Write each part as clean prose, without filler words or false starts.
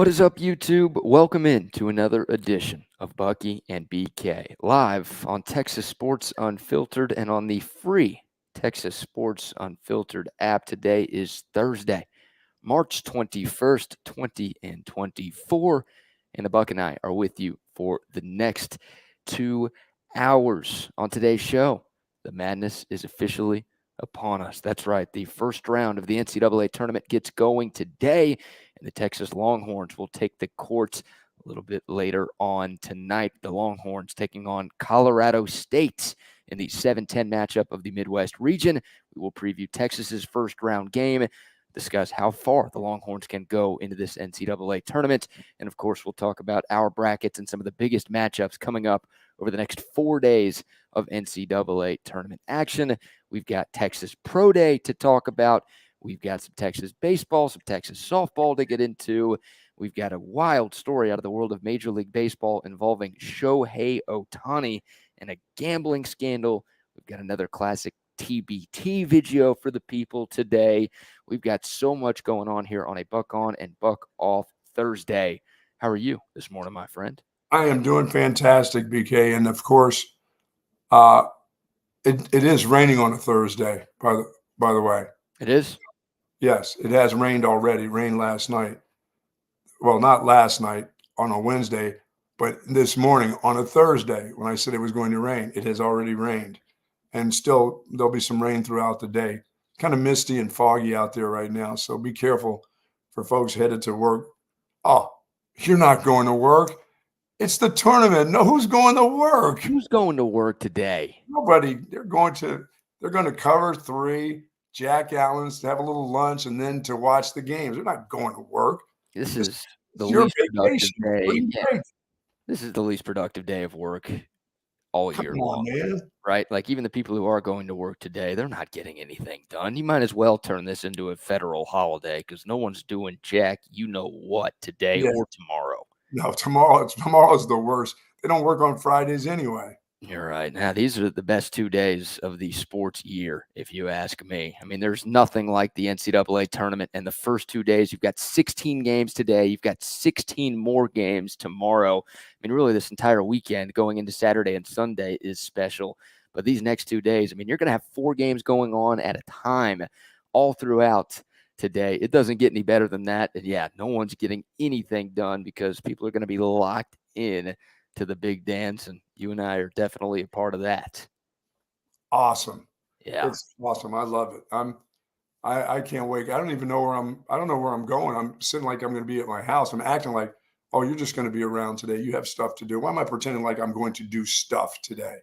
What is up, YouTube? Welcome in to another edition of Bucky and BK, live on Texas Sports Unfiltered and on the free Texas Sports Unfiltered app. Today is Thursday, March 21st, 2024, and the Buck and I are with you for the next 2 hours. On today's show, the madness is officially upon us. That's right, the first round of the NCAA tournament gets going today, and the Texas Longhorns will take the court a little bit later on tonight. The Longhorns taking on Colorado State in the 7-10 matchup of the Midwest region. We will preview Texas's first round game, discuss how far the Longhorns can go into this NCAA tournament, and of course, we'll talk about our brackets and some of the biggest matchups coming up over the next 4 days of NCAA tournament action. We've got Texas Pro Day to talk about. We've got some Texas baseball, some Texas softball to get into. We've got a wild story out of the world of Major League Baseball involving Shohei Ohtani and a gambling scandal. We've got another classic TBT video for the people today. We've got so much going on here on a Buck On and Buck Off Thursday. How are you this morning, my friend? I am doing fantastic, BK. And of course, it is raining on a Thursday, by the way. It is? Yes, it has rained already. Rained last night. Well, not last night on a Wednesday, but this morning on a Thursday when I said it was going to rain, it has already rained. And still, there'll be some rain throughout the day. Kind of misty and foggy out there right now. So be careful for folks headed to work. Oh, you're not going to work. It's the tournament. No, who's going to work? Who's going to work today? Nobody. They're going to cover 3, Jack Allen's, to have a little lunch, and then to watch the games. They're not going to work. This is the least productive day. Yeah. This is the least productive day of work all year long, man. Right? Like, even the people who are going to work today, they're not getting anything done. You might as well turn this into a federal holiday because no one's doing jack what today or tomorrow. No, tomorrow's the worst. They don't work on Fridays anyway. You're right. Now, these are the best 2 days of the sports year, if you ask me. I mean, there's nothing like the NCAA tournament. And the first 2 days, you've got 16 games today. You've got 16 more games tomorrow. I mean, really, this entire weekend going into Saturday and Sunday is special. But these next 2 days, I mean, you're going to have 4 games going on at a time all throughout today. It doesn't get any better than that. And yeah, no one's getting anything done because people are going to be locked in to the big dance, and you and I are definitely a part of that. Awesome. Yeah. It's awesome. I love it. I can't wait. I don't know where I'm going. I'm sitting like I'm going to be at my house. I'm acting like, oh, you're just going to be around today. You have stuff to do. Why am I pretending like I'm going to do stuff today?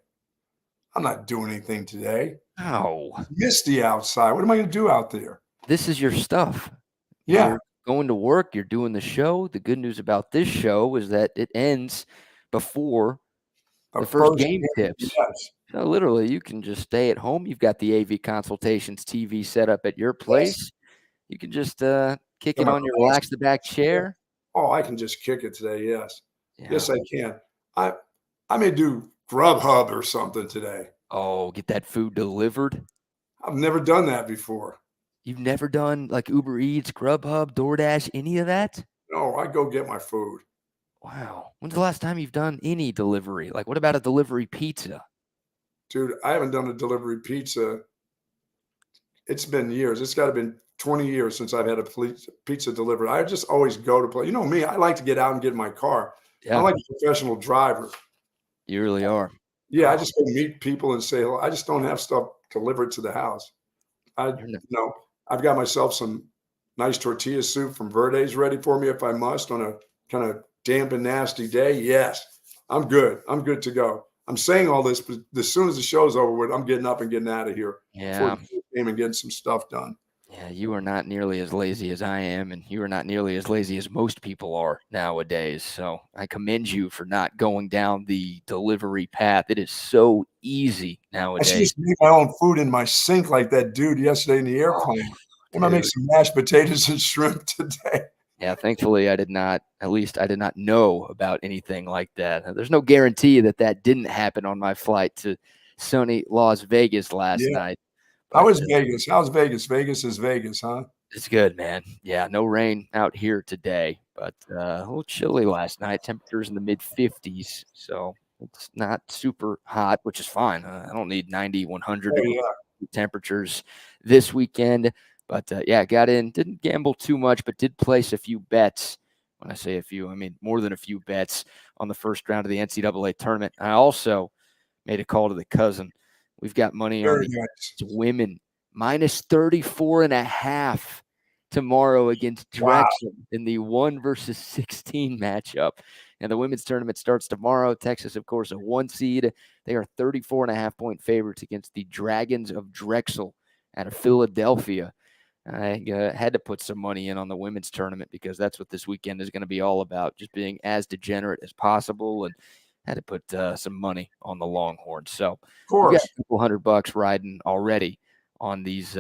I'm not doing anything today. No. It's misty outside. What am I going to do out there? This is your stuff. Yeah. You're going to work. You're doing the show. The good news about this show is that it ends before the first game tips. Yes. So literally, you can just stay at home. You've got the AV Consultations TV set up at your place. Yes. You can just kick it on your relax the back chair. Oh, I can just kick it today. Yes. Yeah. Yes, I can. I may do Grubhub or something today. Oh, get that food delivered? I've never done that before. You've never done like Uber Eats, Grubhub, DoorDash, any of that? No, I go get my food. Wow. When's the last time you've done any delivery? Like, what about a delivery pizza? Dude, I haven't done a delivery pizza. It's been years. It's got to have been 20 years since I've had a pizza delivered. I just always go to play. You know me, I like to get out and get in my car. Yeah. I'm like a professional driver. You really are. Yeah, I just go meet people and say hello. I just don't have stuff delivered to the house. I've got myself some nice tortilla soup from Verde's ready for me if I must on a kind of damp and nasty day. Yes, I'm good. I'm good to go. I'm saying all this, but as soon as the show's over with, I'm getting up and getting out of here. Yeah. Before the game and getting some stuff done. Yeah, you are not nearly as lazy as I am, and you are not nearly as lazy as most people are nowadays. So I commend you for not going down the delivery path. It is so easy nowadays. I should just make my own food in my sink like that dude yesterday in the airplane. I'm going to make some mashed potatoes and shrimp today. Yeah, thankfully I did not know about anything like that. There's no guarantee that didn't happen on my flight to sunny Las Vegas last night. How was Vegas? How's Vegas? Vegas is Vegas, huh? It's good, man. Yeah, no rain out here today, but a little chilly last night. Temperatures in the mid 50s, so it's not super hot, which is fine. I don't need 90, 100 Oh degree yeah, temperatures this weekend. But yeah, got in, didn't gamble too much, but did place a few bets. When I say a few, I mean more than a few bets on the first round of the NCAA tournament. I also made a call to the cousin. We've got money on very the nice. women minus 34.5 tomorrow against Wow. Drexel in the 1 versus 16 matchup. And the women's tournament starts tomorrow. Texas, of course, a 1 seed. They are 34.5-point favorites against the Dragons of Drexel out of Philadelphia. I had to put some money in on the women's tournament because that's what this weekend is going to be all about, just being as degenerate as possible, and had to put some money on the Longhorns. So Of we've got course. a couple $100 riding already on these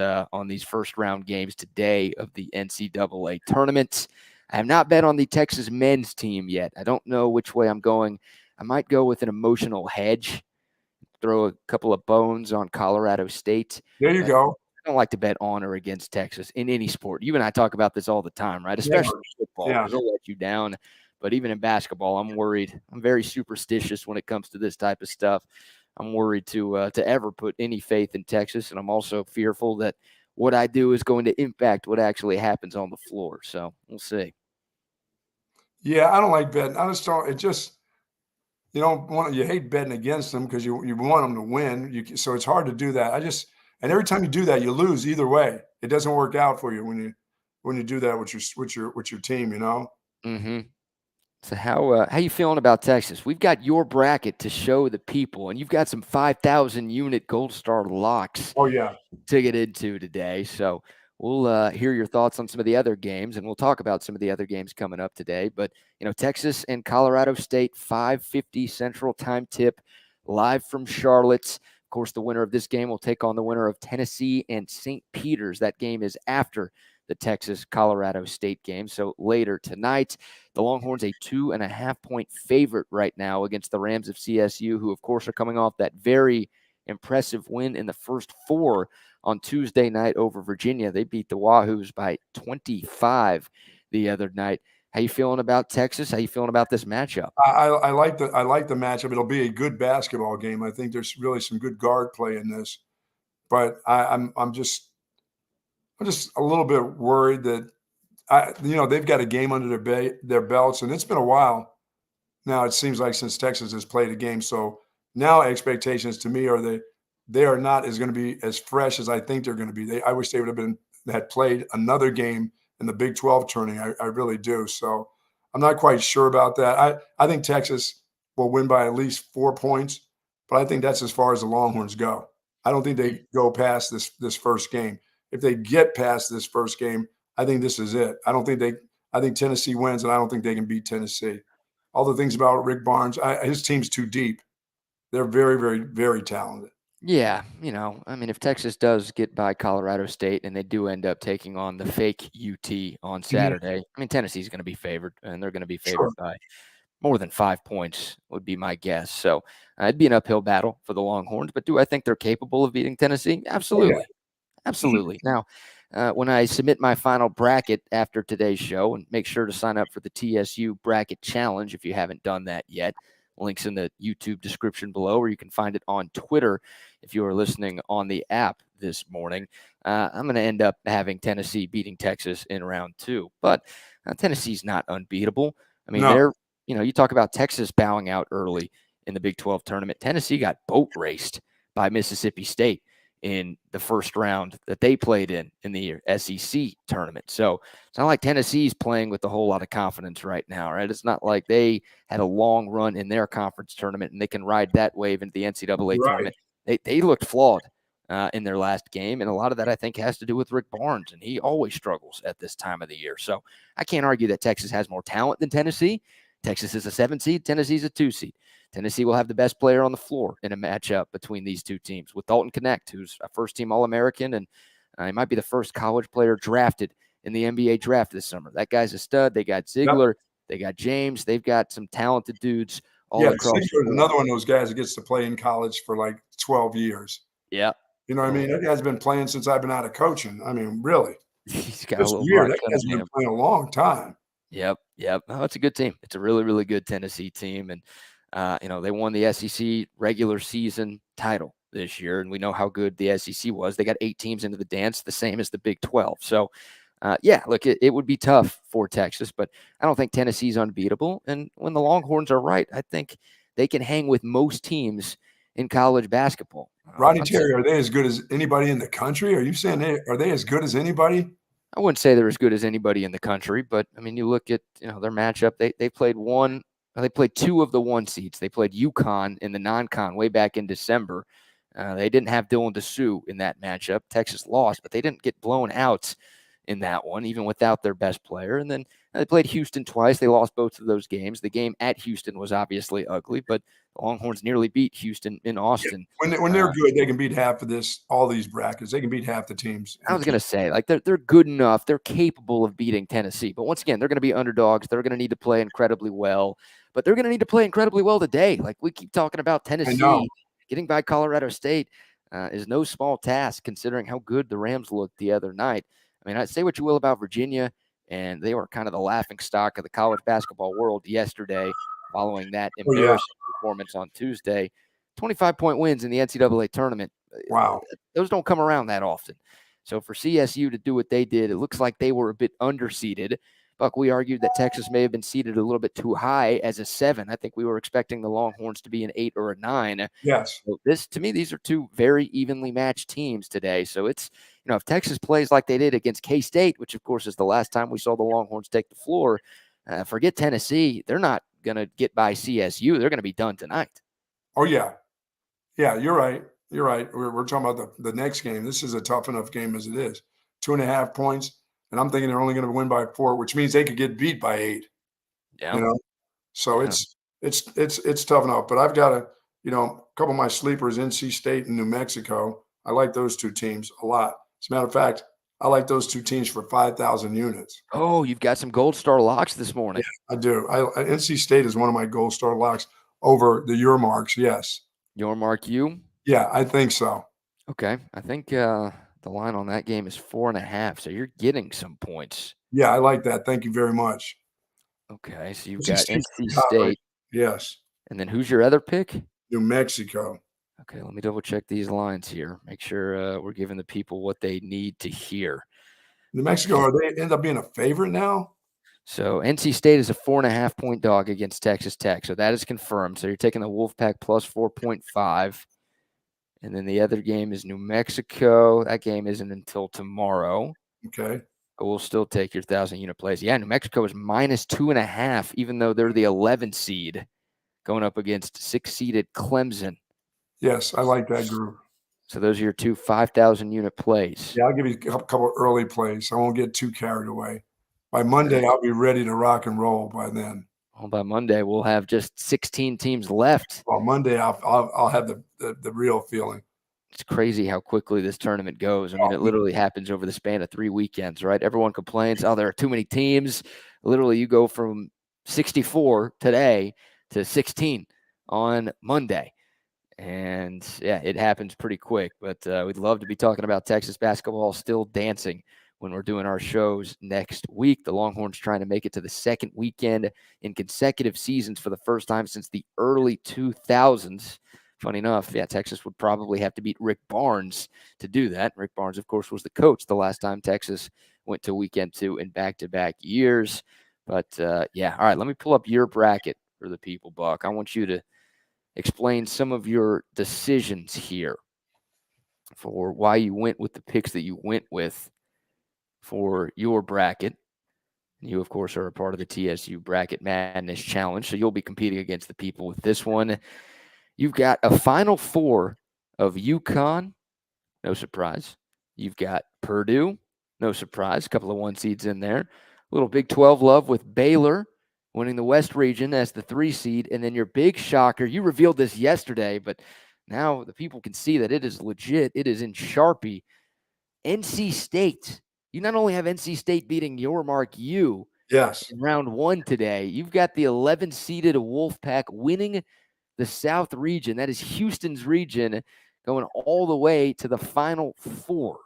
first round games today of the NCAA tournament. I have not bet on the Texas men's team yet. I don't know which way I'm going. I might go with an emotional hedge, throw a couple of bones on Colorado State. There you But go. I don't like to bet on or against Texas in any sport. You and I talk about this all the time, right? Especially Never. football, Yeah. because they'll let you down. But even in basketball, I'm worried. I'm very superstitious when it comes to this type of stuff. I'm worried to ever put any faith in Texas, and I'm also fearful that what I do is going to impact what actually happens on the floor. So we'll see. Yeah, I don't like betting. I just don't. It just you don't want. You hate betting against them because you want them to win. So it's hard to do that. And every time you do that, you lose either way. It doesn't work out for you when you do that with your team. You know. Mm-hmm. So how you feeling about Texas? We've got your bracket to show the people, and you've got some 5,000 unit Gold Star locks Oh yeah. to get into today. So we'll hear your thoughts on some of the other games, and we'll talk about some of the other games coming up today. But Texas and Colorado State, 5:50 Central Time tip, live from Charlotte. Of course, the winner of this game will take on the winner of Tennessee and St. Peter's. That game is after the Texas Colorado State game. So later tonight, the Longhorns a 2.5-point favorite right now against the Rams of CSU, who of course are coming off that very impressive win in the first 4 on Tuesday night over Virginia. They beat the Wahoos by 25 the other night. How you feeling about Texas? How you feeling about this matchup? I like the matchup. It'll be a good basketball game. I think there's really some good guard play in this, but I'm just a little bit worried that they've got a game under their belts, and it's been a while now. It seems like since Texas has played a game, so now expectations to me are they are not as going to be as fresh as I think they're going to be. I wish they would have had played another game in the Big 12 tournament. I really do. So I'm not quite sure about that. I think Texas will win by at least 4 points, but I think that's as far as the Longhorns go. I don't think they go past this first game. If they get past this first game, I think this is it. I think Tennessee wins, and I don't think they can beat Tennessee. All the things about Rick Barnes, his team's too deep. They're very, very, very talented. Yeah, I mean, if Texas does get by Colorado State and they do end up taking on the fake UT on Mhm. Saturday, I mean, Tennessee's going to be favored, and they're going to be Sure. favored by more than 5 points would be my guess. So it'd be an uphill battle for the Longhorns, but do I think they're capable of beating Tennessee? Oh, yeah. Absolutely. Absolutely. Now, when I submit my final bracket after today's show, and make sure to sign up for the TSU Bracket Challenge if you haven't done that yet. Links in the YouTube description below, or you can find it on Twitter if you are listening on the app this morning. I'm going to end up having Tennessee beating Texas in round 2, but Tennessee's not unbeatable. I mean, No. you talk about Texas bowing out early in the Big 12 tournament. Tennessee got boat raced by Mississippi State in the first round that they played in the SEC tournament. So it's not like Tennessee's playing with a whole lot of confidence right now, right? It's not like they had a long run in their conference tournament and they can ride that wave into the NCAA Right. tournament. They looked flawed in their last game, and a lot of that I think has to do with Rick Barnes, and he always struggles at this time of the year. So I can't argue that Texas has more talent than Tennessee. Texas is a 7 seed, Tennessee's a 2 seed. Tennessee will have the best player on the floor in a matchup between these two teams with Dalton Knecht, who's a first-team All-American, and he might be the first college player drafted in the NBA draft this summer. That guy's a stud. They got Yep. Ziegler. They got James. They've got some talented dudes all Yeah, across the Ziegler's board. another one of those guys that gets to play in college for like 12 years. Yeah. You know what I mean? That guy's been playing since I've been out of coaching. I mean, really. He's got a Just little weird. Mark That guy's Cunningham. been playing a long time. Yep, yep. No, it's a good team. It's a really, really good Tennessee team, and they won the SEC regular season title this year, and we know how good the SEC was. They got 8 teams into the dance, the same as the Big 12. So, look, it would be tough for Texas, but I don't think Tennessee's unbeatable. And when the Longhorns are right, I think they can hang with most teams in college basketball. Rodney Terry, are they as good as anybody in the country? Are you saying are they as good as anybody? I wouldn't say they're as good as anybody in the country, but I mean, you look at their matchup. They played they played 2 of the 1 seeds. They played UConn in the non-con way back in December. They didn't have Dylan DeSue in that matchup. Texas lost, but they didn't get blown out in that one, even without their best player. And then they played Houston twice. They lost both of those games. The game at Houston was obviously ugly, but the Longhorns nearly beat Houston in Austin. Yeah. When they're good, they can beat half of all these brackets. They can beat half the teams. I was going to say, like, they're good enough. They're capable of beating Tennessee. But once again, they're going to be underdogs. They're going to need to play incredibly well. But they're going to need to play incredibly well today. Like, we keep talking about Tennessee. Getting by Colorado State is no small task considering how good the Rams looked the other night. I mean, I say what you will about Virginia, and they were kind of the laughingstock of the college basketball world yesterday following that embarrassing performance on Tuesday. 25-point wins in the NCAA tournament. Wow. Those don't come around that often. So for CSU to do what they did, it looks like they were a bit underseeded. Buck, we argued that Texas may have been seeded a little bit too high as a 7. I think we were expecting the Longhorns to be an 8 or a 9. Yes. So to me, these are 2 very evenly matched teams today. So it's, if Texas plays like they did against K-State, which of course is the last time we saw the Longhorns take the floor, forget Tennessee. They're not going to get by CSU. They're going to be done tonight. Oh, yeah. Yeah, you're right. You're right. We're talking about the next game. This is a tough enough game as it is. 2.5 points, and I'm thinking they're only going to win by 4, which means they could get beat by 8. Yeah. So it's tough enough. But I've got a couple of my sleepers, NC State and New Mexico. I like those 2 teams a lot. As a matter of fact, I like those 2 teams for 5,000 units. Oh, you've got some Gold Star locks this morning. Yeah, I do. NC State is one of my Gold Star locks over the Your Marks. Yes. Your Mark you? Yeah, I think so. Okay. I think the line on that game is 4.5. So you're getting some points. Yeah, I like that. Thank you very much. Okay. So you've got NC State. Yes. And then who's your other pick? New Mexico. Okay. Let me double check these lines here. Make sure we're giving the people what they need to hear. New Mexico, they end up being a favorite now? So NC State is a 4.5-point dog against Texas Tech. So that is confirmed. So you're taking the Wolfpack plus 4.5. And then the other game is New Mexico. That game isn't until tomorrow. Okay. But we'll still take your 1,000-unit plays. Yeah, New Mexico is minus 2.5, even though they're the 11 seed going up against 6-seeded Clemson. Yes, I like that group. So those are your 2 5,000-unit plays. Yeah, I'll give you a couple of early plays. I won't get too carried away. By Monday, I'll be ready to rock and roll by then. Well, by Monday, we'll have just 16 teams left. Well, Monday, I'll have the real feeling. It's crazy how quickly this tournament goes. I mean, it literally happens over the span of 3 weekends, right? Everyone complains, there are too many teams. Literally, you go from 64 today to 16 on Monday. And, yeah, it happens pretty quick. But we'd love to be talking about Texas basketball still dancing when we're doing our shows next week. The Longhorns trying to make it to the second weekend in consecutive seasons for the first time since the early 2000s. Funny enough, Texas would probably have to beat Rick Barnes to do that. Rick Barnes, of course, was the coach the last time Texas went to weekend 2 in back-to-back years. But, all right, let me pull up your bracket for the people, Buck. I want you to explain some of your decisions here for why you went with the picks that you went with for your bracket. You, of course, are a part of the TSU Bracket Madness Challenge, so you'll be competing against the people with this one. You've got a Final Four of UConn, no surprise. You've got Purdue, no surprise, a couple of 1 seeds in there. A little Big 12 love with Baylor winning the West region as the 3 seed. And then your big shocker, you revealed this yesterday, but now the people can see that it is legit. It is in Sharpie. NC State. You not only have NC State beating your Mark U yes. in round 1 today, you've got the 11-seeded Wolfpack winning the South region. That is Houston's region, going all the way to the Final Four.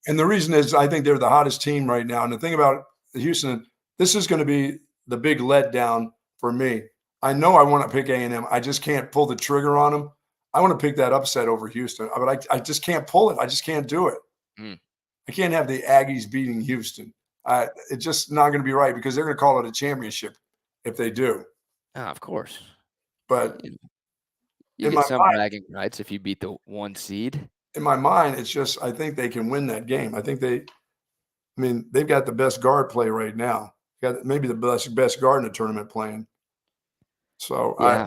And the reason is I think they're the hottest team right now. And the thing about Houston, this is going to be the big letdown for me. I know I want to pick A&M. I just can't pull the trigger on them. I want to pick that upset over Houston, but I just can't pull it. I just can't do it. Mm. I can't have the Aggies beating Houston. It's just not going to be right because they're going to call it a championship if they do. Of course. But You in get my some mind, bragging rights if you beat the 1 seed. it's just I think they can win that game. I mean, they've got the best guard play right now. Got maybe the best guard in the tournament playing. So Yeah.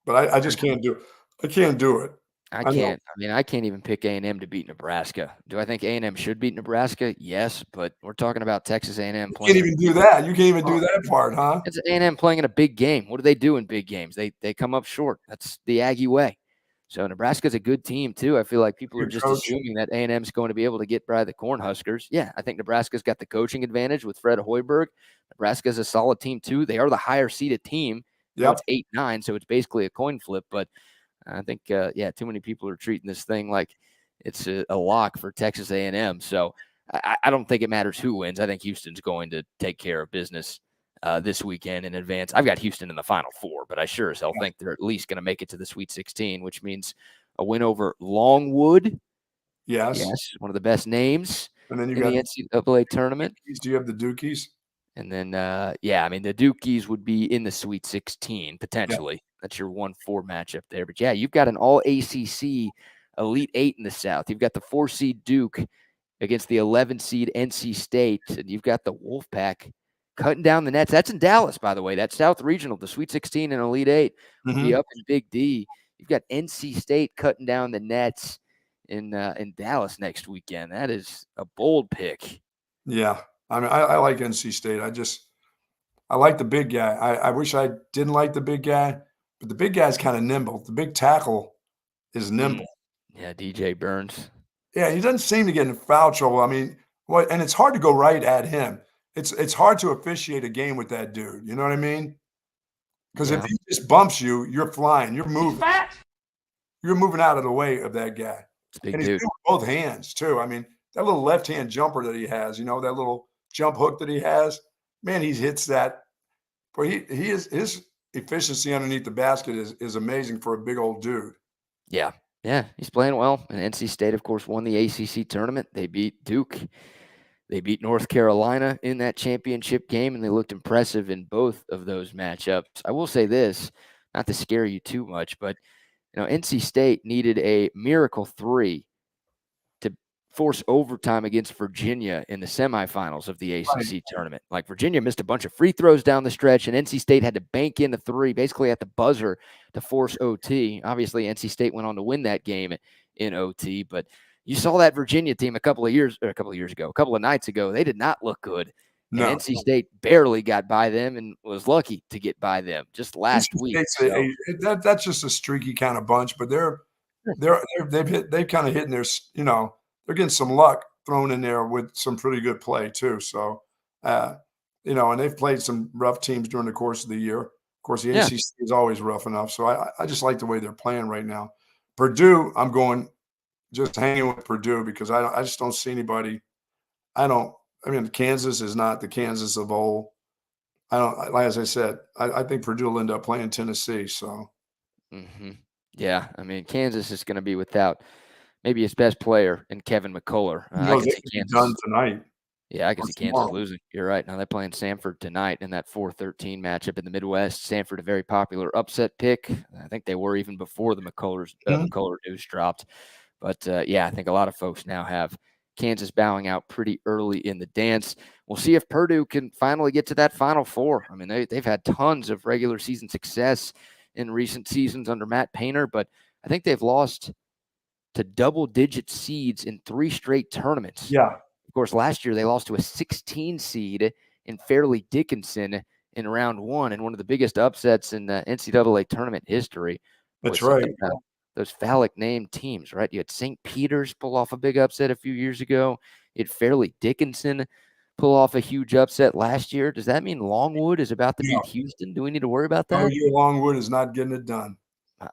I just can't do it. I can't do it. I I know. can't. I mean, I can't even pick A&M to beat Nebraska. Do I think A&M should beat Nebraska? Yes, but we're talking about Texas A&M You playing can't in a even do that. You can't even do that part, huh? It's A&M playing in a big game. What do they do in big games? They come up short. That's the Aggie way. So Nebraska's a good team too. I feel like people are Good just coach. assuming that A&M's going to be able to get by the Cornhuskers. Yeah, I think Nebraska's got the coaching advantage with Fred Hoiberg. Nebraska's a solid team too. They are the higher seeded team. You know, Yep. it's 8-9, so it's basically a coin flip. But I think, too many people are treating this thing like it's a lock for Texas A&M. So I don't think it matters who wins. I think Houston's going to take care of business this weekend in advance. I've got Houston in the Final Four, but I sure as hell think they're at least going to make it to the Sweet 16, which means a win over Longwood. Yes. Yes, one of the best names And then you in got the NCAA tournament. do you have the Dukies? And then, I mean, the Dukies would be in the Sweet 16 potentially. That's your 1-4 matchup there. But yeah, you've got an all ACC Elite Eight in the South. You've got the 4 seed Duke against the 11 seed NC State, and you've got the Wolfpack cutting down the nets. That's in Dallas, by the way. That South Regional, the Sweet 16 and Elite Eight will be up in Big D. You've got NC State cutting down the nets in Dallas next weekend. That is a bold pick. Yeah. I mean, I like NC State. I like the big guy. I wish I didn't like the big guy, but the big guy's kind of nimble. The big tackle is nimble. Yeah, DJ Burns. Yeah, he doesn't seem to get in foul trouble. I mean, and it's hard to go right at him. It's hard to officiate a game with that dude. You know what I mean? Because if he just bumps you, you're flying. You're moving. You're moving out of the way of that guy. It's a big And he's dude. doing both hands too. I mean, that little left-hand jumper that he has, that little jump hook that he has, man, he hits that. But his efficiency underneath the basket is amazing for a big old dude. Yeah. Yeah, he's playing well. And NC State, of course, won the ACC tournament. They beat Duke. They beat North Carolina in that championship game, and they looked impressive in both of those matchups. I will say this, not to scare you too much, but NC State needed a miracle 3 to force overtime against Virginia in the semifinals of the ACC tournament. Like, Virginia missed a bunch of free throws down the stretch, and NC State had to bank in a 3 basically at the buzzer to force OT. Obviously, NC State went on to win that game in OT, but you saw that Virginia team a couple of nights ago. They did not look good. And No. NC State barely got by them and was lucky to get by them just last NC week. State's that's just a streaky kind of bunch, but they've kind of hitting their, they're getting some luck thrown in there with some pretty good play too. So, and they've played some rough teams during the course of the year. Of course, the ACC is always rough enough. So I just like the way they're playing right now. Purdue, I'm going just hanging with Purdue because I just don't see anybody. Kansas is not the Kansas of old. As I said, I think Purdue will end up playing Tennessee. So, yeah, I mean, Kansas is going to be without maybe his best player in Kevin McCullough. I can see Kansas done tonight. Yeah, I can see Kansas losing. You're right. Now they're playing Samford tonight in that 4-13 matchup in the Midwest. Samford, a very popular upset pick. I think they were even before the McCullough news dropped. But I think a lot of folks now have Kansas bowing out pretty early in the dance. We'll see if Purdue can finally get to that Final Four. I mean, they've had tons of regular season success in recent seasons under Matt Painter, but I think they've lost to double-digit seeds in 3 straight tournaments. Yeah. Of course, last year they lost to a 16 seed in Fairleigh Dickinson in round 1, and one of the biggest upsets in the NCAA tournament history. That's right. Those phallic named teams, right? You had St. Peter's pull off a big upset a few years ago. You had Fairleigh Dickinson pull off a huge upset last year. Does that mean Longwood is about to beat Houston? Do we need to worry about that? No, Longwood is not getting it done.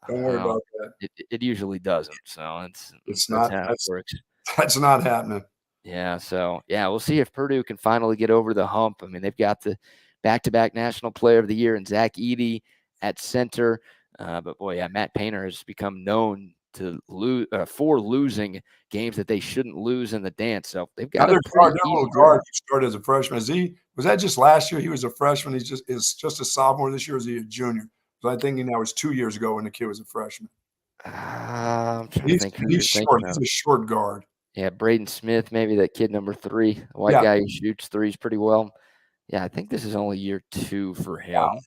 Don't worry about that. It usually doesn't. So it's not how it works. That's not happening. Yeah. So we'll see if Purdue can finally get over the hump. I mean, they've got the back-to-back National Player of the Year in Zach Edey at center. But boy, yeah, Matt Painter has become known to lose for losing games that they shouldn't lose in the dance. So they've got a Another pretty guard, their easy little road. guard who started as a freshman. Was that just last year? He was a freshman. He's just a sophomore this year. Or is he a junior? Because I'm thinking that was 2 years ago when the kid was a freshman. I'm trying to think who He's you're thinking short. He's of. a short guard. Yeah, Braden Smith, maybe that kid number 3, the white Yeah. guy who shoots threes pretty well. Yeah, I think this is only year 2 for Wow. him.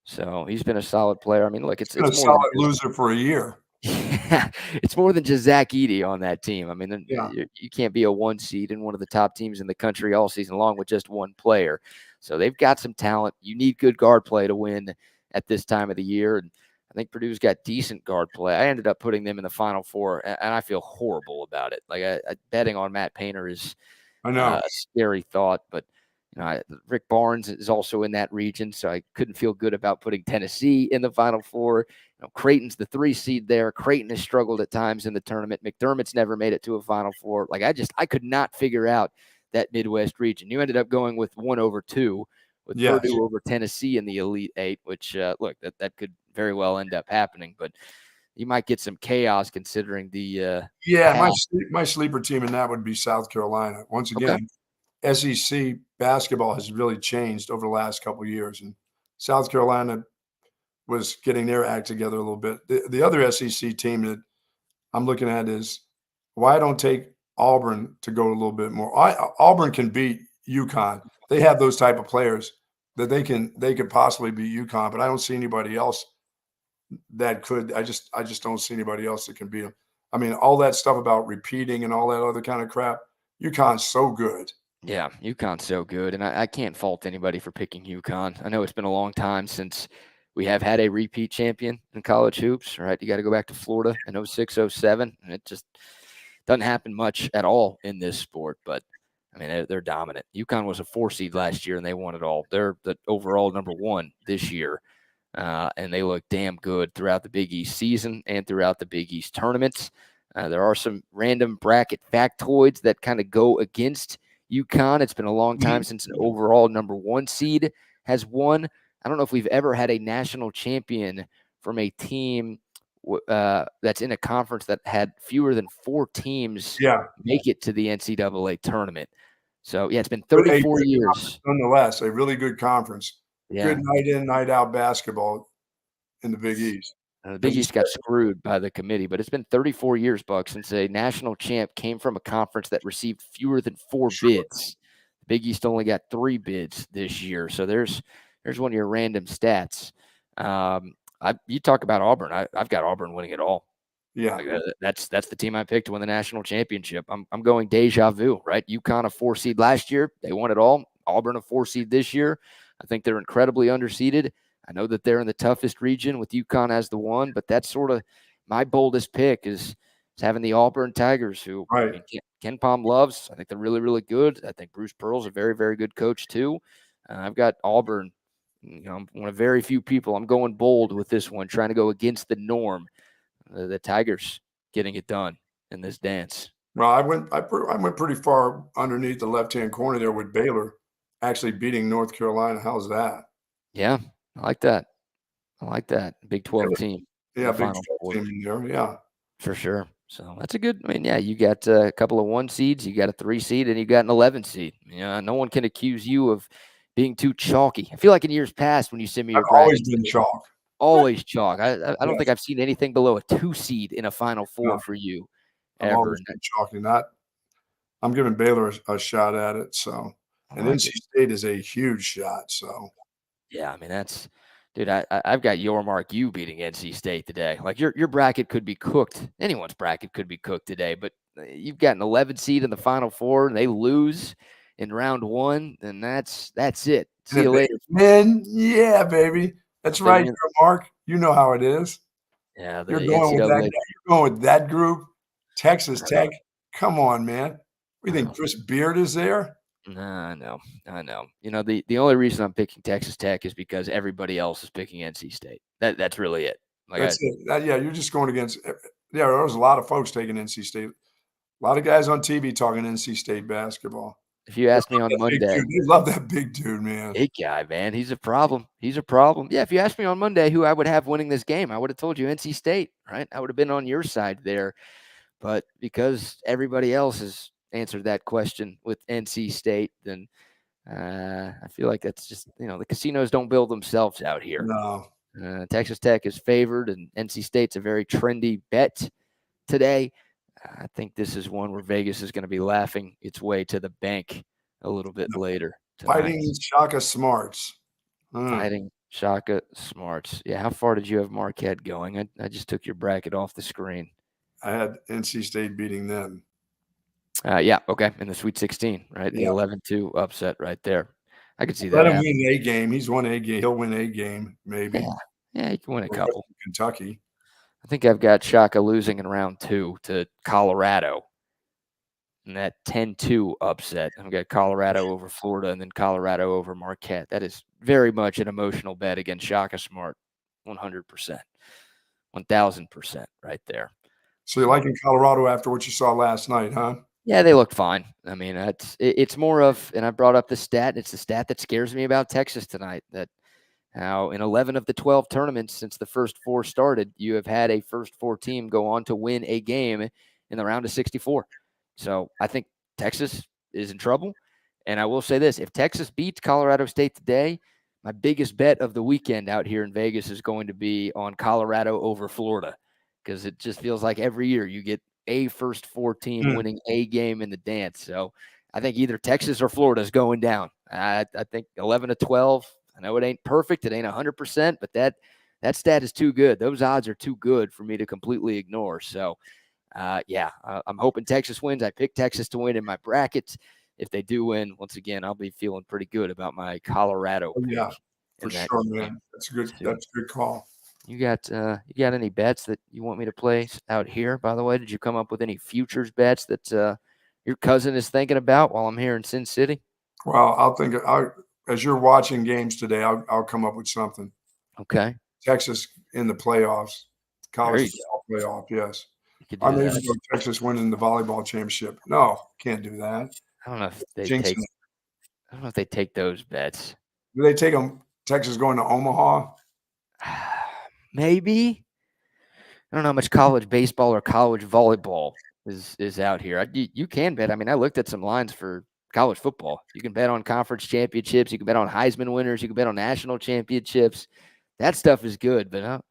So he's been a solid player. I mean, look, He's been a it's more than solid just loser for a year. yeah, it's more than just Zach Edey on that team. I mean, Yeah. you can't be a 1 seed in one of the top teams in the country all season long with just one player. So they've got some talent. You need good guard play to win at this time of the year. And I think Purdue's got decent guard play. I ended up putting them in the Final Four, and I feel horrible about it. Like, betting on Matt Painter is I know. a scary thought, but Rick Barnes is also in that region, so I couldn't feel good about putting Tennessee in the Final Four. Creighton's the 3 seed there. Creighton has struggled at times in the tournament. McDermott's never made it to a Final Four. Like, I could not figure out that Midwest region. You ended up going with 1/2 with Yes. Purdue over Tennessee in the Elite Eight, which look, that could very well end up happening, but you might get some chaos considering the Yeah, my sleeper team in that would be South Carolina. Once again, SEC basketball has really changed over the last couple of years, and South Carolina was getting their act together a little bit. The other SEC team that I'm looking at is why I don't take Auburn to go a little bit more. Auburn can beat UConn. They have those type of players that they could possibly beat UConn, but I don't see anybody else that could. I just don't see anybody else that can beat them. I mean, all that stuff about repeating and all that other kind of crap. UConn's so good. Yeah, UConn's so good, and I can't fault anybody for picking UConn. I know it's been a long time since we have had a repeat champion in college hoops, right? You got to go back to Florida in 06, 07, and it just doesn't happen much at all in this sport. But, I mean, they're dominant. UConn was a 4 seed last year, and they won it all. They're the overall number 1 this year, and they look damn good throughout the Big East season and throughout the Big East tournaments. There are some random bracket factoids that kind of go against UConn. It's been a long time since an overall number 1 seed has won. I don't know if we've ever had a national champion from a team that's in a conference that had fewer than 4 teams make it to the NCAA tournament. So, yeah, it's been 34 years. Nonetheless, a really good conference. Yeah. Good night in, night out basketball in the Big East. The Big East got screwed by the committee, but it's been 34 years, Buck, since a national champ came from a conference that received fewer than 4 bids. The Big East only got 3 bids this year, so there's one of your random stats. You talk about Auburn. I've got Auburn winning it all. Yeah, like, that's the team I picked to win the national championship. I'm going deja vu, right? UConn a 4 seed last year, they won it all. Auburn a 4 seed this year. I think they're incredibly underseeded. I know that they're in the toughest region with UConn as the 1, but that's sort of my boldest pick is having the Auburn Tigers, who I mean, Ken Pom loves. I think they're really, really good. I think Bruce Pearl's a very, very good coach too. I've got Auburn. I'm one of very few people. I'm going bold with this one, trying to go against the norm. The Tigers getting it done in this dance. Well, I went pretty far underneath the left-hand corner there with Baylor actually beating North Carolina. How's that? Yeah. I like that. Big 12 team. Yeah, Big 12 team in there. Yeah. For sure. So that's a good – I mean, yeah, you got a couple of 1 seeds, you got a 3 seed, and you got an 11 seed. No one can accuse you of being too chalky. I feel like in years past when you send me your bracket – always been chalk. Always chalk. I don't think I've seen anything below a 2 seed in a Final Four for you ever. I've always been chalky. I'm giving Baylor a shot at it. So, and NC State is a huge shot. So, yeah, I mean that's, dude. I've got your mark. You beating NC State today. Like your bracket could be cooked. Anyone's bracket could be cooked today. But you've got an 11 seed in the Final Four, and they lose in round 1, then that's it. See you later, man. Yeah, baby. That's right, Mark. You know how it is. Yeah, you're going with that. You're going with that group. Texas Tech. Come on, man. We think Chris Beard is there? I know. The only reason I'm picking Texas Tech is because everybody else is picking NC State. That's really it. That's it. Yeah, you're just going against. Yeah, there was a lot of folks taking NC State. A lot of guys on TV talking NC State basketball. If you asked me on Big Monday, dude. They love that big dude, man. big guy, man, he's a problem. He's a problem. Yeah, if you asked me on Monday who I would have winning this game, I would have told you NC State, right? I would have been on your side there. But because everybody else has answered that question with NC State, then I feel like that's just, the casinos don't build themselves out here. No. Texas Tech is favored, and NC State's a very trendy bet today. I think this is one where Vegas is going to be laughing its way to the bank a little bit later tonight. Fighting Shaka Smarts. Fighting Shaka Smarts. Yeah, how far did you have Marquette going? I just took your bracket off the screen. I had NC State beating them. Yeah, okay, in the Sweet 16, right? The Yeah. 11-2 upset right there. I could see Let that him happen. win a game. He's won a game. He'll win a game, maybe. Yeah, he can win a couple. Kentucky. I think I've got Shaka losing in round 2 to Colorado. And that 10-2 upset. I've got Colorado over Florida and then Colorado over Marquette. That is very much an emotional bet against Shaka Smart. 100%. 1,000% right there. So you're liking Colorado after what you saw last night, huh? Yeah, they looked fine. I mean, it's more of, and I brought up the stat, it's the stat that scares me about Texas tonight, that how in 11 of the 12 tournaments since the first 4 started, you have had a first 4 team go on to win a game in the round of 64. So I think Texas is in trouble. And I will say this, if Texas beats Colorado State today, my biggest bet of the weekend out here in Vegas is going to be on Colorado over Florida, because it just feels like every year you get a first 4 team winning a game in the dance. So I think either Texas or Florida is going down. I think 11 to 12. I know it ain't perfect. It ain't 100%, but that stat is too good. Those odds are too good for me to completely ignore. So, I'm hoping Texas wins. I picked Texas to win in my brackets. If they do win, once again, I'll be feeling pretty good about my Colorado pick. Yeah, for sure, man. That's good. That's a good call. You got any bets that you want me to place out here? By the way, did you come up with any futures bets that your cousin is thinking about while I'm here in Sin City? Well, as you're watching games today, I'll come up with something. Okay. Texas in the playoffs, college playoff. Yes, I'm even going Texas winning the volleyball championship. No, can't do that. I don't know if they take. I don't know if they take those bets. Do they take them? Texas going to Omaha? Maybe. I don't know how much college baseball or college volleyball is out here. You can bet. I mean, I looked at some lines for college football. You can bet on conference championships. You can bet on Heisman winners. You can bet on national championships. That stuff is good. But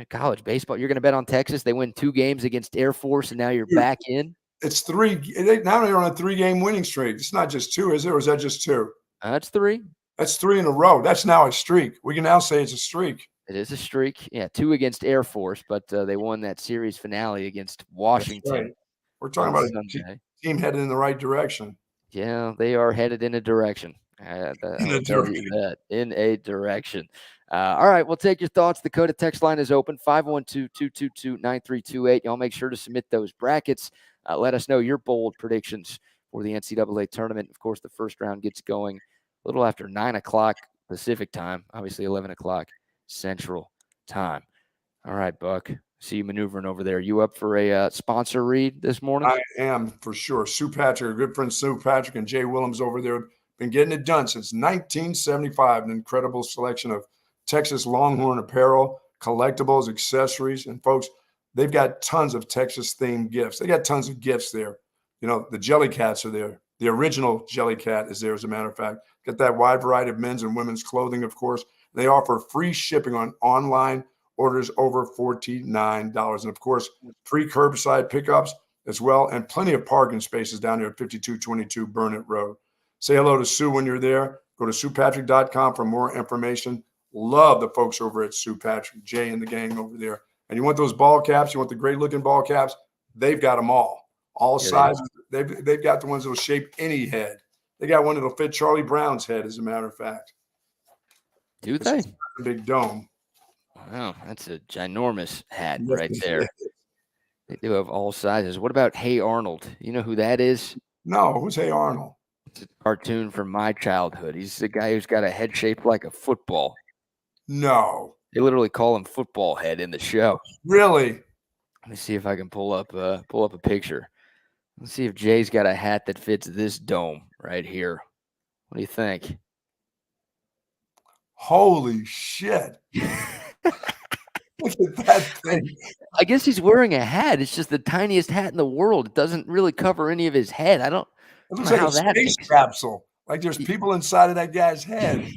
college baseball, you're going to bet on Texas. They win 2 games against Air Force, and now you're back in. It's 3. Now they're on a 3-game winning streak. It's not just 2, is it? Or is that just 2? That's 3. That's 3 in a row. That's now a streak. We can now say it's a streak. It is a streak. Yeah, 2 against Air Force, but they won that series finale against Washington. Right. We're talking about a team headed in the right direction. Yeah, they are headed in a direction. In a direction. All right, we'll take your thoughts. The Coda text line is open, 512-222-9328. Y'all make sure to submit those brackets. Let us know your bold predictions for the NCAA tournament. Of course, the first round gets going a little after 9 o'clock Pacific time, obviously 11 o'clock Central time. All right, Buck. See you maneuvering over there. You up for a sponsor read this morning? I am, for sure. Sue Patrick, our good friend Sue Patrick and Jay Willems over there, been getting it done since 1975. An incredible selection of Texas Longhorn apparel, collectibles, accessories. And, folks, they've got tons of Texas-themed gifts. They got tons of gifts there. The Jellycats are there. The original Jellycat is there, as a matter of fact. Got that wide variety of men's and women's clothing, of course. They offer free shipping on online orders over $49. And, of course, free curbside pickups as well, and plenty of parking spaces down there at 5222 Burnett Road. Say hello to Sue when you're there. Go to SuePatrick.com for more information. Love the folks over at Sue Patrick, Jay and the gang over there. And you want those ball caps, you want the great-looking ball caps, they've got them all sizes. They've got the ones that will shape any head. They got one that will fit Charlie Brown's head, as a matter of fact. Do they? A big dome. Wow, that's a ginormous hat right there. They do have all sizes. What about Hey Arnold? You know who that is? No, who's Hey Arnold? It's a cartoon from my childhood. He's the guy who's got a head shaped like a football. No. They literally call him Football Head in the show. Really? Let me see if I can pull up a picture. Let's see if Jay's got a hat that fits this dome right here. What do you think? Holy shit. Look at that thing. I guess he's wearing a hat. It's just the tiniest hat in the world. It doesn't really cover any of his head. I don't It know looks like a how that space makes capsule. Like there's people inside of that guy's head.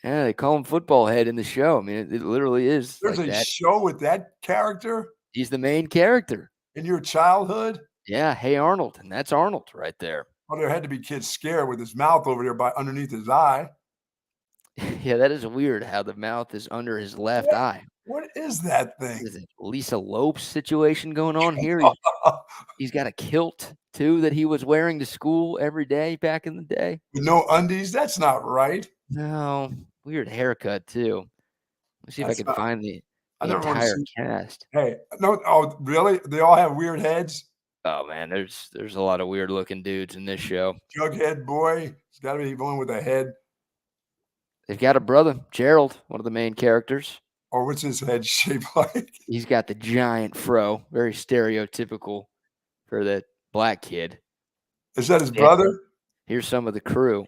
Yeah, they call him Football Head in the show. I mean, it literally is There's like a that. show with that character He's the main character. in your childhood? Yeah, Hey Arnold, and that's Arnold right there. Well, there had to be kids scared with his mouth over there by underneath his eye. Yeah, that is weird how the mouth is under his left What eye. what is that thing? Is it Lisa Lopes situation going on here? He's got a kilt too that he was wearing to school every day back in the day. With no undies? That's not right. No, weird haircut too. Let's see if I That's can not find I the never wanna entire see cast. Hey, no oh, really? They all have weird heads? Oh man, there's a lot of weird looking dudes in this show. Jughead boy? It's gotta be one with a head. They've got a brother, Gerald, one of the main characters. Or what's his head shaped like? He's got the giant fro, very stereotypical for that black kid. Is that his Yeah. brother? Here's some of the crew. Look at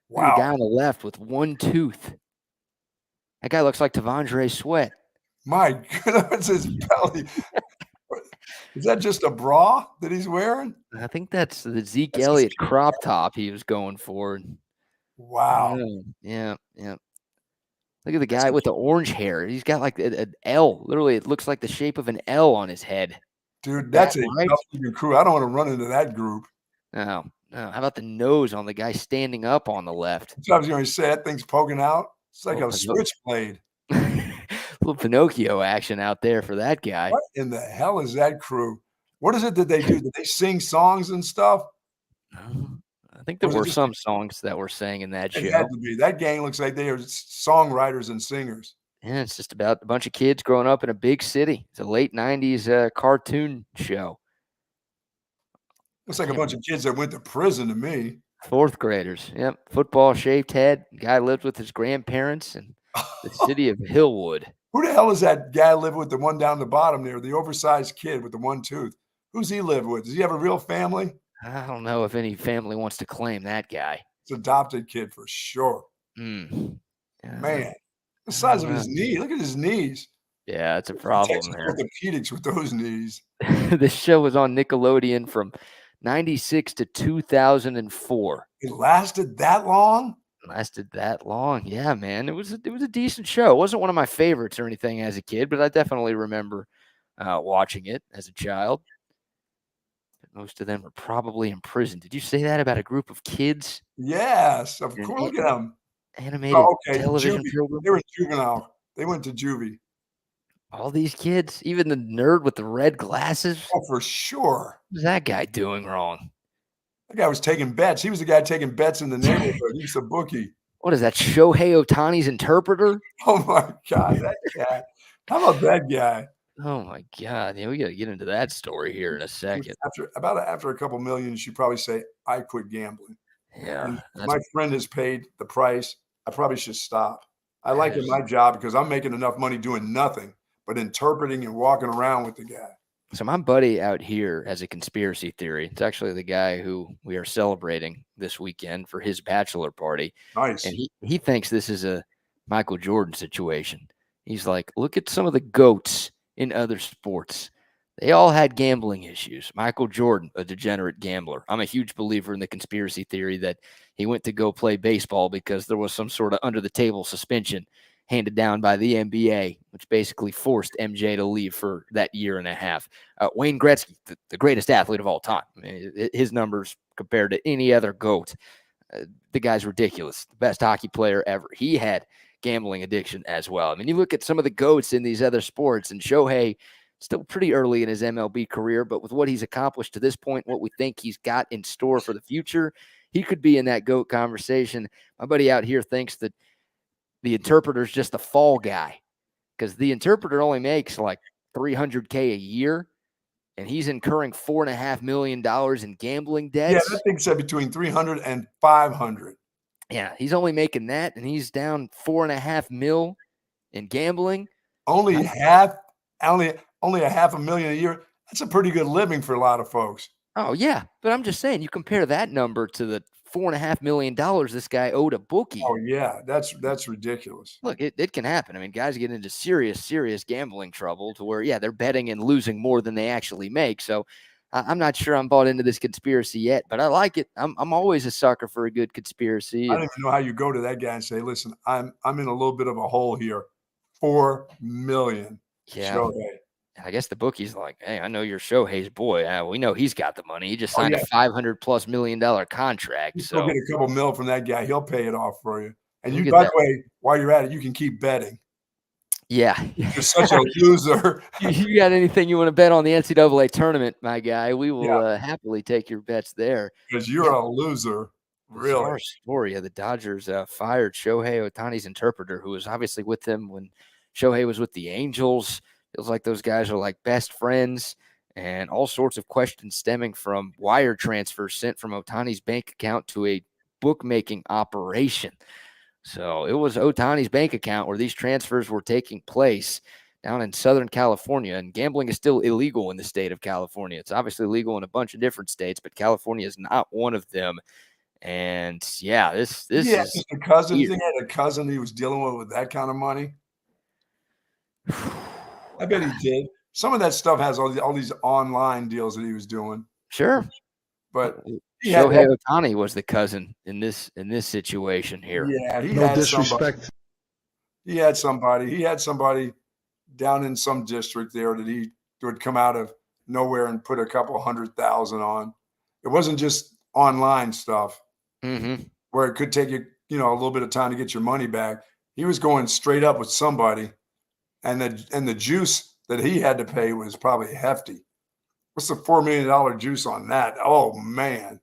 the Wow. guy on the left with one tooth. That guy looks like Tavondre Sweat. My goodness, his belly. Is that just a bra that he's wearing? I think that's the Zeke That's Elliott his crop top he was going for. Wow. Yeah, yeah. Look at the That's guy with the orange hair. He's got like an L. Literally, it looks like the shape of an L on his head. dude, That that's a right? tough-looking crew. I don't wanna run into that group. No, no. How about the nose on the guy standing up on the left? I was gonna say that thing's poking out. It's like Oh, a switchblade. little Pinocchio action out there for that guy. What in the hell is that crew? What is it that they do? Do they sing songs and stuff? I think Or there is it were just some songs that were sang in that it show. had to be. That gang looks like they are songwriters and singers. Yeah, it's just about a bunch of kids growing up in a big city. It's a late '90s cartoon show. Looks like a bunch of kids that went to prison to me. Fourth graders. Yep. Football, shaved head. Guy lived with his grandparents in the city of Hillwood. Who the hell is that guy living with the one down the bottom there, the oversized kid with the one tooth? Who's he live with? Does he have a real family? I don't know if any family wants to claim that guy. It's adopted kid for sure. Man, Man, the size of his knee. Look at his knees. Yeah, it's a problem Texas there. orthopedics with those knees. This show was on Nickelodeon from 96 to 2004. It lasted that long? Lasted that long. Yeah, man. It was a decent show. It wasn't one of my favorites or anything as a kid, but I definitely remember watching it as a child. Most of them were probably in prison. Did you say that about a group of kids? Yes, of in course. an Look at them. animated Oh, okay, television juvie. program? They were juvenile. They went to juvie. All these kids, even the nerd with the red glasses. Oh, for sure. What's that guy doing wrong? That guy was taking bets. He was the guy taking bets in the neighborhood. He's the bookie. What is that? Shohei Ohtani's interpreter? Oh my God, that guy. How about that guy? Oh my God. Yeah, we got to get into that story here in a second. After a couple million, you should probably say, I quit gambling. Yeah. And That's my friend has paid the price. I probably should stop. I like in my job because I'm making enough money doing nothing but interpreting and walking around with the guy. So my buddy out here has a conspiracy theory. It's actually the guy who we are celebrating this weekend for his bachelor party. Nice. And he thinks this is a Michael Jordan situation. He's like, look at some of the GOATs in other sports. They all had gambling issues. Michael Jordan, a degenerate gambler. I'm a huge believer in the conspiracy theory that he went to go play baseball because there was some sort of under-the-table suspension handed down by the NBA, which basically forced MJ to leave for that year and a half. Wayne Gretzky, the greatest athlete of all time. I mean, his numbers compared to any other GOAT, the guy's ridiculous. The best hockey player ever. He had gambling addiction as well. I mean, you look at some of the GOATs in these other sports, and Shohei, still pretty early in his MLB career, but with what he's accomplished to this point, what we think he's got in store for the future, he could be in that GOAT conversation. My buddy out here thinks that the interpreter's just a fall guy because the interpreter only makes like $300K a year, and he's incurring $4.5 million in gambling debts. Yeah, that thing said between 300 and 500. Yeah, he's only making that, and he's down $4.5 million in gambling. Only a half a million a year. That's a pretty good living for a lot of folks. Oh, yeah, but I'm just saying, you compare that number to the $4.5 million this guy owed a Oh, bookie. yeah, that's ridiculous. Look, it can happen. I mean, guys get into serious gambling trouble to where, yeah, they're betting and losing more than they actually make. So I'm not sure I'm bought into this conspiracy yet, but I like it. I'm always a sucker for a good conspiracy. I And don't even know how you go to that guy and say, "Listen, I'm in a little bit of a hole here. 4,000,000, yeah, Shohei." I guess the bookie's like, hey, I know you're Shohei's boy. We know he's got the money. He just Oh, signed a yeah. $500+ million contract. You go So get a couple mil from that guy, he'll pay it off for you. And he'll you, get by the that. way, while you're at it, you can keep betting. Yeah. You're such a loser. You got anything you want to bet on the NCAA tournament, my guy? We Yeah, will happily take your bets there. because Yeah, you're a loser, really. bizarre story of the Dodgers fired Shohei Ohtani's interpreter, who was obviously with them when Shohei was with the Angels. Feels like those guys are like best friends, and all sorts of questions stemming from wire transfers sent from Ohtani's bank account to a bookmaking operation. So it was Ohtani's bank account where these transfers were taking place down in Southern California. And gambling is still illegal in the state of California. It's obviously legal in a bunch of different states, but California is not one of them. And yeah, this Yeah, is just a cousin. You weird. think he had a cousin he was dealing with that kind of money? I bet he did. Some of that stuff has all these online deals that he was doing, Sure. but he had to have, Shohei Ohtani was the cousin in this situation here. yeah, he No had somebody. disrespect. He had somebody down in some district there that he would come out of nowhere and put a couple 100,000 on. It wasn't just online stuff Mm-hmm. where it could take you, a little bit of time to get your money back. He was going straight up with somebody, and the juice that he had to pay was probably hefty. What's the $4 million juice on that? Oh man,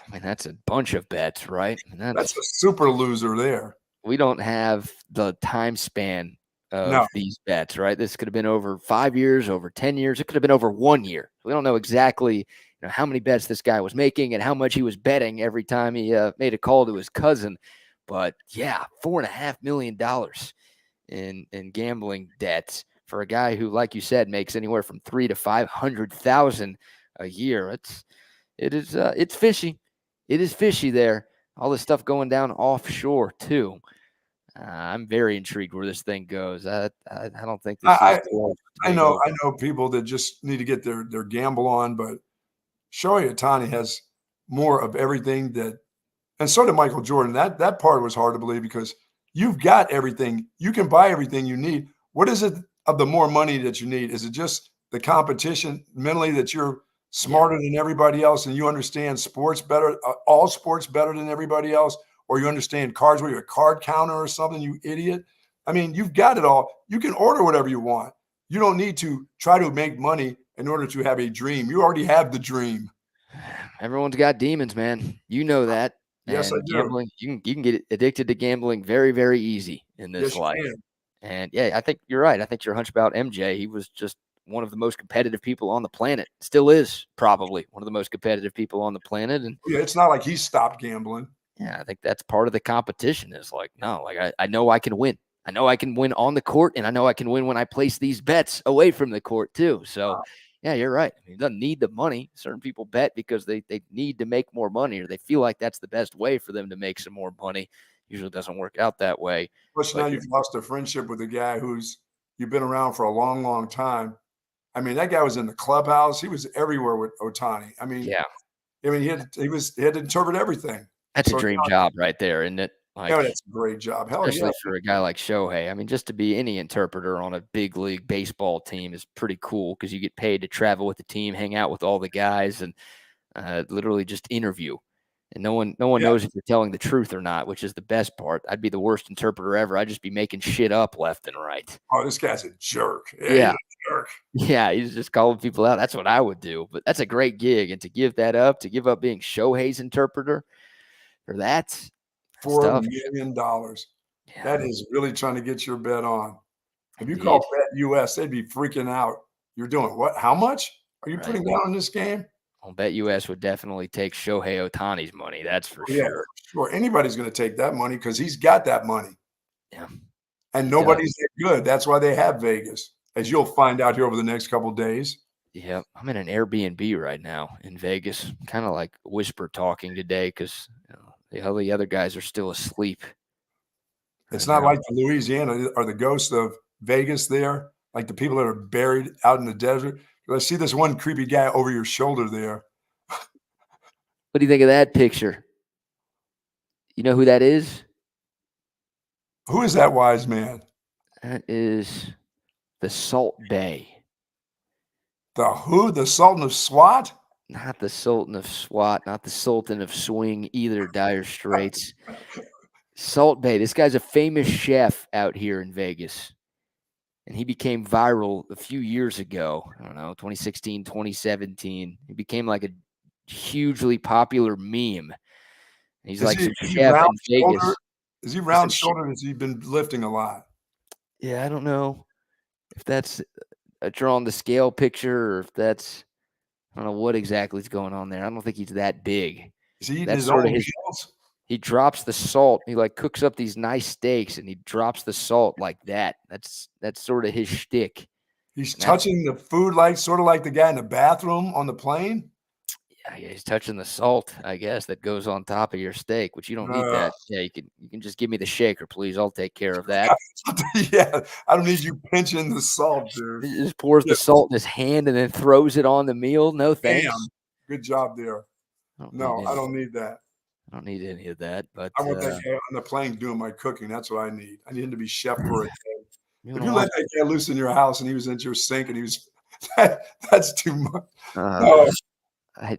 I mean, that's a bunch of bets, right? I mean, that's a that's super loser there. we don't have the time span No, of these bets, right? This could have been over 5 years, over 10 years. It could have been over 1 year. We don't know exactly, how many bets this guy was making and how much he was betting every time he made a call to his cousin. But yeah, $4.5 million in gambling debts for a guy who, like you said, makes anywhere from 300,000 to 500,000 a year. It's fishy. It is fishy there. All this stuff going down offshore too. I'm very intrigued where this thing goes. I don't think this is I too long to I take know over. I know people that just need to get their gamble on, but Shohei Ohtani has more of everything that, and so did Michael Jordan. That part was hard to believe because you've got everything. You can buy everything you need. What is it of the more money that you need? Is it just the competition mentally that you're Yeah. smarter than everybody else and you understand sports better, all sports better than everybody else, or you understand cards where you're a card counter or something, you idiot? I mean, you've got it all. You can order whatever you want. You don't need to try to make money in order to have a dream. You already have the dream. Everyone's got demons, man. You know that. Yes, I And do. gambling, you can get addicted to gambling very, very easy in this Yes, you life. can. And yeah, I think you're right. I think your hunch about MJ, he was just one of the most competitive people on the planet. Still is probably one of the most competitive people on the planet. And Yeah, it's not like he stopped gambling. yeah, I think that's part of the competition is like, no, like I know I can win. I know I can win on the court, and I know I can win when I place these bets away from the court too. So yeah, you're right. I mean, he doesn't need the money. Certain people bet because they need to make more money or they feel like that's the best way for them to make some more money. Usually doesn't work out that way. Plus, now But you've lost a friendship with a guy who's you've been around for a long, long time. I mean, that guy was in the clubhouse. He was everywhere with Ohtani. yeah, He had to interpret everything. that's a So dream job right there, isn't it? yeah, Like, that's a great job. Hell yeah. especially for a guy like Shohei. I mean, just to be any interpreter on a big league baseball team is pretty cool because you get paid to travel with the team, hang out with all the guys, and literally just interview. And no one Yeah. knows if you're telling the truth or not, which is the best part. I'd be the worst interpreter ever. I'd just be making shit up left and right. Oh, this guy's a jerk. Yeah, he's Yeah. a jerk. Yeah, he's just calling people out. That's what I would do. But that's a great gig. And to give that up, to give up being Shohei's interpreter for that's $4 tough. million. Yeah, That is really trying to get your bet on. If you call indeed. Bet US, they'd be freaking out. You're doing what? How much are you Right. putting down on this game? I'll bet US would definitely take Shohei Ohtani's money. That's for Oh, yeah, sure. sure. Anybody's going to take that money because he's got that money. Yeah, And he nobody's does. that good. That's why they have Vegas, as you'll find out here over the next couple of days. Yep, I'm in an Airbnb right now in Vegas, kind of like whisper talking today because all the other guys are still asleep It's right not now. like the Louisiana or the ghosts of Vegas there, like the people that are buried out in the desert. I see this one creepy guy over your shoulder there. What do you think of that picture? You know who that is? Who is that wise man? That is the Salt Bay, The who? The Sultan of SWAT? not the Sultan of SWAT, not the Sultan of Swing either. Dire Straits, Salt Bay. This guy's a famous chef out here in Vegas. And he became viral a few years ago. I don't know, 2016, 2017. He became like a hugely popular meme. He's like some Is he chef round in shouldered? Vegas. Is he He's some round shouldered? Has he been lifting a lot? yeah, I don't know if that's a drawn to scale picture or if that's I don't know what exactly is going on there. I don't think he's that big. Is he eating That's his sort of own his meals? he drops the salt. He like cooks up these nice steaks and he drops the salt like that. That's sort of his shtick. He's And that's touching the food like sort of like the guy in the bathroom on the plane? yeah, he's touching the salt, I guess, that goes on top of your steak, which you don't need Ugh. that. Yeah, you can just give me the shaker, please. I'll take care of that. Yeah, I don't need you pinching the salt, dude. He just pours the Yeah, salt in his hand and then throws it on the meal. No thanks. bam. Good job there. I don't need No, I any. don't need that. I don't need any of that. But I want that guy on the plane doing my cooking. That's what I need. I need him to be chef for a day. you If want to you let watch? that guy loose in your house and he was into your sink and he was that's too much. Uh, No.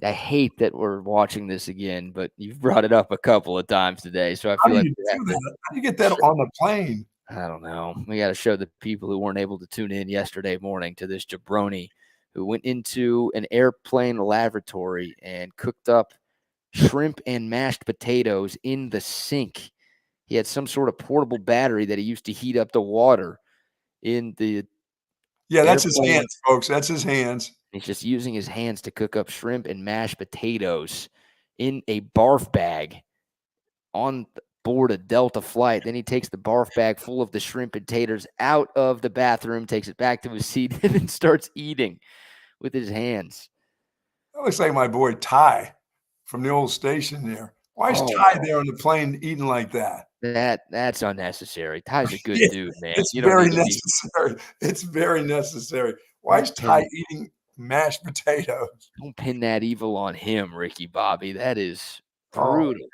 I hate that we're watching this again, but you've brought it up a couple of times today, so I How feel do like you we do have to. that? How do you get that on the plane? I don't know. We got to show the people who weren't able to tune in yesterday morning to this jabroni who went into an airplane lavatory and cooked up shrimp and mashed potatoes in the sink. He had some sort of portable battery that he used to heat up the water in the Yeah, that's his airplane. hands, folks. That's his hands. He's just using his hands to cook up shrimp and mashed potatoes in a barf bag on board a Delta flight. Then he takes the barf bag full of the shrimp and taters out of the bathroom, takes it back to his seat, and then starts eating with his hands. That looks like my boy Ty from the old station there. Why is Oh, Ty there on the plane eating like that? that's unnecessary. Ty's a good Yeah, dude, man. it's You don't very need to be necessary. It's very necessary. Why is don't Ty pin eating mashed potatoes? don't pin that evil on him, Ricky Bobby. That is Oh, brutal.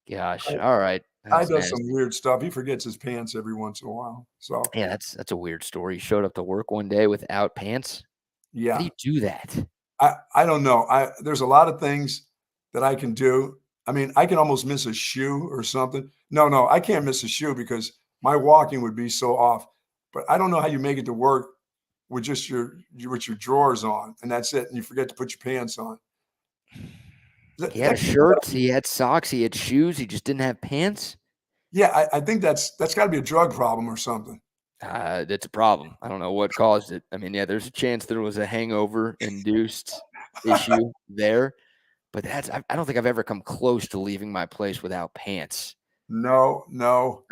Gosh. Ty All right. Ty That's does some nasty. weird stuff. He forgets his pants every once in a while. So, Yeah, that's a weird story. He showed up to work one day without pants. How do yeah. you do that? I don't know. There's a lot of things that I can do. I mean, I can almost miss a shoe or something. No, I can't miss a shoe because my walking would be so off. But I don't know how you make it to work with just with your drawers on, and that's it, and you forget to put your pants on. He had a shirt, he had socks, he had shoes, he just didn't have pants? Yeah, I think that's gotta be a drug problem or something. That's a problem. I don't know what caused it. I mean, yeah, there's a chance there was a hangover-induced issue there, but I don't think I've ever come close to leaving my place without pants. No.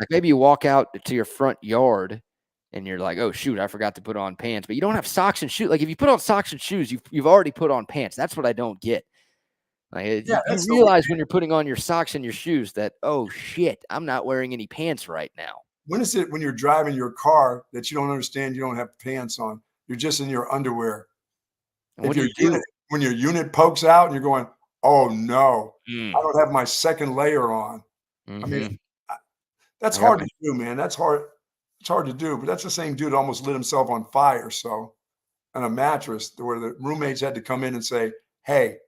Like, maybe you walk out to your front yard and you're like, "Oh, shoot, I forgot to put on pants," but you don't have socks and shoes. Like, if you put on socks and shoes, you've already put on pants. That's what I don't get. Like, Yeah, you that's the realize when you're putting on your socks and your shoes that, "Oh, shit, I'm not wearing any pants right now." when is it when you're driving your car that you don't understand you don't have pants on? You're just in your underwear. And what If do your you unit do? when your unit pokes out and you're going, "Oh, no, I Mm, don't have my second layer on." I mean, mhm. I that's I got hard my to do, man. That's hard. It's hard to do, but that's the same dude almost lit himself on fire, so on a mattress where the roommates had to come in and say, "Hey,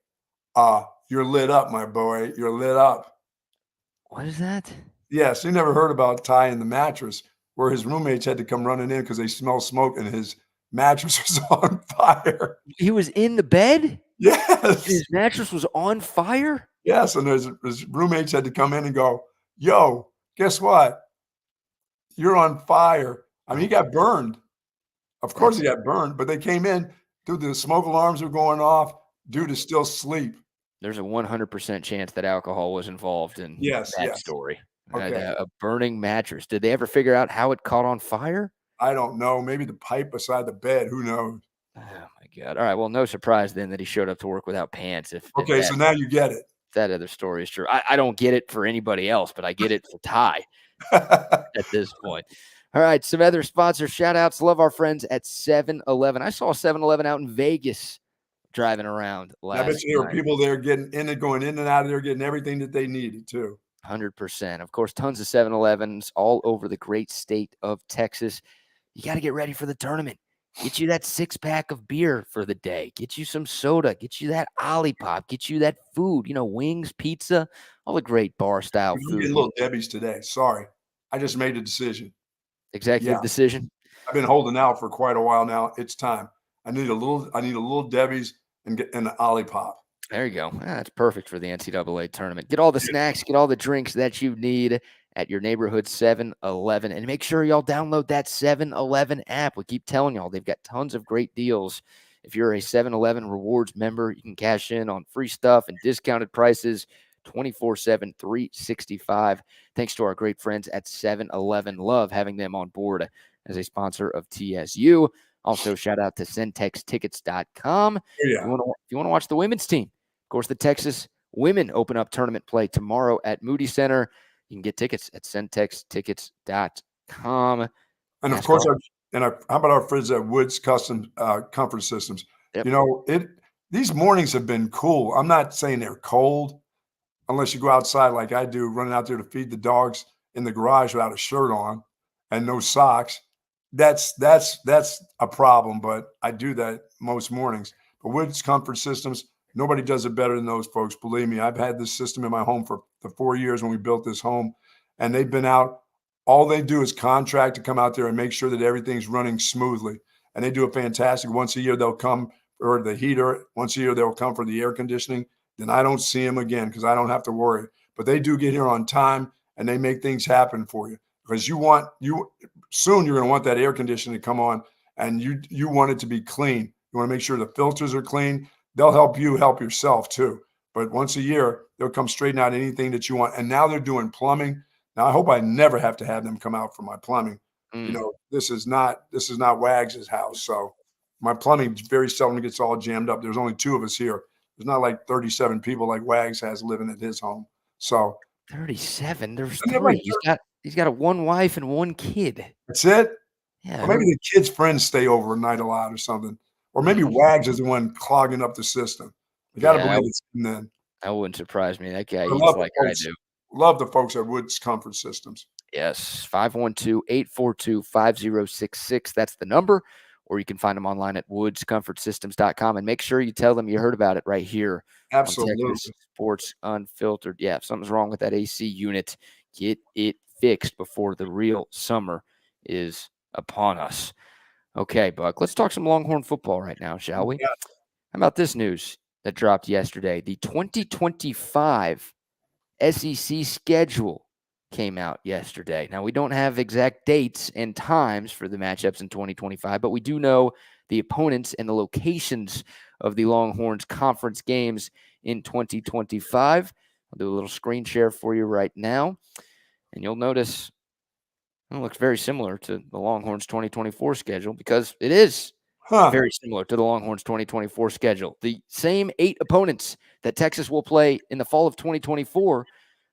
you're lit up, my boy. You're lit up." what is that? Yes, you never heard about Ty and the mattress, where his roommates had to come running in because they smelled smoke and his mattress was on fire. He was in the bed? And Yes. his mattress was on fire? Yes, and his roommates had to come in and go, "Yo, guess what? You're on fire." I mean, Oh he my got burned. Of course, he that's got burned, but they came in, dude, the smoke alarms were going off. Dude is still asleep. there's a 100% chance that alcohol was involved in that Yes. story. Okay. A burning mattress. Did they ever figure out how it caught on fire? I don't know. Maybe the pipe beside the bed. Who knows? Oh my God. All right. Well, no surprise then that he showed up to work without pants. If Okay, so now you get it. that other story is true. I don't get it for anybody else, but I get it for Ty at this point. All right. Some other sponsor shout outs. Love our friends at 7-Eleven. I saw 7-Eleven out in Vegas driving around And I bet last you there were night. people there getting in and going in and out of there, getting everything that they needed too. 100%. Of course, tons of 7-Elevens all over the great state of Texas. You got to get ready for the tournament. Get you that 6-pack of beer for the day. Get you some soda. Get you that Olipop. Get you that food, wings, pizza, all the great bar style I'm food. getting little Debbie's today. Sorry. I just made a decision. Yeah. Executive decision. I've been holding out for quite a while now. It's time. I need a little Debbie's and an Olipop. There you go. That's perfect for the NCAA tournament. Get all the snacks, get all the drinks that you need at your neighborhood 7-Eleven. And make sure y'all download that 7-Eleven app. We keep telling y'all they've got tons of great deals. If you're a 7-Eleven rewards member, you can cash in on free stuff and discounted prices 24/7, 365. Thanks to our great friends at 7-Eleven. Love having them on board as a sponsor of TSU. Also, shout out to centextickets.com. Oh, yeah. If you want to watch the women's team, of course, the Texas women open up tournament play tomorrow at Moody Center. You can get tickets at centextickets.com. And of course, how about our friends at Woods Custom Comfort Systems? Yep. You know, these mornings have been cool. I'm not saying they're cold unless you go outside like I do, running out there to feed the dogs in the garage without a shirt on and no socks. That's a problem, but I do that most mornings. But Woods Comfort Systems, nobody does it better than those folks. Believe me, I've had this system in my home for the 4 years when we built this home, and they've been out. All they do is contract to come out there and make sure that everything's running smoothly. And they do a fantastic. Once a year, they'll come for the heater. Once a year, they'll come for the air conditioning. Then I don't see them again because I don't have to worry. But they do get here on time and they make things happen for you because soon you're going to want that air conditioning to come on and you want it to be clean. You want to make sure the filters are clean. They'll help you help yourself too. But once a year, they'll come straighten out anything that you want. And now they're doing plumbing. Now I hope I never have to have them come out for my plumbing. You know, this is not Wags' house. So my plumbing very seldom gets all jammed up. There's only 2 of us here. There's not like 37 people like Wags has living at his home. So 37. There's and they're like, 3. He's got a 1 wife and 1 kid. that's it. Yeah. Or maybe the kids' friends stay overnight a lot or something. Or maybe Wags is the one clogging up the system. You got to believe it's him then. That wouldn't surprise me. That guy I eats love like the I folks, do. love the folks at Woods Comfort Systems. Yes, 512-842-5066. That's the number. Or you can find them online at woodscomfortsystems.com. And make sure you tell them you heard about it right here Absolutely. on Texas Sports Unfiltered. Yeah, if something's wrong with that AC unit, get it fixed before the real summer is upon us. Okay, Buck, let's talk some Longhorn football right now, shall we? Yeah. How about this news that dropped yesterday? The 2025 SEC schedule came out yesterday. Now, we don't have exact dates and times for the matchups in 2025, but we do know the opponents and the locations of the Longhorns conference games in 2025. I'll do a little screen share for you right now, and you'll notice it looks very similar to the Longhorns 2024 schedule because it is very similar to the Longhorns 2024 schedule. The same 8 opponents that Texas will play in the fall of 2024,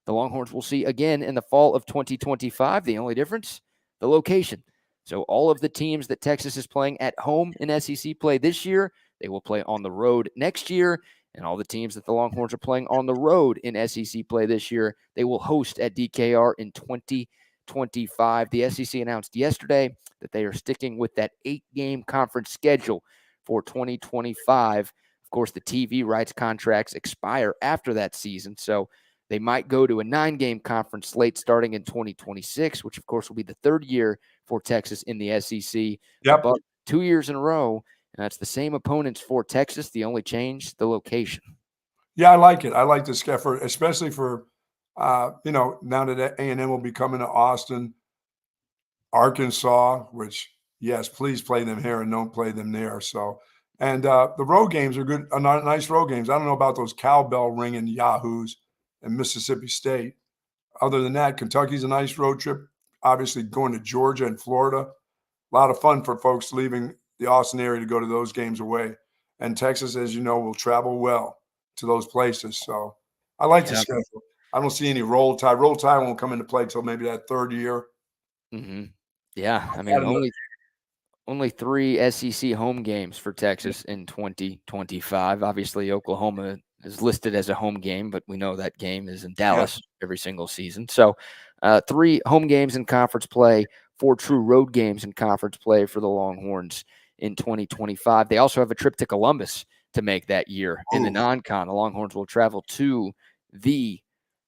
the Longhorns will see again in the fall of 2025. The only difference, the location. So all of the teams that Texas is playing at home in SEC play this year, they will play on the road next year. And all the teams that the Longhorns are playing on the road in SEC play this year, they will host at DKR in 2025. The SEC announced yesterday that they are sticking with that 8-game conference schedule for 2025. Of course, the TV rights contracts expire after that season, so they might go to a 9-game conference slate starting in 2026, which, of course, will be the 3rd year for Texas in the SEC. Yep. But 2 years in a row, and that's the same opponents for Texas. The only change, the location. Yeah, I like it. I like this effort, especially for, now that A&M will be coming to Austin, Arkansas, which, yes, please play them here and don't play them there. So, and the road games are good, nice road games. I don't know about those cowbell ringing yahoos in Mississippi State. Other than that, Kentucky's a nice road trip. Obviously, going to Georgia and Florida, a lot of fun for folks leaving the Austin area to go to those games away. And Texas, as you know, will travel well to those places. So I like the Yeah. schedule. I don't see any roll tide. Roll tide won't come into play till maybe that third year. Mm-hmm. Yeah. I I mean, don't know. only 3 SEC home games for Texas in 2025. Obviously, Oklahoma is listed as a home game, but we know that game is in Yes. Dallas every single season. So 3 home games in conference play, 4 true road games in conference play for the Longhorns in 2025. They also have a trip to Columbus to make that year in the Ooh, non-con. The Longhorns will travel to the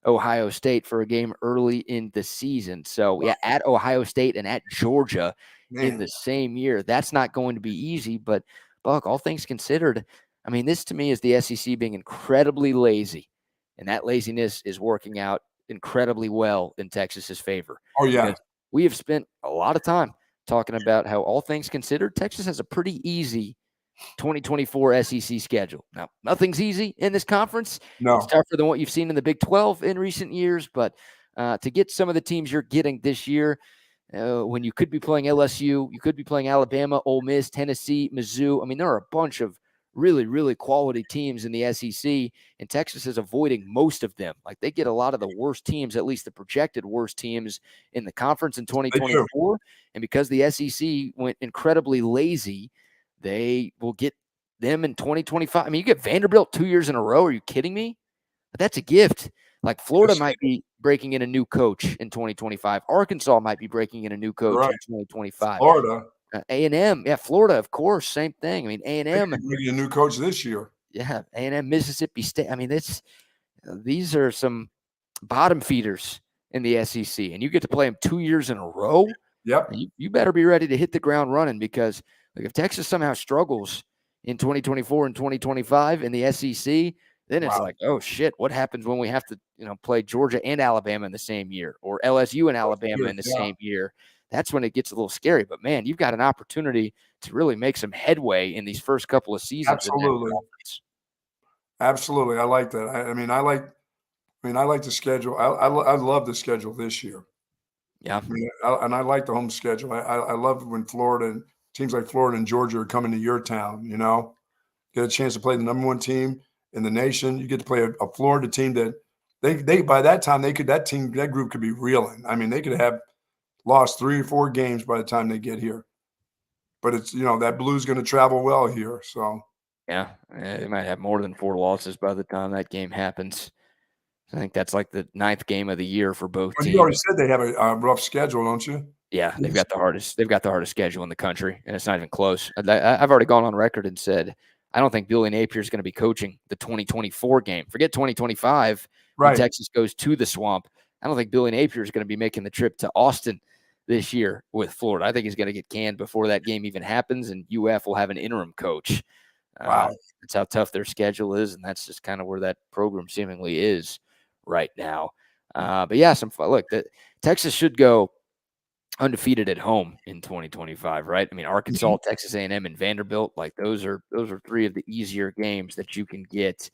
Ohio State for a game early in the season. So, yeah, at Ohio State and at Georgia in man. the same year. That's not going to be easy, but Buck, all things considered, I mean, this to me is the SEC being incredibly lazy, and that laziness is working out incredibly well in Texas's favor Oh, yeah. because we have spent a lot of time talking about how all things considered, Texas has a pretty easy 2024 SEC schedule. Now, nothing's easy in this conference. It's No. tougher than what you've seen in the Big 12 in recent years, but to get some of the teams you're getting this year, when you could be playing LSU, you could be playing Alabama, Ole Miss, Tennessee, Mizzou. I mean, there are a bunch of really, really quality teams in the SEC, and Texas is avoiding most of them. Like they get a lot of the worst teams, at least the projected worst teams in the conference in They do. 2024. And because the SEC went incredibly lazy, they will get them in 2025. I mean, you get Vanderbilt 2 years in a row. Are you kidding me? But that's a gift. Like Florida Yes, might be breaking in a new coach in 2025. Arkansas might be breaking in a new you're coach right. in 2025. Florida, A&M, yeah, Florida, of course, same thing. I mean, they A&M, could bring a new coach this year. yeah, A&M, Mississippi State. I mean, these are some bottom feeders in the SEC, and you get to play them 2 years in a row. Yep. You better be ready to hit the ground running because like, if Texas somehow struggles in 2024 and 2025 in the SEC, then it's Wow. like, oh shit, what happens when we have to, play Georgia and Alabama in the same year or LSU and Alabama in the Yeah, same year? That's when it gets a little scary. But man, you've got an opportunity to really make some headway in these first couple of seasons in that absolutely. conference. Absolutely. I like that. I like the schedule. I love the schedule this year. Yeah. And I like the home schedule. I love when Florida and teams like Florida and Georgia are coming to your town, get a chance to play the number 1 team in the nation. You get to play a Florida team that they by that time that group could be reeling. I mean, they could have lost 3 or 4 games by the time they get here. But it's, that blue's going to travel well here. So, Yeah. They might have more than 4 losses by the time that game happens. I think that's like the 9th game of the year for both but you already teams. said they have a rough schedule, don't you? Yeah, they've got the hardest schedule in the country, and it's not even close. I've already gone on record and said I don't think Billy Napier is going to be coaching the 2024 game. Forget 2025 when Right. Texas goes to the Swamp. I don't think Billy Napier is going to be making the trip to Austin this year with Florida. I think he's going to get canned before that game even happens, and UF will have an interim coach. Wow. That's how tough their schedule is, and that's just kind of where that program seemingly is right now. But yeah, some fun. Look, Texas should go undefeated at home in 2025, right? I mean, Arkansas, Mhm. Texas A&M, and Vanderbilt, like those are 3 of the easier games that you can get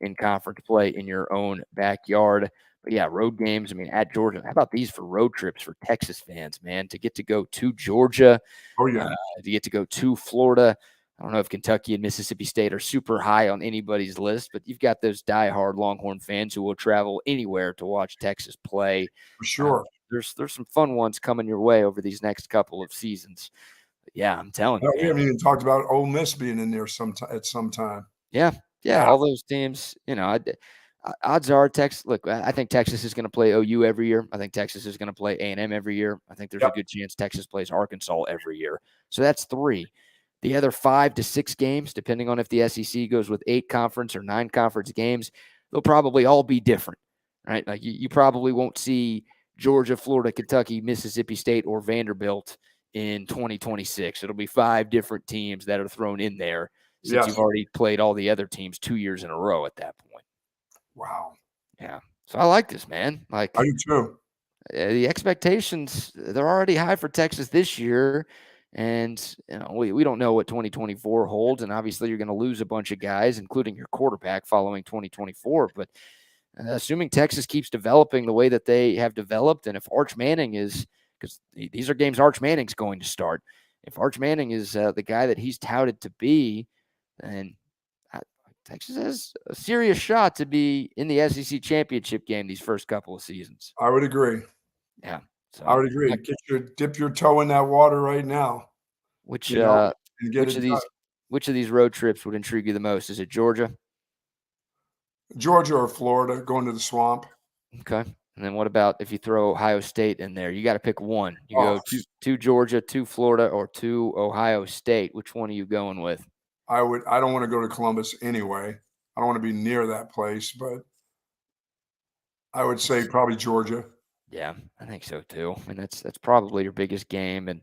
in conference play in your own backyard. But yeah, road games. I mean, at Georgia, how about these for road trips for Texas fans, man? To get to go to Georgia, Oh, uh, yeah. to get to go to Florida. I don't know if Kentucky and Mississippi State are super high on anybody's list, but you've got those diehard Longhorn fans who will travel anywhere to watch Texas play. For Uh, sure. there's some fun ones coming your way over these next couple of seasons. But yeah, I'm telling you, No, we man. haven't even talked about Ole Miss being in there at some time. Yeah, yeah, Yeah. all those teams. Odds are Texas. Look, I think Texas is going to play OU every year. I think Texas is going to play A&M every year. I think there's a Yep. good chance Texas plays Arkansas every year. So that's 3. The other 5 to 6 games, depending on if the SEC goes with 8 conference or 9 conference games, they'll probably all be different, right? Like you probably won't see Georgia, Florida, Kentucky, Mississippi State, or Vanderbilt in 2026. It'll be 5 different teams that are thrown in there since you've Yes. already played all the other teams 2 years in a row at that point. Wow. Yeah. So I like this, man. I Like do too. the expectations, they're already high for Texas this year. And we don't know what 2024 holds. And obviously you're going to lose a bunch of guys, including your quarterback following 2024. But assuming Texas keeps developing the way that they have developed, and if Arch Manning is, because these are games Arch Manning's going to start. if Arch Manning is the guy that he's touted to be, then Texas has a serious shot to be in the SEC championship game these first couple of seasons. I would agree. Yeah. So I would agree. Dip your toe in that water right now. Which And get which it of done. these road trips would intrigue you the most? Is it Georgia? Georgia or Florida, going to the swamp. Okay. And then what about if you throw Ohio State in there? You got to pick one. You go to Georgia, to Florida, or to Ohio State. Which one are you going with? I don't want to go to Columbus anyway. I don't want to be near that place, but I would say probably Georgia. Yeah, I think so too. I mean, that's probably your biggest game, and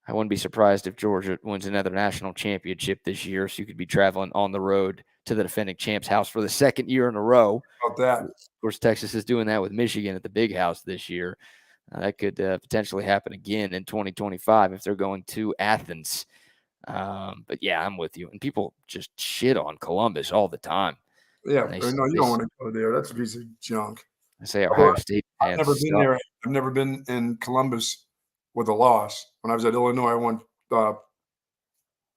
I wouldn't be surprised if Georgia wins another national championship this year. So you could be traveling on the road to the defending champs' house for the second year in a row. How about that? Of course, Texas is doing that with Michigan at the Big House this year. That could potentially happen again in 2025 if they're going to Athens. But yeah, I'm with you. And people just shit on Columbus all the time. Yeah, no, you don't want to go there. That's a piece of junk. I say Ohio State fans. I've never been there. I've never been in Columbus with a loss. When I was at Illinois, I won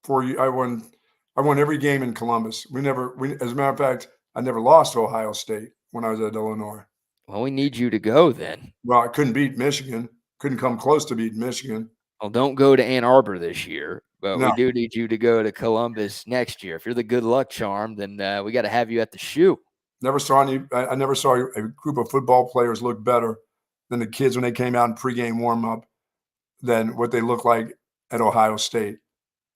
4 years. I won every game in Columbus. As a matter of fact, I never lost to Ohio State when I was at Illinois. Well, we need you to go then. Well, I couldn't beat Michigan. Couldn't come close to beating Michigan. Well, don't go to Ann Arbor this year, but No. we do need you to go to Columbus next year. If you're the good luck charm, then we got to have you at the shoe. I never saw a group of football players look better than the kids when they came out in pregame warm-up than what they look like at Ohio State.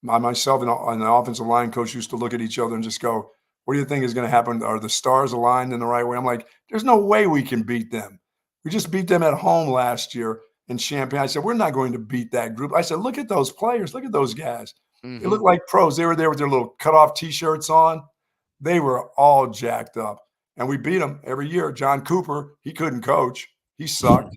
Myself and the offensive line coach used to look at each other and just go, what do you think is going to happen? Are the stars aligned in the right way? I'm like, there's no way we can beat them. We just beat them at home last year in Champaign. I said, we're not going to beat that group. I said, look at those players. Look at those guys. They look like pros. They were there with their little cutoff T-shirts on. They were all jacked up. And we beat them every year. John Cooper, he couldn't coach. He sucked.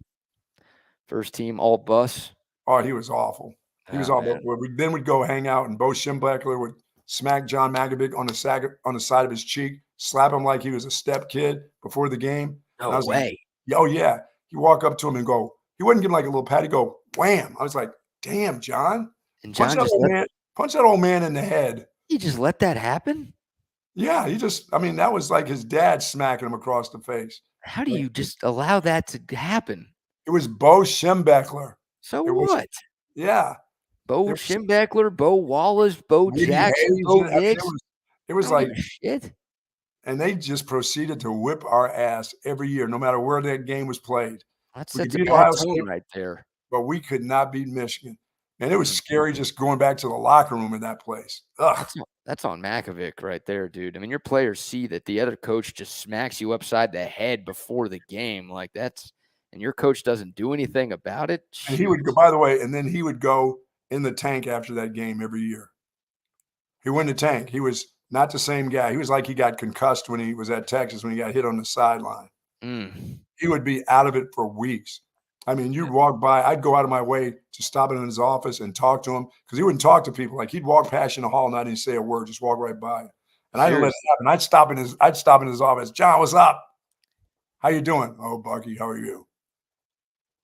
First team all bus. Oh, he was awful. He was awful. Then we'd go hang out, and Bo Schembechler would smack John Magovic on the side of his cheek, slap him like he was a step kid before the game. No way. Like, oh, yeah. You walk up to him and go, he wouldn't give him like a little pat. He'd go, wham. I was like, damn, John. And John punch that old man in the head. He just let that happen? Yeah, that was like his dad smacking him across the face. How do you just allow that to happen? It was Bo Schembechler. So what? Yeah. Bo Schembechler, Bo Wallace, Bo Jackson, Bo Nix. It was like shit. And they just proceeded to whip our ass every year, no matter where that game was played. That's a bad tone right there. But we could not beat Michigan. And it was scary just going back to the locker room in that place. Ugh. That's on Makovic right there, dude. I mean, your players see that the other coach just smacks you upside the head before the game. Like and your coach doesn't do anything about it. And he would go, by the way, and then he would go in the tank after that game every year. He went in the tank. He was not the same guy. He was like he got concussed when he was at Texas, when he got hit on the sideline. He would be out of it for weeks. I mean, you'd walk by. I'd go out of my way to stop in his office and talk to him because he wouldn't talk to people. Like he'd walk past you in the hall and I didn't say a word, just walk right by. And I didn't let it happen. I'd stop in his office. John, what's up? How you doing? Oh, Bucky, how are you?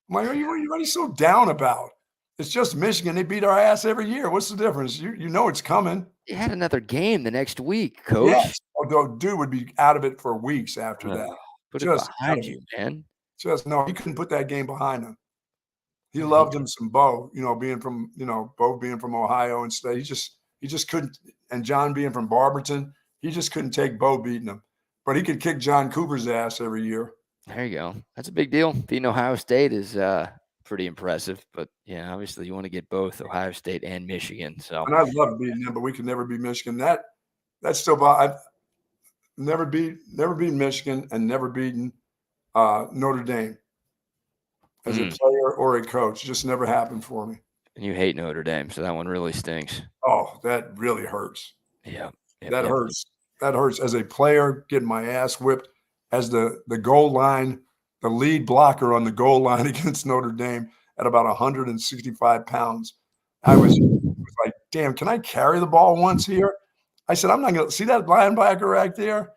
I'm like, what are you so down about? It's just Michigan. They beat our ass every year. What's the difference? You know it's coming. You had another game the next week, coach. Yes. Although dude would be out of it for weeks after that. Put it behind you, man. No, he couldn't put that game behind him. He loved him some Bo, Bo being from Ohio and stuff. He just couldn't, and John being from Barberton, he just couldn't take Bo beating him. But he could kick John Cooper's ass every year. There you go. That's a big deal. Beating Ohio State is pretty impressive. But yeah, obviously you want to get both Ohio State and Michigan. So and I'd love beating them, but we could never beat Michigan. That's still I've never beaten Michigan and never beaten Notre Dame as a player or a coach. It just never happened for me. And you hate Notre Dame, so that one really stinks. Oh, that really hurts. Yeah. That hurts. That hurts as a player, getting my ass whipped as the goal line, the lead blocker on the goal line against Notre Dame at about 165 pounds. I was like, damn, can I carry the ball once here? I said, I'm not going to see that linebacker right there.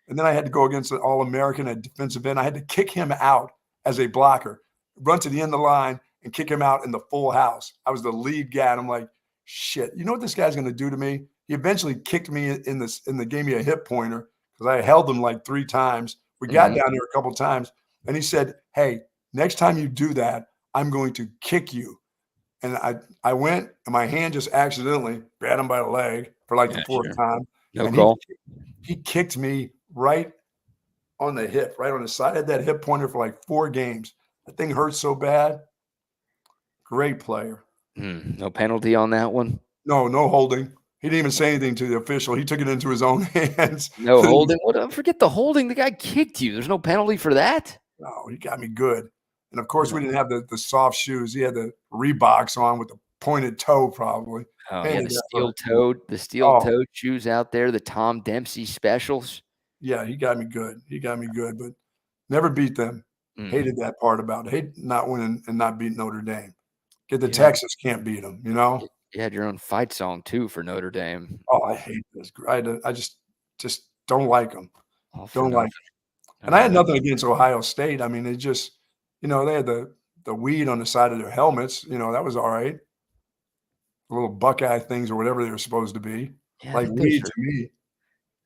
And then I had to go against an All-American at defensive end. I had to kick him out as a blocker, run to the end of the line, and kick him out in the full house. I was the lead guy, and I'm like, shit, you know what this guy's going to do to me? He eventually kicked me in the gave me a hip pointer because I held him like 3 times. We got down there a couple times, and he said, "Hey, next time you do that, I'm going to kick you." And I went, and my hand just accidentally grabbed him by the leg for like the 4th time, No and call. he kicked me right on the hip, right on the side. I had that hip pointer for like 4 games. That thing hurt so bad. Great player. No penalty on that one? No holding. He didn't even say anything to the official. He took it into his own hands. No holding? What? Forget the holding. The guy kicked you. There's no penalty for that? No, he got me good. And of course, No. we didn't have the soft shoes. He had the Reeboks on with the pointed toe, probably. Oh, yeah, Hated that for the steel-toed shoes out there, the Tom Dempsey specials. Yeah, he got me good. He got me good, but never beat them. Hated that part about it. Hate not winning and not beating Notre Dame. Get the Texas, can't beat them, you know? You had your own fight song too for Notre Dame. Oh, I hate this. I just don't like them. All for Don't like nothing. 'em. And I had nothing against Ohio State. I mean, they just, they had the weed on the side of their helmets. That was all right. The little Buckeye things or whatever they were supposed to be. Yeah, Like weed to me.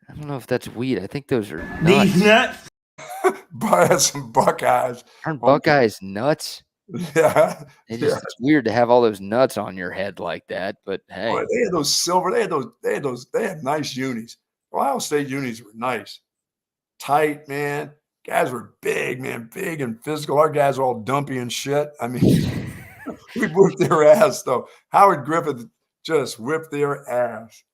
I don't know if that's weed. I think those are nuts. These nuts. But I had some Buckeyes. Aren't Buckeyes nuts? Yeah. It's weird to have all those nuts on your head like that, but hey. Boy, they had those silver. They had nice unis. Ohio State unis were nice. Tight, man. Guys were big, man, big and physical. Our guys were all dumpy and shit. I mean, we whipped their ass, though. Howard Griffith just whipped their ass.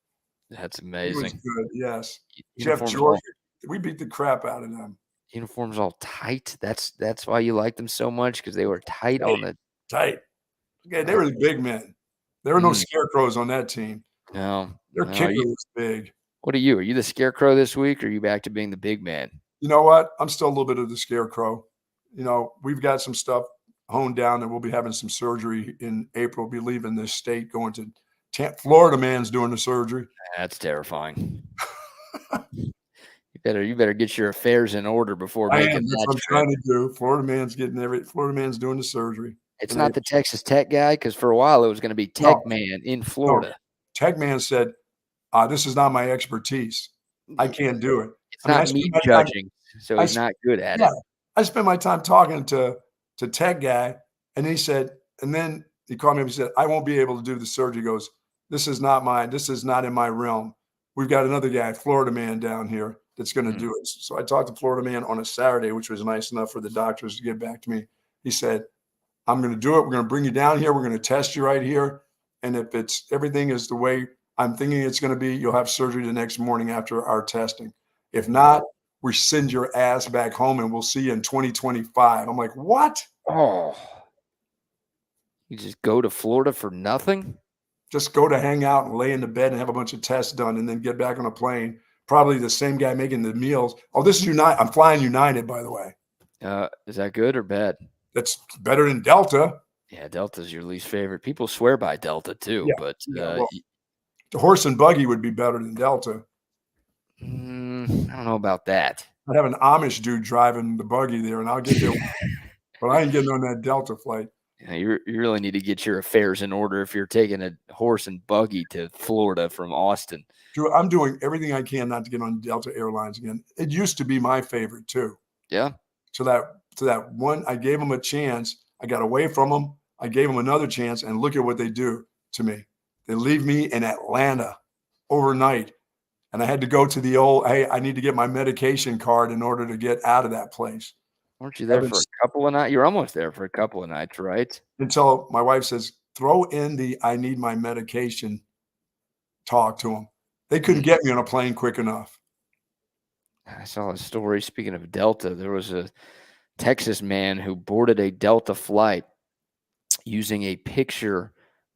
That's He amazing. was good, yes. Uniforms Jeff George, we beat the crap out of them. Uniforms all tight. That's why you liked them so much, because they were tight on the tight. Okay, they were the big men. There were no scarecrows on that team. No. Their kicker was big. What are you? Are you the scarecrow this week, or are you back to being the big man? You know what? I'm still a little bit of the scarecrow. We've got some stuff honed down, and we'll be having some surgery in April. We'll be leaving this state, going to Florida. Man's doing the surgery. That's terrifying. You better get your affairs in order before making that. That's what I'm trying to do. Florida man's doing the surgery. It's not the Texas Tech guy, because for a while it was going to be Tech Man in Florida. No. Tech Man said, "This is not my expertise. I can't do it." It's not me judging, so he's not good at it. I spent my time talking to Tech guy, and he said, and then he called me up and said, "I won't be able to do the surgery." He goes, this is not in my realm. We've got another guy, Florida man down here, that's going to do it. So I talked to Florida man on a Saturday, which was nice enough for the doctors to get back to me. He said, "I'm going to do it. We're going to bring you down here. We're going to test you right here. And if everything is the way I'm thinking it's going to be, you'll have surgery the next morning after our testing. If not, we send your ass back home and we'll see you in 2025. I'm like, what? Oh, you just go to Florida for nothing? Just go to hang out and lay in the bed and have a bunch of tests done and then get back on a plane. Probably the same guy making the meals. Oh, this is United. I'm flying United, by the way. Is that good or bad? That's better than Delta. Yeah, Delta's your least favorite. People swear by Delta too, but the horse and buggy would be better than Delta. I don't know about that. I'd have an Amish dude driving the buggy there, and I'll get there. But I ain't getting on that Delta flight. Yeah, you really need to get your affairs in order if you're taking a horse and buggy to Florida from Austin. Drew, I'm doing everything I can not to get on Delta Airlines again. It used to be my favorite too. Yeah. So that one, I gave them a chance. I got away from them. I gave them another chance, and look at what they do to me. They leave me in Atlanta overnight, and I had to go to the old, hey, I need to get my medication card in order to get out of that place. Weren't you there for a couple of nights? You're almost there for a couple of nights, right? Until my wife says, throw in the I need my medication talk to them. They couldn't get me on a plane quick enough. I saw a story, speaking of Delta, there was a Texas man who boarded a Delta flight using a picture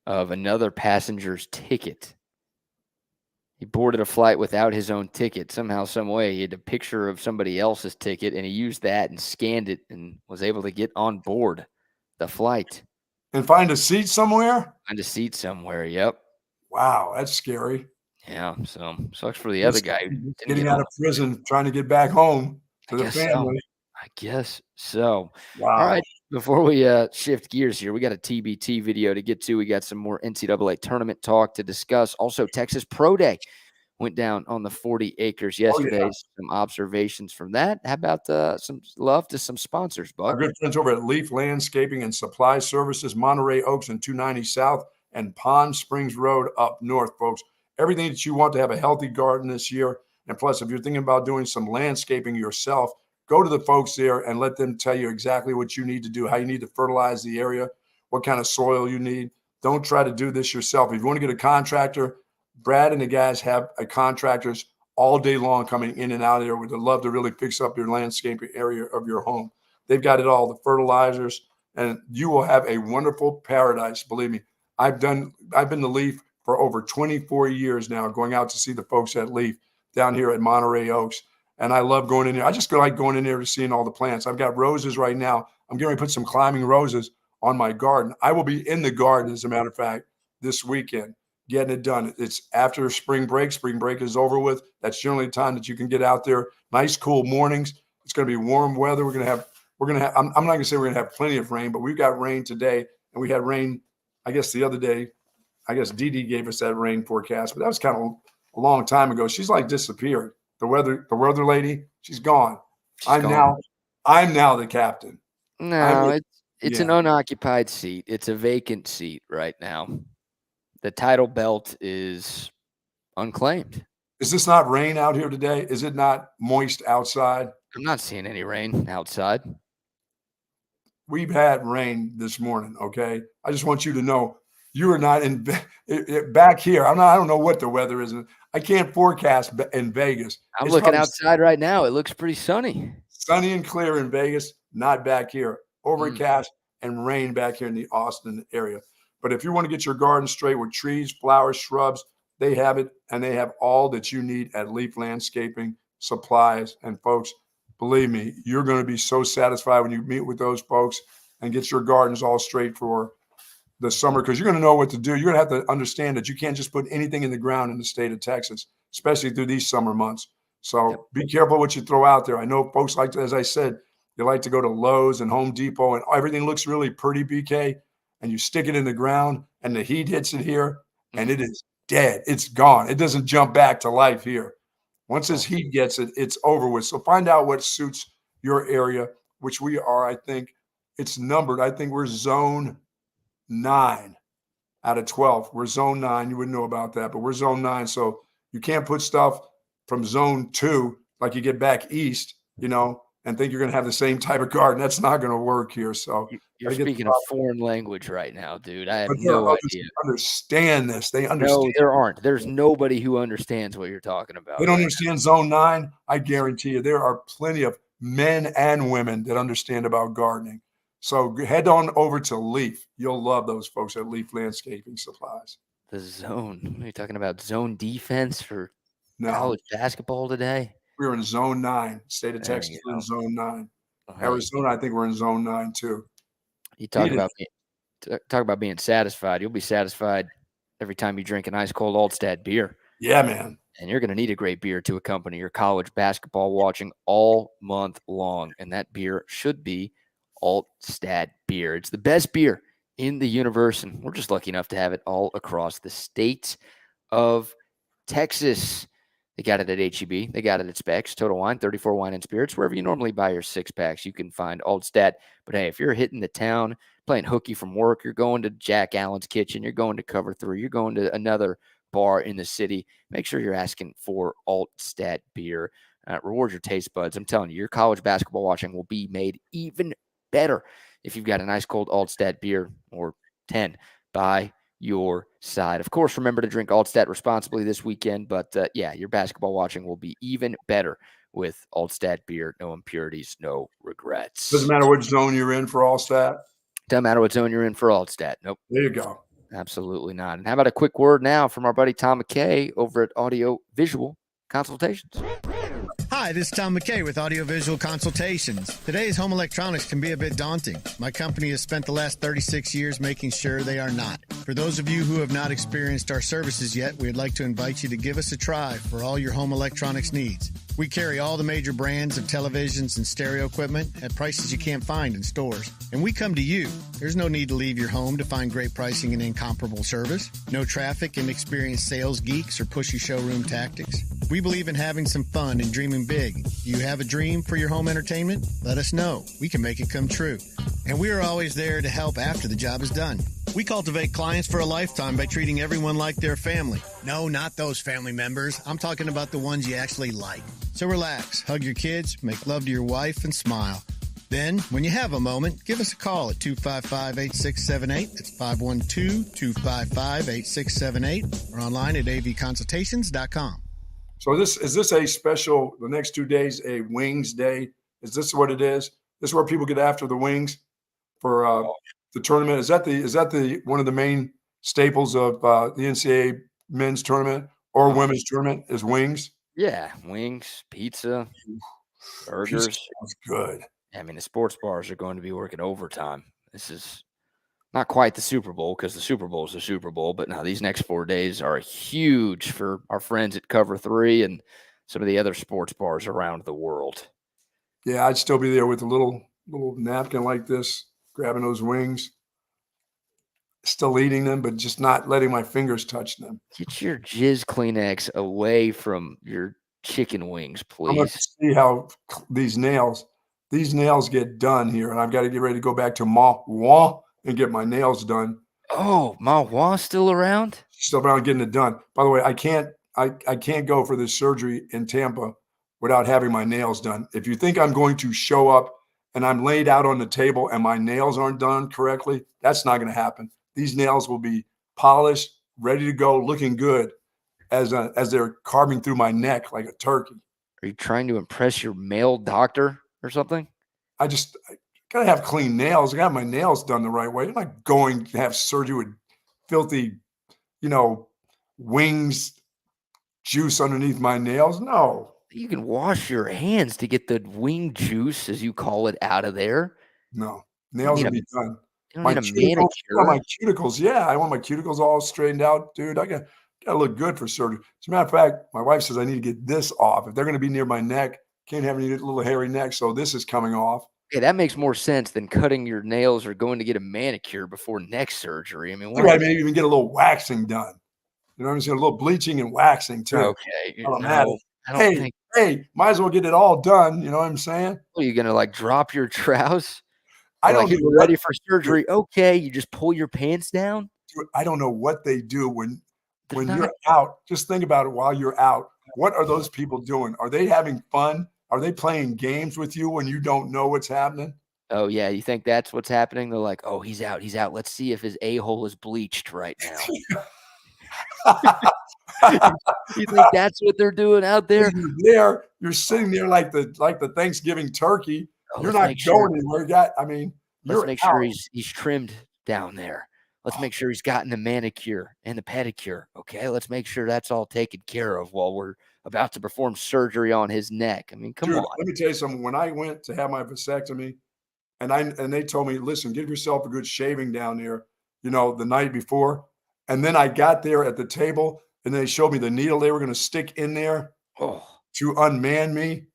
of another passenger's ticket. He boarded a flight without his own ticket. Somehow, some way, he had a picture of somebody else's ticket, and he used that and scanned it and was able to get on board the flight. And find a seat somewhere? Find a seat somewhere, yep. Wow, that's scary. Yeah, so sucks for the other guy. Getting out of prison, trying to get back home to the family. I guess so. Wow. All right. Before we shift gears here, we got a TBT video to get to. We got some more NCAA tournament talk to discuss. Also, Texas Pro Day went down on the 40 acres yesterday. Yeah. Some observations from that. How about some love to some sponsors, Our Buck? good friends over at Leaf Landscaping and Supply Services, Monterey Oaks and 290 South and Pond Springs Road up north, folks. Everything that you want to have a healthy garden this year. And plus, if you're thinking about doing some landscaping yourself, go to the folks there and let them tell you exactly what you need to do, how you need to fertilize the area, what kind of soil you need. Don't try to do this yourself. If you want to get a contractor, Brad and the guys have contractors all day long coming in and out of there would love to really fix up your landscaping area of your home. They've got it all, the fertilizers, and you will have a wonderful paradise. Believe me, I've been to Leaf for over 24 years now, going out to see the folks at Leaf down here at Monterey Oaks. And I love going in there. I just like going in there to seeing all the plants. I've got roses right now. I'm getting ready to put some climbing roses on my garden. I will be in the garden, as a matter of fact, this weekend, getting it done. It's after spring break. Spring break is over with. That's generally the time that you can get out there. Nice, cool mornings. It's going to be warm weather. I'm not going to say we're going to have plenty of rain, but we've got rain today, and we had rain, I guess, the other day. I guess Dee Dee gave us that rain forecast, but that was kind of a long time ago. She's like disappeared. The weather lady, she's gone. I'm now the captain. No, it's an unoccupied seat. It's a vacant seat right now. The title belt is unclaimed. Is this not rain out here today? Is it not moist outside? I'm not seeing any rain outside. We've had rain this morning, okay? I just want you to know you are not in back here. I don't know what the weather is. I can't forecast in Vegas. I'm looking outside right now. It looks pretty sunny. Sunny and clear in Vegas, not back here. Overcast and rain back here in the Austin area. But if you want to get your garden straight with trees, flowers, shrubs, they have it, and they have all that you need at Leaf Landscaping Supplies. And folks, believe me, you're going to be so satisfied when you meet with those folks and get your gardens all straight for the summer, because you're going to know what to do. You're going to have to understand that you can't just put anything in the ground in the state of Texas, especially through these summer months. So be careful what you throw out there. I know folks like to, as I said, they like to go to Lowe's and Home Depot and everything looks really pretty, BK, and you stick it in the ground and the heat hits it here and it is dead. It's gone. It doesn't jump back to life here. Once this heat gets it, it's over with. So find out what suits your area, which we are, I think it's numbered. I think we're zone 9 out of 12. We're zone 9. You wouldn't know about that, but we're zone 9. So you can't put stuff from zone 2, like you get back east, and think you're going to have the same type of garden. That's not going to work here. So you're speaking a foreign language right now, dude. I have no idea. Understand this. They understand. No, there aren't. There's nobody who understands what you're talking about. They don't understand zone 9. I guarantee you there are plenty of men and women that understand about gardening. So head on over to Leaf. You'll love those folks at Leaf Landscaping Supplies. The zone. Are you talking about zone defense for college basketball today? We're in zone 9. State of Texas is in zone 9. Arizona, I think we're in zone 9 too. You talk about being satisfied. You'll be satisfied every time you drink an ice cold Altstadt beer. Yeah, man. And you're going to need a great beer to accompany your college basketball watching all month long. And that beer should be Altstadt beer. It's the best beer in the universe, and we're just lucky enough to have it all across the state of Texas. They got it at H-E-B. They got it at Specs, Total Wine, 34 Wine and Spirits. Wherever you normally buy your six-packs, you can find Altstadt. But, hey, if you're hitting the town, playing hooky from work, you're going to Jack Allen's Kitchen, you're going to Cover 3, you're going to another bar in the city, make sure you're asking for Altstadt beer. Reward your taste buds. I'm telling you, your college basketball watching will be made even better if you've got a nice cold Altstadt beer or 10 by your side. Of course, remember to drink Altstadt responsibly this weekend, but your basketball watching will be even better with Altstadt beer. No impurities, no regrets. Doesn't matter what zone you're in for Altstadt. Doesn't matter what zone you're in for Altstadt. Nope. There you go. Absolutely not. And how about a quick word now from our buddy Tom McKay over at Audio Visual Consultations. Hi, this is Tom McKay with Audiovisual Consultations. Today's home electronics can be a bit daunting. My company has spent the last 36 years making sure they are not. For those of you who have not experienced our services yet, we'd like to invite you to give us a try for all your home electronics needs. We carry all the major brands of televisions and stereo equipment at prices you can't find in stores. And we come to you. There's no need to leave your home to find great pricing and incomparable service. No traffic, inexperienced sales geeks, or pushy showroom tactics. We believe in having some fun and dreaming big. Do you have a dream for your home entertainment? Let us know. We can make it come true. And we are always there to help after the job is done. We cultivate clients for a lifetime by treating everyone like their family. No, not those family members. I'm talking about the ones you actually like. So relax, hug your kids, make love to your wife, and smile. Then, when you have a moment, give us a call at 255-8678. That's 512-255-8678. Or online at avconsultations.com. So is this a special, the next 2 days, a wings day? Is this what it is? This is where people get after the wings for the tournament? Is that the one of the main staples of the NCAA men's tournament or women's tournament is wings? Yeah, wings, pizza, burgers. Pizza sounds good. I mean, the sports bars are going to be working overtime. This is not quite the Super Bowl because the Super Bowl is the Super Bowl, but now these next 4 days are huge for our friends at Cover 3 and some of the other sports bars around the world. Yeah, I'd still be there with a little napkin like this, grabbing those wings, still eating them, but just not letting my fingers touch them. Get your jizz Kleenex away from your chicken wings, please. I'm going to see how these nails get done here, and I've got to get ready to go back to Ma Wah and get my nails done. Oh, Ma Wah still around? Still around getting it done. By the way, I can't go for this surgery in Tampa without having my nails done. If you think I'm going to show up and I'm laid out on the table and my nails aren't done correctly, that's not going to happen. These nails will be polished, ready to go, looking good as they're carving through my neck like a turkey. Are you trying to impress your male doctor or something? I got to have clean nails. I got my nails done the right way. I'm not going to have surgery with filthy, wings juice underneath my nails. No. You can wash your hands to get the wing juice, as you call it, out of there. No. Nails will be done. You don't need a manicure. My cuticles, yeah. I want my cuticles all straightened out, dude. I got to look good for surgery. As a matter of fact, my wife says I need to get this off. If they're going to be near my neck, can't have any little hairy neck, so this is coming off. Yeah, that makes more sense than cutting your nails or going to get a manicure before neck surgery. I mean, I maybe even get a little waxing done. You know what I'm saying? A little bleaching and waxing too. Okay. Hey, might as well get it all done. You know what I'm saying? Are you gonna drop your trousers? I don't get ready for surgery. Okay, you just pull your pants down. Dude, I don't know what they do when you're out. Just think about it while you're out. What are those people doing? Are they having fun? Are they playing games with you when you don't know what's happening? Oh, yeah. You think that's what's happening? They're like, oh, he's out. He's out. Let's see if his a-hole is bleached right now. You think that's what they're doing out there? You're sitting there like the Thanksgiving turkey. You're not going anywhere. Let's make sure he's trimmed down there. Let's make sure he's gotten the manicure and the pedicure. Okay, let's make sure that's all taken care of while we're about to perform surgery on his neck. I mean, come on. Let me tell you something. When I went to have my vasectomy, and they told me, listen, give yourself a good shaving down there, the night before. And then I got there at the table, and they showed me the needle they were going to stick in there to unman me.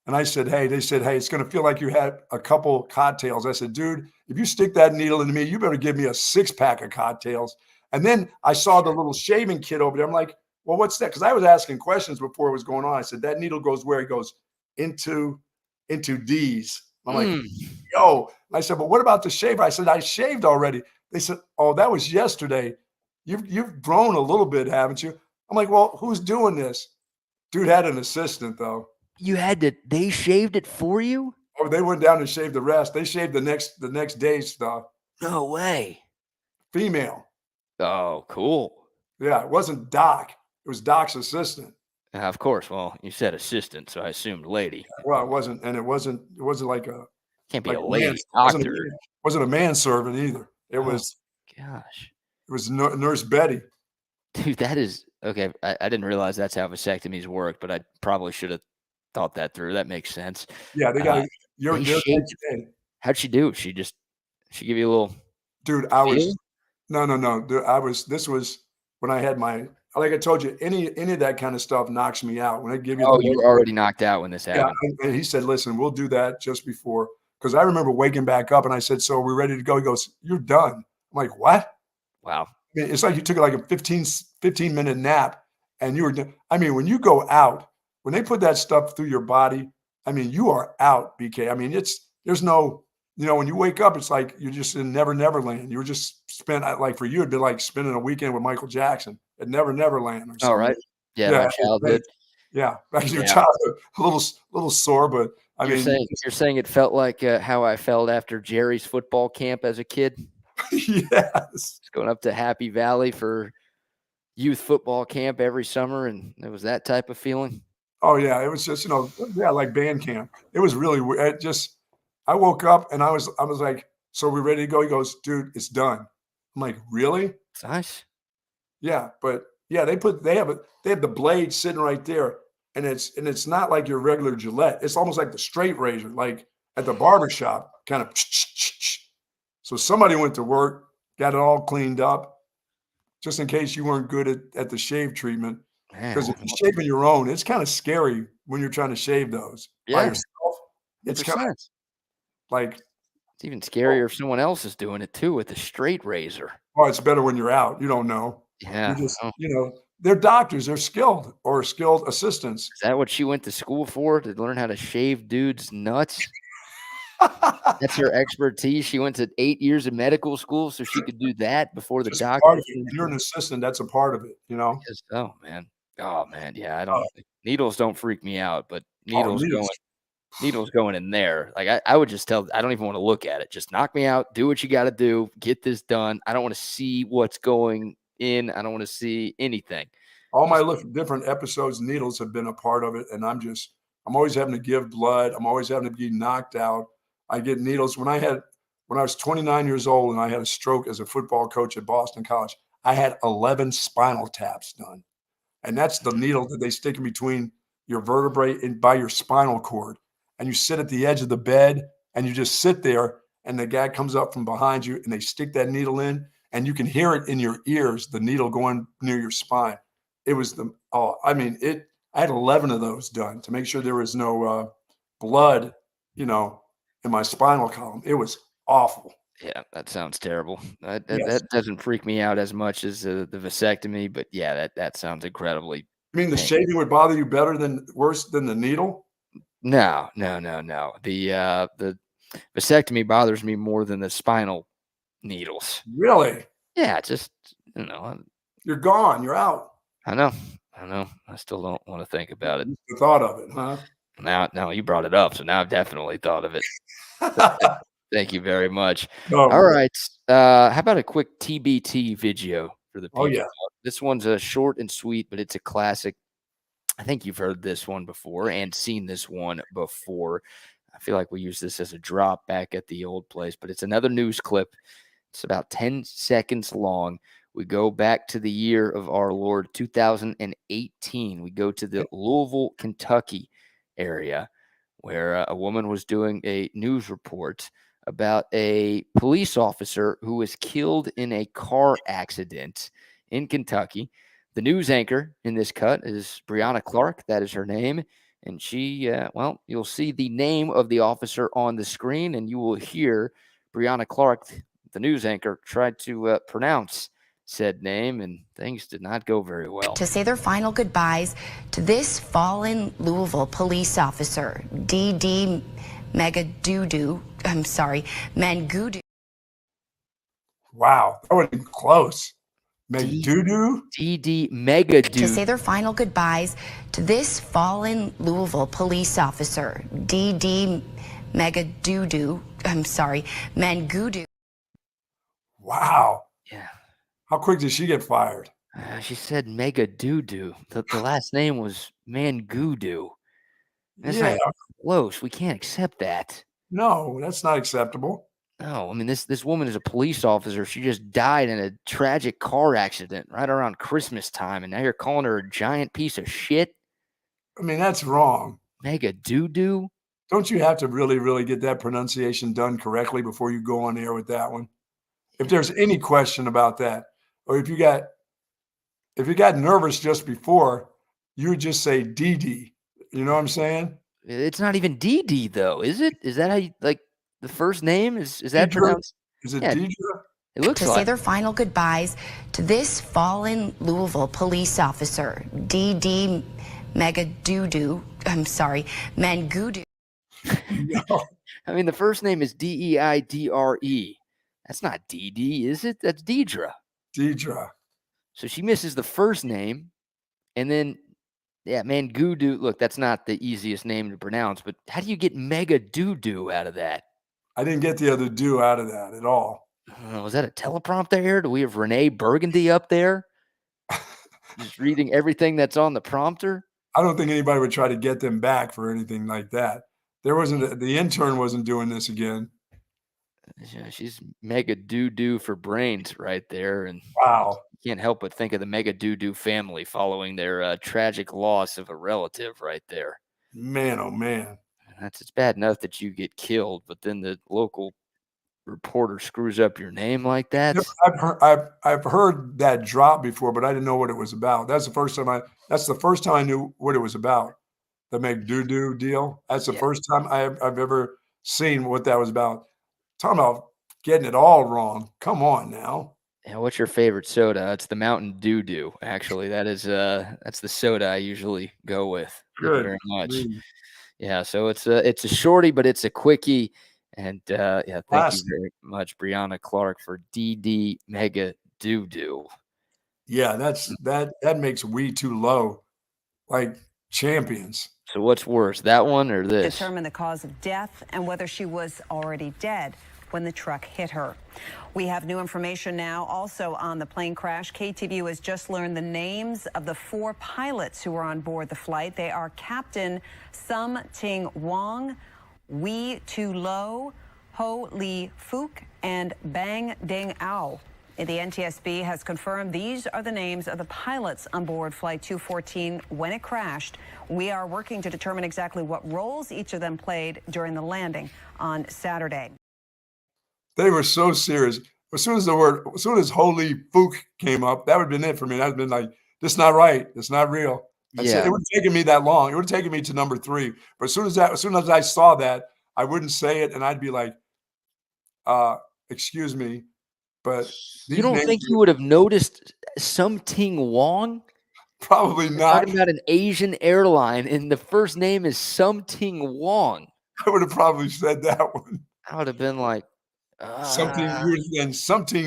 And they said, hey, it's going to feel like you had a couple cocktails. I said, dude, if you stick that needle into me, you better give me a 6-pack of cocktails. And then I saw the little shaving kit over there. I'm like, well, what's that? Because I was asking questions before it was going on. I said, that needle goes where? He goes, into D's. I'm like, yo. I said, but what about the shaver? I said, I shaved already. They said, oh, that was yesterday. You've grown a little bit, haven't you? I'm like, well, who's doing this? Dude had an assistant, though. They shaved it for you? Oh, they went down and shaved the rest. They shaved the next day's stuff. No way. Female. Oh, cool. Yeah, it wasn't Doc. It was Doc's assistant. Of course. Well, you said assistant, so I assumed lady. Well, it wasn't, and it wasn't like a can't be like a lady doctor. It wasn't a manservant either. It was Nurse Betty. Dude, that is okay. I didn't realize that's how vasectomies work, but I probably should have thought that through. That makes sense. Yeah, they got how'd she do? She give you a little dude. No. This was when I had like I told you, any of that kind of stuff knocks me out. When I give you the Oh, you look, were already knocked out when this yeah, happened. and he said, "Listen, we'll do that just before." Because I remember waking back up and I said, "So we're ready to go." He goes, "You're done." I'm like, "What?" Wow. I mean, it's like you took like a 15-minute nap and you were done. I mean, when you go out, when they put that stuff through your body, I mean, you are out, BK. I mean, there's no, when you wake up, it's like you're just in Never Land. You were just spent like for you, it'd be like spending a weekend with Michael Jackson at Never Land or All something. right. Yeah, Yeah, my childhood. yeah, back in your Yeah. childhood, a little sore, but I You're mean, saying it felt like how I felt after Jerry's football camp as a kid? yes. Just going up to Happy Valley for youth football camp every summer, and it was that type of feeling? Oh yeah, it was just yeah, like band camp. It was really weird. I woke up and I was like, "So we ready to go?" He goes, "Dude, it's done." I'm like, "Really?" It's nice. Yeah, but yeah, they have the blade sitting right there, and it's not like your regular Gillette. It's almost like the straight razor, like at the barber shop, kind of. So somebody went to work, got it all cleaned up, just in case you weren't good at the shave treatment. Because Man, if you're shaving your own, it's kind of scary when you're trying to shave those by yeah, yourself. It's kind of 100%. like, It's even oh, scarier if someone else is doing it too with a straight razor. well, it's better when you're out. You don't know. You're Yeah. just, Oh, they're doctors, they're skilled or skilled assistants. is that what she went to school for? To learn how to shave dudes' nuts? That's her expertise. She went to 8 years of medical school so she could do that before the Just a part doctors of it. can. When you're an assistant, that's a part of it. Yes. Oh, man. Oh, man. Yeah, I Uh, don't needles don't freak me out, but oh, needles going in there. Like, I would just tell I don't even wanna look at it. Just knock me out, do what you gotta do, get this done. I don't wanna see what's going in. I don't wanna see anything. all my Just different episodes, needles have been a part of it. And I'm always having to give blood. I'm always having to be knocked out. I get needles. When I was 29 years old and I had a stroke as a football coach at Boston College, I had 11 spinal taps done. And that's the needle that they stick in between your vertebrae and by your spinal cord. And you sit at the edge of the bed and you just sit there, and the guy comes up from behind you and they stick that needle in, and you can hear it in your ears, the needle going near your spine. It was I had 11 of those done to make sure there was no blood, in my spinal column. It was awful. yeah, that sounds terrible. Yes. That doesn't freak me out as much as the vasectomy, but yeah, that sounds incredibly I mean, the painful. shaving would bother you worse than the needle? No, no, no, no. The vasectomy bothers me more than the spinal needles. Really? Yeah, just you know, You're gone. You're out. I know, I know. I still don't want to think about it. The thought of it, huh? Now you brought it up, so now I've definitely thought of it. Thank you very much. All Oh, right, how about a quick TBT video for the oh people? yeah. This one's a short and sweet, but it's a classic. I think you've heard this one before and seen this one before. I feel like we used this as a drop back at the old place, but it's another news clip. It's about 10 seconds long. We go back to the year of our Lord 2018. We go to the Louisville, Kentucky area where a woman was doing a news report about a police officer who was killed in a car accident in Kentucky. The news anchor in this cut is Brianna Clark. That is her name. And she, you'll see the name of the officer on the screen, and you will hear Brianna Clark, the news anchor, try to pronounce said name, and things did not go very well. To say their final goodbyes to this fallen Louisville police officer, D.D. Mangudu. Wow. That would be close. Megadoodoo? D.D. Megadude. To say their final goodbyes to this fallen Louisville police officer, D.D. Mangudu. Wow. Yeah. How quick did she get fired? She said Megadoodoo. The last name was Mangudu. That's Yeah. not close. We can't accept that. No, that's not acceptable. No, I mean this woman is a police officer. She just died in a tragic car accident right around Christmas time, and now you're calling her a giant piece of shit? I mean, that's wrong. Megadoodoo? Don't you have to really, really get that pronunciation done correctly before you go on air with that one? If there's any question about that, or if you got if you got nervous just before, you would just say DD. You know what I'm saying? It's not even DD though, is it? Is that how you like the first name? Is that Deidre? pronounced? Is it Yeah, Deidre? it looks to say like. their final goodbyes to this fallen Louisville police officer, D.D. Mangudu. No, I mean, the first name is Deidre. That's not DD, is it? That's Deidre. Deidre. So she misses the first name, and then Mangudu. Look, that's not the easiest name to pronounce, but how do you get Mega Doo out of that? I didn't get the other do out of that at all. Was that a teleprompter here? Do we have Renee Burgundy up there? Just reading everything that's on the prompter? I don't think anybody would try to get them back for anything like that. The intern wasn't doing this again. Yeah, she's Mega Doo for brains right there. And Wow. you can't help but think of the Mega Doo family following their tragic loss of a relative right there. Man, oh man. It's bad enough that you get killed, but then the local reporter screws up your name like that. You know, I've heard that drop before, but I didn't know what it was about. That's the first time I knew what it was about. The McDoo deal. That's the first time I've ever seen what that was about. Talking about getting it all wrong. Come on now. Yeah, what's your favorite soda? It's the Mountain Dew. Actually, that's the soda I usually go with. Thank you very much. Yeah, so it's a shorty, but it's a quickie. And thank you very much, Brianna Clark, for DD Mega Doo. Yeah, that makes we too low, like champions. So what's worse, that one or this? Determine the cause of death and whether she was already dead when the truck hit her. We have new information now also on the plane crash. KTVU has just learned the names of the 4 pilots who were on board the flight. They are Captain Sum Ting Wong, Wee Tu Lo, Ho Li Fook, and Bang Ding Ao. The NTSB has confirmed these are the names of the pilots on board Flight 214 when it crashed. We are working to determine exactly what roles each of them played during the landing on Saturday. They were so serious. As soon as Holy Fook came up, that would have been it for me. That would have been like, this is not right. It's not real. It would have taken me that long. It would have taken me to number 3. But as soon as I saw that, I wouldn't say it, and I'd be like, excuse me, but you don't think you would have noticed Sum Ting Wong? Probably not. Talking about an Asian airline, and the first name is Sum Ting Wong. I would have probably said that one. I would have been like, something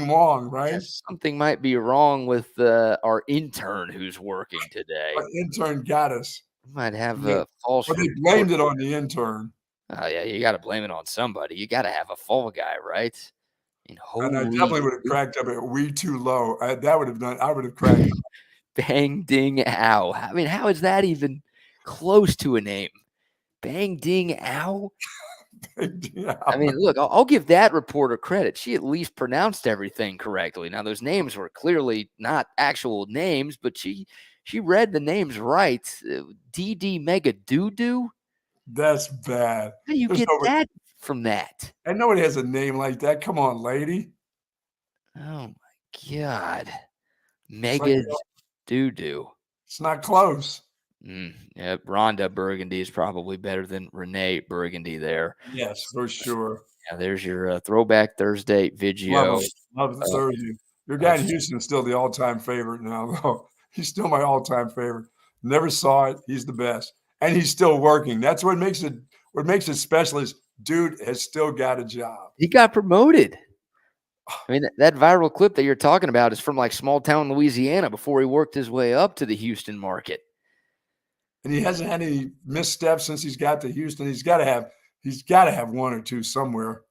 wrong, right? Yeah, something might be wrong with our intern who's working today. Our intern got us. We might have a false. But they blamed it on the intern. Oh yeah, you got to blame it on somebody. You got to have a fall guy, right? And I definitely would have cracked up at We Too Low. I would have cracked up. Bang Ding Ow. I mean, how is that even close to a name? Bang Ding Ow. I mean, look, I'll give that reporter credit. She at least pronounced everything correctly. Now, those names were clearly not actual names, but she read the names right. DD Mega Doo. That's bad. How do you get that from that? And nobody has a name like that. Come on, lady. Oh my God. Mega Doo. It's not close. Yeah, Rhonda Burgundy is probably better than Renee Burgundy there. Yes, for sure. Yeah, there's your Throwback Thursday video. Love Thursday. Your guy in Houston is still the all-time favorite now, though. He's still my all-time favorite. Never saw it. He's the best. And he's still working. That's what makes it special is dude has still got a job. He got promoted. I mean, that viral clip that you're talking about is from like small town Louisiana before he worked his way up to the Houston market. And he hasn't had any missteps since he's got to Houston. He's got to have one or two somewhere.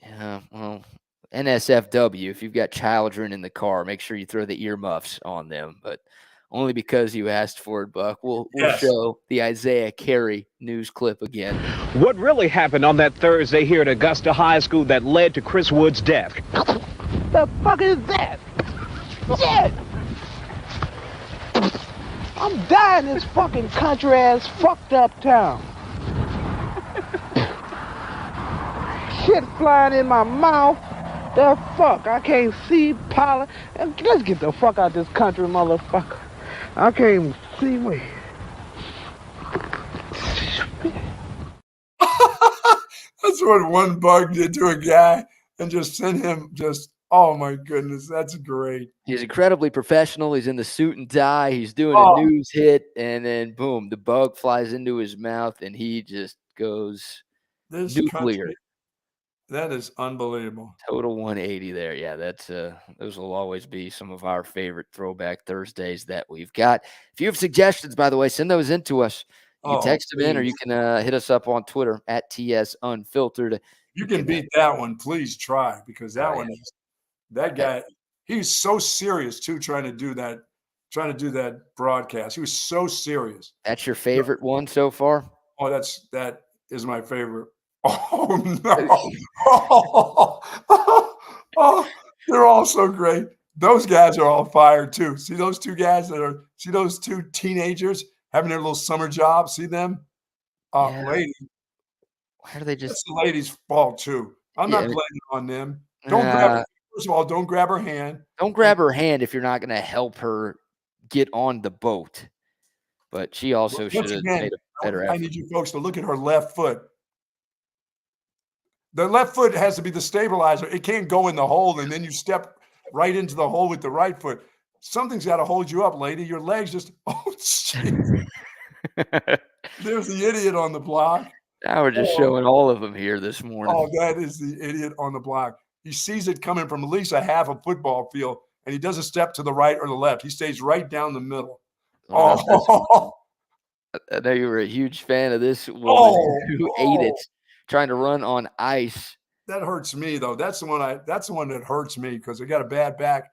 Yeah, well, NSFW, if you've got children in the car, make sure you throw the earmuffs on them. But only because you asked for it, Buck. We'll show the Isaiah Carey news clip again. What really happened on that Thursday here at Augusta High School that led to Chris Wood's death? The fuck is that? Shit! I'm dying in this fucking country-ass fucked up town. Shit flying in my mouth. The fuck? I can't see pilot. Let's get the fuck out this country, motherfucker. I can't even see me. That's what one bug did to a guy and just sent him just, oh my goodness, that's great. He's incredibly professional. He's in the suit and tie. He's doing a Oh. news hit, and then boom, the bug flies into his mouth, and he just goes This nuclear. country, that is unbelievable. Total 180 there. Yeah, that's those will always be some of our favorite Throwback Thursdays that we've got. If you have suggestions, by the way, send those in to us. You can text them in, or you can hit us up on Twitter at TS Unfiltered. You can beat that one. Please try, because that one is, that guy, he's so serious too, trying to do that broadcast. He was so serious. That's your favorite one so far? Oh, that is my favorite. Oh no. Oh, they're all so great. Those guys are all fired too. See those two guys see those two teenagers having their little summer job? See them? Lady. Why do they just? It's the lady's fault too. I'm not blaming on them. Don't grab her. First of all, don't grab her hand. Don't grab her hand if you're not going to help her get on the boat. But she also should have made a better effort. I need you folks to look at her left foot. The left foot has to be the stabilizer. It can't go in the hole, and then you step right into the hole with the right foot. Something's got to hold you up, lady. Your legs just, oh, shit. There's the idiot on the block. Now we're just showing all of them here this morning. Oh, that is the idiot on the block. He sees it coming from at least a half a football field, and he doesn't step to the right or the left. He stays right down the middle. Oh, I know you were a huge fan of this woman who ate it, trying to run on ice. That hurts me, though. That's the one that hurts me, because I got a bad back,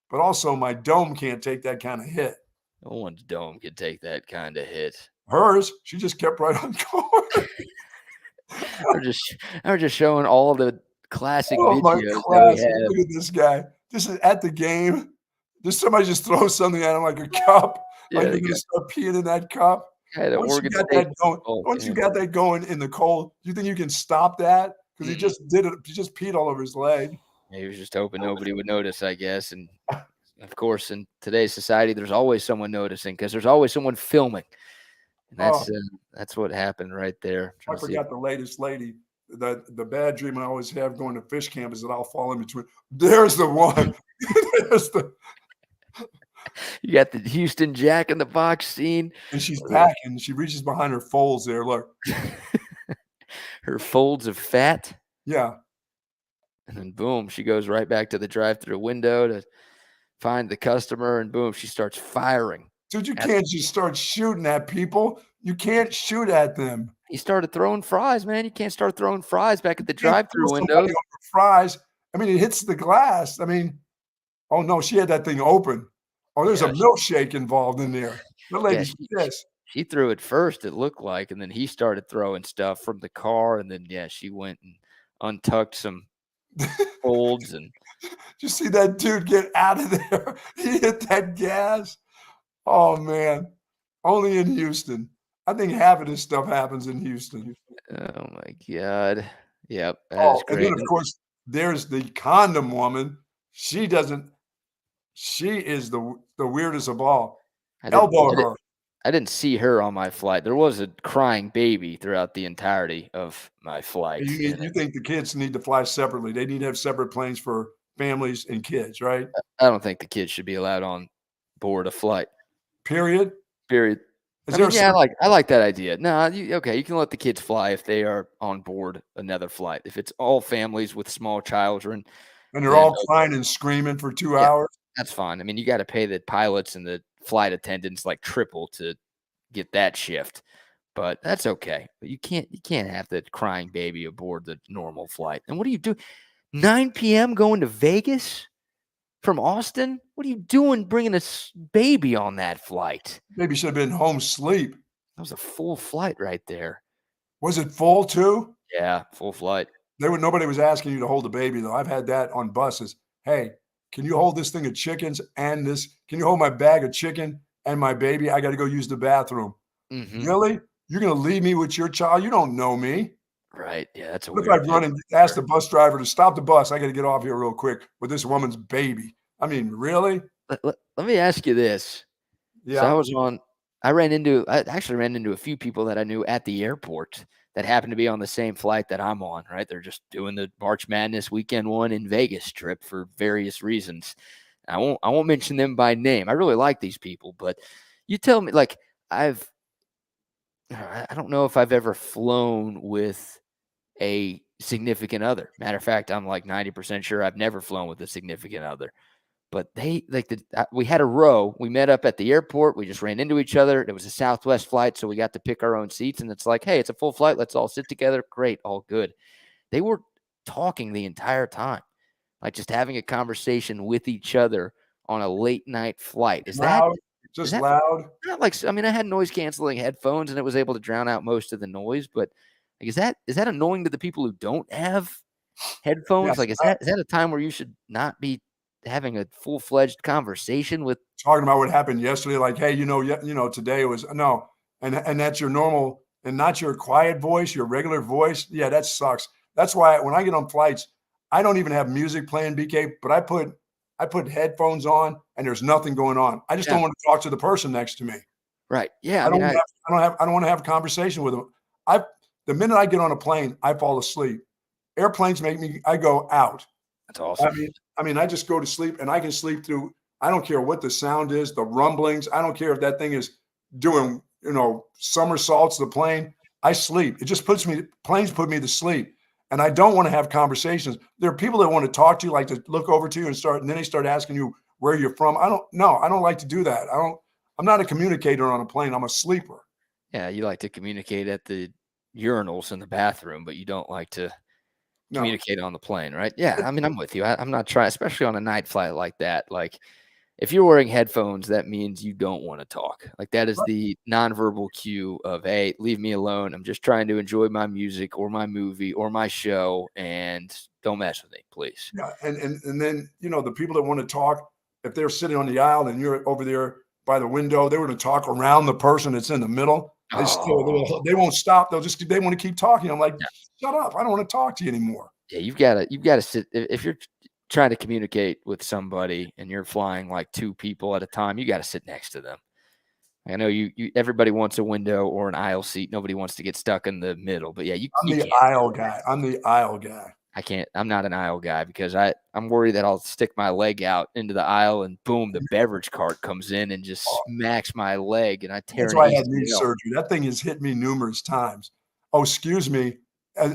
but also my dome can't take that kind of hit. No one's dome can take that kind of hit. Hers, she just kept right on going. We're just showing all the classic videos my that classic. we have. Look at this guy. This is at the game. Just somebody just throws something at him like a cup. Yeah, like you're going to start peeing in that cup. Once you got that going in the cold, do you think you can stop that? Because he just did it. He just peed all over his leg. He was just hoping nobody would notice, I guess. And of course, in today's society, there's always someone noticing, because there's always someone filming. And that's what happened right there. I forgot the latest lady. The bad dream I always have going to fish camp is that I'll fall in between. There's the one. There's the. You got the Houston Jack in the Box scene. And she's packing. She reaches behind her folds there. Look. Her folds of fat. Yeah. And then boom, she goes right back to the drive-through window to find the customer, and boom, she starts firing. Dude, you can't just start shooting at people. You can't shoot at them. He started throwing fries, man. You can't start throwing fries back at the drive-through window. Fries. I mean, it hits the glass. I mean, oh no, she had that thing open. Oh, there's a milkshake involved in there. The lady, she threw it first, it looked like, and then he started throwing stuff from the car, and then she went and untucked some folds. And you see that dude get out of there? He hit that gas. Oh man, only in Houston. I think half of this stuff happens in Houston. Oh my God. Yep. And then of course there's the condom woman. She is the weirdest of all. Elbow her. I didn't see her on my flight. There was a crying baby throughout the entirety of my flight. You think the kids need to fly separately? They need to have separate planes for families and kids, right? I don't think the kids should be allowed on board a flight. Period. I like that idea. No, you can let the kids fly if they are on board another flight. If it's all families with small children. And they're all crying and screaming for 2 hours. That's fine. I mean, you got to pay the pilots and the flight attendants like triple to get that shift, but that's okay. But you can't have the crying baby aboard the normal flight. And what do you do? 9 p.m. going to Vegas from Austin? What are you doing bringing a baby on that flight? Baby should have been home sleep. That was a full flight right there. Was it full too? Yeah, full flight. Nobody was asking you to hold the baby though. I've had that on buses. Hey, can you hold this thing of chickens and this? Can you hold my bag of chicken and my baby? I got to go use the bathroom. Mm-hmm. Really? You're going to leave me with your child? You don't know me. Right. Yeah, that's a What if weird I thing. run and ask the bus driver to stop the bus? I got to get off here real quick with this woman's baby. I mean, really? Let me ask you this. So Yeah. I actually ran into a few people that I knew at the airport that happened to be on the same flight that I'm on, right? They're just doing the March Madness weekend one in Vegas trip for various reasons. I won't mention them by name. I really like these people, but you tell me, like, I don't know if I've ever flown with a significant other. Matter of fact, I'm like 90% sure I've never flown with a significant other. But we had a row. We met up at the airport. We just ran into each other. It was a Southwest flight, so we got to pick our own seats. And it's like, hey, it's a full flight. Let's all sit together. Great, all good. They were talking the entire time, like just having a conversation with each other on a late night flight. Loud, Is just that loud. not like? I mean, I had noise canceling headphones, and it was able to drown out most of the noise. But like, is that annoying to the people who don't have headphones? Yes. Like, is that a time where you should not be having a full-fledged conversation with? Talking about what happened yesterday, like, hey, today was no, and that's your normal and not your quiet voice, your regular voice. Yeah, that sucks. That's why when I get on flights, I don't even have music playing, BK, but I put headphones on and there's nothing going on. I just don't want to talk to the person next to me. Right. Yeah. I don't want to have a conversation with them. The minute I get on a plane, I fall asleep. Airplanes I go out. That's awesome. I mean, I just go to sleep and I can sleep through. I don't care what the sound is, the rumblings. I don't care if that thing is doing, somersaults, the plane. I sleep. It just planes put me to sleep. And I don't want to have conversations. There are people that want to talk to you, like to look over to you and then they start asking you where you're from. I don't like to do that. I'm not a communicator on a plane. I'm a sleeper. Yeah. You like to communicate at the urinals in the bathroom, but you don't like to communicate on the plane, right? Yeah. I mean, I'm with you. I'm not trying, especially on a night flight like that. Like, if you're wearing headphones, that means you don't want to talk. Like, that is the nonverbal cue of, hey, leave me alone. I'm just trying to enjoy my music or my movie or my show, and don't mess with me, please. Yeah, and then the people that want to talk, if they're sitting on the aisle and you're over there by the window, they want to talk around the person that's in the middle. They won't stop. They want to keep talking. I'm like, shut up. I don't want to talk to you anymore. Yeah, you've got to sit. If you're trying to communicate with somebody and you're flying like two people at a time, you got to sit next to them. I know you everybody wants a window or an aisle seat. Nobody wants to get stuck in the middle. But yeah, I'm the aisle guy. I'm the aisle guy. I can't. I'm not an aisle guy because I'm worried that I'll stick my leg out into the aisle and boom, the beverage cart comes in and just smacks my leg and I tear. That's why I had knee surgery. That thing has hit me numerous times. Oh, excuse me.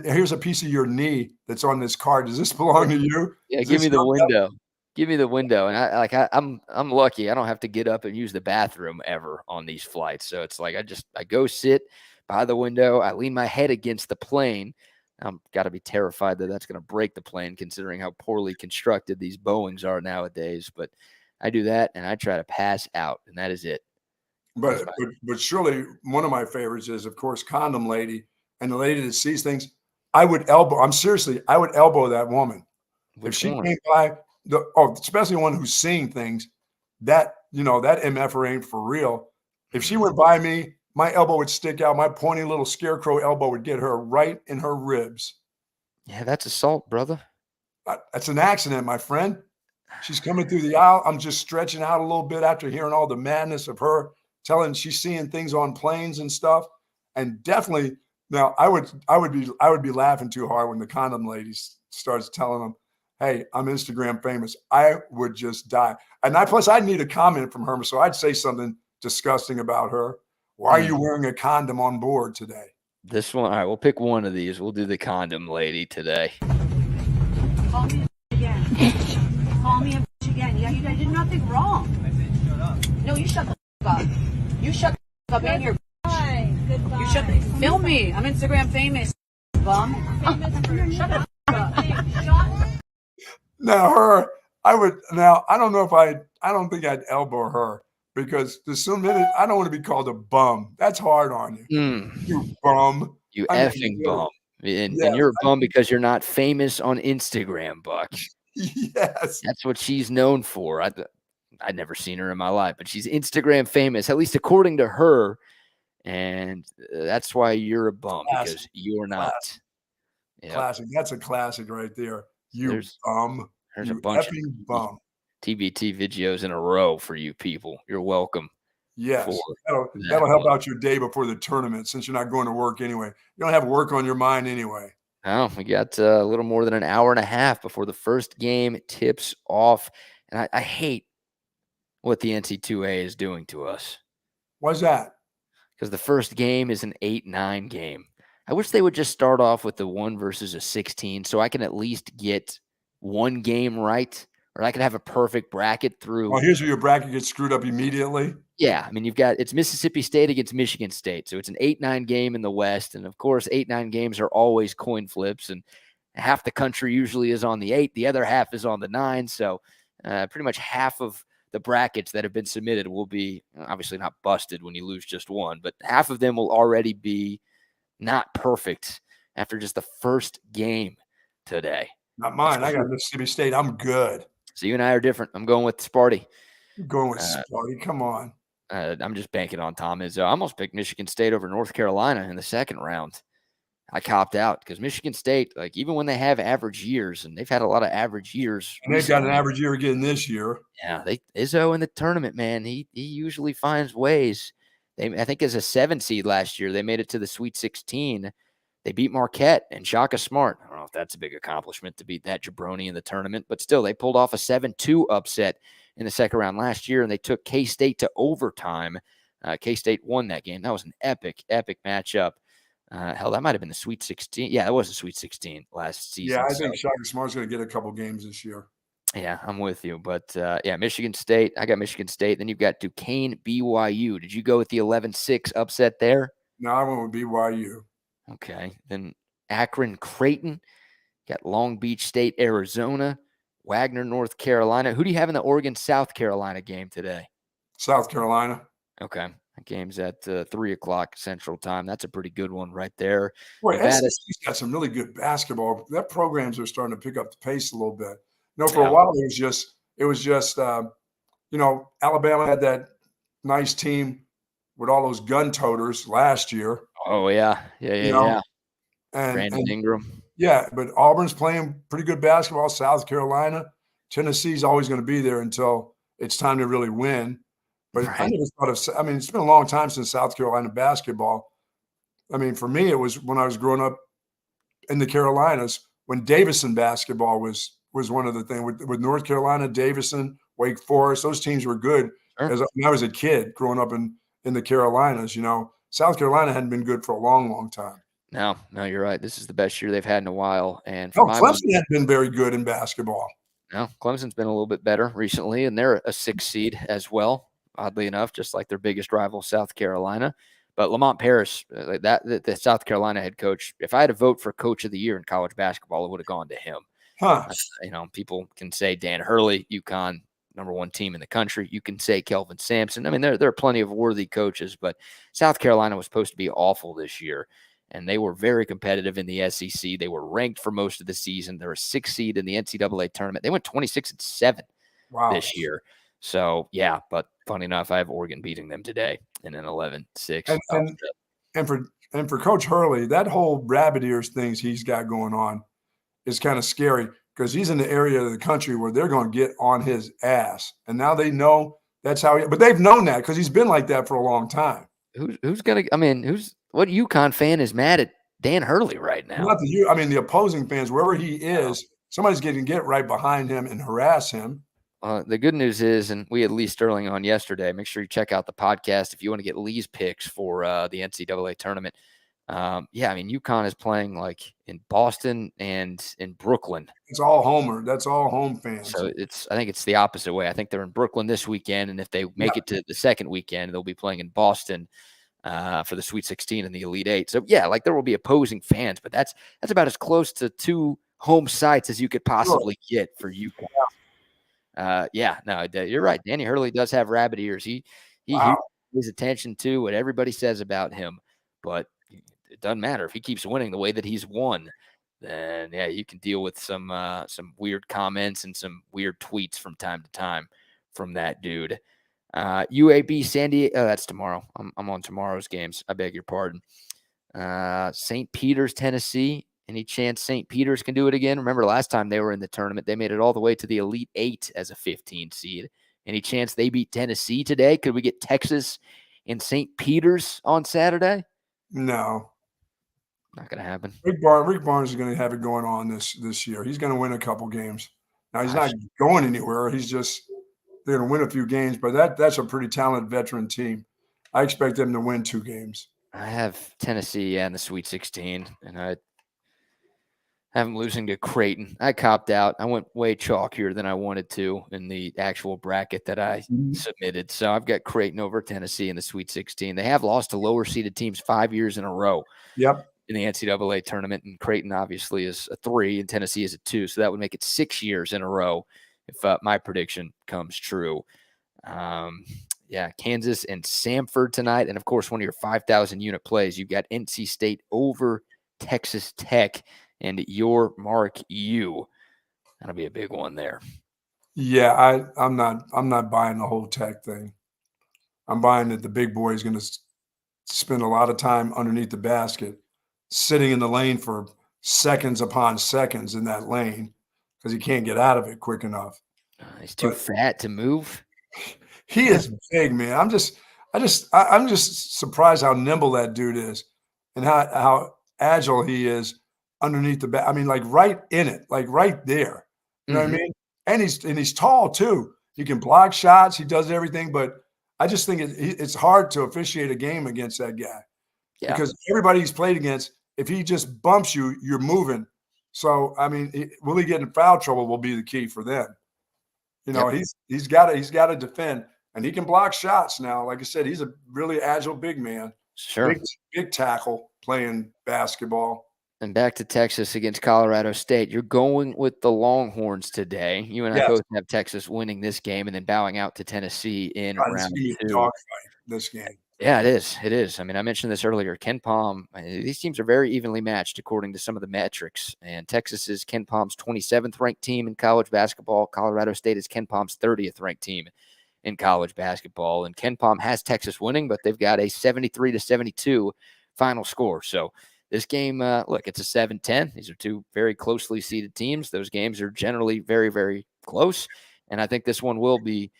Here's a piece of your knee that's on this card. Does this belong to you? Yeah, give me the window. Give me the window. And I'm lucky. I don't have to get up and use the bathroom ever on these flights. So it's like I go sit by the window. I lean my head against the plane. I'm got to be terrified that that's going to break the plane, considering how poorly constructed these Boeings are nowadays. But I do that, and I try to pass out, and that is it. But surely one of my favorites is, of course, Condom Lady. And the lady that sees things, I would elbow that woman. If she came by, especially one who's seeing things, that MFer ain't for real. If she went by me, my elbow would stick out. My pointy little scarecrow elbow would get her right in her ribs. Yeah, that's assault, brother. That's an accident, my friend. She's coming through the aisle. I'm just stretching out a little bit after hearing all the madness of her telling she's seeing things on planes and stuff. And definitely, now I would be laughing too hard when the Condom Lady starts telling them, "Hey, I'm Instagram famous." I would just die. And I'd need a comment from her, so I'd say something disgusting about her. Why are you wearing a condom on board today? This one, all right, we'll pick one of these. We'll do the Condom Lady today. Call me again. Call me again. Yeah, I did nothing wrong. I said shut up. No, you shut the up. You shut the up in your. Goodbye. You shut the. Film me. I'm Instagram famous. Bum. Shut the up. Now I don't know if I don't think I'd elbow her. Because there's some minute I don't want to be called a bum. That's hard on you. You bum. You effing bum. And you're a bum because you're not famous on Instagram, Buck. Yes. That's what she's known for. I'd never seen her in my life, but she's Instagram famous, at least according to her. And that's why you're a bum, because you're not. Yep. Classic. That's a classic right there. You There's bum. a You bunch of effing bum. TBT videos in a row for you people. You're welcome for Yes. that That'll help one. out your day before the tournament since you're not going to work anyway. You don't have work on your mind anyway. Now we got a little more than an hour and a half before the first game tips off. And I hate what the NC2A is doing to us. Why's that? Because the first game is an 8-9 game. I wish they would just start off with the 1 versus a 16 so I can at least get one game right, or I could have a perfect bracket through. Well, here's where your bracket gets screwed up immediately. Yeah, I mean, it's Mississippi State against Michigan State. So it's an 8-9 game in the West. And, of course, 8-9 games are always coin flips. And half the country usually is on the 8. The other half is on the 9. So pretty much half of the brackets that have been submitted will be obviously not busted when you lose just one. But half of them will already be not perfect after just the first game today. Not mine. I got Mississippi State. I'm good. So you and I are different. I'm going with Sparty. You're going with Sparty. Come on. I'm just banking on Tom Izzo. I almost picked Michigan State over North Carolina in the second round. I copped out because Michigan State, like even when they have average years, and they've had a lot of average years. And they've got an average year again this year. Yeah, Izzo in the tournament, man, he usually finds ways. I think as a 7 seed last year, they made it to the Sweet 16. They beat Marquette and Shaka Smart. I don't know if that's a big accomplishment to beat that jabroni in the tournament, but still, they pulled off a 7-2 upset in the second round last year, and they took K-State to overtime. K-State won that game. That was an epic matchup. Hell, that might have been the Sweet 16. Yeah, that was the Sweet 16 last season. Yeah, I think Shaka Smart's going to get a couple games this year. Yeah, I'm with you. But, yeah, Michigan State. I got Michigan State. Then you've got Duquesne, BYU. Did you go with the 11-6 upset there? No, I went with BYU. Okay. Then Akron, Creighton. Got Long Beach State, Arizona. Wagner, North Carolina. Who do you have in the Oregon-South Carolina game today? South Carolina. Okay. That game's at 3 o'clock Central Time. That's a pretty good one right there. Boy, SEC's got some really good basketball. That programs are starting to pick up the pace a little bit. For a while it was just Alabama had that nice team with all those gun toters last year. Oh yeah. And Brandon Ingram. Yeah, but Auburn's playing pretty good basketball. South Carolina, Tennessee's always going to be there until it's time to really win. But I never thought of. It's been a long time since South Carolina basketball. For me, it was when I was growing up in the Carolinas when Davison basketball was one of the things with North Carolina, Davison, Wake Forest. Those teams were good. Sure. When I was a kid growing up in the Carolinas, South Carolina hadn't been good for a long, long time. No, you're right. This is the best year they've had in a while. And Clemson hadn't been very good in basketball. No, Clemson's been a little bit better recently, and they're a 6 seed as well, oddly enough, just like their biggest rival, South Carolina. But Lamont Paris, the South Carolina head coach, if I had to vote for coach of the year in college basketball, it would have gone to him. Huh. People can say Dan Hurley, UConn, #1 team in the country. You can say Kelvin Sampson. There are plenty of worthy coaches, but South Carolina was supposed to be awful this year, and they were very competitive in the SEC. They were ranked for most of the season. They're a 6 seed in the NCAA tournament. They went 26-7 this year. So, yeah, but funny enough, I have Oregon beating them today in an 11-6. And for Coach Hurley, that whole rabbit ears things he's got going on is kind of scary because he's in the area of the country where they're going to get on his ass. And now they know that's how but they've known that because he's been like that for a long time. What UConn fan is mad at Dan Hurley right now? Not the opposing fans, wherever he is, somebody's getting get right behind him and harass him. The good news is, and we had Lee Sterling on yesterday, make sure you check out the podcast if you want to get Lee's picks for the NCAA tournament. UConn is playing like in Boston and in Brooklyn. It's all homer. That's all home fans. So I think it's the opposite way. I think they're in Brooklyn this weekend, and if they make it to the second weekend, they'll be playing in Boston for the Sweet 16 and the Elite 8. So there will be opposing fans, but that's about as close to 2 home sites as you could possibly get for UConn. You're right. Danny Hurley does have rabbit ears. He pays attention to what everybody says about him, but it doesn't matter if he keeps winning the way that he's won. Then you can deal with some weird comments and some weird tweets from time to time from that dude. UAB San Diego. That's tomorrow. I'm on tomorrow's games. I beg your pardon. St. Peter's, Tennessee. Any chance St. Peter's can do it again? Remember last time they were in the tournament, they made it all the way to the Elite Eight as a 15 seed. Any chance they beat Tennessee today? Could we get Texas and St. Peter's on Saturday? No. Not going to happen. Rick Barnes is going to have it going on this year. He's going to win a couple games. Now, he's not going anywhere. He's just – they're going to win a few games, but that's a pretty talented veteran team. I expect them to win 2 games. I have Tennessee in the Sweet 16, and I have them losing to Creighton. I copped out. I went way chalkier than I wanted to in the actual bracket that I submitted. So I've got Creighton over Tennessee in the Sweet 16. They have lost to lower-seeded teams 5 years in a row. Yep. In the NCAA tournament, and Creighton obviously is a 3 and Tennessee is a 2. So that would make it 6 years in a row if my prediction comes true. Kansas and Samford tonight. And, of course, one of your 5,000-unit plays, you've got NC State over Texas Tech and your Mark U. That'll be a big one there. Yeah, I'm not buying the whole Tech thing. I'm buying that the big boy is going to spend a lot of time underneath the basket, sitting in the lane for seconds upon seconds in that lane because he can't get out of it quick enough. He's too fat to move. He is big, man. I'm just surprised how nimble that dude is and how agile he is underneath the bat. I mean, like right in it, like right there. You know what I mean? And he's tall too. He can block shots. He does everything. But I just think it's hard to officiate a game against that guy because everybody he's played against, if he just bumps you, you're moving. So I mean, will he get in foul trouble? Will be the key for them. You know, he's got to defend, and he can block shots now. Like I said, he's a really agile big man. Sure, big tackle playing basketball. And back to Texas against Colorado State. You're going with the Longhorns today. You and I both have Texas winning this game and then bowing out to Tennessee in round 2. Dogfight this game. Yeah, it is. It is. I mean, I mentioned this earlier. Ken Pom, these teams are very evenly matched according to some of the metrics. And Texas is Ken Pom's 27th ranked team in college basketball. Colorado State is Ken Pom's 30th ranked team in college basketball. And Ken Pom has Texas winning, but they've got a 73-72 final score. So this game, look, it's a 7-10. These are 2 very closely seeded teams. Those games are generally very, very close. And I think this one will be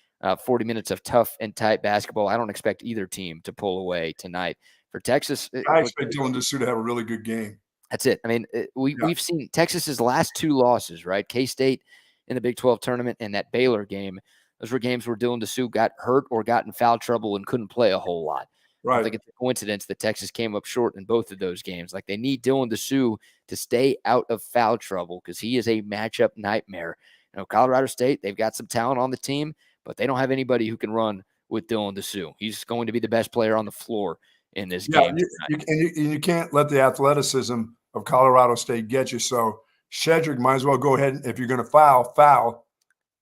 40 minutes of tough and tight basketball. I don't expect either team to pull away tonight. For Texas, I expect Dylan Dessou to have a really good game. That's it. I mean, we've seen Texas's last 2 losses, right? K-State in the Big 12 tournament and that Baylor game. Those were games where Dylan Dessou got hurt or got in foul trouble and couldn't play a whole lot. Right. I think it's a coincidence that Texas came up short in both of those games. Like, they need Dylan Dessou to stay out of foul trouble because he is a matchup nightmare. You know, Colorado State, they've got some talent on the team, but they don't have anybody who can run with Dylan Dessou. He's going to be the best player on the floor in this game. You can't let the athleticism of Colorado State get you. So Shedrick might as well go ahead. If you're going to foul,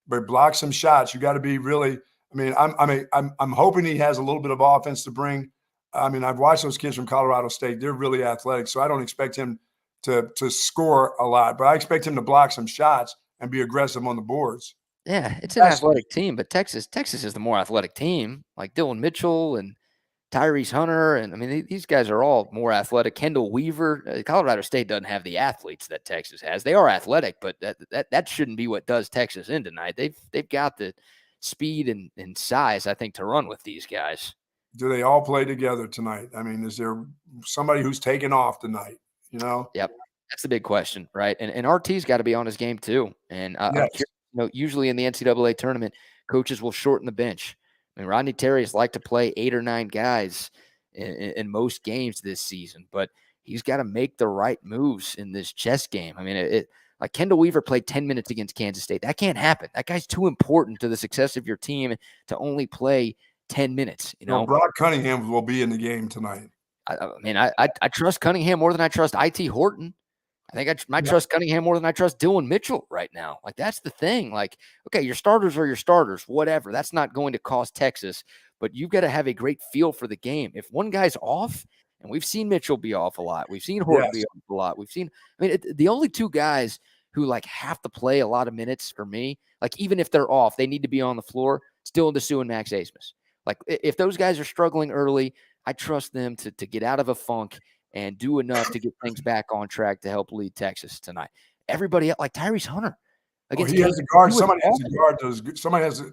but block some shots. You got to be really. I mean, I'm hoping he has a little bit of offense to bring. I mean, I've watched those kids from Colorado State. They're really athletic, so I don't expect him to score a lot, but I expect him to block some shots and be aggressive on the boards. Yeah, it's an athletic team, but Texas is the more athletic team. Like Dylan Mitchell and Tyrese Hunter, and I mean, these guys are all more athletic. Kendall Weaver. Colorado State doesn't have the athletes that Texas has. They are athletic, but that shouldn't be what does Texas in tonight. They've got the speed and size, I think, to run with these guys. Do they all play together tonight? I mean, is there somebody who's taken off tonight? You know? Yep, that's the big question, right? And RT's got to be on his game too. And I'm curious, you know, usually in the NCAA tournament, coaches will shorten the bench. I mean, Rodney Terry has liked to play 8 or 9 guys in most games this season, but he's got to make the right moves in this chess game. I mean, like Kendall Weaver played 10 minutes against Kansas State. That can't happen. That guy's too important to the success of your team to only play 10 minutes. You know, Brock Cunningham will be in the game tonight. I mean, I trust Cunningham more than I trust IT Horton. I think I trust Cunningham more than I trust Dylan Mitchell right now. Like, that's the thing. Like, okay, your starters are your starters, whatever. That's not going to cost Texas, but you've got to have a great feel for the game. If one guy's off, and we've seen Mitchell be off a lot, we've seen Horton be off a lot. We've seen, I mean, the only 2 guys who like have to play a lot of minutes for me, like even if they're off, they need to be on the floor, Dylan Dessou and Max Abmas. Like, if those guys are struggling early, I trust them to get out of a funk and do enough to get things back on track to help lead Texas tonight. Everybody, like Tyrese Hunter against he has K-State, a guard. he was Somebody has awesome. a guard. Somebody has a.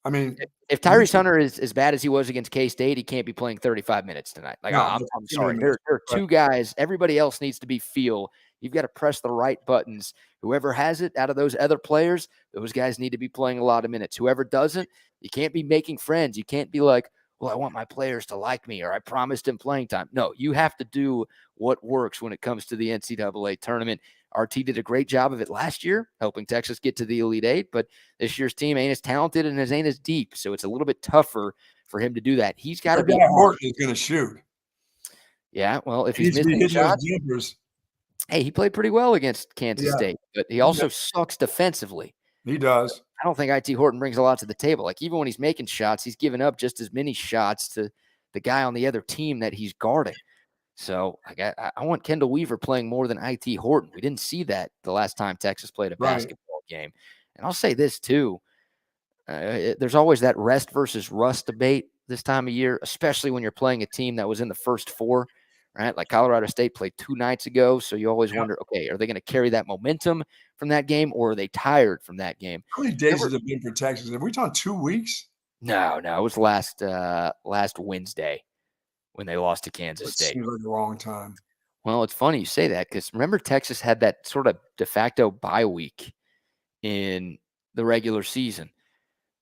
I mean, If Tyrese Hunter is as bad as he was against K-State, he can't be playing 35 minutes tonight. Like, no, I'm too sorry. many There minutes, are but two guys. Everybody else needs to be feel. You've got to press the right buttons. Whoever has it out of those other players, those guys need to be playing a lot of minutes. Whoever doesn't, you can't be making friends. You can't be like, well, I want my players to like me, or I promised him playing time. No, you have to do what works when it comes to the NCAA tournament. RT did a great job of it last year, helping Texas get to the Elite Eight, but this year's team ain't as talented and ain't as deep, so it's a little bit tougher for him to do that. He's got to be Horton is going to shoot. Yeah, well, if He he's needs to be missing hitting those shots, jumpers. hey, he played pretty well against Kansas Yeah. State, but he also sucks defensively. He does. I don't think IT Horton brings a lot to the table. Like, even when he's making shots, he's giving up just as many shots to the guy on the other team that he's guarding. So I want Kendall Weaver playing more than IT Horton. We didn't see that the last time Texas played a basketball game. And I'll say this too. There's always that rest versus rust debate this time of year, especially when you're playing a team that was in the first four, right? Like Colorado State played 2 nights ago. So you always wonder, okay, are they going to carry that momentum from that game, or are they tired from that game? How many days has it been for Texas? Have we done 2 weeks? No, it was last Wednesday when they lost to Kansas State. Seems like a long time. Well, it's funny you say that, because remember, Texas had that sort of de facto bye week in the regular season,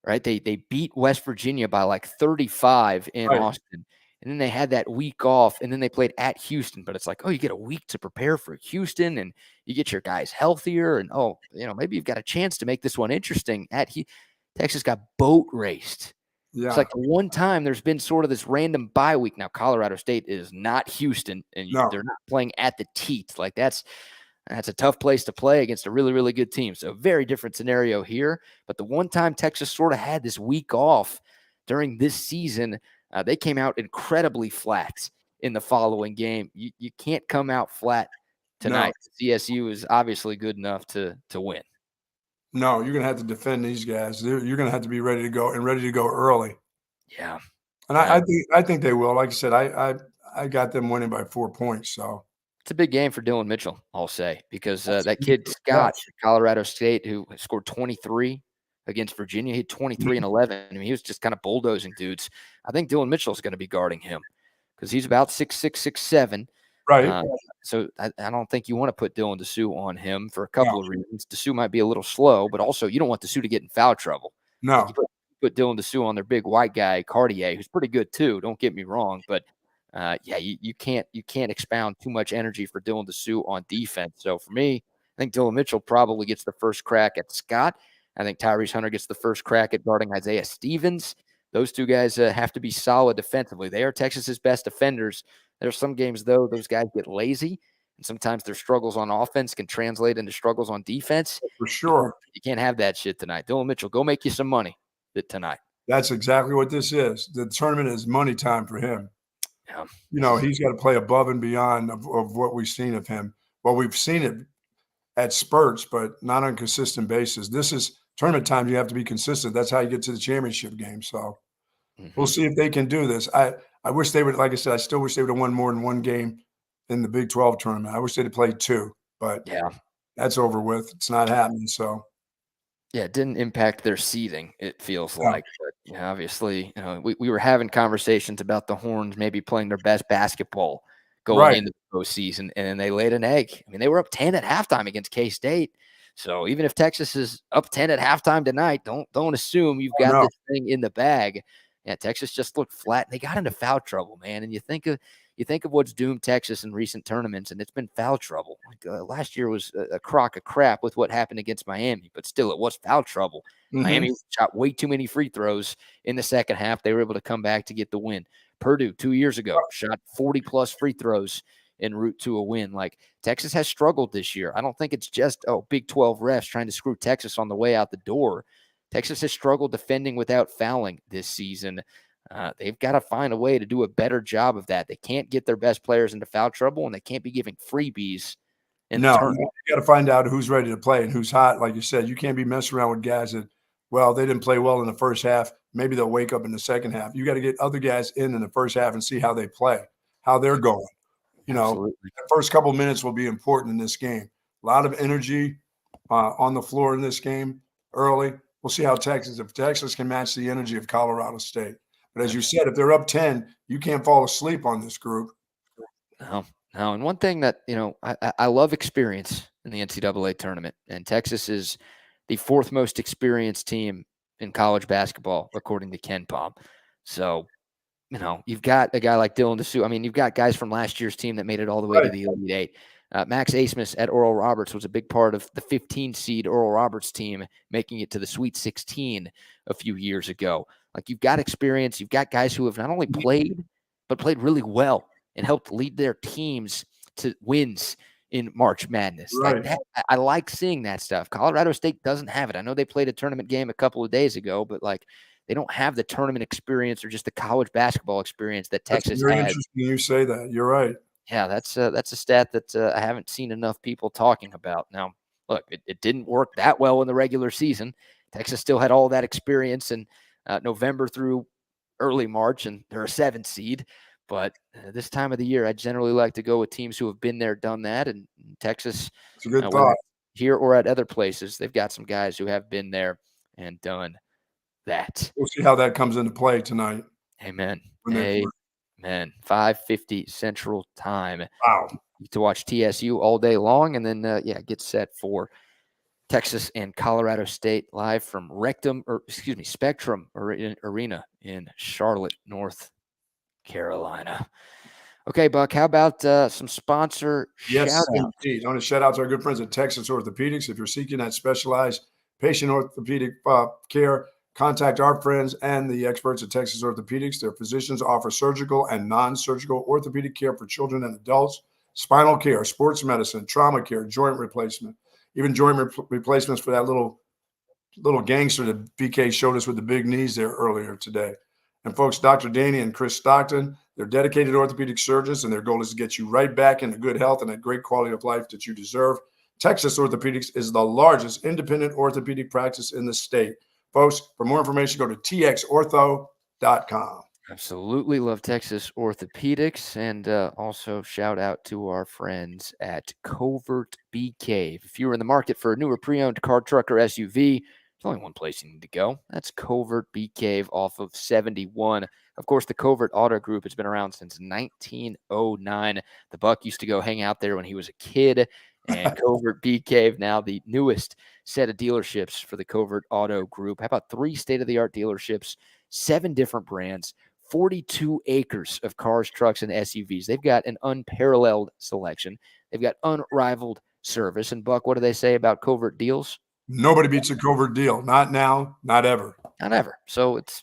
right? They beat West Virginia by like 35 in Austin, and then they had that week off, and then they played at Houston. But it's like, oh, you get a week to prepare for Houston, and you get your guys healthier, and maybe you've got a chance to make this one interesting. Texas got boat raced. Yeah. It's like the one time there's been sort of this random bye week. Now, Colorado State is not Houston, and they're not playing at the teat. Like, that's a tough place to play against a really, really good team. So, very different scenario here. But the one time Texas sort of had this week off during this season, they came out incredibly flat in the following game. You can't come out flat tonight. No. CSU is obviously good enough to win. No, you're going to have to defend these guys. You're going to have to be ready to go, and ready to go early. Yeah. And I think they will. Like I said, I got them winning by 4 points. So it's a big game for Dylan Mitchell, I'll say, because that kid Scott, Colorado State, who scored 23 against Virginia, he had 23 and 11. I mean, he was just kind of bulldozing dudes. I think Dylan Mitchell is going to be guarding him because he's about 6'6", 6'7". Right. So I don't think you want to put Dylan Dessou on him for a couple of reasons. Dessou might be a little slow, but also you don't want Dessou to get in foul trouble. No. You put Dylan Dessou on their big white guy, Cartier, who's pretty good too. Don't get me wrong, but you can't expound too much energy for Dylan Dessou on defense. So for me, I think Dylan Mitchell probably gets the first crack at Scott. I think Tyrese Hunter gets the first crack at guarding Isaiah Stevens. Those two guys have to be solid defensively. They are Texas's best defenders. There are some games, though, those guys get lazy, and sometimes their struggles on offense can translate into struggles on defense. For sure. You can't have that shit tonight. Dylan Mitchell, go make you some money tonight. That's exactly what this is. The tournament is money time for him. Yeah. He's got to play above and beyond of what we've seen of him. Well, we've seen it at spurts, but not on a consistent basis. This is tournament time. You have to be consistent. That's how you get to the championship game. So we'll see if they can do this. I wish they would, like I said, I still wish they would have won more than one game in the Big 12 tournament. I wish they'd have played 2, but that's over with. It's not happening. So yeah, it didn't impact their seeding, it feels like. But obviously, we were having conversations about the Horns maybe playing their best basketball going into the postseason, and then they laid an egg. I mean, they were up 10 at halftime against K-State. So even if Texas is up 10 at halftime tonight, don't assume you've got this thing in the bag. Yeah, Texas just looked flat. They got into foul trouble, man. And you think of what's doomed Texas in recent tournaments, and it's been foul trouble. Like, last year was a crock of crap with what happened against Miami, but still, it was foul trouble. Miami shot way too many free throws in the second half. They were able to come back to get the win. Purdue 2 years ago shot 40-plus free throws en route to a win. Like, Texas has struggled this year. I don't think it's just, Big 12 refs trying to screw Texas on the way out the door. Texas has struggled defending without fouling this season. They've got to find a way to do a better job of that. They can't get their best players into foul trouble, and they can't be giving freebies in the tournament. You got to find out who's ready to play and who's hot. Like you said, you can't be messing around with guys that, they didn't play well in the first half. Maybe they'll wake up in the second half. You got to get other guys in the first half and see how they play, how they're going. You know, Absolutely. the first couple minutes will be important in this game. A lot of energy on the floor in this game early. We'll see how if Texas can match the energy of Colorado State. But as you said, if they're up 10, you can't fall asleep on this group. No. And one thing that, I love experience in the NCAA tournament, and Texas is the fourth most experienced team in college basketball, according to Ken Pom. So, you've got a guy like Dylan DeSue. I mean, you've got guys from last year's team that made it all the way to the Elite Eight. Max Asmus at Oral Roberts was a big part of the 15-seed Oral Roberts team making it to the Sweet 16 a few years ago. Like, you've got experience. You've got guys who have not only played, but played really well and helped lead their teams to wins in March Madness. Right. Like that, I like seeing that stuff. Colorado State doesn't have it. I know they played a tournament game a couple of days ago, but like they don't have the tournament experience or just the college basketball experience that Texas That's very has. interesting you say that. You're right. Yeah, that's a stat that I haven't seen enough people talking about. Now, look, it didn't work that well in the regular season. Texas still had all that experience in November through early March, and they're a 7th seed. But this time of the year, I generally like to go with teams who have been there, done that. And Texas, It's a good thought. Here or at other places, they've got some guys who have been there and done that. We'll see how that comes into play tonight. Amen. Amen. 5:50 Central Time. Wow. To watch TSU all day long, and then get set for Texas and Colorado State live from Spectrum Arena in Charlotte, North Carolina. Okay, Buck, how about some sponsor Yes, shout-outs? indeed. I want to shout out to our good friends at Texas Orthopedics. If you're seeking that specialized patient orthopedic care, contact our friends and the experts at Texas Orthopedics. Their physicians offer surgical and non-surgical orthopedic care for children and adults, spinal care, sports medicine, trauma care, joint replacement, even joint replacements for that little gangster that BK showed us with the big knees there earlier today. And folks, Dr. Danny and Chris Stockton, they're dedicated orthopedic surgeons, and their goal is to get you right back into good health and a great quality of life that you deserve. Texas Orthopedics is the largest independent orthopedic practice in the state. Folks, for more information, go to txortho.com. Absolutely love Texas Orthopedics, and also shout out to our friends at Covert Bee Cave. If you're in the market for a newer pre-owned car, truck, or SUV, there's only one place you need to go. That's Covert Bee Cave off of 71. Of course, the Covert Auto Group has been around since 1909. The Buck used to go hang out there when he was a kid. And Covert Bee Cave, now the newest set of dealerships for the Covert Auto Group. How about 3 state-of-the-art dealerships, 7 different brands, 42 acres of cars, trucks, and SUVs. They've got an unparalleled selection. They've got unrivaled service. And, Buck, what do they say about Covert deals? Nobody beats a Covert deal. Not now, not ever. Not ever. So it's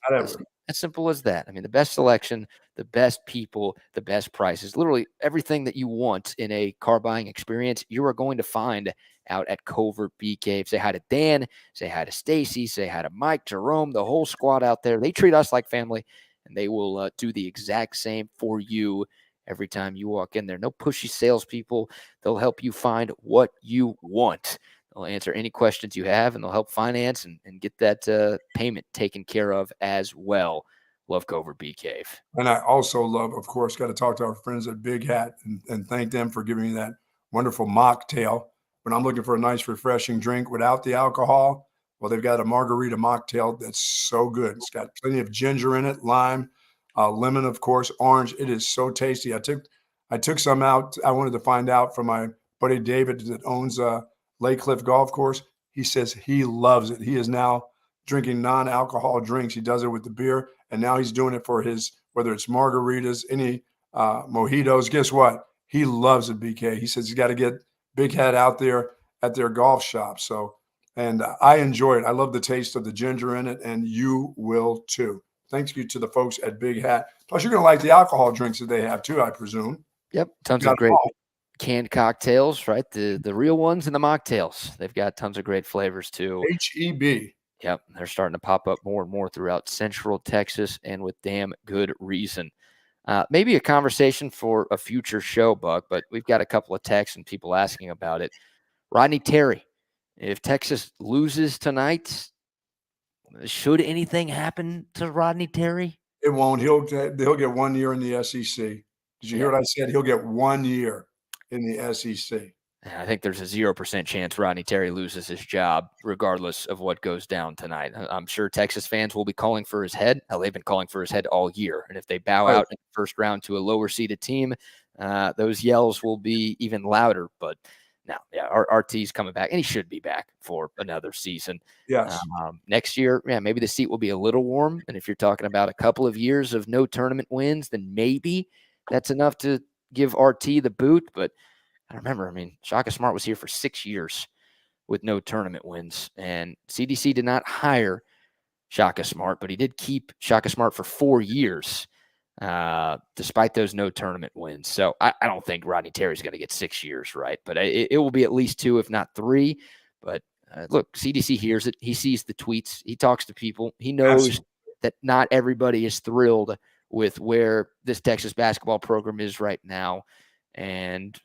as simple as that. I mean, the best selection, the best people, the best prices, literally everything that you want in a car buying experience, you are going to find out at Covert Bee Cave. Say hi to Dan, say hi to Stacy, say hi to Mike, Jerome, the whole squad out there. They treat us like family, and they will do the exact same for you every time you walk in there. No pushy salespeople. They'll help you find what you want. They'll answer any questions you have, and they'll help finance and get that payment taken care of as well. Love Covert Bee Cave. And I also love, of course, got to talk to our friends at Big Hat and thank them for giving me that wonderful mocktail. When I'm looking for a nice, refreshing drink without the alcohol, well, they've got a margarita mocktail that's so good. It's got plenty of ginger in it, lime, lemon, of course, orange. It is so tasty. I took some out. I wanted to find out from my buddy David that owns Lake Cliff Golf Course. He says he loves it. He is now drinking non-alcohol drinks. He does it with the beer, and now he's doing it for his, whether it's margaritas, any mojitos. Guess what? He loves it, BK. He says he's got to get Big Hat out there at their golf shop. So, and I enjoy it. I love the taste of the ginger in it, and you will too. Thank you to the folks at Big Hat. Plus, you're going to like the alcohol drinks that they have too, I presume. Yep, tons of great canned cocktails, right? The real ones and the mocktails. They've got tons of great flavors too. HEB. Yep, they're starting to pop up more and more throughout Central Texas, and with damn good reason. Maybe a conversation for a future show, Buck, but we've got a couple of texts and people asking about it. Rodney Terry, if Texas loses tonight, should anything happen to Rodney Terry? It won't. He'll get 1 year in the SEC. Did you hear what I said? He'll get 1 year in the SEC. I think there's a 0% chance Rodney Terry loses his job, regardless of what goes down tonight. I'm sure Texas fans will be calling for his head. They've been calling for his head all year. And if they bow out in the first round to a lower seeded team, those yells will be even louder. But no, RT's coming back, and he should be back for another season. Yes. Next year, maybe the seat will be a little warm. And if you're talking about a couple of years of no tournament wins, then maybe that's enough to give RT the boot. But I remember, Shaka Smart was here for 6 years with no tournament wins, and CDC did not hire Shaka Smart, but he did keep Shaka Smart for 4 years, despite those no tournament wins. So I don't think Rodney Terry's going to get 6 years, right? But it will be at least 2, if not 3. But look, CDC hears it. He sees the tweets. He talks to people. He knows that not everybody is thrilled with where this Texas basketball program is right now. And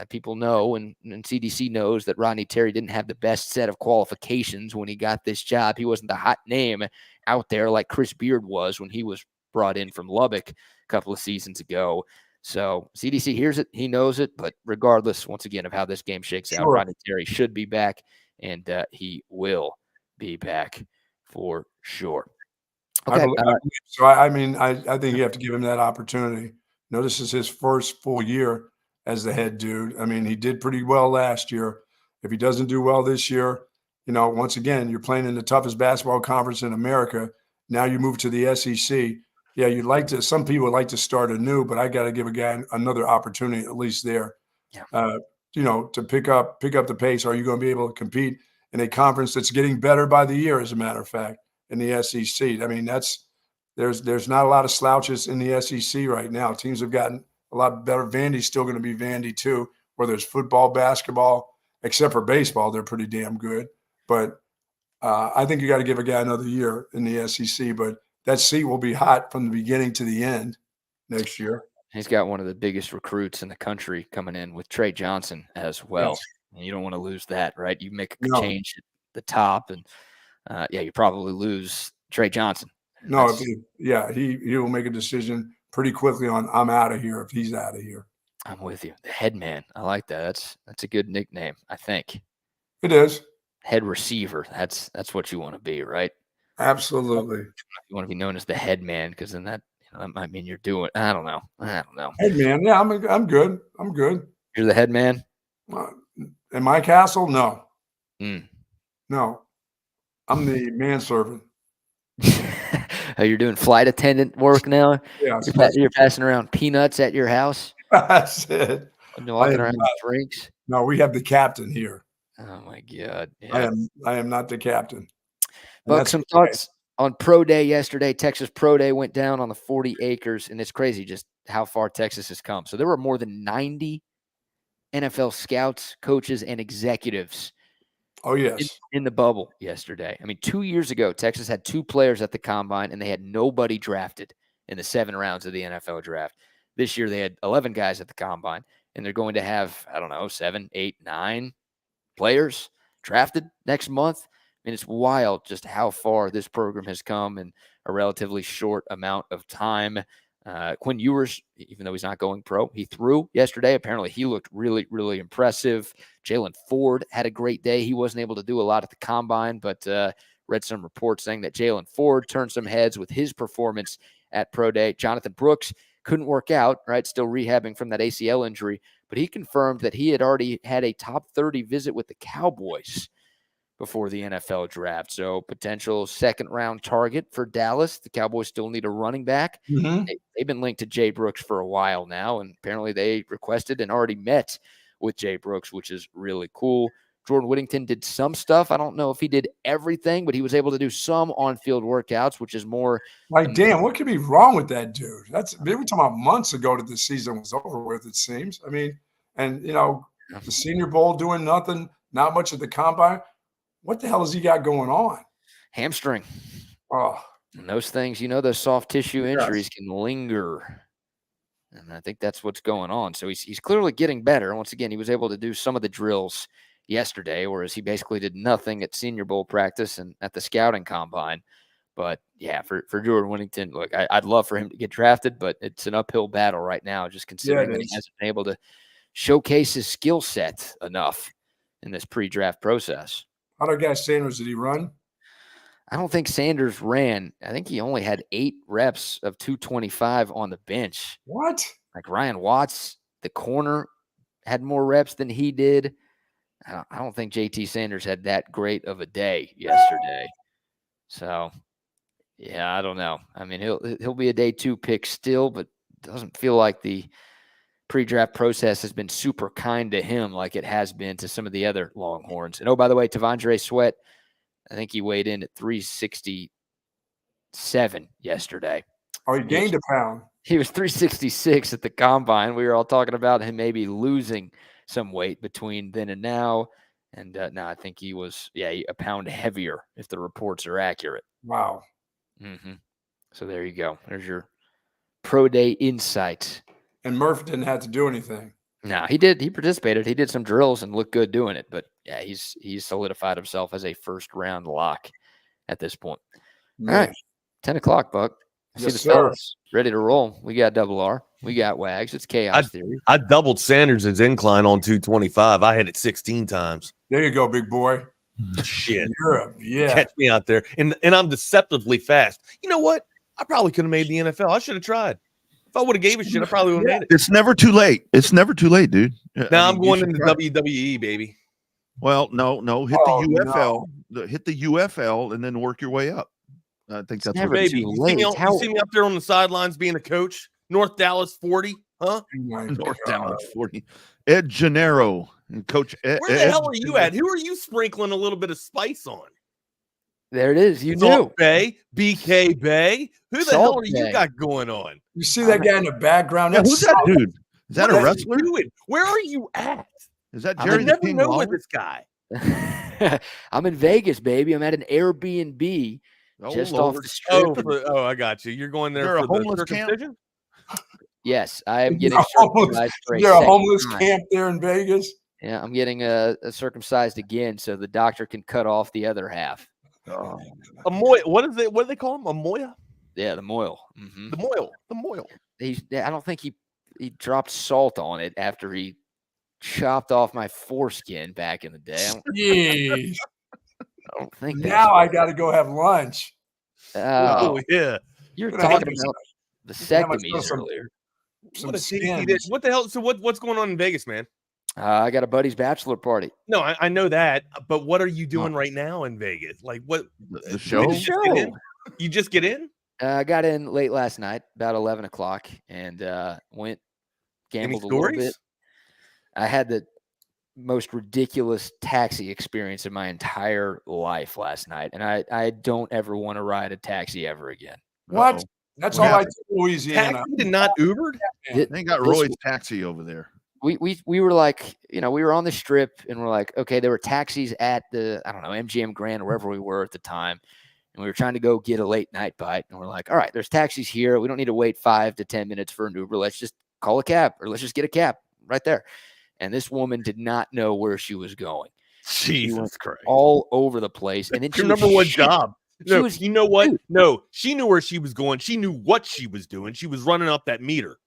people know, and CDC knows, that Rodney Terry didn't have the best set of qualifications when he got this job. He wasn't the hot name out there like Chris Beard was when he was brought in from Lubbock a couple of seasons ago. So CDC hears it. He knows it. But regardless, once again, of how this game shakes out, Rodney Terry should be back, and he will be back for sure. Okay. I think you have to give him that opportunity. This is his first full year as the head dude. He did pretty well last year. If he doesn't do well this year, once again, you're playing in the toughest basketball conference in America. Now you move to the SEC. Yeah, some people would like to start anew, but I got to give a guy another opportunity, at least there, to pick up the pace. Are you going to be able to compete in a conference that's getting better by the year, as a matter of fact, in the SEC? There's not a lot of slouches in the SEC right now. Teams have gotten a lot better. Vandy's still going to be Vandy too, whether it's football, basketball, except for baseball, they're pretty damn good. But I think you got to give a guy another year in the SEC. But that seat will be hot from the beginning to the end next year. He's got one of the biggest recruits in the country coming in with Trey Johnson as well. Yes. And you don't want to lose that, right? You make a change at the top, and you probably lose Trey Johnson. No, he will make a decision pretty quickly on I'm out of here if he's out of here. I'm with you. The head man. I like that. That's a good nickname, I think. It is. Head receiver. That's what you want to be, right? Absolutely. You want to be known as the head man, because then that might mean you're doing. I don't know. Head man. Yeah, I'm good. I'm good. You're the head man. In my castle, no. Mm. No, I'm the manservant. You're doing flight attendant work now? Yeah. You're passing around peanuts at your house? That's it. Walking around with drinks? No, we have the captain here. Oh, my God. Yeah. I am not the captain. Buck, some thoughts on Pro Day yesterday. Texas Pro Day went down on the 40 acres, and it's crazy just how far Texas has come. So there were more than 90 NFL scouts, coaches, and executives in the bubble yesterday. 2 years ago, Texas had 2 players at the combine, and they had nobody drafted in the 7 rounds of the NFL draft. This year, they had 11 guys at the combine, and they're going to have, 7, 8, 9 players drafted next month. It's wild just how far this program has come in a relatively short amount of time. Quinn Ewers, even though he's not going pro, he threw yesterday. Apparently, he looked really, really impressive. Jalen Ford had a great day. He wasn't able to do a lot at the combine, but read some reports saying that Jalen Ford turned some heads with his performance at Pro Day. Jonathan Brooks couldn't work out, right? Still rehabbing from that ACL injury, but he confirmed that he had already had a top 30 visit with the Cowboys before the NFL draft. So potential second-round target for Dallas. The Cowboys still need a running back. Mm-hmm. They've been linked to Jay Brooks for a while now, and apparently they requested and already met with Jay Brooks, which is really cool. Jordan Whittington did some stuff. I don't know if he did everything, but he was able to do some on-field workouts, which is more like, damn, what could be wrong with that dude? We were talking about months ago that the season was over with, it seems. The Senior Bowl doing nothing, not much at the combine. What the hell has he got going on? Hamstring. Oh. And those things, those soft tissue injuries can linger. And I think that's what's going on. So he's clearly getting better. Once again, he was able to do some of the drills yesterday, whereas he basically did nothing at Senior Bowl practice and at the scouting combine. But yeah, for Jordan Whittington, look, I'd love for him to get drafted, but it's an uphill battle right now, just considering that he hasn't been able to showcase his skill set enough in this pre-draft process. How did Guy Sanders, did he run? I don't think Sanders ran. I think he only had 8 reps of 225 on the bench. What? Like Ryan Watts, the corner, had more reps than he did. I don't think JT Sanders had that great of a day yesterday. So, yeah, I don't know. I mean, he'll be a day 2 pick still, but doesn't feel like the pre-draft process has been super kind to him like it has been to some of the other Longhorns. And, oh, by the way, T'Vondre Sweat, I think he weighed in at 367 yesterday. Oh, he gained a pound. He was 366 at the combine. We were all talking about him maybe losing some weight between then and now. And now I think he was, a pound heavier if the reports are accurate. Wow. Mm-hmm. So there you go. There's your pro day insight. And Murph didn't have to do anything. No, he did. He participated. He did some drills and looked good doing it. But yeah, he's solidified himself as a first round lock at this point. Man. All right, 10 o'clock, Buck. I see Yes, the sir. fellas ready to roll. We got Double R. We got Wags. It's chaos theory. I doubled Sanders' incline on 225. I hit it 16 times. There you go, big boy. Shit. Europe, yeah. Catch me out there. And I'm deceptively fast. You know what? I probably could have made the NFL. I should have tried. If I would have gave a shit, I probably would have made it. It's never too late. It's never too late, dude. Now I'm going into WWE, baby. Well, no. Hit the UFL. Hit the UFL and then work your way up. I think that's never what Baby, too you late. see me up there on the sidelines being a coach? North Dallas 40, huh? North Dallas 40. Ed Gennaro and Coach Ed. Where the hell are you at? Who are you sprinkling a little bit of spice on? There it is. You knew. Salt Bay, BK Bay. Who the Salt hell are you Bay. got going on? You see that guy in the background? Yeah, That's who's that dude? Is that What a are wrestler? you doing? Where are you at? Is that I Jerry the never King know Lawler? with this guy. I'm in Vegas, baby. I'm at an Airbnb Oh, just Lord. off the strip. I got you. You're going there You're a for the homeless camp? circumcision? Yes, I am You're getting a homeless- circumcised for a You're a second homeless time. camp there in Vegas? Yeah, I'm getting circumcised again so the doctor can cut off the other half. Oh. A moy. What is it? What do they call him? A moya? Yeah, the moil. Mm-hmm. The moil. The moil. I don't think he dropped salt on it after he chopped off my foreskin back in the day. Jeez. I don't think Now I got to go have lunch. Oh yeah. You're Gonna have talking some- about gonna have vasectomies some- earlier. Some What a tasty skins. dish. What the hell? So what's going on in Vegas, man? I got a buddy's bachelor party. No, I know that, but what are you doing right now in Vegas? Like what? The show? Did you just get in? You just get in? I got in late last night, about 11 o'clock, and went gambled a little bit. I had the most ridiculous taxi experience of my entire life last night, and I don't ever want to ride a taxi ever again. What? Uh-oh. That's What all I happened? do in Louisiana. Taxi did not Ubered? They got This- Roy's taxi over there. We were like, we were on the strip, and we're like, okay, there were taxis at the, I don't know, MGM Grand or wherever we were at the time. And we were trying to go get a late night bite. And we're like, all right, there's taxis here. We don't need to wait 5 to 10 minutes for an Uber. Let's just call a cab, or let's just get a cab right there. And this woman did not know where she was going. Jesus Christ. All over the place. And then she Your was number one shit- job. She No, was- you know what? dude. No, she knew where she was going. She knew what she was doing. She was running up that meter.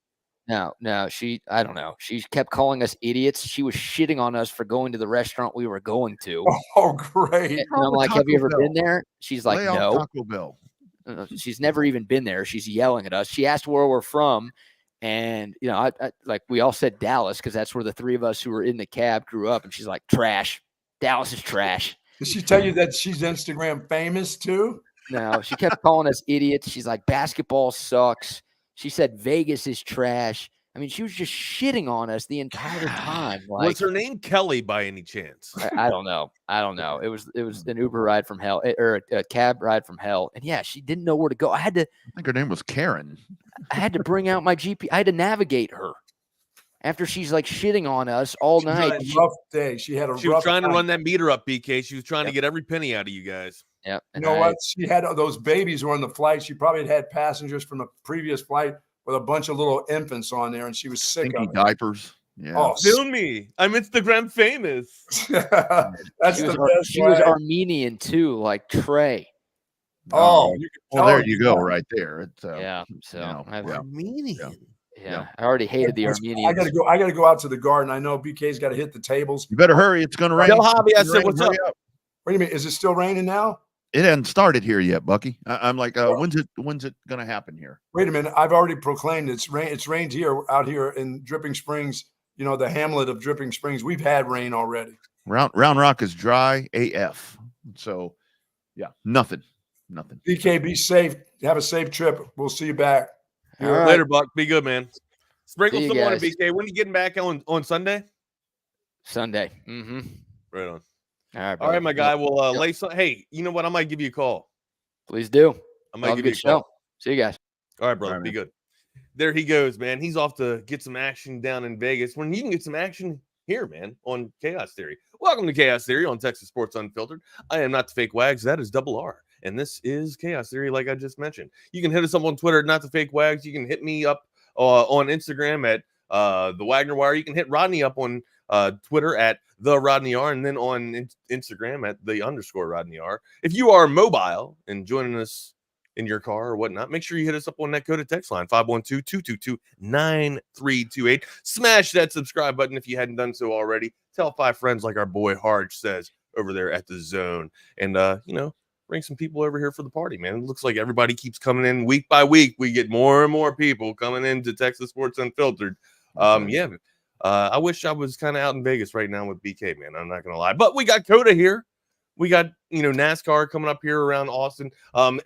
No, I don't know. She kept calling us idiots. She was shitting on us for going to the restaurant we were going to. Oh, great. And I'm like, have you ever Taco been there? She's like, Lay off no. Taco Bell. She's never even been there. She's yelling at us. She asked where we're from. And, I like we all said Dallas because that's where the 3 of us who were in the cab grew up. And she's like, trash. Dallas is trash. Did she tell you that she's Instagram famous too? No, she kept calling us idiots. She's like, basketball sucks. She said Vegas is trash. I mean, she was just shitting on us the entire time. Like, Was her name Kelly by any chance? I don't know. It was an Uber ride from hell, or a cab ride from hell. And yeah, she didn't know where to go. I think her name was Karen. I had to bring out my GP. I had to navigate her after she's like shitting on us all She had night. a rough day. She had a She rough was trying to night. run that meter up, BK. She was trying to Yep. get every penny out of you guys. Yeah. You know what? She had those babies were on the flight. She probably had passengers from the previous flight with a bunch of little infants on there, and she was sick Stinky of it. diapers. Yeah. Oh, Film me. I'm Instagram famous. that's She the was, best she was way. Armenian too, like Trey. Oh, you can well, tell there you go, that. right there. It's Yeah. So you know, I've, yeah. Armenian. yeah, I already hated the Armenians. I gotta go out to the garden. I know BK's got to hit the tables. You better hurry. It's going to rain. Tell Hobby I It's said, gonna rain. what's up? Hurry up. Wait a minute, is it still raining now? It hasn't started here yet, Bucky. I'm like, when's it going to happen here? Wait a minute, I've already proclaimed it's rained here out here in Dripping Springs. You know, the hamlet of Dripping Springs. We've had rain already. Round Rock is dry AF. So, yeah, nothing. BK, be safe. Have a safe trip. We'll see you back. All right. Later, Buck. Be good, man. Sprinkle See you some water, guys. BK. When are you getting back on Sunday? Sunday. Mm-hmm. Right on. All right, All right, my guy. Yep. We'll lay some. Hey, you know what? I might give you a call. Please do. I might Have a give you good a call. show. See you guys. All right, brother. All right, Be man. good. There he goes, man. He's off to get some action down in Vegas when you can get some action here, man, on Chaos Theory. Welcome to Chaos Theory on Texas Sports Unfiltered. I am not the fake wags. That is Double R. And this is Chaos Theory, like I just mentioned. You can hit us up on Twitter, not the fake wags. You can hit me up on Instagram at the Wagner Wire. You can hit Rodney up on Twitter at the Rodney R, and then on Instagram at the _ Rodney R. If you are mobile and joining us in your car or whatnot, make sure you hit us up on that code text line 512-222-9328. Smash that subscribe button if you hadn't done so already. Tell 5 friends, like our boy Harge says over there at the Zone, and bring some people over here for the party, man. It looks like everybody keeps coming in week by week. We get more and more people coming into Texas Sports Unfiltered. I wish I was kind of out in Vegas right now with BK, man. I'm not gonna lie, but we got Coda here. We got NASCAR coming up here around Austin.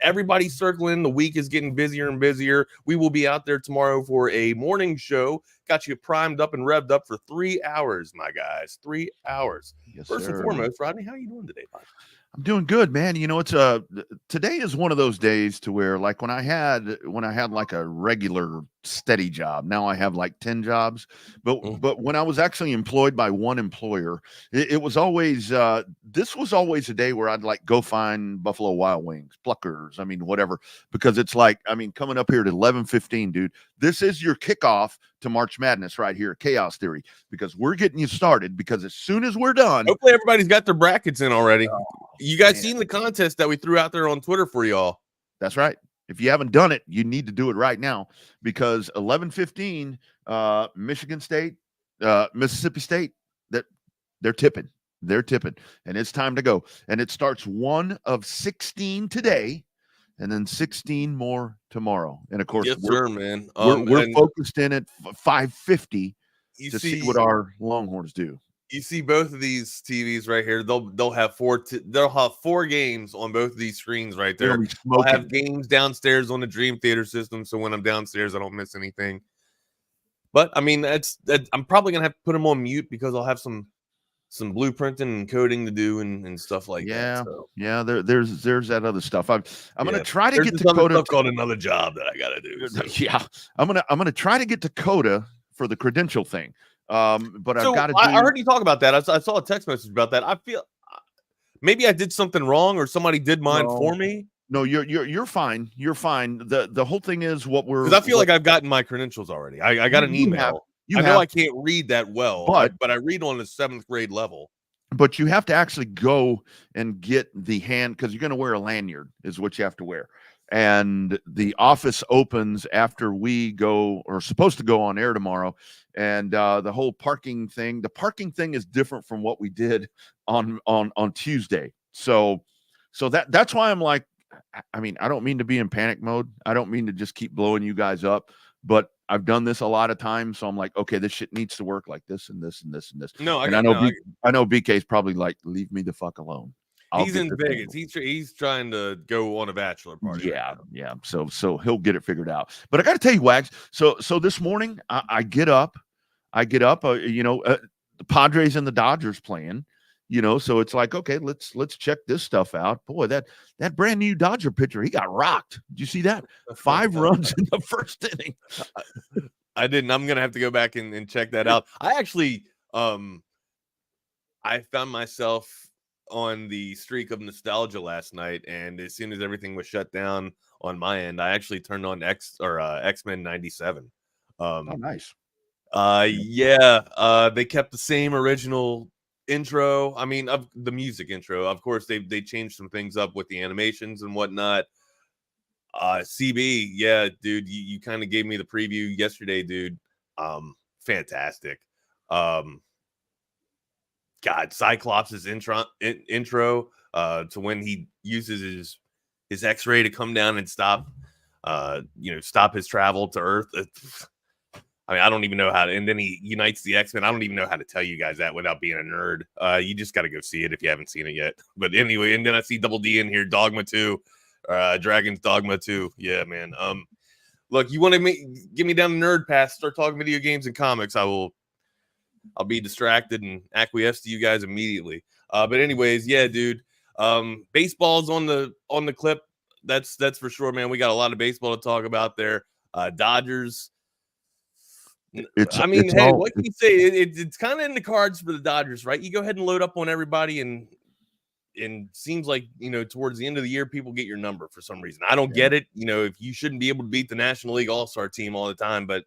Everybody's circling. The week is getting busier and busier. We will be out there tomorrow for a morning show. Got you primed up and revved up for 3 hours, my guys. 3 hours. Yes, First sir. and foremost, Rodney, how are you doing today, bud? I'm doing good, man. You know, it's today is one of those days to where, like, when I had like a regular steady job, now I have like 10 jobs. But when I was actually employed by one employer, it was always this was always a day where I'd like go find Buffalo Wild Wings, Pluckers, I mean, whatever, because it's like, I mean, coming up here at 11:15, dude. This is your kickoff to March Madness right here at Chaos Theory, because we're getting you started, because as soon as we're done, hopefully everybody's got their brackets in already. You guys seen the contest that we threw out there on Twitter for y'all? That's right. If you haven't done it, you need to do it right now, because 11:15, Michigan State, Mississippi State, that they're tipping, and it's time to go. And it starts 1 of 16 today, and then 16 more tomorrow. And of course, yes, sir, man. We're focused in at 5:50 to see what our Longhorns do. You see both of these TVs right here. They'll have 4 games on both of these screens right there. They'll have games downstairs on the Dream Theater system, so when I'm downstairs, I don't miss anything. But I mean, I'm probably gonna have to put them on mute because I'll have some blueprinting and coding to do and stuff like that. So. Yeah. There's that other stuff. I'm gonna try to get to Coda. Stuff called another job that I gotta do. So. Yeah, I'm gonna try to get to Coda for the credential thing. But so I've got to. I heard you talk about that. I saw a text message about that. I feel maybe I did something wrong, or somebody did mine for me. No, you're fine. You're fine. The whole thing is what we're, because I feel like I've gotten my credentials already. I got an email. I know I can't read that well, but I read on the 7th grade level. But you have to actually go and get the hand, because you're going to wear a lanyard is what you have to wear. And the office opens after we go, or supposed to go on air tomorrow. And the whole parking thing is different from what we did on Tuesday. So that's why I'm like, I mean, I don't mean to be in panic mode. I don't mean to just keep blowing you guys up, but I've done this a lot of times. So I'm like, okay, this shit needs to work like this and this and this and this. No, I know BK's probably like, leave me the fuck alone. He's in Vegas. He's trying to go on a bachelor party. Yeah. So he'll get it figured out. But I got to tell you, Wags. So this morning I get up. The Padres and the Dodgers playing. So it's like, okay, let's check this stuff out. Boy, that brand new Dodger pitcher, he got rocked. Did you see that? 5 runs in the first inning. I didn't. I'm gonna have to go back and check that out. I actually, I found myself on the streak of nostalgia last night, and as soon as everything was shut down on my end, I actually turned on X-Men 97. Oh, nice. They kept the same original intro. I mean, of the music intro. Of course, they changed some things up with the animations and whatnot. CB, yeah, dude, you kind of gave me the preview yesterday, dude. Fantastic. God, Cyclops' intro to when he uses his X-ray to come down and stop his travel to Earth. I mean, I don't even know how to, and then he unites the X-Men. I don't even know how to tell you guys that without being a nerd. You just got to go see it if you haven't seen it yet. But anyway, and then I see Double D in here, Dogma 2, Dragon's Dogma 2. Yeah, man. Look, you want to get me down the nerd path, start talking video games and comics, I'll be distracted and acquiesce to you guys immediately. But anyways, yeah, dude. Baseball's on the clip. That's for sure, man. We got a lot of baseball to talk about there. Dodgers. What can you say? It's kind of in the cards for the Dodgers, right? You go ahead and load up on everybody, and seems like, towards the end of the year, people get your number for some reason. I don't get it. If you shouldn't be able to beat the National League All-Star team all the time, but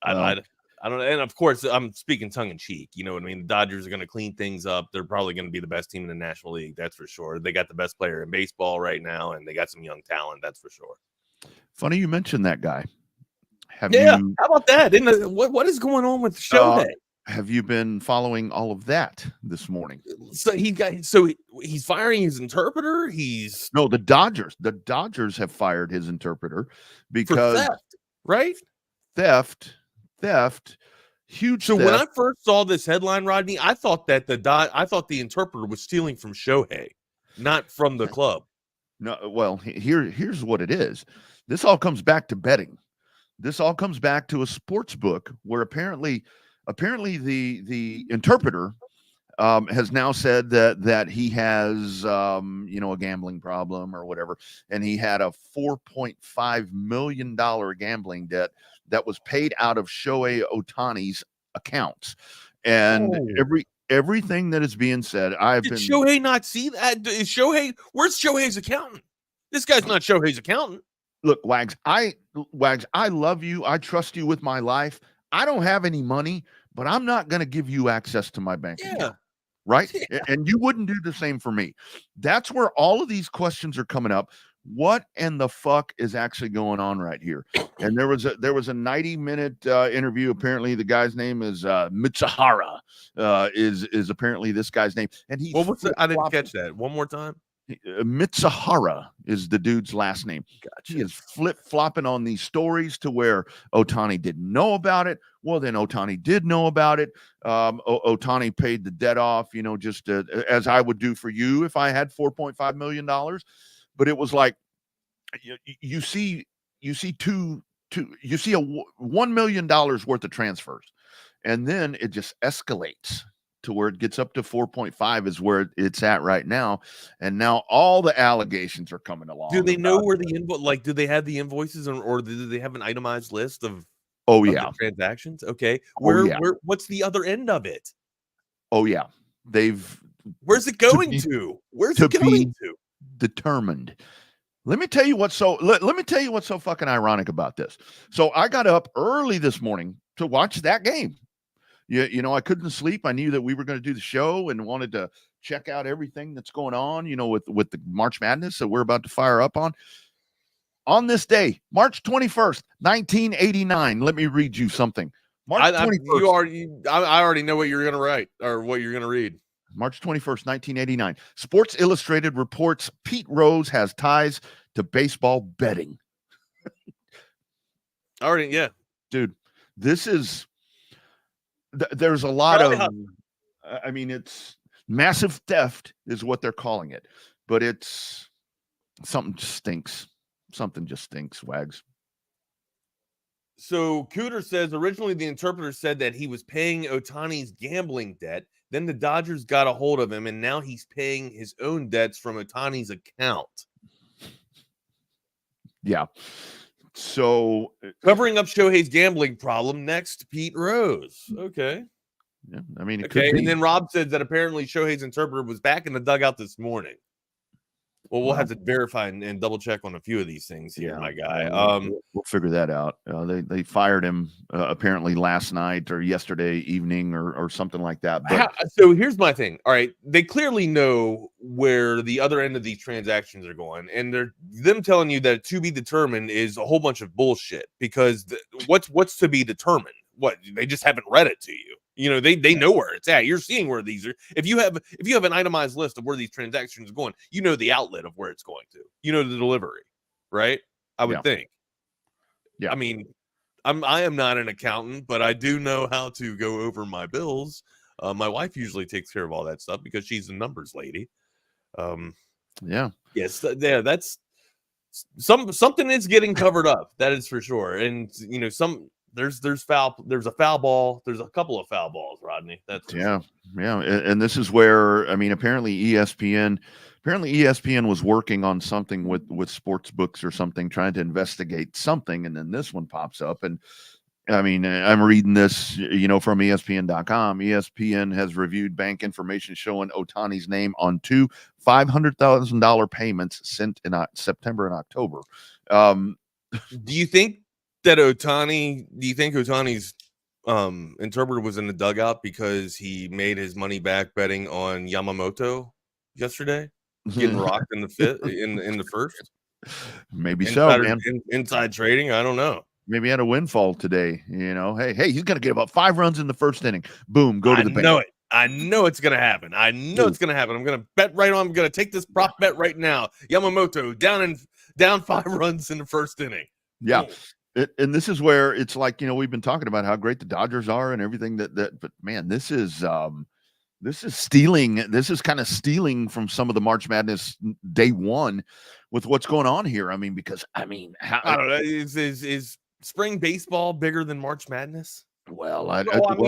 I don't know. And of course, I'm speaking tongue in cheek. You know what I mean? The Dodgers are going to clean things up. They're probably going to be the best team in the National League. That's for sure. They got the best player in baseball right now, and they got some young talent. That's for sure. Funny you mentioned that guy. How about that? What is going on with Shohei? Have you been following all of that this morning? So he's firing his interpreter. No, the Dodgers. The Dodgers have fired his interpreter because for theft, right? Theft, huge. So theft. when I first saw this headline, Rodney, I thought that the interpreter was stealing from Shohei, not from the club. No, well, here's what it is. This all comes back to betting. This all comes back to a sports book where apparently the interpreter has now said that he has a gambling problem or whatever, and he had a $4.5 million gambling debt that was paid out of Shohei Ohtani's accounts, and everything that is being said, Did Shohei not see that? Where's Shohei's accountant? This guy's not Shohei's accountant. Look, Wags, I love you. I trust you with my life. I don't have any money, but I'm not going to give you access to my bank account. Right? Yeah. And you wouldn't do the same for me. That's where all of these questions are coming up. What in the fuck is actually going on right here? And there was a 90-minute interview. Apparently, the guy's name is Mitsuhara. Is apparently this guy's name. And he I didn't catch that. One more time. Mitsuhara is the dude's last name. Gotcha. He is flip-flopping on these stories to where Ohtani didn't know about it. Well, then Ohtani did know about it. Ohtani paid the debt off, just as I would do for you if I had $4.5 million. But it was like you see $1 million worth of transfers, and then it just escalates to where it gets up to 4.5 is where it's at right now. And now all the allegations are coming along. Do they know where the invoice, do they have the invoices or do they have an itemized list of the transactions? Okay. Where what's the other end of it? Oh yeah. Where's it going to? Where's it going to? Determined. Let me tell you what's so fucking ironic about this. So I got up early this morning to watch that game. I couldn't sleep. I knew that we were going to do the show and wanted to check out everything that's going on, with the March Madness that we're about to fire up on. On this day, March 21st, 1989. Let me read you something. March 21st. I already know what you're going to write or what you're going to read. March 21st, 1989. Sports Illustrated reports Pete Rose has ties to baseball betting. Yeah. Dude, this is... There's a lot of, it's massive theft is what they're calling it, but it's something just stinks. Something just stinks, Wags. So Cooter says originally the interpreter said that he was paying Ohtani's gambling debt. Then the Dodgers got a hold of him, and now he's paying his own debts from Ohtani's account. Yeah. So covering up Shohei's gambling problem next, Pete Rose. Okay. Yeah, I mean, okay. And then Rob said that apparently Shohei's interpreter was back in the dugout this morning. Well, we'll have to verify and double check on a few of these things here, my guy. We'll figure that out. They fired him apparently last night or yesterday evening or something like that. But so here's my thing. All right, they clearly know where the other end of these transactions are going, and them telling you that to be determined is a whole bunch of bullshit. Because what's to be determined? What, they just haven't read it to you. You know, they know where it's at. You're seeing where these are. If you have an itemized list of where these transactions are going, you know the outlet of where it's going to. You know the delivery, right? I would think. Yeah. I mean, I am not an accountant, but I do know how to go over my bills. My wife usually takes care of all that stuff because she's a numbers lady. Yes, that's something is getting covered up. That is for sure. And you know, there's a foul ball. There's a couple of foul balls, Rodney. That's yeah. And this is where, I mean, apparently ESPN was working on something with sports books or something, trying to investigate something, and then this one pops up. And I mean, I'm reading this, you know, from ESPN.com. ESPN has reviewed bank information showing Ohtani's name on two $500,000 payments sent in September and October. Do you think Ohtani's interpreter was in the dugout because he made his money back betting on Yamamoto yesterday, getting rocked in the first? Maybe inside trading. I don't know. Maybe he had a windfall today. You know, hey, he's going to get about 5 runs in the first inning. Boom, go to the bank. I know it's going to happen. It's going to happen. I'm going to bet right on. I'm going to take this prop bet right now. Yamamoto down 5 runs in the first inning. Yeah. And this is where it's like, you know, we've been talking about how great the Dodgers are and everything but man, this is stealing. This is kind of stealing from some of the March Madness day one with what's going on here. I mean, because I don't know. Is spring baseball bigger than March Madness? Well,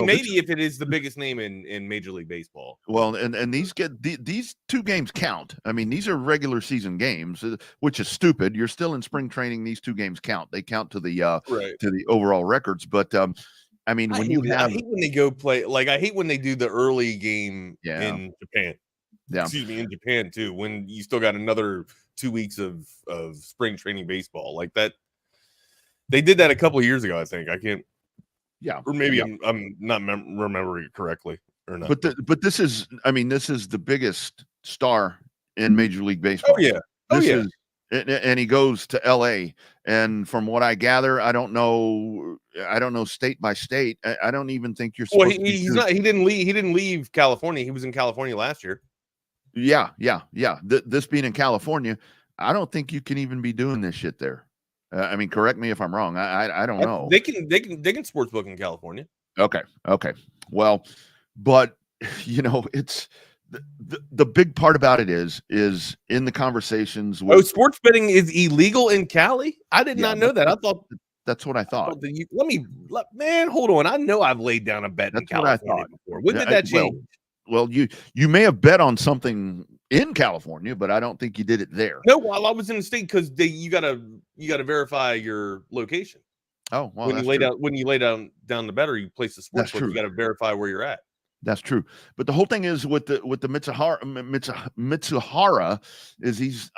maybe if it is the biggest name in Major League Baseball. Well, and these these 2 games count. I mean, these are regular season games, which is stupid. You're still in spring training. These 2 games count. They count to the to the overall records. But I mean, I hate when they go play. Like, I hate when they do the early game in Japan. Yeah, excuse me, in Japan too. When you still got another 2 weeks of spring training baseball like that. They did that a couple of years ago. I think I can't. Yeah, or maybe I'm not remembering it correctly or not. But this is, I mean, this is the biggest star in Major League Baseball. Oh yeah. And he goes to LA, and from what I gather, I don't know state by state. I don't even think you're supposed he didn't leave California. He was in California last year. Yeah. This being in California, I don't think you can even be doing this shit there. I mean, correct me if I'm wrong. I don't know. They can sports book in California. Okay. Well, but you know, it's the big part about it is in the conversations. Sports betting is illegal in Cali? I did not know that. I thought that's what I thought. Man, hold on. I know I've laid down a bet in California before. When did that change? Well, you may have bet on something in California, but I don't think you did it there. No, while I was in the state, because you gotta verify your location. Oh, well, when you lay down the bet or you place the sports book, you got to verify where you're at. That's true. But the whole thing is with the Mitsuhara is he's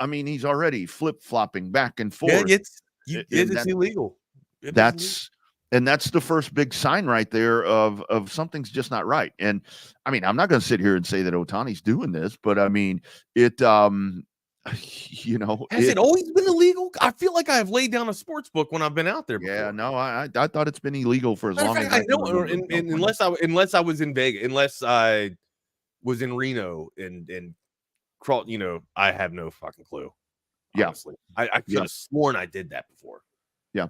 already flip-flopping back and forth. Yeah, it's illegal. And that's the first big sign right there of something's just not right. And I mean, I'm not going to sit here and say that Ohtani's doing this, but I mean, it you know, has it always been illegal? I feel like I have laid down a sports book when I've been out there before. Yeah, no, I thought it's been illegal for as long as I know. Unless I was in Vegas, unless I was in Reno and crawl, you know, I have no fucking clue. Honestly. I could have sworn I did that before. Yeah.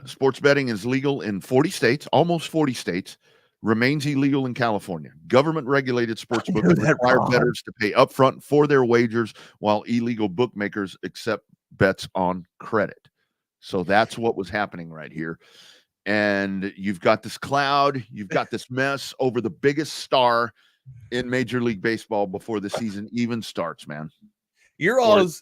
Sports betting is legal in 40 states, almost 40 states, remains illegal in California. Government-regulated sports books require bettors to pay upfront for their wagers, while illegal bookmakers accept bets on credit. So that's what was happening right here. And you've got this cloud, you've got this mess over the biggest star in Major League Baseball before the season even starts, man. Your all's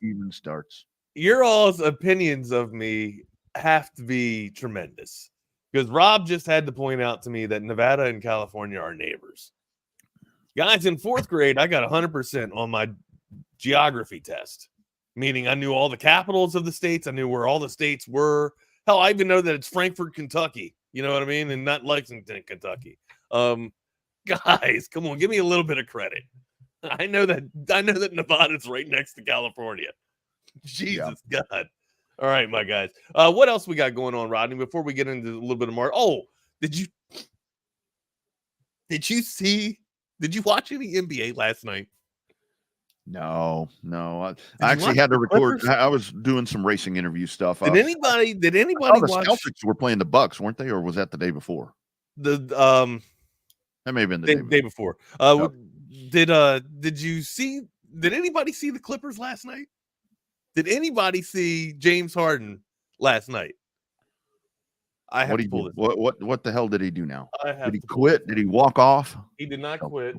opinions of me have to be tremendous, because Rob just had to point out to me that Nevada and California are neighbors. Guys, in 4th grade, I got 100% on my geography test. meaning I knew all the capitals of the states. I knew where all the states were. Hell, I even know that it's Frankfort, Kentucky. You know what I mean? And not Lexington, Kentucky. Guys, come on, give me a little bit of credit. I know that Nevada's right next to California. Jesus God. All right, my guys. What else we got going on, Rodney, before we get into a little bit of more? Oh, did you watch any NBA last night? No. I actually had to record. I was doing some racing interview stuff. Did anybody the watch? Celtics were playing the Bucks, weren't they, or was that the day before? That may have been the day before. Did anybody see the Clippers last night? Did anybody see James Harden last night? What the hell did he do now? Did he quit? Did he walk off? He did not quit.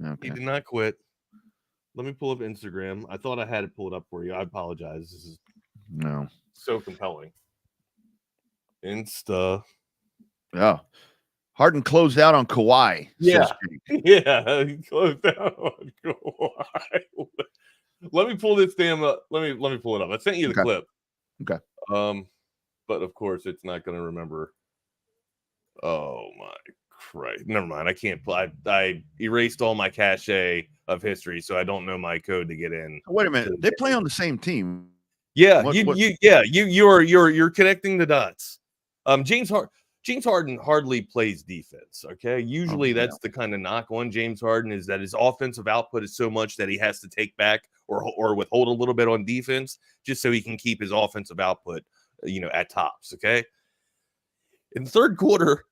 Okay. He did not quit. Let me pull up Instagram. I thought I had it pulled up for you. I apologize. This is so compelling. Insta. Yeah. Harden closed out on Kawhi. Yeah. He closed out on Kawhi. Let me pull this damn up. Let me pull it up. I sent you the clip. Okay. But of course it's not going to remember. Oh my Christ! Never mind. I can't play. I erased all my cache of history, so I don't know my code to get in. Wait a minute. They play on the same team. Yeah, you're connecting the dots. James Harden hardly plays defense. Okay, usually that's the kind of knock on James Harden, is that his offensive output is so much that he has to take back or withhold a little bit on defense just so he can keep his offensive output, at tops. Okay. In the third quarter,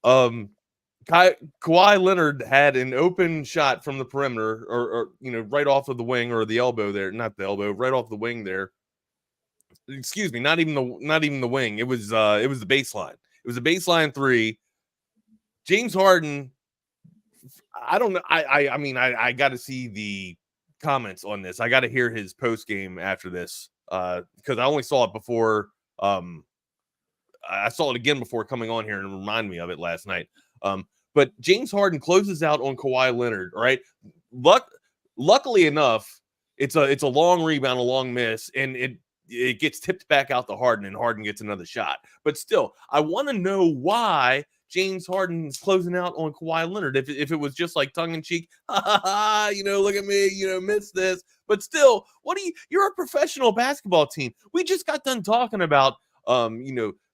Kawhi Leonard had an open shot from the perimeter, or right off of the wing, or the elbow there, not the elbow, right off the wing there. Excuse me, not even the wing. It was the baseline. It was a baseline three. James Harden, I don't know. I mean, I got to see the comments on this. I got to hear his post game after this, because I only saw it before. I saw it again before coming on here and remind me of it last night. But James Harden closes out on Kawhi Leonard. All right. Luckily enough, it's a long rebound, a long miss, and it gets tipped back out to Harden, and Harden gets another shot. But still, I want to know why James Harden is closing out on Kawhi Leonard. If it was just like tongue in cheek, look at me, missed this. But still, you're a professional basketball team. We just got done talking about,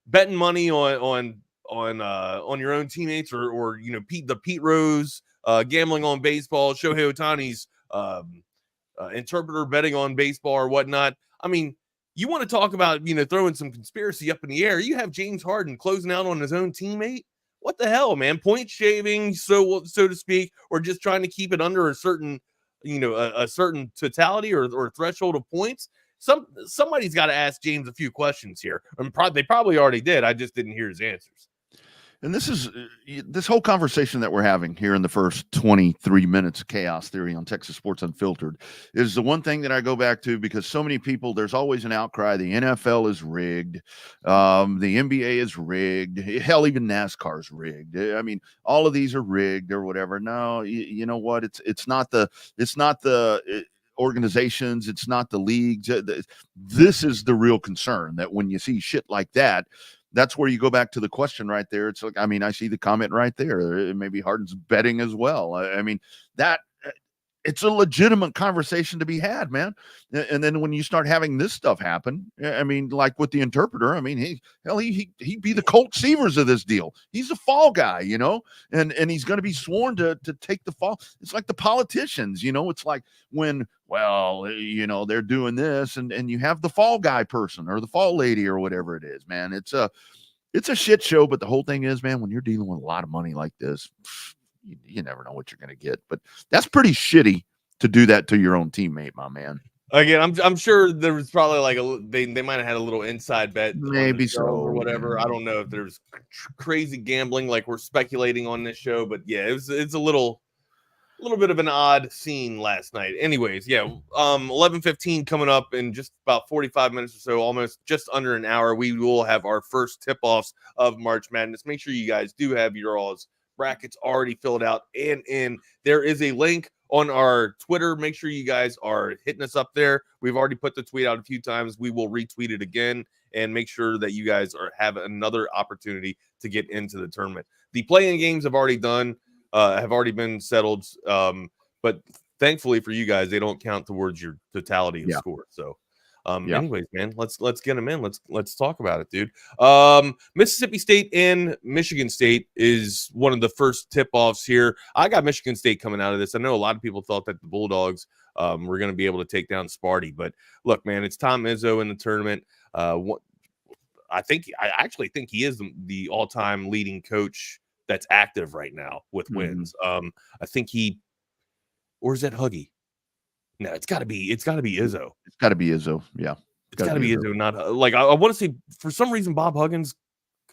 betting money on your own teammates, or Pete Rose, gambling on baseball, Shohei Ohtani's interpreter betting on baseball or whatnot. I mean, you want to talk about, throwing some conspiracy up in the air. You have James Harden closing out on his own teammate. What the hell, man? Point shaving, so to speak, or just trying to keep it under a certain, a certain totality or threshold of points. Somebody's got to ask James a few questions here. They probably already did. I just didn't hear his answers. And this whole conversation that we're having here in the first 23 minutes of Chaos Theory on Texas Sports Unfiltered is the one thing that I go back to, because so many people, there's always an outcry. The NFL is rigged. The NBA is rigged. Hell, even NASCAR is rigged. I mean, all of these are rigged or whatever. No, you know what? It's not the organizations. It's not the leagues. This is the real concern, that when you see shit like that, that's where you go back to the question right there. It's like, I mean, I see the comment right there. Maybe Harden's betting as well. I mean, that it's a legitimate conversation to be had, man. And then when you start having this stuff happen, I mean, like with the interpreter, I mean, he'd be the Colt Seavers of this deal. He's a fall guy, and he's going to be sworn to take the fall. It's like the politicians, it's like when, they're doing this, and you have the fall guy person or the fall lady or whatever it is, man. It's a shit show. But the whole thing is, man, when you're dealing with a lot of money like this, you never know what you're going to get. But that's pretty shitty to do that to your own teammate, my man. Again, I'm sure there was probably like they might have had a little inside bet, maybe so, or whatever. I don't know if there's crazy gambling like we're speculating on this show, but yeah, it's a little bit of an odd scene last night. Anyways, yeah, 11:15 coming up in just about 45 minutes or so, almost just under an hour. We will have our first tip-offs of March Madness. Make sure you guys do have your all's brackets already filled out and in. There is a link on our Twitter. Make sure you guys are hitting us up there. We've already put the tweet out a few times. We will retweet it again and make sure that you guys have another opportunity to get into the tournament. The play-in games have already been settled. But thankfully for you guys, they don't count towards your totality of score. So anyways, man, let's get them in. Let's talk about it, dude. Mississippi State and Michigan State is one of the first tip-offs here. I got Michigan State coming out of this. I know a lot of people thought that the Bulldogs were going to be able to take down Sparty, but look, man, it's Tom Izzo in the tournament. I actually think he is the all-time leading coach that's active right now with wins. I think or is that Huggy? No, it's got to be Izzo. It's got to be Izzo. Yeah, it's got to be Izzo. Not like I want to say for some reason Bob Huggins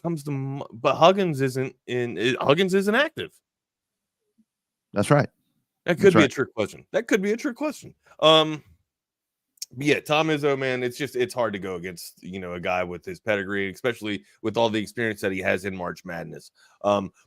comes to, but Huggins isn't active. That's right. That could be a trick question. Yeah, Tom Izzo, man, it's hard to go against a guy with his pedigree, especially with all the experience that he has in March Madness.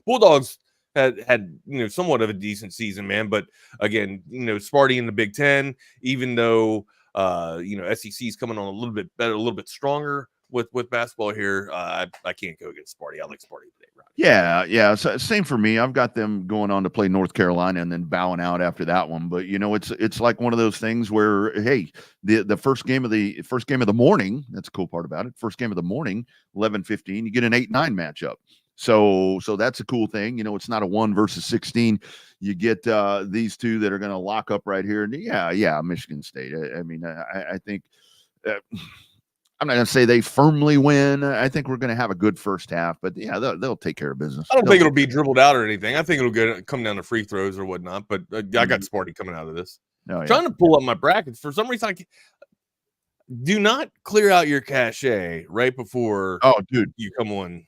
Bulldogs had somewhat of a decent season, man, but again, Sparty in the Big Ten, even though SEC is coming on a little bit better, a little bit stronger with basketball here, I can't go against Sparty. I like Sparty today, Rob. Yeah. So, same for me. I've got them going on to play North Carolina and then bowing out after that one. But it's like one of those things where, hey, the first game of the morning. That's the cool part about it. First game of the morning, 11:15. You get an 8-9 matchup. So that's a cool thing. It's not a 1 versus 16. You get these two that are going to lock up right here. And yeah, Michigan State. I think. I'm not going to say they firmly win. I think we're going to have a good first half, but yeah, they'll take care of business. I don't think it'll be dribbled out or anything. I think it'll come down to free throws or whatnot, but I got Sparty coming out of this. Trying to pull up my brackets. For some reason, do not clear out your cachet right before you come on.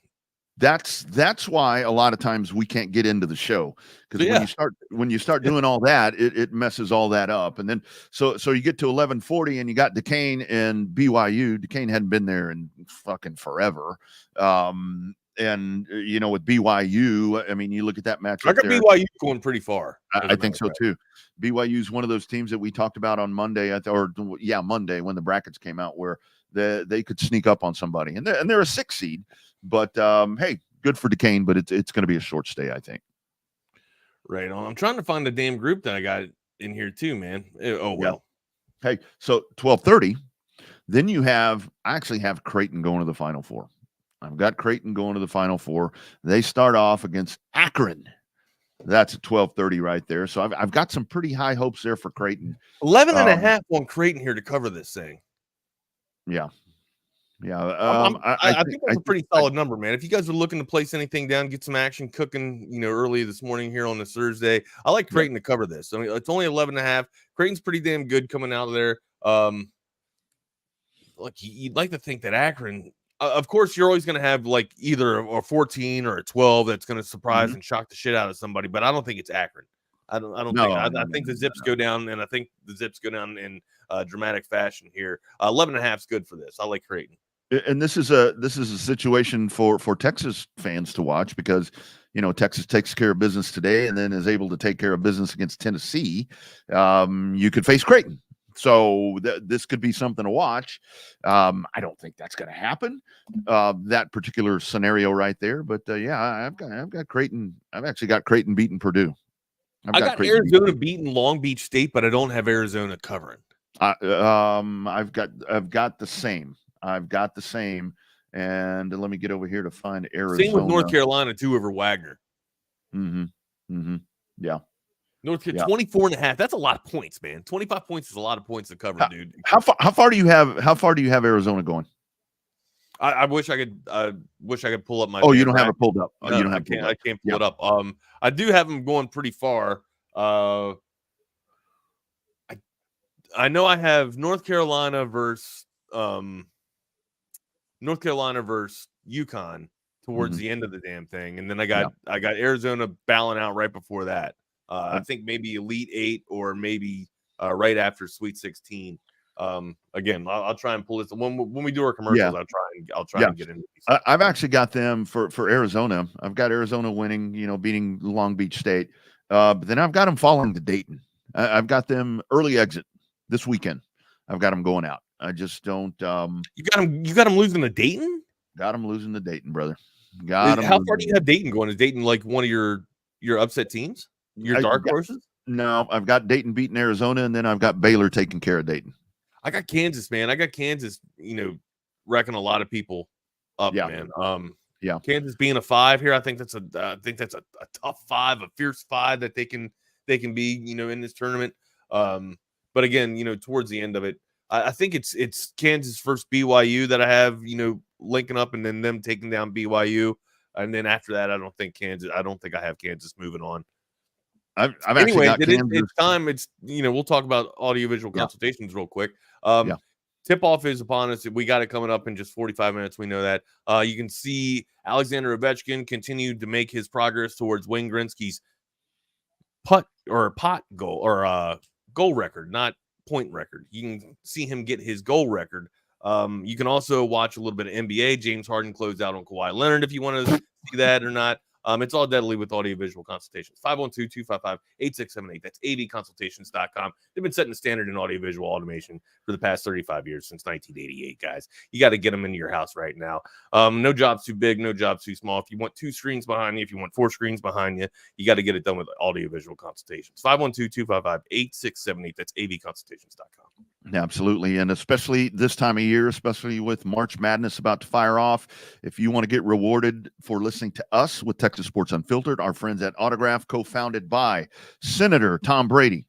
That's why a lot of times we can't get into the show, because when you start doing all that, it messes all that up. And then so you get to 11:40 and you got Duquesne and BYU. Duquesne hadn't been there in fucking forever. And with BYU, you look at that matchup. I got BYU going pretty far. I think so too. BYU is one of those teams that we talked about on Monday, Monday when the brackets came out, where they could sneak up on somebody, and they're a 6 seed. But hey, good for Duquesne, but it's going to be a short stay, I think. Right on. I'm trying to find the damn group that I got in here too, man. Oh well. Yeah. Hey, so 12:30. Then I actually have Creighton going to the Final Four. I've got Creighton going to the Final Four. They start off against Akron. That's at 12:30 right there. So I've got some pretty high hopes there for Creighton. 11.5 on Creighton here to cover this thing. Yeah. Yeah, I think that's a pretty solid number, man. If you guys are looking to place anything down, get some action cooking, early this morning here on this Thursday, I like Creighton to cover this. It's only 11.5. Creighton's pretty damn good coming out of there. Look, you'd like to think that Akron, of course, you're always going to have like either a 14 or a 12 that's going to surprise and shock the shit out of somebody, but I don't think it's Akron. I think the Zips go down, and I think the Zips go down in dramatic fashion here. 11.5 is good for this. I like Creighton. And this is a situation for Texas fans to watch, because Texas takes care of business today and then is able to take care of business against Tennessee. You could face Creighton, so this could be something to watch. I don't think that's going to happen, that particular scenario right there. But I've got Creighton. I've actually got Creighton beating Purdue. I got Arizona beating Long Beach State, but I don't have Arizona covering. I've got the same. And let me get over here to find Arizona. Same with North Carolina too over Wagner. Yeah. North Carolina 24.5. That's a lot of points, man. 25 points is a lot of points to cover, dude. How far do you have Arizona going? I wish I could pull up my. Oh, you don't have it pulled up. No, I can't pull it up. I do have them going pretty far. I know I have North Carolina versus UConn towards the end of the damn thing, and then I got Arizona bowing out right before that. I think maybe Elite 8 or maybe right after Sweet 16. Again, I'll try and pull this when we do our commercials. I'll try and get into these. I've actually got them for Arizona. I've got Arizona winning, beating Long Beach State. But then I've got them falling to Dayton. I've got them early exit this weekend. I've got them going out. I just don't. You got them losing to Dayton. Got them losing to Dayton, brother. How far do you have Dayton going? Is Dayton like one of your upset teams? Your dark horses? No, I've got Dayton beating Arizona, and then I've got Baylor taking care of Dayton. I got Kansas, man. I got Kansas, wrecking a lot of people up, man. Kansas being a 5 here, I think that's a tough 5, a fierce 5 that they can be, in this tournament. But again, towards the end of it, I think it's Kansas versus BYU that I have, linking up, and then them taking down BYU, and then after that, I don't think I have Kansas moving on. I've actually got Kansas. It's time. It's we'll talk about audiovisual consultations real quick. Tip off is upon us. We got it coming up in just 45 minutes. We know that. You can see Alexander Ovechkin continued to make his progress towards Wayne Gretzky's pot goal or goal record, not point record. You can see him get his goal record. You can also watch a little bit of NBA. James Harden closed out on Kawhi Leonard if you want to see that or not. It's all deadly with audiovisual consultations. 512-255-8678. That's avconsultations.com. They've been setting the standard in audiovisual automation for the past 35 years, since 1988, guys. You got to get them into your house right now. No job's too big, no job's too small. If you want 2 screens behind you, if you want 4 screens behind you, you got to get it done with audiovisual consultations. 512-255-8678. That's avconsultations.com. Absolutely. And especially this time of year, especially with March Madness about to fire off, if you want to get rewarded for listening to us with Texas Sports Unfiltered, our friends at Autograph, co-founded by Senator Tom Brady.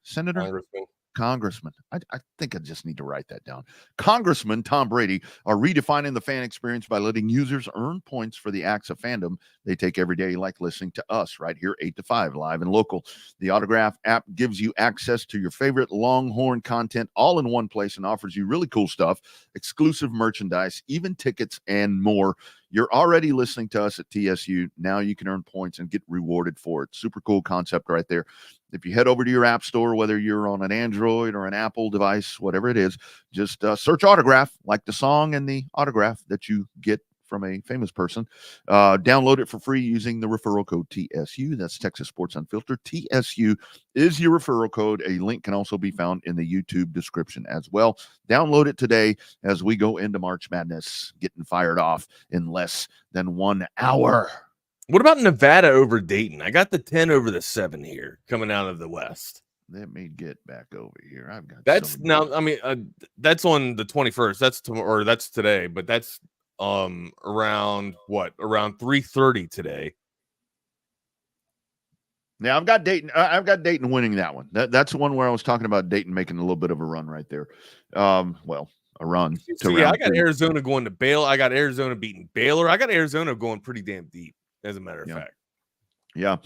Congressman. I think I just need to write that down. Congressman Tom Brady are redefining the fan experience by letting users earn points for the acts of fandom they take every day, like listening to us right here, 8 to 5, live and local. The Autograph app gives you access to your favorite Longhorn content all in one place and offers you really cool stuff, exclusive merchandise, even tickets, and more. You're already listening to us at TSU. Now you can earn points and get rewarded for it. Super cool concept right there. If you head over to your app store, whether you're on an Android or an Apple device, whatever it is, just search Autograph, like the song and the autograph that you get from a famous person. Download it for free using the referral code TSU. That's Texas Sports Unfiltered. TSU is your referral code. A link can also be found in the YouTube description as well. Download it today as we go into March Madness, getting fired off in less than 1 hour. What about Nevada over Dayton? I got the 10 over the 7 here coming out of the West. Let me get back over here. I've got that's now. I mean, that's on the 21st. That's today, but that's around 3:30 today. Now I've got Dayton. I've got Dayton winning that one. That's the one where I was talking about Dayton making a little bit of a run right there. A run. I got Arizona going to Baylor. I got Arizona beating Baylor. I got Arizona going pretty damn deep, as a matter of fact. Yeah,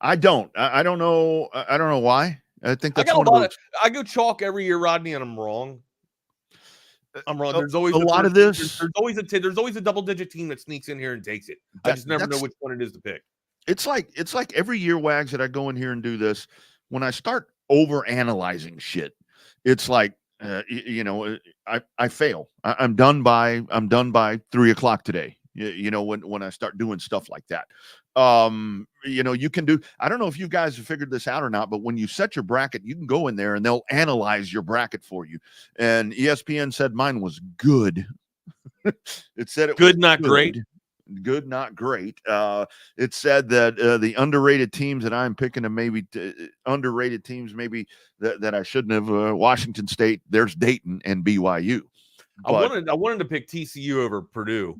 I don't know. I don't know why. I think that's I go chalk every year, Rodney, and I'm wrong. There's always there's always a double-digit team that sneaks in here and takes it. I just never know which one it is to pick. It's like every year, Wags, that I go in here and do this. When I start over analyzing shit, it's like I fail. I'm done by 3:00 today. When I start doing stuff like that. You can do, I don't know if you guys have figured this out or not, but when you set your bracket, you can go in there and they'll analyze your bracket for you. And ESPN said mine was good. It said it good, was not great. Good, not great. It said that the underrated teams that I'm picking, and maybe underrated teams, maybe that I shouldn't have. Washington State, there's Dayton and BYU. But I wanted to pick TCU over Purdue.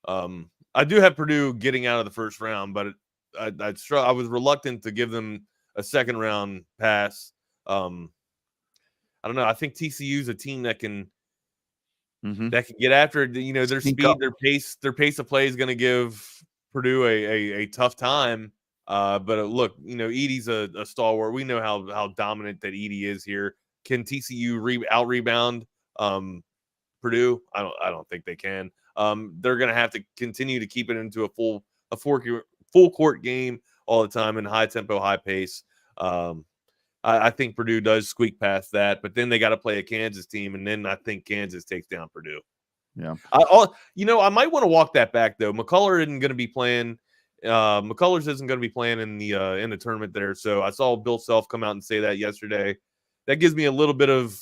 I do have Purdue getting out of the first round, but I was reluctant to give them a second round pass. I don't know. I think TCU is a team that can get after it. Their speed, their pace of play is going to give Purdue a tough time. But look, Edey's a stalwart. We know how dominant that Edey is here. Can TCU out rebound Purdue? I don't think they can. They're going to have to continue to keep it into a full court game all the time in high tempo, high pace. I think Purdue does squeak past that, but then they got to play a Kansas team, and then I think Kansas takes down Purdue. Yeah. I might want to walk that back though. McCullough isn't going to be playing McCullers isn't going to be playing in the tournament there. So I saw Bill Self come out and say that yesterday. That gives me a little bit of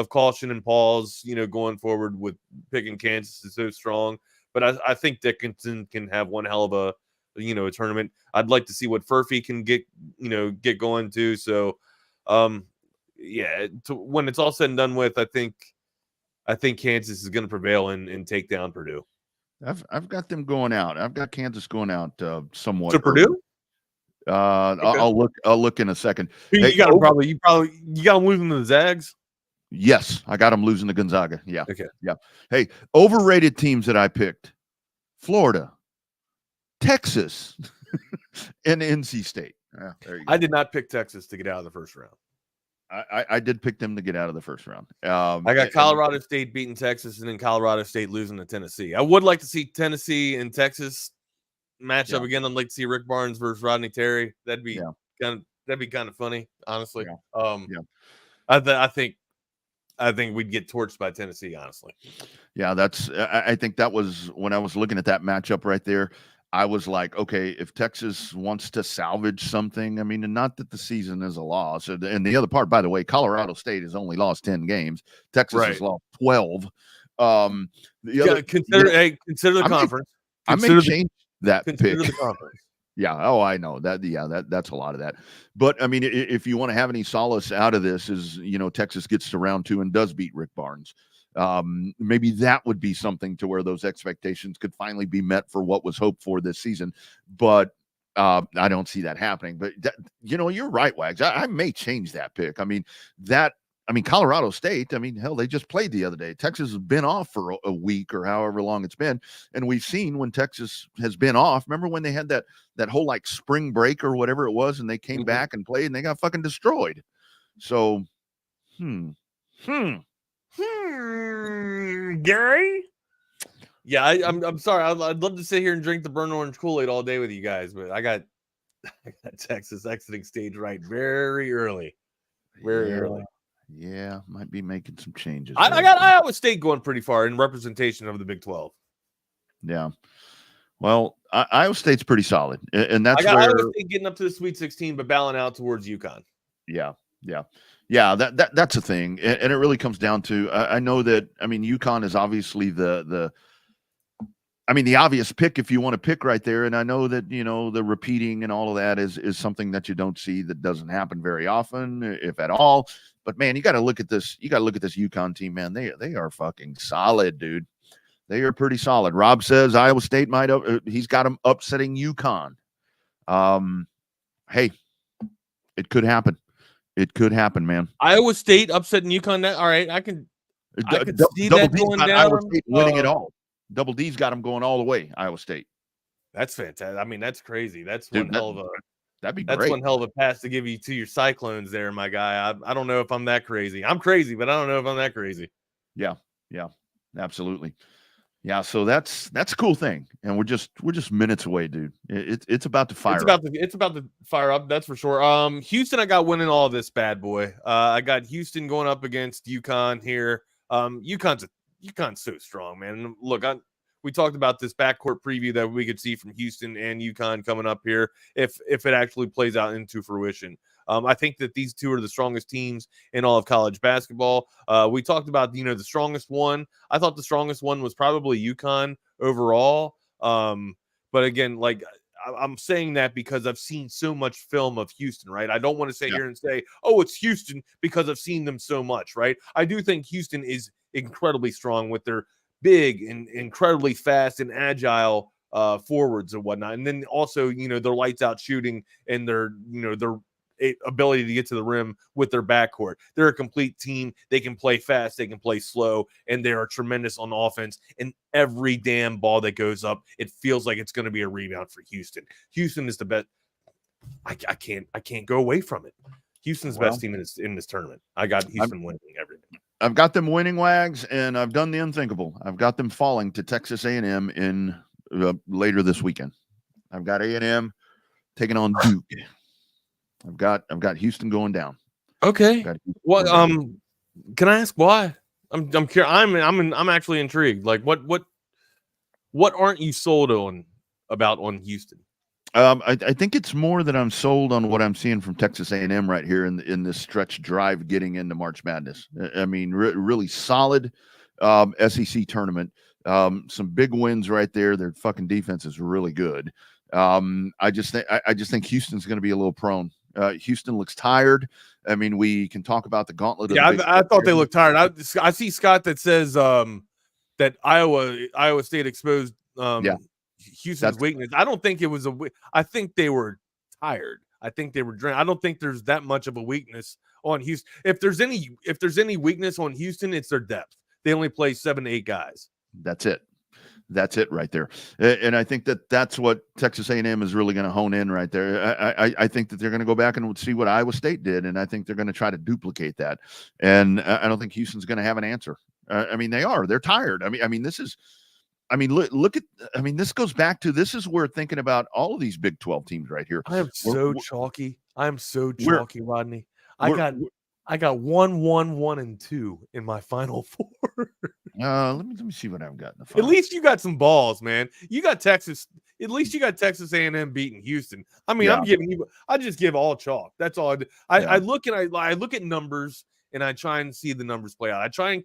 caution and pause, going forward with picking Kansas is so strong. But I think Dickinson can have one hell of a tournament. I'd like to see what Furphy can get going too. So, when it's all said and done with, I think Kansas is going to prevail and take down Purdue. I've got them going out. I've got Kansas going out somewhat. To Purdue? Okay. I'll look in a second. You got them losing to the Zags. Yes, I got them losing to Gonzaga. Yeah. Okay. Yeah. Hey, overrated teams that I picked: Florida, Texas, and NC State. Yeah, there you go. I did not pick Texas to get out of the first round. I did pick them to get out of the first round. I got Colorado State beating Texas and then Colorado State losing to Tennessee. I would like to see Tennessee and Texas match up again. I'd like to see Rick Barnes versus Rodney Terry. That'd be kind of funny, honestly. I think we'd get torched by Tennessee, honestly. Yeah, I think that was when I was looking at that matchup right there. I was like, okay, if Texas wants to salvage something, I mean, and not that the season is a loss. And the other part, by the way, Colorado State has only lost 10 games. Texas has lost 12. Consider the conference. I may change that pick. Consider the conference. Yeah. Oh, I know that. Yeah, that's a lot of that. But I mean, if you want to have any solace out of this, is Texas gets to round 2 and does beat Rick Barnes. Maybe that would be something to where those expectations could finally be met for what was hoped for this season. But I don't see that happening. But you're right, Wags. I may change that pick. Colorado State, hell, they just played the other day. Texas has been off for a week or however long it's been. And we've seen when Texas has been off, remember when they had that whole like spring break or whatever it was, and they came back and played and they got fucking destroyed. So, Gary? Yeah, I'm sorry. I'd love to sit here and drink the burnt orange Kool-Aid all day with you guys, but I got Texas exiting stage right very early. Very early. Yeah, might be making some changes. I got Iowa State going pretty far in representation of the Big 12. Yeah. Well, Iowa State's pretty solid. And that's I got where Iowa State getting up to the Sweet 16, but bowing out towards UConn. Yeah. That's a thing. And it really comes down to, I know that, UConn is obviously the obvious pick if you want to pick right there. And I know that, the repeating and all of that is something that you don't see, that doesn't happen very often, if at all. But man, you got to look at this. You got to look at this UConn team, man. They are fucking solid, dude. They are pretty solid. Rob says Iowa State might, he's got them upsetting UConn. Hey, it could happen. It could happen, man. Iowa State upsetting UConn. All right, I could see that going down. Iowa State winning it all. Double D's got them going all the way. Iowa State. That's fantastic. That's crazy. That's one hell of a. That'd be great. That's one hell of a pass to give you to your Cyclones there, my guy. I don't know if I'm that crazy. I'm crazy, but I don't know if I'm that crazy. Yeah, absolutely. Yeah, so that's a cool thing, and we're just minutes away, dude. It's about to fire. It's about to fire up. That's for sure. Houston, I got winning all this bad boy. I got Houston going up against UConn here. UConn's so strong, man. Look, we talked about this backcourt preview that we could see from Houston and UConn coming up here if it actually plays out into fruition. I think that these two are the strongest teams in all of college basketball. We talked about, the strongest one. I thought the strongest one was probably UConn overall. But again, I'm saying that because I've seen so much film of Houston, right? I don't want to sit here and say, oh, it's Houston because I've seen them so much, right? I do think Houston is incredibly strong with their big and incredibly fast and agile forwards and whatnot. And then also, their lights out shooting and their ability to get to the rim with their backcourt. They're a complete team. They can play fast, they can play slow, and they are tremendous on offense. And every damn ball that goes up, it feels like it's going to be a rebound for Houston. Houston is the best. I can't go away from it. Houston's the best team in this tournament. I got Houston winning everything. I've got them winning, Wags, and I've done the unthinkable. I've got them falling to Texas A&M in later this weekend. I've got A&M taking on Duke. I've got Houston going down. Okay. What? Can I ask why? I'm curious. I'm actually intrigued. Like what aren't you sold on Houston? I think it's more that I'm sold on what I'm seeing from Texas A&M right here in this stretch drive getting into March Madness. I mean, really solid SEC tournament. Some big wins right there. Their fucking defense is really good. I just think Houston's going to be a little prone. Houston looks tired. I mean, we can talk about the gauntlet. Yeah, I thought they looked tired. I see Scott that says that Iowa State exposed Houston's weakness. I don't think it was I think they were tired. I think they were drained. I don't think there's that much of a weakness on Houston. If there's any weakness on Houston, it's their depth. They only play 7 to 8 guys. That's it. That's it right there. And I think that's what Texas A&M is really going to hone in right there. I think that they're going to go back and see what Iowa State did, and I think they're going to try to duplicate that. And I don't think Houston's going to have an answer. I mean, they're tired. Look at this goes back to, this is where thinking about all of these Big 12 teams right here. I am so chalky. Rodney. I got 1, 1, 1, and 2 in my Final Four. Let me see what I've got in the final. At least you got some balls, man. You got Texas. At least you got Texas A&M beating Houston. I mean, I just give all chalk. That's all I do. I look at numbers and I try and see the numbers play out. I try and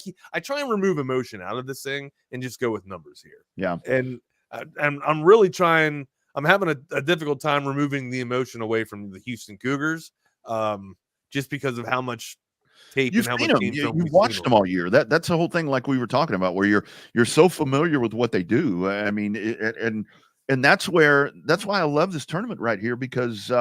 remove emotion out of this thing and just go with numbers here. Yeah. And I'm really trying. I'm having a difficult time removing the emotion away from the Houston Cougars, just because of how much tape and how much game film you've watched them all year. That's the whole thing, like we were talking about, where you're so familiar with what they do. I mean, and that's why I love this tournament right here, because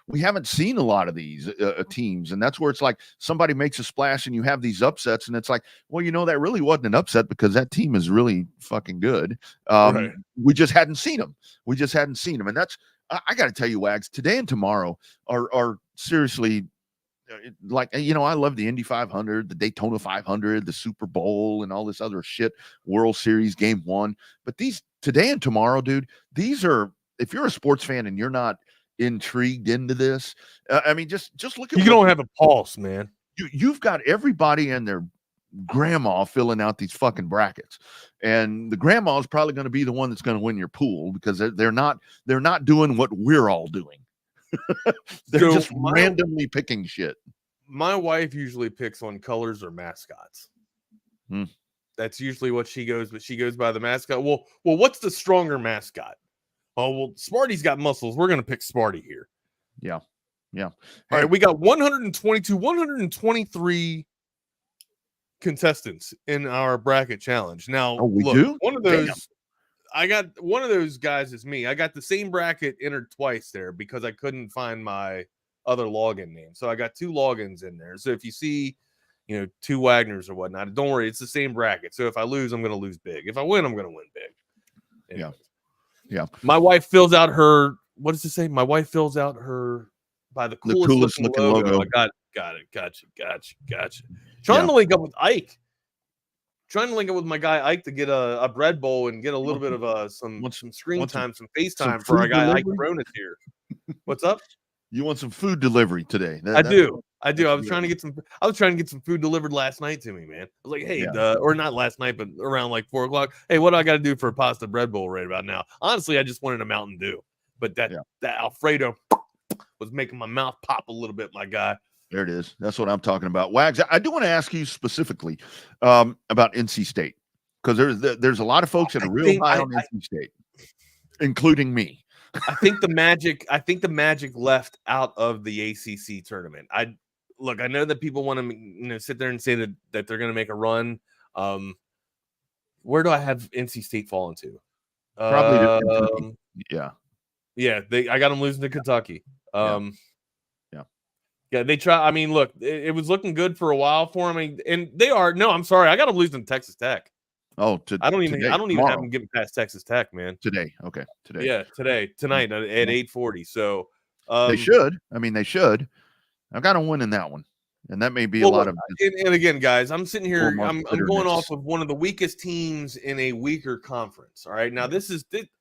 we haven't seen a lot of these teams, and that's where it's like somebody makes a splash and you have these upsets, and it's like, well, that really wasn't an upset because that team is really fucking good. Right. We just hadn't seen them. And that's, I got to tell you, Wags, today and tomorrow are seriously, like, I love the Indy 500, the Daytona 500, the Super Bowl, and all this other shit, World Series Game 1. But these today and tomorrow, dude, these are, if you're a sports fan and you're not intrigued into this, just look at, you don't have a pulse, man. You've got everybody and their grandma filling out these fucking brackets, and the grandma is probably going to be the one that's going to win your pool, because they're not doing what we're all doing. They're just randomly picking shit. My wife usually picks on colors or mascots. That's usually what she goes, but she goes by the mascot. Well, what's the stronger mascot? Oh, well, Sparty's got muscles. We're going to pick Sparty here. Yeah. All right, we got 123 contestants in our bracket challenge. Now, we do? One of those. Damn. I got one of those guys is me. I got the same bracket entered twice there because I couldn't find my other login name. So I got 2 logins in there. So if you see, 2 Wagners or whatnot, don't worry, it's the same bracket. So if I lose, I'm going to lose big. If I win, I'm going to win big. Anyways. Yeah. My wife fills out her, what does it say? My wife fills out her by the coolest looking logo. I got it. Gotcha. Trying to link up with Ike. Trying to link up with my guy Ike to get a bread bowl and get a little bit of some screen time, some FaceTime for our guy Ike Cronus here. What's up? You want some food delivery today? I do. I was trying to get some food delivered last night to me, man. I was like, hey, or not last night, but around like 4:00. Hey, what do I got to do for a pasta bread bowl right about now? Honestly, I just wanted a Mountain Dew, but that Alfredo was making my mouth pop a little bit, my guy. There it is. That's what I'm talking about. Wags, I do want to ask you specifically about NC State, because there's a lot of folks that are real high on NC State, including me. I think the magic left out of the ACC tournament. I know that people want to sit there and say that they're going to make a run. Where do I have NC State fall into? Probably yeah. I got them losing to Kentucky. Yeah, they try. I mean, look, it was looking good for a while for them, and they are. No, I'm sorry, I got them losing to Texas Tech. Oh, I don't even have them getting past Texas Tech, man. Today, okay, today. Yeah, tonight at 8:40. So they should. I mean, they should. I've got them winning that one, and that may be a lot of. And again, guys, I'm sitting here. I'm going off of one of the weakest teams in a weaker conference. All right, now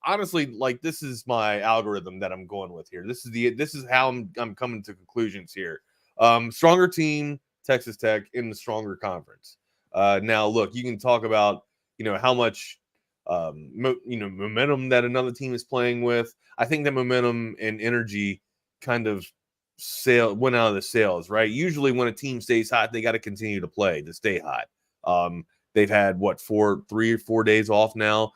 honestly, like, this is my algorithm that I'm going with here. This is how I'm coming to conclusions here. Stronger team, Texas Tech in the stronger conference. Now, look, you can talk about how much momentum that another team is playing with. I think that momentum and energy kind of went out of the sails, right? Usually when a team stays hot, they got to continue to play to stay hot. They've had 3 or 4 days off now,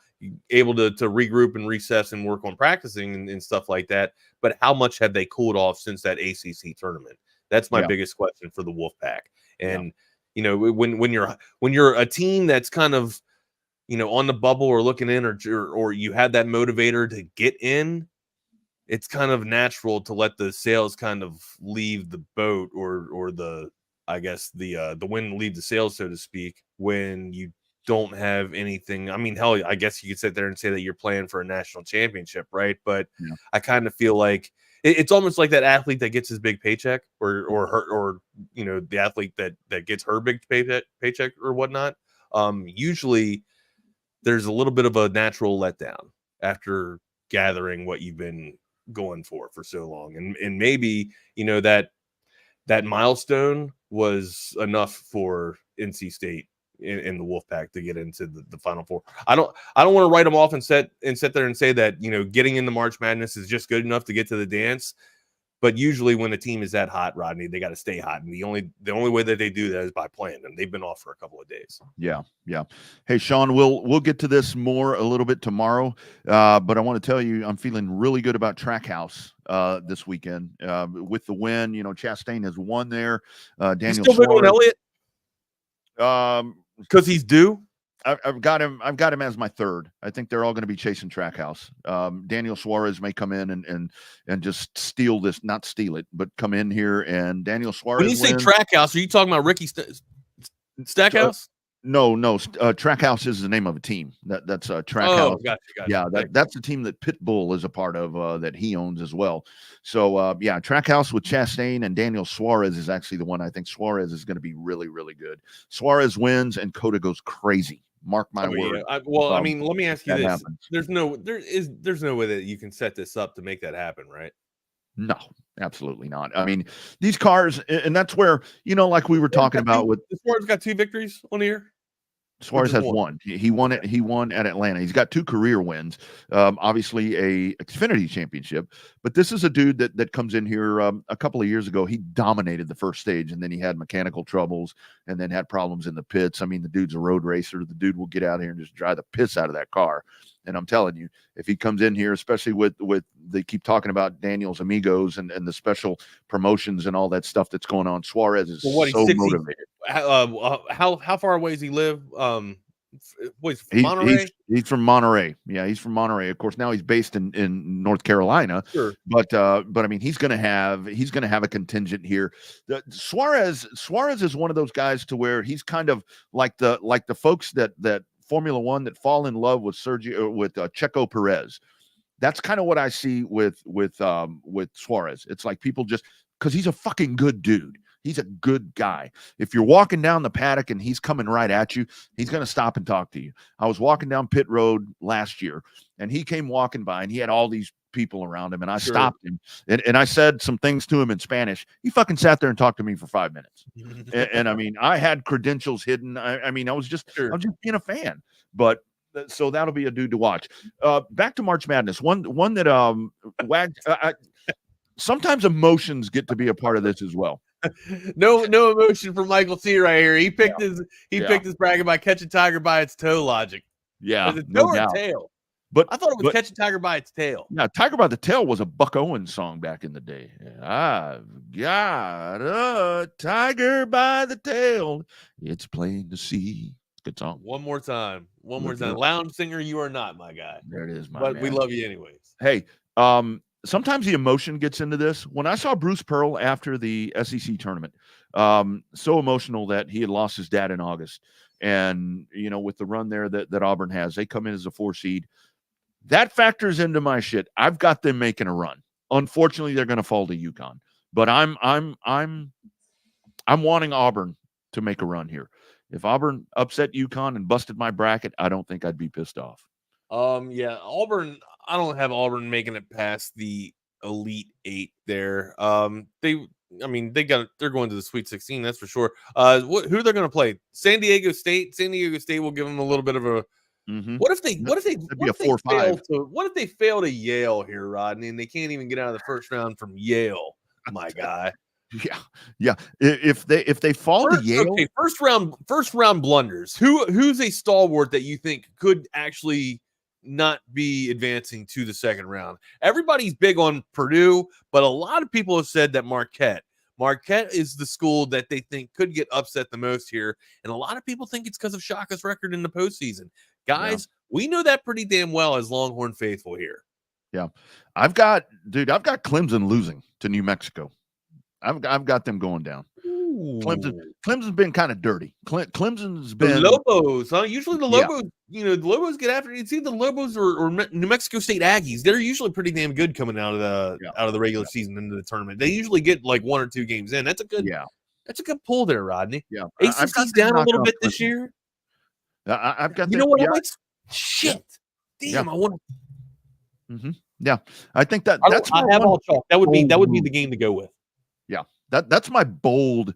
able to regroup and recess and work on practicing and stuff like that. But how much have they cooled off since that ACC tournament? That's my biggest question for the Wolfpack. And when you're a team that's kind of on the bubble or looking in, or you had that motivator to get in, it's kind of natural to let the sails kind of leave the boat, or the wind leave the sails, so to speak, when you don't have anything. I mean, hell, I guess you could sit there and say that you're playing for a national championship, right? But I kind of feel like it's almost like that athlete that gets his big paycheck, or the athlete that gets her big paycheck or whatnot. Usually there's a little bit of a natural letdown after gathering what you've been going for so long, and maybe that milestone was enough for NC State in the Wolfpack to get into the Final Four. I don't want to write them off and sit there and say that getting into March Madness is just good enough to get to the dance. But usually when a team is that hot, Rodney, they got to stay hot, and the only way that they do that is by playing them. They've been off for a couple of days. Yeah. Hey, Sean, we'll get to this more a little bit tomorrow, but I want to tell you I'm feeling really good about Trackhouse this weekend with the win. Chastain has won there. Daniel still big on Elliott? Because he's due. I've got him as my third. I think they're all going to be chasing Trackhouse. Daniel Suarez may come in and just steal this, not steal it, but come in here, and Daniel Suarez. When you say Trackhouse, are you talking about Ricky Stackhouse? No. Trackhouse is the name of a team. That's Trackhouse. Oh, gotcha. Yeah, that's the team that Pitbull is a part of, that he owns as well. So Trackhouse with Chastain and Daniel Suarez is actually the one. I think Suarez is going to be really, really good. Suarez wins and Coda goes crazy. Mark my word. Yeah. Let me ask you this: happens. There's no way that you can set this up to make that happen, right? No, absolutely not. I mean, these cars, and that's where like we were talking about with Suarez got 2 victories on the year. Suarez has one. He won it. He won at Atlanta. He's got 2 career wins. Obviously a Xfinity championship, but this is a dude that comes in here a couple of years ago. He dominated the first stage, and then he had mechanical troubles, and then had problems in the pits. I mean, the dude's a road racer. The dude will get out here and just drive the piss out of that car. And I'm telling you, if he comes in here, especially with they keep talking about Daniel's Amigos and the special promotions and all that stuff that's going on, Suarez is so motivated. How far away does he live? He's from Monterey? He's from Monterey. Yeah, he's from Monterey. Of course, now he's based in North Carolina. Sure. But I mean, he's gonna have a contingent here. Suarez is one of those guys to where he's kind of like the folks that Formula One that fall in love with Checo Perez. That's kind of what I see with Suarez. It's like people just because he's a fucking good dude. He's a good guy. If you're walking down the paddock and he's coming right at you, he's going to stop and talk to you. I was walking down pit road last year, and he came walking by, and he had all these people around him, and I stopped him, and I said some things to him in Spanish. He fucking sat there and talked to me for 5 minutes. and I mean, I had credentials hidden. I mean, I was just being a fan. But so that'll be a dude to watch. Back to March Madness. One that wagged. Sometimes emotions get to be a part of this as well. No emotion from Michael C right here. He picked his bracket by catch a tiger by its toe logic. Yeah, was it toe or tail? But I thought it was catch a tiger by its tail. Yeah, Tiger by the Tail was a Buck Owens song back in the day. I've got a tiger by the tail. It's plain to see. Good song. One more time. Lounge singer, you are not, my guy. There it is, my but man. We love you anyways. Hey, sometimes the emotion gets into this. When I saw Bruce Pearl after the SEC tournament, so emotional that he had lost his dad in August. And, with the run there that Auburn has, they come in as a 4 seed. That factors into my shit. I've got them making a run. Unfortunately, they're going to fall to UConn. But I'm wanting Auburn to make a run here. If Auburn upset UConn and busted my bracket, I don't think I'd be pissed off. Yeah, Auburn. I don't have Auburn making it past the Elite 8 there. They're going to the Sweet 16, that's for sure. Who they're going to play? San Diego State. San Diego State will give them a little bit of Mhm. What if they That'd be a 4-5. what if they fail to Yale here, Rodney, and they can't even get out of the first round from Yale, my guy? Yeah, yeah. If they fall to Yale, Okay, first round blunders. Who's a stalwart that you think could actually not be advancing to the second round? Everybody's big on Purdue, but a lot of people have said that Marquette is the school that they think could get upset the most here, and a lot of people think it's because of Shaka's record in the postseason. Guys, we know that pretty damn well as Longhorn faithful here. Yeah, I've got Clemson losing to New Mexico. I've got them going down. Clemson's been kind of dirty. Clemson's been the Lobos, huh? Usually the Yeah. Lobos, the Lobos get after it. You see the Lobos or New Mexico State Aggies. They're usually pretty damn good coming out of the regular season into the tournament. They usually get like 1 or 2 games in. That's a good pull there, Rodney. Yeah, ACC's down a little bit this year. I've got You know what? Shit. Damn, I want. Yeah, I think that's I have all chalk. That would be the game to go with. Yeah, that's my bold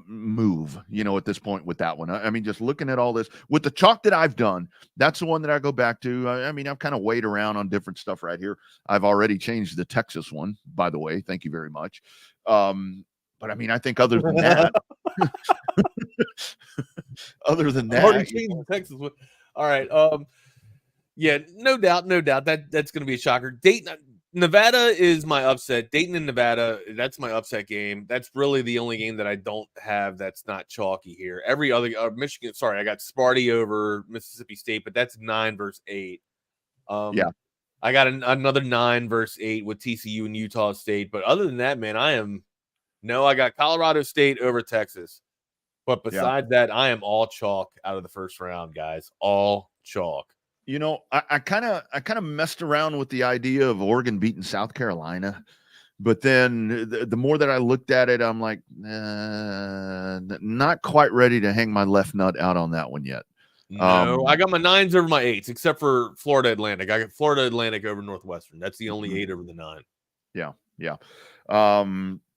move, at this point with that one. I mean, just looking at all this with the chalk that I've done, that's the one that I go back to. I mean, I've kind of weighed around on different stuff right here. I've already changed the Texas one, by the way. Thank you very much. But I mean, I think other than that, Already changed the Texas one. All right. Yeah, no doubt. That's going to be a shocker. Dayton, Nevada is my upset. Dayton and Nevada, that's my upset game. That's really the only game that I don't have that's not chalky here. Every other Michigan, sorry, I got Sparty over Mississippi State, but that's 9 versus 8. Yeah. I got another 9 versus 8 with TCU and Utah State. But other than that, man, I got Colorado State over Texas. But besides that, I am all chalk out of the first round, guys. All chalk. I kind of messed around with the idea of Oregon beating South Carolina, but then the more that I looked at it, I'm like, not quite ready to hang my left nut out on that one yet. No, I got my 9s over my 8s, except for Florida Atlantic. I got Florida Atlantic over Northwestern. That's the only 8 over the 9. Yeah.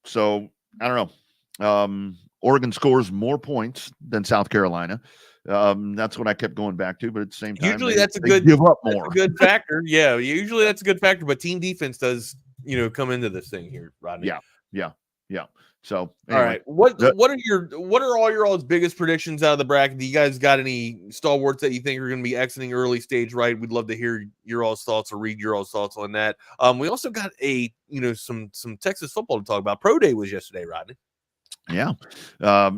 So I don't know. Oregon scores more points than South Carolina. That's what I kept going back to, but at the same time, usually they give up more. That's a good factor. Yeah, usually that's a good factor, but team defense does, come into this thing here, Rodney. Yeah. So anyway, all right, what are all your all's biggest predictions out of the bracket? Do you guys got any stalwarts that you think are going to be exiting early stage right? We'd love to hear your all's thoughts or read your all's thoughts on that. We also got some Texas football to talk about. Pro Day was yesterday, Rodney. Yeah,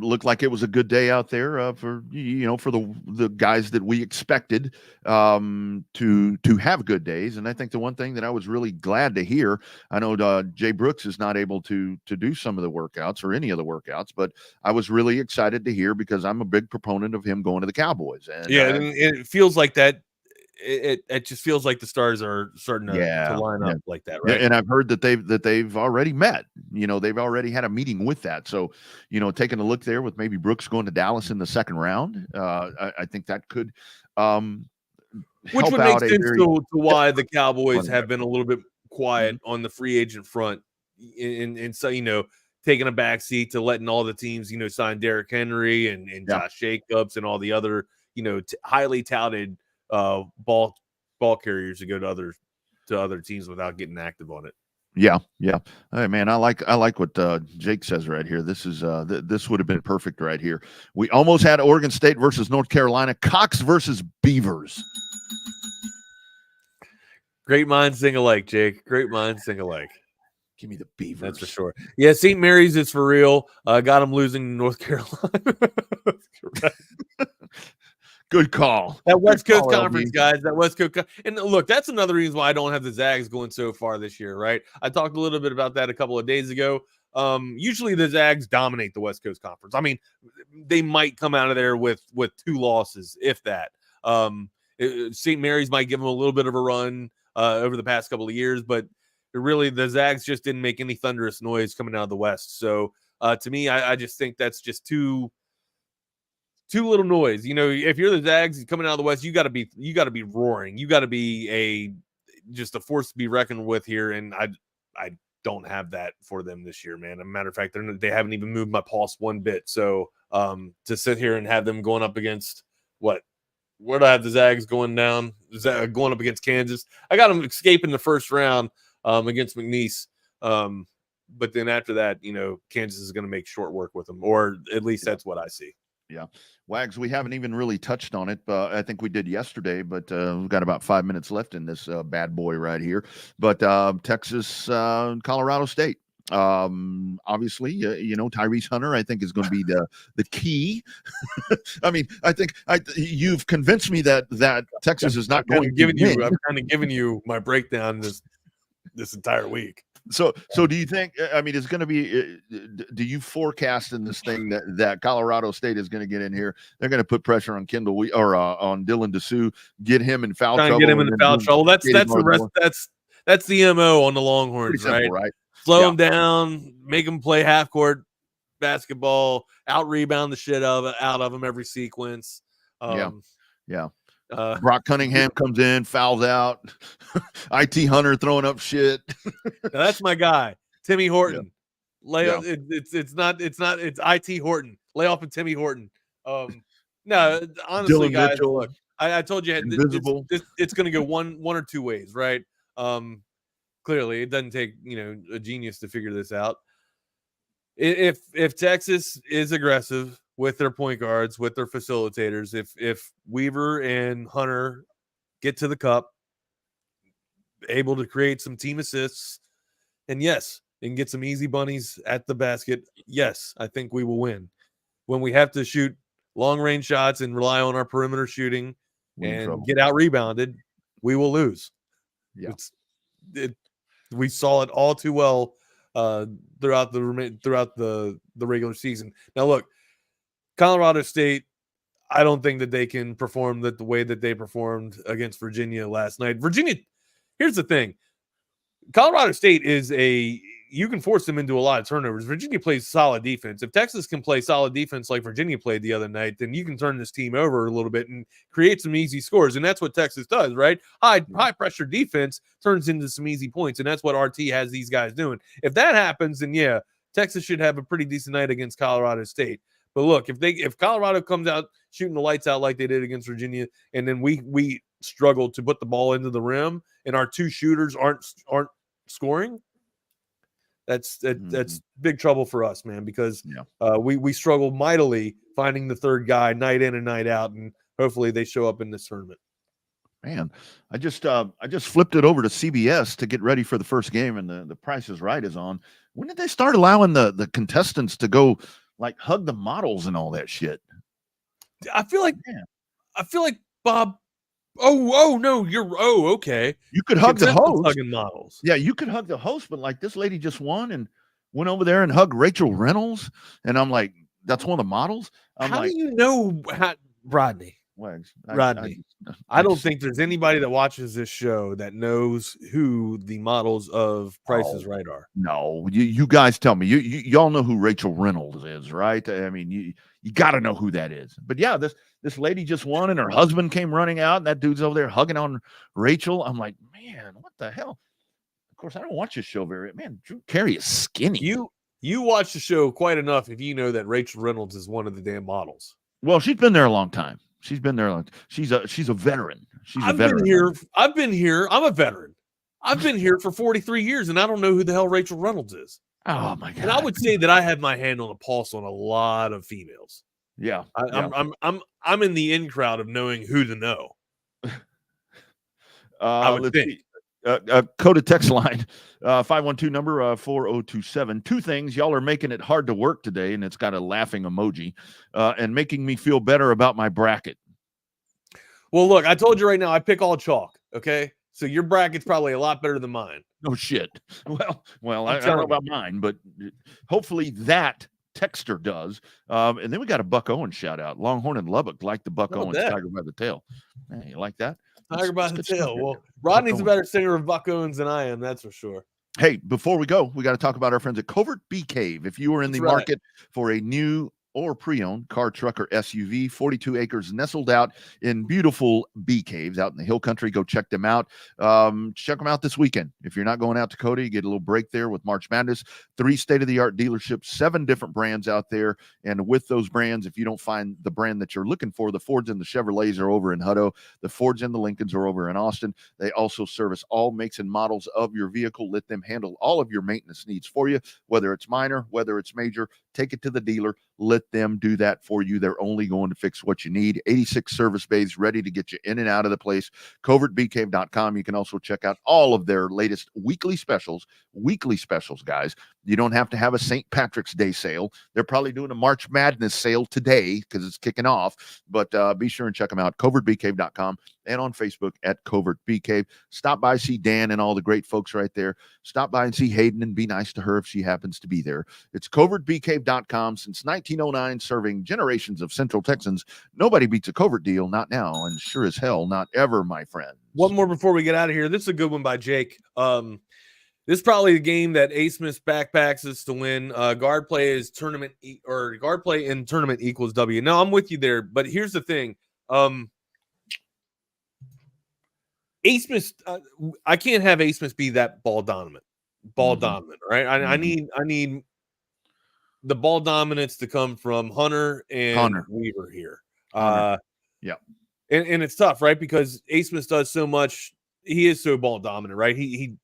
looked like it was a good day out there for the guys that we expected to have good days. And I think the one thing that I was really glad to hear, I know Jay Brooks is not able to do some of the workouts or any of the workouts, but I was really excited to hear because I'm a big proponent of him going to the Cowboys. And and it feels like that. It just feels like the stars are starting to line up like that, right? And I've heard that they've already met. They've already had a meeting with that. So, taking a look there with maybe Brooks going to Dallas in the second round, I think that could which would make sense to why the Cowboys have been a little bit quiet on the free agent front, and so taking a back seat to letting all the teams sign Derrick Henry and Josh Jacobs and all the other highly touted ball carriers to go to other teams without getting active on it. Yeah. Hey man, I like what Jake says right here. This is this would have been perfect right here. We almost had Oregon State versus North Carolina, Cox versus Beavers. Great minds think alike, Jake. Great minds think alike. Give me the Beavers. That's for sure. Yeah, St. Mary's is for real. Got them losing to North Carolina. Good call. That West Coast Conference, guys. That West Coast. And look, that's another reason why I don't have the Zags going so far this year, right? I talked a little bit about that a couple of days ago. Usually the Zags dominate the West Coast Conference. I mean, they might come out of there with 2 losses, if that. St. Mary's might give them a little bit of a run over the past couple of years, but really the Zags just didn't make any thunderous noise coming out of the West. So to me, I just think that's just too little noise. If you're the Zags coming out of the West, you got to be roaring. You got to be just a force to be reckoned with here. And I don't have that for them this year, man. As a matter of fact, they haven't even moved my pulse one bit. So to sit here and have them going up against Where do I have the Zags going down? Going up against Kansas. I got them escaping the first round against McNeese. But then after that, Kansas is going to make short work with them, or at least that's what I see. Yeah. Wags, we haven't even really touched on it. I think we did yesterday, but we've got about 5 minutes left in this bad boy right here. But Texas, Colorado State. Obviously, Tyrese Hunter, I think, is going to be the key. I mean, I think you've convinced me that Texas is not going to win. I'm kind of giving you my breakdown this entire week. So do you think, I mean, it's going to be, do you forecast in this thing that Colorado State is going to get in here? They're going to put pressure on on Dylan Dessou, get him in foul trouble. Get him in foul trouble. That's the rest. That's the MO on the Longhorns, simple, right? Slow them down, make them play half court basketball, out rebound the shit out of them every sequence. Yeah. Brock Cunningham comes in, fouls out. IT Hunter throwing up shit. Now that's my guy, Timmy Horton. It's IT Horton. Lay off of Timmy Horton. No, honestly, Dylan guys, Mitchell, look, I told you it's going to go one or two ways, right? Clearly, it doesn't take a genius to figure this out. If Texas is aggressive with their point guards, with their facilitators, if Weaver and Hunter get to the cup, able to create some team assists, and get some easy bunnies at the basket, yes, I think we will win. When we have to shoot long range shots and rely on our perimeter shooting and get out rebounded, we will lose. Yeah. We saw it all too well throughout the regular season. Now, look, Colorado State, I don't think that they can perform the way that they performed against Virginia last night. Virginia, here's the thing. Colorado State you can force them into a lot of turnovers. Virginia plays solid defense. If Texas can play solid defense like Virginia played the other night, then you can turn this team over a little bit and create some easy scores. And that's what Texas does, right? High pressure defense turns into some easy points. And that's what RT has these guys doing. If that happens, then Texas should have a pretty decent night against Colorado State. But look, if Colorado comes out shooting the lights out like they did against Virginia, and then we struggle to put the ball into the rim and our two shooters aren't scoring, that's big trouble for us, man, because we struggle mightily finding the third guy night in and night out, and hopefully they show up in this tournament. Man, I just flipped it over to CBS to get ready for the first game, and the Price is Right is on. When did they start allowing the contestants to go like hug the models and all that shit? I feel like Bob. Oh no, okay. You could hug the host. Hugging models. Yeah, you could hug the host, but like this lady just won and went over there and hugged Rachel Reynolds, and I'm like, that's one of the models. How do you know Rodney? Rodney. I don't think there's anybody that watches this show that knows who the models of Price is Right are. No, you guys tell me. Y'all know who Rachel Reynolds is, right? I mean, you got to know who that is. But yeah, this lady just won, and her husband came running out, and that dude's over there hugging on Rachel. I'm like, man, what the hell? Of course, I don't watch this show very. Man, Drew Carey is skinny. You watch the show quite enough if you know that Rachel Reynolds is one of the damn models. Well, she's been there a long time. She's been there. She's a veteran. I've been here. I'm a veteran. I've been here for 43 years, and I don't know who the hell Rachel Reynolds is. Oh my god! And I would say that I have my hand on a pulse on a lot of females. Yeah, I'm in the in crowd of knowing who to know. I would think. Code text line 512 number 4027. Two things. Y'all are making it hard to work today, and it's got a laughing emoji, and making me feel better about my bracket. Well, look, I told you right now, I pick all chalk. Okay, so your bracket's probably a lot better than mine. No shit. Well, I don't know about mine, but hopefully that texter does. And then we got a Buck Owens shout out. Longhorn and Lubbock like the Buck Owens Tiger by the Tail. Hey, you like that? Tiger by the tail. Well, Rodney's a better singer of Buck Owens than I am, that's for sure. Hey, before we go, we got to talk about our friends at Covert Bee Cave. If you are in the market for a new or pre-owned car, truck, or SUV. 42 acres nestled out in beautiful bee caves out in the hill country. Go check them out. Check them out this weekend. If you're not going out to Cody, you get a little break there with March Madness. 3 state-of-the-art dealerships, 7 different brands out there. And with those brands, if you don't find the brand that you're looking for, the Fords and the Chevrolets are over in Hutto. The Fords and the Lincolns are over in Austin. They also service all makes and models of your vehicle. Let them handle all of your maintenance needs for you, whether it's minor, whether it's major. Take it to the dealer. Let them do that for you. They're only going to fix what you need. 86 service bays ready to get you in and out of the place. CovertBeeCave.com. You can also check out all of their latest weekly specials, guys. You don't have to have a St. Patrick's Day sale. They're probably doing a March Madness sale today because it's kicking off. But be sure and check them out. CovertBeeCave.com and on Facebook at Covert Bee Cave. Stop by, see Dan and all the great folks right there. Stop by and see Hayden and be nice to her if she happens to be there. It's CovertBeeCave.com. Since 1909, serving generations of Central Texans. Nobody beats a Covert deal. Not now, and sure as hell not ever, my friend. One more before we get out of here. This is a good one by Jake. This is probably the game that A. Smith backpacks us to win. Guard play is tournament or guard play in tournament equals W. No, I'm with you there, but here's the thing. A. Smith, I can't have A. Smith be that ball dominant, right? I need the ball dominance to come from Hunter and Weaver here. Yeah. And it's tough, right? Because A. Smith does so much. He is so ball dominant, right? He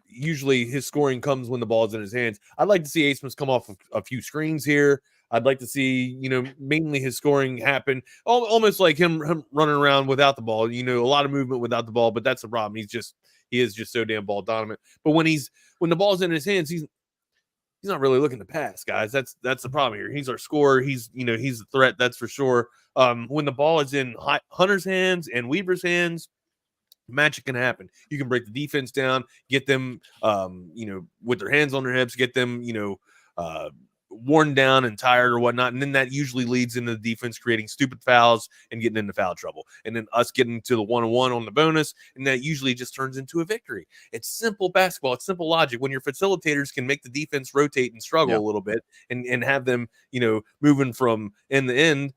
usually his scoring comes when the ball's in his hands. I'd like to see A. Smith come off of a few screens here. I'd like to see, mainly his scoring happen almost like him running around without the ball, a lot of movement without the ball, but that's the problem. He is just so damn ball dominant. But when the ball's in his hands, he's not really looking to pass, guys. That's the problem here. He's our scorer. He's a threat. That's for sure. When the ball is in Hunter's hands and Weaver's hands, magic can happen. You can break the defense down, get them, with their hands on their hips, get them, worn down and tired or whatnot. And then that usually leads into the defense creating stupid fouls and getting into foul trouble. And then us getting to the 1-on-1 on the bonus. And that usually just turns into a victory. It's simple basketball. It's simple logic. When your facilitators can make the defense rotate and struggle a little bit and have them, moving from end to end,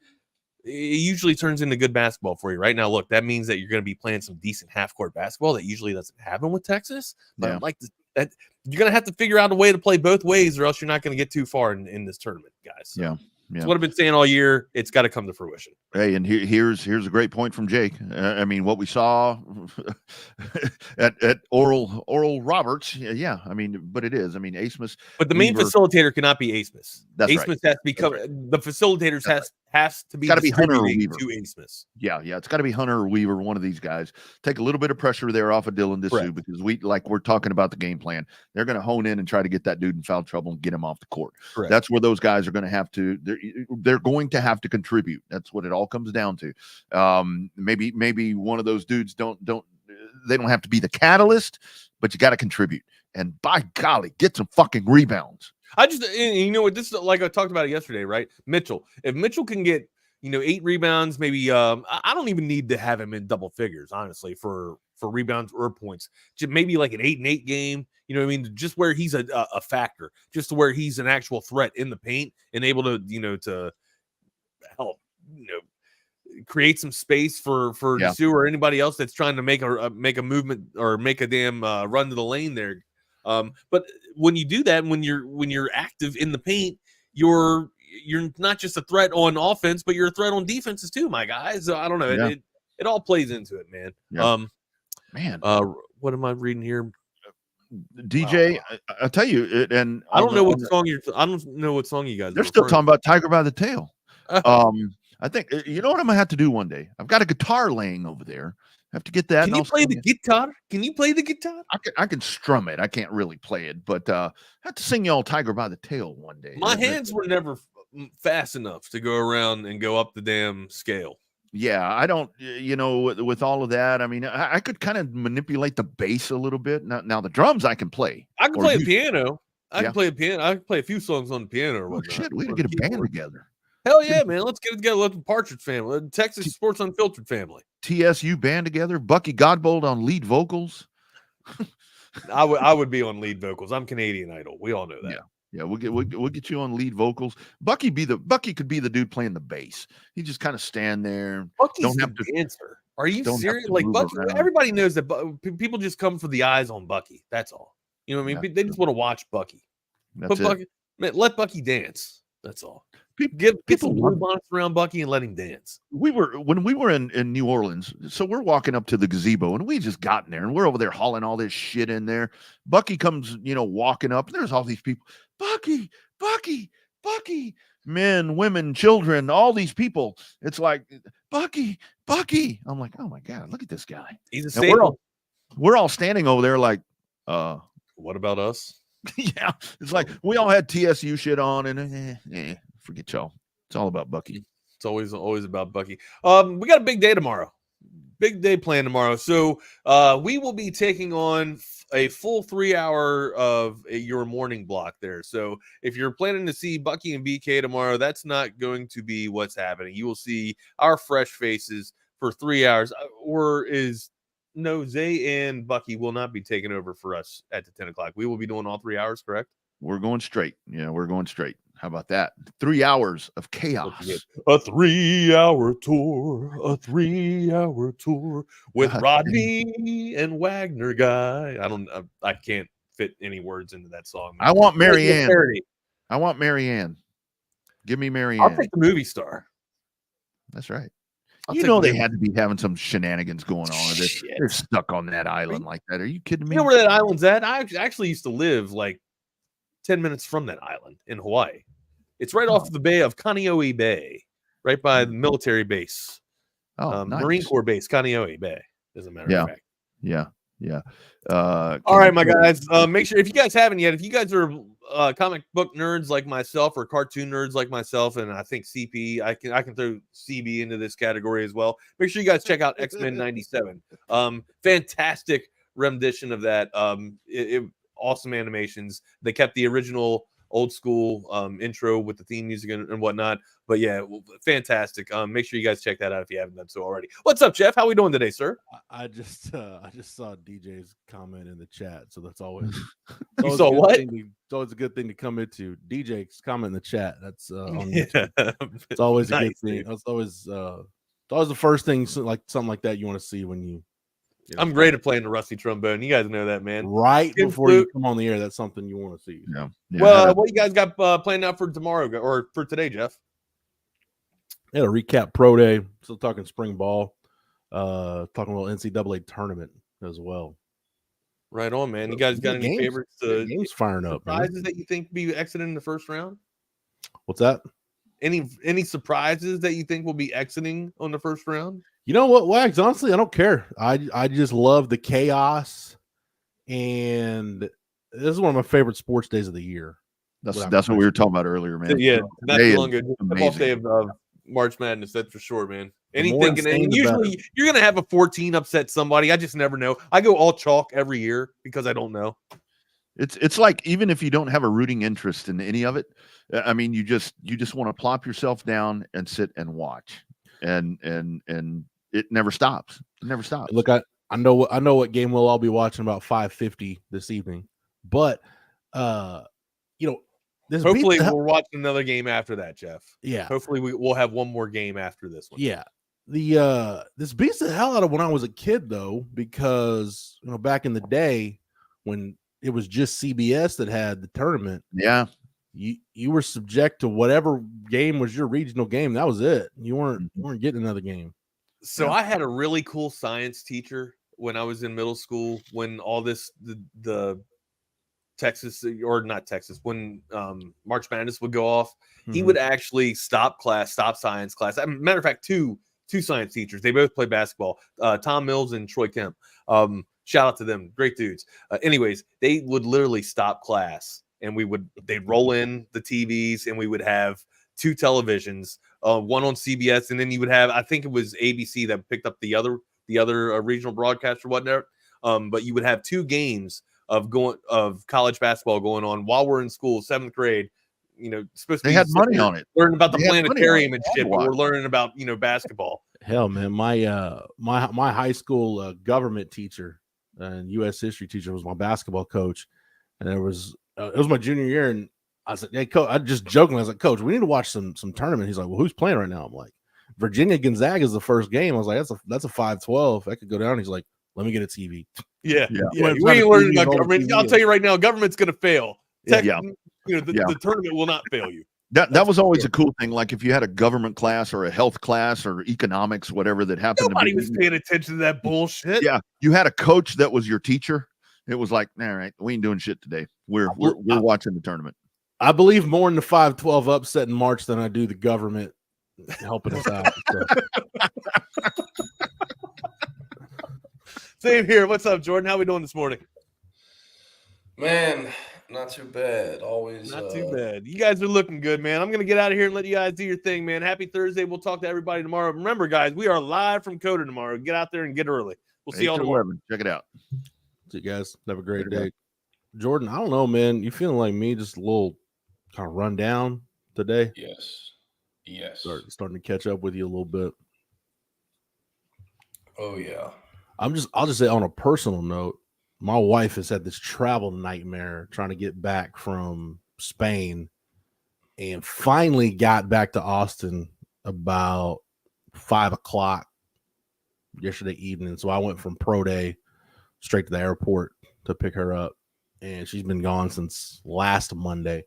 it usually turns into good basketball for you. Right now, look, that means that you're going to be playing some decent half-court basketball that usually doesn't happen with Texas. But I'd like that you're going to have to figure out a way to play both ways, or else you're not going to get too far in this tournament, guys. So, yeah. That's what I've been saying all year. It's got to come to fruition. Hey, and here's a great point from Jake. I mean, what we saw at Oral Roberts, but it is. I mean, A. Smith. But the main facilitator cannot be A. Smith. That's A. right. Smith has to become the facilitators has to be. Got to be Hunter or Weaver to A. Smith. Yeah, it's got to be Hunter or Weaver, one of these guys. Take a little bit of pressure there off of Dylan Dessou because we're talking about the game plan. They're going to hone in and try to get that dude in foul trouble and get him off the court. Correct. That's where those guys are going to have to. They're going to have to contribute. That's what it all comes down to. Maybe one of those dudes don't have to be the catalyst, but you got to contribute. And by golly, get some fucking rebounds. This is like I talked about it yesterday, right? Mitchell. If Mitchell can get 8 rebounds, maybe I don't even need to have him in double figures, honestly, for rebounds or points. Just maybe like an 8-8 game. You know what I mean? Just where he's a factor, just to where he's an actual threat in the paint and able to to help create some space for Dessou or anybody else that's trying to make a movement or make a damn run to the lane there. But when you do that, when you're active in the paint, you're not just a threat on offense, but you're a threat on defenses too, my guys. I don't know. It all plays into it, man. Yeah. What am I reading here? DJ, I'll tell you, and I don't know what song you guys. They're still talking about Tiger by the Tail. I think you know what I'm gonna have to do one day. I've got a guitar laying over there. I have to get that. Can you play the guitar? Can you play the guitar? I can strum it. I can't really play it, but I have to sing y'all Tiger by the Tail one day. My hands were never fast enough to go around and go up the damn scale. Yeah, I don't, with all of that, I mean, I could kind of manipulate the bass a little bit. Now the drums I can play. I can play the piano. I can play a piano. I can play a few songs on the piano or whatnot. Shit, we gotta get a band together. Hell yeah, man. Let's get it together. Let's Partridge family. Texas Sports Unfiltered family. TSU band together. Bucky Godbold on lead vocals. I would be on lead vocals. I'm Canadian Idol. We all know that. Yeah, we'll get you on lead vocals. Bucky could be the dude playing the bass. He just kind of stand there. Bucky's the dancer. Are you serious? Like Bucky, around. everybody knows that people just come for the eyes on Bucky. That's all. You know what I mean? Yeah. They just want to watch Bucky. That's Bucky, man, let Bucky dance. That's all. People Get some blue bonnets around Bucky and let him dance. When we were in New Orleans, so we're walking up to the gazebo and we just gotten there and we're over there hauling all this shit in there. Bucky comes, walking up and there's all these people. Bucky, men, women, children, all these people. It's like Bucky. I'm like, oh my God, look at this guy. He's a staple. We're all standing over there like, what about us? Yeah, it's like we all had TSU shit on and forget y'all. It's all about Bucky. It's always about Bucky. We got a big day tomorrow. Big day planned tomorrow. So we will be taking on a full 3 hour of your morning block there. So if you're planning to see Bucky and BK tomorrow, that's not going to be what's happening. You will see our fresh faces for 3 hours. No, Zay and Bucky will not be taking over for us at the 10 o'clock. We will be doing all 3 hours, correct? We're going straight. Yeah, we're going straight. How about that? 3 hours of chaos. A 3 hour tour. A 3 hour tour with Rodney and Wagner guy. I can't fit any words into that song. I want Marianne. I want Marianne. Give me Marianne. I'll take the movie star. That's right. They had to be having some shenanigans going on. They're stuck on that island like that. Are you kidding me? You know where that island's at? I actually used to live like 10 minutes from that island in Hawaii. It's right off the bay of Kaneohe Bay, right by the military base. Nice. Marine Corps base, Kaneohe Bay, as a matter of fact. Yeah. All right, my guys. Make sure, if you guys haven't yet, if you guys are comic book nerds like myself or cartoon nerds like myself, and I think CP, I can throw CB into this category as well. Make sure you guys check out X-Men 97. Fantastic rendition of that. Awesome animations. They kept the original old school intro with the theme music and whatnot. But yeah, fantastic. Make sure you guys check that out if you haven't done so already. What's up, Jeff? How we doing today, sir? I just saw DJ's comment in the chat, so that's always you saw what? It's always a good thing to come into. DJ's comment in the chat. That's on YouTube. It's always a good thing. It's always the first thing, like something like that you want to see when you. I'm great at playing the rusty trombone. You guys know that, man. Right before you come on the air, that's something you want to see. Yeah. Well, what you guys got planned out for tomorrow or for today, Jeff? Yeah, to recap pro day. Still talking spring ball. Talking about NCAA tournament as well. Right on, man. You guys got any favorites? Games firing up. Surprises that you think be exiting in the first round? What's that? Any surprises that you think will be exiting on the first round? You know what, Wags? Honestly, I don't care. I just love the chaos, and this is one of my favorite sports days of the year. That's what we were talking about earlier, man. Yeah, not too long ago. The ball day of March Madness, that's for sure, man. Anything, and usually you're gonna have a 14 upset somebody. I just never know. I go all chalk every year because I don't know. It's like, even if you don't have a rooting interest in any of it, I mean, you just want to plop yourself down and sit and watch, and it never stops. It never stops. Look, I know what game we'll all be watching about 5:50 this evening, but hopefully we'll watch another game after that, Jeff. Yeah. Hopefully we'll have one more game after this one. Yeah. This beats the hell out of when I was a kid, though, because back in the day when it was just CBS that had the tournament. Yeah. You were subject to whatever game was your regional game. That was it. You weren't getting another game. So I had a really cool science teacher when I was in middle school, when all this, the Texas, or not Texas, when March Madness would go off, he would actually stop science class. As a matter of fact, two science teachers, they both play basketball, Tom Mills and Troy Kemp. Shout out to them. Great dudes. Anyways, they would literally stop class and they'd roll in the TVs and we would have two televisions, one on CBS, and then you would have, I think it was ABC that picked up the other regional broadcast or whatnot. But you would have two games of college basketball going on while we're in school, 7th grade. Supposed to they had money on it. Learning about the planetarium and shit. We're learning about basketball. Hell, man, my high school government teacher and U.S. history teacher was my basketball coach, and it was my junior year, and I said, "Hey, coach," I just jokingly, I was like, "Coach, we need to watch some tournament." He's like, "Well, who's playing right now?" I'm like, "Virginia Gonzaga is the first game." I was like, "That's a 5-12. That could go down." He's like, "Let me get a TV." Yeah. Went We ain't learning TV, about rolled the government. TV I'll in. tell you right now, government's going to fail. Yeah. The tournament will not fail you. That was always a cool thing. Like if you had a government class or a health class or economics, whatever that happened Nobody to be. was paying attention to that bullshit. Yeah. You had a coach that was your teacher. It was like, all right, we ain't doing shit today. We're watching the tournament. I believe more in the 5-12 upset in March than I do the government helping us out. So. Same here. What's up, Jordan? How we doing this morning? Man, not too bad. Always not too bad. You guys are looking good, man. I'm gonna get out of here and let you guys do your thing, man. Happy Thursday. We'll talk to everybody tomorrow. Remember, guys, we are live from Coda tomorrow. Get out there and get early. We'll see y'all tomorrow. Check it out. See you guys. Have a great day. Jordan, I don't know, man. You feeling like me? Just a little kind of run down today? Yes. Starting to catch up with you a little bit. Oh yeah. I'll just say on a personal note, my wife has had this travel nightmare trying to get back from Spain and finally got back to Austin about 5:00 yesterday evening. So I went from pro day straight to the airport to pick her up, and she's been gone since last Monday.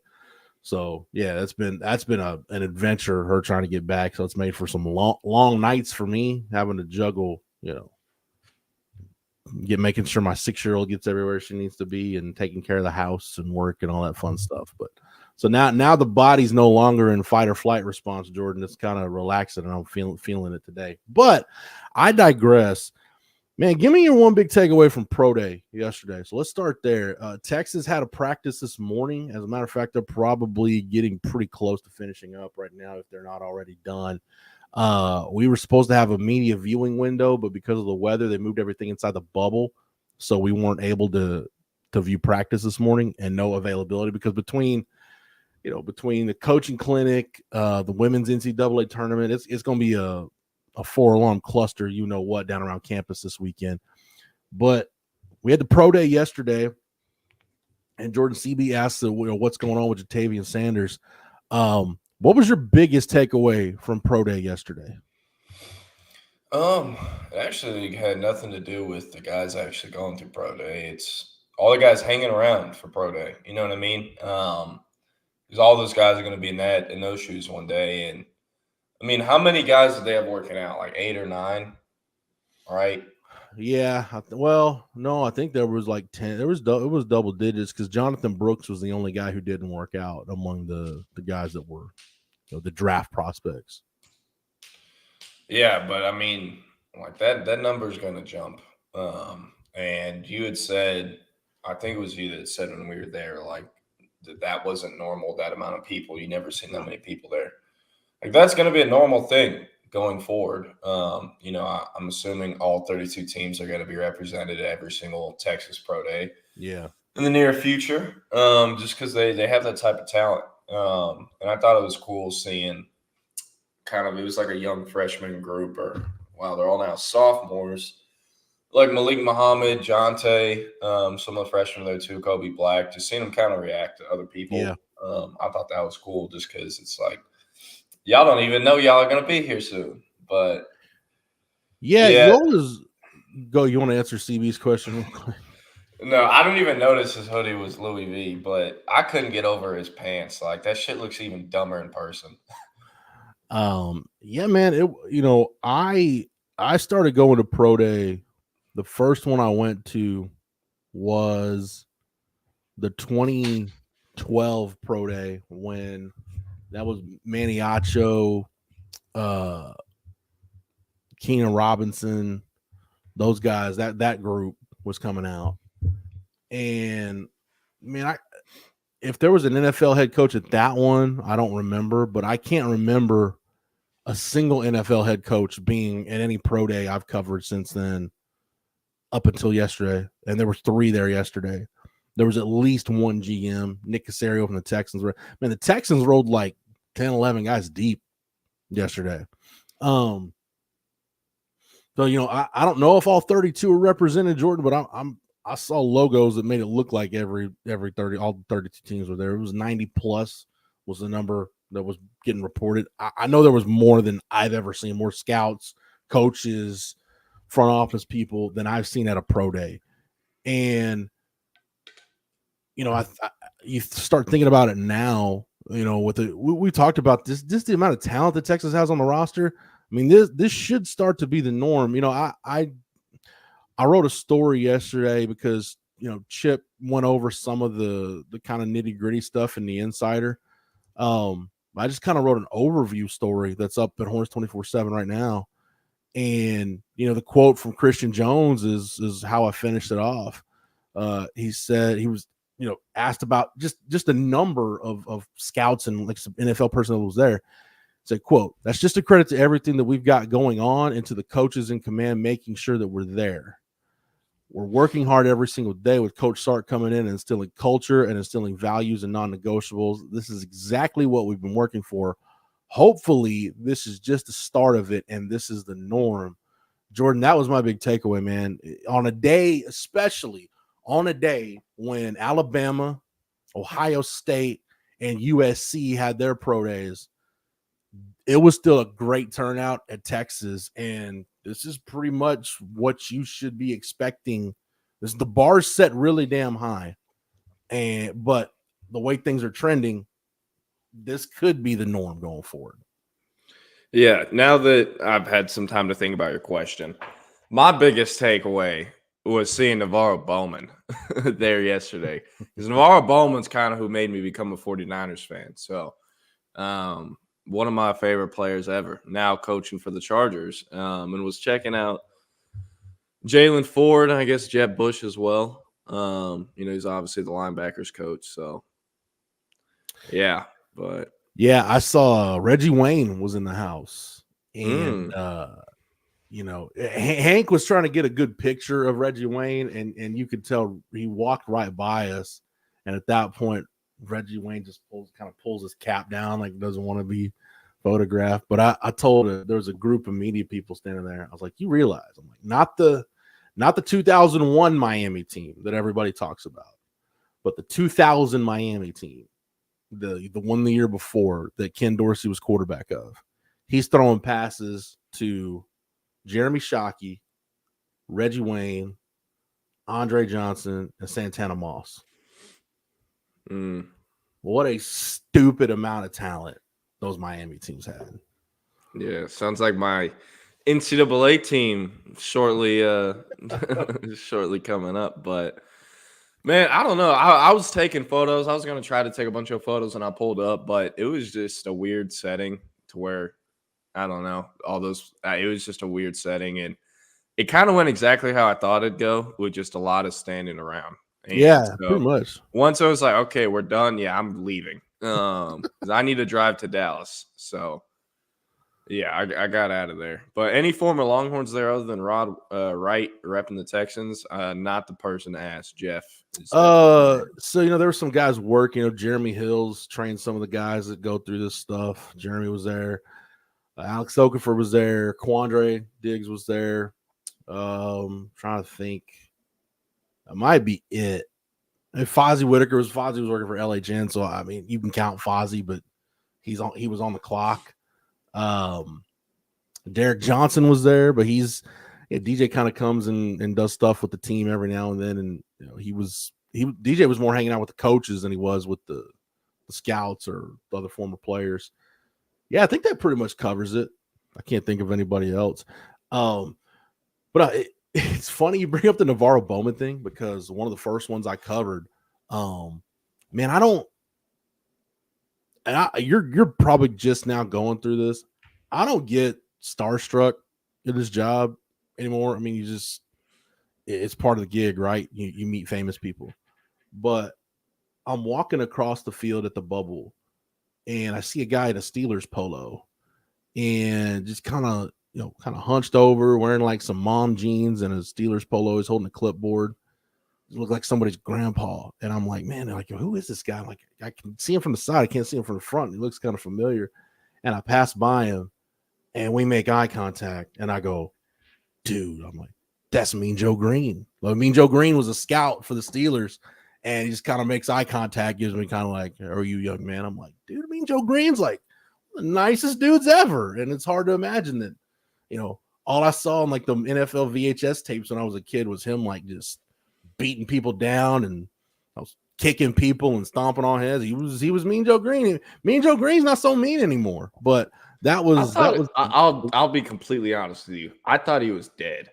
So yeah, that's been an adventure, her trying to get back. So it's made for some long nights for me, having to juggle, making sure my 6-year-old gets everywhere she needs to be and taking care of the house and work and all that fun stuff. But so now the body's no longer in fight or flight response, Jordan. It's kind of relaxing, and I'm feeling it today. But I digress. Man, give me your one big takeaway from Pro Day yesterday. So let's start there. Texas had a practice this morning. As a matter of fact, they're probably getting pretty close to finishing up right now if they're not already done. We were supposed to have a media viewing window, but because of the weather, they moved everything inside the bubble. So we weren't able to view practice this morning, and no availability because between the coaching clinic, the women's NCAA tournament, it's going to be a 4-alarm cluster, down around campus this weekend. But we had the pro day yesterday, and Jordan CB asked what's going on with Jatavian Sanders. What was your biggest takeaway from pro day yesterday? It actually had nothing to do with the guys actually going through pro day. It's all the guys hanging around for pro day. You know what I mean? Because all those guys are going to be in those shoes one day. And I mean, how many guys did they have working out? Like 8 or 9, right? Yeah. No, I think there was like 10. It was double digits because Jonathan Brooks was the only guy who didn't work out among the guys that were, the draft prospects. Yeah, but I mean, like that number is going to jump. And you had said, I think it was you that said when we were there, like that wasn't normal, that amount of people. You never seen that many people there. Like that's going to be a normal thing going forward. I'm assuming all 32 teams are going to be represented at every single Texas Pro Day. Yeah. In the near future, just because they have that type of talent. And I thought it was cool seeing it was like a young freshman group, or wow, they're all now sophomores. Like Malik Muhammad, Jonte, some of the freshmen there too, Kobe Black, just seeing them kind of react to other people. Yeah. I thought that was cool just because it's like, y'all don't even know y'all are going to be here soon. But yeah. You want to answer CB's question real quick? No, I don't even notice his hoodie was Louis V, but I couldn't get over his pants. Like that shit looks even dumber in person. Yeah, man. I started going to pro day. The first one I went to was the 2012 pro day when that was Maniacho, Keenan Robinson, those guys, that group was coming out. And man, if there was an NFL head coach at that one, I don't remember, but I can't remember a single NFL head coach being at any pro day I've covered since then up until yesterday. And there were 3 there yesterday. There was at least one GM, Nick Caserio from the Texans. Man, the Texans rolled like 10, 11 guys deep yesterday. So, I don't know if all 32 are represented, Jordan, but I saw logos that made it look like every 30, all 32 teams were there. It was 90 plus was the number that was getting reported. I know there was more than I've ever seen, more scouts, coaches, front office people than I've seen at a pro day. And, you know, you start thinking about it now, you know, we talked about this the amount of talent that Texas has on the roster. I mean, this should start to be the norm. You know, I wrote a story yesterday because, you know, Chip went over some of the kind of nitty gritty stuff in the Insider. I just kind of wrote an overview story that's up at Horns 24/7 right now. And, you know, the quote from Christian Jones is how I finished it off. He said, he was, you know, asked about just a number of scouts and like some NFL personnel was there. Said, quote, "That's just a credit to everything that we've got going on and to the coaches in command making sure that we're there. We're working hard every single day with Coach Sark coming in and instilling culture and instilling values and non-negotiables. This is exactly what we've been working for. Hopefully, this is just the start of it, and this is the norm." Jordan, that was my big takeaway, man. On a day, especially on a day when Alabama, Ohio State, and USC had their pro days, it was still a great turnout at Texas, and this is pretty much what you should be expecting. The bar's set really damn high, but the way things are trending, this could be the norm going forward. Yeah, now that I've had some time to think about your question, my biggest takeaway was seeing Navarro Bowman there yesterday. Because Navarro Bowman's kind of who made me become a 49ers fan. So, one of my favorite players ever, now coaching for the Chargers, and was checking out Jalen Ford, I guess Jeb Bush as well. You know, he's obviously the linebackers coach. So, yeah, but. Yeah, I saw Reggie Wayne was in the house. And, you know, Hank was trying to get a good picture of Reggie Wayne, and you could tell he walked right by us. And at that point, Reggie Wayne just pulls his cap down, like doesn't want to be photographed. But I told her there was a group of media people standing there. I was like, you realize, I'm like, not the 2001 Miami team that everybody talks about, but the 2000 Miami team, the one the year before that Ken Dorsey was quarterback of. He's throwing passes to Jeremy Shockey, Reggie Wayne, Andre Johnson, and Santana Moss. What a stupid amount of talent those Miami teams had. Yeah, sounds like my NCAA team shortly coming up. But, man, I don't know. I was taking photos. I was going to try to take a bunch of photos, and I pulled up, but it was just a weird setting to where, I don't know, all those it was just a weird setting, and it kind of went exactly how I thought it'd go, with just a lot of standing around. And yeah, so pretty much. Once I was like, okay, we're done. Yeah, I'm leaving. 'Cause I need to drive to Dallas. So, yeah, I got out of there. But any former Longhorns there other than Rod Wright repping the Texans? Not the person to ask. Jeff. So, you know, there were some guys work. You know, Jeremy Hills trained some of the guys that go through this stuff. Jeremy was there. Alex Okafor was there. Quandre Diggs was there. Trying to think. That might be it. And Fozzie Whitaker was working for LHN, so I mean you can count Fozzie, but he was on the clock. Derek Johnson was there, but DJ kind of comes and does stuff with the team every now and then, and you know DJ was more hanging out with the coaches than he was with the scouts or the other former players. Yeah, I think that pretty much covers it. I can't think of anybody else. But it's funny you bring up the Navarro Bowman thing, because one of the first ones I covered, man, you're probably just now going through this. I don't get starstruck in this job anymore. I mean, it's part of the gig, right? You meet famous people. But I'm walking across the field at the bubble, and I see a guy in a Steelers polo, and just kind of hunched over, wearing like some mom jeans and a Steelers polo. He's holding a clipboard. It looked like somebody's grandpa. And I'm like, man, like, who is this guy? Like, I can see him from the side. I can't see him from the front. He looks kind of familiar. And I pass by him, and we make eye contact. And I go, dude, I'm like, that's Mean Joe Green. Well, Mean Joe Green was a scout for the Steelers, and he just kind of makes eye contact, gives me kind of like, "Are you young man?" I'm like, "Dude, Mean Joe Green's like the nicest dudes ever," and it's hard to imagine that, all I saw in like the NFL VHS tapes when I was a kid was him like just beating people down and I was kicking people and stomping on heads. He was Mean Joe Green. Mean Joe Green's not so mean anymore, but I'll be completely honest with you. I thought he was dead.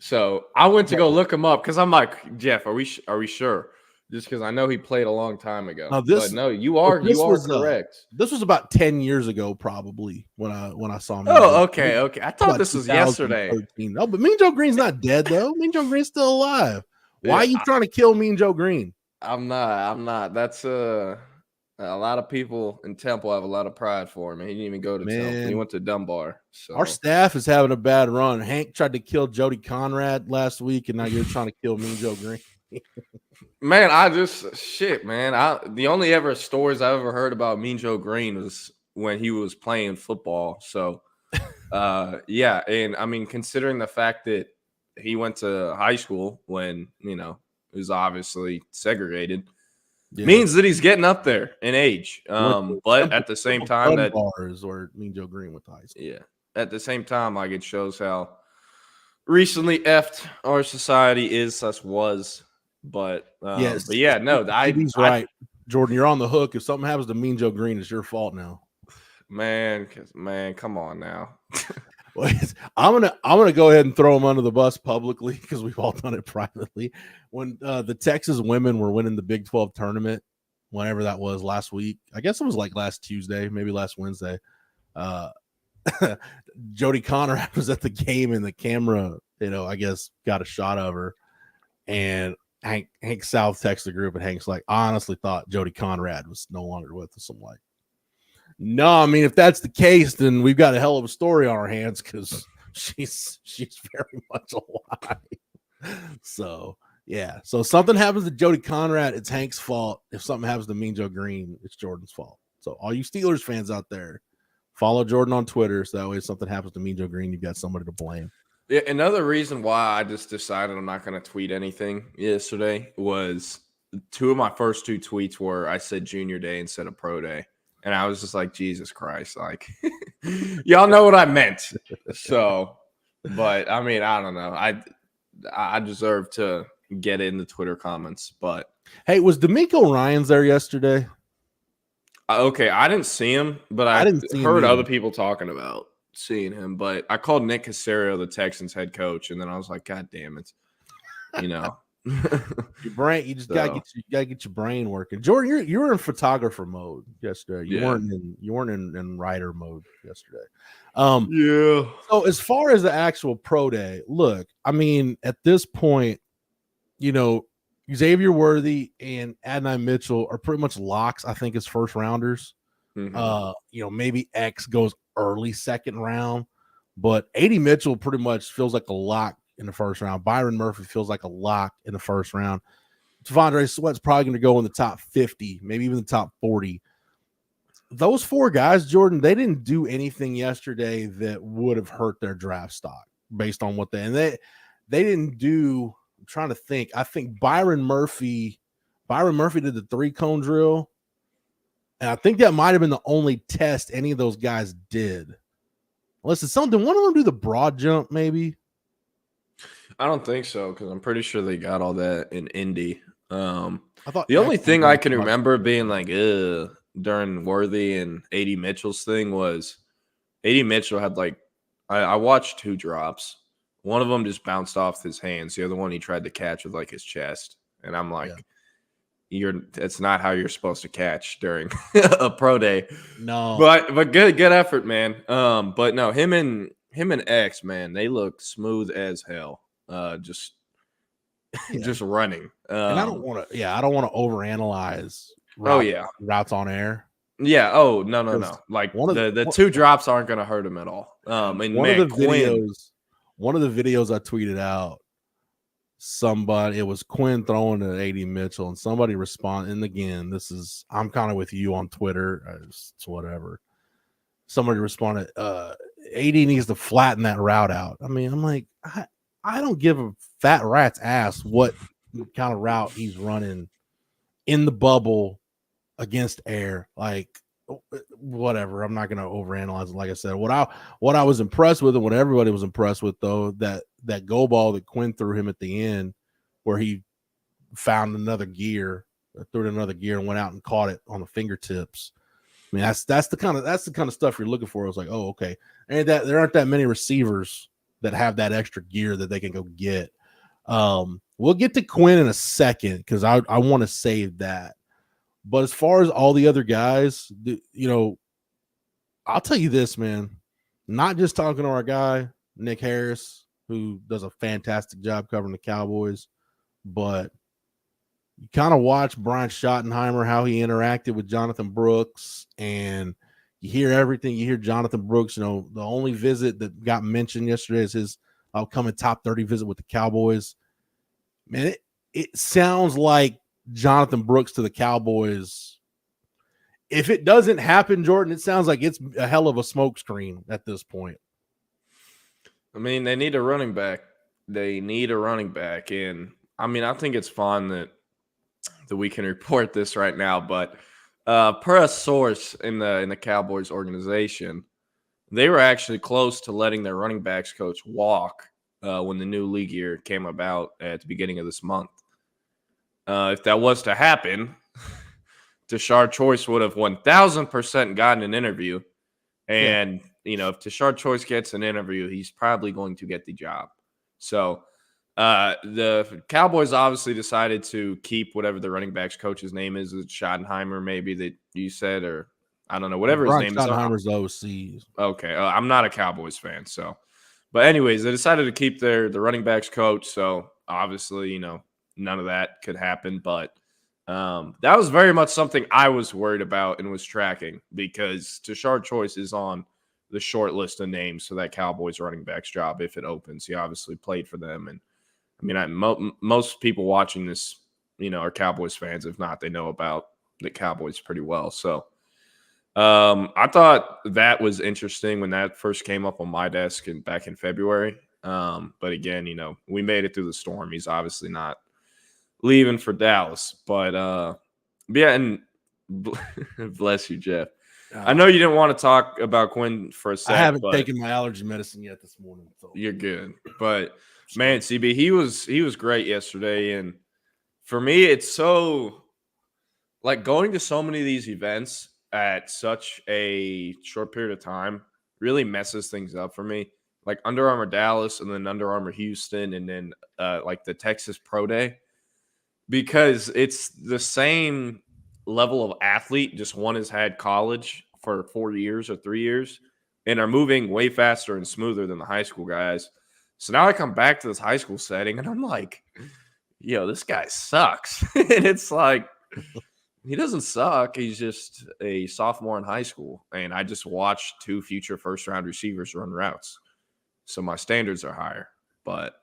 So I went to go look him up because I'm like, Jeff, are we sure? Just because I know he played a long time ago. No, you are correct. This was about 10 years ago, probably when I saw him. Oh, okay. I thought this was yesterday. No, but Mean Joe Green's not dead though. Mean Joe Green's still alive. Why are you trying to kill Mean Joe Green? I'm not. That's a lot of people in Temple have a lot of pride for him. He didn't even go to Temple. He went to Dunbar. So our staff is having a bad run. Hank tried to kill Jody Conrad last week, and now you're trying to kill Mean Joe Green. Man, the only ever stories I ever heard about Mean Joe Green was when he was playing football. So, yeah, and I mean, considering the fact that he went to high school when it was obviously segregated. Yeah. Means that he's getting up there in age. But at the same time, that bars or Mean Joe Green with high school. Yeah. At the same time, like it shows how recently effed our society was. But yes, but yeah, no, he's right. Jordan, you're on the hook. If something happens to Mean Joe Green, it's your fault now. Man, come on now. Well, I'm gonna go ahead and throw him under the bus publicly because we've all done it privately. When the Texas women were winning the Big 12 tournament, whenever that was last week, I guess it was like last Tuesday, maybe last Wednesday. Jody Conrad was at the game, and the camera, I guess got a shot of her, and Hank South texted the group, and Hank's like, "I honestly thought Jody Conrad was no longer with us." I'm like, no, I mean, if that's the case, then we've got a hell of a story on our hands because she's very much alive. So, yeah. So something happens to Jody Conrad, it's Hank's fault. If something happens to Mean Joe Green, it's Jordan's fault. So all you Steelers fans out there, follow Jordan on Twitter so that way if something happens to Mean Joe Green, you've got somebody to blame. Yeah, another reason why I just decided I'm not going to tweet anything yesterday was two of my first two tweets were I said junior day instead of pro day. And I was just like, Jesus Christ, like, y'all know what I meant. So, but I mean, I don't know. I deserve to get in the Twitter comments. But hey, was D'Amico Ryans there yesterday? Okay, I didn't see him, but I heard other people talking about seeing him. But I called Nick Caserio, the Texans head coach, and then I was like, God damn it, your brain, you just gotta get your brain working. Jordan, you were in photographer mode yesterday. You weren't in writer mode yesterday. Yeah. So as far as the actual pro day, look, I mean, at this point, Xavier Worthy and Adonai Mitchell are pretty much locks. I think as first rounders. Mm-hmm. Maybe X goes early second round, but AD Mitchell pretty much feels like a lock in the first round. Byron Murphy feels like a lock in the first round. Devondre Sweat's probably going to go in the top 50, maybe even the top 40. Those four guys, Jordan, they didn't do anything yesterday that would have hurt their draft stock based on what they didn't do. I'm trying to think. I think Byron Murphy did the 3-cone drill. And I think that might have been the only test any of those guys did. Unless it's something, one of them do the broad jump, maybe. I don't think so because I'm pretty sure they got all that in Indy. I thought the only thing I can remember being like during Worthy and AD Mitchell's thing was AD Mitchell had like I watched 2 drops. One of them just bounced off his hands. The other one he tried to catch with like his chest, and I'm like, that's not how you're supposed to catch during a pro day. No, but good effort, man. But no, him and X, man, they look smooth as hell. Just running. And I don't want to overanalyze. Routes on air. Yeah. Oh no. Like the 2 drops aren't going to hurt him at all. And one of the videos I tweeted out, it was Quinn throwing to AD Mitchell, and somebody responded. And again, I'm kind of with you on Twitter. It's whatever. Somebody responded, AD needs to flatten that route out. I mean, I'm like, I don't give a fat rat's ass what kind of route he's running in the bubble against air. Like, whatever. I'm not going to overanalyze it. Like I said, what I was impressed with, and what everybody was impressed with, though, that go ball that Quinn threw him at the end, where he found another gear, threw it in another gear, and went out and caught it on the fingertips. I mean, that's the kind of stuff you're looking for. It's like, oh, okay, and there aren't that many receivers that have that extra gear that they can go get. We'll get to Quinn in a second because I want to save that. But as far as all the other guys, I'll tell you this, man. Not just talking to our guy Nick Harris, who does a fantastic job covering the Cowboys, but you kind of watch Brian Schottenheimer, how he interacted with Jonathan Brooks, and you hear everything. You hear Jonathan Brooks, the only visit that got mentioned yesterday is his upcoming top 30 visit with the Cowboys. Man, it sounds like Jonathan Brooks to the Cowboys. If it doesn't happen, Jordan, it sounds like it's a hell of a smokescreen at this point. I mean, they need a running back. And I mean, I think it's fun that we can report this right now, but per a source in the Cowboys organization, they were actually close to letting their running backs coach walk when the new league year came about at the beginning of this month. If that was to happen, Tashard Choice would have 1,000% gotten an interview. And, if Tashard Choice gets an interview, he's probably going to get the job. So the Cowboys obviously decided to keep whatever the running backs coach's name is. It's Schottenheimer, maybe, that you said, or I don't know, whatever his name is. Schottenheimer's OC. Okay. I'm not a Cowboys fan. So, but anyways, they decided to keep the running backs coach. So obviously, none of that could happen. But that was very much something I was worried about and was tracking, because Tashard Choice is on the short list of names for that Cowboys running backs job if it opens. He obviously played for them. And I mean, most people watching this, are Cowboys fans. If not, they know about the Cowboys pretty well. So I thought that was interesting when that first came up on my desk back in February. But again, we made it through the storm. He's obviously not leaving for Dallas. But yeah, and bless you, Jeff. I know you didn't want to talk about Quinn for a second. I haven't taken my allergy medicine yet this morning. So. You're good. But man, CB, he was great yesterday. And for me, it's so like going to so many of these events at such a short period of time really messes things up for me. Like Under Armour Dallas and then Under Armour Houston and then like the Texas Pro Day, because it's the same level of athlete. Just one has had college for 4 years or 3 years and are moving way faster and smoother than the high school guys. So now I come back to this high school setting and I'm like, yo, this guy sucks. And it's like, he doesn't suck. He's just a sophomore in high school. And I just watched 2 future first-round receivers run routes. So my standards are higher. But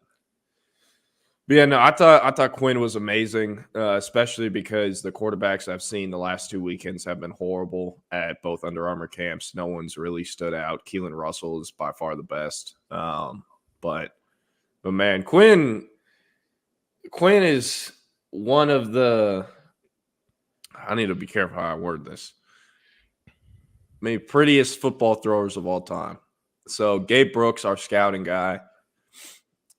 yeah, no, I thought Quinn was amazing, especially because the quarterbacks I've seen the last 2 weekends have been horrible at both Under Armour camps. No one's really stood out. Keelan Russell is by far the best. But man, Quinn is one of the – I need to be careful how I word this. Maybe prettiest football throwers of all time. So Gabe Brooks, our scouting guy,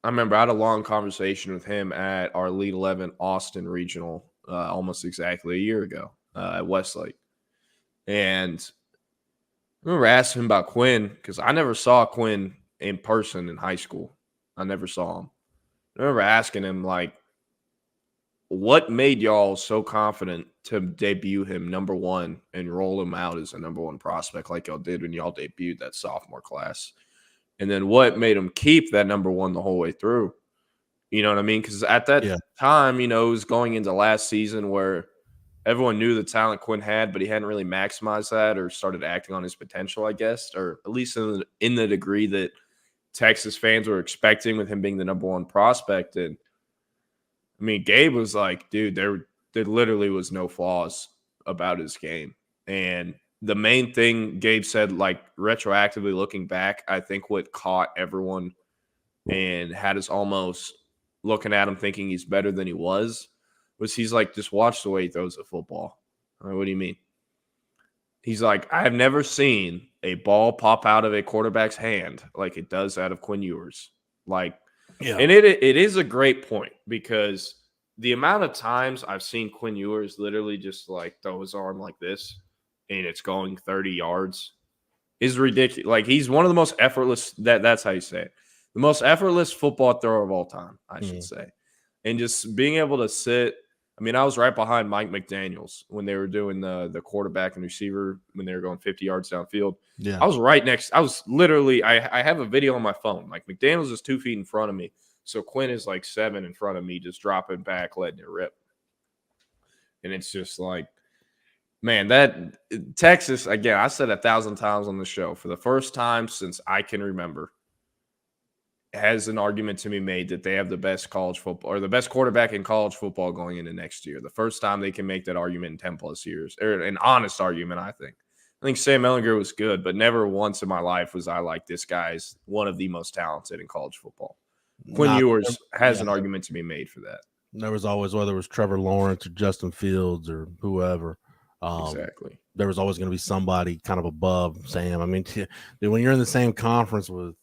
I remember I had a long conversation with him at our Elite 11 Austin Regional almost exactly a year ago at Westlake. And I remember asking him about Quinn because I never saw Quinn in person in high school. I never saw him. I remember asking him, like, what made y'all so confident to debut him number one and roll him out as a number one prospect like y'all did when y'all debuted that sophomore class? And then what made him keep that number one the whole way through? You know what I mean? Because at that time, it was going into last season where everyone knew the talent Quinn had, but he hadn't really maximized that or started acting on his potential, I guess, or at least in the degree that Texas fans were expecting with him being the number one prospect. And I mean, Gabe was like, dude, there literally was no flaws about his game. And the main thing Gabe said, like retroactively looking back, I think what caught everyone and had us almost looking at him thinking he's better than he was he's like, just watch the way he throws the football. I'm like, what do you mean? He's like, I have never seen a ball pop out of a quarterback's hand like it does out of Quinn Ewers. Like, Yeah. And it is a great point, because the amount of times I've seen Quinn Ewers literally just like throw his arm like this and it's going 30 yards is ridiculous. Like, he's one of the most effortless, that's how you say it, the most effortless football thrower of all time, I should say. And just being able to sit, I mean, I was right behind Mike McDaniels when they were doing the quarterback and receiver, when they were going 50 yards downfield. Yeah. I was right next. I was literally, I have a video on my phone. Like, McDaniels is 2 feet in front of me. So Quinn is like 7 in front of me, just dropping back, letting it rip. And it's just like, man, that Texas, again, I said 1,000 times on the show, for the first time since I can remember, has an argument to be made that they have the best college football, or the best quarterback in college football going into next year. The first time they can make that argument in 10 plus years, or an honest argument, I think. I think Sam Ehlinger was good, but never once in my life was I like, this guy's one of the most talented in college football. Quinn Ewers has an argument to be made for that. There was always, whether it was Trevor Lawrence or Justin Fields or whoever, exactly, there was always going to be somebody kind of above Sam. I mean, when you're in the same conference with,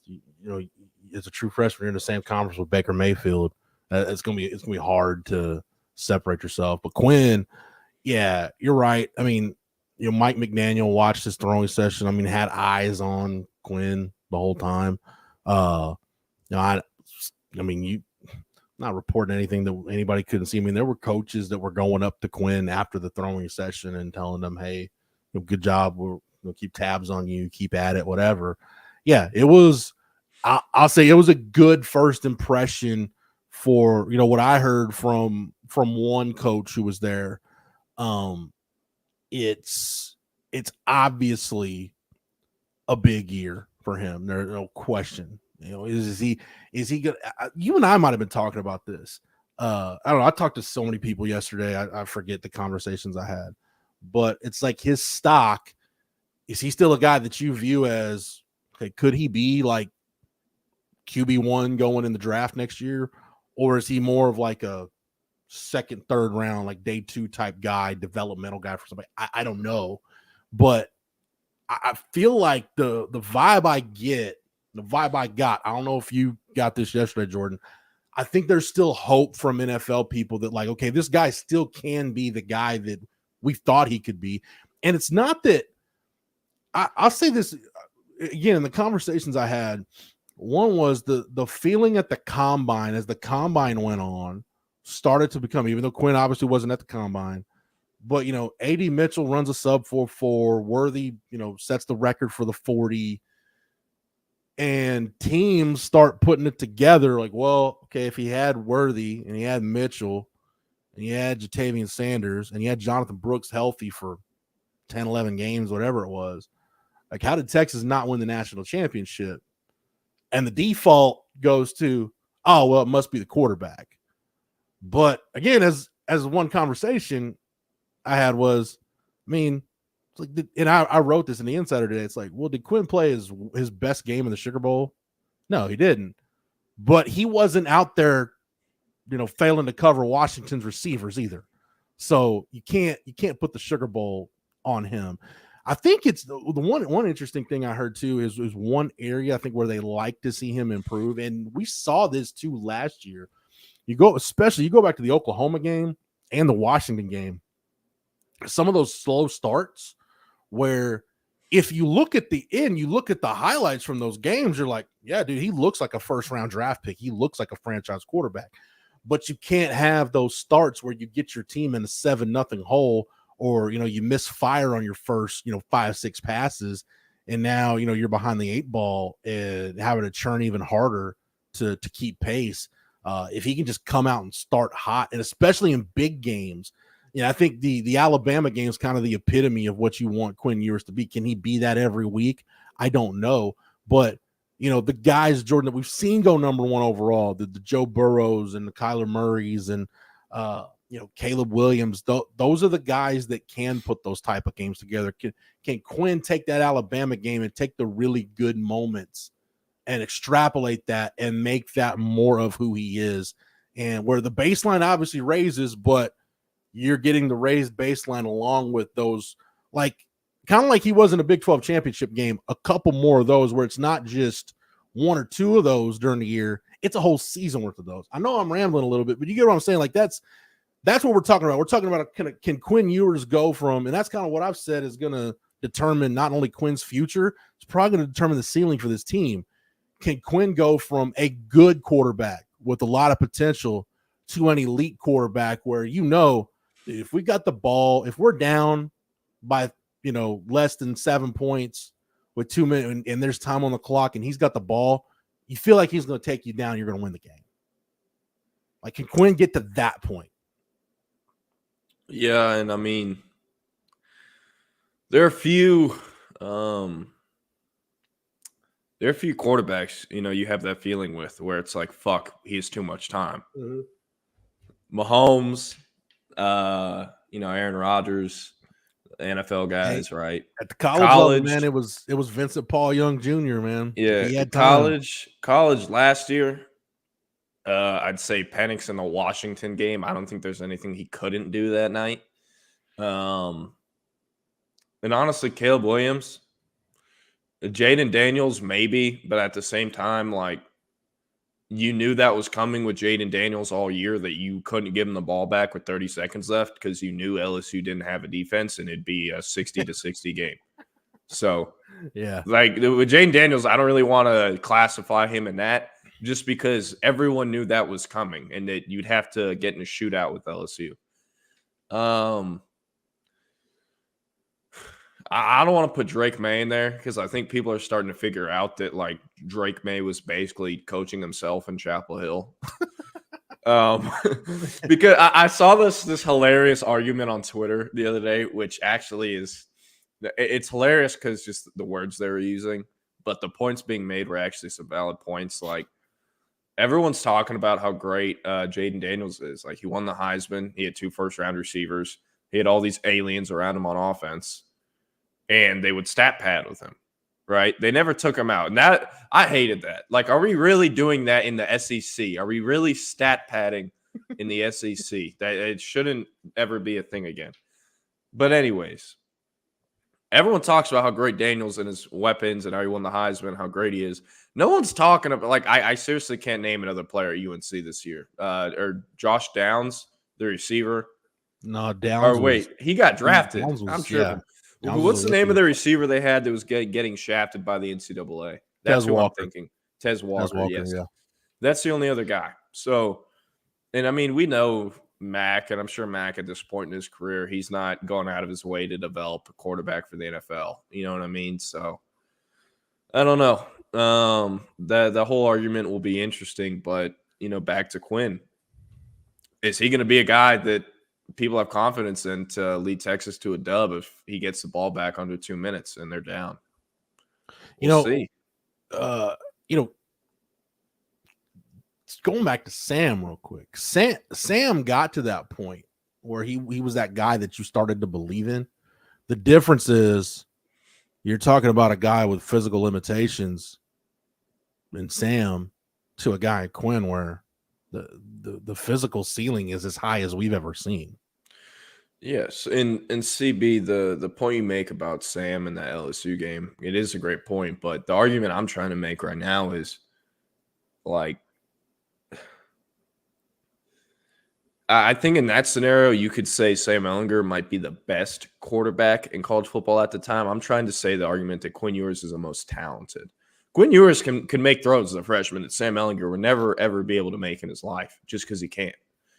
as a true freshman, you're in the same conference with Baker Mayfield, it's gonna be hard to separate yourself. But Quinn, yeah, you're right. I mean, Mike McDaniel watched his throwing session. I mean, had eyes on Quinn the whole time. I mean, you not reporting anything that anybody couldn't see. I mean, there were coaches that were going up to Quinn after the throwing session and telling them, "Hey, good job. We'll keep tabs on you. Keep at it. Whatever." Yeah, it was. I'll say it was a good first impression for, what I heard from one coach who was there. It's obviously a big year for him. There's no question. Is he good? You and I might have been talking about this. I don't know. I talked to so many people yesterday. I forget the conversations I had, but it's like, his stock, is he still a guy that you view as, okay, could he be like QB1 going in the draft next year, or is he more of like a second, third round, like day 2 type guy, developmental guy for somebody? I don't know, but I feel like the vibe I got, I don't know if you got this yesterday, Jordan. I think there's still hope from NFL people that, like, okay, this guy still can be the guy that we thought he could be. And it's not that I'll say this again, in the conversations I had, one was the feeling at the combine, as the combine went on, started to become, even though Quinn obviously wasn't at the combine, but AD Mitchell runs a sub 4.4, Worthy, sets the record for the 40, and teams start putting it together like, well, okay, if he had Worthy and he had Mitchell and he had Jatavian Sanders and he had Jonathan Brooks healthy for 10, 11 games, whatever it was, like, how did Texas not win the national championship? And the default goes to, oh, well, it must be the quarterback. But again, as one conversation I had was, I mean, it's like, and I wrote this in the Insider today. It's like, well, did Quinn play his best game in the Sugar Bowl? No, he didn't. But he wasn't out there, failing to cover Washington's receivers either. So you can't put the Sugar Bowl on him. I think it's the one interesting thing I heard too is one area I think where they like to see him improve, and we saw this too last year. You go back to the Oklahoma game and the Washington game. Some of those slow starts where, if you look at the end, you look at the highlights from those games, you're like, yeah, dude, he looks like a first-round draft pick. He looks like a franchise quarterback. But you can't have those starts where you get your team in a 7-0 hole, or, you misfire on your first, 5-6 passes, and now, you're behind the 8 ball and having to churn even harder to keep pace. If he can just come out and start hot, and especially in big games, I think the Alabama game is kind of the epitome of what you want Quinn Ewers to be. Can he be that every week? I don't know. But, the guys, Jordan, that we've seen go number 1 overall, the Joe Burrows and the Kyler Murrays and, Caleb Williams, those are the guys that can put those type of games together. Can Quinn take that Alabama game and take the really good moments and extrapolate that and make that more of who he is, and where the baseline obviously raises, but you're getting the raised baseline along with those, like kind of like he was in a Big 12 championship game, a couple more of those where it's not just one or two of those during the year, it's a whole season worth of those. I know I'm rambling a little bit, but you get what I'm saying? Like that's what we're talking about. We're talking about can Quinn Ewers go from, and that's kind of what I've said is going to determine not only Quinn's future, it's probably going to determine the ceiling for this team. Can Quinn go from a good quarterback with a lot of potential to an elite quarterback where, if we got the ball, if we're down by, less than 7 points with 2 minutes and there's time on the clock and he's got the ball, you feel like he's going to take you down. You're going to win the game. Like, can Quinn get to that point? Yeah. And I mean, there are a few quarterbacks, you have that feeling with where it's like, fuck, he has too much time. Mm-hmm. Mahomes, Aaron Rodgers, NFL guys, right? At the college level, man, it was Vincent Paul Young Jr., man. Yeah, he had college last year. I'd say Penix in the Washington game. I don't think there's anything he couldn't do that night. And honestly, Caleb Williams, Jaden Daniels, maybe, but at the same time, like, you knew that was coming with Jaden Daniels all year, that you couldn't give him the ball back with 30 seconds left because you knew LSU didn't have a defense and it'd be a 60-60 game. So, yeah, like with Jaden Daniels, I don't really want to classify him in that just because everyone knew that was coming and that you'd have to get in a shootout with LSU. I don't want to put Drake May in there because I think people are starting to figure out that like Drake May was basically coaching himself in Chapel Hill. Because I saw this hilarious argument on Twitter the other day, which actually it's hilarious because just the words they were using, but the points being made were actually some valid points. Like, everyone's talking about how great Jaden Daniels is. Like, he won the Heisman. He had 2 first-round receivers. He had all these aliens around him on offense. And they would stat pad with him, right? They never took him out. And that, I hated that. Like, are we really doing that in the SEC? Are we really stat padding in the SEC? That it shouldn't ever be a thing again. But anyways, everyone talks about how great Daniels and his weapons and how he won the Heisman, how great he is. No one's talking about, like, I seriously can't name another player at UNC this year. Or Josh Downs, the receiver. No, Downs. Or wait, he got drafted. I'm sure. Yeah. What's the name of the receiver they had that was getting shafted by the NCAA? That's who I'm thinking. Tez Walker, yes. Yeah. That's the only other guy. So, and I mean, we know Mac, and I'm sure Mac at this point in his career, he's not going out of his way to develop a quarterback for the NFL. You know what I mean? So, I don't know. The whole argument will be interesting, but, back to Quinn. Is he going to be a guy that people have confidence in to lead Texas to a dub if he gets the ball back under 2 minutes and they're down? We'll see. Going back to Sam real quick. Sam got to that point where he was that guy that you started to believe in. The difference is you're talking about a guy with physical limitations in Sam to a guy in Quinn where the physical ceiling is as high as we've ever seen. Yes, and CB, the point you make about Sam in that LSU game, it is a great point, but the argument I'm trying to make right now is, like, I think in that scenario, you could say Sam Ehlinger might be the best quarterback in college football at the time. I'm trying to say the argument that Quinn Ewers is the most talented. Quinn Ewers can make throws as a freshman that Sam Ehlinger would never, ever be able to make in his life just because he can't.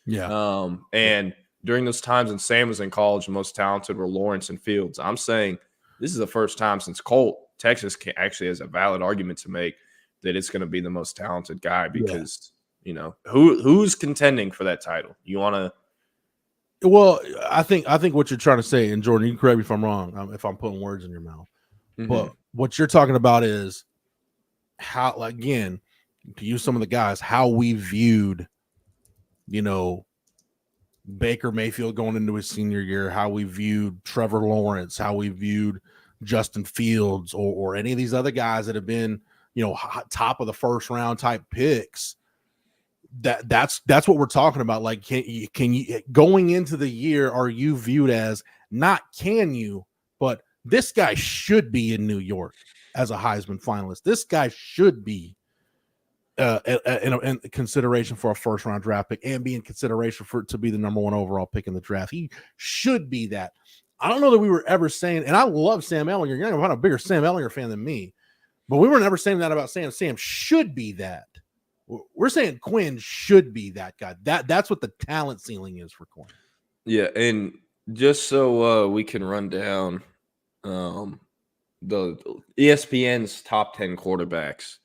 Yeah. And during those times when Sam was in college, the most talented were Lawrence and Fields. I'm saying this is the first time since Colt, Texas actually has a valid argument to make that it's going to be the most talented guy because, who's contending for that title? You want to? Well, I think what you're trying to say, and Jordan, you can correct me if I'm wrong, if I'm putting words in your mouth, but what you're talking about is how, again, to use some of the guys, how we viewed, Baker Mayfield going into his senior year, how we viewed Trevor Lawrence, how we viewed Justin Fields or any of these other guys that have been, top of the first round type picks. That's what we're talking about. Like, can you going into the year, are you viewed as not can you, but this guy should be in New York as a Heisman finalist. This guy should be in consideration for a first round draft pick and be in consideration to be the number 1 overall pick in the draft. He should be that. I don't know that we were ever saying, and I love Sam Ehlinger. You're going to find a bigger Sam Ehlinger fan than me, but we were never saying that about Sam. Sam should be that. We're saying Quinn should be that guy. That's what the talent ceiling is for Quinn. Yeah, and just so we can run down the ESPN's top 10 quarterbacks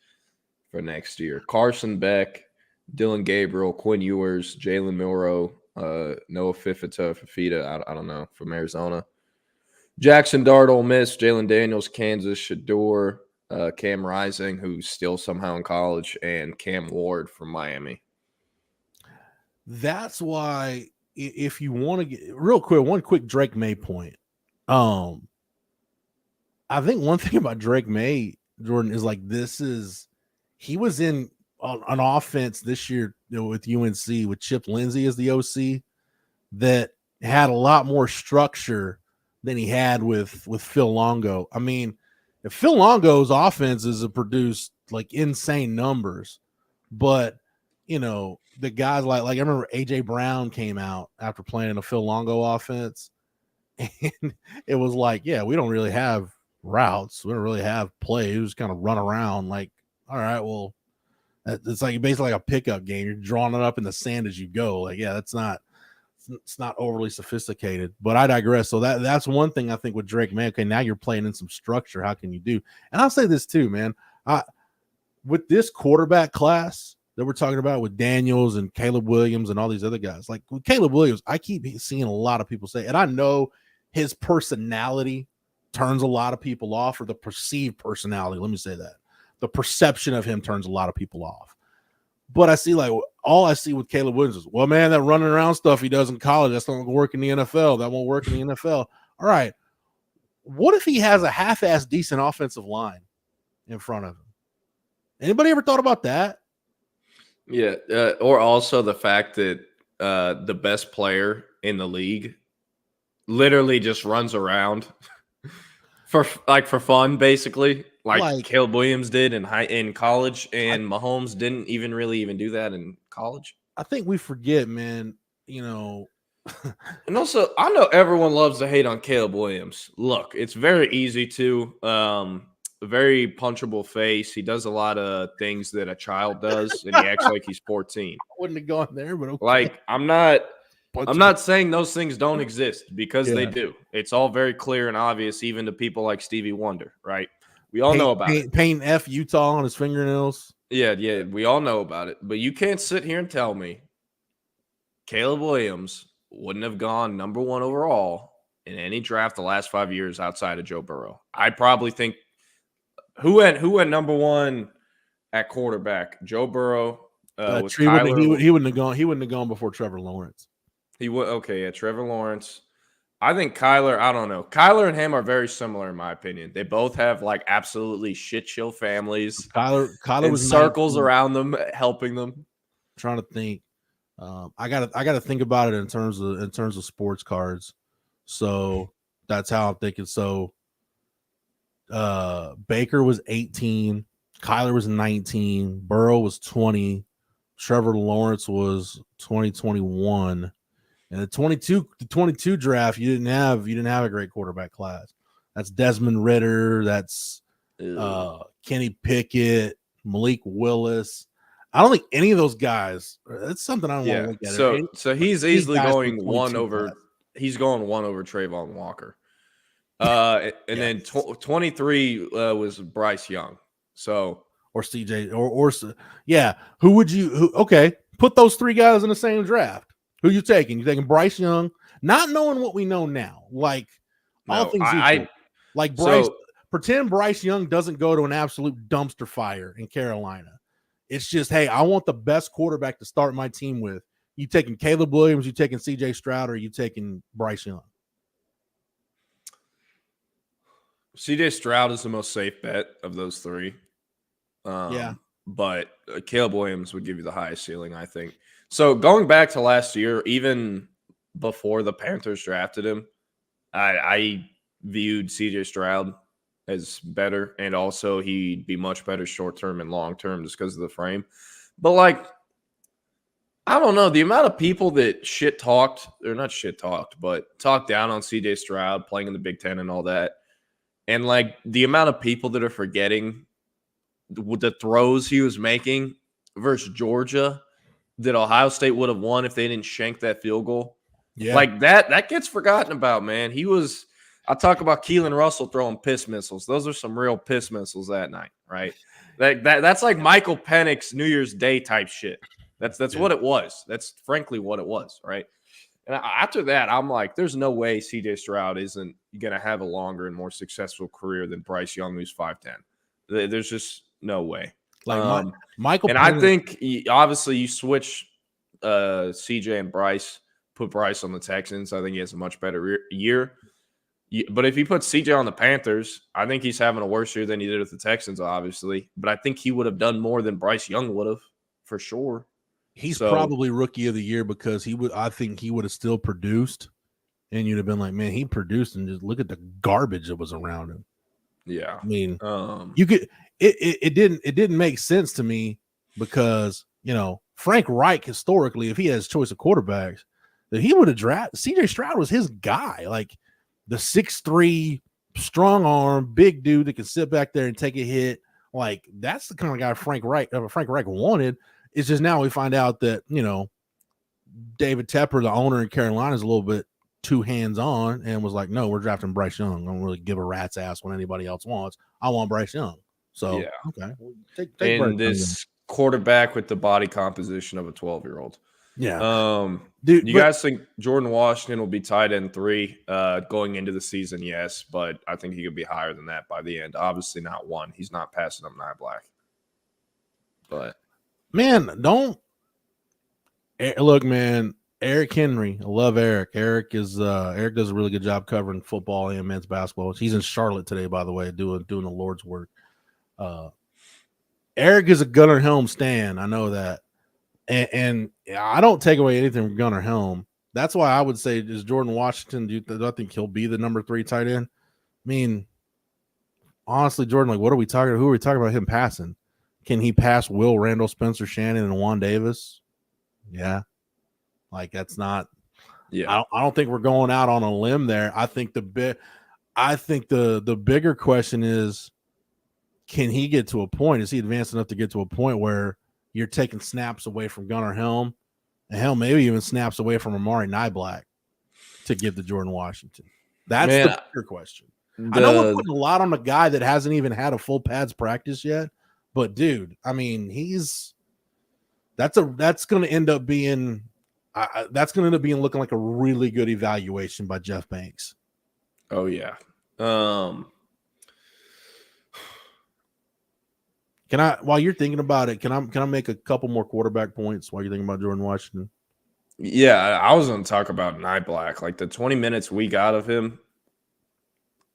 for next year: Carson Beck, Dylan Gabriel, Quinn Ewers, Jalen Milroe, Noah Fifita, I don't know, from Arizona, Jackson Dart, Ole Miss, Jalen Daniels, Kansas, Shador, Cam Rising, who's still somehow in college, and Cam Ward from Miami. That's why, if you want to get real quick, one quick Drake May point. I think one thing about Drake May, Jordan, is like he was in an offense this year with UNC with Chip Lindsey as the OC that had a lot more structure than he had with Phil Longo. I mean, if Phil Longo's offenses have produced like insane numbers, but the guys like I remember AJ Brown came out after playing a Phil Longo offense, and it was like, yeah, we don't really have routes, we don't really have plays, we just kind of run around. Like, all right, well, it's like basically like a pickup game. You're drawing it up in the sand as you go. Like, yeah, it's not overly sophisticated, but I digress. So that's one thing I think with Drake May. Okay, now you're playing in some structure. How can you do? And I'll say this too, man. With this quarterback class that we're talking about with Daniels and Caleb Williams and all these other guys, like with Caleb Williams, I keep seeing a lot of people say, and I know his personality turns a lot of people off, or the perceived personality. Let me say that. The perception of him turns a lot of people off. But I see, like, all I see with Caleb Williams is, well, man, that running around stuff he does in college, that's not going to work in the NFL. That won't work in the NFL. All right. What if he has a half-ass decent offensive line in front of him? Anybody ever thought about that? Yeah. Or also the fact that the best player in the league literally just runs around for fun, basically. Like Caleb Williams did in college, and Mahomes didn't even do that in college. I think we forget, man, And also, I know everyone loves to hate on Caleb Williams. Look, it's very easy to a very punchable face. He does a lot of things that a child does, and he acts like he's 14. I wouldn't have gone there, but okay. Like, I'm not saying those things don't exist, because they do. It's all very clear and obvious, even to people like Stevie Wonder, right? We all know about it. Painting F Utah on his fingernails. Yeah, we all know about it. But you can't sit here and tell me Caleb Williams wouldn't have gone number 1 overall in any draft the last 5 years outside of Joe Burrow. I probably think who went number 1 at quarterback? Joe Burrow. He wouldn't have gone. He wouldn't have gone before Trevor Lawrence. He would. Okay, yeah, Trevor Lawrence. I think Kyler, I don't know. Kyler and him are very similar in my opinion. They both have like absolutely shit show families. Kyler was circles around them, helping them. I'm trying to think. I gotta think about it in terms of sports cards. So that's how I'm thinking. So Baker was 18, Kyler was 19, Burrow was 20, Trevor Lawrence was 2021. And the 22 draft, you didn't have a great quarterback class. That's Desmond Ridder, that's Kenny Pickett, Malik Willis. I don't think any of those guys. That's something I don't want to look at. So he's easily going one over. He's going 1 over Trayvon Walker. And then 23 was Bryce Young. So or CJ Who would you? Okay, put those 3 guys in the same draft. Who you taking? You taking Bryce Young, not knowing what we know now, like all things equal. Like Bryce. Pretend Bryce Young doesn't go to an absolute dumpster fire in Carolina. It's just, hey, I want the best quarterback to start my team with. You taking Caleb Williams, you taking CJ Stroud, or you taking Bryce Young? CJ Stroud is the most safe bet of those 3. But Caleb Williams would give you the highest ceiling, I think. So going back to last year, even before the Panthers drafted him, I viewed CJ Stroud as better, and also he'd be much better short term and long term just because of the frame. But like, I don't know, the amount of people that talked down on CJ Stroud playing in the Big Ten and all that, and like the amount of people that are forgetting the throws he was making versus Georgia that Ohio State would have won if they didn't shank that field goal. Yeah. Like that gets forgotten about, man. I talk about Keelan Russell throwing piss missiles. Those are some real piss missiles that night, right? That's like Michael Penix's New Year's Day type shit. That's what it was. That's frankly what it was, right? And after that, I'm like, there's no way CJ Stroud isn't going to have a longer and more successful career than Bryce Young, who's 5'10". There's just no way. Like Michael, and I think obviously you switch CJ and Bryce, put Bryce on the Texans. I think he has a much better year. But if he puts CJ on the Panthers, I think he's having a worse year than he did with the Texans, obviously. But I think he would have done more than Bryce Young would have, for sure. He's probably rookie of the year because I think he would have still produced, and you'd have been like, man, he produced, and just look at the garbage that was around him. Yeah, I mean, you could. It didn't make sense to me because Frank Reich historically, if he has choice of quarterbacks, that he would have drafted CJ Stroud was his guy, like the 6'3", strong arm, big dude that can sit back there and take a hit. Like that's the kind of guy Frank Reich wanted. It's just now we find out that, David Tepper, the owner in Carolina, is a little bit too hands-on and was like, no, we're drafting Bryce Young. I don't really give a rat's ass what anybody else wants. I want Bryce Young. So, yeah. Okay. Well, take and this quarterback with the body composition of a 12-year-old. Yeah. Dude, you guys think Jordan Washington will be tight end 3 going into the season? Yes, but I think he could be higher than that by the end. Obviously not 1. He's not passing up Black. But man, look, man. Eric Henry, I love Eric. Eric does a really good job covering football and men's basketball. He's in Charlotte today, by the way, doing the Lord's work. Eric is a Gunnar Helm stan. I know that, and I don't take away anything from Gunnar Helm. That's why I would say, is Jordan Washington? Do I think he'll be the number 3 tight end? I mean, honestly, Jordan, like, what are we talking? Who are we talking about him passing? Can he pass Will Randall, Spencer Shannon, and Juan Davis? Yeah. Like, that's not. Yeah. I don't think we're going out on a limb there. I think the bigger question is, can he get to a point? Is he advanced enough to get to a point where you're taking snaps away from Gunnar Helm, and hell, maybe even snaps away from Amari Nyblack to give to Jordan Washington? That's the bigger question. I know we're putting a lot on a guy that hasn't even had a full pads practice yet, but dude, I mean, that's going to end up being looking like a really good evaluation by Jeff Banks. Oh yeah. Can I, while you're thinking about it, can I make a couple more quarterback points while you're thinking about Jordan Washington? Yeah, I was going to talk about Nyblack. Like the 20 minutes we got of him,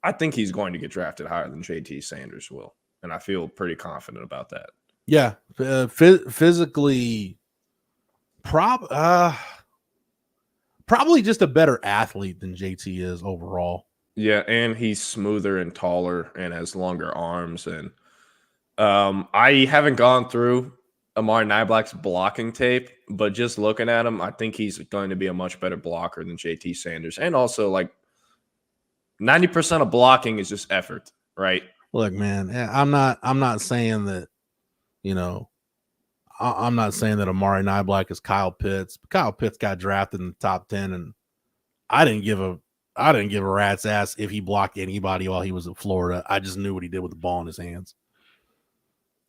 I think he's going to get drafted higher than JT Sanders will, and I feel pretty confident about that. Yeah, physically, probably just a better athlete than JT is overall. Yeah, and he's smoother and taller and has longer arms. And I haven't gone through Amari Nyblack's blocking tape, but just looking at him, I think he's going to be a much better blocker than JT Sanders. And also, like, 90% of blocking is just effort, right? Look, man, I'm not saying that, I'm not saying that Amari Nyblack is Kyle Pitts. Kyle Pitts got drafted in the top 10, and I didn't give a rat's ass if he blocked anybody while he was in Florida. I just knew what he did with the ball in his hands.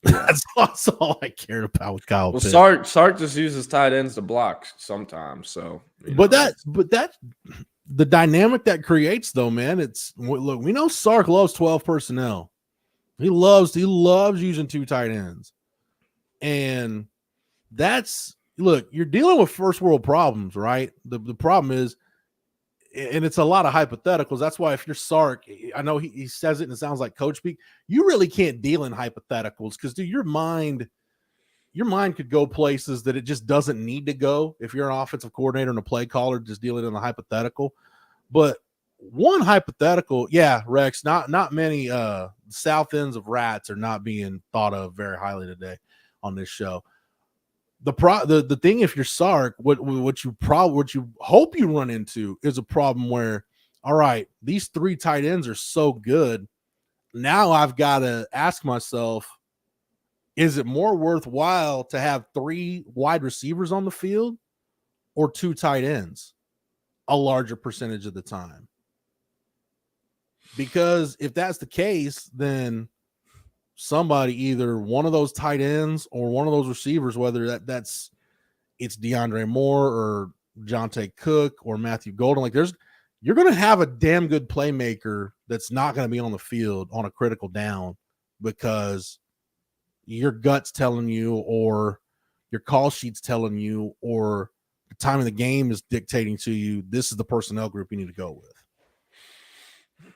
That's all I cared about with Kyle Pitts. Sark just uses tight ends to block sometimes. So, but the dynamic that creates, though, man, look, we know Sark loves 12 personnel. He loves using 2 tight ends. And look, you're dealing with first world problems, right? The problem is and it's a lot of hypotheticals. That's why if you're Sark, I know he says it and it sounds like coach speak. You really can't deal in hypotheticals because, dude, your mind could go places that it just doesn't need to go. If you're an offensive coordinator and a play caller, just dealing in the hypothetical. But one hypothetical, yeah, Rex, not many south ends of rats are not being thought of very highly today on this show. The thing, if you're Sark, what you hope you run into is a problem where, all right, these 3 tight ends are so good. Now I've got to ask myself, is it more worthwhile to have 3 wide receivers on the field or 2 tight ends a larger percentage of the time? Because if that's the case, then somebody, either one of those tight ends or one of those receivers, whether it's DeAndre Moore or Jonte Cook or Matthew Golden, like you're going to have a damn good playmaker that's not going to be on the field on a critical down because your gut's telling you, or your call sheet's telling you, or the time of the game is dictating to you, this is the personnel group you need to go with.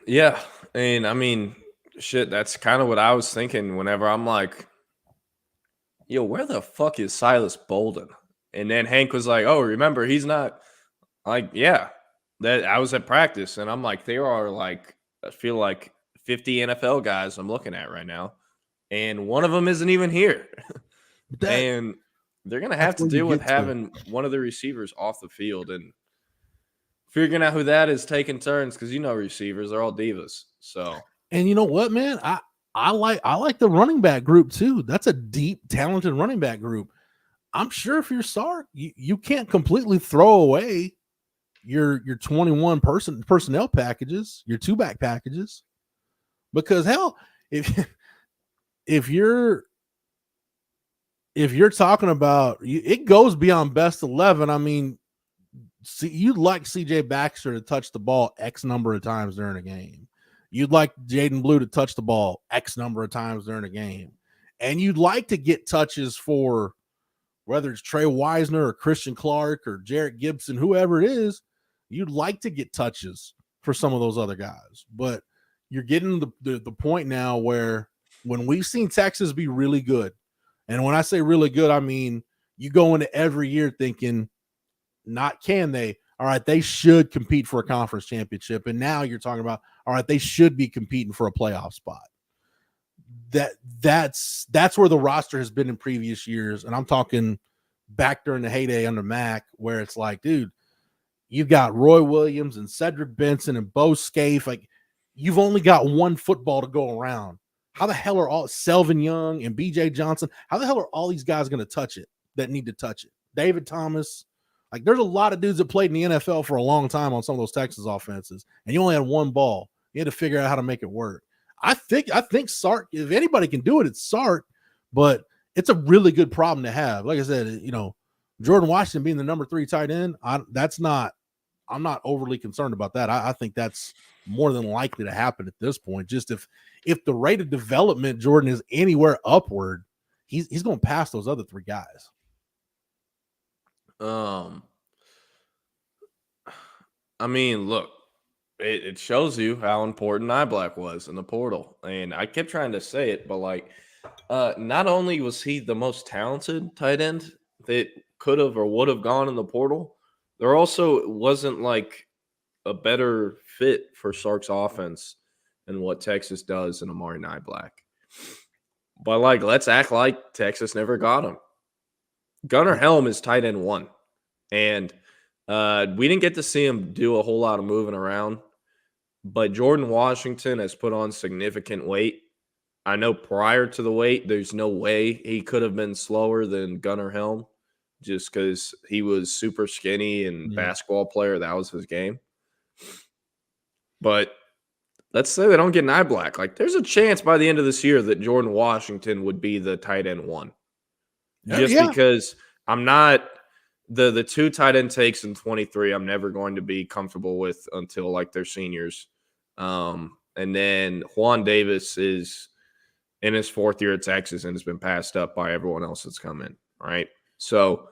Yeah. And I mean, shit, that's kind of what I was thinking whenever I'm like, yo, where the fuck is Silas Bolden? And then Hank was like, oh, remember, he's not. Like, yeah, that I was at practice, and I'm like, there are like, I feel like 50 NFL guys I'm looking at right now, and one of them isn't even here. And they're going to have to deal with having one of the receivers off the field and figuring out who that is, taking turns, because receivers are all divas. So, and you know what, man, I like the running back group too. That's a deep, talented running back group. I'm sure if you're Sark, you can't completely throw away your 21 personnel packages, your 2-back packages, because hell, if you're talking about, it goes beyond best 11. I mean, you'd like CJ Baxter to touch the ball X number of times during a game. You'd like Jaden Blue to touch the ball X number of times during a game. And you'd like to get touches for whether it's Trey Wisner or Christian Clark or Jarrett Gibson, whoever it is, you'd like to get touches for some of those other guys. But you're getting the point now where when we've seen Texas be really good, and when I say really good, I mean you go into every year thinking, not can they, all right, they should compete for a conference championship. And now you're talking about, all right, they should be competing for a playoff spot. That's where the roster has been in previous years. And I'm talking back during the heyday under Mac, where it's like, dude, you've got Roy Williams and Cedric Benson and Bo Scaife. Like, you've only got one football to go around. How the hell are all Selvin Young and BJ Johnson? How the hell are all these guys going to touch it that need to touch it? David Thomas. Like, there's a lot of dudes that played in the NFL for a long time on some of those Texas offenses, and you only had one ball. You had to figure out how to make it work. I think Sark, if anybody can do it, it's Sark, but it's a really good problem to have. Like I said, Jordan Washington being the number 3 tight end, I'm not overly concerned about that. I think that's more than likely to happen at this point. Just if the rate of development Jordan is anywhere upward, he's going to pass those other 3 guys. I mean, look, it shows you how important Iblack was in the portal. And I kept trying to say it, but like, not only was he the most talented tight end that could have or would have gone in the portal, there also wasn't like a better fit for Sark's offense than what Texas does in Amari Iblack. But like, let's act like Texas never got him. Gunnar Helm is tight end 1. And we didn't get to see him do a whole lot of moving around, but Jordan Washington has put on significant weight. I know prior to the weight, there's no way he could have been slower than Gunnar Helm just because he was super skinny and basketball player. That was his game. But let's say they don't get an Iblack. Like, there's a chance by the end of this year that Jordan Washington would be the tight end 1. Because I'm not the 2 tight end takes in 23. I'm never going to be comfortable with until like their seniors. And then Juan Davis is in his 4th year at Texas and has been passed up by everyone else that's come in. Right. So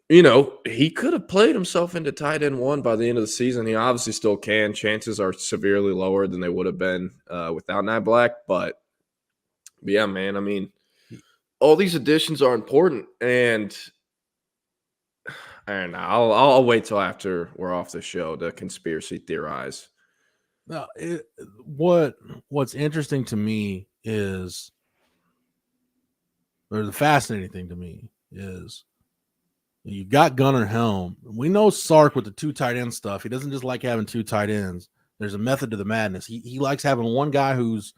he could have played himself into tight end 1 by the end of the season. He obviously still can. Chances are severely lower than they would have been without Nye Black. But yeah, man, I mean, all these additions are important, and I don't know. I'll wait till after we're off the show to conspiracy theorize. No, what's interesting to me is, or the fascinating thing to me is, you got Gunnar Helm. We know Sark with the 2 tight end stuff. He doesn't just like having 2 tight ends. There's a method to the madness. He likes having one guy who's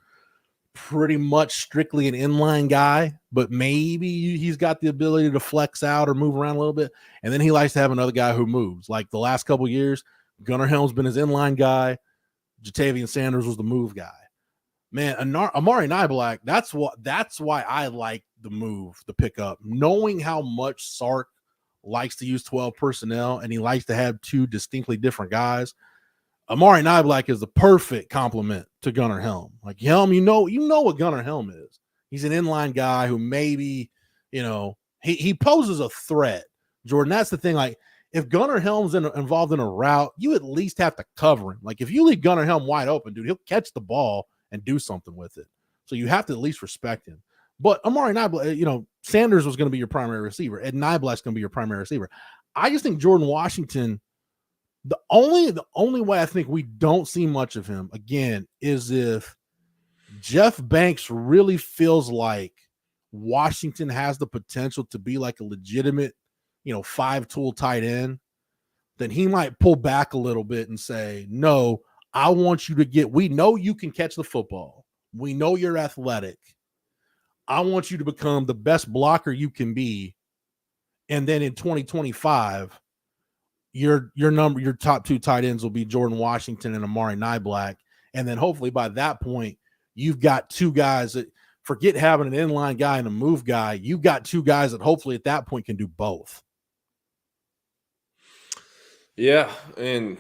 pretty much strictly an inline guy, but maybe he's got the ability to flex out or move around a little bit. And then he likes to have another guy who moves. Like the last couple of years, Gunnar Helm's been his inline guy. Jatavian Sanders was the move guy. Man, Amari Niblack, that's why I like the move, the pickup, knowing how much Sark likes to use 12 personnel and he likes to have 2 distinctly different guys. Amari Niblack is the perfect complement to Gunnar Helm. Like Helm, you know what Gunnar Helm is. He's an inline guy who maybe, he poses a threat. Jordan, that's the thing. Like if Gunnar Helm's involved in a route, you at least have to cover him. Like if you leave Gunnar Helm wide open, dude, he'll catch the ball and do something with it. So you have to at least respect him. But Amari Niblack, Sanders was going to be your primary receiver, and Niblack's going to be your primary receiver. I just think Jordan Washington, the only way I think we don't see much of him again is if Jeff Banks really feels like Washington has the potential to be like a legitimate, 5-tool tight end, then he might pull back a little bit and say, no, I want you to we know you can catch the football. We know you're athletic. I want you to become the best blocker you can be. And then in 2025, your top 2 tight ends will be Jordan Washington and Amari Niblack. And then hopefully by that point, you've got 2 guys that, forget having an inline guy and a move guy. You've got 2 guys that hopefully at that point can do both. Yeah. And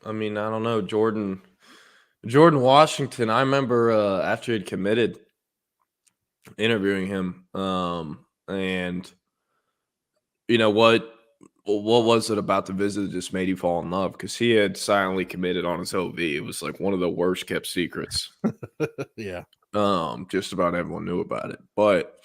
I mean, I don't know, Jordan Washington, I remember after he'd committed, interviewing him, and what was it about the visit that just made you fall in love? Because he had silently committed on his OV. It was like one of the worst kept secrets. Yeah. Just about everyone knew about it. But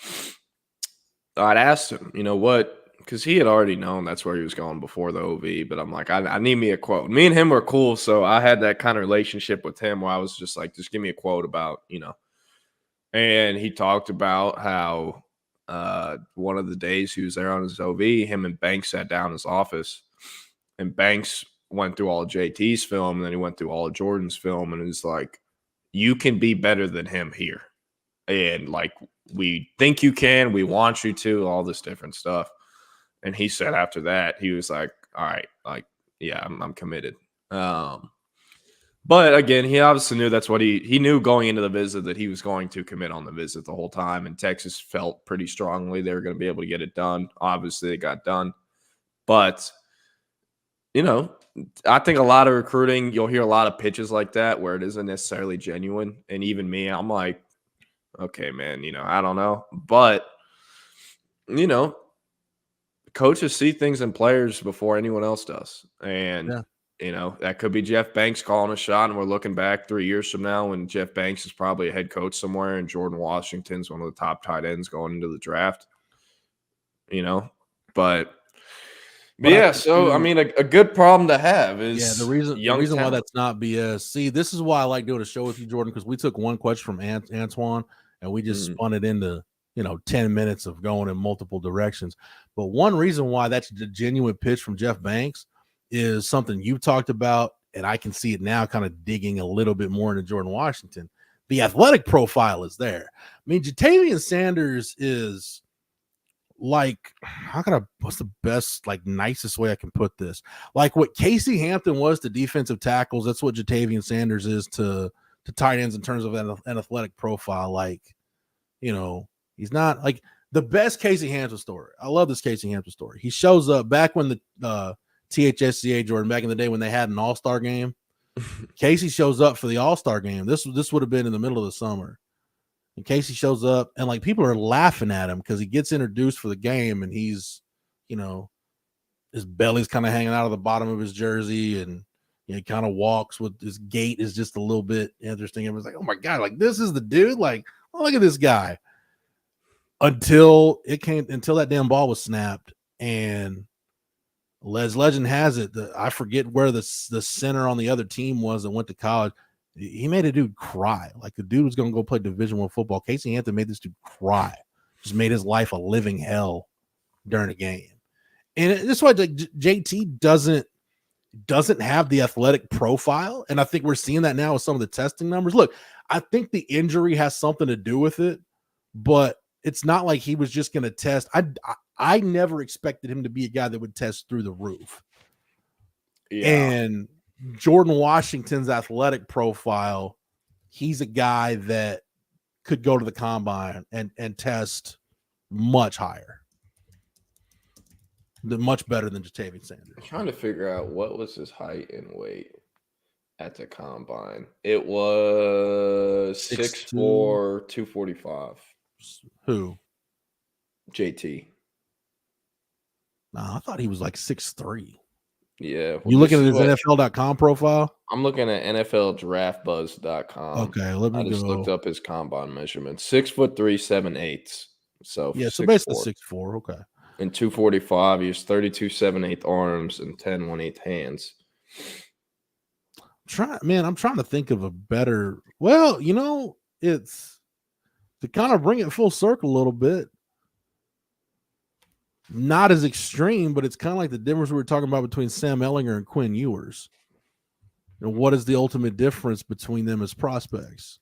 I'd asked him, what, because he had already known that's where he was going before the OV. But I'm like, I need me a quote. Me and him were cool, so I had that kind of relationship with him where I was just like, just give me a quote about, And he talked about how one of the days he was there on his OV, him and Banks sat down in his office, and Banks went through all of JT's film, and then he went through all of Jordan's film, and it's like, you can be better than him here. And like, we think you can, we want you to, all this different stuff. And he said after that, he was like, all right, like, yeah, I'm committed. But again, he obviously knew that's what he knew going into the visit, that he was going to commit on the visit the whole time. And Texas felt pretty strongly they were going to be able to get it done. Obviously, it got done. But, I think a lot of recruiting, you'll hear a lot of pitches like that where it isn't necessarily genuine. And even me, I'm like, okay, man, I don't know. But, coaches see things in players before anyone else does. And, that could be Jeff Banks calling a shot, and we're looking back 3 years from now when Jeff Banks is probably a head coach somewhere and Jordan Washington's one of the top tight ends going into the draft. But yeah, so I mean, a good problem to have is the reason why that's not BS. See, this is why I like doing a show with you, Jordan, because we took one question from Antoine and we just spun it into 10 minutes of going in multiple directions. But one reason why that's a genuine pitch from Jeff Banks is something you've talked about, and I can see it now kind of digging a little bit more into Jordan Washington. The athletic profile is there. I mean, Jatavian Sanders is like, what's the best, like, nicest way I can put this? Like what Casey Hampton was to defensive tackles, that's what Jatavian Sanders is to tight ends in terms of an athletic profile. Like, he's not like the best Casey Hampton story. I love this Casey Hampton story. He shows up back when the THSCA, Jordan, back in the day when they had an all-star game. Casey shows up for the all-star game. This would have been in the middle of the summer. And Casey shows up, and like people are laughing at him because he gets introduced for the game, and he's, his belly's kind of hanging out of the bottom of his jersey, and he kind of walks with his gait is just a little bit interesting. It was like, oh my God, like this is the dude. Like, oh, look at this guy. Until that damn ball was snapped, and Les Legend has it. I forget where the center on the other team was that went to college. He made a dude cry. Like the dude was going to go play Division I football. Casey Hampton made this dude cry. Just made his life a living hell during a game. And that's why like, JT doesn't have the athletic profile. And I think we're seeing that now with some of the testing numbers. Look, I think the injury has something to do with it, but it's not like he was just going to test. I never expected him to be a guy that would test through the roof. Yeah. And Jordan Washington's athletic profile, he's a guy that could go to the combine and test much higher. Much better than Jatavian Sanders. I'm trying to figure out what was his height and weight at the combine. It was 6'4", 245. Who? JT. Nah, I thought he was like 6'3". Yeah. You looking at his NFL.com profile? I'm looking at NFLDraftBuzz.com. Okay, let me I just looked up his combine measurements. 6'3", 7/8". So yeah, so basically 6'4". Okay. And 245. He has 32 7/8 arms and 10 1/8 hands. I'm trying to think of a better. Well, it's to kind of bring it full circle a little bit. Not as extreme, but it's kind of like the difference we were talking about between Sam Ehlinger and Quinn Ewers. And what is the ultimate difference between them as prospects?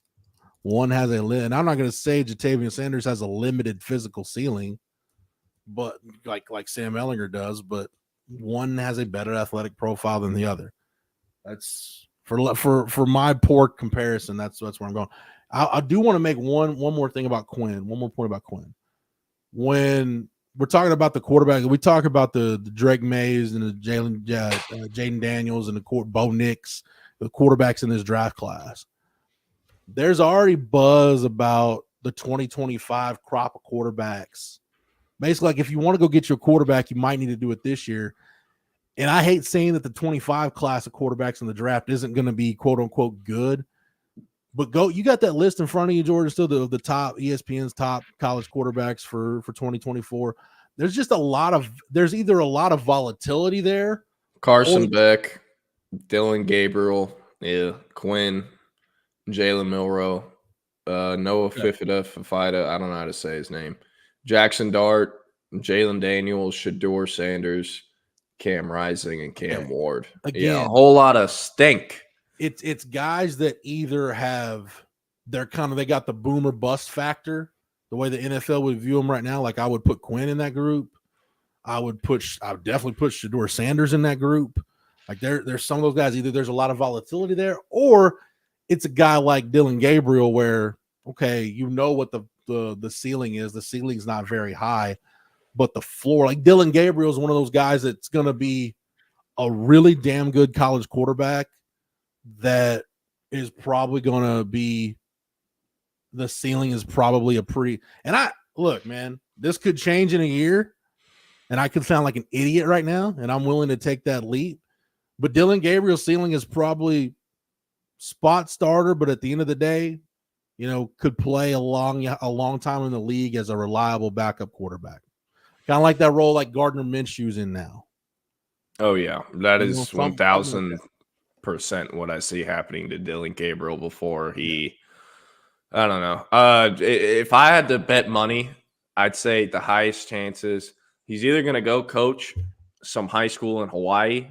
One has and I'm not going to say Jatavian Sanders has a limited physical ceiling, but like Sam Ehlinger does, but one has a better athletic profile than the other. That's for my poor comparison. That's where I'm going. I do want to make one more thing about Quinn. One more point about Quinn. When we're talking about the quarterback, we talk about the Drake Mays and the Jaden Daniels and the Bo Nix, the quarterbacks in this draft class. There's already buzz about the 2025 crop of quarterbacks. Basically, like if you want to go get your quarterback, you might need to do it this year. And I hate saying that the 25 class of quarterbacks in the draft isn't going to be quote unquote good. But you got that list in front of you, Jordan, still the top ESPN's top college quarterbacks for 2024. There's either a lot of volatility there. Carson Beck, Dylan Gabriel, Quinn, Jalen Milroe, Noah Fifita, I don't know how to say his name. Jackson Dart, Jalen Daniels, Shedeur Sanders, Cam Rising, and Cam Ward. Again, a whole lot of stink. It's guys that either they got the boomer bust factor, the way the NFL would view them right now. Like I would put Quinn in that group. I would definitely put Shedeur Sanders in that group. Like there's some of those guys, either there's a lot of volatility there, or it's a guy like Dylan Gabriel where, okay, what the ceiling is. The ceiling's not very high, but the floor, like Dylan Gabriel is one of those guys that's going to be a really damn good college quarterback that is probably going to be the ceiling is probably look, man, this could change in a year and I could sound like an idiot right now and I'm willing to take that leap, but Dylan Gabriel's ceiling is probably spot starter, but at the end of the day, could play a long time in the league as a reliable backup quarterback. Kind of like that role like Gardner Minshew's in now. Oh yeah, that is 1,000% what I see happening to Dylan Gabriel before I don't know. If I had to bet money, I'd say the highest chances he's either going to go coach some high school in Hawaii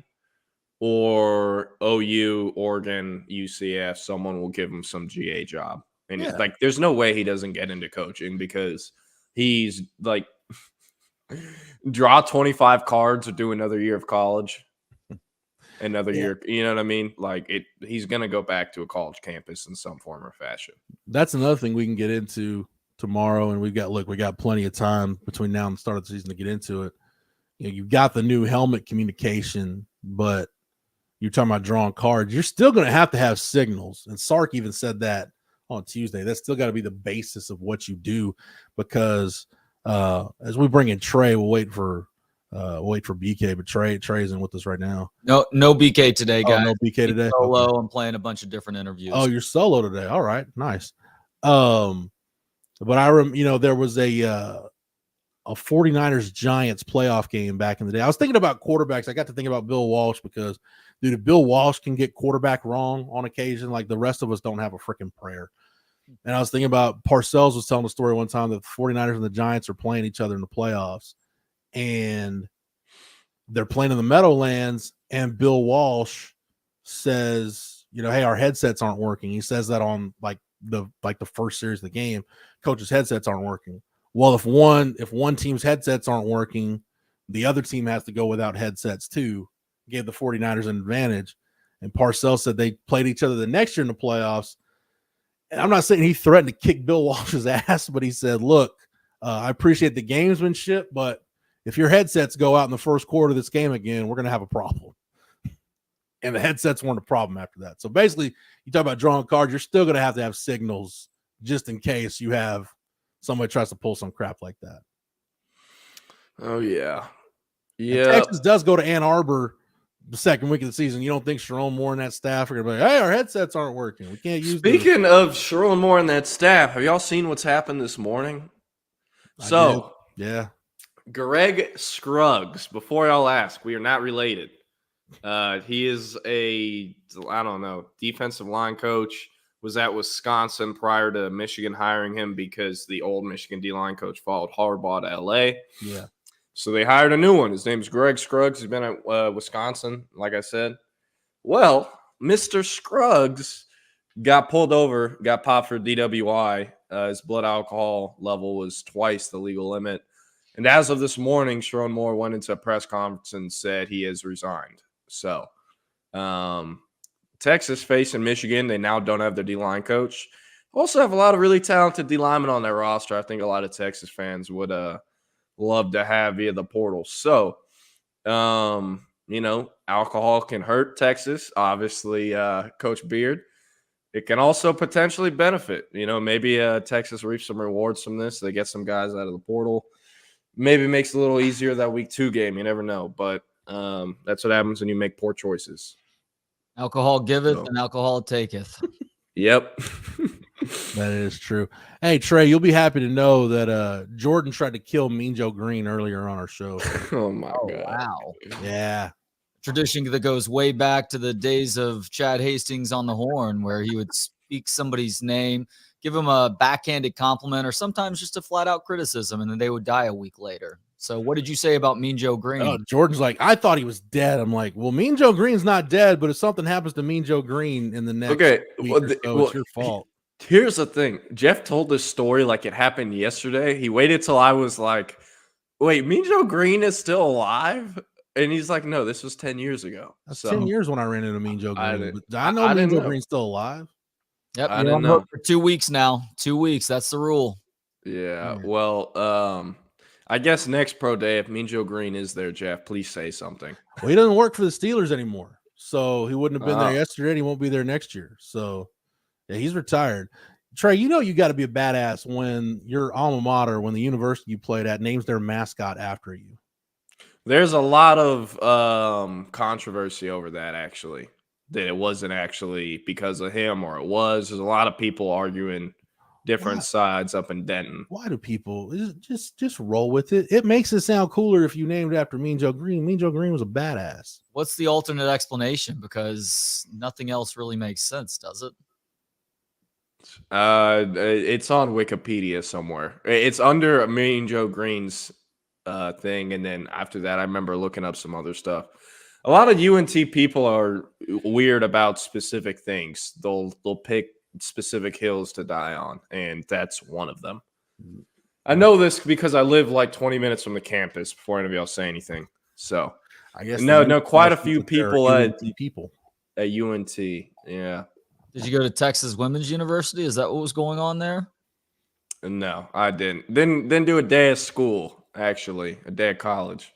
or OU, Oregon, UCF. Someone will give him some GA job. And there's no way he doesn't get into coaching because he's like draw 25 cards or do another year of college. Another year, you know what I mean? Like he's going to go back to a college campus in some form or fashion. That's another thing we can get into tomorrow. And we got plenty of time between now and the start of the season to get into it. You've got the new helmet communication, but you're talking about drawing cards. You're still going to have signals. And Sark even said that on Tuesday. That's still got to be the basis of what you do because as we bring in Trey, we'll wait for Wait for BK, but Trey isn't with us right now. No BK today, guys. No BK today. Solo. Okay. I'm playing a bunch of different interviews. Oh, you're solo today. All right, nice. But there was a 49ers Giants playoff game back in the day. I was thinking about quarterbacks. I got to think about Bill Walsh because, dude, if Bill Walsh can get quarterback wrong on occasion, like the rest of us don't have a freaking prayer. And I was thinking about Parcells was telling a story one time that the 49ers and the Giants are playing each other in the playoffs, and they're playing in the Meadowlands, and Bill Walsh says, hey, our headsets aren't working. He says that on the first series of the game, coach's headsets aren't working. Well, if one team's headsets aren't working, the other team has to go without headsets too. Gave the 49ers an advantage. And Parcells said they played each other the next year in the playoffs. And I'm not saying he threatened to kick Bill Walsh's ass, but he said, look, I appreciate the gamesmanship, but if your headsets go out in the first quarter of this game again, we're going to have a problem. And the headsets weren't a problem after that. So basically, you talk about drawing cards, you're still going to have signals just in case you have somebody tries to pull some crap like that. Oh, yeah. Yeah. Texas does go to Ann Arbor the second week of the season. You don't think Sharon Moore and that staff are going to be like, hey, our headsets aren't working. We can't use Speaking of Sharon Moore and that staff, have y'all seen what's happened this morning? Yeah. Greg Scruggs, before y'all ask, we are not related. He is defensive line coach. Was at Wisconsin prior to Michigan hiring him because the old Michigan D-line coach followed Harbaugh to L.A. Yeah. So they hired a new one. His name's Greg Scruggs. He's been at Wisconsin, like I said. Well, Mr. Scruggs got pulled over, got popped for DWI. His blood alcohol level was twice the legal limit. And as of this morning, Sharon Moore went into a press conference and said he has resigned. So, Texas facing Michigan. They now don't have their D-line coach. Also have a lot of really talented D-linemen on their roster. I think a lot of Texas fans would love to have via the portal. So, alcohol can hurt Texas. Obviously, Coach Beard. It can also potentially benefit. Maybe Texas reaps some rewards from this. They get some guys out of the portal. Maybe makes it a little easier that week 2 game. You never know. But that's what happens when you make poor choices. Alcohol giveth and alcohol taketh. Yep. That is true. Hey, Trey, you'll be happy to know that Jordan tried to kill Mean Joe Green earlier on our show. Oh, my God. Wow. Yeah. Tradition that goes way back to the days of Chad Hastings on the horn, where he would speak somebody's name, give them a backhanded compliment, or sometimes just a flat-out criticism, and then they would die a week later. So what did you say about Mean Joe Green? Jordan's like, I thought he was dead. I'm like, well, Mean Joe Green's not dead, but if something happens to Mean Joe Green in the next week or so, it's your fault. Here's the thing. Jeff told this story like it happened yesterday. He waited till I was like, wait, Mean Joe Green is still alive? And he's like, no, this was 10 years ago. That's 10 years when I ran into Mean Joe Green. I know Mean Joe Green's still alive. Yep, I didn't know. For 2 weeks now. 2 weeks. That's the rule. Yeah. Well, I guess next pro day, if Mean Joe Green is there, Jeff, please say something. Well, he doesn't work for the Steelers anymore. So he wouldn't have been there yesterday, and he won't be there next year. So, yeah, he's retired. Trey, you got to be a badass when your alma mater, when the university you played at, names their mascot after you. There's a lot of controversy over that, actually, that it wasn't actually because of him or it was. There's a lot of people arguing different sides up in Denton. Why do people just roll with it? It makes it sound cooler if you named it after Mean Joe Green. Mean Joe Green was a badass. What's the alternate explanation? Because nothing else really makes sense, does it? It's on Wikipedia somewhere. It's under Mean Joe Green's thing, and then after that, I remember looking up some other stuff. A lot of UNT people are weird about specific things. They'll pick specific hills to die on, and that's one of them. I know this because I live like 20 minutes from the campus before any of y'all say anything. So I guess no, quite a few people at UNT. Yeah. Did you go to Texas Women's University? Is that what was going on there? No, I didn't. Didn't do a day of school, actually, a day of college.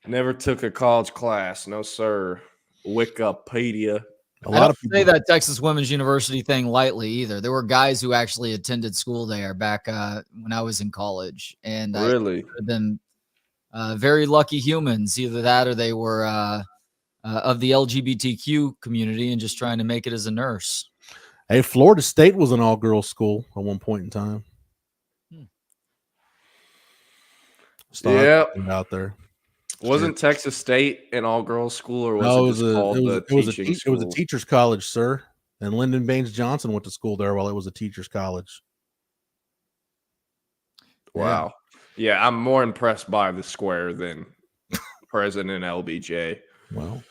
Never took a college class. No, sir. Wikipedia. I don't say that Texas Women's University thing lightly either. There were guys who actually attended school there back when I was in college, and really, I then very lucky humans. Either that or they were of the LGBTQ community and just trying to make it as a nurse. Hey, Florida State was an all-girls school at one point in time. Yeah, out there. Wasn't Texas State an all-girls school, or was it just called the teaching school? It was a teacher's college, sir. And Lyndon Baines Johnson went to school there while it was a teacher's college. Wow. Yeah, I'm more impressed by the square than President LBJ. Well,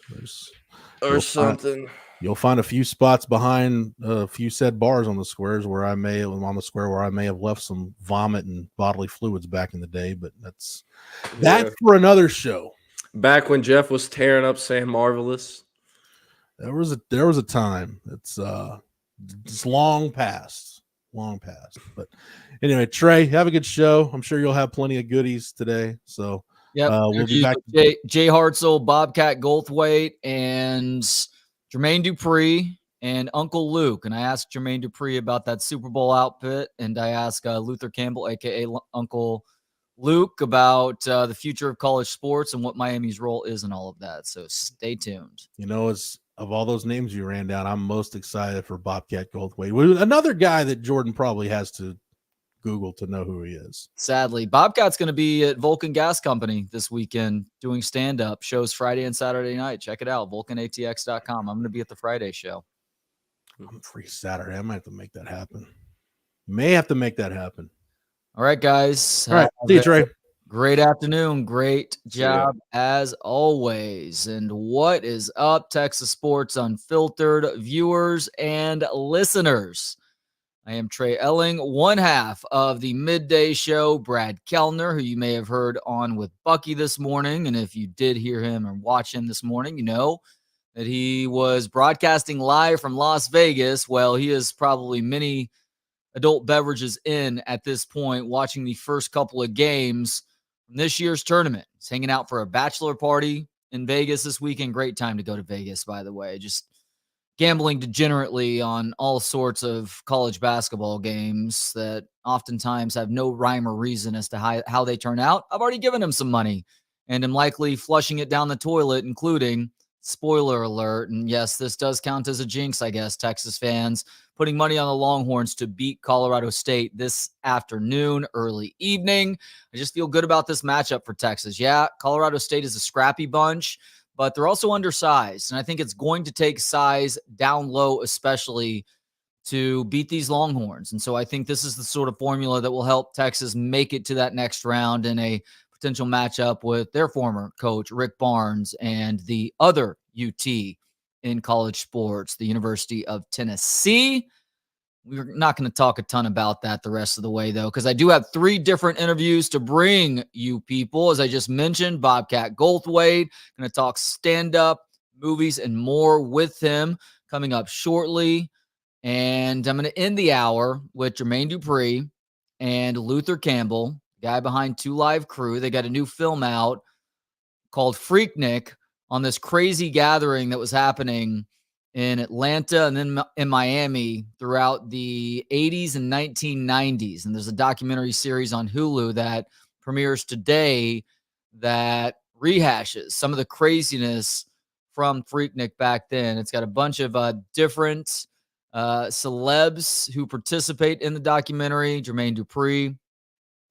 you'll find a few spots behind a few said bars on the squares where I may have left some vomit and bodily fluids back in the day, but that's for another show. Back when Jeff was tearing up Sam Marvelous. There was a time. It's long past. But anyway, Trey, have a good show. I'm sure you'll have plenty of goodies today. So we'll be back. Jay Hartzell, Bobcat Goldthwait, and Jermaine Dupree and Uncle Luke. And I asked Jermaine Dupree about that Super Bowl outfit, and I asked Luther Campbell, aka Uncle Luke, about the future of college sports and what Miami's role is in all of that. So stay tuned. Of all those names you ran down, I'm most excited for Bobcat Goldthwait. Another guy that Jordan probably has to Google to know who he is. Sadly, Bobcat's going to be at Vulcan Gas Company this weekend doing stand-up shows Friday and Saturday night. Check it out, vulcanatx.com. I'm going to be at the Friday show. I'm free Saturday. I might have to make that happen. May have to make that happen. All right, guys. All right. See you, Trey. Great afternoon. Great job as always. And what is up, Texas Sports Unfiltered viewers and listeners? I am Trey Elling, one half of the midday show, Brad Kellner, who you may have heard on with Bucky this morning. And if you did hear him or watch him this morning, you know that he was broadcasting live from Las Vegas. Well, he is probably many adult beverages in at this point, watching the first couple of games from this year's tournament. He's hanging out for a bachelor party in Vegas this weekend. Great time to go to Vegas, by the way. Just gambling degenerately on all sorts of college basketball games that oftentimes have no rhyme or reason as to how they turn out. I've already given him some money and am likely flushing it down the toilet, including, spoiler alert, and yes, this does count as a jinx, I guess, Texas fans, putting money on the Longhorns to beat Colorado State this afternoon, early evening. I just feel good about this matchup for Texas. Yeah, Colorado State is a scrappy bunch, but they're also undersized, and I think it's going to take size down low, especially to beat these Longhorns. And so I think this is the sort of formula that will help Texas make it to that next round in a potential matchup with their former coach, Rick Barnes, and the other UT in college sports, the University of Tennessee. We're not going to talk a ton about that the rest of the way, though, because I do have 3 different interviews to bring you people. As I just mentioned, Bobcat Goldthwait, going to talk stand-up, movies, and more with him coming up shortly. And I'm going to end the hour with Jermaine Dupree and Luther Campbell, guy behind 2 Live Crew. They got a new film out called Freaknik on this crazy gathering that was happening in Atlanta and then in Miami throughout the 80s and 1990s. And there's a documentary series on Hulu that premieres today that rehashes some of the craziness from Freaknik back then. It's got a bunch of different celebs who participate in the documentary. Jermaine Dupree,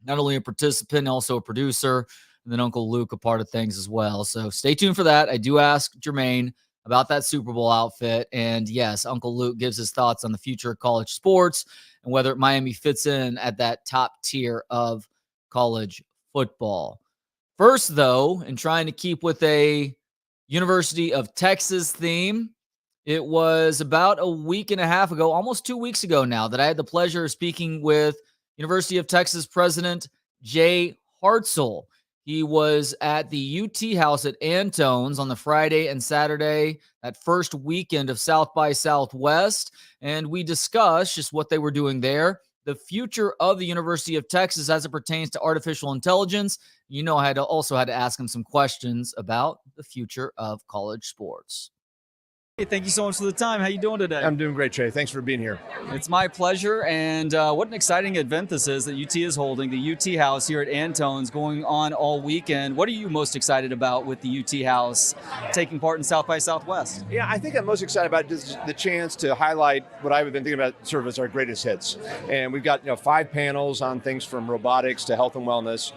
not only a participant, also a producer, and then Uncle Luke, a part of things as well. So stay tuned for that. I do ask Jermaine about that Super Bowl outfit. And yes, Uncle Luke gives his thoughts on the future of college sports and whether Miami fits in at that top tier of college football. First, though, in trying to keep with a University of Texas theme, it was about a week and a half ago, almost 2 weeks ago now, that I had the pleasure of speaking with University of Texas President Jay Hartzell. He was at the UT House at Antone's on the Friday and Saturday, that first weekend of South by Southwest, and we discussed just what they were doing there, the future of the University of Texas as it pertains to artificial intelligence. You know, I also had to ask him some questions about the future of college sports. Hey, thank you so much for the time. How you doing today? I'm doing great, Trey. Thanks for being here. It's my pleasure, and what an exciting event this is that UT is holding. The UT House here at Antone's going on all weekend. What are you most excited about with the UT House taking part in South by Southwest? Yeah, I think I'm most excited about just the chance to highlight what I've been thinking about sort of as our greatest hits. And we've got 5 panels on things from robotics to health and wellness,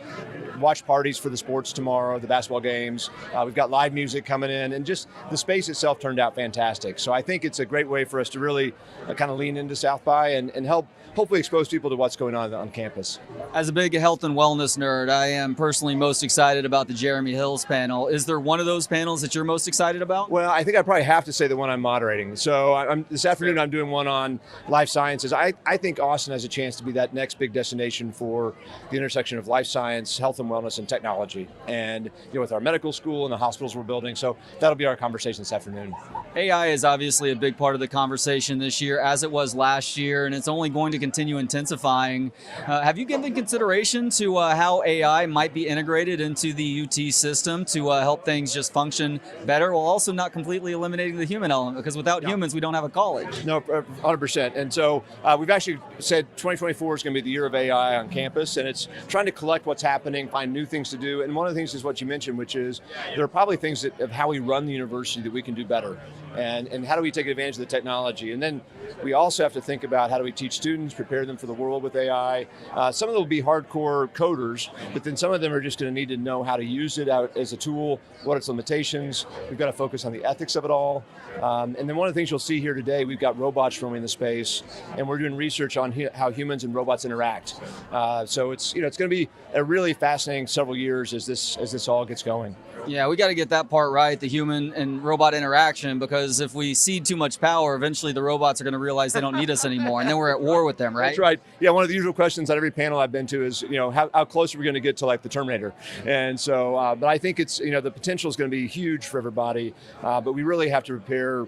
watch parties for the sports tomorrow, the basketball games. We've got live music coming in, and just the space itself turned out fantastic. So I think it's a great way for us to really kind of lean into South by and help hopefully expose people to what's going on campus. As a big health and wellness nerd, I am personally most excited about the Jeremy Hills panel. Is there one of those panels that you're most excited about? Well, I think I probably have to say the one I'm moderating. So this afternoon I'm doing one on life sciences. I think Austin has a chance to be that next big destination for the intersection of life science, health and wellness, and technology. And with our medical school and the hospitals we're building. So that'll be our conversation this afternoon. AI is obviously a big part of the conversation this year, as it was last year, and it's only going to continue intensifying. Have you given consideration to how AI might be integrated into the UT system to help things just function better, while also not completely eliminating the human element? Because without humans, we don't have a college. No, 100%. And so we've actually said 2024 is going to be the year of AI on campus, and it's trying to collect what's happening, find new things to do. And one of the things is what you mentioned, which is there are probably things of how we run the university that we can do better. And how do we take advantage of the technology? And then we also have to think about how do we teach students, prepare them for the world with AI. Some of them will be hardcore coders, but then some of them are just going to need to know how to use it out as a tool, what its limitations. We've got to focus on the ethics of it all. And then one of the things you'll see here today, we've got robots roaming the space, and we're doing research on how humans and robots interact. So it's it's going to be a really fascinating several years as this all gets going. Yeah, we got to get that part right, the human and robot interaction, because if we cede too much power, eventually the robots are going to realize they don't need us anymore, and then we're at war with them, right? That's right. Yeah, one of the usual questions at every panel I've been to is, how close are we going to get to like the Terminator? And so, but I think it's, the potential is going to be huge for everybody, but we really have to prepare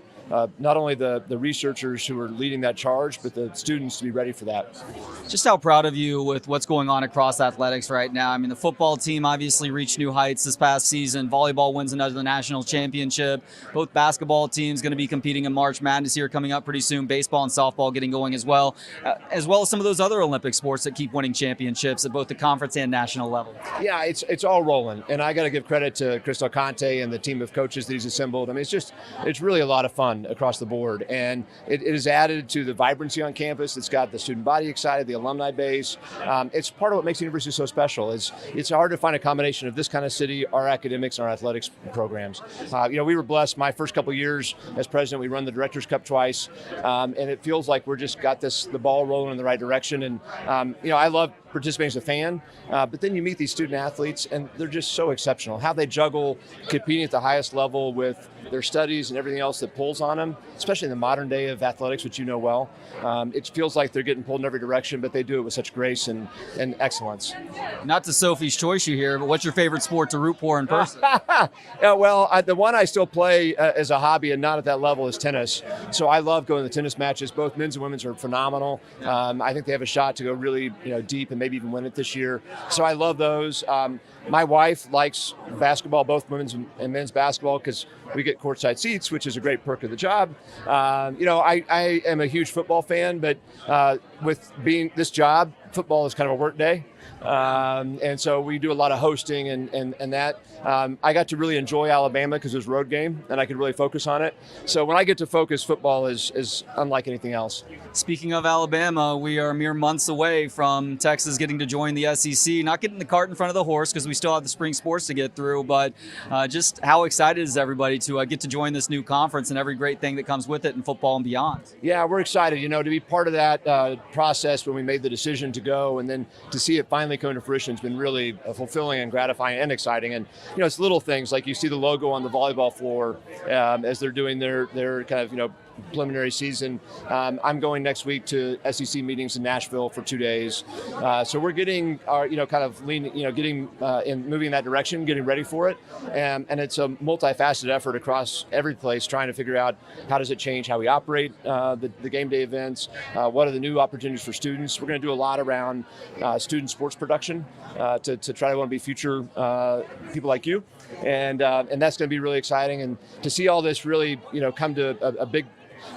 not only the researchers who are leading that charge, but the students to be ready for that. Just how proud of you with what's going on across athletics right now. I mean, the football team obviously reached new heights this past season. Volleyball wins another national championship. Both basketball teams going to be competing in March Madness here coming up pretty soon. Baseball and softball getting going as well as some of those other Olympic sports that keep winning championships at both the conference and national level. Yeah, it's all rolling. And I got to give credit to Chris Del Conte and the team of coaches that he's assembled. I mean, it's really a lot of fun across the board, and it is added to the vibrancy on campus. It's got the student body excited, the alumni base. It's part of what makes the university so special. It's hard to find a combination of this kind of city, our academics, and our athletics programs. We were blessed. My first couple of years as president, we run the Directors Cup twice, and it feels like we're just got the ball rolling in the right direction. And I love participating as a fan, but then you meet these student athletes, and they're just so exceptional. How they juggle competing at the highest level with their studies and everything else that pulls on them, especially in the modern day of athletics, which you know well. It feels like they're getting pulled in every direction, but they do it with such grace and excellence. Not to Sophie's choice you here, but what's your favorite sport to root for in person? Yeah, well, the one I still play as a hobby and not at that level is tennis. So I love going to the tennis matches. Both men's and women's are phenomenal. I think they have a shot to go really deep and maybe even win it this year. So I love those. My wife likes basketball, both women's and men's basketball, because we get courtside seats, which is a great perk of the job. I am a huge football fan, but with being this job, football is kind of a work day. And so we do a lot of hosting and that. I got to really enjoy Alabama because it was a road game and I could really focus on it. So when I get to focus, football is unlike anything else. Speaking of Alabama, we are mere months away from Texas getting to join the SEC. Not getting the cart in front of the horse because we still have the spring sports to get through, but just how excited is everybody to get to join this new conference and every great thing that comes with it in football and beyond? Yeah, we're excited, to be part of that process when we made the decision to go, and then to see it finally come to fruition has been really fulfilling and gratifying and exciting. And it's little things like you see the logo on the volleyball floor as they're doing their kind of preliminary season. I'm going next week to SEC meetings in Nashville for 2 days. So we're getting our, kind of leaning, getting in moving in that direction, getting ready for it. And it's a multifaceted effort across every place, trying to figure out how does it change how we operate the game day events, what are the new opportunities for students. We're going to do a lot around student sports production to try to want to be future people like you. And that's going to be really exciting. And to see all this really, come to a big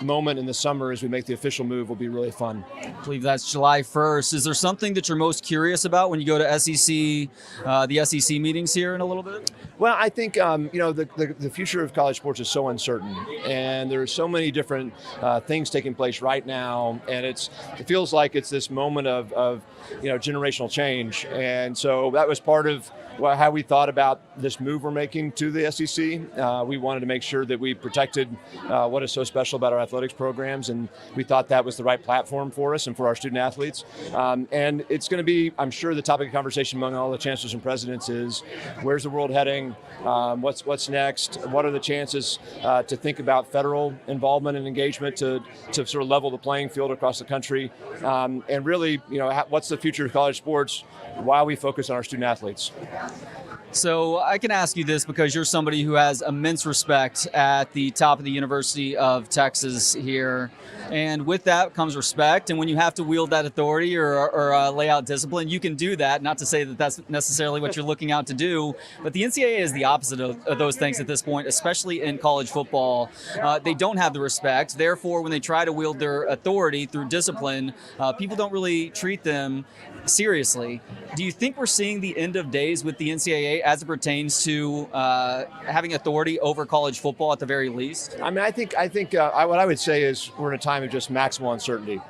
moment in the summer as we make the official move will be really fun. I believe that's July 1st. Is there something that you're most curious about when you go to SEC, the SEC meetings here in a little bit? Well, I think, the future of college sports is so uncertain, and there are so many different things taking place right now, and it feels like it's this moment of generational change. And so that was part of how we thought about this move we're making to the SEC. We wanted to make sure that we protected what is so special about our athletics programs, and we thought that was the right platform for us and for our student athletes. And it's going to be, I'm sure, the topic of conversation among all the chancellors and presidents is, where's the world heading? What's next? What are the chances to think about federal involvement and engagement to sort of level the playing field across the country? And really, what's the future of college sports while we focus on our student athletes? So I can ask you this because you're somebody who has immense respect at the top of the University of Texas here. And with that comes respect. And when you have to wield that authority or lay out discipline, you can do that. Not to say that that's necessarily what you're looking out to do, but the NCAA is the opposite of those things at this point, especially in college football. They don't have the respect. Therefore, when they try to wield their authority through discipline, people don't really treat them seriously. Do you think we're seeing the end of days with the NCAA as it pertains to having authority over college football at the very least? I mean, I think what I would say is we're in a time of just maximal uncertainty,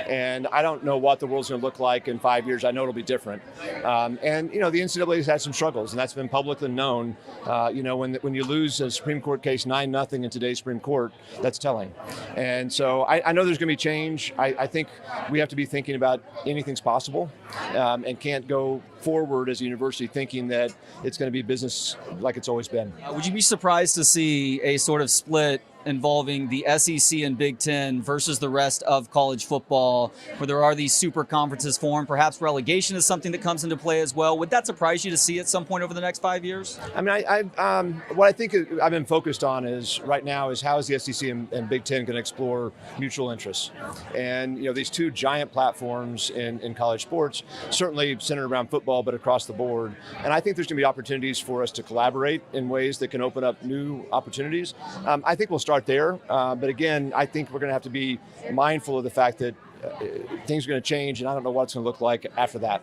and I don't know what the world's going to look like in 5 years. I know it'll be different, and the NCAA has had some struggles, and that's been publicly known. When you lose a Supreme Court case 9-0 in today's Supreme Court, that's telling. And so I know there's going to be change. I think we have to be thinking about anything's possible, and can't go forward as a university thinking that it's going to be business like it's always been. Would you be surprised to see a sort of split involving the SEC and Big Ten versus the rest of college football, where there are these super conferences formed? Perhaps relegation is something that comes into play as well. Would that surprise you to see at some point over the next 5 years? I mean, what I think I've been focused on is right now is how is the SEC and Big Ten going to explore mutual interests? And these two giant platforms in college sports, certainly centered around football, but across the board. And I think there's going to be opportunities for us to collaborate in ways that can open up new opportunities. I think we'll start there. But again, I think we're going to have to be mindful of the fact that things are going to change, and I don't know what it's going to look like after that.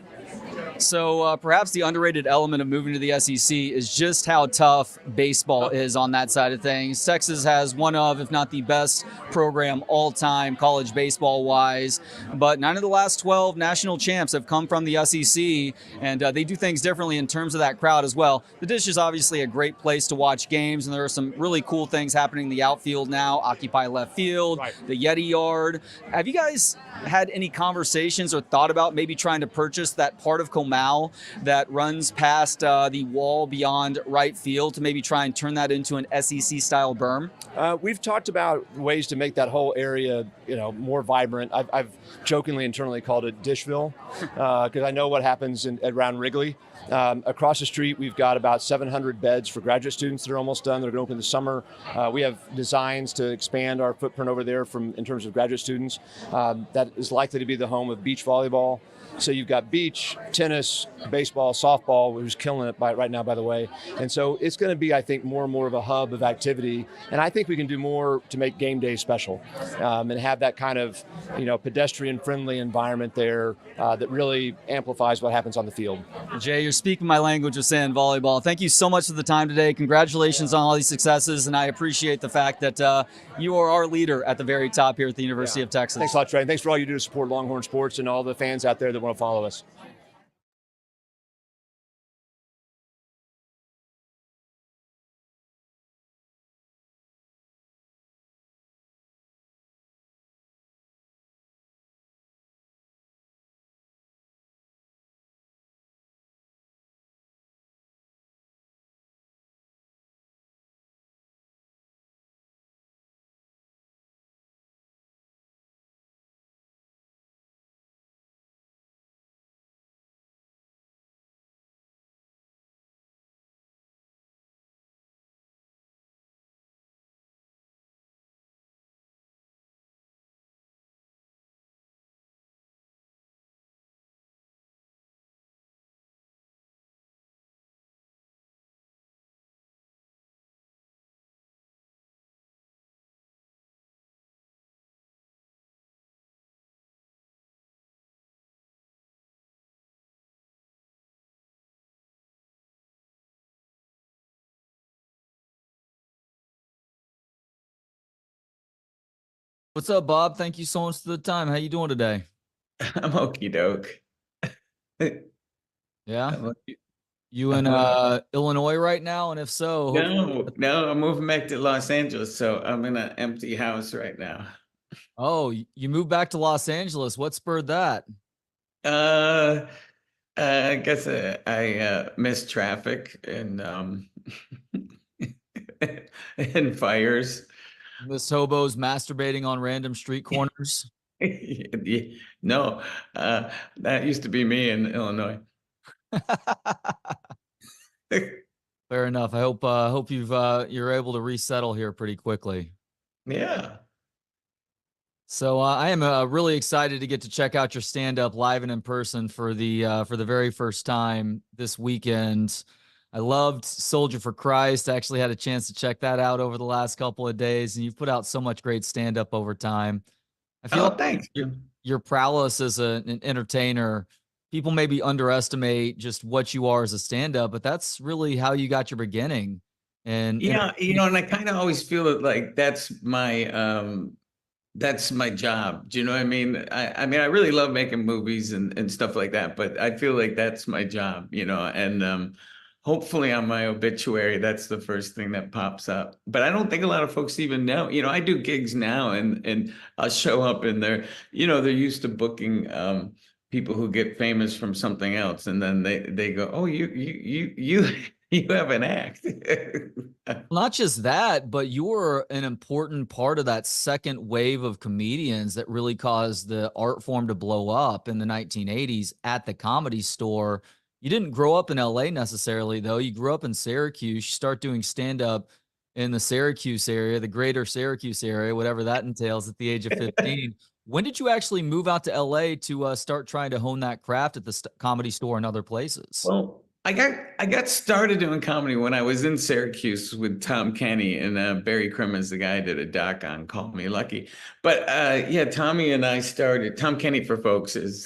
So perhaps the underrated element of moving to the SEC is just how tough baseball is on that side of things. Texas has one of, if not the best program all time college baseball wise, but 9 of the last 12 national champs have come from the SEC, and they do things differently in terms of that crowd as well. The Dish is obviously a great place to watch games, and there are some really cool things happening in the outfield now. Occupy left field, right. The Yeti Yard. Have you guys had any conversations or thought about maybe trying to purchase that part of Comal that runs past the wall beyond right field to maybe try and turn that into an SEC style berm? We've talked about ways to make that whole area, more vibrant. I've jokingly internally called it Dishville because I know what happens around Wrigley. Across the street, we've got about 700 beds for graduate students that are almost done. They're going to open this summer. We have designs to expand our footprint over there in terms of graduate students. That is likely to be the home of beach volleyball. So you've got beach, tennis, baseball, softball, which is killing it right now, by the way. And so it's going to be, I think, more and more of a hub of activity. And I think we can do more to make game day special and have that kind of, pedestrian-friendly environment there that really amplifies what happens on the field. Jay, you're speaking my language of saying volleyball. Thank you so much for the time today. Congratulations on all these successes, and I appreciate the fact that you are our leader at the very top here at the University of Texas. Thanks a lot, Trey. And thanks for all you do to support Longhorn sports and all the fans out there that want to follow us. What's up, Bob? Thank you so much for the time. How you doing today? I'm okie doke. Yeah. You in Illinois right now? And if so, No, I'm moving back to Los Angeles, so I'm in an empty house right now. Oh, you moved back to Los Angeles. What spurred that? I guess I missed traffic and and fires. Miss hobos masturbating on random street corners. No, that used to be me in Illinois. Fair enough. I hope you're able to resettle here pretty quickly. Yeah. So I am really excited to get to check out your stand-up live and in person for the very first time this weekend. I loved Soldier for Christ. I actually had a chance to check that out over the last couple of days, and you've put out so much great stand-up over time. I feel like thanks. Your prowess as an entertainer, people maybe underestimate just what you are as a stand-up, but that's really how you got your beginning. And yeah, and I kind of always feel that like that's my job. Do you know what I mean? I mean, I really love making movies and stuff like that, but I feel like that's my job, and hopefully on my obituary, that's the first thing that pops up. But I don't think a lot of folks even know. I do gigs now and I'll show up and they're used to booking people who get famous from something else. And then they go, oh, you have an act. Not just that, but you were an important part of that second wave of comedians that really caused the art form to blow up in the 1980s at the Comedy Store. You didn't grow up in LA necessarily, though. You grew up in Syracuse. You start doing stand-up in the Syracuse area, the greater Syracuse area, whatever that entails, at the age of 15. When did you actually move out to LA to start trying to hone that craft at the Comedy Store and other places? Well, I got started doing comedy when I was in Syracuse with Tom Kenny, and Barry Crimmins, the guy I did a doc on, called me lucky. But yeah, Tommy and I started. Tom Kenny, for folks, is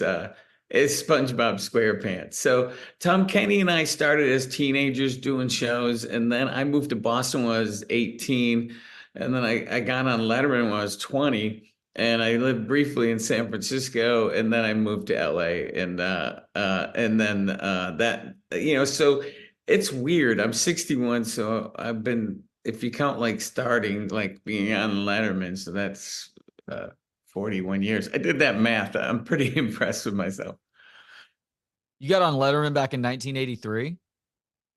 SpongeBob SquarePants. So Tom Kenny and I started as teenagers doing shows, and then I moved to Boston when I was 18, and then I got on Letterman when I was 20. And I lived briefly in San Francisco, and then I moved to LA, and then that so it's weird. I'm 61, so I've been, if you count like starting, like being on Letterman, so that's 41 years. I did that math. I'm pretty impressed with myself. You got on Letterman back in 1983?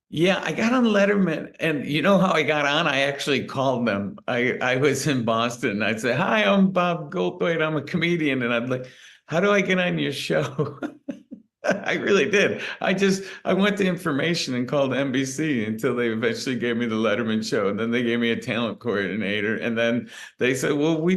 Yeah, I got on Letterman, and you know how I got on? I actually called them. I was in Boston. I'd say, "Hi, I'm Bob Goldthwait. I'm a comedian," and I'd like, "How do I get on your show?" I really did. I went to information and called NBC until they eventually gave me the Letterman show, and then they gave me a talent coordinator, and then they said, "Well, we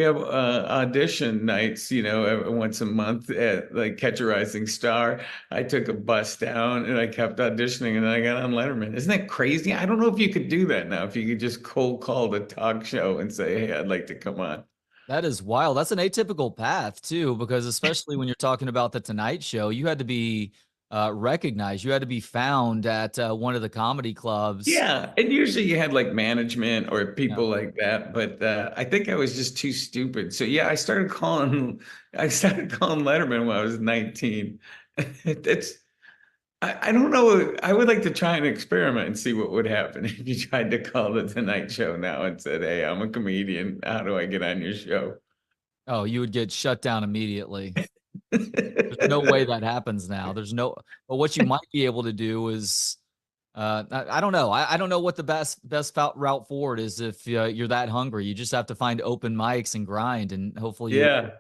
have audition nights, once a month at like Catch a Rising Star." I took a bus down and I kept auditioning, and then I got on Letterman. Isn't that crazy? I don't know if you could do that now. If you could just cold call the talk show and say, "Hey, I'd like to come on." That is wild. That's an atypical path too, because especially when you're talking about the Tonight Show, you had to be recognized. You had to be found at one of the comedy clubs. Yeah, and usually you had like management or people like that, but I think I was just too stupid. So yeah, I started calling Letterman when I was 19. I don't know. I would like to try an experiment and see what would happen if you tried to call the Tonight Show now and said, "Hey, I'm a comedian. How do I get on your show?" Oh, you would get shut down immediately. There's no way that happens now. But what you might be able to do is, I don't know. I don't know what the best route forward is if you're that hungry. You just have to find open mics and grind, and hopefully, yeah.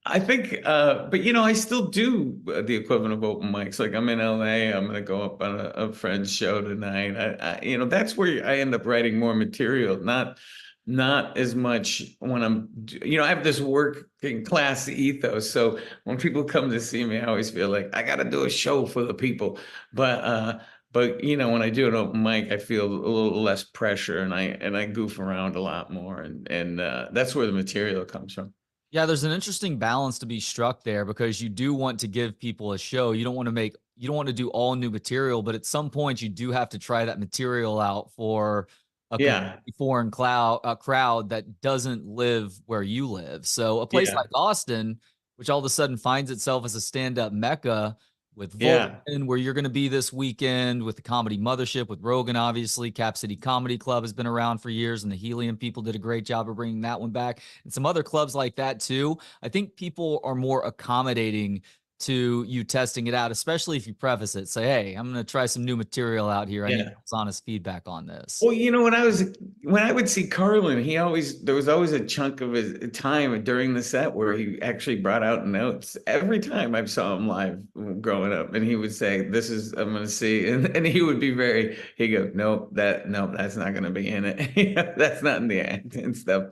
I think, but I still do the equivalent of open mics. Like I'm in LA, I'm going to go up on a friend's show tonight. That's where I end up writing more material, not as much when I'm, I have this working class ethos. So when people come to see me, I always feel like I got to do a show for the people. But when I do an open mic, I feel a little less pressure, and I goof around a lot more, and that's where the material comes from. Yeah, there's an interesting balance to be struck there, because you do want to give people a show. You don't want to do all new material, but at some point you do have to try that material out for a Yeah. completely foreign crowd that doesn't live where you live. So a place Yeah. like Austin, which all of a sudden finds itself as a stand-up mecca with Yeah. Vulcan, where you're going to be this weekend with the Comedy Mothership with Rogan, obviously. Cap City Comedy Club has been around for years, and the Helium people did a great job of bringing that one back, and some other clubs like that too. I think people are more accommodating to you testing it out, especially if you preface it. Say, hey, I'm going to try some new material out here. I need Yeah. honest feedback on this. Well, you know, when I would see Carlin, there was always a chunk of his time during the set where he actually brought out notes. Every time I saw him live growing up, and he would say, I'm going to see, and he would be he'd go, nope, that's not going to be in it. That's not in the act and stuff.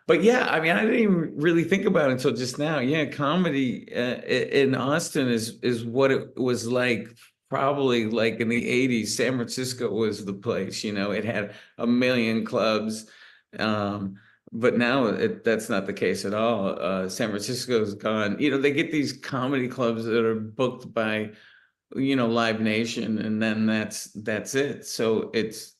But yeah, I mean, I didn't even really think about it until just now. Yeah, comedy in Austin is what it was like. Probably like in the 80s, San Francisco was the place, it had a million clubs. But now that's not the case at all. San Francisco's gone, they get these comedy clubs that are booked by, Live Nation, and then that's it. So it's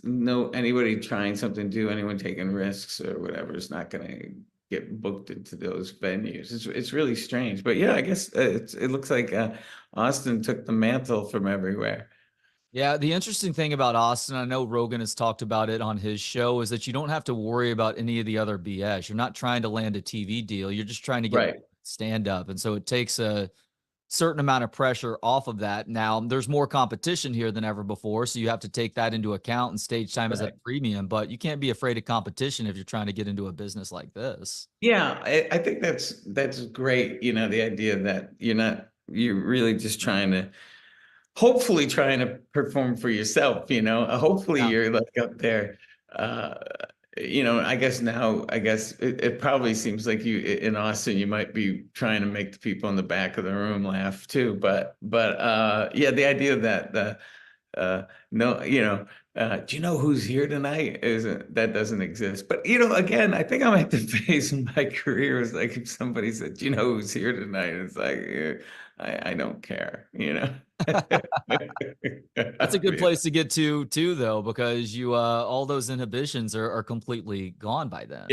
no anybody trying something new, anyone taking risks or whatever is not going to get booked into those venues. It's really strange, but yeah, I guess it looks like Austin took the mantle from everywhere. Yeah, the interesting thing about Austin, I know Rogan has talked about it on his show, is that you don't have to worry about any of the other BS. You're not trying to land a TV deal. You're just trying to get stand up. And so it takes a certain amount of pressure off of that. Now, there's more competition here than ever before, so you have to take that into account, and stage time is at a premium, but you can't be afraid of competition if you're trying to get into a business like this. Yeah, I think that's great. The idea that you're really just hopefully trying to perform for yourself, hopefully you're like up there. I guess it probably seems like you in Austin, you might be trying to make the people in the back of the room laugh too. But yeah, the idea that no, do you know who's here tonight? That doesn't exist. But again, I think I'm at the phase in my career is like if somebody said, "Do you know who's here tonight?" It's like I don't care. That's a good place to get to too, though, because you all those inhibitions are completely gone by then.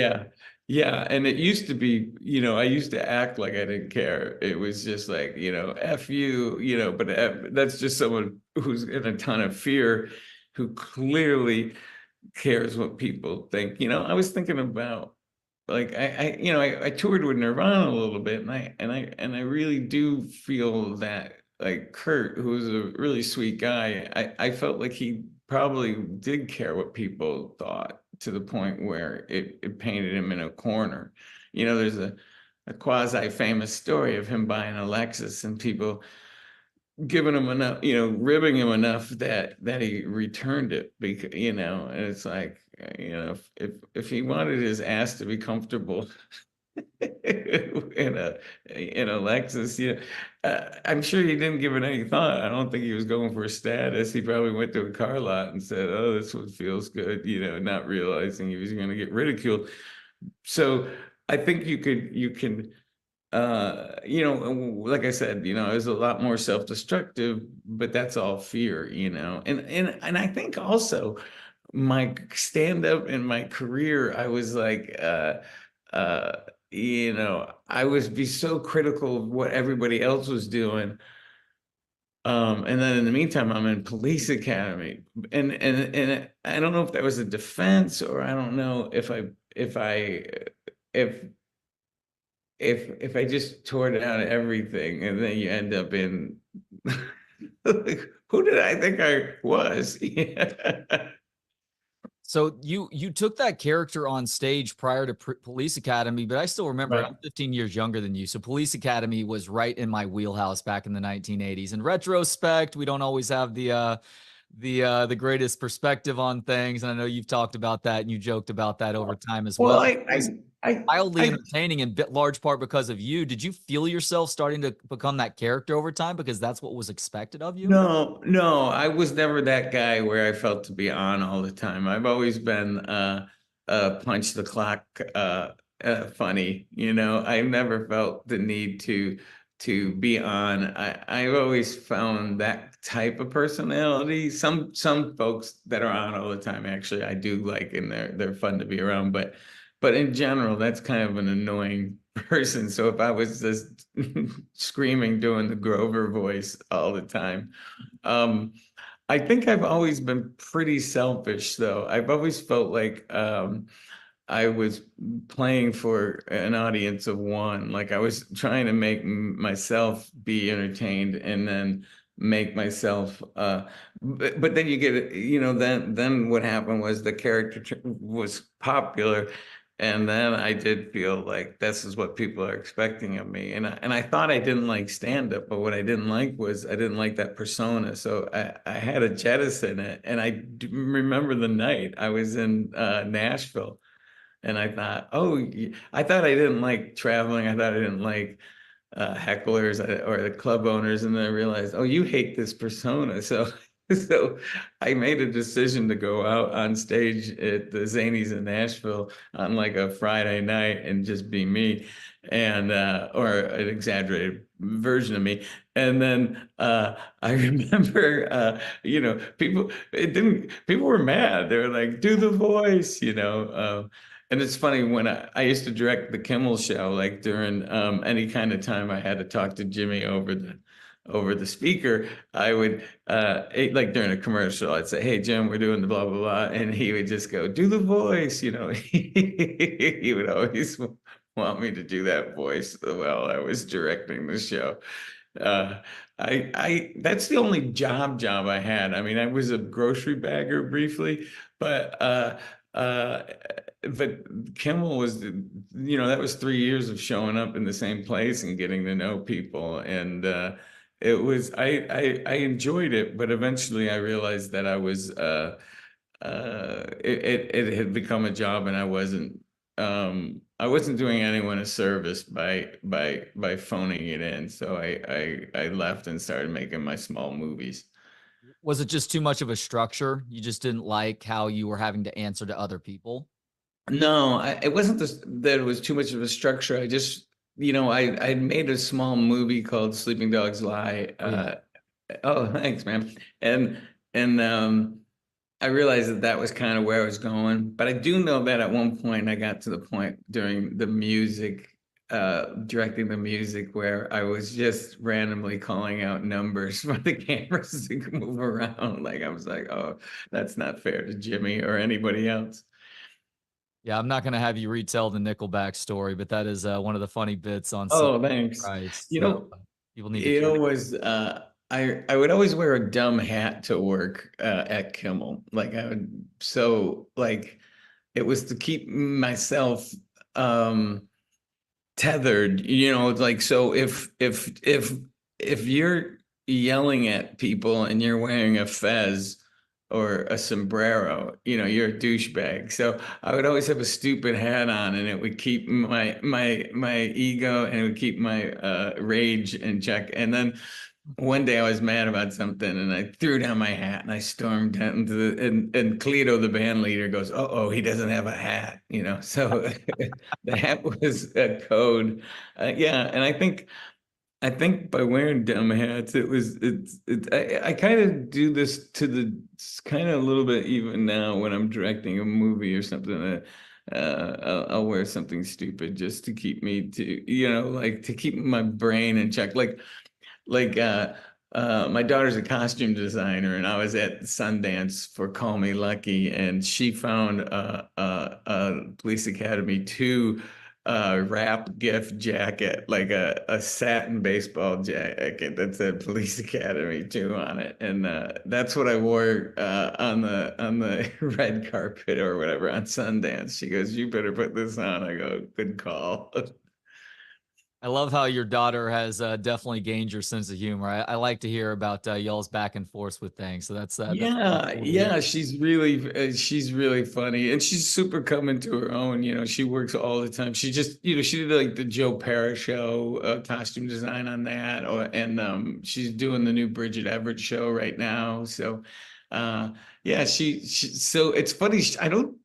Yeah, and it used to be, I used to act like I didn't care. It was just like, F you, but that's just someone who's in a ton of fear, who clearly cares what people think. I was thinking about, like, I toured with Nirvana a little bit, and I really do feel that, like, Kurt, who's a really sweet guy, I felt like he probably did care what people thought, to the point where it painted him in a corner. There's a quasi-famous story of him buying a Lexus and people giving him enough, ribbing him enough that he returned it, because, and it's like, if he wanted his ass to be comfortable in a Lexus, I'm sure he didn't give it any thought. I don't think he was going for status. He probably went to a car lot and said, "Oh, this one feels good," not realizing he was going to get ridiculed. So I think you can, like I said, it was a lot more self-destructive, but that's all fear, and I think also my stand-up in my career, I was like, I would be so critical of what everybody else was doing. And then in the meantime, I'm in police academy, and I don't know if that was a defense, or I don't know if I just tore down everything, and then you end up in like, who did I think I was? So you took that character on stage prior to Police Academy, but I still remember I'm 15 years younger than you. So Police Academy was right in my wheelhouse back in the 1980s. In retrospect, we don't always have the greatest perspective on things, and I know you've talked about that and you joked about that over time as well. Wildly entertaining in large part because of you. Did you feel yourself starting to become that character over time because that's what was expected of you? No, I was never that guy where I felt to be on all the time. I've always been punch the clock funny. I never felt the need to to be on. I've always found that type of personality. Some folks that are on all the time, actually, I do like, and they're fun to be around. But in general, that's kind of an annoying person. So if I was just screaming, doing the Grover voice all the time, I think I've always been pretty selfish, though. I've always felt like I was playing for an audience of one. Like I was trying to make myself be entertained and then make myself but then you get, then what happened was the character was popular, and then I did feel like this is what people are expecting of me. And I thought I didn't like stand-up, but what I didn't like was I didn't like that persona. So I had to jettison it. And I remember the night I was in Nashville, and I thought, I thought I didn't like traveling. I thought I didn't like hecklers or the club owners. And then I realized, you hate this persona. So I made a decision to go out on stage at the Zanies in Nashville on like a Friday night and just be me, and or an exaggerated version of me. And then I remember, people were mad. They were like, do the voice, and it's funny, when I used to direct the Kimmel show, like during any kind of time I had to talk to Jimmy over the speaker, I would like during a commercial, I'd say, "Hey Jim, we're doing the blah blah blah," and he would just go, "Do the voice," He would always want me to do that voice while I was directing the show. I that's the only job I had. I mean, I was a grocery bagger briefly, but Kimmel was, that was 3 years of showing up in the same place and getting to know people. And it was, I enjoyed it, but eventually I realized that I was, it had become a job, and I wasn't doing anyone a service by phoning it in. So I left and started making my small movies. Was it just too much of a structure? You just didn't like how you were having to answer to other people? No, it wasn't that it was too much of a structure. I just, I made a small movie called Sleeping Dogs Lie. Thanks, man. And I realized that was kind of where I was going. But I do know that at one point I got to the point during the music, directing the music, where I was just randomly calling out numbers for the cameras to move around. Like I was like, that's not fair to Jimmy or anybody else. Yeah, I'm not going to have you retell the Nickelback story, but that is one of the funny bits on. Thanks. Christ. People need to. It was I would always wear a dumb hat to work at Kimmel. Like it was to keep myself tethered. Like, so if you're yelling at people and you're wearing a fez or a sombrero, you're a douchebag. So I would always have a stupid hat on, and it would keep my ego, and it would keep my rage in check. And then one day I was mad about something, and I threw down my hat and I stormed into and Cleto, the band leader, goes, he doesn't have a hat, So the hat was a code. And I think by wearing dumb hats, I kind of do this kind of a little bit even now when I'm directing a movie or something. I'll wear something stupid just to keep me to keep my brain in check. My daughter's a costume designer, and I was at Sundance for Call Me Lucky, and she found a Police Academy 2 wrap gift jacket, like a satin baseball jacket that said Police Academy 2 on it, and that's what I wore on the red carpet or whatever on Sundance. She goes, "You better put this on." I go, "Good call." I love how your daughter has definitely gained your sense of humor. I like to hear about y'all's back and forth with things. So that's cool. She's really funny, and she's super coming to her own. She works all the time. She just she did like the Joe Parra show, costume design on that, and she's doing the new Bridget Everett show right now. So so it's funny. I don't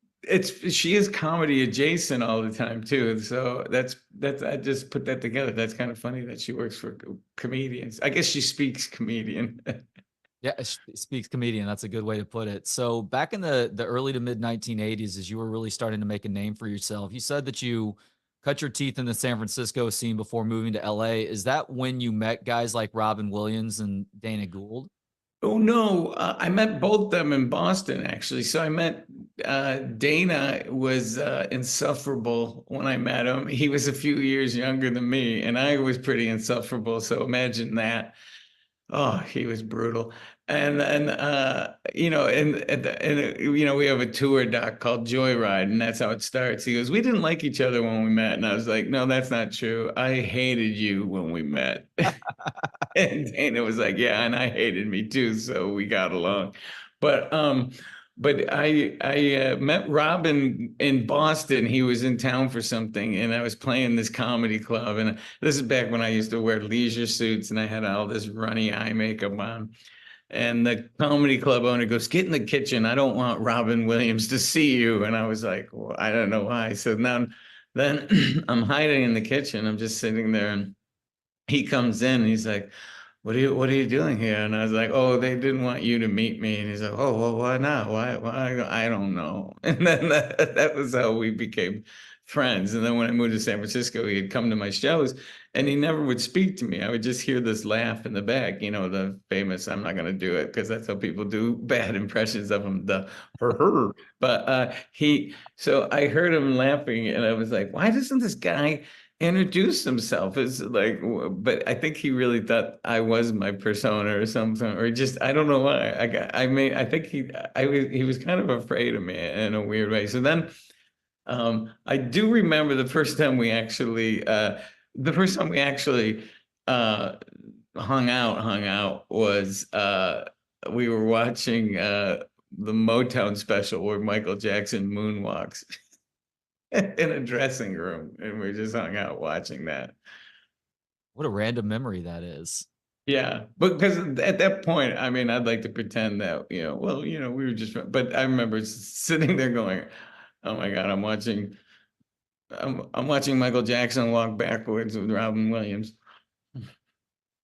she is comedy adjacent all the time too. So that's I just put that together. That's kind of funny that she works for comedians. I guess she speaks comedian. Yeah, speaks comedian. That's a good way to put it. So back in the early to mid 1980s, as you were really starting to make a name for yourself, you said that you cut your teeth in the San Francisco scene before moving to LA. Is that when you met guys like Robin Williams and Dana Gould? Oh no, I met both them in Boston actually. So I met Dana was insufferable when I met him. He was a few years younger than me, and I was pretty insufferable. So imagine that. Oh, he was brutal. And you know, and you know, we have a tour doc called Joyride, and that's how it starts. He goes, "We didn't like each other when we met," and I was like, "No, that's not true. I hated you when we met." And Dana was like, "Yeah, and I hated me too, so we got along." But I met Robin in Boston. He was in town for something, and I was playing this comedy club. And this is back when I used to wear leisure suits, and I had all this runny eye makeup on. And the comedy club owner goes, "Get in the kitchen. I don't want Robin Williams to see you." And I was like, "Well, I don't know why." So now, then I'm hiding in the kitchen. I'm just sitting there, and he comes in, and he's like, what are you doing here?" And I was like, "Oh, they didn't want you to meet me." And he's like, "Oh, well, why not? Why? I don't know." And then that was how we became friends. And then when I moved to San Francisco, he had come to my shows, and he never would speak to me. I would just hear this laugh in the back, you know, the famous, I'm not going to do it because that's how people do bad impressions of him, the her. But so I heard him laughing, and I was like, why doesn't this guy introduce himself? Is like, but I think he really thought I was my persona or something, or just, I don't know why. I think he was kind of afraid of me in a weird way. So then I do remember the first time we actually hung out was we were watching the Motown special where Michael Jackson moonwalks in a dressing room, and we just hung out watching that. What a random memory that is. Yeah, because at that point, I mean, I'd like to pretend that, you know, well, you know, we were just, but I remember sitting there going, "Oh my God, I'm watching Michael Jackson walk backwards with Robin Williams."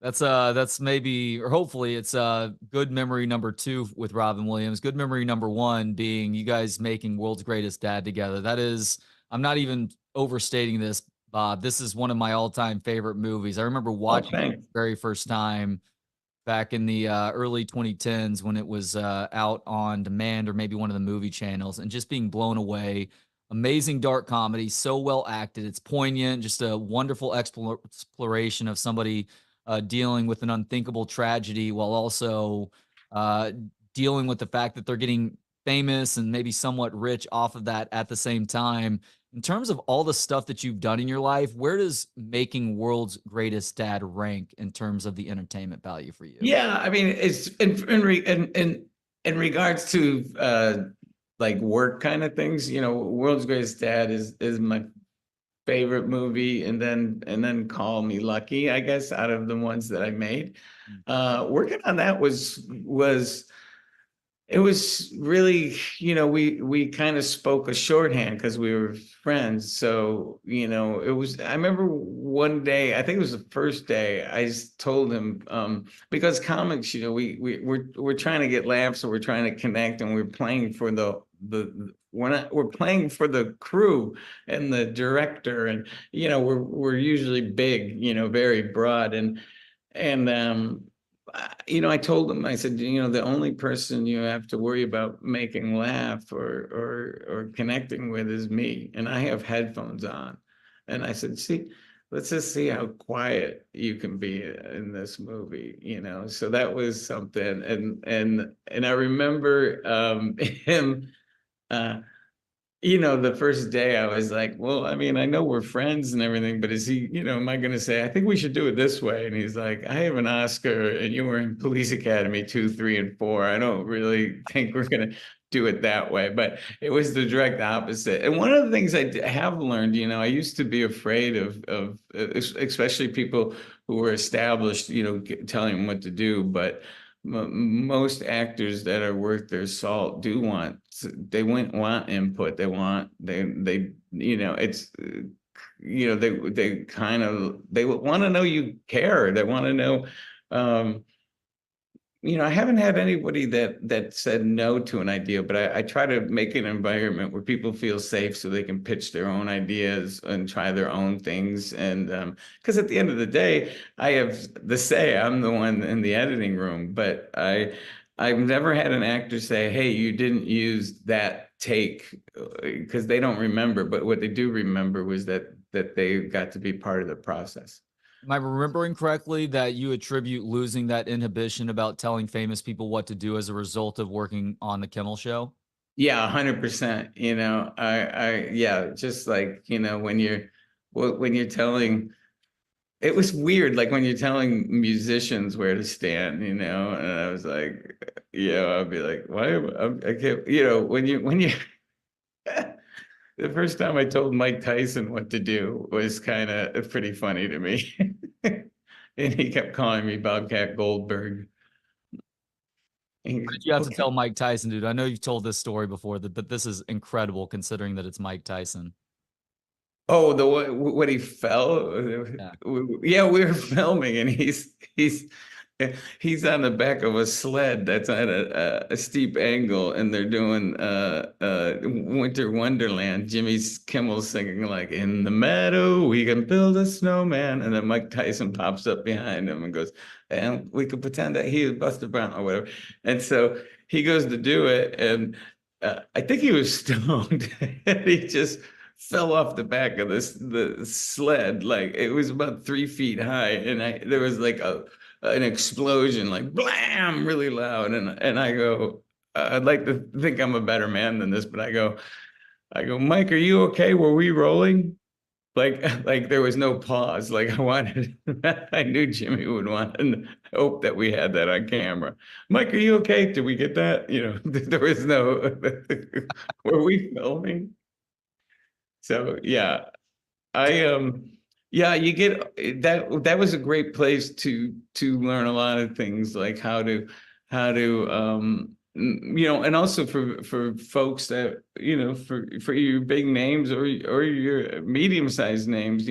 That's maybe, or hopefully it's good memory number 2 with Robin Williams. Good memory number 1 being you guys making World's Greatest Dad together. That is, I'm not even overstating this, Bob. This is one of my all-time favorite movies. I remember watching it the very first time back in the early 2010s when it was out on demand or maybe one of the movie channels, and just being blown away. Amazing dark comedy, so well acted. It's poignant, just a wonderful exploration of somebody dealing with an unthinkable tragedy while also dealing with the fact that they're getting famous and maybe somewhat rich off of that at the same time. In terms of all the stuff that you've done in your life, where does making World's Greatest Dad rank in terms of the entertainment value for you? Yeah, I mean, it's in regards to like work kind of things, you know, World's Greatest Dad is my favorite movie, and then Call Me Lucky, I guess, out of the ones that I made. Working on that was it was really, you know, we kind of spoke a shorthand because we were friends. So, you know, it was, I remember one day, I think it was the first day, I told him, because comics, you know, we're trying to get laughs, or we're trying to connect, and we're playing for we're playing for the crew and the director, and you know, we're usually big, you know, very broad, and you know, I told him, I said, you know, the only person you have to worry about making laugh or connecting with is me, and I have headphones on. And I said, see, let's just see how quiet you can be in this movie, you know. So that was something, and I remember him. You know, the first day I was like, well, I mean, I know we're friends and everything, but is he, you know, am I going to say, I think we should do it this way? And he's like, I have an Oscar and you were in Police Academy 2, 3, and 4. I don't really think we're going to do it that way. But it was the direct opposite. And one of the things I have learned, you know, I used to be afraid of especially people who were established, you know, telling them what to do. But most actors that are worth their salt do want input. They want it's they want to know you care. They want to know. I haven't had anybody that said no to an idea, but I try to make an environment where people feel safe so they can pitch their own ideas and try their own things. And because at the end of the day, I have the say. I'm the one in the editing room, but I've never had an actor say, "Hey, you didn't use that take," because they don't remember. But what they do remember was that they got to be part of the process. Am I remembering correctly that you attribute losing that inhibition about telling famous people what to do as a result of working on the Kimmel Show? Yeah, 100%. Just like, when you're telling, it was weird, like when you're telling musicians where to stand, and I was like, I'd be like, why? I can't, when you the first time I told Mike Tyson what to do was kind of pretty funny to me. And he kept calling me Bobcat Goldberg. What did you have to tell Mike Tyson, dude? I know you've told this story before, but this is incredible considering that it's Mike Tyson. Oh, what he fell? Yeah, we were filming, and he's on the back of a sled that's at a steep angle, and they're doing Winter Wonderland. Jimmy Kimmel's singing like, "In the meadow we can build a snowman," and then Mike Tyson pops up behind him and goes, "And we could pretend that he is Buster Brown or whatever." And so he goes to do it, and I think he was stoned, and he just fell off the back of the sled. Like, it was about 3 feet high, and there was like an explosion, like blam, really loud. And I go, I'd like to think I'm a better man than this, but I go, "Mike, are you okay? Were we rolling?" Like there was no pause. Like I knew Jimmy would want and hope that we had that on camera. "Mike, are you okay? Did we get that?" There was no, were we filming? So yeah, you get that was a great place to learn a lot of things, like how to and also for folks that, for your big names or your medium-sized names,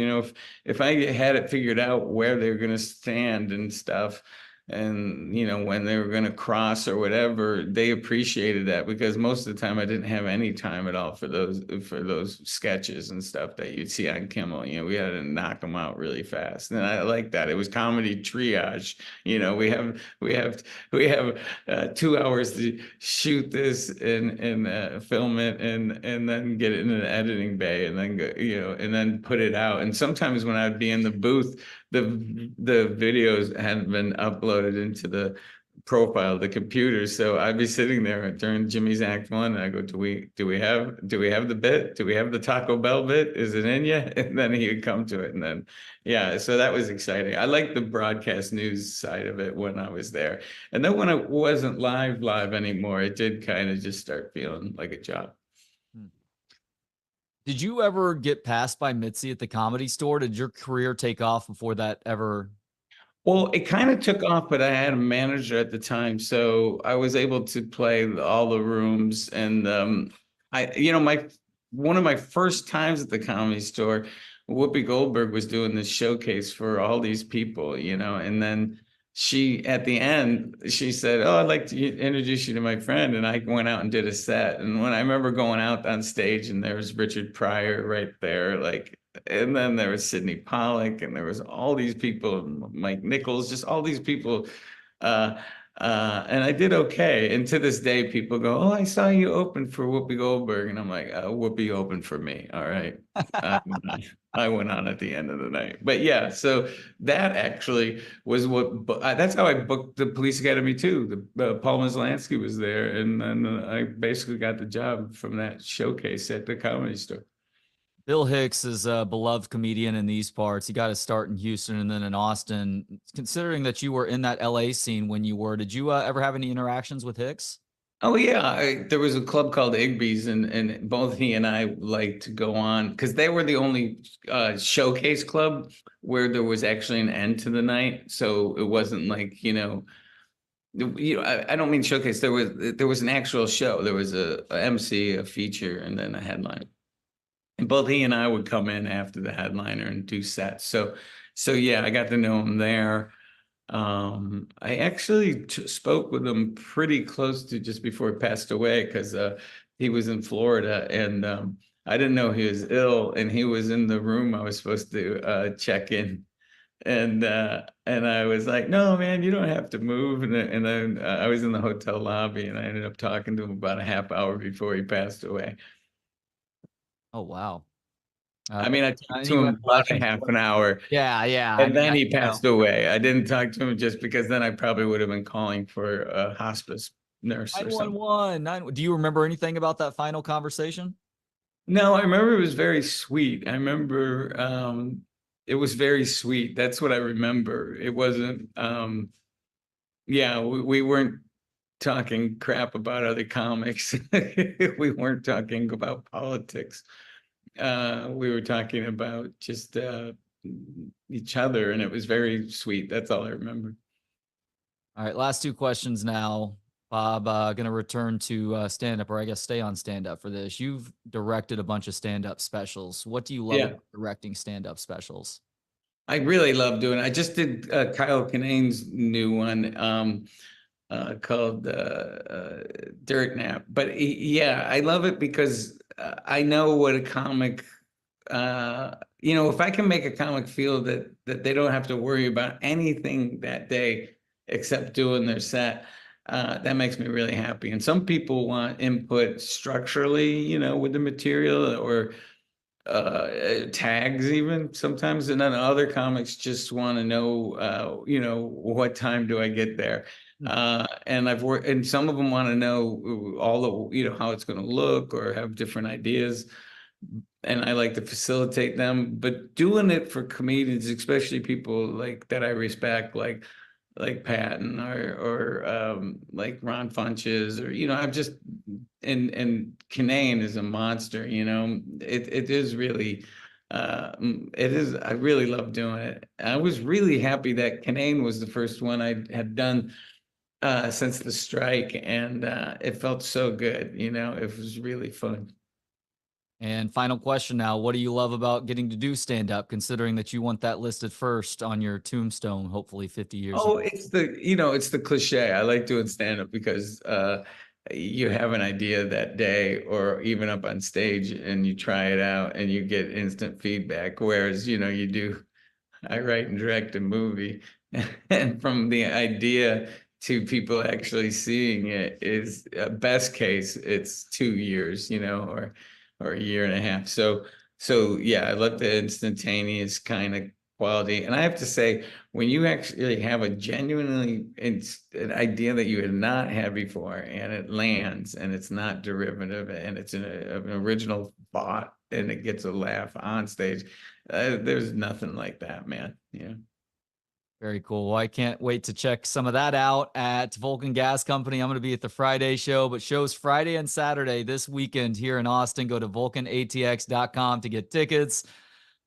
if I had it figured out where they're going to stand and stuff, and when they were going to cross or whatever, they appreciated that, because most of the time I didn't have any time at all for those sketches and stuff that you'd see on Kimmel. We had to knock them out really fast, and I like that. It was comedy triage. We have 2 hours to shoot this and film it and then get it in an editing bay and then go, and then put it out. And sometimes when I'd be in the booth, the videos hadn't been uploaded into the profile of the computer, so I'd be sitting there during Jimmy's act one, and I go, do we have the bit? Do we have the Taco Bell bit? Is it in yet? And then he would come to it, and then so that was exciting. I liked the broadcast news side of it when I was there, and then when it wasn't live anymore, it did kind of just start feeling like a job. Did you ever get passed by Mitzi at the Comedy Store? Did your career take off before that ever? Well, it kind of took off, but I had a manager at the time, so I was able to play all the rooms. And one of my first times at the Comedy Store, Whoopi Goldberg was doing this showcase for all these people, and then she, at the end, she said, "Oh, I'd like to introduce you to my friend." And I went out and did a set. And when I remember going out on stage, and there was Richard Pryor right there, and then there was Sidney Pollack, and there was all these people, Mike Nichols, just all these people. And I did okay. And to this day, people go, "Oh, I saw you open for Whoopi Goldberg." And I'm like, "Whoopi opened for me. All right." I went on at the end of the night. But yeah, so that actually was that's how I booked the Police Academy too. Paul Maslansky was there, and then I basically got the job from that showcase at the Comedy Store. Bill Hicks is a beloved comedian in these parts. He got his start in Houston and then in Austin. Considering that you were in that LA scene when you were, did you ever have any interactions with Hicks? Oh yeah, there was a club called Igby's, and both he and I liked to go on because they were the only showcase club where there was actually an end to the night. So it wasn't like, I don't mean showcase. There was an actual show. There was a MC, a feature, and then a headline. And both he and I would come in after the headliner and do sets. So yeah, I got to know him there. I actually spoke with him pretty close to just before he passed away, because he was in Florida, and I didn't know he was ill, and he was in the room I was supposed to check in. And I was like, no, man, you don't have to move. And then I was in the hotel lobby, and I ended up talking to him about a half hour before he passed away. Oh, wow. I mean, I talked to him about a half an hour. Yeah, yeah. And then he passed away. I didn't talk to him just because then I probably would have been calling for a hospice nurse or something. 911. Do you remember anything about that final conversation? No, I remember it was very sweet. I remember it was very sweet. That's what I remember. It wasn't, we weren't talking crap about other comics. We weren't talking about politics. We were talking about just each other, and it was very sweet. That's all I remember. All right, last two questions now. Bob, going to return to stand-up, or I guess stay on stand-up for this. You've directed a bunch of stand-up specials. What do you love about directing stand-up specials? I really love doing it. I just did Kyle Kinane's new one called Dirt Nap. But I love it because I know what a comic, if I can make a comic feel that they don't have to worry about anything that day except doing their set, that makes me really happy. And some people want input structurally, with the material, or tags even sometimes, and then other comics just want to know what time do I get there. And I've worked, and some of them want to know all the how it's going to look, or have different ideas, and I like to facilitate them. But doing it for comedians, especially people like that I respect, like Patton, or like Ron Funches, or I've just, and Kinane is a monster. It is really it is. I really love doing it. I was really happy that Kinane was the first one I had done since the strike, and it felt so good. It was really fun. And final question now, what do you love about getting to do stand-up, considering that you want that listed first on your tombstone, hopefully 50 years ago? It's the cliche. I like doing stand-up because you have an idea that day, or even up on stage, and you try it out and you get instant feedback. Whereas, I write and direct a movie, and from the idea to people actually seeing it is best case, it's 2 years, or a year and a half. So yeah, I love the instantaneous kind of quality. And I have to say, when you actually have a genuinely an idea that you had not had before, and it lands, and it's not derivative, and it's an original thought, and it gets a laugh on stage, there's nothing like that, man. Yeah. Very cool. Well, I can't wait to check some of that out at Vulcan Gas Company. I'm going to be at the Friday show, but shows Friday and Saturday this weekend here in Austin. Go to vulcanatx.com to get tickets.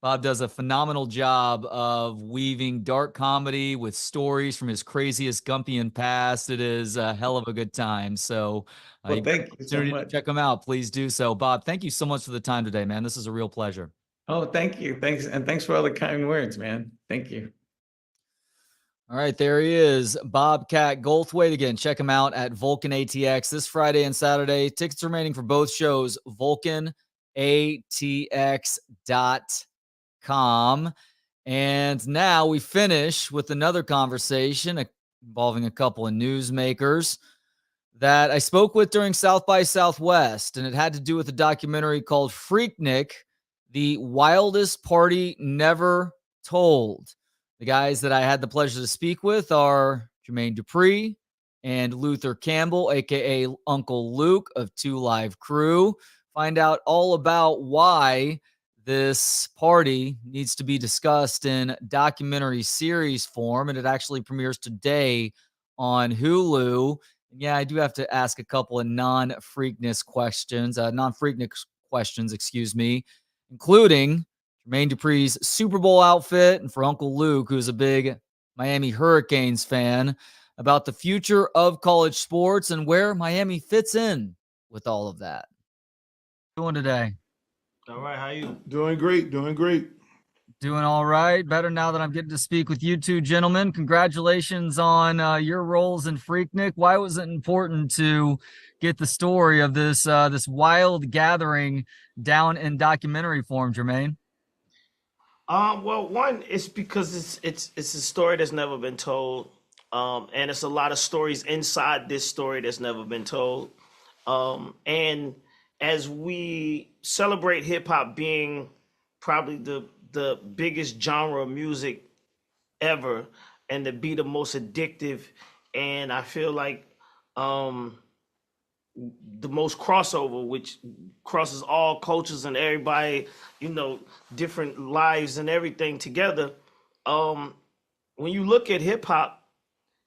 Bob does a phenomenal job of weaving dark comedy with stories from his craziest Gumpian past. It is a hell of a good time. So thank you so much. Check him out. Please do so. Bob, thank you so much for the time today, man. This is a real pleasure. Oh, thank you. Thanks. And thanks for all the kind words, man. Thank you. All right, there he is, Bobcat Goldthwait. Again, check him out at Vulcan ATX this Friday and Saturday. Tickets remaining for both shows, vulcanatx.com. And now we finish with another conversation involving a couple of newsmakers that I spoke with during South by Southwest, and it had to do with a documentary called Freaknik, The Wildest Party Never Told. The guys that I had the pleasure to speak with are Jermaine Dupree and Luther Campbell, a.k.a. Uncle Luke of 2 Live Crew. Find out all about why this party needs to be discussed in documentary series form, and it actually premieres today on Hulu. And yeah, I do have to ask a couple of non-freakness questions, including Jermaine Dupree's Super Bowl outfit, and for Uncle Luke, who's a big Miami Hurricanes fan, about the future of college sports and where Miami fits in with all of that. How are you doing today? All right, how you? Doing great, doing great. Doing all right. Better now that I'm getting to speak with you two gentlemen. Congratulations on your roles in Freaknik. Why was it important to get the story of this this wild gathering down in documentary form, Jermaine? Well, one, it's because it's a story that's never been told, and it's a lot of stories inside this story that's never been told. And as we celebrate hip hop being probably the biggest genre of music ever, and to be the most addictive, and I feel like the most crossover, which crosses all cultures and everybody, different lives and everything together. When you look at hip hop,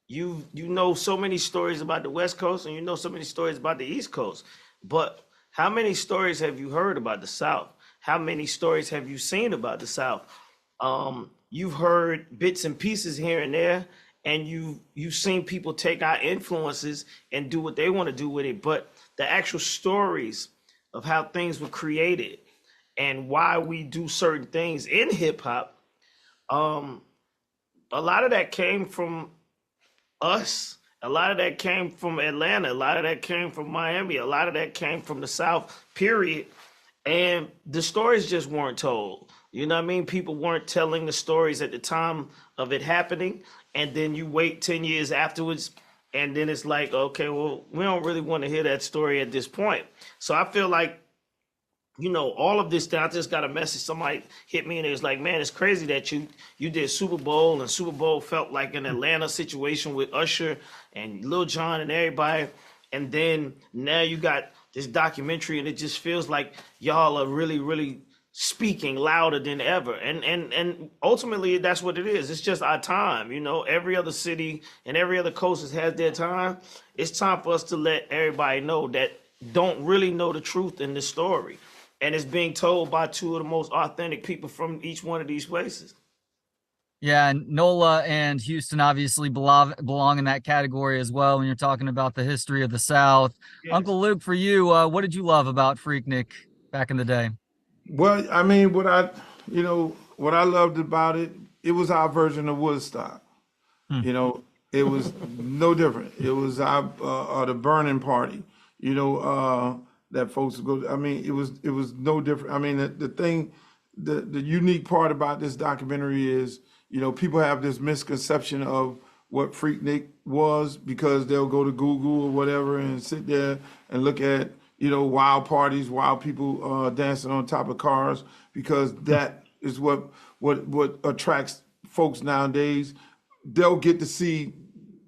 you know so many stories about the West Coast and you know so many stories about the East Coast. But how many stories have you heard about the South? How many stories have you seen about the South? You've heard bits and pieces here and there, and you've seen people take our influences and do what they want to do with it. But the actual stories of how things were created and why we do certain things in hip hop, a lot of that came from us. A lot of that came from Atlanta. A lot of that came from Miami. A lot of that came from the South, period. And the stories just weren't told. You know what I mean? People weren't telling the stories at the time of it happening. And then you wait 10 years afterwards, and then it's like, okay, well, we don't really want to hear that story at this point. So I feel like, all of this, I just got a message. Somebody hit me and it was like, man, it's crazy that you did Super Bowl, and Super Bowl felt like an Atlanta situation with Usher and Lil Jon and everybody. And then now you got this documentary, and it just feels like y'all are really, really speaking louder than ever. And ultimately that's what it is. It's just our time. Every other city and every other coast has had their time. It's time for us to let everybody know that don't really know the truth in this story. And it's being told by two of the most authentic people from each one of these places. Yeah, and NOLA and Houston obviously belong in that category as well when you're talking about the history of the South. Yes. Uncle Luke, for you, what did you love about Freaknik back in the day? Well, I mean, what I loved about it, it was our version of Woodstock. It was no different. It was our the burning party. That folks go. I mean, it was no different. I mean, the unique part about this documentary is, people have this misconception of what Freaknik was because they'll go to Google or whatever and sit there and look at, wild parties, wild people dancing on top of cars, because that is what attracts folks nowadays. They'll get to see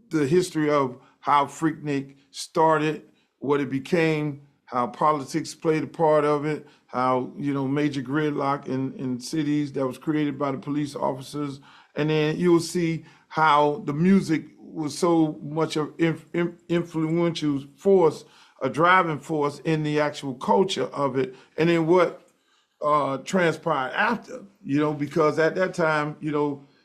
the history of how Freaknik started, what it became, how politics played a part of it, how, major gridlock in cities that was created by the police officers. And then you'll see how the music was so much of influential force, a driving force in the actual culture of it. And then what transpired after, because at that time,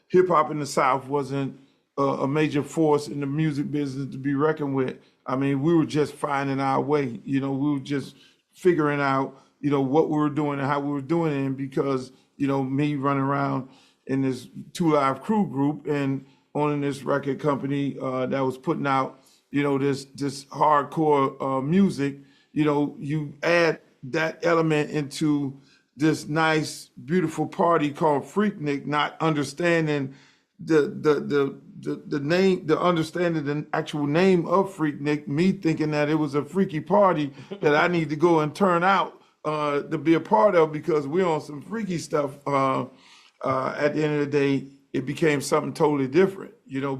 hip hop in the South wasn't a major force in the music business to be reckoned with. I mean, we were just finding our way. We were just figuring out, what we were doing and how we were doing it. And because, me running around in this 2 Live Crew group and owning this record company that was putting out, this hardcore music, you add that element into this nice, beautiful party called Freaknik, not understanding the name, understanding the actual name of Freaknik, me thinking that it was a freaky party that I need to go and turn out to be a part of because we're on some freaky stuff. At the end of the day, it became something totally different,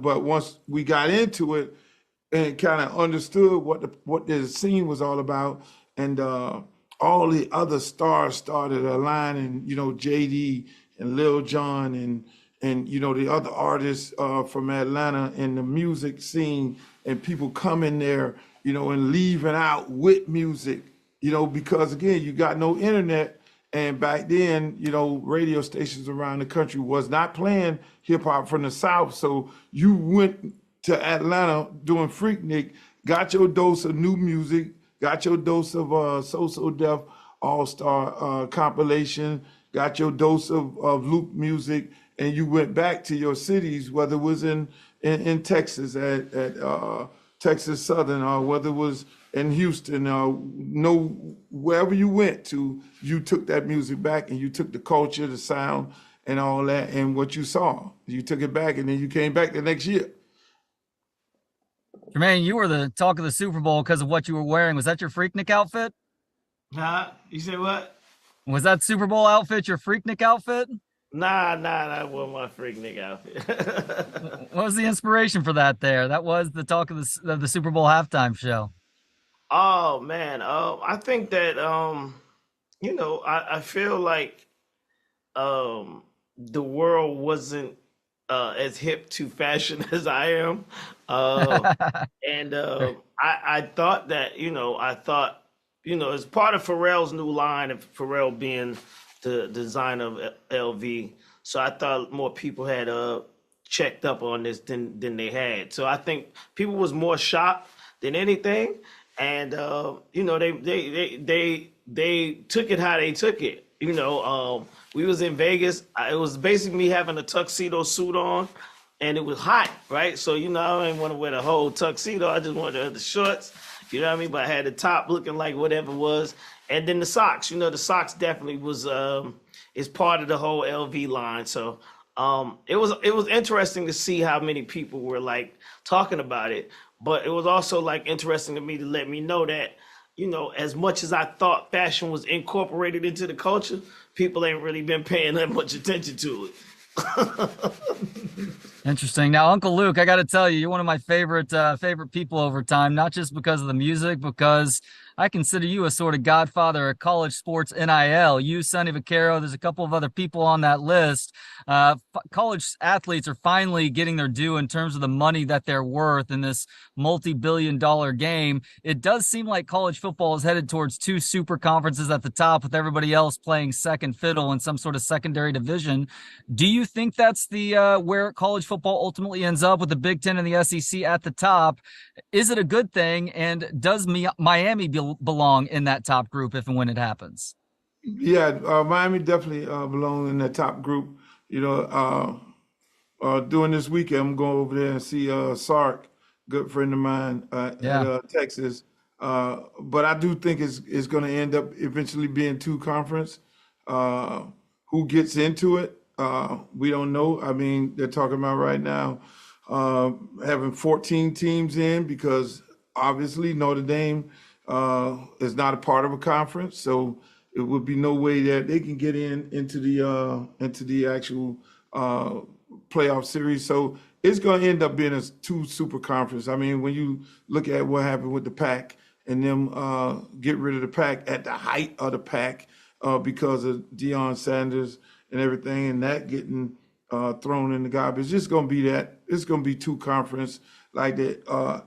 but once we got into it and kind of understood what the scene was all about, and all the other stars started aligning, JD and Lil Jon and the other artists from Atlanta and the music scene, and people coming there, and leaving out with music, because again, you got no internet. And back then, radio stations around the country was not playing hip hop from the South. So you went to Atlanta doing Freaknik, got your dose of new music, got your dose of So Def All-Star compilation, got your dose of loop music, and you went back to your cities, whether it was in Texas at Texas Southern, or whether it was in Houston, wherever you went to, you took that music back and you took the culture, the sound, and all that, and what you saw. You took it back, and then you came back the next year. Jermaine, you were the talk of the Super Bowl because of what you were wearing. Was that your Freaknik outfit? Huh? You say what? Was that Super Bowl outfit your Freaknik outfit? Nah, that wasn't my Freaknik outfit. What was the inspiration for that there? That was the talk of the Super Bowl halftime show. Oh man, I think that I feel like the world wasn't as hip to fashion as I am, and I thought that as part of Pharrell's new line, of Pharrell being the designer of LV, so I thought more people had checked up on this than they had. So I think people was more shocked than anything. And they took it how they took it. We was in Vegas. It was basically me having a tuxedo suit on, and it was hot, right? So I didn't want to wear the whole tuxedo. I just wanted to wear the shorts. You know what I mean? But I had the top looking like whatever it was, and then the socks. The socks definitely was is part of the whole LV line. So it was interesting to see how many people were like talking about it. But it was also like interesting to me to let me know that, as much as I thought fashion was incorporated into the culture, people ain't really been paying that much attention to it. Interesting. Now, Uncle Luke, I got to tell you, you're one of my favorite people over time, not just because of the music, because I consider you a sort of godfather of college sports NIL. You, Sonny Vaccaro, there's a couple of other people on that list. College athletes are finally getting their due in terms of the money that they're worth in this multi-billion-dollar game. It does seem like college football is headed towards two super conferences at the top, with everybody else playing second fiddle in some sort of secondary division. Do you think that's the where college football ultimately ends up, with the Big Ten and the SEC at the top? Is it a good thing? And does Miami belong in that top group if and when it happens? Yeah, Miami definitely belong in that top group. During this weekend, I'm going over there and see Sark, good friend of mine at Texas. But I do think it's going to end up eventually being two conference. Who gets into it? We don't know. I mean, they're talking about right now having 14 teams in, because obviously Notre Dame is not a part of a conference, so it would be no way that they can get into the actual playoff series. So it's going to end up being a two super conference. I mean, when you look at what happened with the Pac and them get rid of the Pac at the height of the Pac because of Deion Sanders and everything, and that getting thrown in the garbage. It's just going to be that. It's going to be two conference like the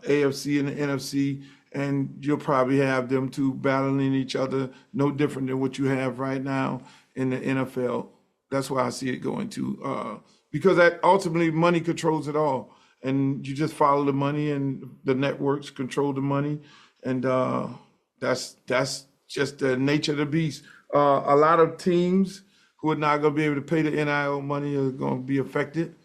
AFC and the NFC, and you'll probably have them two battling each other, no different than what you have right now in the NFL. That's why I see it going to, because that ultimately money controls it all, and you just follow the money, and the networks control the money, and that's just the nature of the beast. A lot of teams who are not going to be able to pay the NIL money are going to be affected.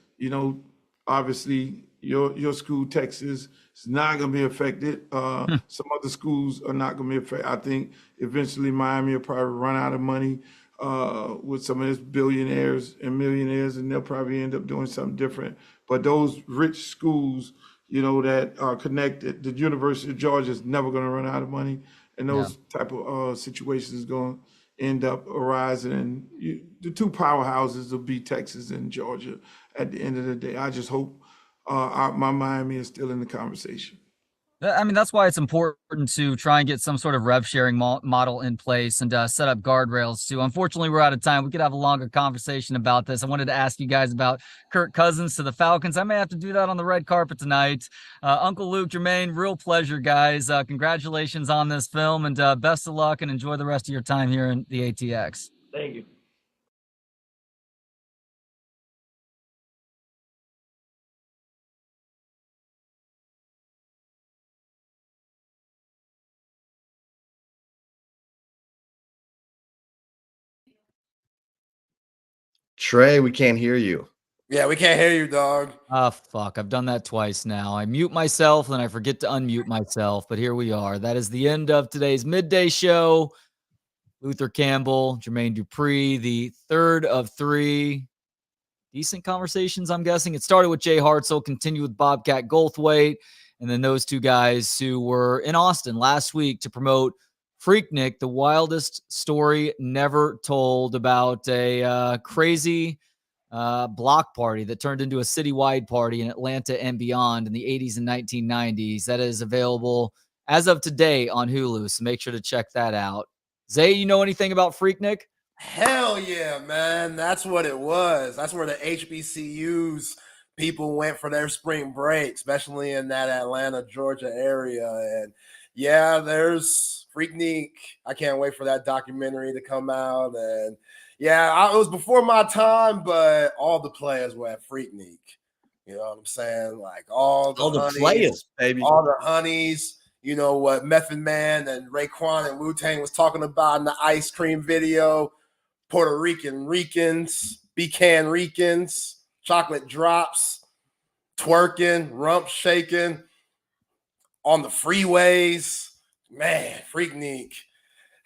Obviously, your school, Texas, is not going to be affected. Some other schools are not going to be affected. I think eventually Miami will probably run out of money with some of its billionaires and millionaires, and they'll probably end up doing something different. But those rich schools, that are connected, the University of Georgia is never going to run out of money, and those type of situations is going to end up arising, and the two powerhouses will be Texas and Georgia at the end of the day. I just hope my Miami is still in the conversation. I mean, that's why it's important to try and get some sort of rev sharing model in place and set up guardrails too. Unfortunately, we're out of time. We could have a longer conversation about this. I wanted to ask you guys about Kirk Cousins to the Falcons. I may have to do that on the red carpet tonight. Uncle Luke, Jermaine, real pleasure, guys. Congratulations on this film, and best of luck, and enjoy the rest of your time here in the ATX. Thank you. Trey, we can't hear you. Yeah, we can't hear you, dog. Oh, fuck. I've done that twice now. I mute myself and I forget to unmute myself, but here we are. That is the end of today's midday show. Luther Campbell, Jermaine Dupree, the third of three decent conversations, I'm guessing. It started with Jay Hartzell, continued with Bobcat Goldthwait, and then those two guys who were in Austin last week to promote Freaknik, the wildest story never told about a crazy block party that turned into a citywide party in Atlanta and beyond in the 80s and 1990s. That is available as of today on Hulu, so make sure to check that out. Zay, you know anything about Freaknik? Hell yeah, man. That's what it was. That's where the HBCUs people went for their spring break, especially in that Atlanta, Georgia area. And yeah, there's Freaknik. I can't wait for that documentary to come out. And yeah, it was before my time, but all the players were at Freaknik. You know what I'm saying? Like all the honeys, players, baby. All the honeys. You know what Method Man and Raekwon and Wu-Tang was talking about in the ice cream video. Puerto Ricans, Becan Ricans, chocolate drops, twerking, rump shaking on the freeways. Man, Freaknik.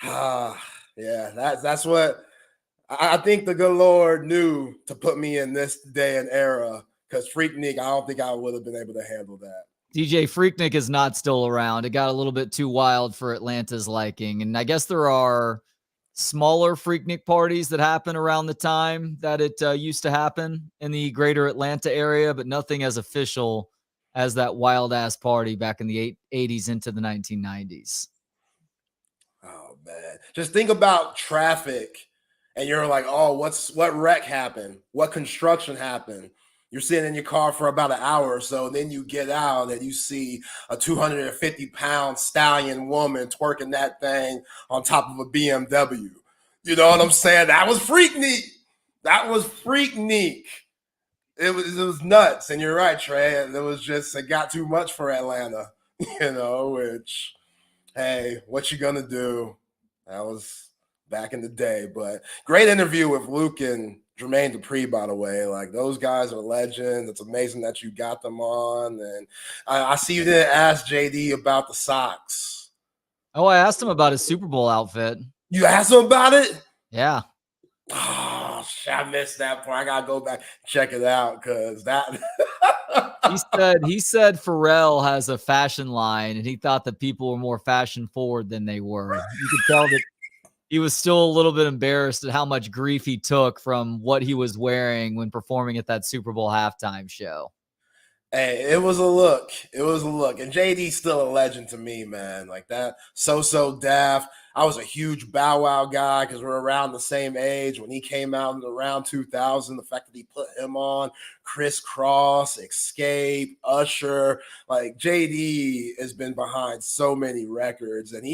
Yeah, that's what I think the good Lord knew to put me in this day and era, because Freaknik, I don't think I would have been able to handle that. DJ Freaknik is not still around. It got a little bit too wild for Atlanta's liking. And I guess there are smaller Freaknik parties that happen around the time that it used to happen in the greater Atlanta area, but nothing as official as that wild ass party back in the 80s into the 1990s. Oh man, just think about traffic and you're like, oh, what wreck happened? What construction happened? You're sitting in your car for about an hour or so, and then you get out and you see a 250-pound stallion woman twerking that thing on top of a BMW. You know what I'm saying? That was Freaknik. That was Freaknik. It was nuts. And you're right, Trey. It got too much for Atlanta, which, hey, what you gonna do? That was back in the day. But great interview with Luke and Jermaine Dupree, by the way. Like, those guys are legends. It's amazing that you got them on. And I see you didn't ask JD about the socks. Oh, I asked him about his Super Bowl outfit. You asked him about it? Yeah. Oh, I missed that part. I gotta go back and check it out, because that he said Pharrell has a fashion line, and he thought that people were more fashion forward than they were. You could tell that he was still a little bit embarrassed at how much grief he took from what he was wearing when performing at that Super Bowl halftime show. Hey, it was a look. It was a look. And JD's still a legend to me, man. Like that. So Daft. I was a huge Bow Wow guy because we're around the same age. When he came out in around 2000, the fact that he put him on, Criss Cross, Escape, Usher, like JD has been behind so many records. And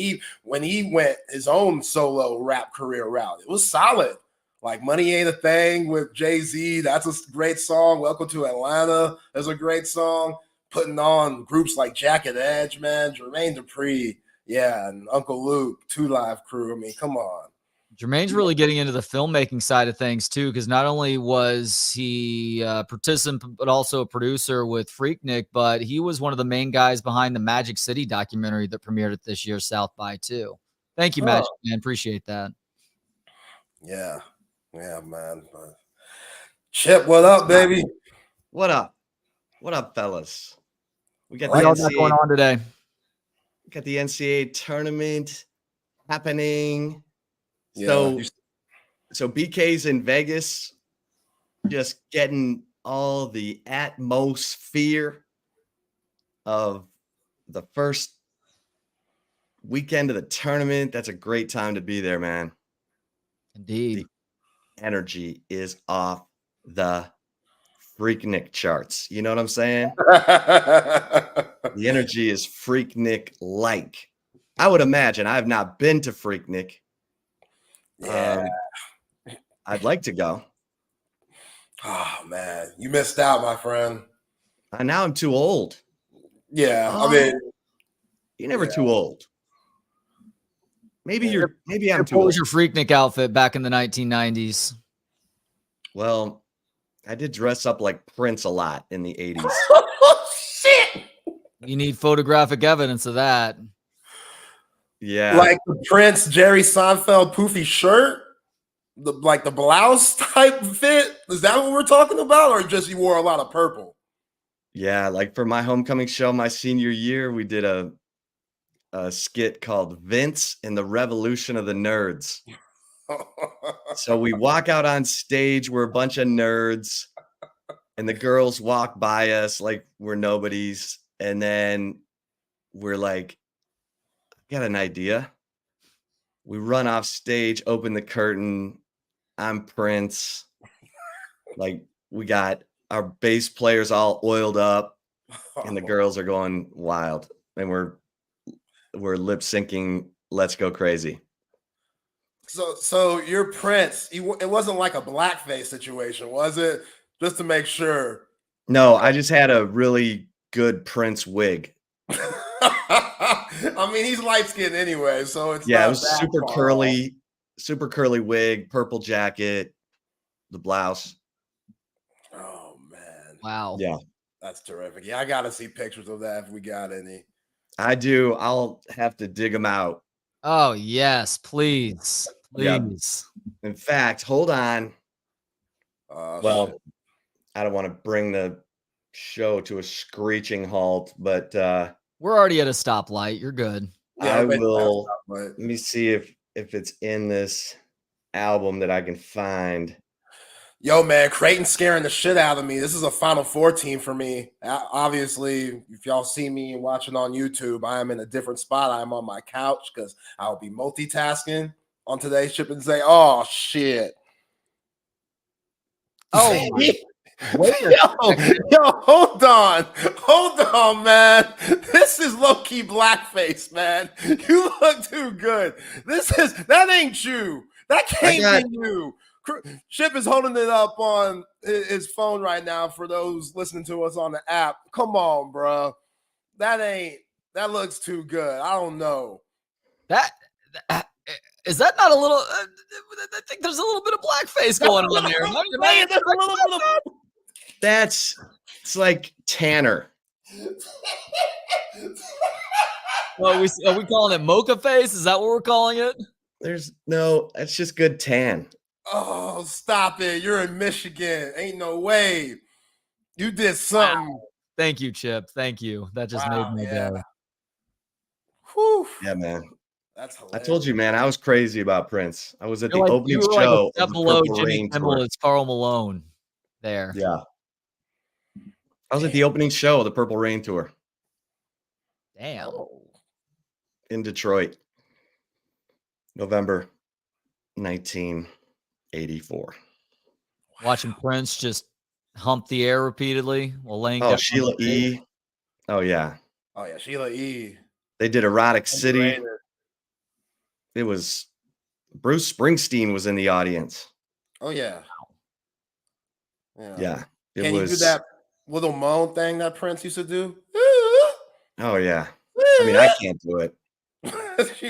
when he went his own solo rap career route, it was solid. Like Money Ain't a Thing with Jay-Z, that's a great song. Welcome to Atlanta is a great song. Putting on groups like Jacket Edge, man, Jermaine Dupree, yeah, and Uncle Luke, 2 Live Crew. I mean, come on. Jermaine's really getting into the filmmaking side of things too, because not only was he a participant, but also a producer with Freaknik, but he was one of the main guys behind the Magic City documentary that premiered at this year's South by too. Thank you, Magic Man. Appreciate that. Yeah. Yeah, man. Chip, what up, baby? What up? What up, fellas? We got what else going on today? We got the NCAA tournament happening. Yeah. So BK's in Vegas, just getting all the atmosphere of the first weekend of the tournament. That's a great time to be there, man. Indeed. The energy is off the Freaknik charts. You know what I'm saying? The energy is Freaknik-like. I would imagine. I have not been to Freaknik. Yeah. I'd like to go. Oh, man. You missed out, my friend. Now I'm too old. Yeah. I mean, you're never too old. Maybe I'm too What old. was your Freaknik outfit back in the 1990s? Well, I did dress up like Prince a lot in the 80s. Oh, shit! You need photographic evidence of that. Yeah. Like the Prince Jerry Seinfeld poofy shirt? Like the blouse type fit? Is that what we're talking about? Or just you wore a lot of purple? Yeah, like for my homecoming show my senior year, we did a skit called Vince and the Revolution of the Nerds. So we walk out on stage, we're a bunch of nerds, and the girls walk by us like we're nobodies. And then we're like, I got an idea. We run off stage, open the curtain. I'm Prince. Like we got our bass players all oiled up, and the girls are going wild. And we're lip syncing Let's Go Crazy. So your Prince, it wasn't like a blackface situation, was it? Just to make sure. No, I just had a really good Prince wig. I mean, he's light skinned anyway, so it's Yeah, not it was that super far off. super curly wig, purple jacket, the blouse. Oh man. Wow. Yeah, That's terrific. Yeah, I gotta see pictures of that if we got any. I do. I'll have to dig them out. Oh, yes, please. Yeah. Please. In fact, hold on. Well, Shit. I don't want to bring the show to a screeching halt, but We're already at a stoplight. You're good. Yeah, I everybody's will. messed up, but- Let me see if it's in this album that I can find. Yo, man, Creighton's scaring the shit out of me. This is a Final Four team for me. Obviously, if y'all see me watching on YouTube, I am in a different spot. I am on my couch because I'll be multitasking on today's Chip and say, oh, shit. Oh, yo, hold on, man. This is low-key blackface, man. You look too good. That ain't you. That can't be you. Chip is holding it up on his phone right now for those listening to us on the app. Come on, bro. That looks too good. I don't know. Is that not a little? I think there's a little bit of blackface going on there. It's like Tanner. Well, are we calling it mocha face? Is that what we're calling it? It's just good tan. Oh, stop it. You're in Michigan. Ain't no way. You did something. Wow. Thank you, Chip. Thank you. That just made me day. Whew. Yeah, man. That's hilarious. I told you, man, I was crazy about Prince. I was at the You're opening you were show like a of step the below Purple Jimmy Rain Kimmel. tour. It's Karl Malone there. Yeah. I was at the opening show of the Purple Rain tour Damn. in Detroit, November 1984. Watching Prince just hump the air repeatedly while laying down. Oh, Sheila E. Oh, yeah. Oh, yeah, Sheila E. They did Erotic City. Underrated. It was Bruce Springsteen was in the audience. Oh, yeah. Yeah. It Can was. you do that little moan thing that Prince used to do? Oh, yeah. I mean, I can't do it.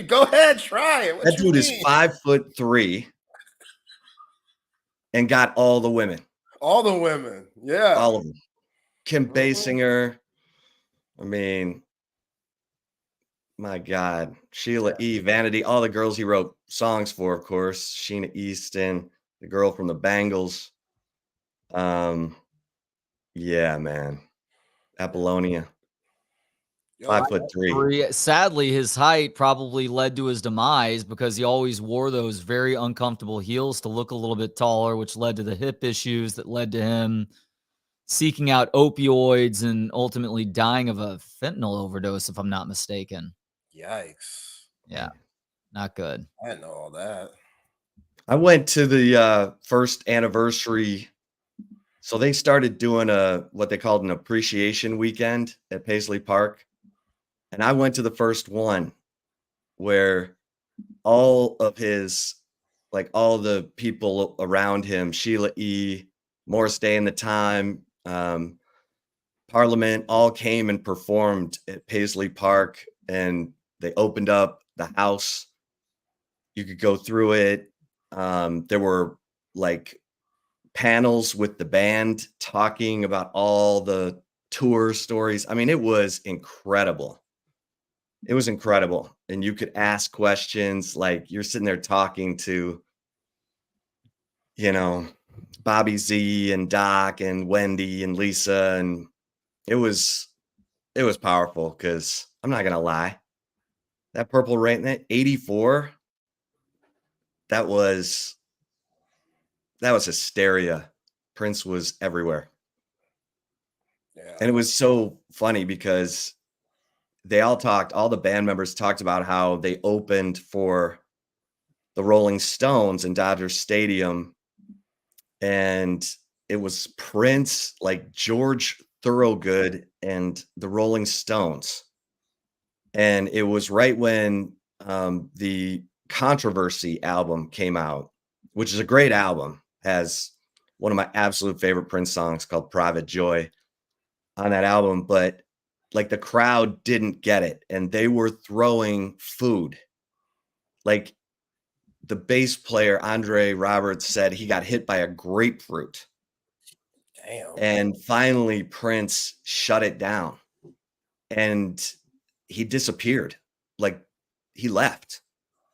Go ahead, try it. What That you dude is mean? 5'3" and got all the women. All the women. Yeah. All of them. Kim Basinger. I mean, my God. Sheila E. Vanity. All the girls he wrote songs for, of course. Sheena Easton, the girl from the Bangles. Yeah, man. Apollonia. 5'3". Sadly, his height probably led to his demise because he always wore those very uncomfortable heels to look a little bit taller, which led to the hip issues that led to him seeking out opioids and ultimately dying of a fentanyl overdose, if I'm not mistaken. Yikes. Yeah, not good. I didn't know all that. I went to the first anniversary. So they started doing what they called an appreciation weekend at Paisley Park. And I went to the first one where all of his, like all the people around him, Sheila E., Morris Day and the Time, Parliament, all came and performed at Paisley Park. And they opened up the house. You could go through it. There were like panels with the band talking about all the tour stories. I mean, it was incredible. It was incredible. And you could ask questions, like you're sitting there talking to, you know, Bobby Z and Doc and Wendy and Lisa. And it was powerful, because I'm not going to lie. That Purple Rain, that 84, that was hysteria. Prince was everywhere. Yeah. And it was so funny because all the band members talked about how they opened for the Rolling Stones in Dodger Stadium. And it was Prince, like George Thorogood, and the Rolling Stones. And it was right when the Controversy album came out, which is a great album. Has one of my absolute favorite Prince songs called Private Joy on that album. But like, the crowd didn't get it, and they were throwing food. Like, the bass player, Andre Roberts, said he got hit by a grapefruit. Damn. And finally, Prince shut it down, and he disappeared. Like, he left.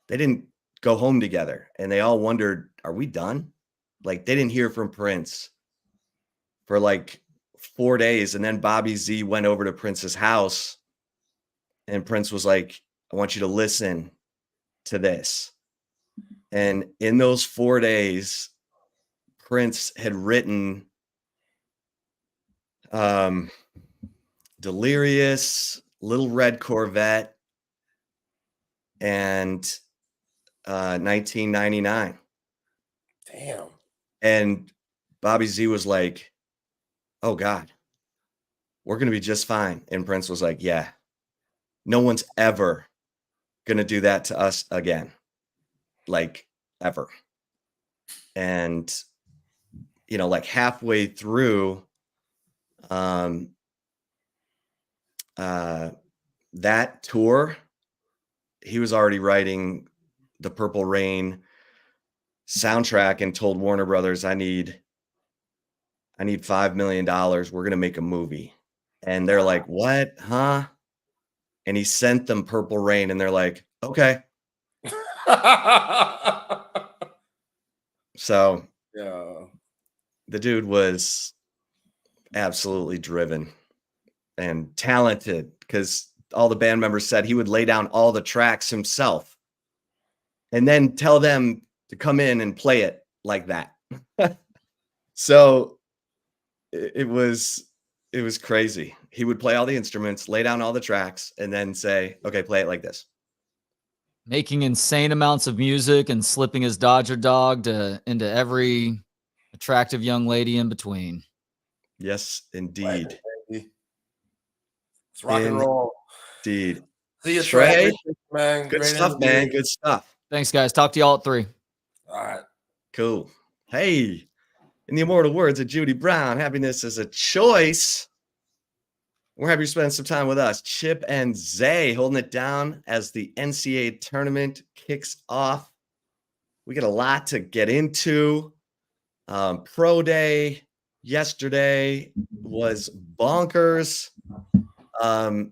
They didn't go home together, and they all wondered, are we done? Like, they didn't hear from Prince for like 4 days. And then Bobby Z went over to Prince's house, and Prince was like, I want you to listen to this. And in those 4 days, Prince had written Delirious, Little Red Corvette, and 1999. Damn. And Bobby Z was like, oh God, we're going to be just fine. And Prince was like, yeah, no one's ever going to do that to us again. Like, ever. And, you know, like halfway through that tour, he was already writing the Purple Rain soundtrack and told Warner Brothers, I need $5 million. We're going to make a movie. And they're like, what? Huh? And he sent them Purple Rain, and they're like, okay. So yeah, the dude was absolutely driven and talented, because all the band members said he would lay down all the tracks himself and then tell them to come in and play it like that. So it was crazy. He would play all the instruments, lay down all the tracks, and then say, okay, play it like this. Making insane amounts of music and slipping his Dodger dog into every attractive young lady in between. Yes, indeed. It's rock and roll. Indeed. See you, Trey. Man. Good Great stuff, interview. man. Good stuff. Thanks, guys. Talk to y'all at 3. All right. Cool. Hey, in the immortal words of Judy Brown, happiness is a choice. We're happy to spend some time with us. Chip and Zay holding it down as the NCAA tournament kicks off. We got a lot to get into. Pro day yesterday was bonkers. So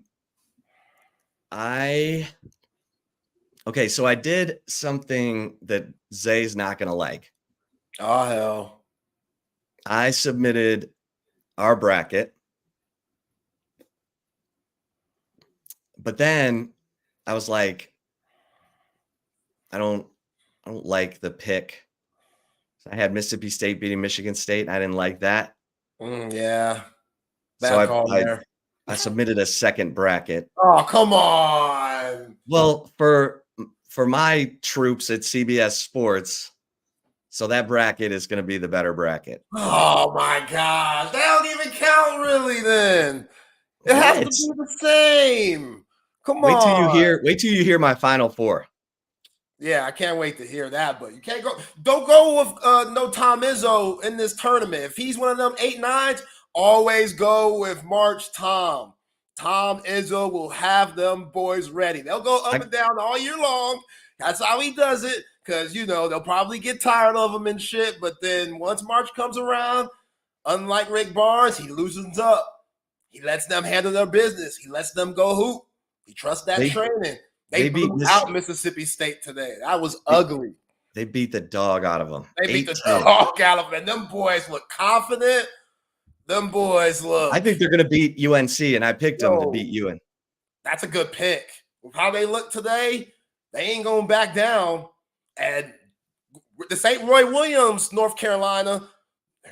I did something that Zay's not going to like. Oh, hell. I submitted our bracket, but then I was like, I don't like the pick. I had Mississippi State beating Michigan State. I didn't like that. Yeah. Bad call there. I submitted a second bracket. Oh, come on. Well, for my troops at CBS Sports, so that bracket is going to be the better bracket. Oh my gosh. That don't even count really then. It has to be the same. Come on. Wait till you hear my Final Four. Yeah, I can't wait to hear that, but you can't go. Don't go with no Tom Izzo in this tournament. If he's one of them 8-9s, always go with March Tom. Tom Izzo will have them boys ready. They'll go up and down all year long. That's how he does it. Because, they'll probably get tired of him and shit. But then once March comes around, unlike Rick Barnes, he loosens up. He lets them handle their business. He lets them go hoop. He trusts that training. They blew out Mississippi State today. That was ugly. They beat the dog out of them. They beat the dog out of them. And them boys look confident. Them boys look. I think they're going to beat UNC, and I picked them to beat UN. That's a good pick. With how they look today, they ain't going to back down. And this ain't Roy Williams, North Carolina.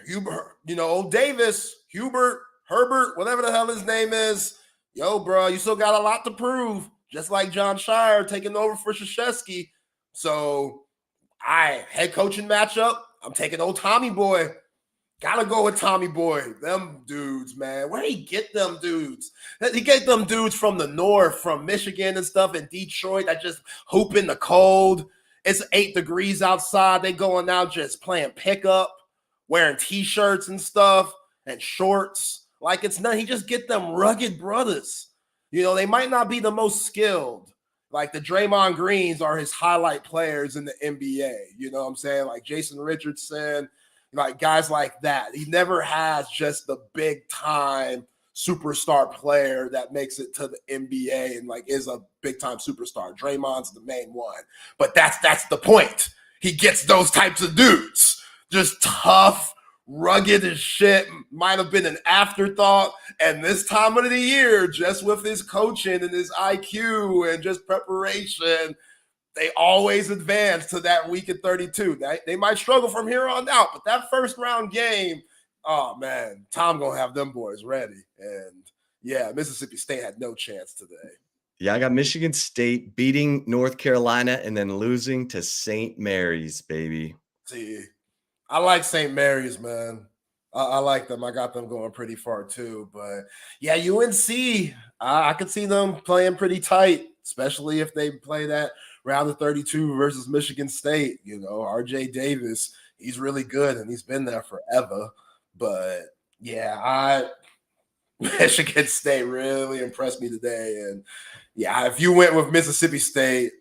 Hubert, old Davis, Hubert, Herbert, whatever the hell his name is. Yo, bro, you still got a lot to prove. Just like John Shire taking over for Krzyzewski. So, head coaching matchup, I'm taking old Tommy Boy. Gotta go with Tommy Boy. Them dudes, man. Where he get them dudes? He get them dudes from the north, from Michigan and stuff, in Detroit that just hoop in the cold. It's 8 degrees outside. They going out just playing pickup, wearing T-shirts and stuff and shorts. Like it's nothing. He just get them rugged brothers. They might not be the most skilled. Like the Draymond Greens are his highlight players in the NBA. You know what I'm saying? Like Jason Richardson, like guys like that. He never has just the big time superstar player that makes it to the NBA and like is a big time superstar. Draymond's the main one. But that's the point. He gets those types of dudes. Just tough, rugged as shit. Might have been an afterthought. And this time of the year, just with his coaching and his IQ and just preparation, they always advance to that week of 32. They might struggle from here on out, but that first round game, oh man, Tom gonna have them boys ready. And yeah, Mississippi State had no chance today. Yeah, I got Michigan State beating North Carolina and then losing to St. Mary's, baby. See, I like St. Mary's, man. I like them. I got them going pretty far too. But yeah, UNC, I could see them playing pretty tight, especially if they play that round of 32 versus Michigan State. RJ Davis, he's really good and he's been there forever. But yeah, Michigan State really impressed me today. And yeah, if you went with Mississippi State,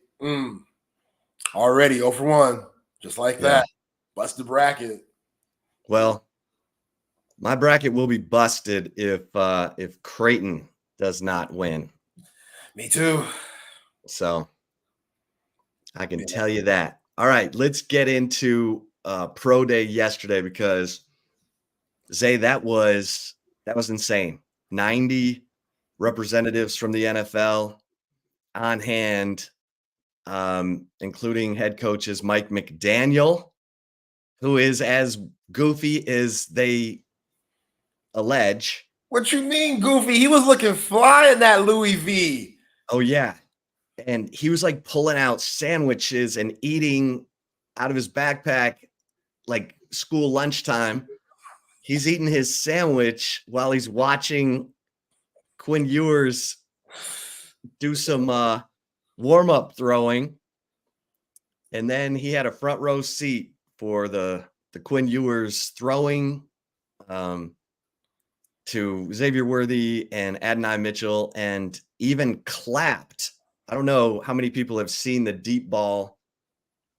already 0 for 1, just like that. Bust the bracket. Well, my bracket will be busted if Creighton does not win. Me too. So I can tell you that. All right, let's get into Pro Day yesterday because Zay, that was insane. 90 representatives from the NFL on hand, including head coaches Mike McDaniel, who is as goofy as they allege. What you mean goofy? He was looking fly in that Louis V. Oh, yeah. And he was like pulling out sandwiches and eating out of his backpack like school lunchtime. He's eating his sandwich while he's watching Quinn Ewers do some warm-up throwing. And then he had a front row seat for the Quinn Ewers throwing to Xavier Worthy and Adonai Mitchell, and even clapped. I don't know how many people have seen the deep ball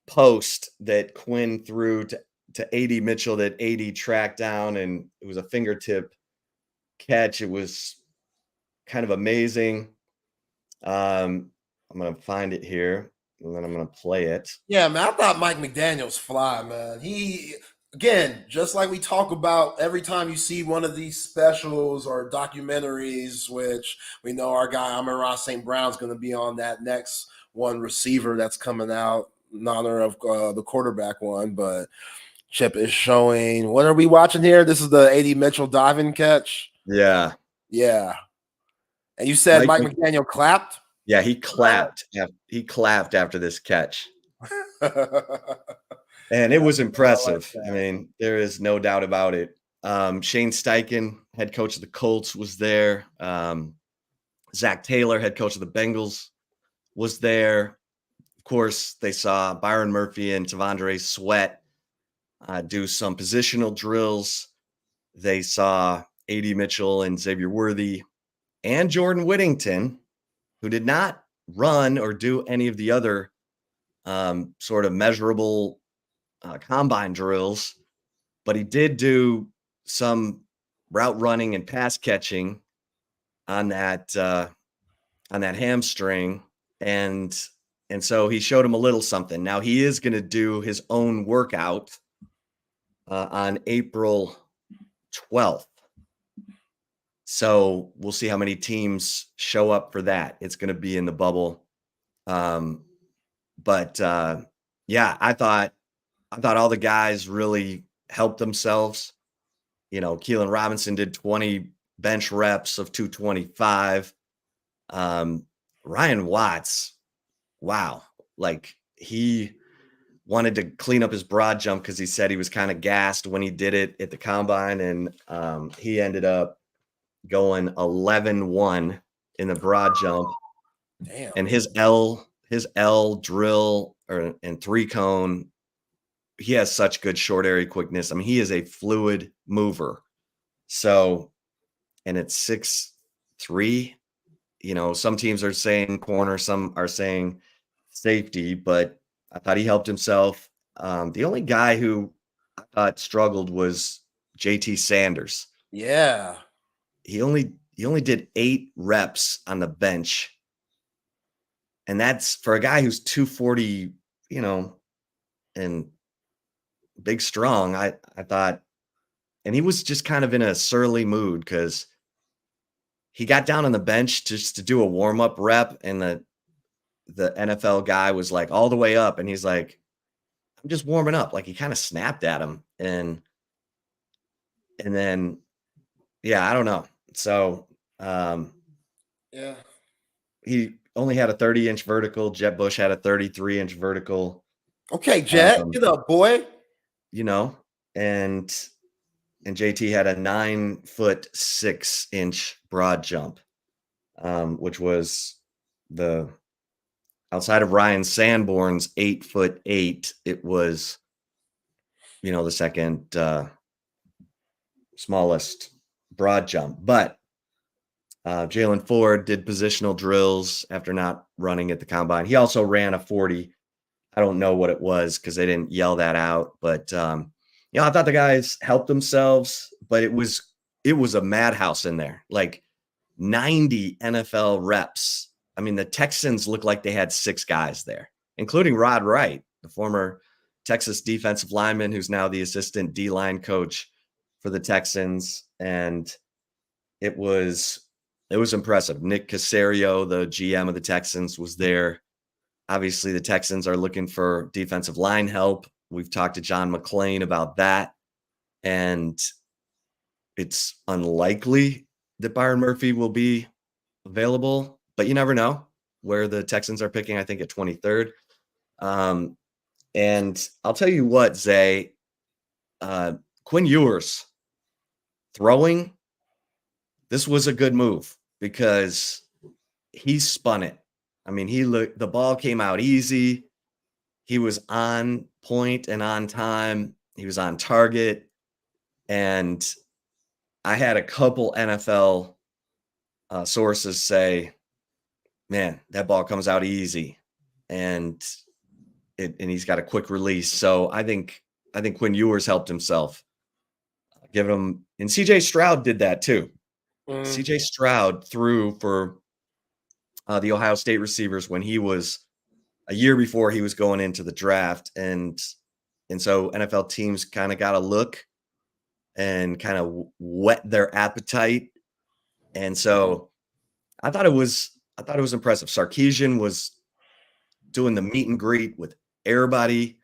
post that Quinn threw to AD Mitchell that AD tracked down, and it was a fingertip catch. It was kind of amazing. I'm going to find it here, and then I'm going to play it. Yeah, man, I thought Mike McDaniel's fly, man. He, again, just like we talk about every time you see one of these specials or documentaries, which we know our guy Amon-Ra St. Brown's going to be on that next one, receiver that's coming out in honor of the quarterback one, but Chip is showing. What are we watching here? This is the AD Mitchell diving catch. Yeah. Yeah. And you said Mike McDaniel clapped? Yeah, he clapped. He clapped after this catch. And it was impressive. I mean, there is no doubt about it. Shane Steichen, head coach of the Colts, was there. Zach Taylor, head coach of the Bengals, was there. Of course, they saw Byron Murphy and Tavondre Sweat do some positional drills. They saw AD Mitchell and Xavier Worthy and Jordan Whittington, who did not run or do any of the other sort of measurable combine drills, but he did do some route running and pass catching on that hamstring, and so he showed him a little something. Now he is going to do his own workout on April 12th. So we'll see how many teams show up for that. It's going to be in the bubble. But yeah, I thought all the guys really helped themselves. Keelan Robinson did 20 bench reps of 225. Ryan Watts, wow. Like, he wanted to clean up his broad jump because he said he was kind of gassed when he did it at the combine. And he ended up going 11-1 in the broad jump. Damn. And his L drill and 3-cone, he has such good short area quickness. I mean, he is a fluid mover. So, and it's 6'3". Some teams are saying corner, some are saying safety, but I thought he helped himself. The only guy who I thought struggled was JT Sanders. Yeah. He only did 8 reps on the bench. And that's for a guy who's 240, and big, strong. I thought, and he was just kind of in a surly mood because he got down on the bench just to do a warm-up rep, and the NFL guy was like all the way up, and he's like, I'm just warming up. Like, he kind of snapped at him, and then, yeah, I don't know. So, yeah, he only had a 30-inch vertical. Jet Bush had a 33-inch vertical. Okay, Jet, get up, boy. And JT had a 9'6" broad jump, which was outside of Ryan Sanborn's 8'8". It was, the second smallest broad jump. But Jalen Ford did positional drills after not running at the combine. He also ran a 40. I don't know what it was because they didn't yell that out. But, I thought the guys helped themselves, but it was a madhouse in there. Like 90 NFL reps. I mean, the Texans looked like they had 6 guys there, including Rod Wright, the former Texas defensive lineman who's now the assistant D-line coach for the Texans. And it was impressive. Nick Caserio, the GM of the Texans, was there. Obviously, the Texans are looking for defensive line help. We've talked to John McClain about that. And it's unlikely that Byron Murphy will be available, but you never know where the Texans are picking, I think, at 23rd. And I'll tell you what, Zay, Quinn Ewers throwing, this was a good move because he spun it. I mean, the ball came out easy. He was on point and on time. He was on target. And I had a couple NFL sources say, man, that ball comes out easy. And he's got a quick release. So I think Quinn Ewers helped himself. Give him, and CJ Stroud did that too. CJ Stroud threw for the Ohio State receivers when he was a year before he was going into the draft. And so NFL teams kind of got a look and kind of whet their appetite. And so I thought it was impressive. Sarkisian was doing the meet and greet with everybody,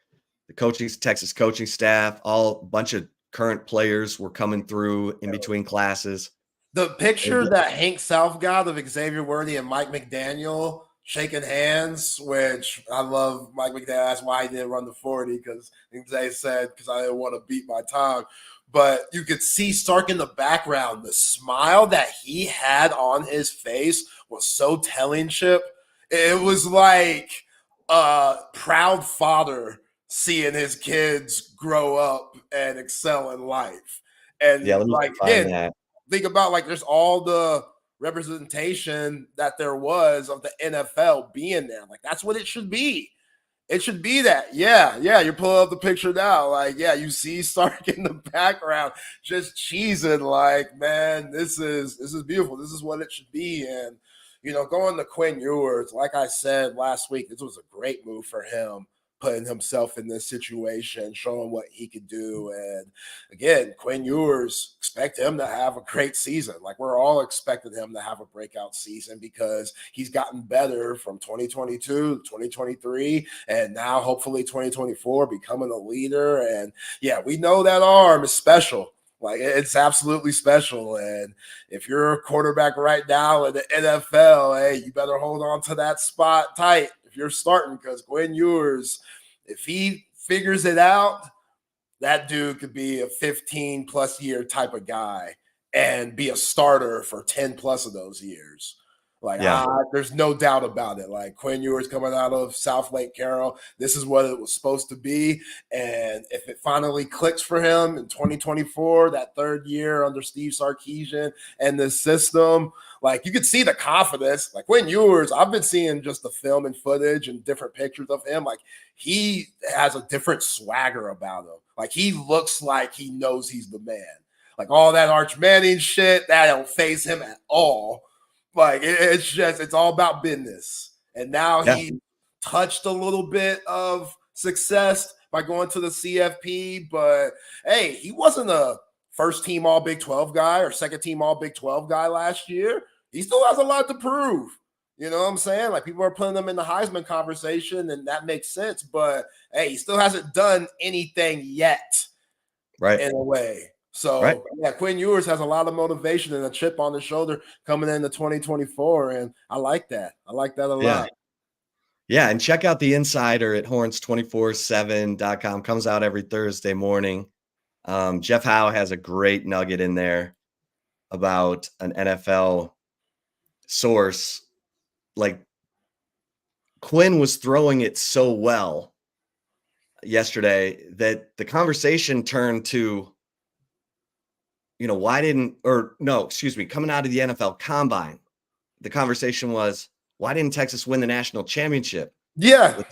the Texas coaching staff, a bunch of current players were coming through in between classes. The picture that Hank South got of Xavier Worthy and Mike McDaniel shaking hands, which I love. Mike McDaniel, that's why he didn't run the 40, because they said, because I didn't want to beat my time. But you could see Sark in the background. The smile that he had on his face was so telling, Chip. It was like a proud father seeing his kids grow up and excel in life. And yeah, like, again, think about, like, there's all the representation that there was of the NFL being there. Like, that's what it should be. It should be that. Yeah. You're pulling up the picture now. Like, yeah, you see Sark in the background just cheesing. Like, man, this is beautiful. This is what it should be. And going to Quinn Ewers, like I said last week, this was a great move for him, putting himself in this situation, showing what he could do. And again, Quinn Ewers, expect him to have a great season. Like, we're all expecting him to have a breakout season because he's gotten better from 2022 to 2023, and now hopefully 2024, becoming a leader. And yeah, we know that arm is special. Like, it's absolutely special. And if you're a quarterback right now in the NFL, hey, you better hold on to that spot tight if you're starting, because Quinn Ewers, if he figures it out, that dude could be a 15-plus year type of guy and be a starter for 10-plus of those years. Like, there's no doubt about it. Like, Quinn Ewers coming out of South Lake Carroll, this is what it was supposed to be. And if it finally clicks for him in 2024, that third year under Steve Sarkisian and the system, like, you could see the confidence. Like, Quinn Ewers, I've been seeing just the film and footage and different pictures of him. Like, he has a different swagger about him. Like, he looks like he knows he's the man. Like, all that Arch Manning shit, that don't faze him at all. Like, it's all about business. And now he touched a little bit of success by going to the CFP. But, hey, he wasn't a first-team All-Big 12 guy or second-team All-Big 12 guy last year. He still has a lot to prove. You know what I'm saying? Like, people are putting him in the Heisman conversation, and that makes sense. But, hey, he still hasn't done anything yet, right? In a way. So, yeah, Quinn Ewers has a lot of motivation and a chip on his shoulder coming into 2024, and I like that. I like that a lot. Yeah, and check out the Insider at horns247.com. Comes out every Thursday morning. Jeff Howe has a great nugget in there about an NFL source. Like, Quinn was throwing it so well yesterday that the conversation turned to, coming out of the NFL Combine, the conversation was, why didn't Texas win the national championship? Yeah.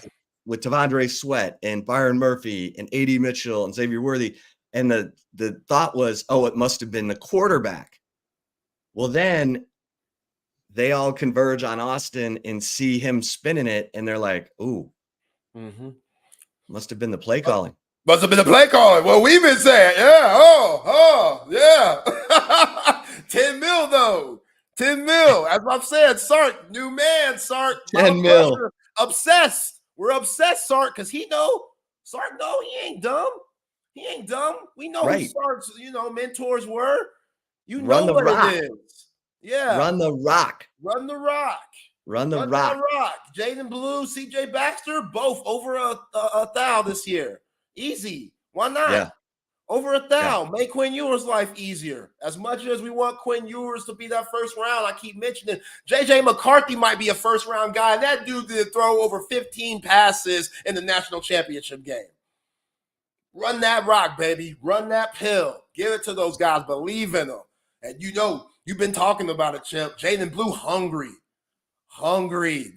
With Tavondre Sweat and Byron Murphy and A.D. Mitchell and Xavier Worthy. And the thought was, it must have been the quarterback. Well, then they all converge on Austin and see him spinning it. And they're like, ooh, must have been the play calling. Must have been the play calling. Well, we've been saying, yeah. 10 mil, though. 10 mil. As I've said, Sark, new man, Sark. 10 mil. Obsessed. We're obsessed, Sark, because Sark know he ain't dumb. He ain't dumb. We know who Sark's, mentors were. You know what it is. Yeah. Run the rock. Run the rock. Run the rock. Jaden Blue, CJ Baxter, both over a thou this year. Easy. Why not? Yeah. Over a thou. Make Quinn Ewers' life easier. As much as we want Quinn Ewers to be that first round, I keep mentioning JJ McCarthy might be a first round guy. That dude did throw over 15 passes in the national championship game. Run that rock, baby. Run that pill. Give it to those guys. Believe in them. And you've been talking about it, Chip. Jaden Blue hungry.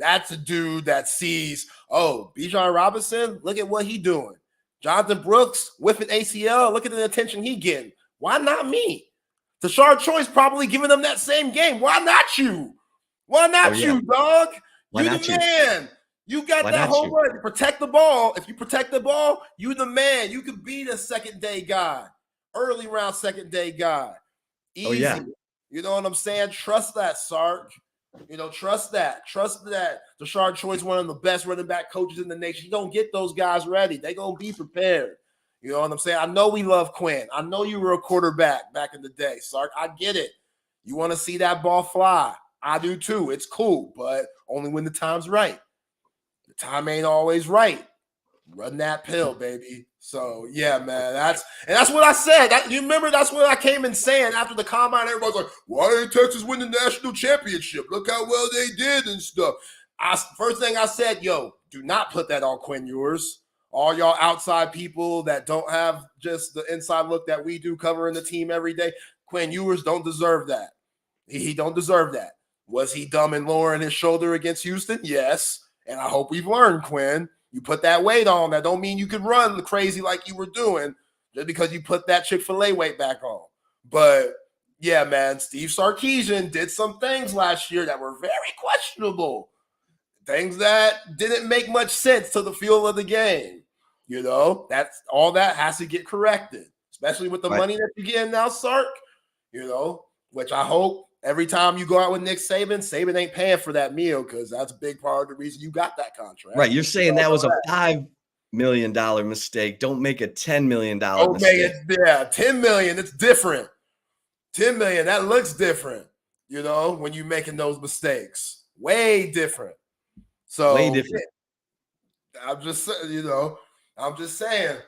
That's a dude that sees, Bijan Robinson, look at what he doing. Jonathan Brooks with an ACL, look at the attention he getting. Why not me? Tashard Choice probably giving them that same game. Why not you? Why not you, dog? Why you not the you? Man. You got Why that not home you? run. Protect the ball. If you protect the ball, you the man. You could be the second day guy. Early round second day guy. Easy. You know what I'm saying? Trust that, Sark. Trust that. Trust that. Tashard Choice, one of the best running back coaches in the nation. You don't get those guys ready. They're going to be prepared. You know what I'm saying? I know we love Quinn. I know you were a quarterback back in the day, Sark. I get it. You want to see that ball fly. I do too. It's cool, but only when the time's right. The time ain't always right. Run that pill, baby. So, yeah, man, that's what I said. You remember that's what I came in saying after the combine. Everybody's like, why didn't Texas win the national championship? Look how well they did and stuff. First thing I said, do not put that on Quinn Ewers. All y'all outside people that don't have just the inside look that we do covering the team every day, Quinn Ewers don't deserve that. He don't deserve that. Was he dumb and lowering his shoulder against Houston? Yes. And I hope we've learned, Quinn. You put that weight on. That don't mean you could run crazy like you were doing just because you put that Chick-fil-A weight back on. But yeah, man, Steve Sarkisian did some things last year that were very questionable. Things that didn't make much sense to the feel of the game. You know, that's all that has to get corrected, especially with the money that you're getting now, Sark. You know, which I hope every time you go out with Nick Saban, Saban ain't paying for that meal because that's a big part of the reason you got that contract. Right. You're saying that was a $5 million mistake. Don't make a $10 million mistake. Yeah, 10 million. It's different. 10 million. That looks different. You know, when you're making those mistakes, way different. So way different. I'm just saying.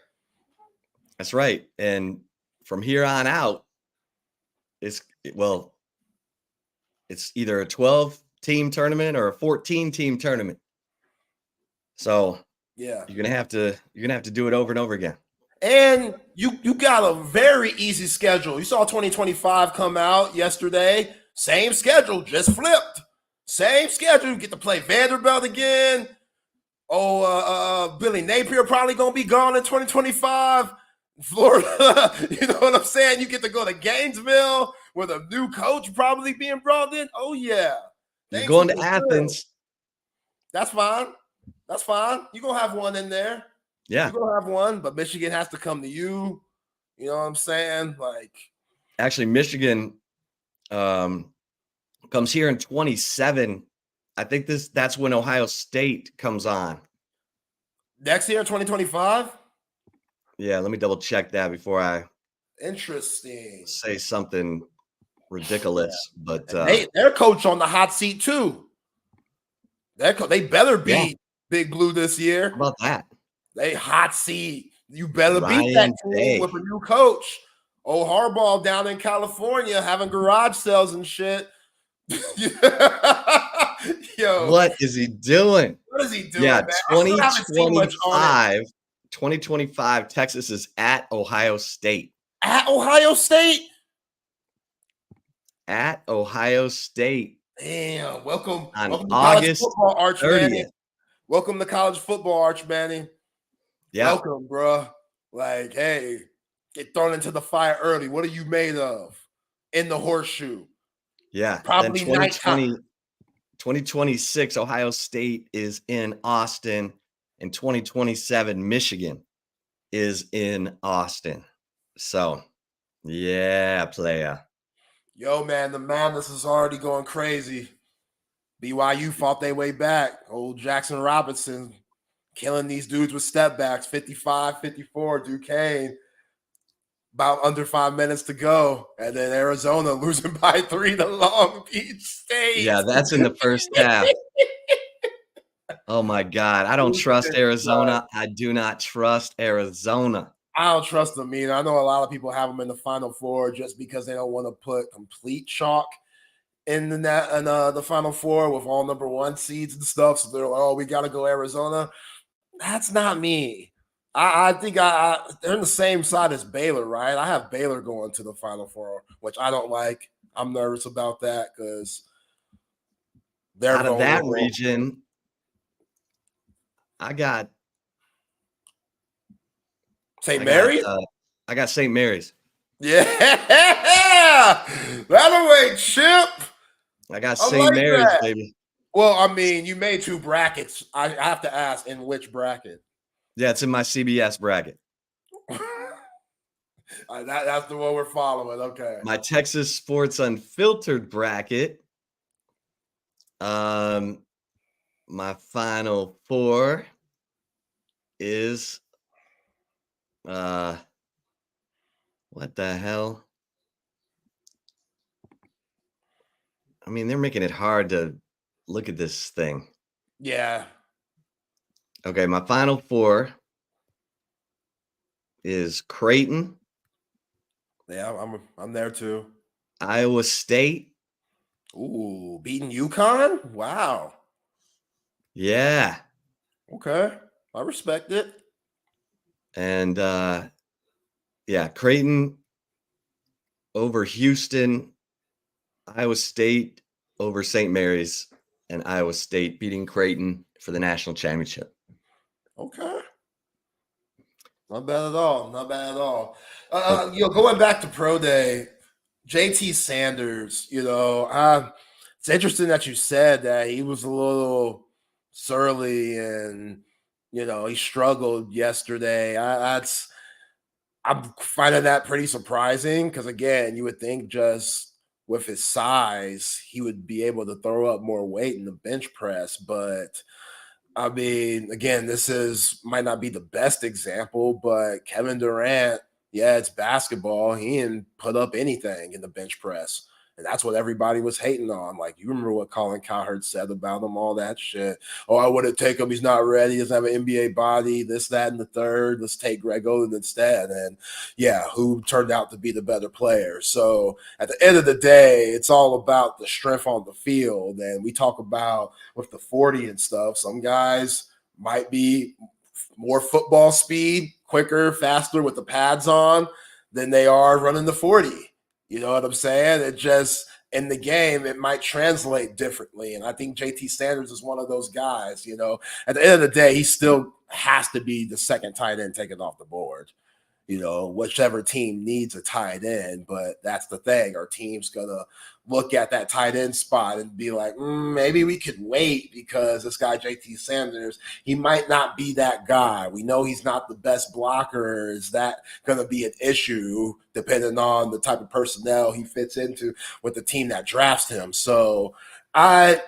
That's right. And from here on out, it's either a 12-team tournament or a 14-team tournament. So yeah, you're gonna have to do it over and over again. And you got a very easy schedule. You saw 2025 come out yesterday. Same schedule, just flipped. Same schedule. You get to play Vanderbilt again. Billy Napier probably gonna be gone in 2025. Florida, you know what I'm saying? You get to go to Gainesville with a new coach probably being brought in. Oh yeah, you're going to Athens. That's fine. That's fine. You're gonna have one in there. Yeah, you're gonna have one, but Michigan has to come to you. You know what I'm saying? Like, actually, Michigan comes here in 27. I think that's when Ohio State comes on. Next year, 2025? Yeah, let me double check that before I interesting say something ridiculous. Yeah. But their coach on the hot seat too. They better beat Big Blue this year. How about that? They hot seat. You better beat that team with a new coach. Oh, Harbaugh down in California having garage sales and shit. Yo, what is he doing? What is he doing? Yeah, man? 2025, Texas is at Ohio State. At Ohio State? At Ohio State. Damn. Welcome on to August football, Arch 30th. Manning. Welcome to college football, Arch Manning. Yeah. Welcome, bro. Like, hey, get thrown into the fire early. What are you made of? In the horseshoe. Yeah. Probably then 2026, Ohio State is in Austin. In 2027, Michigan is in Austin. So, yeah, playa. Yo, man, the madness is already going crazy. BYU fought their way back. Old Jackson Robinson killing these dudes with step backs. 55, 54, Duquesne. About under 5 minutes to go. And then Arizona losing by 3 to Long Beach State. Yeah, that's in the first half. Oh, my God. I don't trust Arizona. I do not trust Arizona. I don't trust them either. I know a lot of people have them in the Final Four just because they don't want to put complete chalk in the Final Four with all number 1 seeds and stuff. So they're like, oh, we got to go Arizona. That's not me. I think they're in the same side as Baylor, right? I have Baylor going to the Final Four, which I don't like. I'm nervous about that because they're out of that region. I got St. Mary's? I got St. Mary's. Yeah. That'll wait, Chip. I got St. Mary's, baby. Well, I mean, you made 2 brackets. I have to ask, in which bracket? Yeah, it's in my CBS bracket. That's the one we're following. Okay. My Texas Sports Unfiltered bracket. My Final Four is what the hell? I mean, they're making it hard to look at this thing. Yeah. Okay, my Final Four is Creighton. Yeah, I'm there too. Iowa State. Ooh, beating UConn? Wow. Yeah. Okay. I respect it. And yeah, Creighton over Houston, Iowa State over St. Mary's, and Iowa State beating Creighton for the national championship. Okay. Not bad at all. Not bad at all. Going back to pro day, JT Sanders, it's interesting that you said that he was a little surly and, he struggled yesterday. I'm finding that pretty surprising because, again, you would think just with his size, he would be able to throw up more weight in the bench press. But, I mean, again, might not be the best example, but Kevin Durant, yeah, it's basketball. He didn't put up anything in the bench press. And that's what everybody was hating on. Like, you remember what Colin Cowherd said about him, all that shit. Oh, I wouldn't take him. He's not ready. He doesn't have an NBA body, this, that, and the third. Let's take Greg Oden instead. And, yeah, who turned out to be the better player. So, at the end of the day, it's all about the strength on the field. And we talk about with the 40 and stuff, some guys might be more football speed, quicker, faster with the pads on than they are running the 40. You know what I'm saying? It just, in the game, it might translate differently. And I think JT Sanders is one of those guys, At the end of the day, he still has to be the second tight end taken off the board. Whichever team needs a tight end. But that's the thing. Our team's going to look at that tight end spot and be like, maybe we could wait because this guy, JT Sanders, he might not be that guy. We know he's not the best blocker. Is that going to be an issue depending on the type of personnel he fits into with the team that drafts him? So I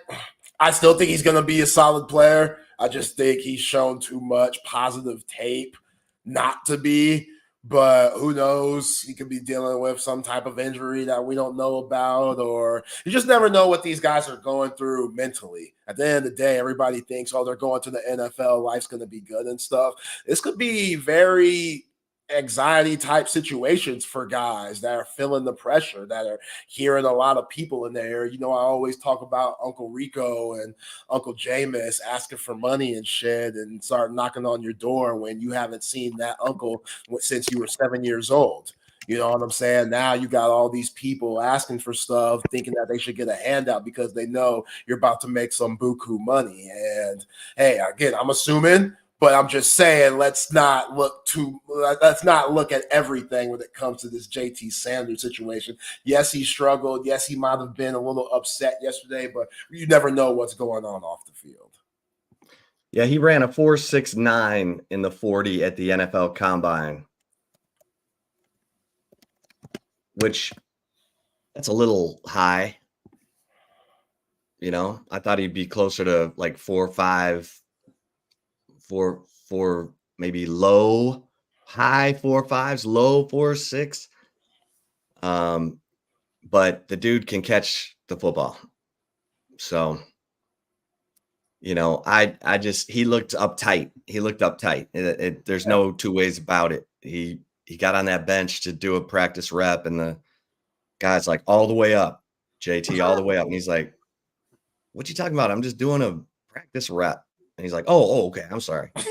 still think he's going to be a solid player. I just think he's shown too much positive tape not to be. But who knows? He could be dealing with some type of injury that we don't know about, or you just never know what these guys are going through mentally. At the end of the day, everybody thinks, oh, they're going to the NFL, life's going to be good and stuff. This could be very anxiety type situations for guys that are feeling the pressure, that are hearing a lot of people in there. I always talk about Uncle Rico and Uncle Jameis asking for money and shit and start knocking on your door when you haven't seen that uncle since you were 7 years old. You know what I'm saying? Now you got all these people asking for stuff, thinking that they should get a handout because they know you're about to make some buku money. And hey, again, I'm assuming, but I'm just saying, let's not look at everything when it comes to this JT Sanders situation. Yes, he struggled. Yes, he might have been a little upset yesterday, but you never know what's going on off the field. Yeah, he ran a 4.69 in the 40 at the NFL Combine, which that's a little high. I thought he'd be closer to like 4.5. For maybe low, high 4.5s, low 4.6. But the dude can catch the football. So, he looked uptight. There's no two ways about it. He got on that bench to do a practice rep, and the guy's like, all the way up, JT, all the way up. And he's like, what you talking about? I'm just doing a practice rep. And he's like, oh, okay. I'm sorry. What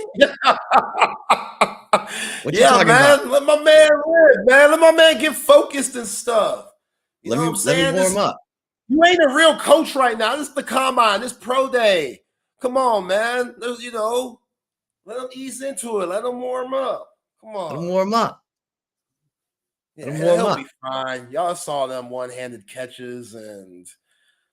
you talking about? Let my man live, man. Let my man get focused and stuff. Let me warm up. You ain't a real coach right now. This is the combine. This pro day. Come on, man. Let him ease into it. Let him warm up. Come on. Let him warm up. Yeah, he'll be fine. Y'all saw them one-handed catches and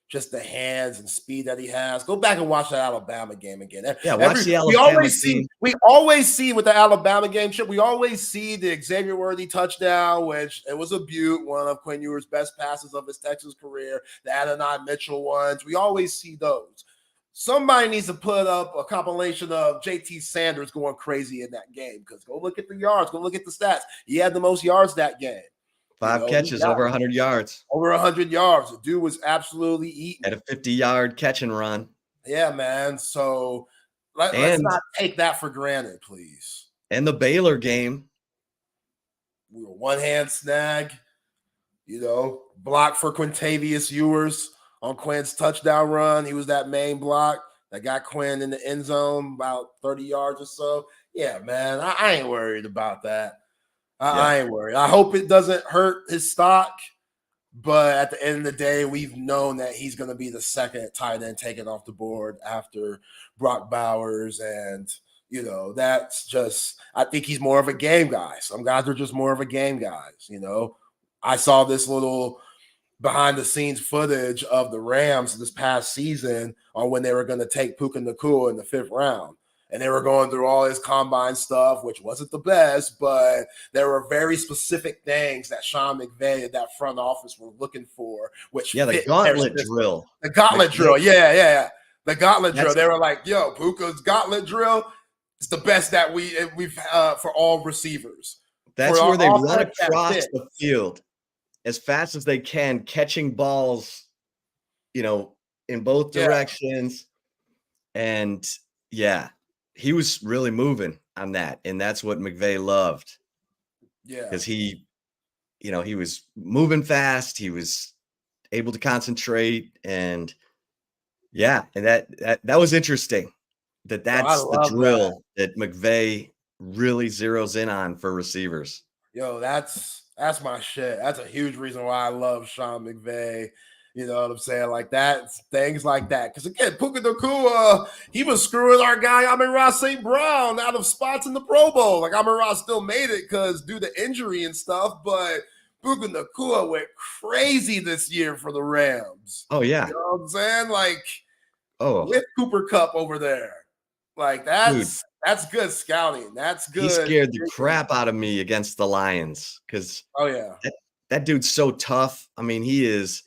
just the hands and speed that he has. Go back and watch that Alabama game again. Yeah, watch the Alabama team. We always see with the Alabama game, we always see the Xavier Worthy touchdown, which it was a beaut, one of Quinn Ewers' best passes of his Texas career, the Adonai Mitchell ones. We always see those. Somebody needs to put up a compilation of JT Sanders going crazy in that game, because go look at the yards, go look at the stats. He had the most yards that game. 5 catches, over 100 yards. Over 100 yards. The dude was absolutely eating. At a 50-yard catch and run. Yeah, man. So let's not take that for granted, please. And the Baylor game. We were one-hand snag, block for Quintavious Ewers on Quinn's touchdown run. He was that main block that got Quinn in the end zone about 30 yards or so. Yeah, man. I ain't worried about that. I ain't worried. I hope it doesn't hurt his stock, but at the end of the day, we've known that he's going to be the second tight end taken off the board after Brock Bowers and You know, that's just, I think he's more of a game guy. Some guys are just more of a game guys. You know, I saw this little behind the scenes footage of the Rams this past season on when they were going to take Puka Nacua in the 5th round. And they were going through all his combine stuff, which wasn't the best, but there were very specific things that Sean McVay and that front office were looking for, which the gauntlet drill. The gauntlet drill. Yeah. The gauntlet drill. That's- They were like, yo, Puka's gauntlet drill is the best that we've for all receivers. That's For where they all run offense that across fit. the field as fast as they can, catching balls, you know, in both directions. And yeah, he was really moving on that. And that's what McVay loved. Yeah. Because he was moving fast. He was able to concentrate. And yeah, and that was interesting. That's the drill that McVay really zeroes in on for receivers. Yo, that's my shit. That's a huge reason why I love Sean McVay. You know what I'm saying? Like that, things like that. Because again, Puka Nacua, he was screwing our guy Amon-Ra St. Brown out of spots in the Pro Bowl. Like Amon-Ra still made it because due to injury and stuff, but Puka Nacua went crazy this year for the Rams. Oh yeah. You know what I'm saying? Like, with Cooper Kupp over there. Like that's good scouting. That's good. He scared the crap out of me against the Lions because that dude's so tough. I mean, he is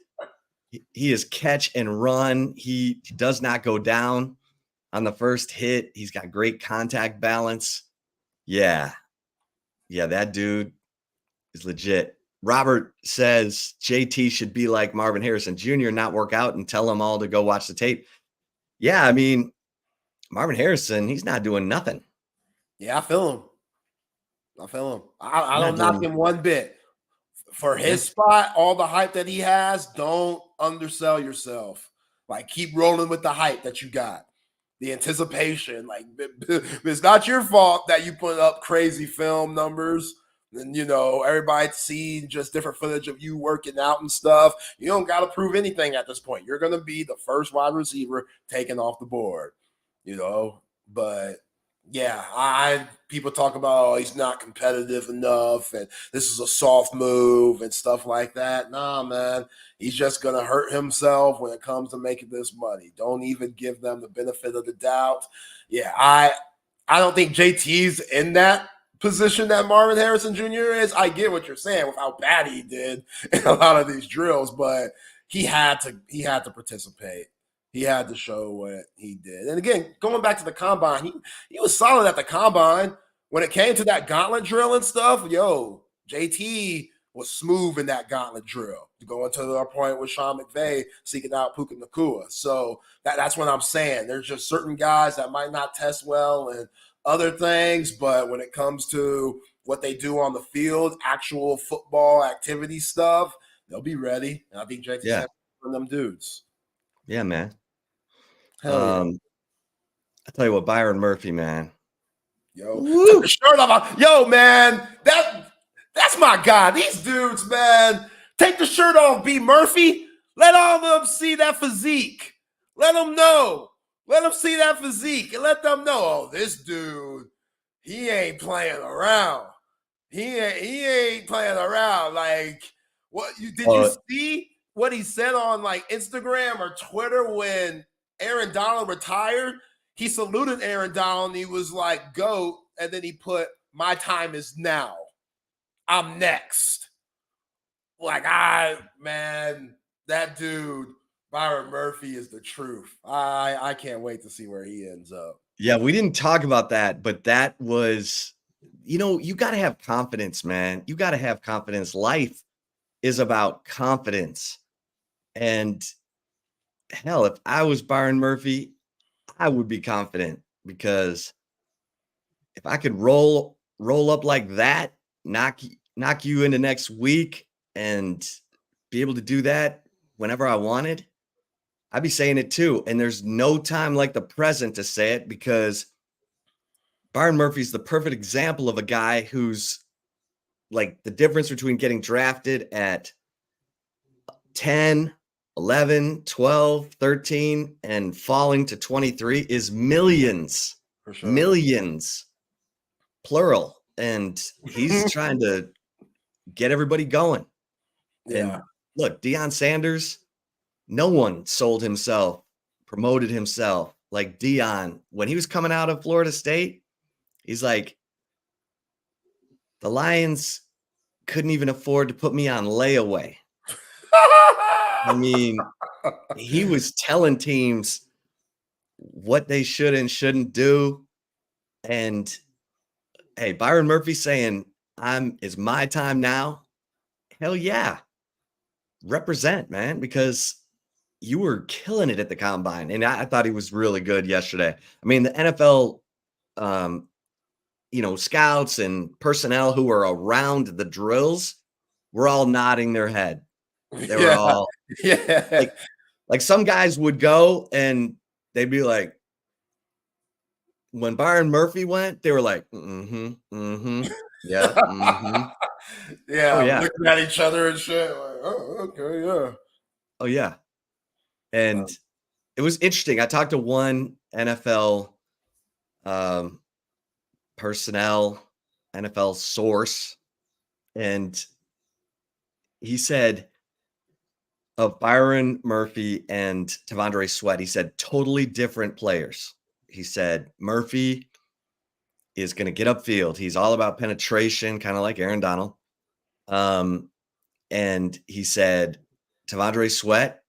catch and run. He does not go down on the first hit. He's got great contact balance. Yeah, that dude is legit. Robert says JT should be like Marvin Harrison Jr., not work out and tell them all to go watch the tape. Yeah, I mean, Marvin Harrison, he's not doing nothing. Yeah, I feel him. I don't knock him one bit. For his spot, all the hype that he has, don't undersell yourself. Like, keep rolling with the hype that you got. The anticipation. Like, it's not your fault that you put up crazy film numbers. And, you know, everybody seeing just different footage of you working out and stuff. You don't got to prove anything at this point. You're going to be the first wide receiver taken off the board. You know, but yeah, people talk about he's not competitive enough and this is a soft move and stuff like that. Nah, man, he's just gonna hurt himself when it comes to making this money. Don't even give them the benefit of the doubt. Yeah, I don't think JT's in that position that Marvin Harrison Jr. is. I get what you're saying with how bad he did in a lot of these drills, but he had to participate. He had to show what he did. And again, going back to the combine, he was solid at the combine. When it came to that gauntlet drill and stuff, JT was smooth in that gauntlet drill. Going to our point with Sean McVay seeking out Puka Nacua. So that's what I'm saying. There's just certain guys that might not test well and other things, but when it comes to what they do on the field, actual football activity stuff, they'll be ready. And I think JT's one of them dudes. Yeah, man. Hell I tell you what, Byron Murphy, man. Took the shirt off. Yo, man, that's my guy. These dudes, man, take the shirt off, B. Murphy. Let all of them see that physique. Let them know. Let them see that physique and let them know, this dude, he ain't playing around. He ain't playing around. Like, what did you see what he said on like Instagram or Twitter when Aaron Donald retired? He saluted Aaron Donald and he was like, GOAT. And then he put, my time is now. I'm next. Like, man, that dude, Byron Murphy, is the truth. I can't wait to see where he ends up. Yeah, we didn't talk about that, but that was, you got to have confidence, man. You got to have confidence. Life is about confidence. And hell, if I was Byron Murphy, I would be confident because if I could roll up like that, knock you into next week and be able to do that whenever I wanted, I'd be saying it too. And there's no time like the present to say it because Byron Murphy's the perfect example of a guy who's like the difference between getting drafted at 10, 11, 12, 13, and falling to 23 is millions. For sure. Millions, plural. And he's trying to get everybody going. Yeah. And look, Deion Sanders, no one sold himself, promoted himself like Deion. When he was coming out of Florida State, he's like, the Lions couldn't even afford to put me on layaway. I mean, he was telling teams what they should and shouldn't do. And hey, Byron Murphy saying, it's my time now. Hell yeah. Represent, man, because you were killing it at the combine. And I thought he was really good yesterday. I mean, the NFL, scouts and personnel who were around the drills were all nodding their head. They were all like some guys would go and they'd be like, when Byron Murphy went, they were like, yeah, looking at each other and shit. Like, oh, okay, yeah. Oh, yeah. And it was interesting. I talked to one NFL personnel, NFL source, and he said of Byron Murphy and T'Vondre Sweat, he said totally different players. He said Murphy is going to get upfield. He's all about penetration, kind of like Aaron Donald. And he said, T'Vondre Sweat,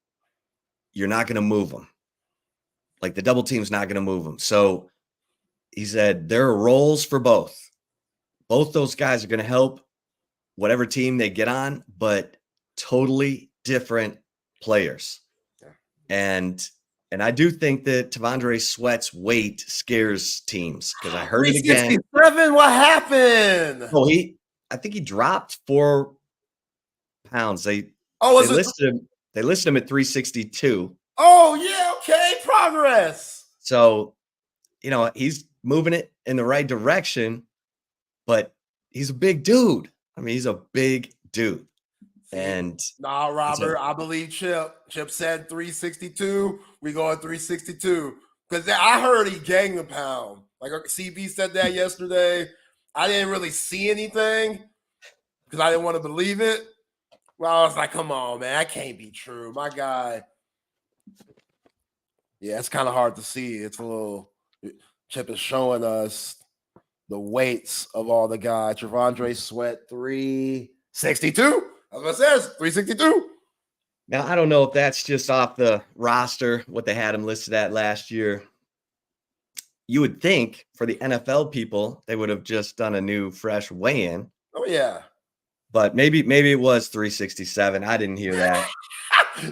you're not going to move him. Like the double team's not going to move him. So he said there are roles for both. Both those guys are going to help whatever team they get on, but totally different players. And I do think that T'Vondre Sweat's weight scares teams because I heard it again. 367, what happened? Oh, I think he dropped 4 pounds. They listed him at 362. Oh, yeah, okay, progress. So, he's moving it in the right direction, but he's a big dude. I mean, he's a big dude. And nah, Robert, I believe Chip. Chip said 362. We go at 362 because I heard he gained a pound. Like CB said that yesterday. I didn't really see anything because I didn't want to believe it. Well, I was like, come on, man, that can't be true. My guy. Yeah, it's kind of hard to see. It's a little. Chip is showing us the weights of all the guys. T'Vondre Sweat 362. That's what it says, 362. Now, I don't know if that's just off the roster, what they had him listed at last year. You would think for the NFL people, they would have just done a new, fresh weigh-in. Oh, yeah. But maybe it was 367. I didn't hear that.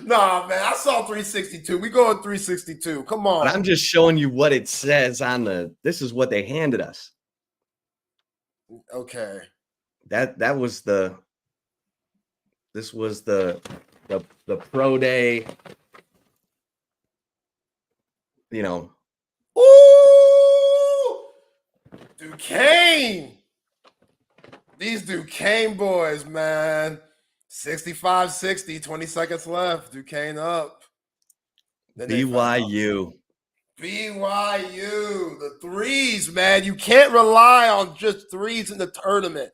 Nah, man, I saw 362. We go at 362. Come on. But I'm just showing you what it says on this is what they handed us. Okay. This was the pro day, Ooh! Duquesne. These Duquesne boys, man. 65-60, 20 seconds left. Duquesne up. BYU. The threes, man. You can't rely on just threes in the tournament.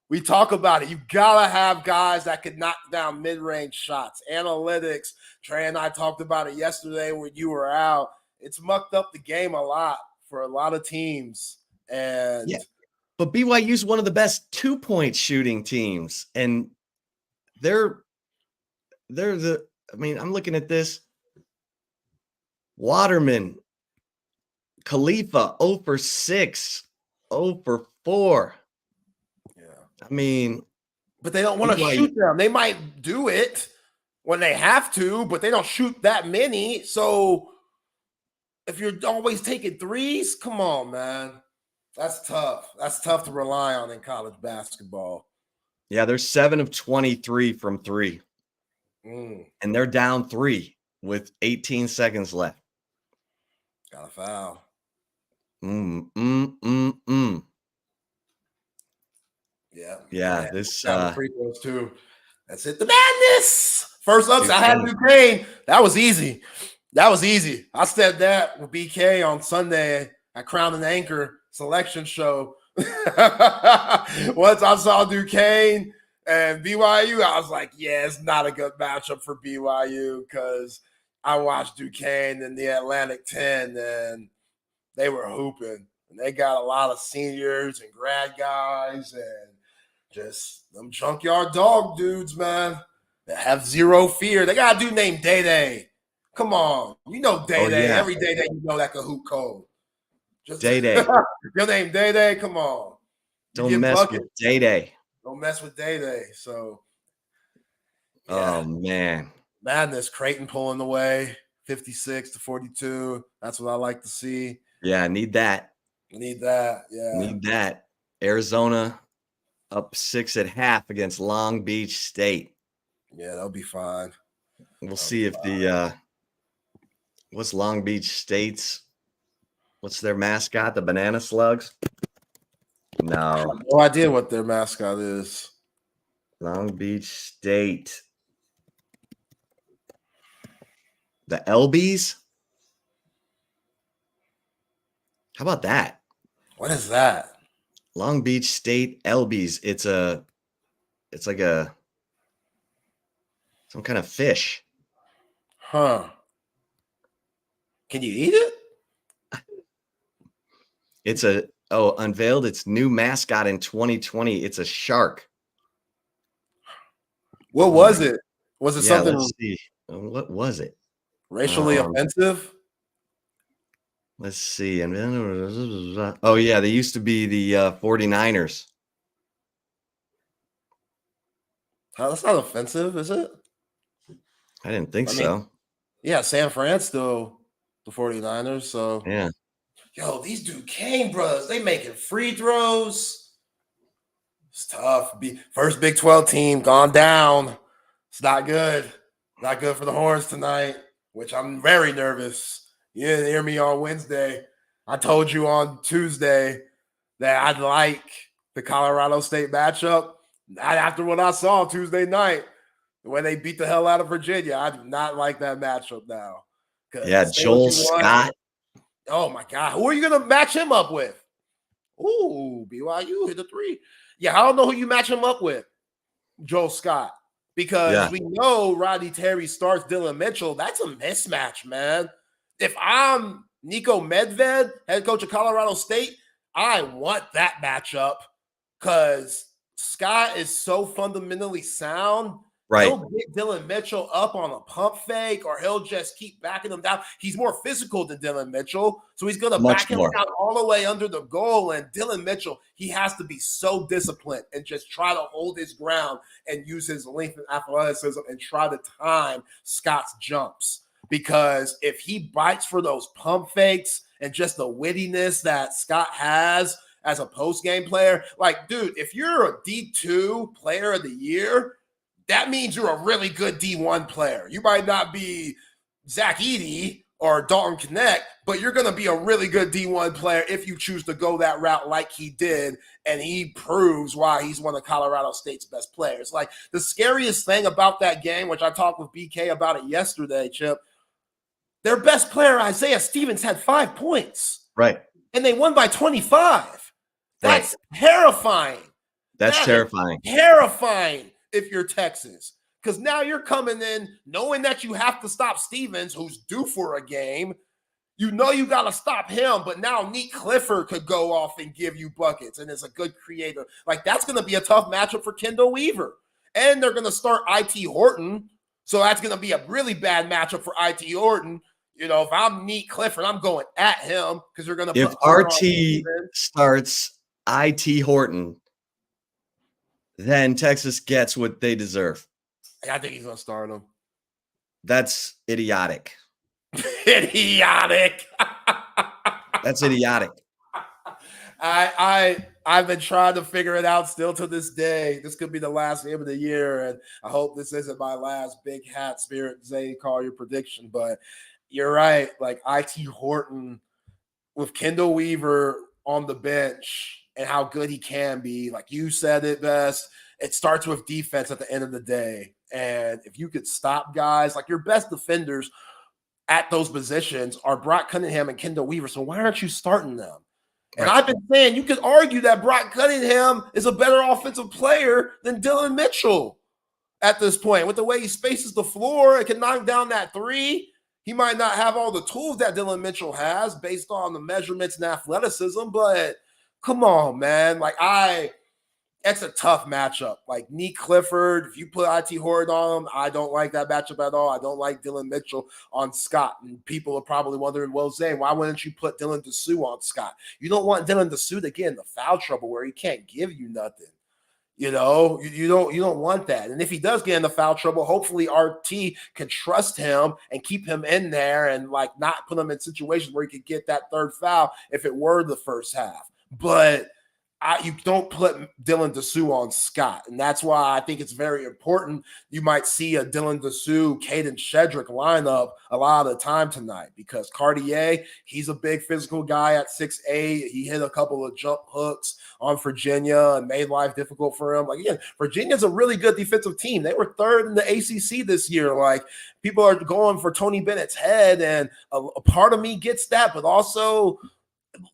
We talk about it. You got to have guys that could knock down mid-range shots. Analytics. Trey and I talked about it yesterday when you were out. It's mucked up the game a lot for a lot of teams. And yeah, but BYU's one of the best 2-point shooting teams. And they're I'm looking at this. Waterman, Khalifa, 0 for 6, 0 for 4. I mean, but they don't want to shoot them. They might do it when they have to, but they don't shoot that many. So if you're always taking threes, come on, man. That's tough. That's tough to rely on in college basketball. Yeah, they're 7 of 23 from 3. And they're down 3 with 18 seconds left. Got a foul. Yeah. This free throws too. That's it. The madness. First ups. I had Duquesne. That was easy. I said that with BK on Sunday at Crown and Anchor selection show. Once I saw Duquesne and BYU, I was like, yeah, it's not a good matchup for BYU because I watched Duquesne in the Atlantic 10 and they were hooping. And they got a lot of seniors and grad guys and just them junkyard dog dudes, man, that have zero fear. They got a dude named Day Day. Come on. You know Day Day. yeah. Every Day Day you know that can hoop cold. Day Day. Your name Day Day. Come on. Don't mess with Day Day. Don't mess with Day Day. So, oh man, madness. Creighton pulling away, 56-42. That's what I like to see. Yeah, I need that. Need that. Yeah, need that. Arizona up 6 at half against Long Beach State. Yeah, that'll be fine. We'll see if the what's Long Beach State's. What's their mascot? The Banana Slugs? No. No idea what their mascot is. Long Beach State. The Elbies? How about that? What is that? Long Beach State Elbies. It's like some kind of fish. Huh. Can you eat it? It's unveiled its new mascot in 2020. It's a shark. What was it? Was it something? Let's see. What was it? Racially offensive? Let's see. Oh, yeah. They used to be the 49ers. That's not offensive, is it? I didn't think so. Yeah, San Fran still the 49ers. So, yeah. Yo, these Duquesne brothers, they making free throws. It's tough. First Big 12 team gone down. It's not good. Not good for the Horns tonight, which I'm very nervous. You didn't hear me on Wednesday. I told you on Tuesday that I'd like the Colorado State matchup. Not after what I saw Tuesday night, when they beat the hell out of Virginia. I do not like that matchup now. Yeah, Joel Scott. Oh, my God. Who are you going to match him up with? Ooh, BYU hit a three. Yeah, I don't know who you match him up with, Joel Scott, because we know Rodney Terry starts Dylan Mitchell. That's a mismatch, man. If I'm Nico Medved, head coach of Colorado State, I want that matchup because Scott is so fundamentally sound. Right. He'll get Dylan Mitchell up on a pump fake, or he'll just keep backing him down. He's more physical than Dylan Mitchell, so he's going to back him down all the way under the goal. And Dylan Mitchell, he has to be so disciplined and just try to hold his ground and use his length and athleticism and try to time Scott's jumps. Because if he bites for those pump fakes and just the wittiness that Scott has as a post-game player, like, dude, if you're a D2 player of the year, that means you're a really good D1 player. You might not be Zach Edey or Dalton Knecht, but you're going to be a really good D1 player if you choose to go that route like he did, and he proves why he's one of Colorado State's best players. Like, the scariest thing about that game, which I talked with BK about it yesterday, Chip, their best player, Isaiah Stevens, had 5 points. Right. And they won by 25. That's terrifying. That's terrifying. Terrifying if you're Texas. Because now you're coming in knowing that you have to stop Stevens, who's due for a game. You know you got to stop him, but now Nick Clifford could go off and give you buckets and is a good creator. Like, that's going to be a tough matchup for Kendall Weaver. And they're going to start IT Horton. So that's going to be a really bad matchup for IT Horton. You know, if I'm Nick Clifford, I'm going at him because you're going to If RT starts IT Horton, then Texas gets what they deserve. I think he's going to start him. That's idiotic. Idiotic. That's idiotic. I've been trying to figure it out still to this day. This could be the last game of the year, and I hope this isn't my last big hat spirit Zay Collier prediction. But you're right. Like, IT Horton with Kendall Weaver on the bench and how good he can be. Like you said it best, it starts with defense at the end of the day. And if you could stop guys, like your best defenders at those positions are Brock Cunningham and Kendall Weaver. So why aren't you starting them? And Right. I've been saying you could argue that Brock Cunningham is a better offensive player than Dylan Mitchell at this point. With the way he spaces the floor and can knock down that three, he might not have all the tools that Dylan Mitchell has based on the measurements and athleticism, but come on, man. Like, it's a tough matchup. Like, Neek Clifford, if you put IT Horton on him, I don't like that matchup at all. I don't like Dylan Mitchell on Scott. And people are probably wondering, well, Zane, why wouldn't you put Dylan Dessou on Scott? You don't want Dylan Dessou to get in the foul trouble where he can't give you nothing. You know, you don't want that. And if he does get in the foul trouble, hopefully RT can trust him and keep him in there and like not put him in situations where he could get that third foul if it were the first half. But you don't put Dylan Dessou on Scott. And that's why I think it's very important. You might see a Dylan Dessou, Caden Shedrick lineup a lot of the time tonight because Cartier, he's a big physical guy at 6'8". He hit a couple of jump hooks on Virginia and made life difficult for him. Like, again, Virginia's a really good defensive team. They were third in the ACC this year. Like, people are going for Tony Bennett's head, and a part of me gets that, but also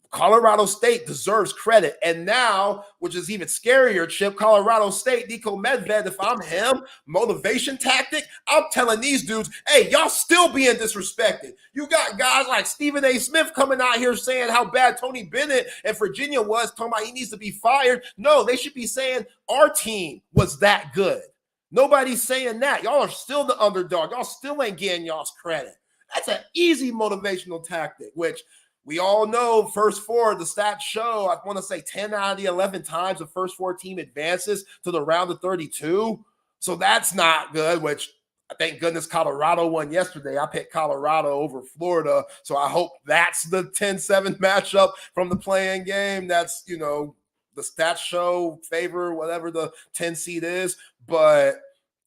Colorado State deserves credit. And now, which is even scarier, Chip, Colorado State, Nico Medved, if I'm him, motivation tactic, I'm telling these dudes, hey, y'all still being disrespected. You got guys like Stephen A. Smith coming out here saying how bad Tony Bennett and Virginia was, talking about he needs to be fired. No, they should be saying our team was that good. Nobody's saying that. Y'all are still the underdog. Y'all still ain't getting y'all's credit. That's an easy motivational tactic, which we all know first four, the stats show, I want to say 10 out of the 11 times the first four team advances to the round of 32. So that's not good, which thank goodness Colorado won yesterday. I picked Colorado over Florida. So I hope that's the 10-7 matchup from the play-in game. That's, you know, the stats show favor whatever the 10 seed is. But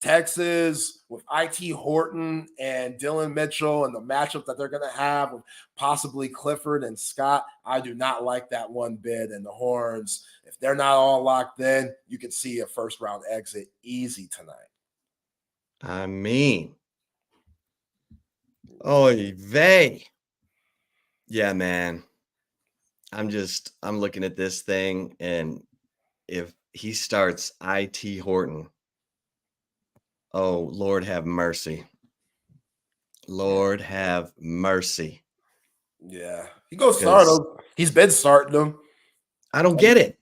Texas with IT Horton and Dylan Mitchell and the matchup that they're going to have with possibly Clifford and Scott, I do not like that one bit. And the Horns, if they're not all locked in, you could see a first round exit easy tonight. I mean, oy vey. Yeah, man. I'm looking at this thing, and if he starts IT Horton, oh, Lord have mercy. Lord have mercy. Yeah. He goes start him. He's been starting them. I don't get it.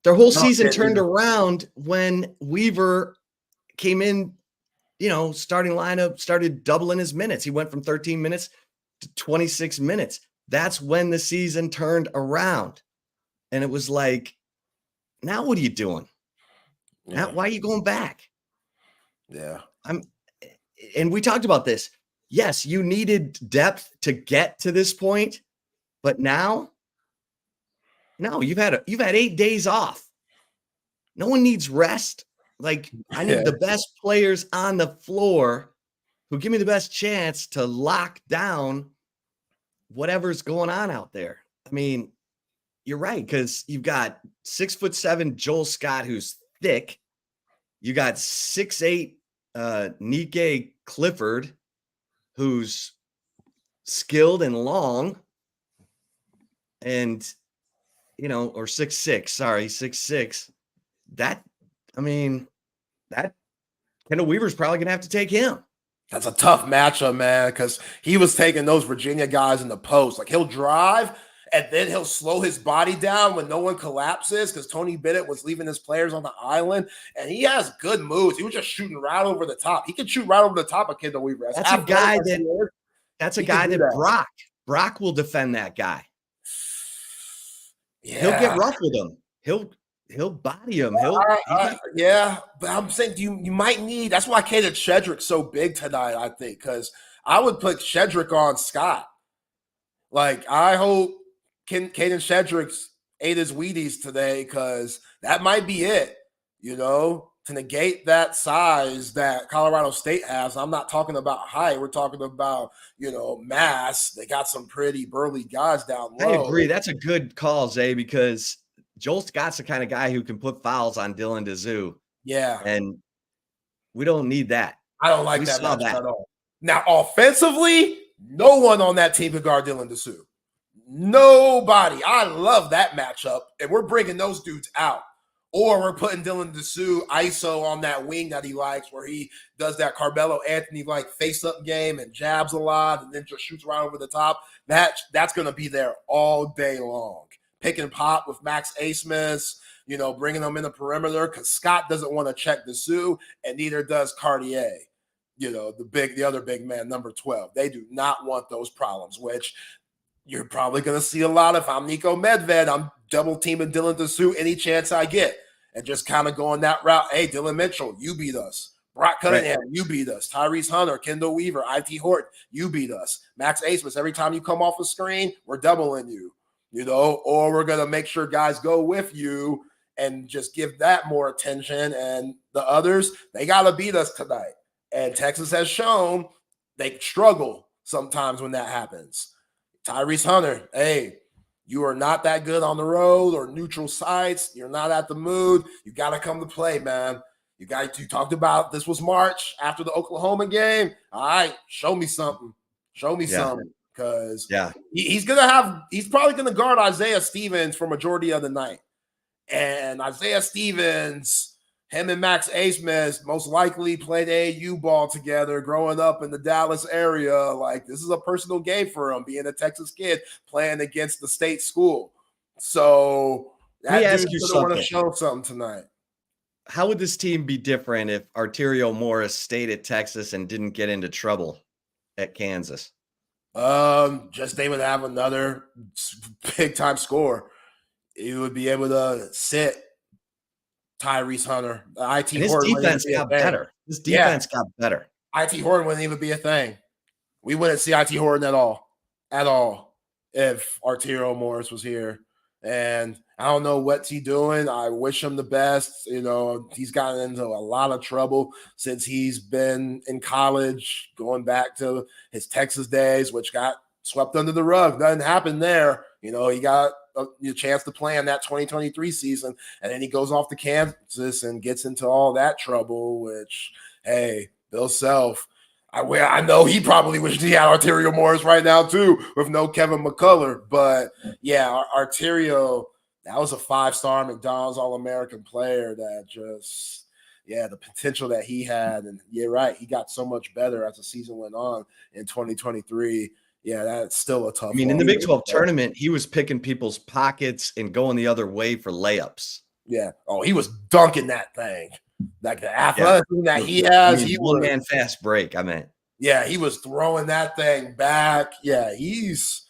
Their whole season turned around when Weaver came in, you know, starting lineup, started doubling his minutes. He went from 13 minutes to 26 minutes. That's when the season turned around. And it was like, now what are you doing? Yeah. Now, why are you going back? Yeah. And we talked about this. Yes, you needed depth to get to this point, but now, no, you've had 8 days off. No one needs rest. Like, I need the best players on the floor who give me the best chance to lock down whatever's going on out there. I mean, you're right, because you've got 6'7" Joel Scott, who's thick. You got 6'8" Nike Clifford, who's skilled and long, and you know, or 6'6", sorry, 6'6". That, I mean, that Kendall Weaver's probably gonna have to take him. That's a tough matchup, man, because he was taking those Virginia guys in the post. Like, he'll drive and then he'll slow his body down when no one collapses, because Tony Bennett was leaving his players on the island, and he has good moves. He was just shooting right over the top. He can shoot right over the top of Kendall Weaver. That's a guy that Brock will defend that guy. Yeah. He'll get rough with him. He'll body him. Yeah, but I'm saying you might need. That's why Caden Shedrick's so big tonight, I think, because I would put Shedrick on Scott. Like, I hope Caden Shedrick's ate his Wheaties today, because that might be it, you know, to negate that size that Colorado State has. I'm not talking about height. We're talking about, you know, mass. They got some pretty burly guys down low. I agree. That's a good call, Zay, because Joel Scott's the kind of guy who can put fouls on Dylan Dessou. Yeah. And we don't need that. I don't like that at all. Now, offensively, No one on that team could guard Dylan Dessou. Nobody. I love that matchup, and we're bringing those dudes out. Or we're putting Dylan Dessou ISO on that wing that he likes, where he does that Carmelo Anthony-like face-up game and jabs a lot and then just shoots right over the top. That's going to be there all day long. Pick and pop with Max Asmus, bringing them in the perimeter because Scott doesn't want to check Dessou, and neither does Cartier, the other big man, number 12. They do not want those problems, which you're probably going to see a lot. If I'm Nico Medved, I'm double teaming Dylan Dessou any chance I get and just kind of going that route. Hey, Dylan Mitchell, you beat us. Brock Cunningham, you beat us. Tyrese Hunter, Kendall Weaver, IT Horton, you beat us. Max Asmus, every time you come off a screen, we're doubling you, or we're going to make sure guys go with you and just give that more attention. And the others, they got to beat us tonight. And Texas has shown they struggle sometimes when that happens. Tyrese Hunter, hey, you are not that good on the road or neutral sites. You're not at the mood. You got to come to play, man. You talked about this was March after the Oklahoma game. All right, show me something. Show me something. Because he's probably going to guard Isaiah Stevens for majority of the night. And Isaiah Stevens, him and Max Asmus most likely played AAU ball together growing up in the Dallas area. Like, this is a personal game for him, being a Texas kid playing against the state school. So that dude's going to want to show something tonight. How would this team be different if Arterio Morris stayed at Texas and didn't get into trouble at Kansas? Just they would have another big-time score. He would be able to sit Tyrese Hunter. His defense got better. His defense got better. IT Horton wouldn't even be a thing. We wouldn't see IT Horton at all, if Arterio Morris was here. And I don't know what's he doing. I wish him the best. He's gotten into a lot of trouble since he's been in college, going back to his Texas days, which got swept under the rug. Nothing happened there. He got a chance to play in that 2023 season, and then he goes off to Kansas and gets into all that trouble, which, hey, Bill Self, I know he probably wished he had Arterio Morris right now too with no Kevin McCullough. But, yeah, Arterio, that was a 5-star McDonald's All-American player that just – the potential that he had. And you're right, he got so much better as the season went on in 2023. Yeah, that's still a tough one. In the Big 12 tournament, he was picking people's pockets and going the other way for layups. Yeah. Oh, he was dunking that thing. Like the athleticism that he has. He one-man fast break, I meant. Yeah, he was throwing that thing back. Yeah, he's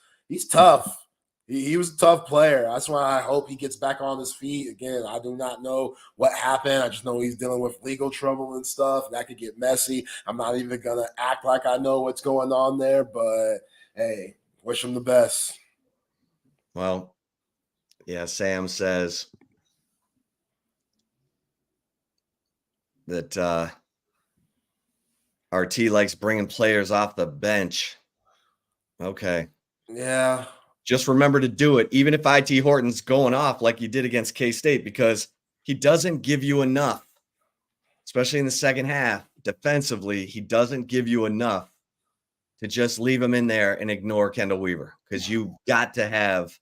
tough. He was a tough player. That's why I hope he gets back on his feet. Again, I do not know what happened. I just know he's dealing with legal trouble and stuff. That could get messy. I'm not even going to act like I know what's going on there, but hey, wish him the best. Well, yeah, Sam says that RT likes bringing players off the bench. Okay. Yeah. Just remember to do it, even if IT Horton's going off like he did against K-State, because he doesn't give you enough, especially in the second half. Defensively, he doesn't give you enough to just leave him in there and ignore Kendall Weaver, because you got to have,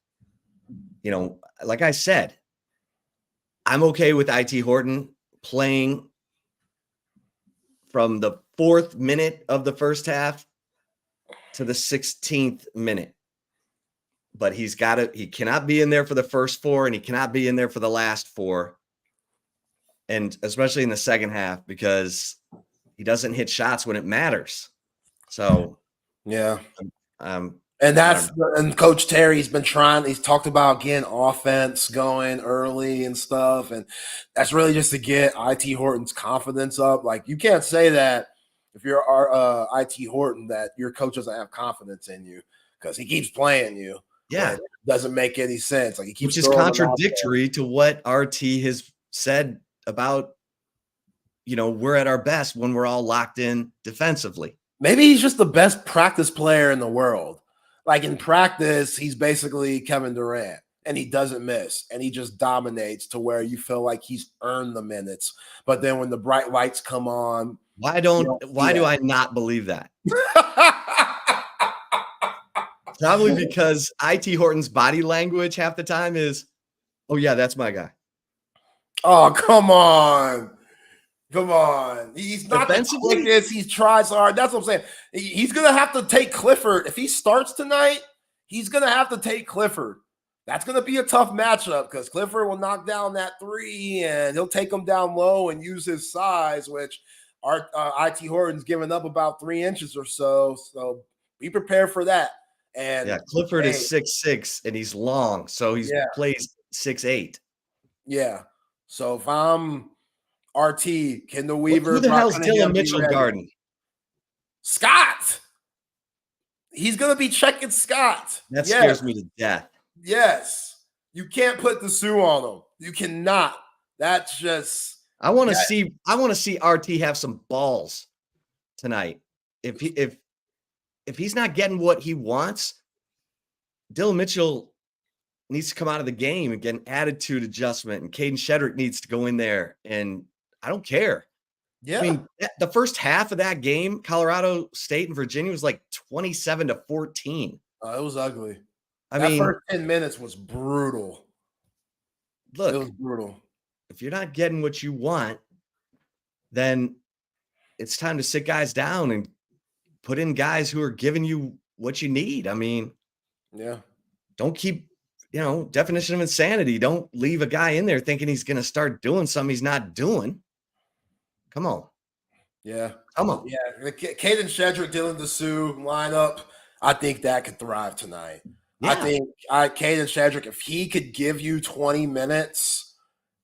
like I said, I'm okay with IT Horton playing from the 4th minute of the first half to the 16th minute. But he cannot be in there for the first 4, and he cannot be in there for the last 4. And especially in the second half, because he doesn't hit shots when it matters. So, yeah. And Coach Terry's been trying, he's talked about getting offense going early and stuff. And that's really just to get IT Horton's confidence up. Like, you can't say that if you're IT Horton that your coach doesn't have confidence in you, because he keeps playing you. Yeah. It doesn't make any sense. Like, he keeps, which is contradictory to what RT has said about, we're at our best when we're all locked in defensively. Maybe he's just the best practice player in the world. Like, in practice, he's basically Kevin Durant, and he doesn't miss, and he just dominates to where you feel like he's earned the minutes. But then when the bright lights come on, why do I not believe that? Probably because IT Horton's body language half the time is, oh yeah, that's my guy. Oh, come on. Come on. He's not the Defensively? quickest. He's tried so hard. That's what I'm saying. He's going to have to take Clifford. If he starts tonight, he's going to have to take Clifford. That's going to be a tough matchup because Clifford will knock down that three and he'll take him down low and use his size, which our IT Horton's given up about 3 inches or so. So be prepared for that. And yeah, Clifford is 6'6" and he's long, so he plays 6'8". Yeah. So if I'm RT, Kendall Weaver, Who the hell's Brock Cunningham, Dylan Mitchell guarding? Scott. He's going to be checking Scott. That scares me to death. Yes. You can't put the Sioux on him. You cannot. That's just. I want to see RT have some balls tonight. If he's not getting what he wants, Dylan Mitchell needs to come out of the game and get an attitude adjustment, and Caden Shedrick needs to go in there. And I don't care. Yeah. I mean, the first half of that game, Colorado State and Virginia was like 27-14. It was ugly. That first 10 minutes was brutal. Look, it was brutal. If you're not getting what you want, then it's time to sit guys down and put in guys who are giving you what you need. I mean, don't keep, definition of insanity. Don't leave a guy in there thinking he's going to start doing something he's not doing. Come on. Yeah. Come on. Yeah. The Caden Shedrick, Dylan DeSue lineup, I think that could thrive tonight. Yeah. I think Caden Shedrick, if he could give you 20 minutes,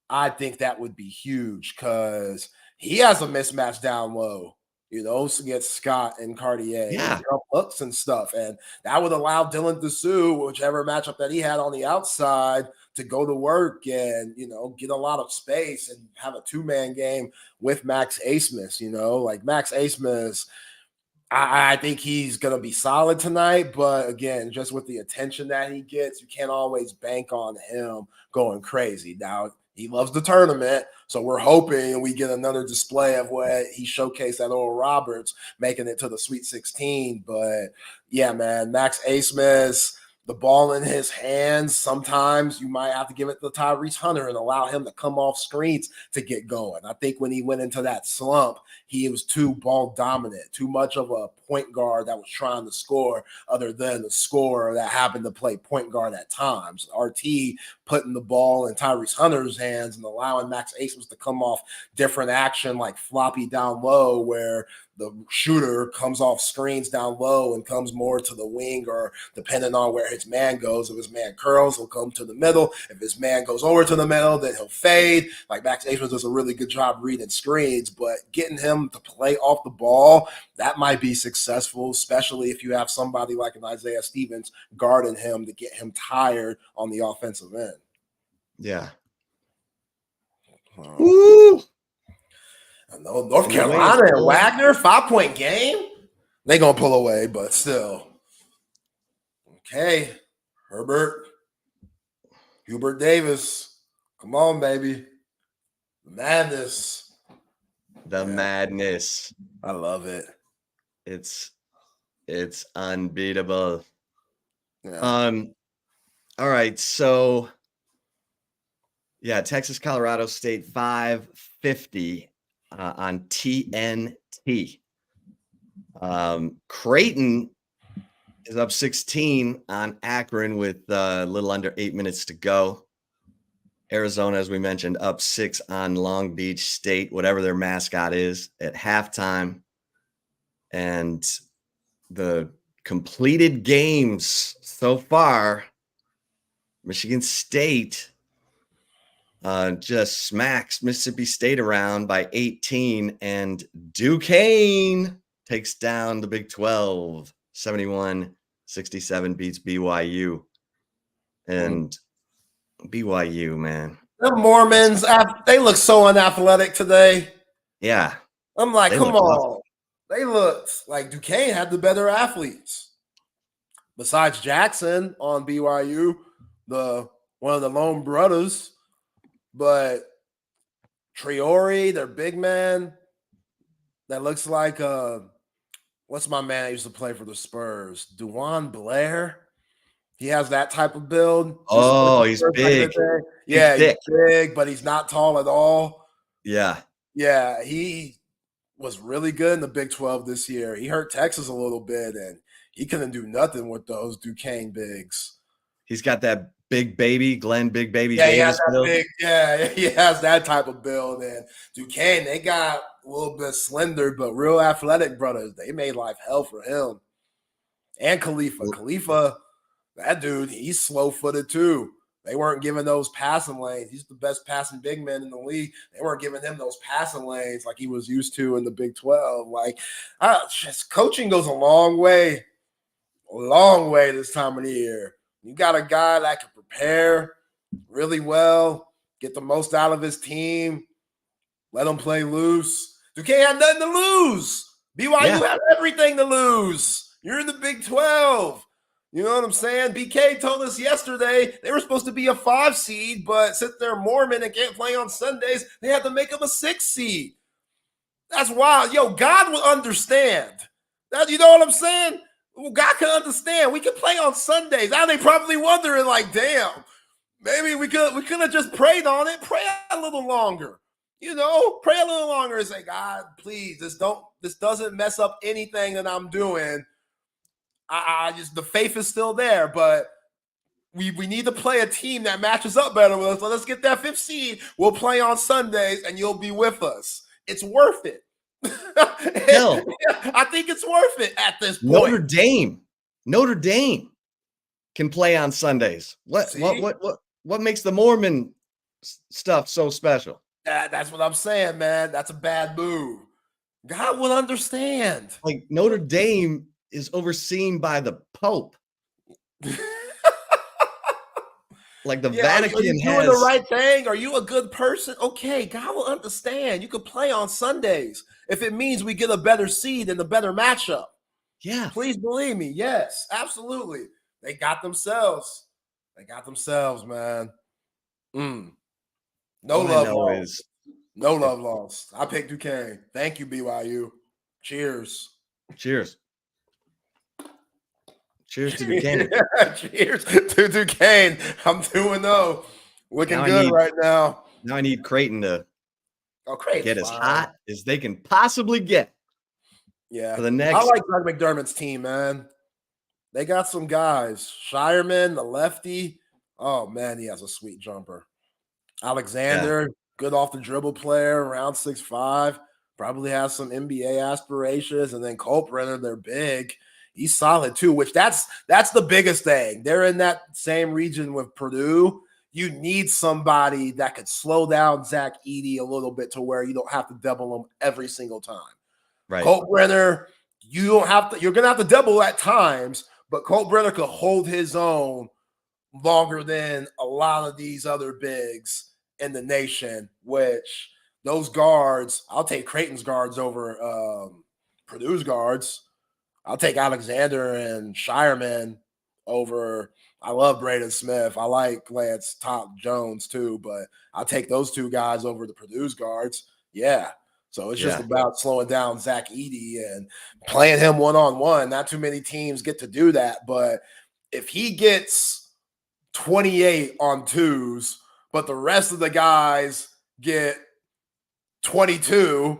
I think that would be huge because he has a mismatch down low, against Scott and Cartier. Yeah. Hooks and stuff. And that would allow Dylan DeSue, whichever matchup that he had on the outside, to go to work and, get a lot of space and have a 2-man game with Max Asmus, like Max Asmus. I think he's going to be solid tonight, but again, just with the attention that he gets, you can't always bank on him going crazy. Now, he loves the tournament, so we're hoping we get another display of what he showcased at Oral Roberts, making it to the Sweet 16. But, yeah, man, Max Asmus, the ball in his hands, sometimes you might have to give it to Tyrese Hunter and allow him to come off screens to get going. I think when he went into that slump, he was too ball dominant, too much of a point guard that was trying to score other than the scorer that happened to play point guard at times. RT putting the ball in Tyrese Hunter's hands and allowing Max Asmus to come off different action like floppy down low where the shooter comes off screens down low and comes more to the wing or depending on where his man goes. If his man curls, he'll come to the middle. If his man goes over to the middle, then he'll fade. Like Max Asmus does a really good job reading screens, but getting him to play off the ball, that might be successful, especially if you have somebody like an Isaiah Stevens guarding him to get him tired on the offensive end. Yeah. Woo! I know North Carolina and Wagner, 5-point game. They're going to pull away, but still. Okay. Hubert Davis. Come on, baby. Madness. The madness. I love it. It's unbeatable. Yeah. All right, so yeah, Texas, Colorado State, 550 on TNT. Creighton is up 16 on Akron with a little under 8 minutes to go. Arizona, as we mentioned, up 6 on Long Beach State, whatever their mascot is, at halftime. And the completed games so far, Michigan State just smacks Mississippi State around by 18, and Duquesne takes down the Big 12, 71-67, beats BYU. And BYU, man. The Mormons, they look so unathletic today. Yeah. I'm like, They come look on. rough. They looked like Duquesne had the better athletes. Besides Jackson on BYU, one of the lone brothers. But Traore, their big man, that looks like what's my man that used to play for the Spurs? Duane Blair. He has that type of build. Oh, he's big. Yeah, He's thick. he's big, but he's not tall at all. Yeah. Yeah, he was really good in the Big 12 this year. He hurt Texas a little bit, and he couldn't do nothing with those Duquesne bigs. He's got that big baby, Glenn Big Baby Yeah, he Davis has that build. he has that type of build. And Duquesne, they got a little bit slender, but real athletic brothers. They made life hell for him. And Khalifa, that dude, he's slow-footed too. They weren't giving those passing lanes. He's the best passing big man in the league. They weren't giving him those passing lanes like he was used to in the Big 12. Like, coaching goes a long way this time of the year. You got a guy that can prepare really well, get the most out of his team, let him play loose. Duquesne had nothing to lose. BYU had everything to lose. You're in the Big 12. You know what I'm saying? BK told us yesterday they were supposed to be a 5 seed, but since they're Mormon and can't play on Sundays, they had to make them a 6 seed. That's wild. Yo, God will understand. You know what I'm saying? Well, God can understand. We can play on Sundays. Now they probably wondering, like, damn, maybe we could have just prayed on it. Pray a little longer. You know, pray a little longer and say, God, please, this doesn't mess up anything that I'm doing. The faith is still there, but we need to play a team that matches up better with us. So let's get that 5th seed. We'll play on Sundays, and you'll be with us. It's worth it. I think it's worth it at this point. Notre Dame can play on Sundays. What makes the Mormon stuff so special? That's what I'm saying, man. That's a bad move. God will understand. Like, Notre Dame is overseen by the Pope. Like, the Vatican are you doing the right thing? Are you a good person? Okay, God will understand. You can play on Sundays if it means we get a better seed and a better matchup. Yeah. Please believe me. Yes, absolutely. They got themselves. Man. No love lost. No love lost. I picked Duquesne. Thank you, BYU. Cheers. Cheers to Duquesne. Cheers to Duquesne. I'm 2-0. Looking good right now. Now I need Creighton to get as fine. hot as they can possibly get. Yeah. For the next. I like Greg McDermott's team, man. They got some guys. Shireman, the lefty. Oh, man, he has a sweet jumper. Alexander, good off the dribble player, around 6'5". Probably has some NBA aspirations. And then Culprenner, they're big. He's solid too, which that's the biggest thing. They're in that same region with Purdue. You need somebody that could slow down Zach Edey a little bit to where you don't have to double him every single time. Right. Culprenner, you're gonna have to double at times, but Culprenner could hold his own longer than a lot of these other bigs in the nation, which those guards, I'll take Creighton's guards over Purdue's guards. I'll take Alexander and Shireman over. I love Braden Smith. I like Lance Top Jones too, but I'll take those two guys over the Purdue's guards. Yeah. So it's just about slowing down Zach Edey and playing him one-on-one. Not too many teams get to do that, but if he gets 28 on twos, but the rest of the guys get 22,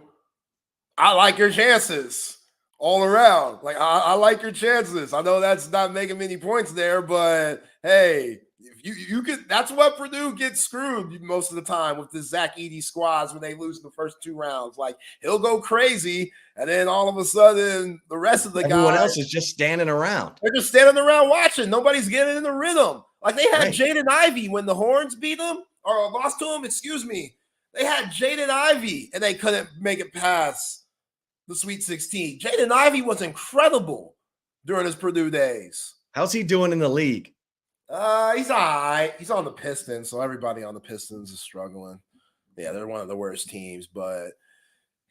I like your chances. All around. Like, I like your chances. I know that's not making many points there, but hey, if you could, that's what Purdue gets screwed most of the time with the Zach Edey squads when they lose the first 2 rounds. Like, he'll go crazy, and then all of a sudden, the rest of the guys. Everyone else is just standing around. They're just standing around watching. Nobody's getting in the rhythm. Like, they had Jaden Ivey when the Horns beat them, or lost to them, excuse me. They had Jaden Ivey, and they couldn't make it past the Sweet 16. Jaden Ivey was incredible during his Purdue days. How's he doing in the league? He's all right. He's on the Pistons, so everybody on the Pistons is struggling. Yeah, they're one of the worst teams, but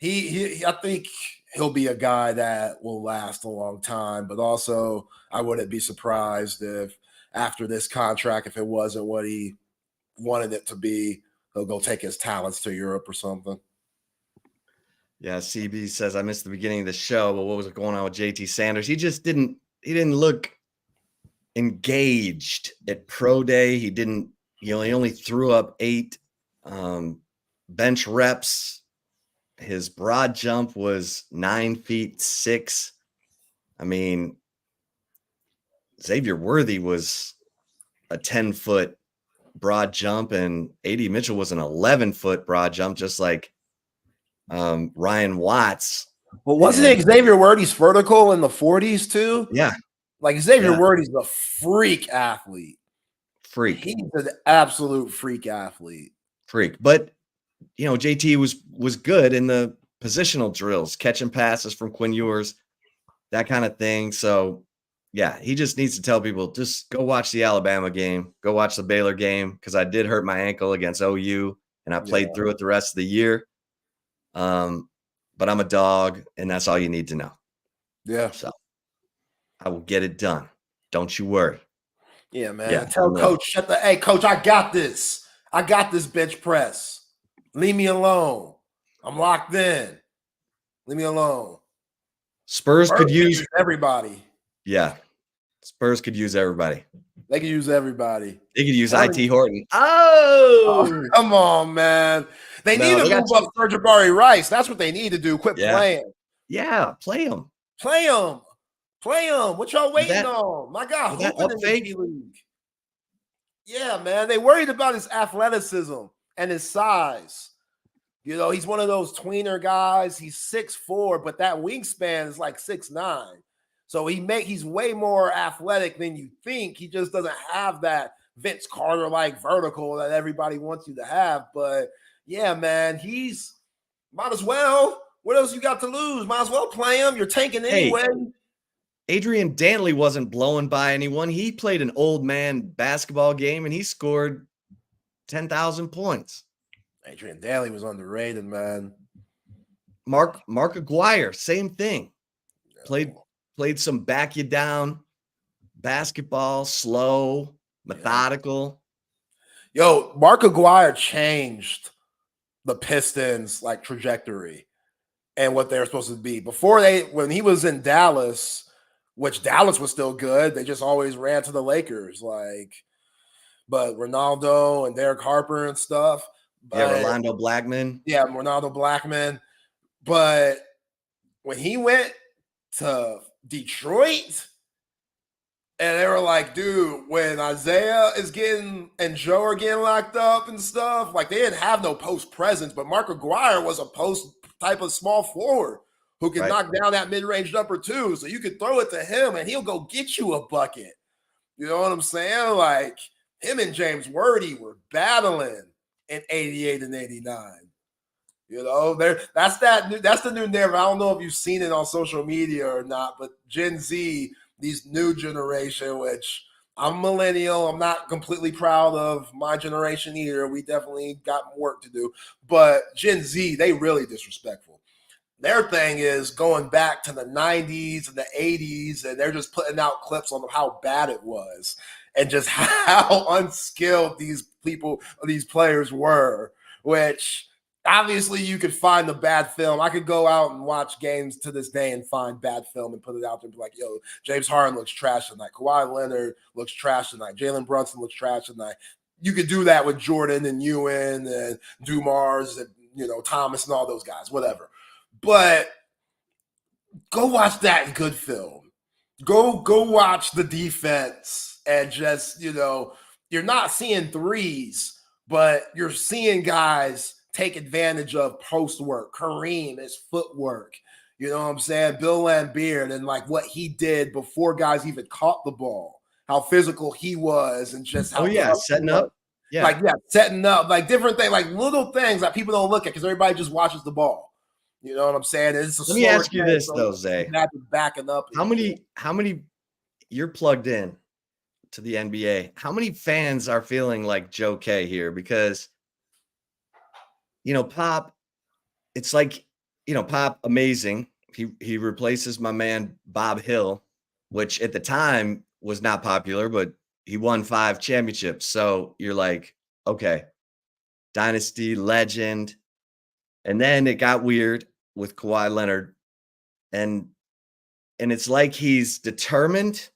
I think he'll be a guy that will last a long time. But also, I wouldn't be surprised if after this contract, if it wasn't what he wanted it to be, he'll go take his talents to Europe or something. Yeah, CB says, I missed the beginning of the show, but what was going on with JT Sanders? He just didn't look engaged at pro day. He only threw up 8 bench reps. His broad jump was 9 feet 6. I mean, Xavier Worthy was a 10-foot broad jump, and AD Mitchell was an 11-foot broad jump, just like Ryan Watts. Well, wasn't Xavier Worthy's vertical in the 40s too? Yeah. Like Xavier Worthy's a freak athlete. He's an absolute freak athlete. But JT was good in the positional drills, catching passes from Quinn Ewers, that kind of thing. So yeah, he just needs to tell people, just go watch the Alabama game, go watch the Baylor game, because I did hurt my ankle against OU and I played through it the rest of the year. But I'm a dog, and that's all you need to know. Yeah. So I will get it done. Don't you worry. Yeah, man. Tell coach, hey, coach, I got this. I got this bench press. Leave me alone. I'm locked in. Leave me alone. Spurs could use everybody. Yeah. Spurs could use everybody. They could use everybody. They could use IT Horton. Oh, come on, man. They need to move up Jabari Rice. That's what they need to do. Quit playing. Yeah, play him. Play him. Play him. What y'all waiting on? My God, hooping in the G League. Yeah, man. They worried about his athleticism and his size. He's one of those tweener guys. He's 6'4", but that wingspan is like 6'9". So he's way more athletic than you think. He just doesn't have that Vince Carter-like vertical that everybody wants you to have. But yeah, man, might as well. What else you got to lose? Might as well play him. You're tanking anyway. Adrian Dantley wasn't blown by anyone. He played an old man basketball game and he scored 10,000 points. Adrian Dantley was underrated, man. Mark Aguirre, same thing. Played some back you down basketball, slow, methodical. Yo, Mark Aguirre changed the Pistons trajectory and what they're supposed to be. When he was in Dallas, which Dallas was still good, they just always ran to the Lakers, but Ronaldo and Derek Harper and stuff. Rolando Blackman. Yeah, Ronaldo Blackman. But when he went to Detroit, and they were like, dude, when Isaiah is and Joe are getting locked up and stuff, they didn't have no post presence, but Mark Aguirre was a post type of small forward who can knock down that mid-range jumper too. So you could throw it to him and he'll go get you a bucket. You know what I'm saying? Him and James Worthy were battling in 88 and 89. That's the new narrative. I don't know if you've seen it on social media or not, but Gen Z, these new generation, which I'm millennial, I'm not completely proud of my generation either. We definitely got work to do. But Gen Z, they really disrespectful. Their thing is going back to the 90s and the 80s, and they're just putting out clips on how bad it was and just how unskilled these players were, which obviously you could find the bad film. I could go out and watch games to this day and find bad film and put it out there and be like, yo, James Harden looks trash tonight. Kawhi Leonard looks trash tonight. Jalen Brunson looks trash tonight. You could do that with Jordan and Ewan and Dumars and, Thomas and all those guys, whatever. But go watch that good film. Go watch the defense and just, you're not seeing threes, but you're seeing guys take advantage of post work. Kareem, his footwork. You know what I'm saying? Bill Laimbeer and what he did before guys even caught the ball. How physical he was and just how setting up. Yeah. Setting up. Different things, little things that people don't look at because everybody just watches the ball. You know what I'm saying? Let me ask you this though, Zay. Backing up. How many you're plugged in to the NBA? How many fans are feeling like Joe K here? Because Pop, it's Pop amazing. He replaces my man Bob Hill, which at the time was not popular, but he won 5 championships. So you're like, okay, dynasty legend. And then it got weird with Kawhi Leonard. And it's like he's determined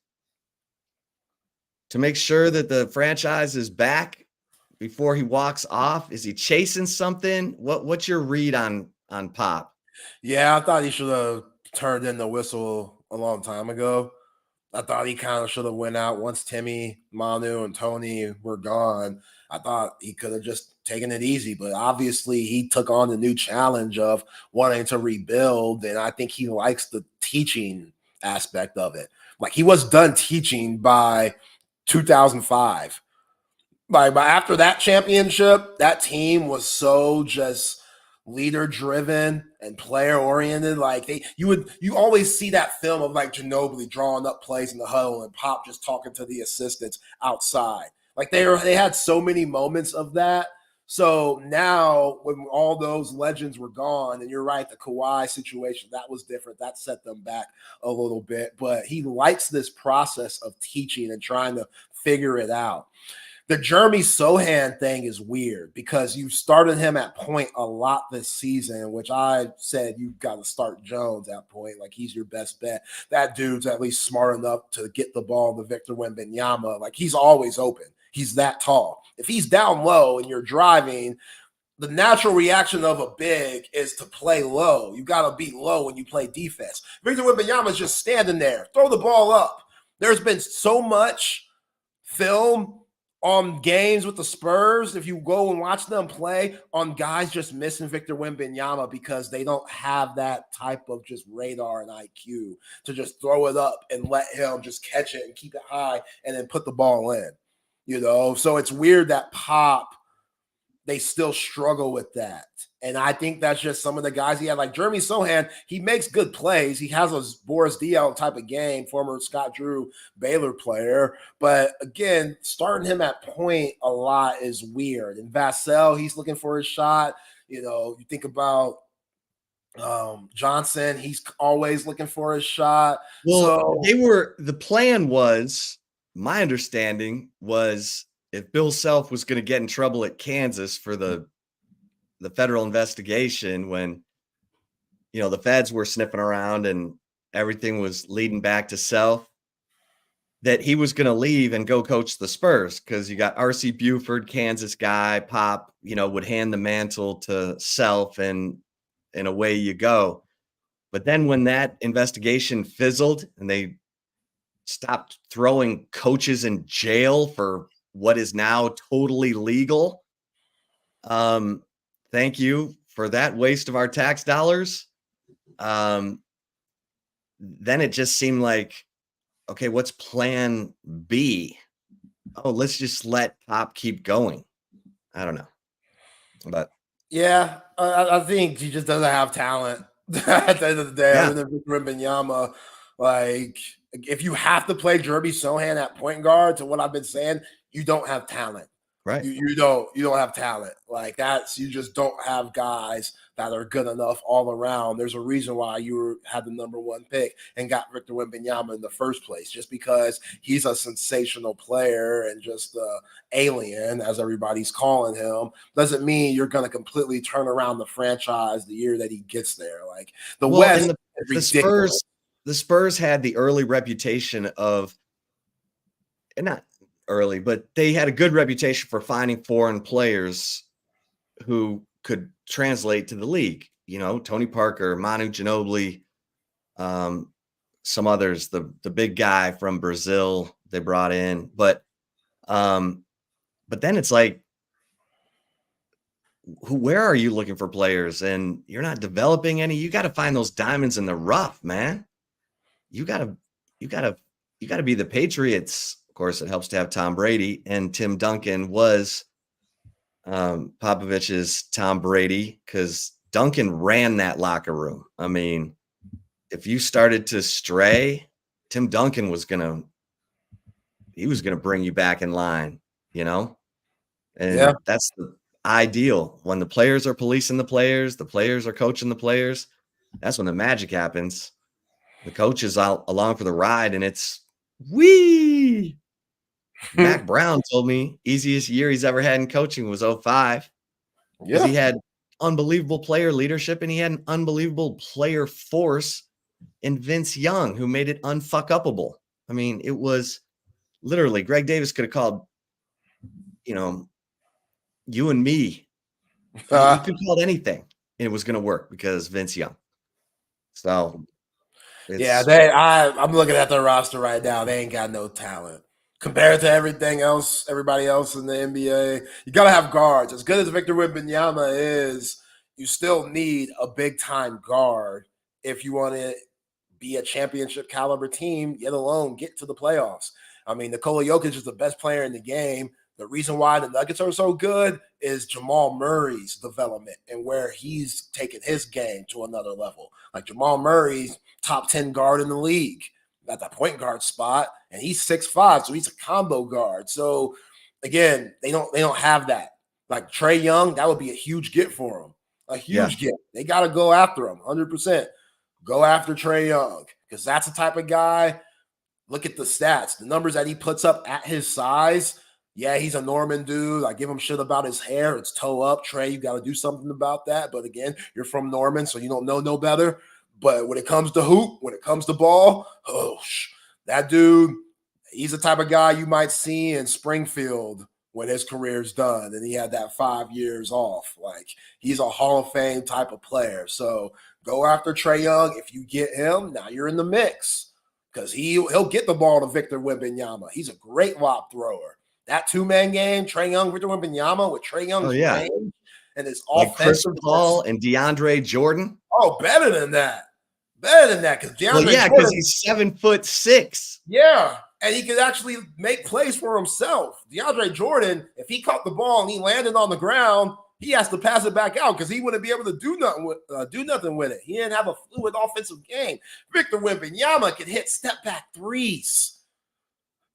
to make sure that the franchise is back before he walks off? Is he chasing something? What's your read on Pop? Yeah, I thought he should have turned in the whistle a long time ago. I thought he kind of should have went out once Timmy, Manu, and Tony were gone. I thought he could have just taken it easy, but obviously he took on the new challenge of wanting to rebuild, and I think he likes the teaching aspect of it. Like, he was done teaching by 2005. By after that championship, that team was so just leader driven and player oriented. Like, you always see that film of like Ginobili drawing up plays in the huddle and Pop just talking to the assistants outside. Like, they had so many moments of that. So now when all those legends were gone, and you're right, the Kawhi situation, that was different. That set them back a little bit. But he likes this process of teaching and trying to figure it out. The Jeremy Sohan thing is weird because you started him at point a lot this season, which I said you got to start Jones at point. Like, he's your best bet. That dude's at least smart enough to get the ball to Victor Wembanyama. Like, he's always open. He's that tall. If he's down low and you're driving, the natural reaction of a big is to play low. You got to be low when you play defense. Victor Wembanyama is just standing there. Throw the ball up. There's been so much film on games with the Spurs, if you go and watch them play, on guys just missing Victor Wembanyama because they don't have that type of just radar and IQ to just throw it up and let him just catch it and keep it high and then put the ball in. So it's weird that Pop, they still struggle with that. And I think that's just some of the guys he had. Like Jeremy Sohan, he makes good plays. He has a Boris Diaw type of game, former Scott Drew Baylor player. But again, starting him at point a lot is weird. And Vassell, he's looking for his shot. You think about Johnson, he's always looking for his shot. Well, the plan was, my understanding was, if Bill Self was going to get in trouble at Kansas for the federal investigation, when, the feds were sniffing around and everything was leading back to Self, that he was going to leave and go coach the Spurs, because you got R.C. Buford, Kansas guy, Pop, would hand the mantle to Self, and away you go. But then when that investigation fizzled and they stopped throwing coaches in jail for what is now totally legal, thank you for that waste of our tax dollars. Then it just seemed like, okay, what's plan B? Oh, let's just let Pop keep going. I don't know. But yeah, I think he just doesn't have talent at the end of the day. Other than Victor Wembanyama, like, if you have to play Jeremy Sohan at point guard, to what I've been saying, you don't have talent. Right. You don't have talent. Like, you just don't have guys that are good enough all around. There's a reason why you had the number one pick and got Victor Wembanyama in the first place, just because he's a sensational player and just alien, as everybody's calling him, doesn't mean you're going to completely turn around the franchise the year that he gets there. Like, West, the Spurs had the early reputation of, and not early, but they had a good reputation for finding foreign players who could translate to the league. Tony Parker, Manu Ginobili, some others, the big guy from Brazil they brought in. But then it's like, where are you looking for players? And you're not developing any. You got to find those diamonds in the rough, man. You got to be the Patriots. Of course, it helps to have Tom Brady, and Tim Duncan was Popovich's Tom Brady, because Duncan ran that locker room. I mean, if you started to stray, Tim Duncan was gonna bring you back in line, and that's the ideal. When the players are policing the players are coaching the players, that's when the magic happens. The coach is out along for the ride, and it's wee. Mac Brown told me easiest year he's ever had in coaching was 2005. Because he had unbelievable player leadership, and he had an unbelievable player force in Vince Young, who made it unfuck-upable. I mean, it was literally, Greg Davis could have called, you and me. He could have called anything, and it was going to work because Vince Young. So, I'm looking at their roster right now. They ain't got no talent compared to everybody else in the NBA. You got to have guards. As good as Victor Wembanyama is, you still need a big-time guard if you want to be a championship caliber team, yet alone get to the playoffs. I mean, Nikola Jokic is the best player in the game. The reason why the Nuggets are so good is Jamal Murray's development and where he's taken his game to another level. Like Jamal Murray's top 10 guard in the league at that point guard spot, and he's 6'5", so he's a combo guard. So again, they don't have that. Like Trae Young, that would be a huge get for him. A huge get. They got to go after him 100%. Go after Trae Young because that's the type of guy. Look at the stats, the numbers that he puts up at his size. Yeah, he's a Norman dude. I give him shit about his hair. It's toe up. Trae, you got to do something about that. But again, you're from Norman, so you don't know no better. But when it comes to hoop, when it comes to ball, that dude, he's the type of guy you might see in Springfield when his career's done and he had that 5 years off. Like, he's a Hall of Fame type of player. So go after Trae Young. If you get him, now you're in the mix because he'll get the ball to Victor Wembanyama. He's a great lob thrower. That two-man game, Trae Young, Victor Wembanyama with Trae Young's range and his like Chris offensive Paul and DeAndre Jordan. Oh, better than that. Better than that because DeAndre because he's 7'6". Yeah, and he could actually make plays for himself. DeAndre Jordan, if he caught the ball and he landed on the ground, he has to pass it back out because he wouldn't be able to do nothing with it. He didn't have a fluid offensive game. Victor Wembanyama can hit step-back threes.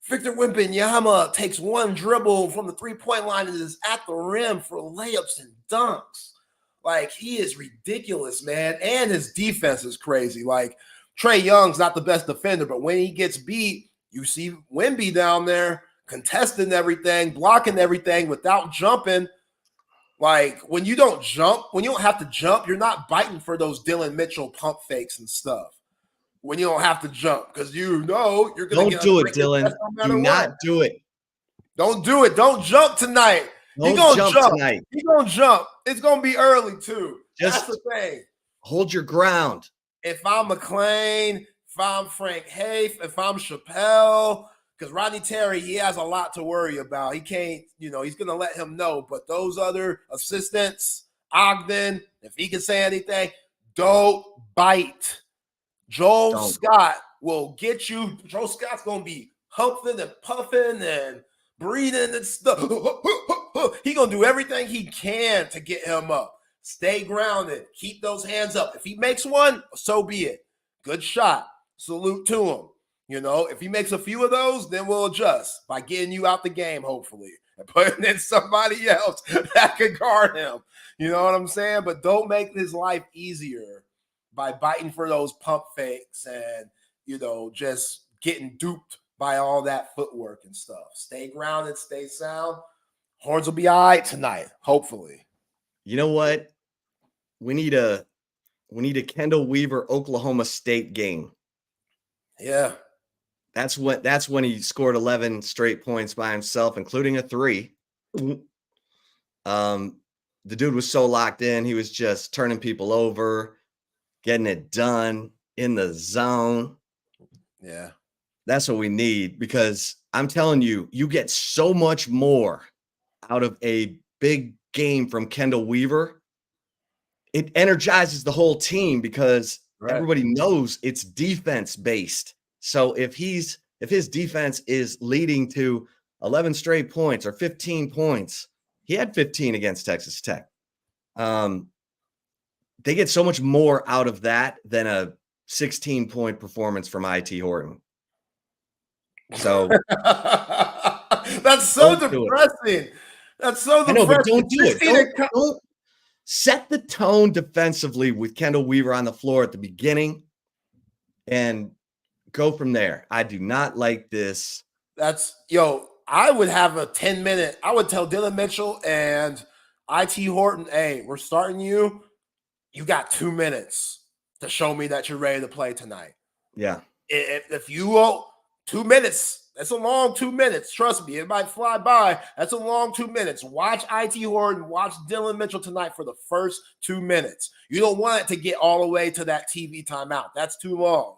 Victor Wembanyama takes one dribble from the three-point line and is at the rim for layups and dunks. Like, he is ridiculous, man. And his defense is crazy. Like, Trae Young's not the best defender, but when he gets beat, you see Wemby down there contesting everything, blocking everything without jumping. Like, when you don't jump, when you don't have to jump, you're not biting for those Dylan Mitchell pump fakes and stuff. When you don't have to jump, because you're going to Don't do it, Dylan. Do not do it. Don't do it. Don't jump tonight. Don't jump tonight. He's going to jump. It's going to be early, too. Just that's the thing. Hold your ground. If I'm McClain, if I'm Frank Haith, if I'm Chappelle, because Rodney Terry, he has a lot to worry about. He can't, he's going to let him know. But those other assistants, Ogden, if he can say anything, don't bite. Joel Scott will get you. Joel Scott's going to be humping and puffing and breathing and stuff. He going to do everything he can to get him up. Stay grounded. Keep those hands up. If he makes one, so be it. Good shot. Salute to him. If he makes a few of those, then we'll adjust by getting you out the game, hopefully, and putting in somebody else that can guard him. You know what I'm saying? But don't make his life easier by biting for those pump fakes and, just getting duped by all that footwork and stuff. Stay grounded, stay sound. Horns will be all right tonight, hopefully. You know what? We need a Kendall Weaver Oklahoma State game. Yeah. That's when he scored 11 straight points by himself, including a 3. The dude was so locked in. He was just turning people over, getting it done in the zone. Yeah. That's what we need because I'm telling you, you get so much more out of a big game from Kendall Weaver. It energizes the whole team because everybody knows it's defense based. So if his defense is leading to 11 straight points or 15 points, he had 15 against Texas Tech. They get so much more out of that than a 16-point performance from IT Horton. So that's so depressing. That's so depressing. I know, but don't do it. Don't set the tone defensively with Kendall Weaver on the floor at the beginning and go from there. I do not like this. I would have a 10-minute. I would tell Dylan Mitchell and IT Horton, hey, we're starting you. You got 2 minutes to show me that you're ready to play tonight. Yeah. If you will, 2 minutes, That's a long 2 minutes. Trust me, it might fly by. That's a long 2 minutes. Watch IT Horton, watch Dylan Mitchell tonight for the first 2 minutes. You don't want it to get all the way to that TV timeout. That's too long.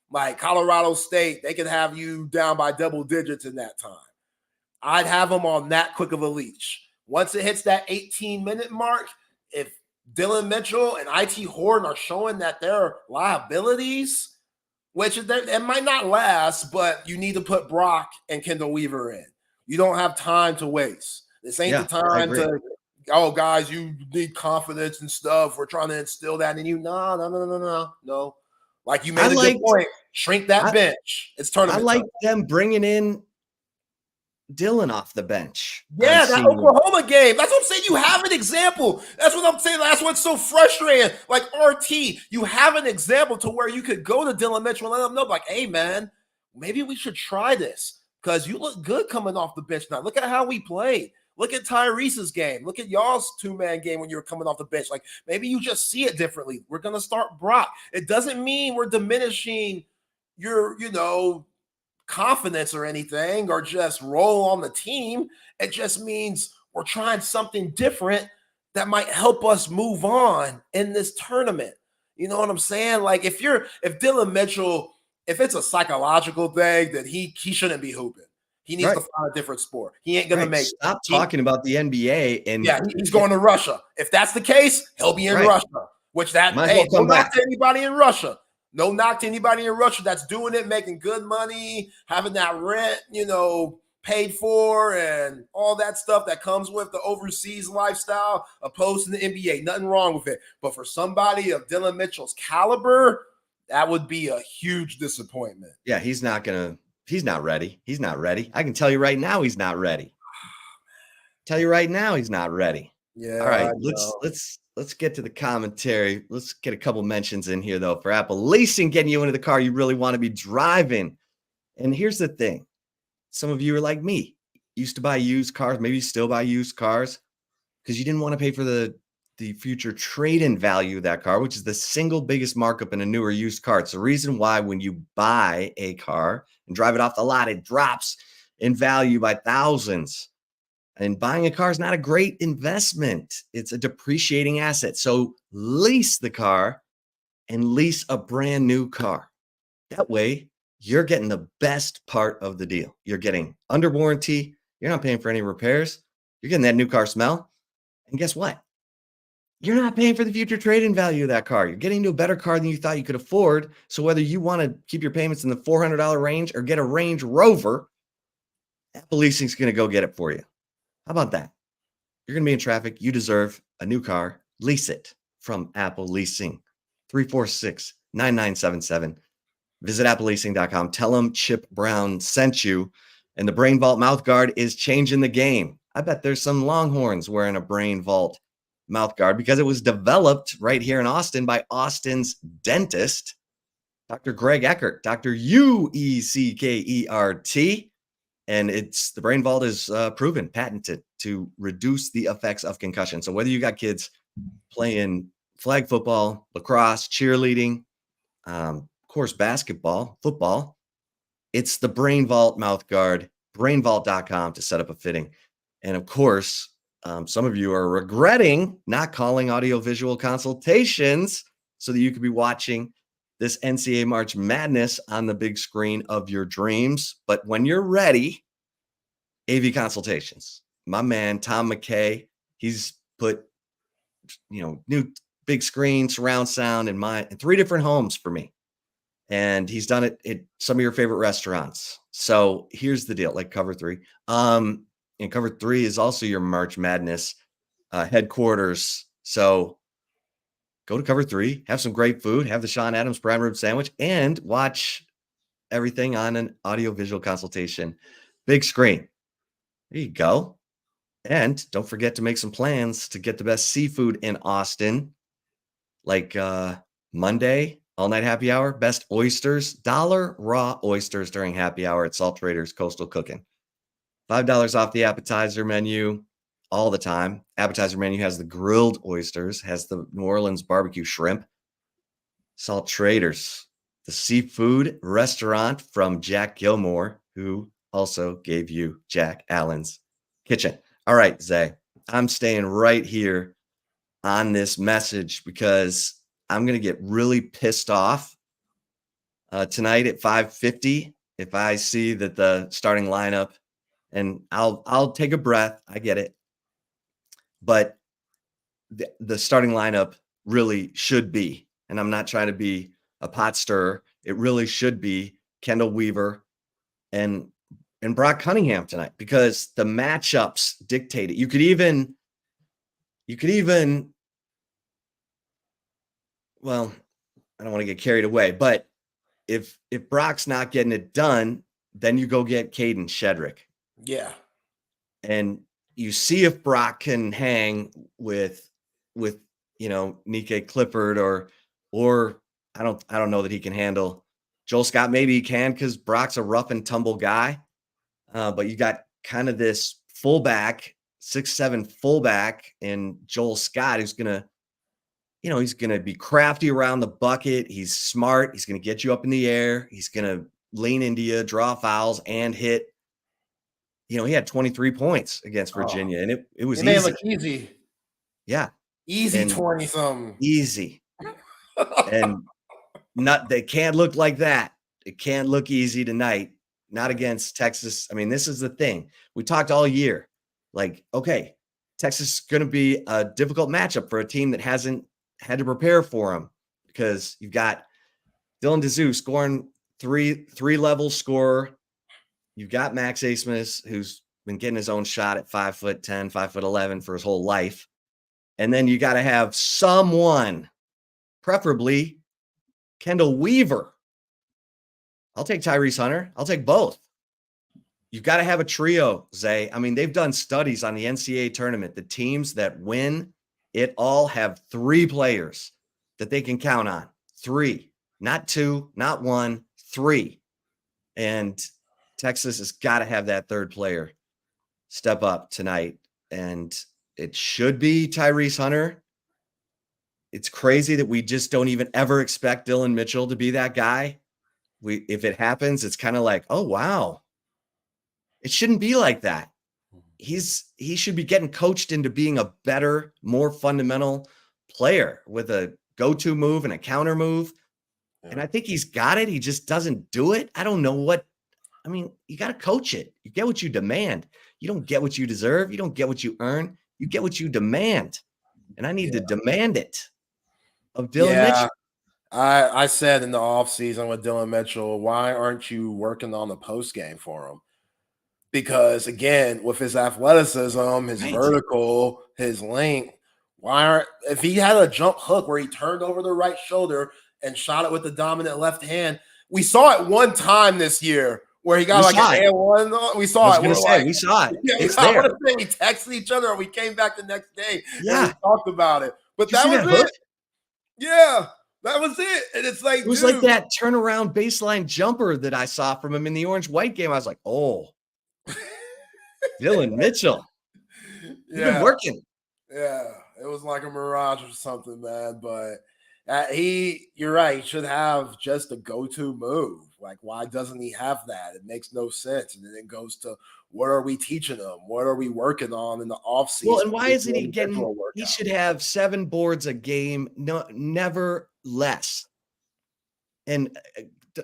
Like Colorado State, they could have you down by double digits in that time. I'd have them on that quick of a leash. Once it hits that 18-minute mark, if Dylan Mitchell and IT Horton are showing that they're liabilities, which it might not last, but you need to put Brock and Kendall Weaver in. You don't have time to waste. This ain't the time to, oh, guys, you need confidence and stuff. We're trying to instill that in you. No. Like you made a good point. Shrink that bench. It's tournament I like time. them bringing in Dylan off the bench. Yeah, that Oklahoma game. That's what I'm saying. You have an example. That's what I'm saying. That's what's so frustrating. Like RT, you have an example to where you could go to Dylan Mitchell and let them know, like, hey, man, maybe we should try this because you look good coming off the bench now. Look at how we played. Look at Tyrese's game. Look at y'all's two-man game when you were coming off the bench. Like, maybe you just see it differently. We're going to start Brock. It doesn't mean we're diminishing your, confidence or anything, or just roll on the team. It just means we're trying something different that might help us move on in this tournament. You know what I'm saying? Like if Dylan Mitchell, if it's a psychological thing, then he shouldn't be hooping. He needs to find a different sport. He ain't gonna make. Stop talking about the NBA and he's going to Russia. If that's the case, he'll be in Russia. Which no knock to anybody in Russia. No knock to anybody in Russia that's doing it, making good money, having that rent, paid for, and all that stuff that comes with the overseas lifestyle, opposed to the NBA. Nothing wrong with it. But for somebody of Dylan Mitchell's caliber, that would be a huge disappointment. Yeah, he's not ready. He's not ready. I can tell you right now he's not ready. Tell you right now he's not ready. Yeah. All right, let's get to the commentary. Let's get a couple mentions in here, though, for Apple Leasing, getting you into the car you really want to be driving. And here's the thing. Some of you are like me, used to buy used cars, maybe you still buy used cars because you didn't want to pay for the future trade-in value of that car, which is the single biggest markup in a newer used car. It's the reason why when you buy a car and drive it off the lot, it drops in value by thousands. And buying a car is not a great investment. It's a depreciating asset. So lease the car and lease a brand new car. That way, you're getting the best part of the deal. You're getting under warranty. You're not paying for any repairs. You're getting that new car smell. And guess what? You're not paying for the future trade-in value of that car. You're getting into a better car than you thought you could afford. So whether you want to keep your payments in the $400 range or get a Range Rover, Apple Leasing is going to go get it for you. How about that? You're going to be in traffic. You deserve a new car. Lease it from Apple Leasing. 346-9977. Visit appleleasing.com. Tell them Chip Brown sent you. And the Brain Vault mouthguard is changing the game. I bet there's some Longhorns wearing a Brain Vault mouthguard because it was developed right here in Austin by Austin's dentist, Dr. Greg Eckert, Dr. Ueckert. And the Brain Vault is proven, patented to reduce the effects of concussion. So whether you got kids playing flag football, lacrosse, cheerleading, of course, basketball, football, it's the Brain Vault mouthguard, brainvault.com to set up a fitting. And of course, some of you are regretting not calling audiovisual consultations so that you could be watching this NCAA March Madness on the big screen of your dreams. But when you're ready, AV Consultations, my man, Tom McKay, he's put, new big screen, surround sound in 3 different homes for me. And he's done it at some of your favorite restaurants. So here's the deal, like Cover 3. And Cover 3 is also your March Madness headquarters. So go to Cover 3, have some great food, have the Sean Adams prime rib sandwich, and watch everything on an audiovisual consultation. Big screen. There you go. And don't forget to make some plans to get the best seafood in Austin. Like Monday, all-night happy hour, best oysters, $1 raw oysters during happy hour at Salt Traders Coastal Cooking. $5 off the appetizer menu all the time. Appetizer menu has the grilled oysters, has the New Orleans barbecue shrimp. Salt Traders, the seafood restaurant from Jack Gilmore, who also gave you Jack Allen's Kitchen. All right, Zay, I'm staying right here on this message because I'm going to get really pissed off tonight at 5:50 if I see that the starting lineup, and I'll take a breath. I get it. But the starting lineup really should be, and I'm not trying to be a pot stirrer, it really should be Kendall Weaver and Brock Cunningham tonight, because the matchups dictate it. You could even, well, I don't want to get carried away, but if Brock's not getting it done, then you go get Caden Shedrick. Yeah. And you see if Brock can hang with Nikkei Clifford or I don't know that he can handle Joel Scott. Maybe he can, because Brock's a rough and tumble guy. But you got kind of this fullback, 6'7" fullback, and Joel Scott, who's gonna be crafty around the bucket. He's smart. He's gonna get you up in the air. He's gonna lean into you, draw fouls, and hit. He had 23 points against Virginia, and it was easy. Look easy. Yeah. Easy 20-something. Easy. And they can't look like that. It can't look easy tonight. Not against Texas. I mean, this is the thing. We talked all year. Like, okay, Texas is going to be a difficult matchup for a team that hasn't had to prepare for them, because you've got Dylan Dizu scoring three-level scorer. You've got Max Asmus, who's been getting his own shot at 5'10", 5'11" for his whole life. And then you got to have someone, preferably Kendall Weaver. I'll take Tyrese Hunter. I'll take both. You've got to have a trio, Zay. I mean, they've done studies on the NCAA tournament. The teams that win it all have 3 players that they can count on. 3, not 2, not 1, 3. And Texas has got to have that third player step up tonight. And it should be Tyrese Hunter. It's crazy that we just don't even ever expect Dylan Mitchell to be that guy. If it happens, it's kind of like, oh, wow. It shouldn't be like that. He should be getting coached into being a better, more fundamental player with a go-to move and a counter move. Yeah. And I think he's got it. He just doesn't do it. I don't know what. I mean, you got to coach it. You get what you demand. You don't get what you deserve. You don't get what you earn. You get what you demand. And I need to demand it of Dylan Mitchell. I said in the offseason with Dylan Mitchell, why aren't you working on the post game for him? Because again, with his athleticism, his vertical, his length, if he had a jump hook where he turned over the right shoulder and shot it with the dominant left hand, we saw it one time this year where he got an and-one. We saw it. We saw it. Yeah, it's there. We texted each other, and we came back the next day. Yeah, and we talked about it. But that was it. Yeah. That was it. And it's like, it was like that turnaround baseline jumper that I saw from him in the orange-white game. I was like, oh, Dylan Mitchell. He's been working. Yeah. It was like a mirage or something, man. But you're right. He should have just a go-to move. Like, why doesn't he have that? It makes no sense. And then it goes to, what are we teaching him? What are we working on in the offseason? Well, and why isn't he getting – he should have 7 boards a game, never less. And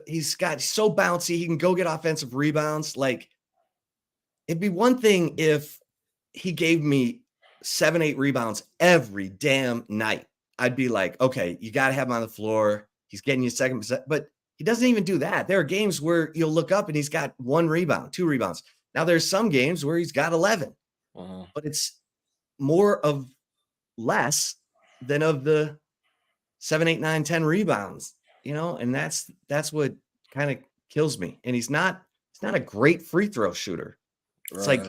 he's so bouncy. He can go get offensive rebounds. Like, it'd be one thing if he gave me 7-8 rebounds every damn night. I'd be like, okay, you got to have him on the floor. He's getting you second. But he doesn't even do that. There are games where you'll look up and he's got 1 rebound, 2 rebounds. Now, there's some games where he's got 11. But it's more of less than of the 7, 8, 9, 10 rebounds, and that's what kind of kills me. And he's not a great free throw shooter. It's like,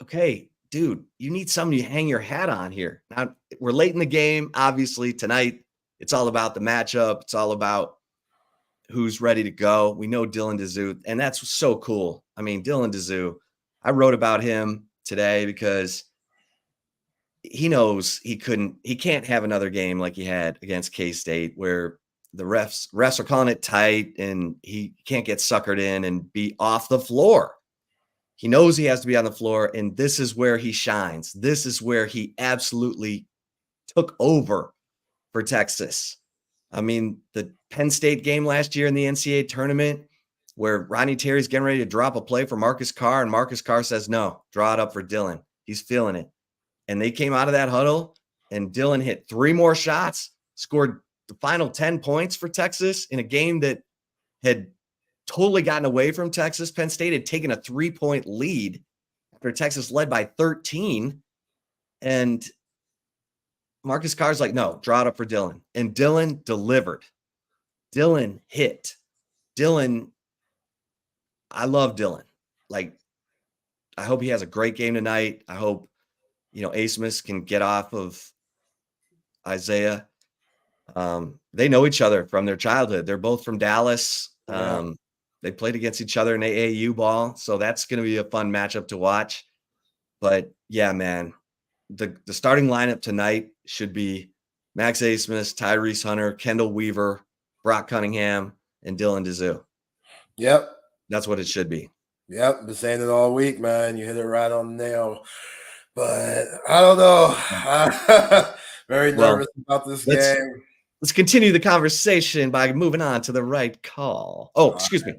okay, dude, you need somebody to hang your hat on here. Now, we're late in the game. Obviously, tonight, it's all about the matchup. It's all about who's ready to go. We know Dylan Dizu, and that's so cool. I mean, Dylan Dizu, I wrote about him today because he knows he can't have another game like he had against K-State where the refs are calling it tight, and he can't get suckered in and be off the floor. He knows he has to be on the floor, and this is where he shines. This is where he absolutely took over for Texas. I mean, the Penn State game last year in the NCAA tournament where Ronnie Terry's getting ready to drop a play for Marcus Carr, and Marcus Carr says, no, draw it up for Dylan. He's feeling it. And they came out of that huddle, and Dylan hit 3 more shots, scored the final 10 points for Texas in a game that had totally gotten away from Texas. Penn State had taken a 3-point lead after Texas led by 13. And Marcus Carr's like, no, draw it up for Dylan. And Dylan delivered. Dylan hit. Dylan, I love Dylan. Like, I hope he has a great game tonight. I hope, Asmus can get off of Isaiah. They know each other from their childhood. They're both from Dallas. They played against each other in AAU ball. So that's going to be a fun matchup to watch. But yeah, man, the starting lineup tonight should be Max Asmus, Tyrese Hunter, Kendall Weaver, Brock Cunningham, and Dylan Dizu. Yep. That's what it should be. Yep. Been saying it all week, man. You hit it right on the nail. But I don't know. Very nervous about this game. Let's continue the conversation by moving on to the right call. Oh, excuse me.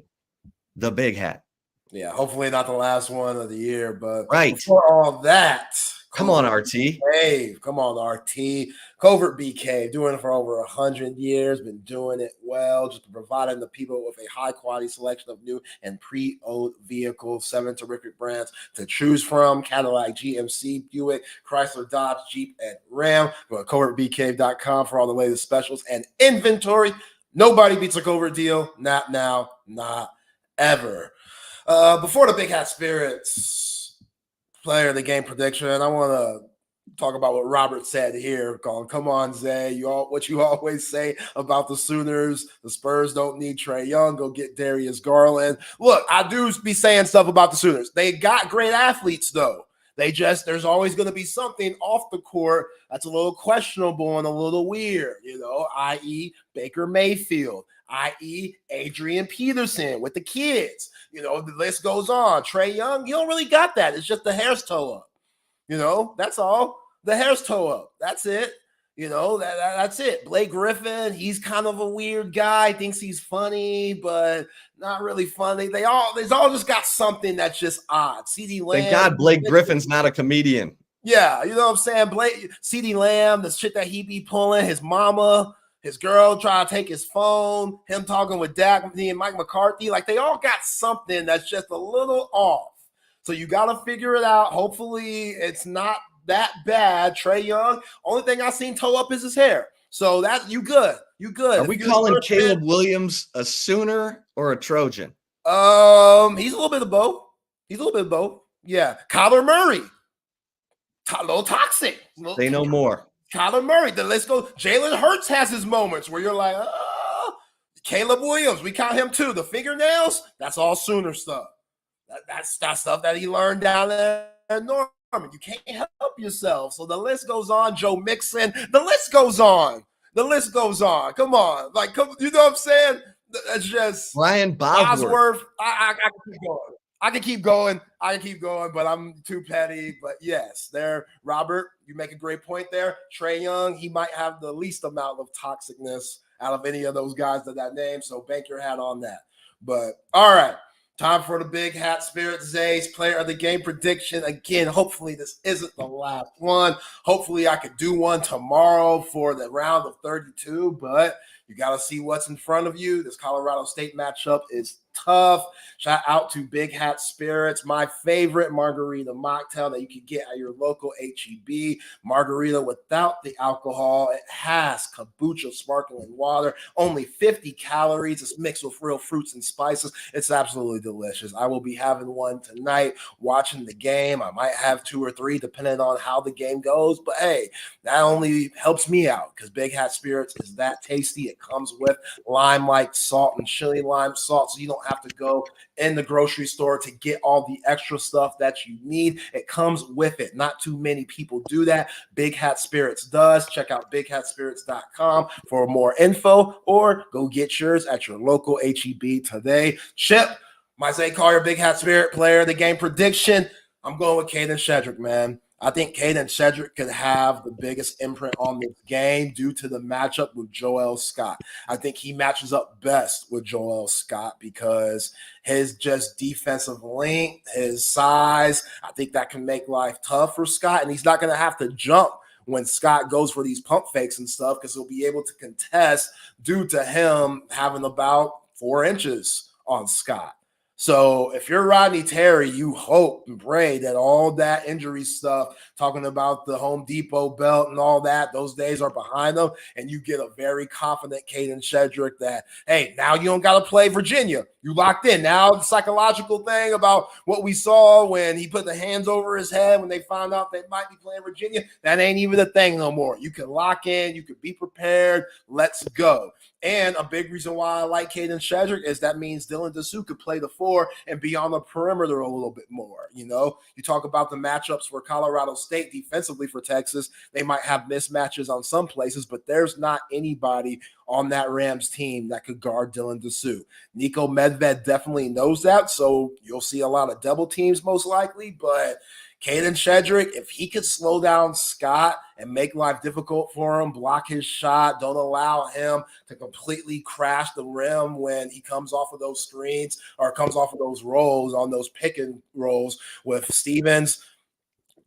The big hat. Yeah, hopefully not the last one of the year, but right. Before all that, come on, RT. Cave. Come on, RT. Covert BK, doing it for over 100 years, been doing it well, just providing the people with a high-quality selection of new and pre-owned vehicles, 7 terrific brands to choose from: Cadillac, GMC, Buick, Chrysler, Dodge, Jeep, and Ram. Go to covertbk.com for all the latest specials and inventory. Nobody beats a Covert deal. Not now, not ever. Before the Big Hat Spirits player of the game prediction, I want to talk about what Robert said here. Come on, Zay. What you always say about the Sooners. The Spurs don't need Trae Young. Go get Darius Garland. Look, I do be saying stuff about the Sooners. They got great athletes, though. There's always going to be something off the court that's a little questionable and a little weird, i.e. Baker Mayfield, i.e. Adrian Peterson with the kids. The list goes on. Trae Young, you don't really got that. It's just the hair's toe up. That's all. The hair's toe up. That's it. That's it. Blake Griffin, he's kind of a weird guy. Thinks he's funny, but not really funny. They all just got something that's just odd. CeeDee Lamb. Thank God Blake Griffin's not a comedian. Yeah, you know what I'm saying? CeeDee Lamb, the shit that he be pulling, his mama, his girl trying to take his phone, him talking with Dak and Mike McCarthy. Like, they all got something that's just a little off. So you got to figure it out. Hopefully it's not that bad. Trae Young, only thing I seen toe up is his hair. So that you good. You good. Are we calling Caleb Williams a Sooner or a Trojan? He's a little bit of both. Yeah. Kyler Murray. A little toxic. Say no more. Kyler Murray. Then let's go. Jalen Hurts has his moments where you're like, Caleb Williams, we count him too. The fingernails, that's all Sooner stuff. That's stuff that he learned down there in Norman. You can't help yourself. So the list goes on. Joe Mixon. The list goes on. Come on. You know what I'm saying? That's just Ryan Bosworth. I can keep going, but I'm too petty. But yes, Robert, you make a great point there. Trae Young, he might have the least amount of toxicness out of any of those guys that name. So bank your hat on that. But all right. Time for the Big Hat Spirit Zay's player of the game prediction. Again, hopefully this isn't the last one. Hopefully I could do one tomorrow for the round of 32, but you got to see what's in front of you. This Colorado State matchup is tough. Shout out to Big Hat Spirits, my favorite margarita mocktail that you can get at your local HEB. Margarita without the alcohol. It has kombucha sparkling water, only 50 calories. It's mixed with real fruits and spices. It's absolutely delicious. I will be having one tonight, watching the game. I might have 2 or 3 depending on how the game goes, but hey, that only helps me out because Big Hat Spirits is that tasty. It comes with lime-like salt and chili lime salt, so you don't don't have to go in the grocery store to get all the extra stuff that you need. It comes with it. Not too many people do that. Big Hat Spirits does. Check out bighatspirits.com for more info, or go get yours at your local HEB today. Chip, my Zay Collier, Big Hat Spirit player of the game prediction. I'm going with Caden Shedrick, man. I think Caden Shedrick could have the biggest imprint on this game due to the matchup with Joel Scott. I think he matches up best with Joel Scott because his just defensive length, his size, I think that can make life tough for Scott, and he's not going to have to jump when Scott goes for these pump fakes and stuff because he'll be able to contest due to him having about 4 inches on Scott. So if you're Rodney Terry, you hope and pray that all that injury stuff, talking about the Home Depot belt and all that, those days are behind them, and you get a very confident Caden Shedrick that, hey, now you don't got to play Virginia. You locked in. Now the psychological thing about what we saw when he put the hands over his head when they found out they might be playing Virginia, that ain't even a thing no more. You can lock in. You can be prepared. Let's go. And a big reason why I like Caden Shedrick is that means Dylan Dessou could play the 4 and be on the perimeter a little bit more. You know, you talk about the matchups for Colorado State defensively for Texas. They might have mismatches on some places, but there's not anybody on that Rams team that could guard Dylan Dessou. Nico Medved definitely knows that, so you'll see a lot of double teams most likely, but Caden Shedrick, if he could slow down Scott and make life difficult for him, block his shot, don't allow him to completely crash the rim when he comes off of those screens or comes off of those rolls on those pick and rolls with Stevens,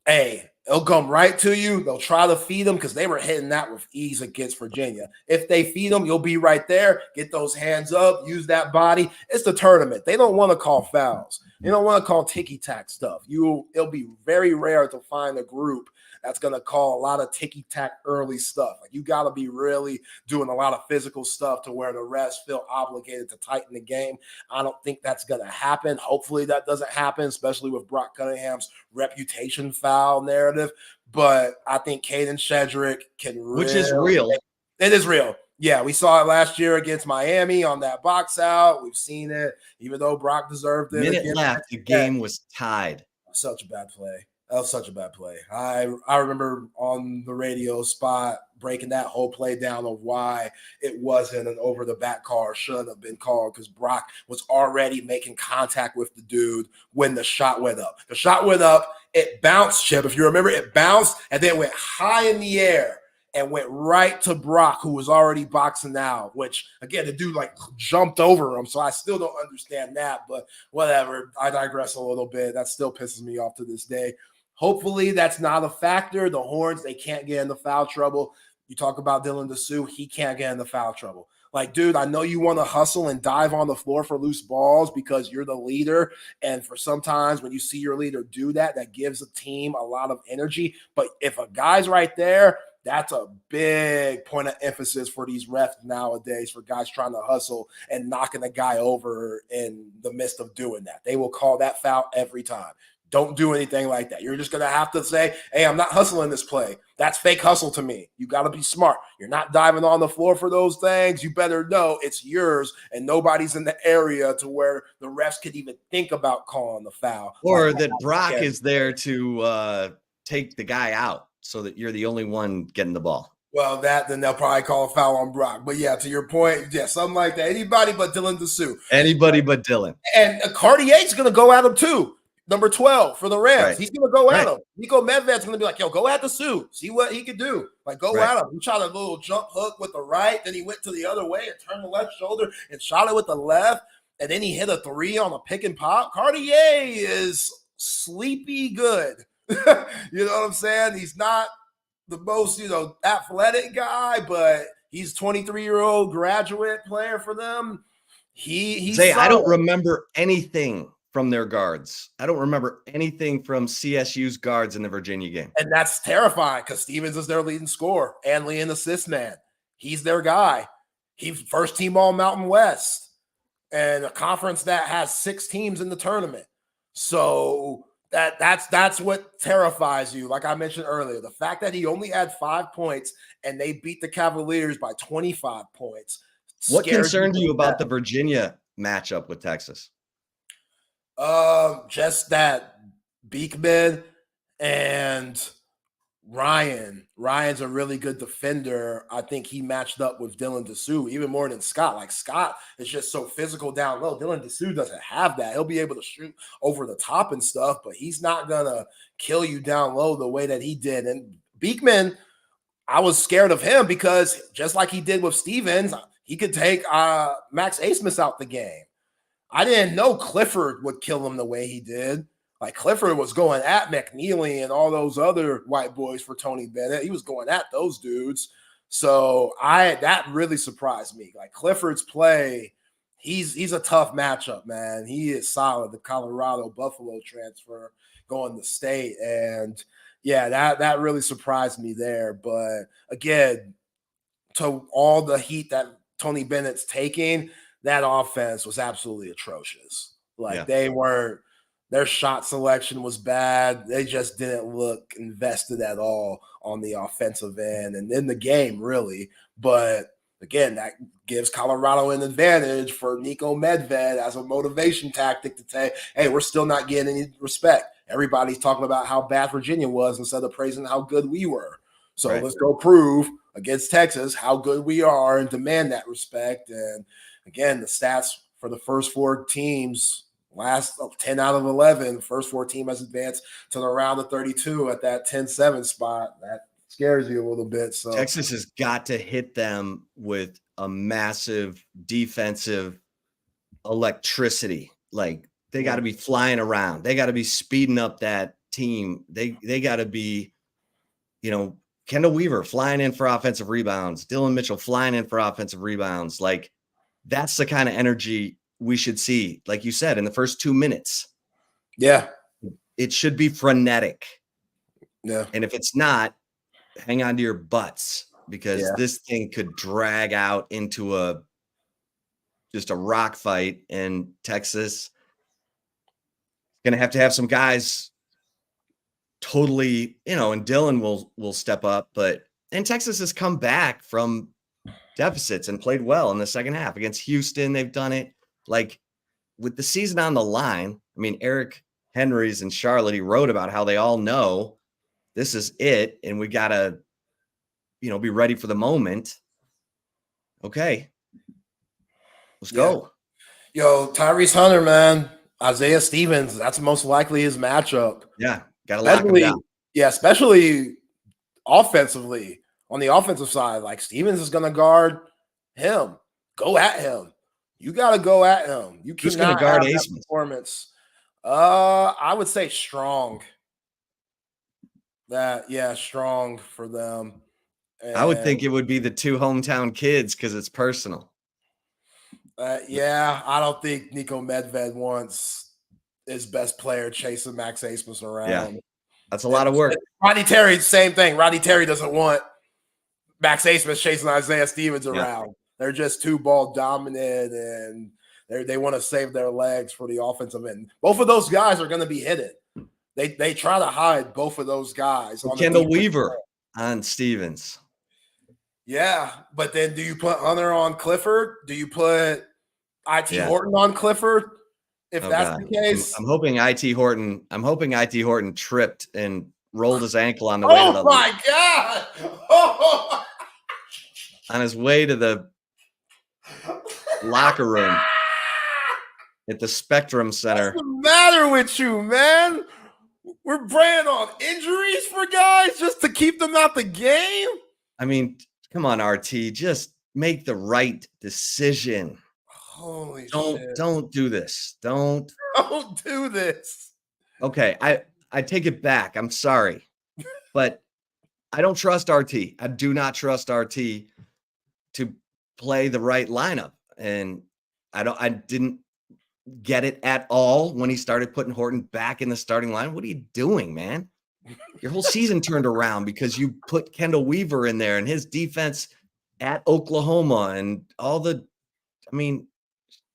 hey, they'll come right to you. They'll try to feed them because they were hitting that with ease against Virginia. If they feed them, you'll be right there. Get those hands up. Use that body. It's the tournament. They don't want to call fouls. They don't want to call ticky-tack stuff. It'll be very rare to find a group that's going to call a lot of ticky-tack early stuff. Like, you got to be really doing a lot of physical stuff to where the refs feel obligated to tighten the game. I don't think that's going to happen. Hopefully that doesn't happen, especially with Brock Cunningham's reputation foul narrative. But I think Caden Shedrick can really – which is real. It is real. Yeah, we saw it last year against Miami on that box out. We've seen it, even though Brock deserved it. Minute left, the game was tied. Such a bad play. That was such a bad play. I remember on the radio spot breaking that whole play down of why it wasn't an over-the-back call or shouldn't have been called, because Brock was already making contact with the dude when the shot went up. The shot went up, it bounced, Chip. If you remember, it bounced and then went high in the air and went right to Brock, who was already boxing out, which, again, the dude, like, jumped over him, so I still don't understand that, but whatever. I digress a little bit. That still pisses me off to this day. Hopefully that's not a factor. The Horns, they can't get into foul trouble. You talk about Dylan Dessou, he can't get into foul trouble. Like, dude, I know you want to hustle and dive on the floor for loose balls because you're the leader. And for sometimes when you see your leader do that, that gives a team a lot of energy. But if a guy's right there, that's a big point of emphasis for these refs nowadays, for guys trying to hustle and knocking a guy over in the midst of doing that. They will call that foul every time. Don't do anything like that. You're just going to have to say, hey, I'm not hustling this play. That's fake hustle to me. You got to be smart. You're not diving on the floor for those things. You better know it's yours and nobody's in the area to where the refs could even think about calling the foul. Or that Brock is there to take the guy out so that you're the only one getting the ball. Well, then they'll probably call a foul on Brock. But yeah, to your point, yeah, something like that. Anybody but Dylan Dessou. Anybody but Dylan. And Cartier's going to go at him too. Number 12 for the Rams. Right. He's going to go at him. Nico Medved's going to be like, yo, go at Dessou. See what he can do. Like, go at him. He tried a little jump hook with the right. Then he went to the other way and turned the left shoulder and shot it with the left. And then he hit a 3 on a pick and pop. Cartier is sleepy good. You know what I'm saying? He's not the most, athletic guy, but he's 23-year-old graduate player for them. He's I don't remember anything from their guards. I don't remember anything from CSU's guards in the Virginia game. And that's terrifying because Stevens is their leading scorer and leading assist man. He's their guy. He's first team all Mountain West and a conference that has 6 teams in the tournament. So that's what terrifies you. Like I mentioned earlier, the fact that he only had 5 points and they beat the Cavaliers by 25 points. What concerned you about the Virginia matchup with Texas? Just that Beekman and Ryan. Ryan's a really good defender. I think he matched up with Dylan Dessou even more than Scott. Like Scott is just so physical down low. Dylan Dessou doesn't have that. He'll be able to shoot over the top and stuff, but he's not gonna kill you down low the way that he did. And Beekman, I was scared of him because just like he did with Stevens, he could take Max Asmus out the game. I didn't know Clifford would kill him the way he did. Like Clifford was going at McNeely and all those other white boys for Tony Bennett. He was going at those dudes. So that really surprised me. Like Clifford's play, he's a tough matchup, man. He is solid. The Colorado Buffalo transfer going to state. And yeah, that really surprised me there. But again, to all the heat that Tony Bennett's taking, that offense was absolutely atrocious. Like their shot selection was bad. They just didn't look invested at all on the offensive end and in the game, really. But again, that gives Colorado an advantage for Nico Medved as a motivation tactic to say, hey, we're still not getting any respect. Everybody's talking about how bad Virginia was instead of praising how good we were. So let's go prove against Texas how good we are and demand that respect. And again, the stats for the first 4 teams, last 10 out of 11, first 4 team has advanced to the round of 32 at that 10-7 spot. That scares you a little bit. So Texas has got to hit them with a massive defensive electricity. Like they got to be flying around. They got to be speeding up that team. They got to be, Kendall Weaver flying in for offensive rebounds, Dylan Mitchell flying in for offensive rebounds. Like that's the kind of energy we should see, like you said, in the first 2 minutes. Yeah. It should be frenetic. Yeah. And if it's not, hang on to your butts because this thing could drag out into just a rock fight, and Texas is going to have some guys totally, and Dylan will step up, and Texas has come back from deficits and played well in the second half against Houston. They've done it like with the season on the line. I mean, Eric Henry's and Charlotte, he wrote about how they all know this is it. And we got to, be ready for the moment. Okay. Let's go. Yo, Tyrese Hunter, man, Isaiah Stevens, that's most likely his matchup. Yeah. Got to lock him down. Yeah. Especially offensively on the offensive side, like Stevens is going to guard him. Go at him. You got to go at him. You Who's going to guard Ace performance? I would say Strong. Strong for them. And, I would think it would be the 2 hometown kids because it's personal. I don't think Nico Medved wants his best player chasing Max Asmus around. Yeah, that's a lot of work. Rodney Terry, same thing. Rodney Terry doesn't want Max Asmus chasing Isaiah Stevens around. They're just too ball dominant, and they want to save their legs for the offensive end. Both of those guys are going to be hidden. They try to hide both of those guys. So Kendall Weaver on Stevens. Yeah, but then do you put Hunter on Clifford? Do you put IT Horton on Clifford? If that's the case, I'm hoping IT Horton tripped and rolled his ankle on the way. Oh my God! Oh. On his way to the locker room at the Spectrum Center. What's the matter with you, man? We're preying on injuries for guys just to keep them out the game. I mean, come on, RT, just make the right decision. Holy shit. Don't do this. Don't do this. Okay, I take it back. I'm sorry. But I don't trust RT. I do not trust RT to play the right lineup. And I didn't get it at all when he started putting Horton back in the starting line. What are you doing, man? Your whole season turned around because you put Kendall Weaver in there and his defense at Oklahoma and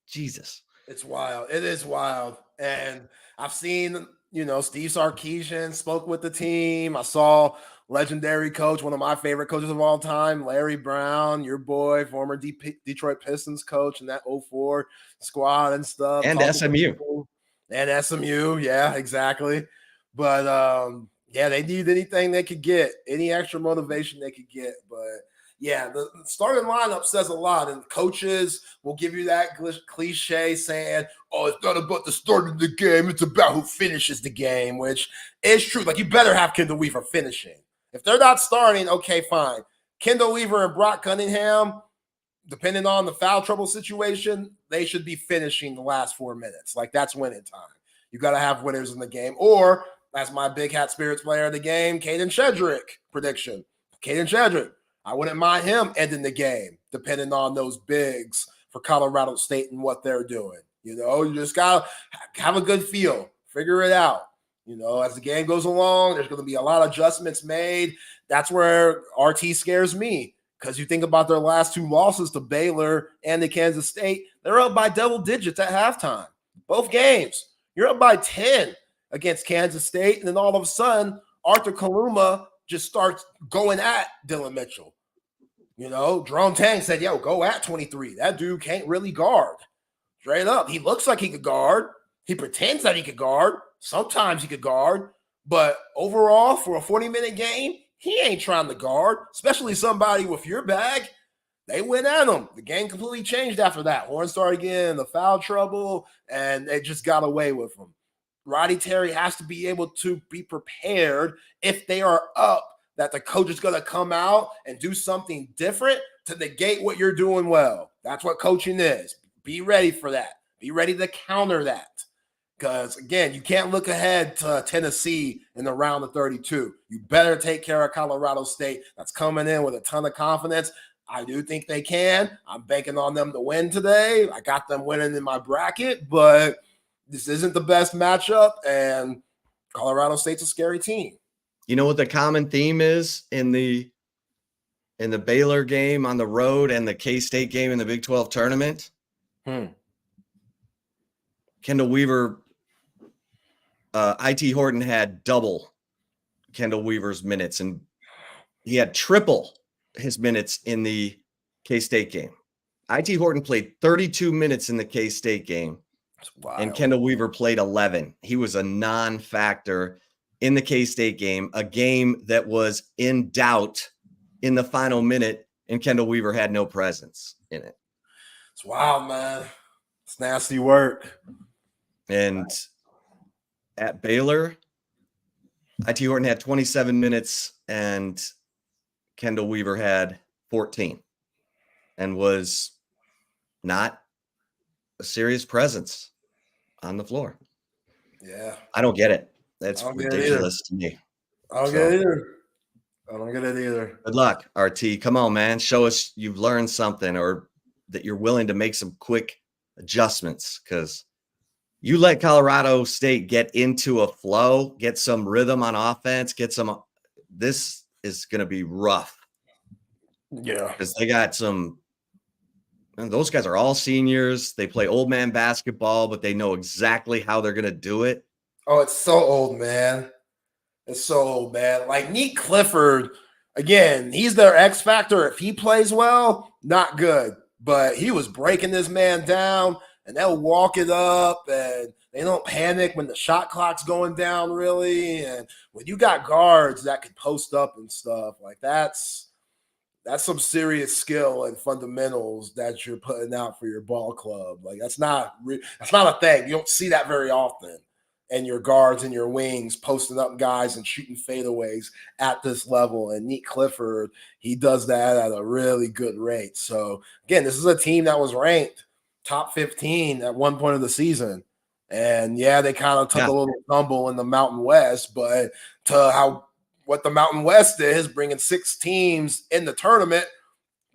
Jesus. It's wild. It is wild. And I've seen, Steve Sarkisian spoke with the team. I saw legendary coach, one of my favorite coaches of all time, Larry Brown, your boy, former Detroit Pistons coach in that 04 squad and stuff. And SMU. And SMU, yeah, exactly. But yeah, they need anything they could get, any extra motivation they could get. But yeah, the starting lineup says a lot, and coaches will give you that cliche saying, "Oh, it's not about the start of the game; it's about who finishes the game," which is true. Like, you better have Kendall Weaver finishing. If they're not starting, okay, fine. Kendall Weaver and Brock Cunningham, depending on the foul trouble situation, they should be finishing the last 4 minutes. Like, that's winning time. You got to have winners in the game. Or, as my Big Hat Spirits player of the game, Caden Shedrick prediction. Caden Shedrick. I wouldn't mind him ending the game, depending on those bigs for Colorado State and what they're doing. You know, you just got to have a good feel, figure it out. You know, as the game goes along, there's going to be a lot of adjustments made. That's where RT scares me, because you think about their last 2 losses to Baylor and to Kansas State, they're up by double digits at halftime. Both games. You're up by 10 against Kansas State, and then all of a sudden, Arthur Kaluma just starts going at Dylan Mitchell. You know, Jerome Tang said, yo, go at 23. That dude can't really guard. Straight up. He looks like he could guard. He pretends that he could guard. Sometimes he could guard. But overall, for a 40-minute game, he ain't trying to guard, especially somebody with your bag. They went at him. The game completely changed after that. Horn started getting the foul trouble, and they just got away with him. Roddy Terry has to be able to be prepared if they are up, that the coach is going to come out and do something different to negate what you're doing well. That's what coaching is. Be ready for that. Be ready to counter that. Because, again, you can't look ahead to Tennessee in the round of 32. You better take care of Colorado State. That's coming in with a ton of confidence. I do think they can. I'm banking on them to win today. I got them winning in my bracket, but this isn't the best matchup, and Colorado State's a scary team. You know what the common theme is in the Baylor game on the road and the K-State game in the Big 12 tournament? Kendall Weaver, IT Horton had double Kendall Weaver's minutes, and he had triple his minutes in the K-State game. IT Horton played 32 minutes in the K-State game. And Kendall Weaver played 11. He was a non-factor in the K-State game, a game that was in doubt in the final minute, and Kendall Weaver had no presence in it. It's wild, man. It's nasty work. And at Baylor, IT Horton had 27 minutes, and Kendall Weaver had 14 and was not a serious presence on the floor. Yeah. I don't get it. That's ridiculous to me. I don't get it either. I don't get it either. Good luck, RT. Come on, man. Show us you've learned something, or that you're willing to make some quick adjustments, because you let Colorado State get into a flow, get some rhythm on offense, this is going to be rough. Yeah. Because they got some, and those guys are all seniors. They play old man basketball, but they know exactly how they're going to do it. Oh, it's so old, man. It's so old, man. Like Nick Clifford, again, he's their X factor. If he plays well, not good. But he was breaking this man down, and they'll walk it up, and they don't panic when the shot clock's going down, really. And when you got guards that can post up and stuff, like that's some serious skill and fundamentals that you're putting out for your ball club. Like that's not a thing. You don't see that very often. And your guards and your wings posting up guys and shooting fadeaways at this level. And Nick Clifford, he does that at a really good rate. So, again, this is a team that was ranked top 15 at one point of the season. And, yeah, they kind of took a little tumble in the Mountain West. But what the Mountain West did is bringing 6 teams in the tournament,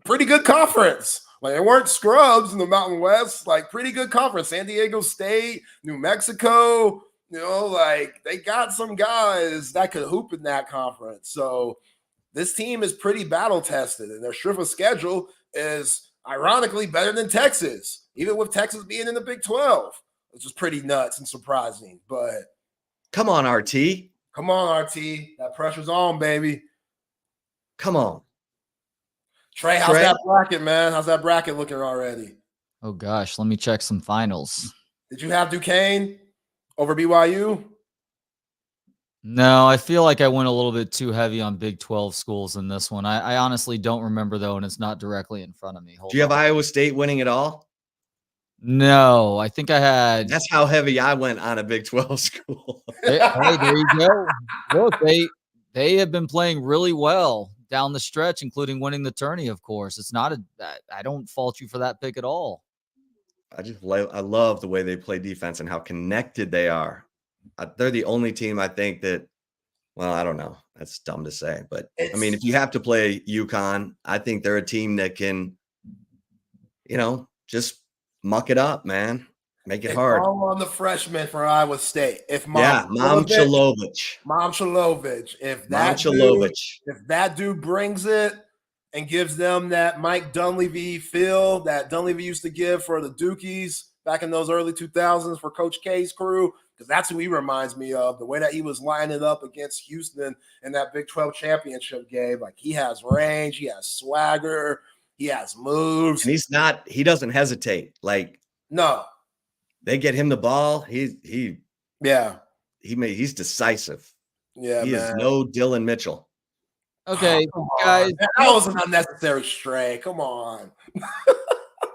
pretty good conference. Like, they weren't scrubs in the Mountain West. Like, pretty good conference. San Diego State, New Mexico. You know, like they got some guys that could hoop in that conference. So this team is pretty battle tested, and their strength of schedule is ironically better than Texas, even with Texas being in the Big 12, which is pretty nuts and surprising. But come on, RT. Come on, RT. That pressure's on, baby. Come on. Trey, how's that bracket, man? How's that bracket looking already? Oh gosh, let me check some finals. Did you have Duquesne over BYU? No, I feel like I went a little bit too heavy on Big 12 schools in this one. I honestly don't remember, though, and it's not directly in front of me. Do you have Iowa State winning it all? No, I think I had. That's how heavy I went on a Big 12 school. Hey, there you go. Look, they have been playing really well down the stretch, including winning the tourney, of course. It's not I don't fault you for that pick at all. I love the way they play defense and how connected they are. They're the only team I think that, well, I don't know. That's dumb to say, but I mean, if you have to play UConn, I think they're a team that can, just muck it up, man. Make it hard. All on the freshman for Iowa State. If Momcilovic. If that dude brings it and gives them that Mike Dunleavy feel that Dunleavy used to give for the Dukies back in those early 2000s for Coach K's crew, because that's who he reminds me of, the way that he was lining up against Houston in that Big 12 championship game. Like, he has range, he has swagger, he has moves. And he doesn't hesitate. Like, no. They get him the ball. He's decisive. Yeah, he is no Dylan Mitchell. Okay, guys. That was an unnecessary stray. Come on.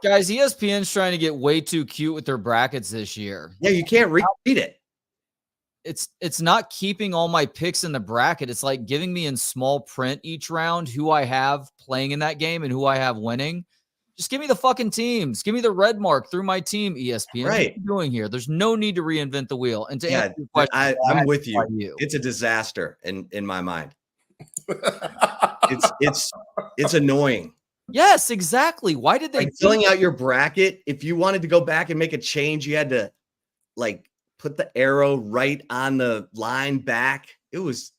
Guys, ESPN's trying to get way too cute with their brackets this year. Yeah, you can't read it. It's not keeping all my picks in the bracket. It's like giving me in small print each round who I have playing in that game and who I have winning. Just give me the fucking teams. Give me the red mark through my team, ESPN. Right. What are you doing here? There's no need to reinvent the wheel. And to answer your question, I'm with you. It's a disaster in my mind. It's annoying. Yes, exactly. Why did they filling out your bracket? If you wanted to go back and make a change, you had to put the arrow right on the line back. It was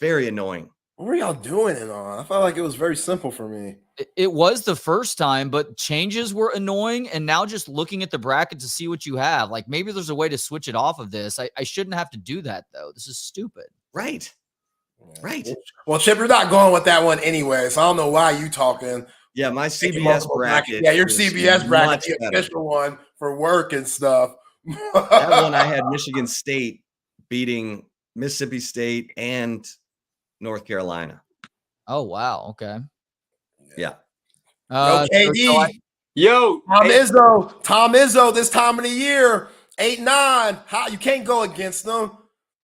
very annoying. What were y'all doing it on? I felt like it was very simple for me. It was the first time, but changes were annoying. And now just looking at the bracket to see what you have, like maybe there's a way to switch it off of this. I shouldn't have to do that, though. This is stupid. Right. Right. Well, Chip, you're not going with that one anyway, so I don't know why you talking. Yeah, my CBS bracket. Yeah, your CBS bracket, the official one for work and stuff. That one I had Michigan State beating Mississippi State and North Carolina. Oh, wow. Okay. Yeah. Yo, KD. Tom Izzo, this time of the year, 8-9. How you can't go against them.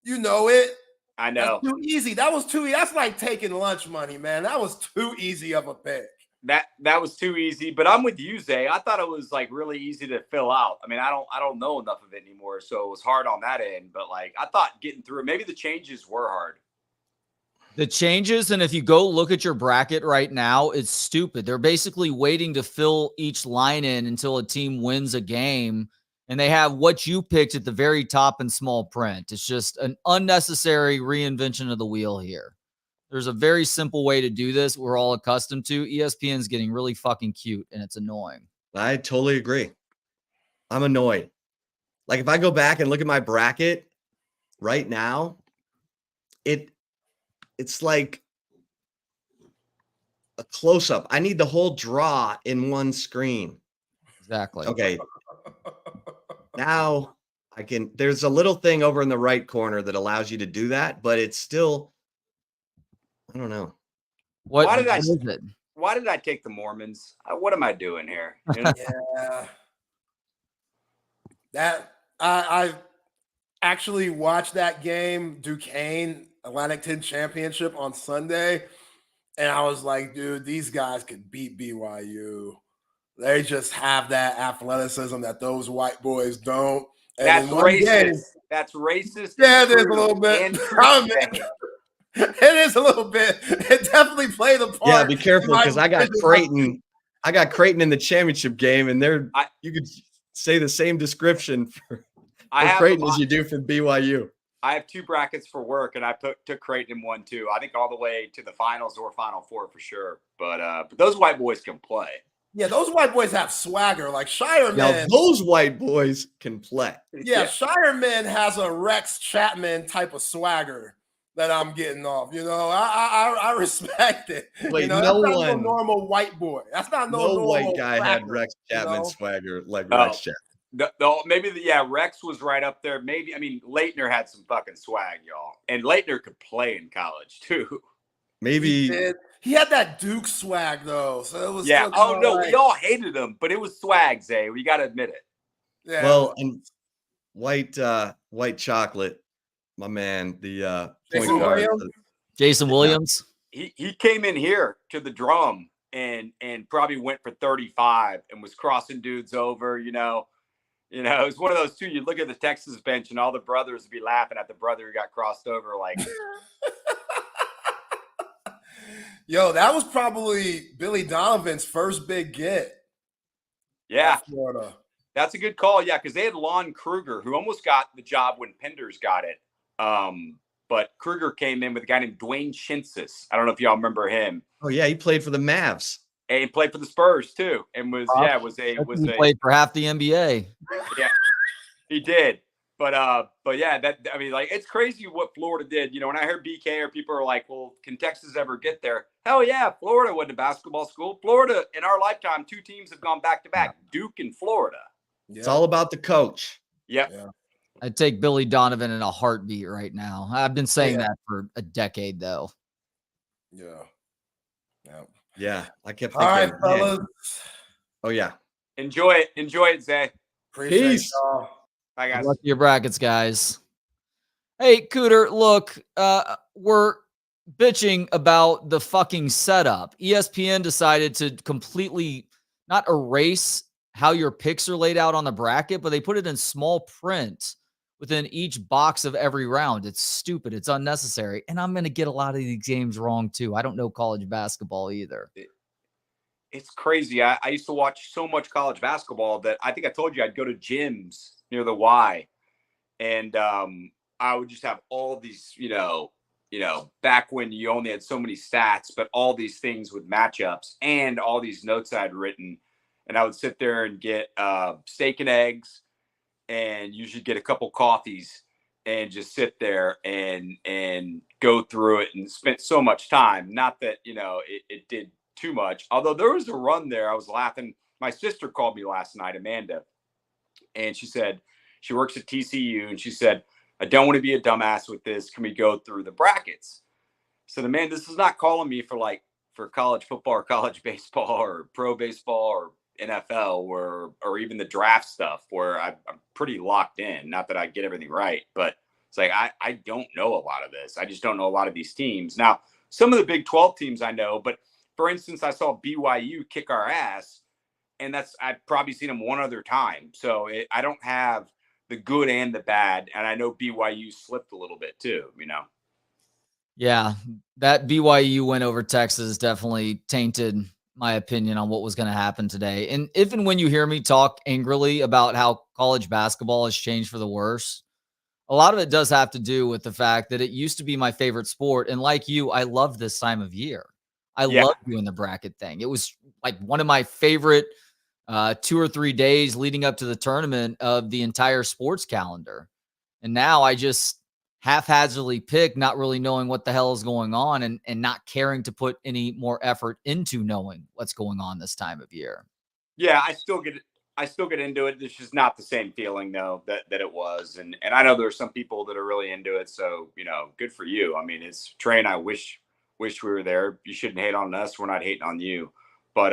You know it. I know. That's too easy. That was too easy. That's like taking lunch money, man. That was too easy of a pick. That was too easy, but I'm with you, Zay. I thought it was like really easy to fill out. I mean, I don't know enough of it anymore, so it was hard on that end. But like, I thought getting through it, maybe the changes were hard. The changes, and if you go look at your bracket right now, it's stupid. They're basically waiting to fill each line in until a team wins a game, and they have what you picked at the very top in small print. It's just an unnecessary reinvention of the wheel here. There's a very simple way to do this we're all accustomed to. ESPN's getting really fucking cute, and it's annoying. I totally agree. I'm annoyed. Like, if I go back and look at my bracket right now, it's like a close-up. I need the whole draw in one screen. Exactly. Okay. Now I can, there's a little thing over in the right corner that allows you to do that, but it's still, I don't know. Why did I take the Mormons? What am I doing here? You know? Yeah. That I actually watched that game, Duquesne Atlantic 10 Championship on Sunday, and I was like, dude, these guys could beat BYU. They just have that athleticism that those white boys don't. And that's racist. That's racist. Yeah, it is a little bit. It is a little bit. It definitely played a part. Yeah, be careful, because I got Creighton. I got Creighton in the championship game, and you could say the same description for Creighton as you do for BYU. I have two brackets for work, and I took Creighton in one too. I think all the way to the finals or Final Four for sure. But those white boys can play. Yeah, those white boys have swagger. Like Shireman. Now those white boys can play. Yeah, Shireman has a Rex Chapman type of swagger. that I'm getting off. You know, I respect it. Wait, you know, no that's not no one- normal white boy. That's not no No normal white guy had cracker, Rex Chapman you know? swagger like Oh, Rex Chapman. Maybe Rex was right up there. Maybe, I mean, Leitner had some fucking swag, y'all. And Leitner could play in college too. Maybe he had that Duke swag though, so it was Yeah. still Oh kinda no, like, we all hated him, but it was swag, Zay. We got to admit it. yeah. Well, and white chocolate, my man, the point Jason guard. Williams? Jason Williams. He came in here to the drum and probably went for 35 and was crossing dudes over. You know, it was one of those two. You look at the Texas bench and all the brothers would be laughing at the brother who got crossed over. Like, Yo, that was probably Billy Donovan's first big get. yeah, at Florida. That's a good call. Yeah, because they had Lon Kruger, who almost got the job when Penders got it. But Kruger came in with a guy named Dwayne Shinsis. I don't know if y'all remember him. Oh yeah, he played for the Mavs. And he played for the Spurs too, and was He played for half the NBA. Yeah, he did. But yeah, I mean, like, it's crazy what Florida did. You know, when I heard BK or people are like, well, can Texas ever get there? Hell yeah, Florida wasn't a basketball school. Florida, in our lifetime, 2 teams have gone back to back, Duke and Florida. It's all about the coach. Yep. Yeah. I'd take Billy Donovan in a heartbeat right now. I've been saying that for a decade, though. Yeah. Yeah, I kept All thinking. right, fellas. Oh yeah. Enjoy it, Zay. Appreciate Peace. y'all. Bye, guys. Good luck to your brackets, guys. Hey, Cooter, look, we're bitching about the fucking setup. ESPN decided to completely not erase how your picks are laid out on the bracket, but they put it in small print within each box of every round. It's stupid. It's unnecessary. And I'm going to get a lot of these games wrong, too. I don't know college basketball either. It's crazy. I used to watch so much college basketball that I think I told you I'd go to gyms near the Y, and I would just have all these, you know, back when you only had so many stats, but all these things with matchups and all these notes I'd written, and I would sit there and get steak and eggs, and usually get a couple coffees, and just sit there and go through it, and spent so much time. Not that it did too much. Although there was a run there, I was laughing. My sister called me last night, Amanda, and she said she works at TCU, and she said, I don't want to be a dumbass with this. Can we go through the brackets? So the man, this is not calling me for college football or college baseball or pro baseball or NFL or even the draft stuff where I'm pretty locked in. Not that I get everything right, but it's like I don't know a lot of this. I just don't know a lot of these teams. Now, some of the Big 12 teams I know, but for instance, I saw BYU kick our ass, and I've probably seen them one other time. So I don't have the good and the bad, and I know BYU slipped a little bit too, Yeah, that BYU win over Texas definitely tainted my opinion on what was going to happen today. And if and when you hear me talk angrily about how college basketball has changed for the worse, a lot of it does have to do with the fact that it used to be my favorite sport. And like you, I love this time of year. I love doing the bracket thing. It was like one of my favorite 2 or 3 days leading up to the tournament of the entire sports calendar. And now I just haphazardly pick, not really knowing what the hell is going on and not caring to put any more effort into knowing what's going on this time of year. Yeah, I still get into it. It's just not the same feeling though that it was. And I know there are some people that are really into it. So, good for you. I mean, it's Trey and I wish we were there. You shouldn't hate on us. We're not hating on you. But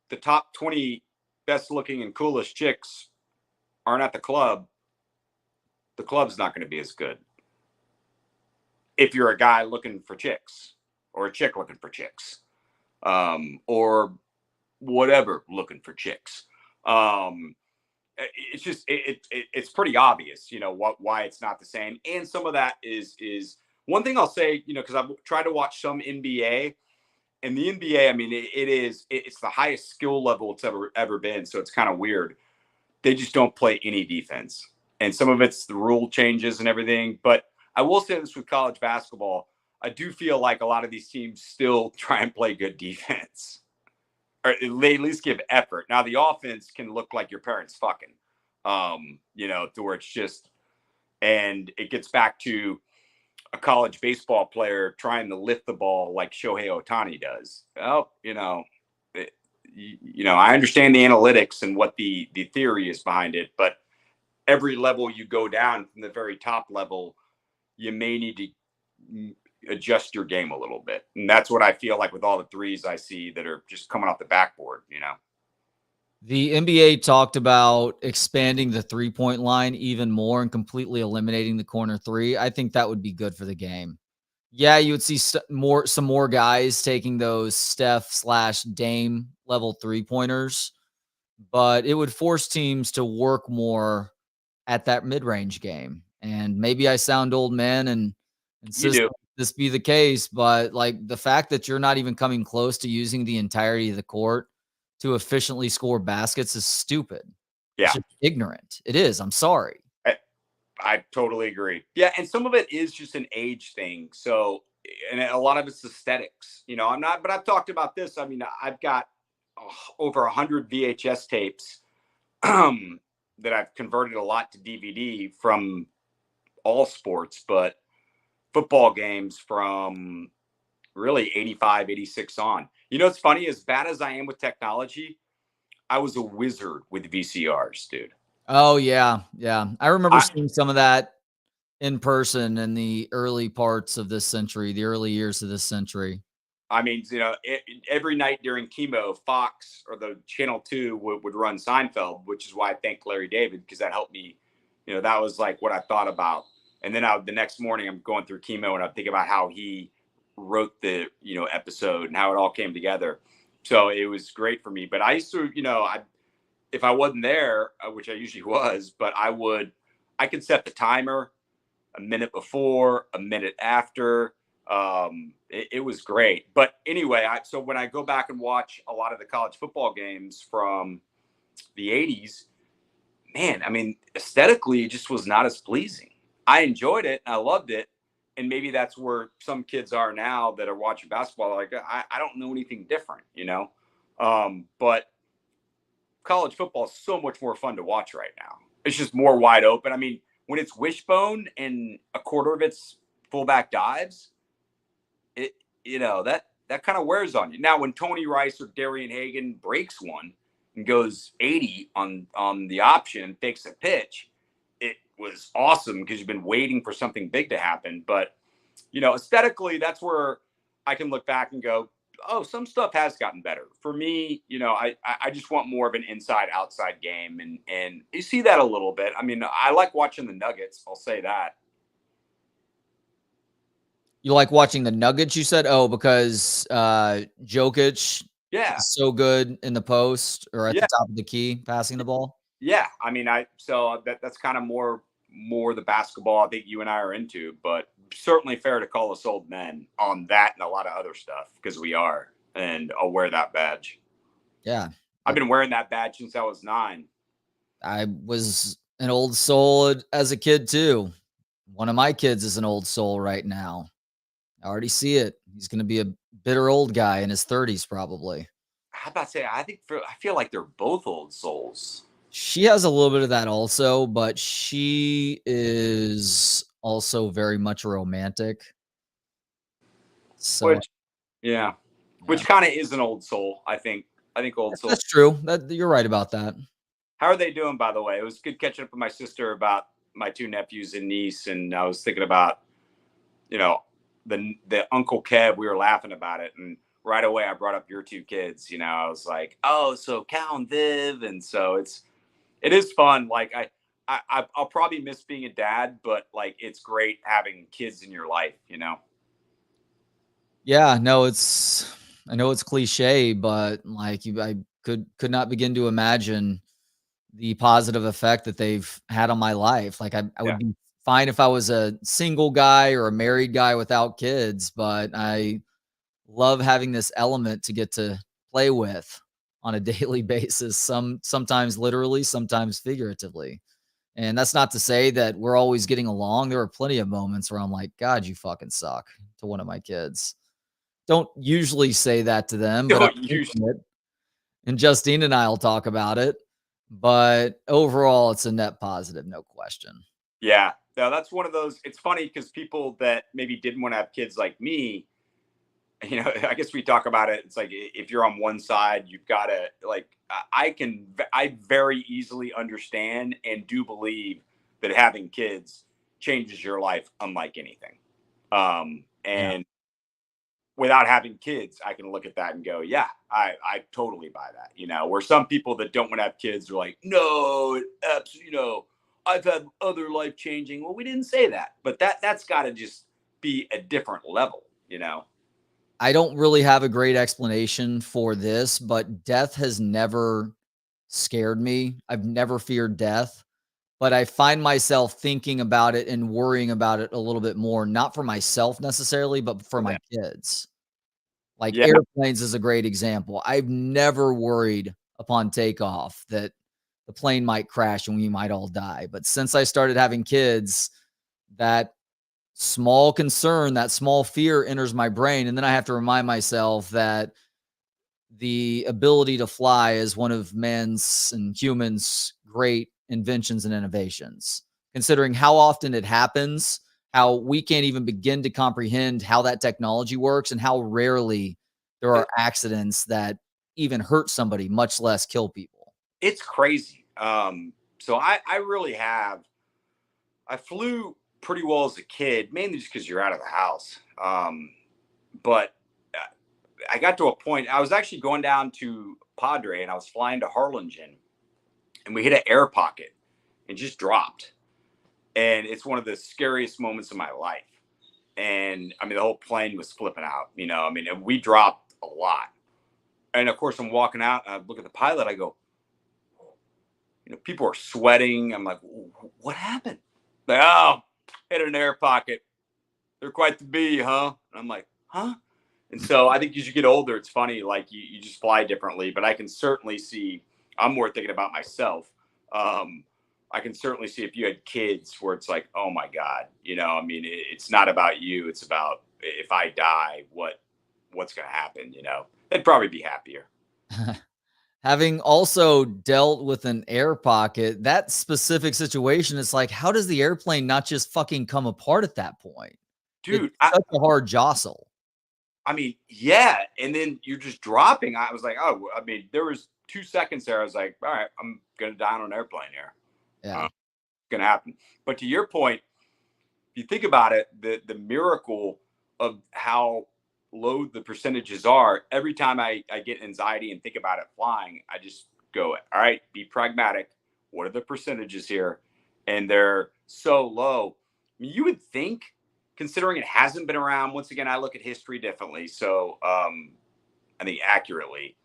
the top 20 best looking and coolest chicks aren't at the club's not going to be as good. If you're a guy looking for chicks or a chick looking for chicks, or whatever looking for chicks. It's just, it's pretty obvious, why it's not the same. And some of that is one thing I'll say, cause I've tried to watch some NBA, and the NBA, I mean, it's the highest skill level it's ever been. So it's kind of weird. They just don't play any defense. And some of it's the rule changes and everything. But I will say this with college basketball. I do feel like a lot of these teams still try and play good defense. Or they at least give effort. Now, the offense can look like your parents fucking, to where it's just, And it gets back to a college baseball player trying to lift the ball like Shohei Ohtani does. Well, I understand the analytics and what the theory is behind it, but every level you go down from the very top level, you may need to adjust your game a little bit. And that's what I feel like with all the threes I see that are just coming off the backboard, The NBA talked about expanding the three-point line even more and completely eliminating the corner three. I think that would be good for the game. Yeah, you would see some more guys taking those Steph/Dame level three-pointers, but it would force teams to work more at that mid-range game. And maybe I sound old man and insist this be the case, but like the fact that you're not even coming close to using the entirety of the court to efficiently score baskets is stupid. Yeah. It's just ignorant. It is. I'm sorry. I totally agree. Yeah. And some of it is just an age thing. So, and a lot of it's aesthetics, but I've talked about this. I mean, I've got over 100 VHS tapes that I've converted a lot to DVD from all sports, but football games from really 85, 86 on. It's funny, as bad as I am with technology, I was a wizard with VCRs, dude. Oh, yeah. Yeah. I remember seeing some of that in person in the early parts of this century, the early years of this century. I mean, every night during chemo, Fox or the Channel 2 would run Seinfeld, which is why I thank Larry David, because that helped me. That was like what I thought about. And then the next morning I'm going through chemo and I think about how he wrote the, episode and how it all came together. So it was great for me. But I used to, if I wasn't there, which I usually was, but I could set the timer a minute before, a minute after. It was great. But anyway, so when I go back and watch a lot of the college football games from the 80s, man, I mean, aesthetically, it just was not as pleasing. I enjoyed it. And I loved it. And maybe that's where some kids are now that are watching basketball. Like, I don't know anything different, but college football is so much more fun to watch right now. It's just more wide open. I mean, when it's wishbone and a quarter of it's fullback dives, that kind of wears on you. Now, when Tony Rice or Darian Hagan breaks one and goes 80 on the option and takes a pitch, it was awesome because you've been waiting for something big to happen. But, aesthetically, that's where I can look back and go, oh, some stuff has gotten better. For me, I just want more of an inside-outside game. And you see that a little bit. I mean, I like watching the Nuggets. I'll say that. You like watching the Nuggets, you said? Oh, because Jokic is so good in the post or at the top of the key passing the ball? Yeah. I mean, that's kind of more the basketball I think you and I are into, but certainly fair to call us old men on that and a lot of other stuff because we are, and I'll wear that badge. Yeah. I've been wearing that badge since I was 9. I was an old soul as a kid too. One of my kids is an old soul right now. I already see it. He's going to be a bitter old guy in his 30s, probably. How about to say, I feel like they're both old souls. She has a little bit of that also, but she is also very much a romantic. So, which kind of is an old soul. I think old soul. That's true. You're right about that. How are they doing, by the way? It was good catching up with my sister about my 2 nephews and niece, and I was thinking about, the Uncle Kev. We were laughing about it, and right away I brought up your 2 kids. I was like, oh, so Cal and Viv, and so it is fun. Like I'll probably miss being a dad, but like it's great having kids in your life. Yeah, no, I know it's cliche, but like I could not begin to imagine the positive effect that they've had on my life. Like I would be fine if I was a single guy or a married guy without kids, but I love having this element to get to play with on a daily basis, sometimes literally, sometimes figuratively. And that's not to say that we're always getting along. There are plenty of moments where I'm like, God, you fucking suck to one of my kids. Don't usually say that to them, but and Justine and I will talk about it. But overall, it's a net positive, no question. Yeah. No, that's one of those. It's funny because people that maybe didn't want to have kids like me, I guess we talk about it. It's like if you're on one side, you've got to I very easily understand and do believe that having kids changes your life unlike anything. And without having kids, I can look at that and go, yeah, I totally buy that. Where some people that don't want to have kids are like, no, I've had other life changing. Well, we didn't say that, but that's got to just be a different level. I don't really have a great explanation for this, but death has never scared me. I've never feared death, but I find myself thinking about it and worrying about it a little bit more, not for myself necessarily, but for my kids. Like airplanes is a great example. I've never worried upon takeoff that the plane might crash and we might all die. But since I started having kids, that small concern, that small fear enters my brain. And then I have to remind myself that the ability to fly is one of man's and humans' great inventions and innovations. Considering how often it happens, how we can't even begin to comprehend how that technology works, and how rarely there are accidents that even hurt somebody, much less kill people. It's crazy. So I really have. I flew pretty well as a kid, mainly just because you're out of the house. But I got to a point, I was actually going down to Padre and I was flying to Harlingen and we hit an air pocket and just dropped. And it's one of the scariest moments of my life. And the whole plane was flipping out, and we dropped a lot. And of course I'm walking out and I look at the pilot, I go, people are sweating. I'm like, what happened? Like, oh, hit an air pocket. They're quite the bee, huh? And I'm like, huh? And so I think as you get older, it's funny, like you just fly differently. But I can certainly see, I'm more thinking about myself. I can certainly see if you had kids where it's like, oh my God, it's not about you. It's about if I die, what's going to happen, They'd probably be happier. Having also dealt with an air pocket, that specific situation, it's like, how does the airplane not just fucking come apart at that point? Dude, it's such a hard jostle. Yeah. And then you're just dropping. I was like, there was 2 seconds there. I was like, all right, I'm going to die on an airplane here. Yeah. It's going to happen. But to your point, if you think about it, the miracle of how low the percentages are, every time I get anxiety and think about it flying, I just go, all right, be pragmatic. What are the percentages here? And they're so low. You would think, considering it hasn't been around, once again, I look at history differently. So I think accurately,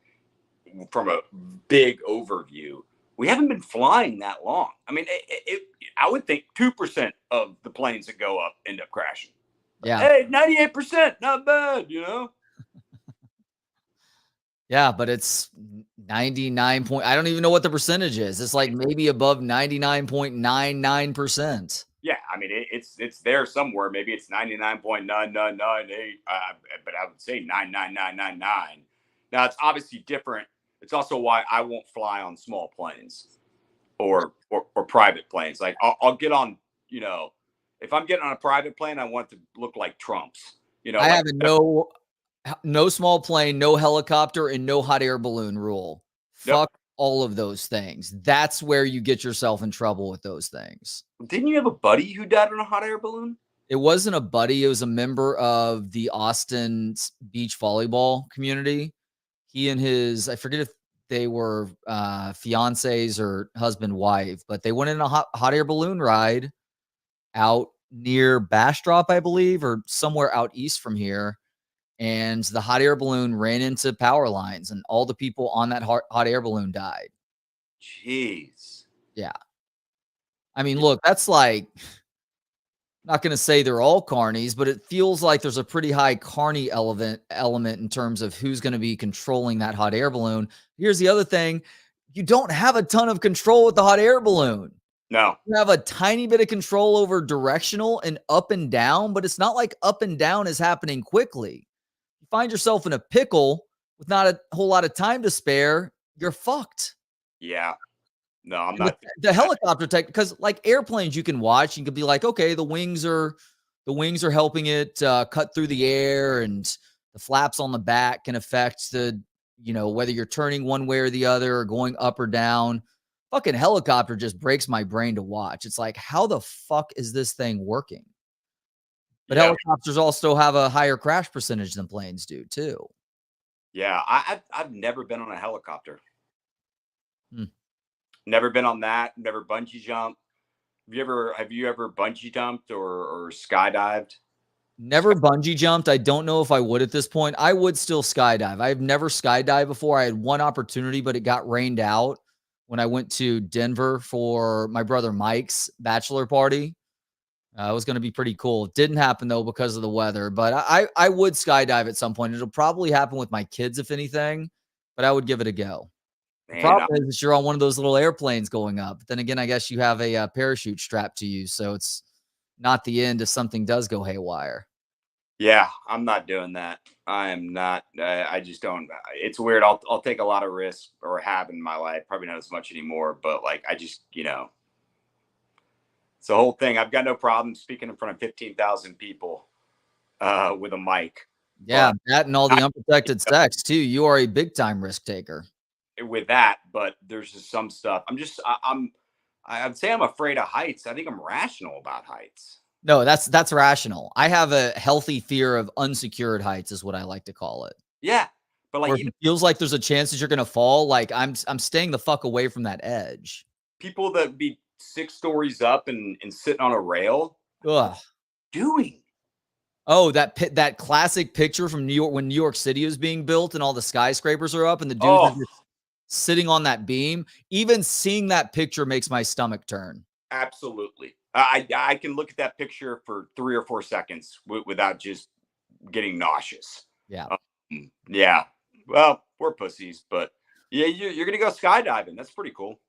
from a big overview, we haven't been flying that long. I would think 2% of the planes that go up end up crashing. Yeah. Hey, 98%, not bad, Yeah, but it's 99 point. I don't even know what the percentage is. It's like maybe above 99.99%. Yeah, it's there somewhere. Maybe it's 99.9998, but I would say 99999. Now it's obviously different. It's also why I won't fly on small planes or private planes. Like I'll get on, if I'm getting on a private plane, I want it to look like Trump's. I have no small plane, no helicopter, and no hot air balloon rule. Fuck all of those things. That's where you get yourself in trouble with those things. Didn't you have a buddy who died on a hot air balloon? It wasn't a buddy. It was a member of the Austin beach volleyball community. He and his, I forget if they were fiancés or husband, wife, but they went in a hot air balloon ride out near Bastrop, I believe, or somewhere out east from here. And the hot air balloon ran into power lines and all the people on that hot air balloon died. Jeez. Yeah. Look, that's like, not going to say they're all carnies, but it feels like there's a pretty high carny element in terms of who's going to be controlling that hot air balloon. Here's the other thing. You don't have a ton of control with the hot air balloon. No. You have a tiny bit of control over directional and up and down, but it's not like up and down is happening quickly. You find yourself in a pickle with not a whole lot of time to spare, you're fucked. Yeah. No, I'm With not. the helicopter tech, because like airplanes, you can watch. You can be like, okay, the wings are helping it cut through the air, and the flaps on the back can affect the, whether you're turning one way or the other or going up or down. Fucking helicopter just breaks my brain to watch. It's like, how the fuck is this thing working? But helicopters also have a higher crash percentage than planes do too. Yeah, I've never been on a helicopter. Hmm. Never been on that. Never bungee jumped. Have you ever bungee jumped or skydived? Never bungee jumped. I don't know if I would at this point. I would still skydive. I've never skydived before. I had one opportunity, but it got rained out when I went to Denver for my brother Mike's bachelor party. It was going to be pretty cool. It didn't happen though because of the weather, but I would skydive at some point. It'll probably happen with my kids if anything, but I would give it a go. The problem is you're on one of those little airplanes going up. Then again, I guess you have a parachute strapped to you, so it's not the end if something does go haywire. Yeah, I'm not doing that. I am not. I just don't. It's weird. I'll take a lot of risks, or have in my life. Probably not as much anymore, but like I just, it's the whole thing. I've got no problem speaking in front of 15,000 people with a mic. Yeah, that and all the unprotected sex too. You are a big time risk taker. With that, but there's just some stuff. I'd say I'm afraid of heights. I think I'm rational about heights. No, that's rational. I have a healthy fear of unsecured heights, is what I like to call it. Yeah, but like it feels like there's a chance that you're gonna fall. Like I'm staying the fuck away from that edge. People that be 6 stories up and sitting on a rail. Ugh. Doing. Oh, that classic picture from New York when New York City is being built and all the skyscrapers are up and the dudes are just sitting on that beam. Even seeing that picture makes my stomach turn. Absolutely. I can look at that picture for 3 or 4 seconds without just getting nauseous. Yeah. Yeah. Well, we're pussies, but yeah, you're going to go skydiving. That's pretty cool.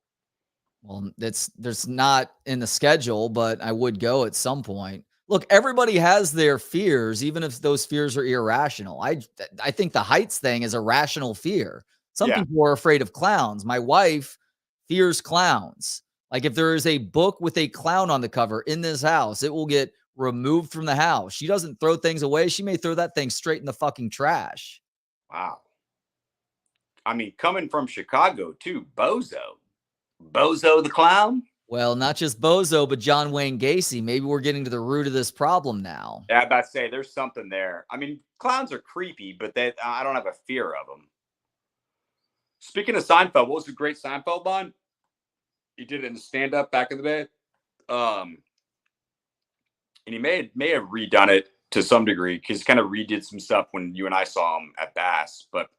Well, there's not in the schedule, but I would go at some point. Look, everybody has their fears, even if those fears are irrational. I think the heights thing is a rational fear. Some people are afraid of clowns. My wife fears clowns. Like if there is a book with a clown on the cover in this house, it will get removed from the house. She doesn't throw things away. She may throw that thing straight in the fucking trash. Wow. I mean, coming from Chicago too, Bozo the clown. Well, not just Bozo, but John Wayne Gacy. Maybe we're getting to the root of this problem now. Yeah, I'm about to say there's something there. I mean, clowns are creepy, but I don't have a fear of them. Speaking of Seinfeld, what was the great Seinfeld line? He did it in stand-up back in the day. And he may have redone it to some degree because he kind of redid some stuff when you and I saw him at Bass. But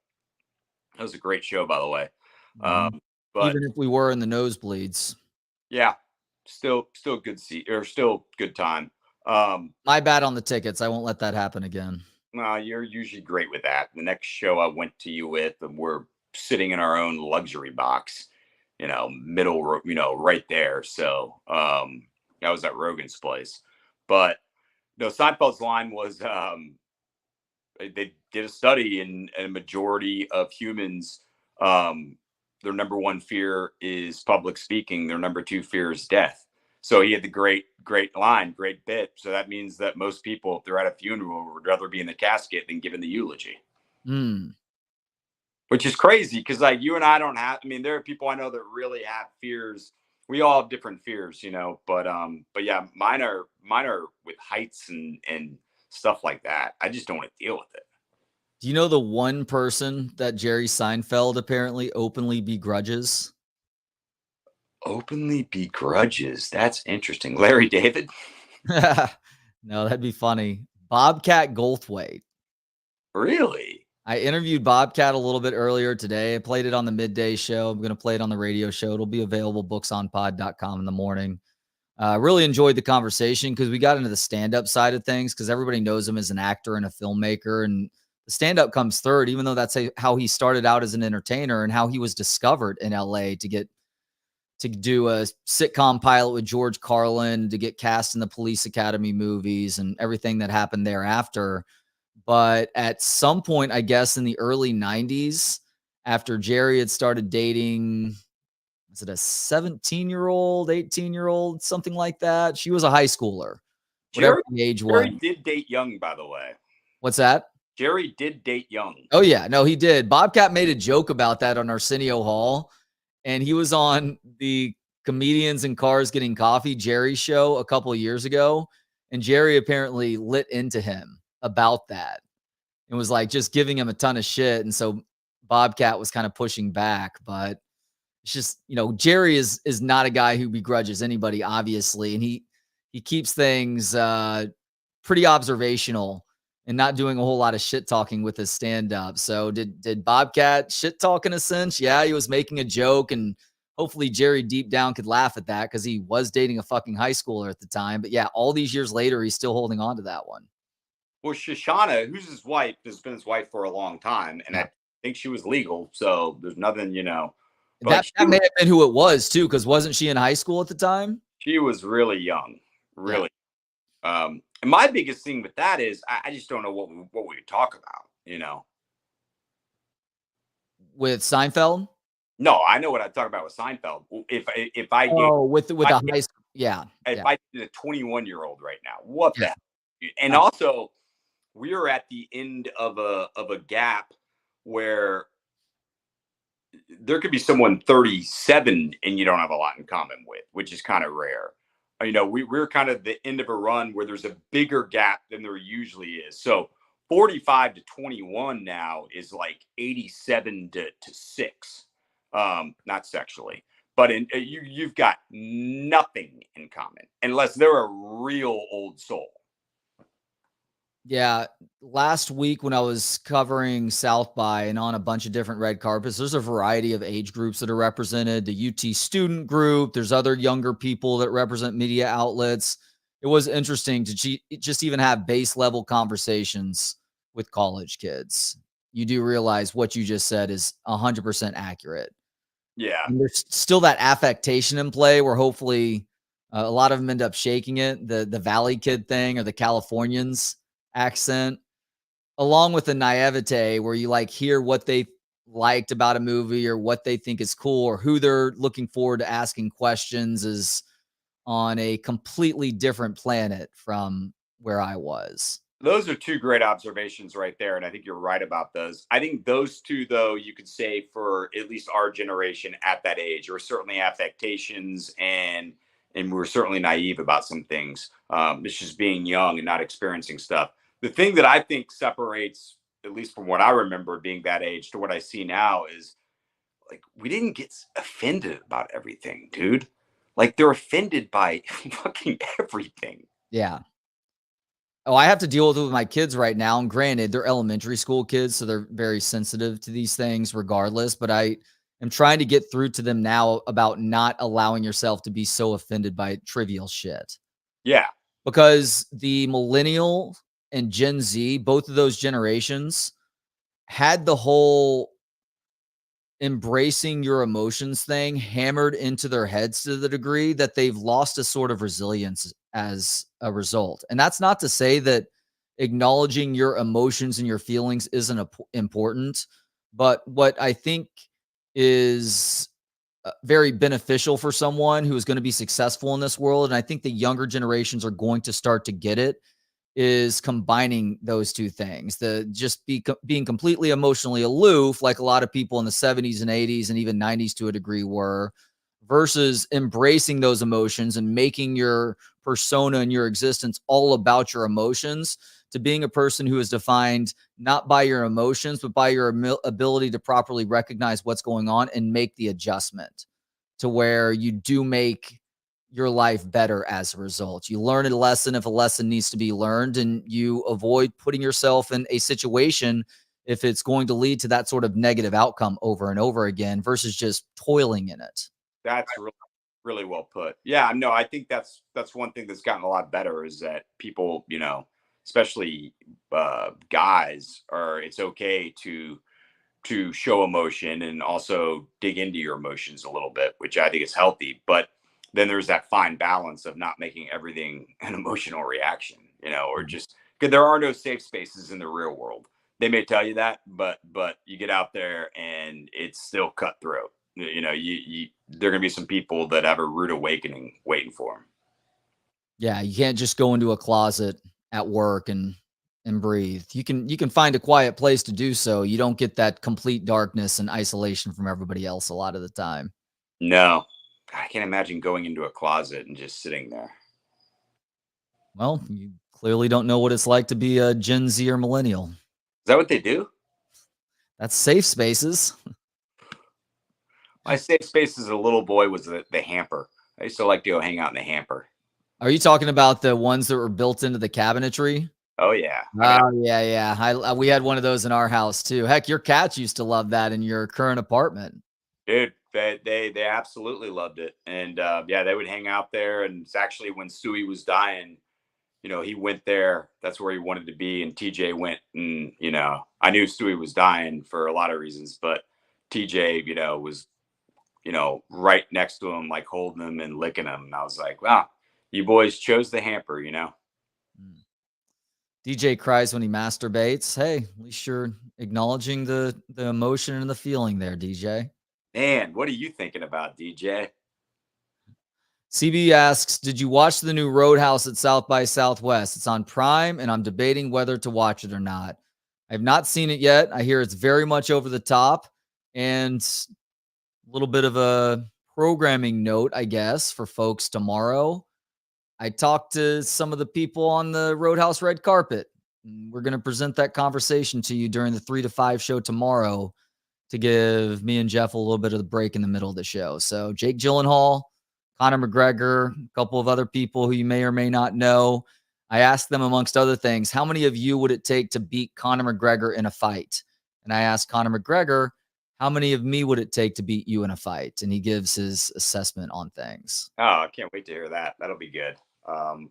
that was a great show, by the way. But even if we were in the nosebleeds. Yeah, still good seat or still good time. My bad on the tickets. I won't let that happen again. No, you're usually great with that. The next show I went to you with, we're sitting in our own luxury box, middle, right there. So that was at Rogan's place. But no, Seinfeld's line was they did a study and a majority of humans, their number one fear is public speaking. Their number 2 fear is death. So he had the great line, great bit. So that means that most people, if they're at a funeral, would rather be in the casket than giving the eulogy. Which is crazy because like you and I don't have. I mean, there are people I know that really have fears. We all have different fears, But yeah, mine are with heights and stuff like that. I just don't want to deal with it. Do you know the one person that Jerry Seinfeld apparently openly begrudges? Openly begrudges? That's interesting. Larry David? No, that'd be funny. Bobcat Goldthwait. Really? I interviewed Bobcat a little bit earlier today. I played it on the midday show. I'm going to play it on the radio show. It'll be available booksonpod.com in the morning. Really enjoyed the conversation because we got into the stand-up side of things because everybody knows him as an actor and a filmmaker, and the stand-up comes third, even though that's how he started out as an entertainer and how he was discovered in LA to do a sitcom pilot with George Carlin, to get cast in the Police Academy movies and everything that happened thereafter. But at some point, I guess in the early 90s, after Jerry had started dating was it a 17-year-old, 18-year-old, something like that? She was a high schooler, whatever the age was. Jerry did date young, by the way. What's that? Jerry did date young. Oh, yeah. No, he did. Bobcat made a joke about that on Arsenio Hall, and he was on the Comedians in Cars Getting Coffee, Jerry show a couple of years ago, and Jerry apparently lit into him about that and was like just giving him a ton of shit. And so Bobcat was kind of pushing back, but it's just, Jerry is not a guy who begrudges anybody, obviously, and he keeps things pretty observational and not doing a whole lot of shit talking with his stand up. So did Bobcat shit talk in a sense? Yeah, he was making a joke, and hopefully Jerry deep down could laugh at that because he was dating a fucking high schooler at the time. But yeah, all these years later, he's still holding on to that one. Well, Shoshana, who's his wife, has been his wife for a long time, and I think she was legal, so there's nothing, That may have been who it was too, because wasn't she in high school at the time? She was really young, really. Yeah. And my biggest thing with that is I just don't know what we would talk about, With Seinfeld? No, I know what I'd talk about with Seinfeld. If I with a high school, yeah. If I did a 21-year-old right now, what the hell? And also, we are at the end of a gap where there could be someone 37 and you don't have a lot in common with, which is kind of rare. We're kind of the end of a run where there's a bigger gap than there usually is. So 45 to 21 now is like 87 to 6. Not sexually, but you've got nothing in common unless they're a real old soul. Yeah. Last week when I was covering South by and on a bunch of different red carpets, there's a variety of age groups that are represented. The UT student group, there's other younger people that represent media outlets. It was interesting to just even have base level conversations with college kids. You do realize what you just said is 100% accurate. Yeah. And there's still that affectation in play where hopefully a lot of them end up shaking it. The Valley kid thing or the Californians accent, along with the naivete where you hear what they liked about a movie or what they think is cool or who they're looking forward to asking questions, is on a completely different planet from where I was. Those are two great observations right there. And I think you're right about those. I think those two, though, you could say for at least our generation at that age, were certainly affectations and we're certainly naive about some things. It's just being young and not experiencing stuff. The thing that I think separates, at least from what I remember being that age to what I see now, is we didn't get offended about everything, dude. They're offended by fucking everything. Yeah. Oh, I have to deal with it with my kids right now. And granted, they're elementary school kids, so they're very sensitive to these things regardless. But I am trying to get through to them now about not allowing yourself to be so offended by trivial shit. Yeah. Because the millennial and Gen Z, both of those generations, had the whole embracing your emotions thing hammered into their heads to the degree that they've lost a sort of resilience as a result. And that's not to say that acknowledging your emotions and your feelings isn't important, but what I think is very beneficial for someone who is going to be successful in this world, and I think the younger generations are going to start to get it, is combining those two things. Being completely emotionally aloof, like a lot of people in the 70s and 80s and even 90s to a degree were, versus embracing those emotions and making your persona and your existence all about your emotions, to being a person who is defined not by your emotions, but by your ability to properly recognize what's going on and make the adjustment to where you do make your life better as a result. You learn a lesson if a lesson needs to be learned, and you avoid putting yourself in a situation if it's going to lead to that sort of negative outcome over and over again versus just toiling in it. That's really, really well put. Yeah, no, I think that's one thing that's gotten a lot better is that people, especially guys, it's okay to show emotion and also dig into your emotions a little bit, which I think is healthy. But then there's that fine balance of not making everything an emotional reaction, or just because there are no safe spaces in the real world. They may tell you that, but you get out there and it's still cutthroat. you know, there are going to be some people that have a rude awakening waiting for him. Yeah, you can't just go into a closet at work and breathe. You can find a quiet place to do so. You don't get that complete darkness and isolation from everybody else a lot of the time. No, I can't imagine going into a closet and just sitting there. Well, you clearly don't know what it's like to be a Gen Z or millennial. Is that what they do? That's safe spaces. My safe space as a little boy was the hamper. I used to like to go hang out in the hamper. Are you talking about the ones that were built into the cabinetry? Oh yeah. Yeah. We had one of those in our house too. Heck, your cats used to love that in your current apartment. Dude, they absolutely loved it. And yeah, they would hang out there. And it's actually when Stewie was dying, you know, he went there. That's where he wanted to be. And TJ went, and, you know, I knew Stewie was dying for a lot of reasons, but TJ, you know, was, you know, right next to him, like holding him and licking him. And I was like, wow, you boys chose the hamper, you know? DJ cries when he masturbates. Hey, at least you're acknowledging the emotion and the feeling there, DJ. Man, what are you thinking about, DJ? CB asks, did you watch the new Roadhouse at South by Southwest? It's on Prime, and I'm debating whether to watch it or not. I have not seen it yet. I hear it's very much over the top, and a little bit of a programming note, I guess, for folks tomorrow. I talked to some of the people on the Roadhouse red carpet. We're going to present that conversation to you during the 3 to 5 show tomorrow to give me and Jeff a little bit of the break in the middle of the show. So Jake Gyllenhaal, Conor McGregor, a couple of other people who you may or may not know. I asked them, amongst other things, how many of you would it take to beat Conor McGregor in a fight? And I asked Conor McGregor, how many of me would it take to beat you in a fight? And he gives his assessment on things. Oh, I can't wait to hear that. That'll be good.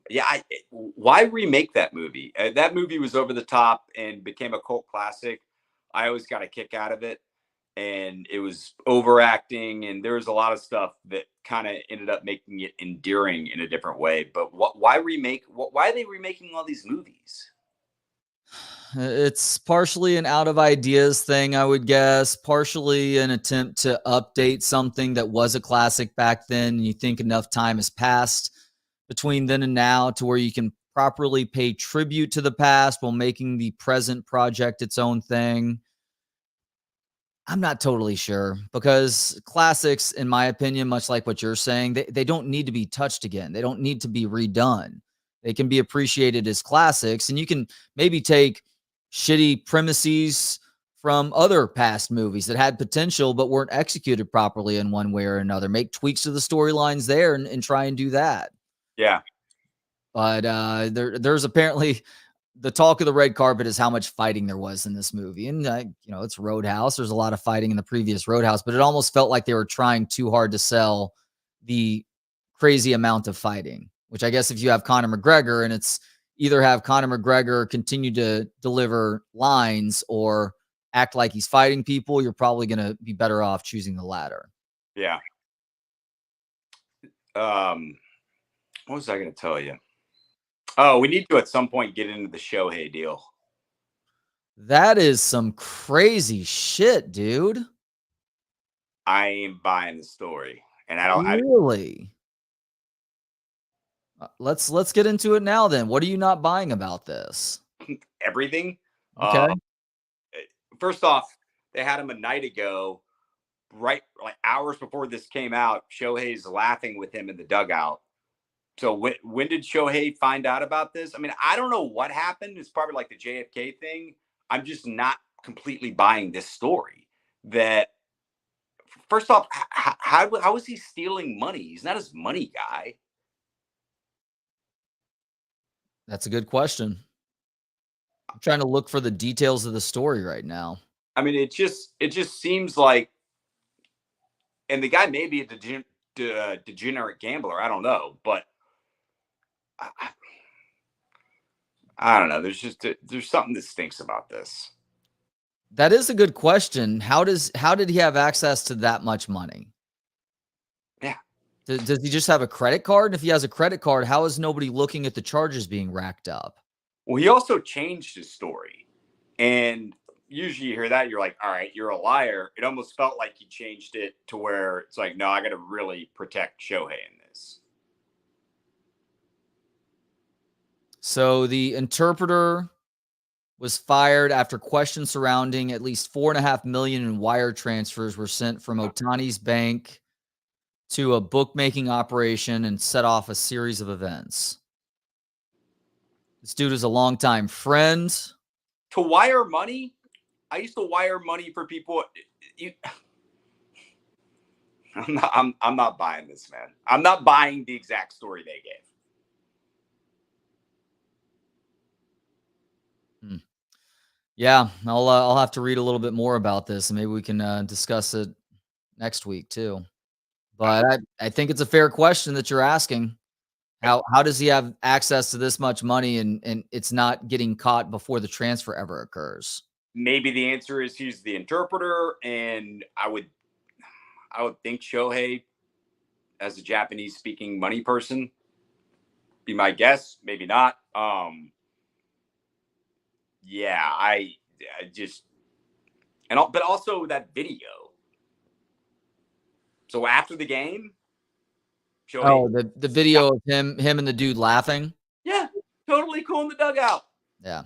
Yeah, why remake that movie? That movie was over the top and became a cult classic. I always got a kick out of it, and it was overacting, and there was a lot of stuff that kind of ended up making it endearing in a different way. But why remake? Why are they remaking all these movies? It's partially an out of ideas thing, I would guess, partially an attempt to update something that was a classic back then. And you think enough time has passed between then and now to where you can properly pay tribute to the past while making the present project its own thing. I'm not totally sure, because classics, in my opinion, much like what you're saying, they don't need to be touched again. They don't need to be redone. They can be appreciated as classics, and you can maybe take shitty premises from other past movies that had potential but weren't executed properly in one way or another. Make tweaks to the storylines there and try and do that. Yeah. But there's apparently the talk of the red carpet is how much fighting there was in this movie. And, you know, it's Roadhouse. There's a lot of fighting in the previous Roadhouse, but it almost felt like they were trying too hard to sell the crazy amount of fighting, which I guess if you have Conor McGregor, and it's either have Conor McGregor continue to deliver lines or act like he's fighting people, you're probably going to be better off choosing the latter. Yeah. What was I going to tell you? Oh, we need to at some point get into the Shohei deal. That is some crazy shit, dude. I ain't buying the story, and I don't really. Let's get into it now. Then, what are you not buying about this? Everything. Okay. First off, they had him a night ago, right, like hours before this came out. Shohei's laughing with him in the dugout. So when did Shohei find out about this? I mean, I don't know what happened. It's probably like the JFK thing. I'm just not completely buying this story. That first off, how is he stealing money? He's not his money guy. That's a good question. I'm trying to look for the details of the story right now. I mean, it just seems like, and the guy may be a degenerate gambler. I don't know, but I don't know. There's something that stinks about this. That is a good question. How did he have access to that much money? Yeah. Does he just have a credit card? And if he has a credit card, how is nobody looking at the charges being racked up? Well, he also changed his story. And usually you hear that, you're like, all right, you're a liar. It almost felt like he changed it to where it's like, no, I got to really protect Shohei in this. So the interpreter was fired after questions surrounding at least $4.5 million in wire transfers were sent from Ohtani's bank to a bookmaking operation and set off a series of events. This dude is a longtime friend. To wire money, I used to wire money for people. I'm not buying this, man. I'm not buying the exact story they gave. Yeah, I'll have to read a little bit more about this, and maybe we can discuss it next week too. But I think it's a fair question that you're asking. How does he have access to this much money and it's not getting caught before the transfer ever occurs? Maybe the answer is he's the interpreter, and I would think Shohei, as a Japanese speaking money person, be my guess. Maybe not. Yeah, I just but also that video. So after the game, Shohei, the video of him and the dude laughing. Yeah, totally cool in the dugout. Yeah.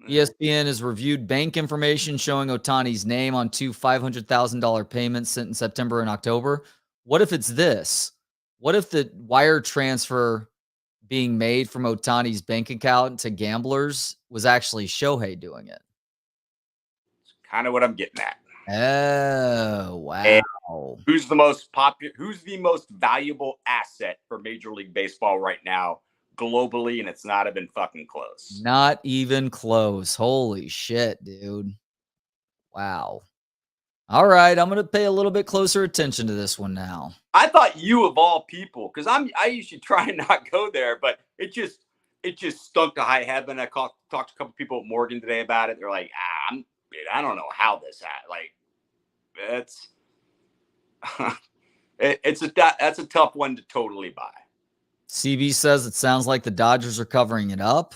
ESPN has reviewed bank information showing Ohtani's name on two $500,000 payments sent in September and October. What if it's this? What if the wire transfer being made from Ohtani's bank account to gamblers was actually Shohei doing it? Kind of what I'm getting at. Oh, wow. And who's the most popular? Who's the most valuable asset for Major League Baseball right now, globally? And it's not even fucking close. Not even close. Holy shit, dude. Wow. All right, I'm gonna pay a little bit closer attention to this one now. I thought you of all people, because I usually try and not go there, but it just stunk to high heaven. I talked to a couple people at Morgan today about it. They're like, I don't know how this happened. Like, that's a tough one to totally buy. CB says it sounds like the Dodgers are covering it up.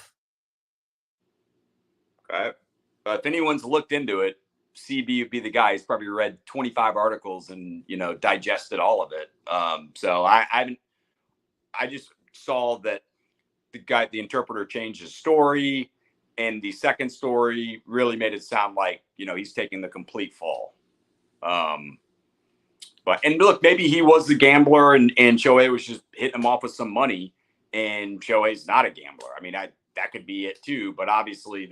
Okay, if anyone's looked into it, CB would be the guy. He's probably read 25 articles and digested all of it. So I just saw that the interpreter changed his story, and the second story really made it sound like he's taking the complete fall. But look, maybe he was the gambler, and Shohei was just hitting him off with some money, and Shohei's not a gambler. I mean, that could be it too. But obviously,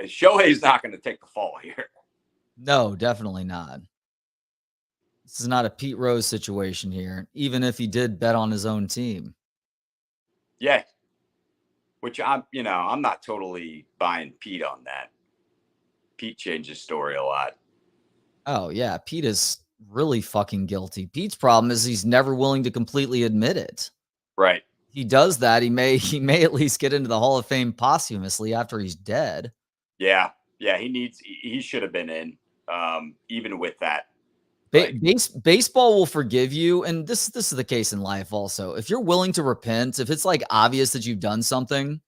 Shohei's not going to take the fall here. No, definitely not. This is not a Pete Rose situation here, even if he did bet on his own team. Yeah. Which I'm not totally buying Pete on that. Pete changed his story a lot. Oh, yeah. Pete is really fucking guilty. Pete's problem is he's never willing to completely admit it. Right. He does that. He may at least get into the Hall of Fame posthumously after he's dead. Yeah. Yeah. He should have been in, even with that. Baseball will forgive you. And this is the case in life also. If you're willing to repent, if it's like obvious that you've done something,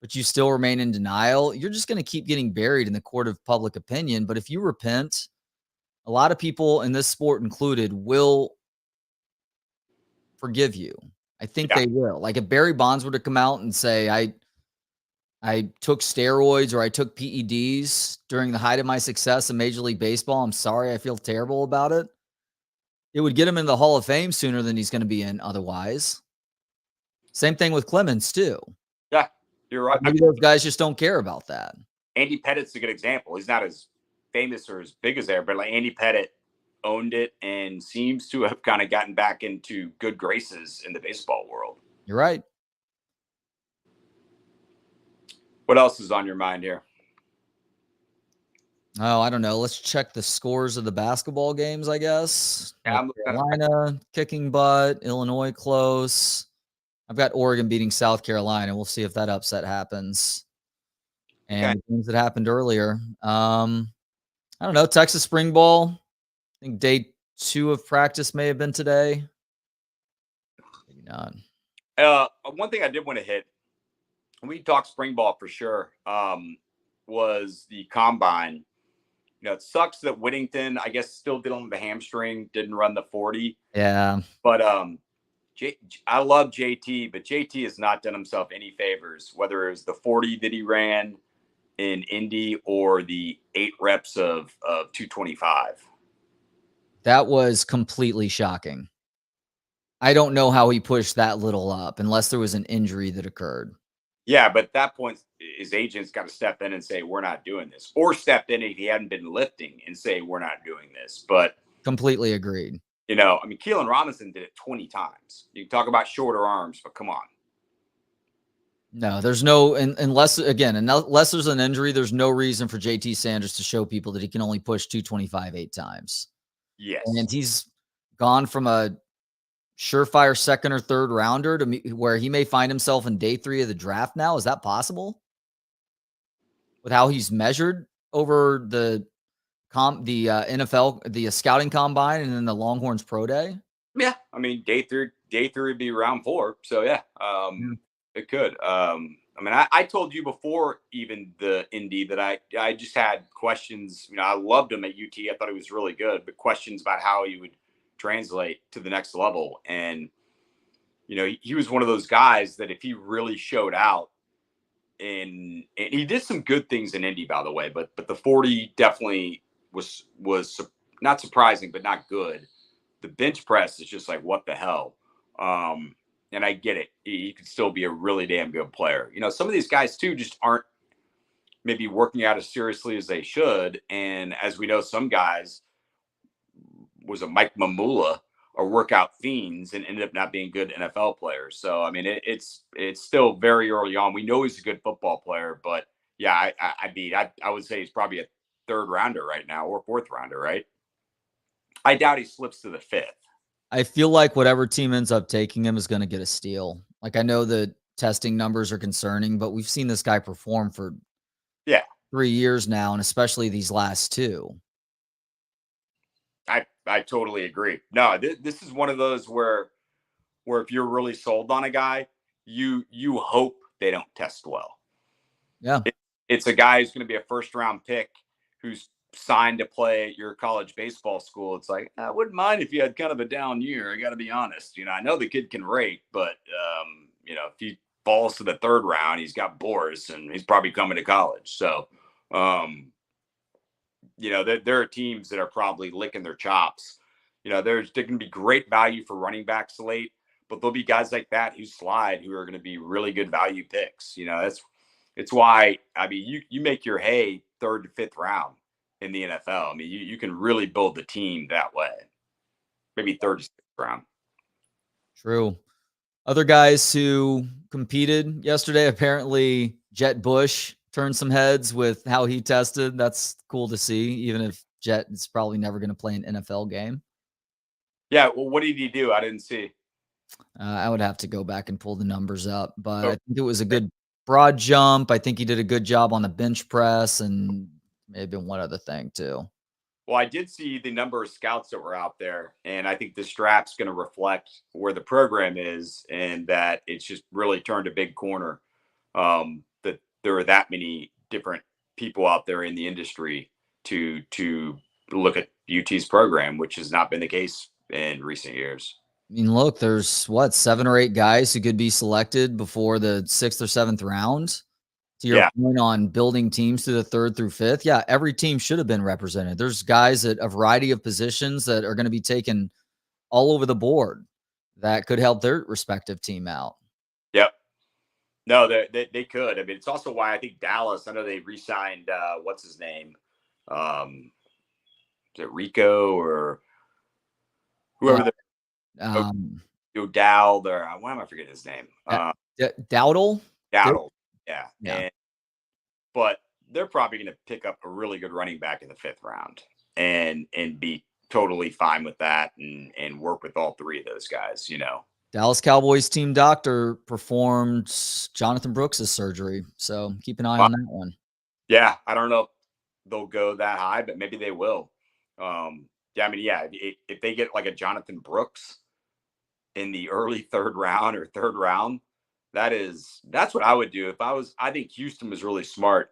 but you still remain in denial, you're just going to keep getting buried in the court of public opinion. But if you repent, a lot of people in this sport included will forgive you. I think they will. Like if Barry Bonds were to come out and say, I took steroids or I took PEDs during the height of my success in Major League Baseball, I'm sorry, I feel terrible about it. It would get him in the Hall of Fame sooner than he's going to be in otherwise. Same thing with Clemens too. Yeah, you're right. Maybe those guys just don't care about that. Andy Pettit's a good example. He's not as famous or as big as there, but like Andy Pettit owned it and seems to have kind of gotten back into good graces in the baseball world. You're right. What else is on your mind here? Oh, I don't know. Let's check the scores of the basketball games, I guess. Yeah, North Carolina kicking butt, Illinois close. I've got Oregon beating South Carolina. We'll see if that upset happens. And things that happened earlier. I don't know. Texas spring ball. I think day 2 of practice may have been today. Maybe not. One thing I did want to hit we talk spring ball for sure, was the combine. You know, it sucks that Whittington, I guess, still dealing with the hamstring, didn't run the 40. Yeah. But I love JT, but JT has not done himself any favors, whether it was the 40 that he ran in Indy or the 8 reps of 225. That was completely shocking. I don't know how he pushed that little up unless there was an injury that occurred. Yeah, but at that point, his agent's got to step in and say, we're not doing this. Or step in if he hadn't been lifting and say, we're not doing this. But completely agreed. You know, I mean, Keelan Robinson did it 20 times. You can talk about shorter arms, but come on. No, there's no, unless there's an injury, there's no reason for JT Sanders to show people that he can only push 225 8 times. Yes. And he's gone from a surefire second or third rounder to where he may find himself in day 3 of the draft now. Is that possible? With how he's measured over the NFL, the scouting combine, and then the Longhorns Pro Day? Yeah. I mean, day three would be round 4. So yeah, it could. I mean, I told you before even the Indy that I just had questions. You know, I loved him at UT. I thought he was really good, but questions about how he would translate to the next level. And, you know, he was one of those guys that if he really showed out, and he did some good things in Indy, by the way, but the 40 definitely was not surprising, but not good. The bench press is just like, what the hell? And I get it. He could still be a really damn good player. You know, some of these guys too just aren't maybe working out as seriously as they should. And as we know, some guys was a Mike Mamula or workout fiends and ended up not being good NFL players. So, I mean, it's still very early on. We know he's a good football player, but yeah, I would say he's probably a 3rd rounder right now or 4th rounder, right? I doubt he slips to the 5th. I feel like whatever team ends up taking him is going to get a steal. Like, I know the testing numbers are concerning, but we've seen this guy perform for 3 years now, and especially these last 2. I totally agree. No, this is one of those where if you're really sold on a guy, you hope they don't test well. Yeah. It's a guy who's going to be a 1st round pick who's signed to play at your college baseball school. It's like, I wouldn't mind if you had kind of a down year. I got to be honest. You know, I know the kid can rake, but you know, if he falls to the 3rd round, he's got Boris and he's probably coming to college. So, you know, there are teams that are probably licking their chops. You know, there can be great value for running backs late, but there'll be guys like that who slide who are going to be really good value picks. You know, it's why, I mean, you make your hay 3rd to 5th round in the NFL. I mean, you can really build the team that way. Maybe 3rd to 6th round. True. Other guys who competed yesterday, apparently Jet Bush turned some heads with how he tested. That's cool to see, even if Jet is probably never going to play an NFL game. Yeah. Well, what did he do? I didn't see. I would have to go back and pull the numbers up, but I think it was a good broad jump. I think he did a good job on the bench press and maybe one other thing too. Well, I did see the number of scouts that were out there, and I think this draft's going to reflect where the program is and that it's just really turned a big corner. That there are that many different people out there in the industry to look at UT's program, which has not been the case in recent years. I mean, look, there's 7 or 8 guys who could be selected before the 6th or 7th round. To your point on building teams through the 3rd through 5th, yeah, every team should have been represented. There's guys at a variety of positions that are going to be taken all over the board that could help their respective team out. Yep. No, they could. I mean, it's also why I think Dallas, I know they re-signed, what's his name? Is it Rico or whoever Dowd or why am I forgetting his name? Dowdle? Dowdle. Yeah. But they're probably going to pick up a really good running back in the 5th round and be totally fine with that and work with all 3 of those guys, you know. Dallas Cowboys team doctor performed Jonathan Brooks' surgery. So keep an eye on that one. Yeah. I don't know if they'll go that high, but maybe they will. Yeah, I mean, yeah, if they get like a Jonathan Brooks in the early 3rd round or 3rd round, That's what I would do if I was. I think Houston was really smart.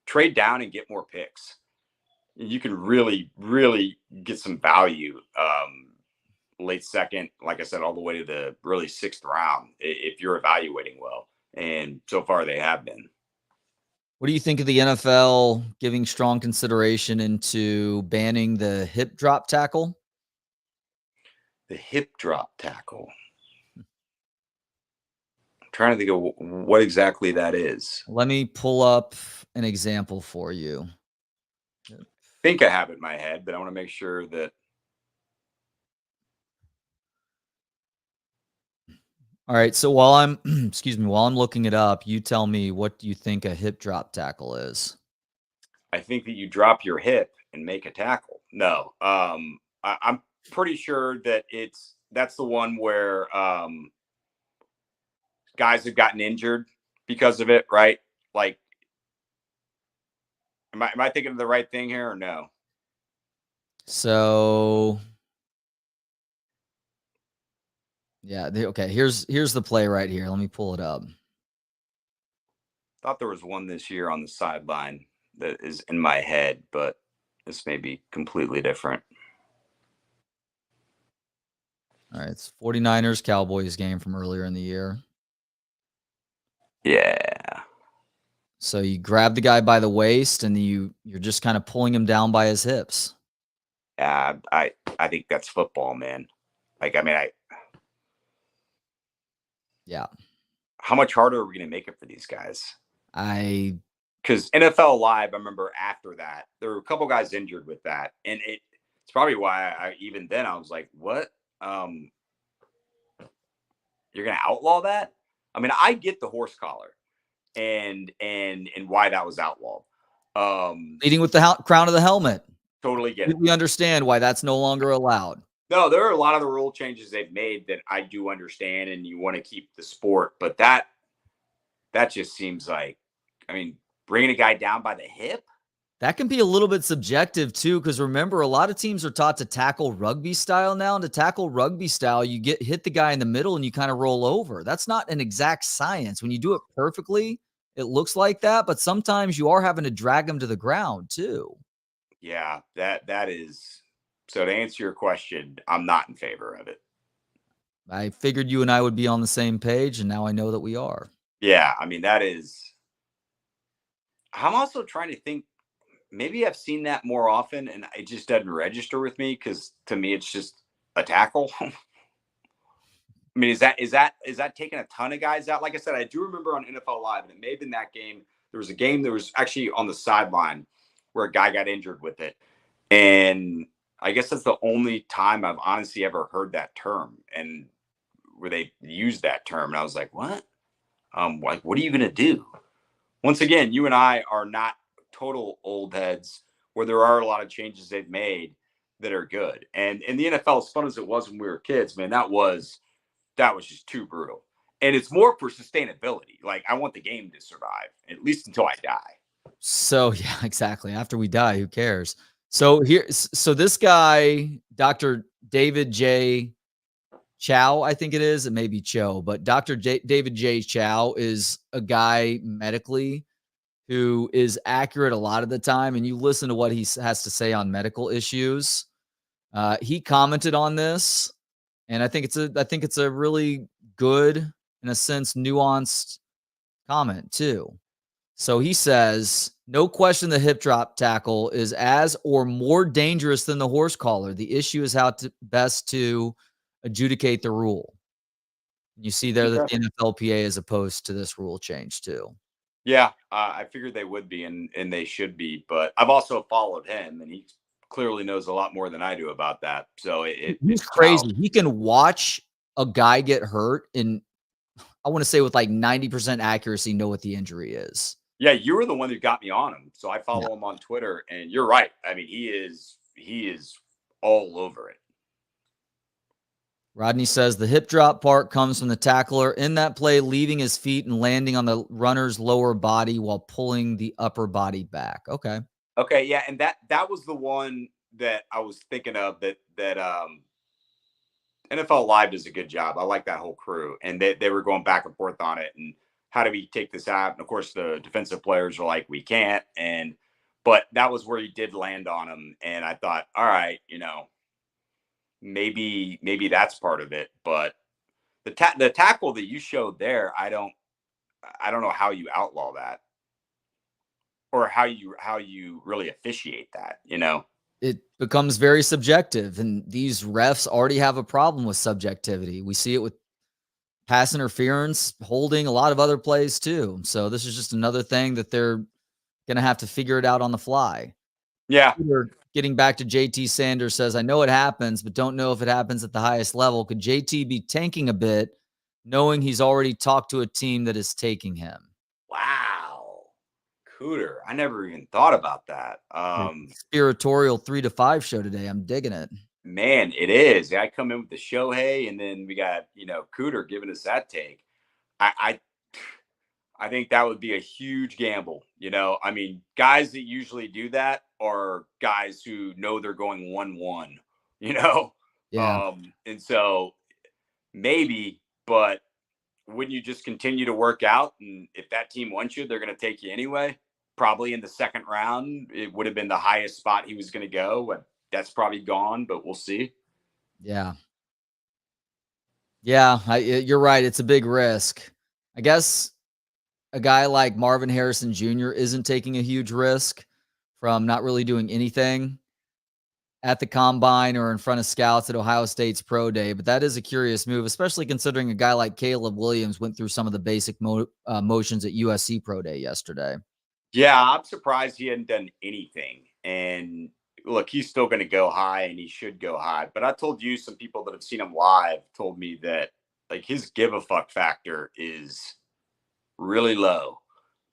Trade down and get more picks. You can really, really get some value late second, like I said, all the way to the really 6th round if you're evaluating well. And so far they have been. What do you think of the NFL giving strong consideration into banning the hip drop tackle? The hip drop tackle. I'm trying to think of what exactly that is. Let me pull up an example for you. I think I have it in my head, but I want to make sure that. All right. So while I'm, while I'm looking it up, you tell me, what do you think a hip drop tackle is? I think that you drop your hip and make a tackle. No, I'm pretty sure that that's the one where guys have gotten injured because of it, right? Like, am I thinking of the right thing here or no? So yeah, okay. Here's the play right here. Let me pull it up. Thought there was one this year on the sideline that is in my head, but this may be completely different. All right, it's 49ers Cowboys game from earlier in the year. Yeah. So you grab the guy by the waist and you're just kind of pulling him down by his hips. Yeah, I think that's football, man. Like, I mean, yeah. How much harder are we going to make it for these guys? Because NFL Live, I remember after that, there were a couple guys injured with that. And it's probably why even then I was like, what? You're going to outlaw that? I mean, I get the horse collar and why that was outlawed. Leading with the crown of the helmet. Totally get it. We understand why that's no longer allowed. No, there are a lot of the rule changes they've made that I do understand, and you want to keep the sport, but that just seems like, I mean, bringing a guy down by the hip. That can be a little bit subjective too, because remember, a lot of teams are taught to tackle rugby style now, and to tackle rugby style, you hit the guy in the middle and you kind of roll over. That's not an exact science. When you do it perfectly, it looks like that, but sometimes you are having to drag them to the ground too. Yeah, that is. So to answer your question, I'm not in favor of it. I figured you and I would be on the same page, and now I know that we are. Yeah, I mean, that is. I'm also trying to think. Maybe I've seen that more often, and it just doesn't register with me because to me, it's just a tackle. I mean, is that taking a ton of guys out? Like I said, I do remember on NFL Live, and it may have been that game. There was a game that was actually on the sideline where a guy got injured with it, and I guess that's the only time I've honestly ever heard that term and where they used that term. And I was like, what? Like, what are you going to do? Once again, you and I are not total old heads where there are a lot of changes they've made that are good. And in the NFL, as fun as it was when we were kids, man, that was just too brutal. And it's more for sustainability. Like, I want the game to survive, at least until I die. So yeah, exactly. After we die, who cares? So this guy, Dr. David J. Chow, I think it is. It may be Cho, but Dr. David J. Chow is a guy medically who is accurate a lot of the time. And you listen to what he has to say on medical issues. He commented on this, and I think it's a really good, in a sense, nuanced comment too. So he says, no question the hip drop tackle is as or more dangerous than the horse collar. The issue is how best to adjudicate the rule. You see there that the NFLPA is opposed to this rule change too. Yeah, I figured they would be, and they should be. But I've also followed him, and he clearly knows a lot more than I do about that. So it's crazy. He can watch a guy get hurt and I want to say with like 90% accuracy know what the injury is. Yeah, you were the one that got me on him. So I follow him on Twitter, and you're right. I mean, he is all over it. Rodney says the hip drop part comes from the tackler in that play, leaving his feet and landing on the runner's lower body while pulling the upper body back. Okay. Okay, yeah, and that was the one that I was thinking of that NFL Live does a good job. I like that whole crew, and they were going back and forth on it. And how do we take this out? And of course, the defensive players are like, we can't. But that was where he did land on him, and I thought, all right, maybe that's part of it. But the tackle that you showed there, I don't know how you outlaw that, or how you really officiate that. It becomes very subjective, and these refs already have a problem with subjectivity. We see it with pass interference, holding, a lot of other plays too. So this is just another thing that they're going to have to figure it out on the fly. Yeah. Getting back to JT Sanders says, I know it happens, but don't know if it happens at the highest level. Could JT be tanking a bit, knowing he's already talked to a team that is taking him? Wow. Cooter. I never even thought about that. Spiritorial 3 to 5 show today. I'm digging it. Man, it is. I come in with the Shohei, and then we got, Cooter giving us that take. I think that would be a huge gamble. I mean, guys that usually do that are guys who know they're going 1-1, Yeah. And so maybe, but wouldn't you just continue to work out? And if that team wants you, they're going to take you anyway. Probably in the second round, it would have been the highest spot he was going to go. And that's probably gone, but we'll see. Yeah. Yeah, you're right. It's a big risk. I guess a guy like Marvin Harrison Jr. isn't taking a huge risk from not really doing anything at the combine or in front of scouts at Ohio State's pro day. But that is a curious move, especially considering a guy like Caleb Williams went through some of the basic motions at USC pro day yesterday. Yeah, I'm surprised he hadn't done anything. And look, he's still going to go high, and he should go high. But I told you, some people that have seen him live told me that his give a fuck factor is really low,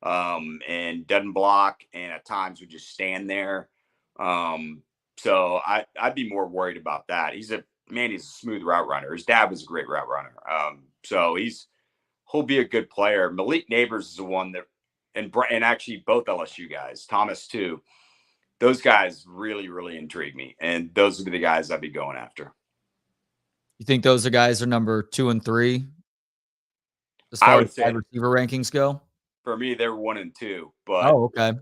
and doesn't block, and at times would just stand there. So I'd be more worried about that. He's a smooth route runner. His dad was a great route runner. So he'll be a good player. Malik Neighbors is the one that, and actually both LSU guys, Thomas too. Those guys really, really intrigue me, and those would be the guys I'd be going after. You think those guys are number 2 and 3 as far as wide receiver rankings go? For me, they're 1 and 2. But okay.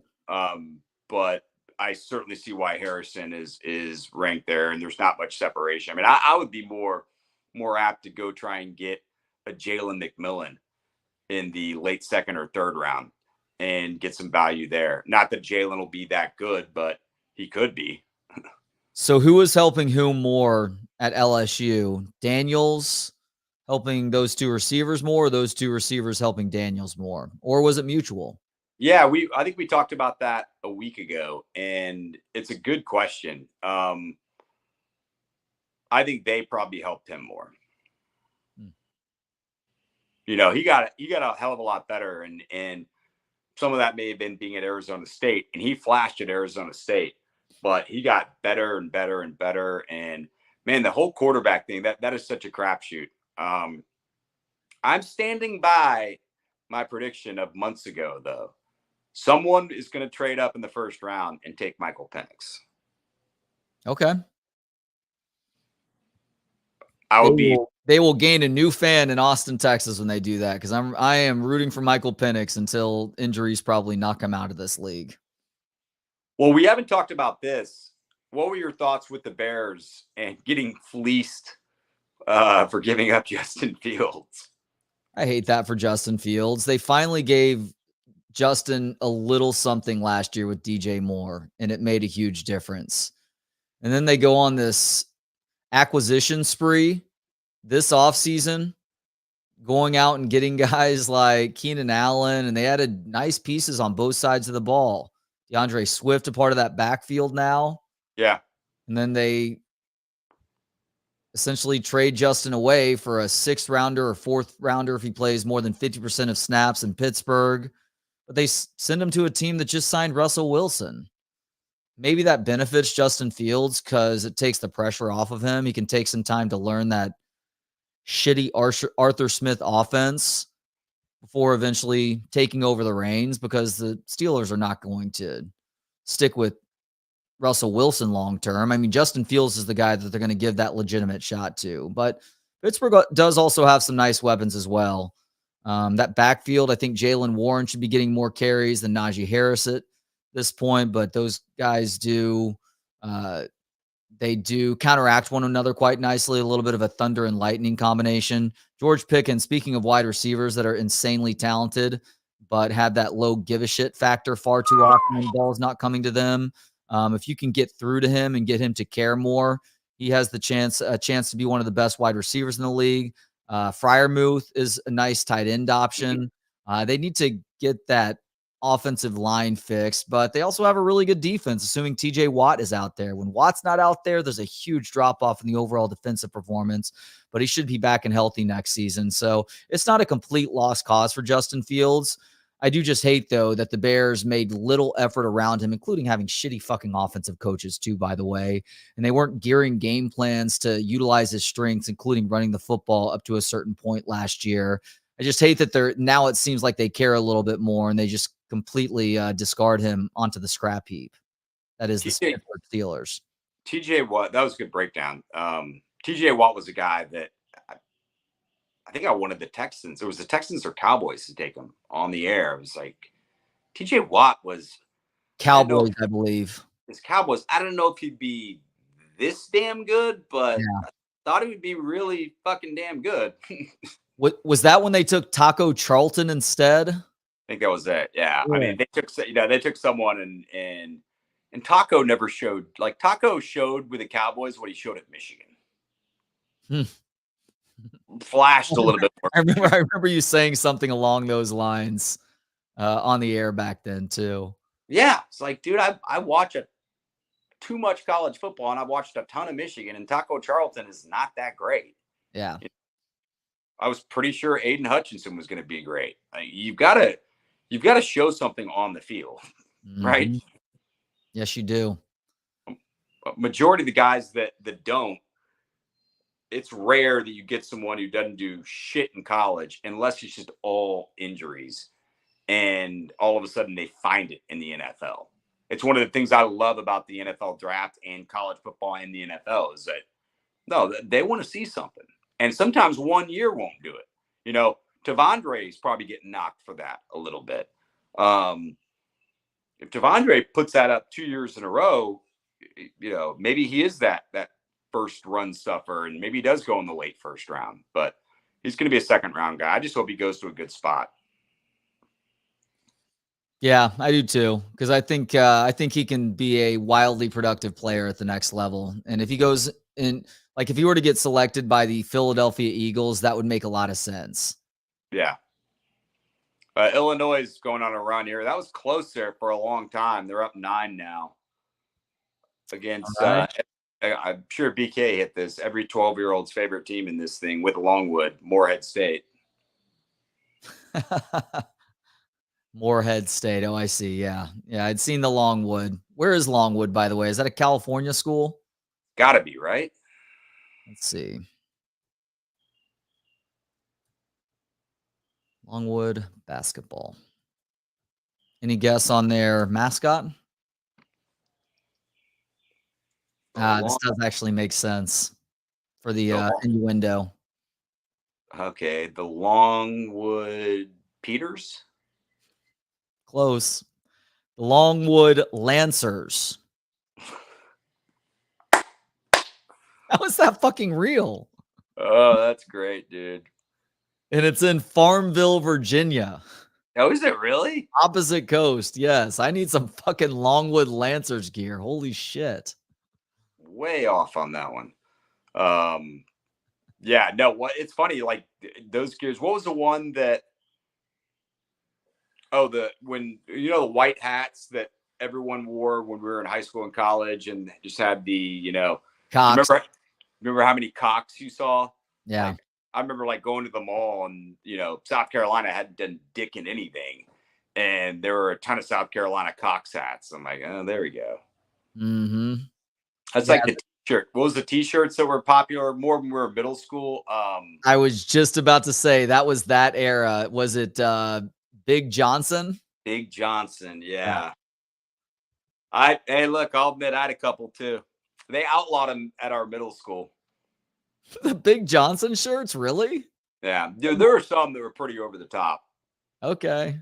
But I certainly see why Harrison is ranked there, and there's not much separation. I mean, I would be more apt to go try and get a Jalen McMillan in the late second or third round and get some value there. Not that Jalen will be that good, but he could be. So who is helping whom more at LSU? Daniels helping those two receivers more, or those two receivers helping Daniels more? Or was it mutual? Yeah, I think we talked about that a week ago, and it's a good question. I think they probably helped him more. He got a hell of a lot better, and some of that may have been being at Arizona State, and he flashed at Arizona State, but he got better and better and better. And man, the whole quarterback thing, that is such a crapshoot. I'm standing by my prediction of months ago, though. Someone is going to trade up in the first round and take Michael Penix. Okay. They will gain a new fan in Austin, Texas when they do that, because I am rooting for Michael Penix until injuries probably knock him out of this league. Well, we haven't talked about this. What were your thoughts with the Bears and getting fleeced for giving up Justin Fields? I hate that for Justin Fields. They finally gave Justin a little something last year with DJ Moore, and it made a huge difference. And then they go on this acquisition spree this offseason, going out and getting guys like Keenan Allen, and they added nice pieces on both sides of the ball. DeAndre Swift, a part of that backfield now. Yeah. And then they essentially trade Justin away for a 6th rounder or 4th rounder if he plays more than 50% of snaps in Pittsburgh. But they send him to a team that just signed Russell Wilson. Maybe that benefits Justin Fields because it takes the pressure off of him. He can take some time to learn that shitty Arthur Smith offense before eventually taking over the reins, because the Steelers are not going to stick with Russell Wilson long term. I mean, Justin Fields is the guy that they're going to give that legitimate shot to. But Pittsburgh does also have some nice weapons as well. That backfield, I think Jalen Warren should be getting more carries than Najee Harris at this point, but those guys do they do counteract one another quite nicely, a little bit of a thunder and lightning combination. George Pickens, speaking of wide receivers that are insanely talented, but have that low give a shit factor far too often when the ball is not coming to them. If you can get through to him and get him to care more, he has a chance to be one of the best wide receivers in the league. Freiermuth is a nice tight end option. They need to get that offensive line fixed, but they also have a really good defense, assuming TJ Watt is out there. When Watt's not out there, there's a huge drop off in the overall defensive performance, but he should be back and healthy next season. So it's not a complete lost cause for Justin Fields. I do just hate, though, that the Bears made little effort around him, including having shitty fucking offensive coaches, too, by the way. And they weren't gearing game plans to utilize his strengths, including running the football up to a certain point last year. I just hate that now it seems like they care a little bit more and they just completely discard him onto the scrap heap. That is the Pittsburgh Steelers. TJ Watt, that was a good breakdown. TJ Watt was a guy that I think I wanted the Texans. It was the Texans or Cowboys to take him on the air. It was like TJ Watt was Cowboys, I believe. His Cowboys. I don't know if he'd be this damn good, but I thought he would be really fucking damn good. What was that when they took Taco Charlton instead? I think that was it. Yeah. I mean, they took someone and Taco never showed, like Taco showed with the Cowboys what he showed at Michigan. Flashed a little bit more. I remember you saying something along those lines on the air back then too. Yeah. It's like, dude, I watch too much college football and I've watched a ton of Michigan, and Taco Charlton is not that great. Yeah. I was pretty sure Aiden Hutchinson was going to be great. You've got to show something on the field, right? Yes, you do. Majority of the guys that don't, it's rare that you get someone who doesn't do shit in college unless it's just all injuries, and all of a sudden they find it in the NFL. It's one of the things I love about the NFL draft and college football and the NFL is that they want to see something. And sometimes 1 year won't do it. You know, Tavondre is probably getting knocked for that a little bit. If Tavondre puts that up 2 years in a row, you know, maybe he is that first run stuffer, and maybe he does go in the late first round. But he's going to be a second round guy. I just hope he goes to a good spot. Yeah, I do too, because I think he can be a wildly productive player at the next level. And if he goes in, like if he were to get selected by the Philadelphia Eagles, that would make a lot of sense. Yeah. Illinois is going on a run here. That was close there for a long time. They're up 9 now against, I'm sure BK hit this, every 12-year-old's favorite team in this thing with Longwood, Morehead State. Morehead State. Oh, I see. Yeah. Yeah. I'd seen the Longwood. Where is Longwood, by the way? Is that a California school? Gotta be, right? Let's see. Longwood basketball. Any guess on their mascot? This does actually make sense for the innuendo. Okay. The Longwood Peters? Close. The Longwood Lancers. How is that fucking real? Oh, that's great, dude. And it's in Farmville, Virginia. Oh, is it really? Opposite coast, yes. I need some fucking Longwood Lancers gear. Holy shit. Way off on that one. Yeah, no, what it's funny, like those gears. What was the one that when you know the white hats that everyone wore when we were in high school and college and just had the, you know, cocks. Remember how many cocks you saw? Yeah. Like, I remember like going to the mall and, you know, South Carolina hadn't done dick in anything. And there were a ton of South Carolina Cox hats. I'm like, oh, there we go. Mm-hmm. That's like the t-shirt. What was the t-shirts that were popular more when we were in middle school? I was just about to say that was that era. Was it Big Johnson? Big Johnson, yeah. Hey, look, I'll admit I had a couple too. They outlawed them at our middle school. The Big Johnson shirts, really? Yeah, dude, there were some that were pretty over the top. Okay.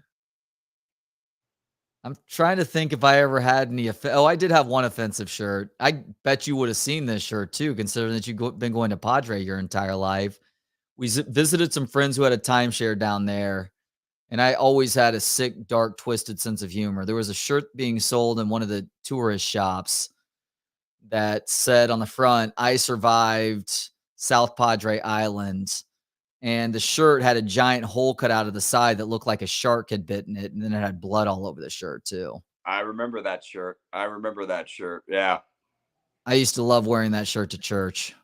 I'm trying to think if I ever had any. I did have one offensive shirt. I bet you would have seen this shirt too, considering that you've been going to Padre your entire life. We visited some friends who had a timeshare down there, and I always had a sick, dark, twisted sense of humor. There was a shirt being sold in one of the tourist shops that said on the front, "I survived South Padre Island." And the shirt had a giant hole cut out of the side that looked like a shark had bitten it. And then it had blood all over the shirt, too. I remember that shirt. Yeah. I used to love wearing that shirt to church.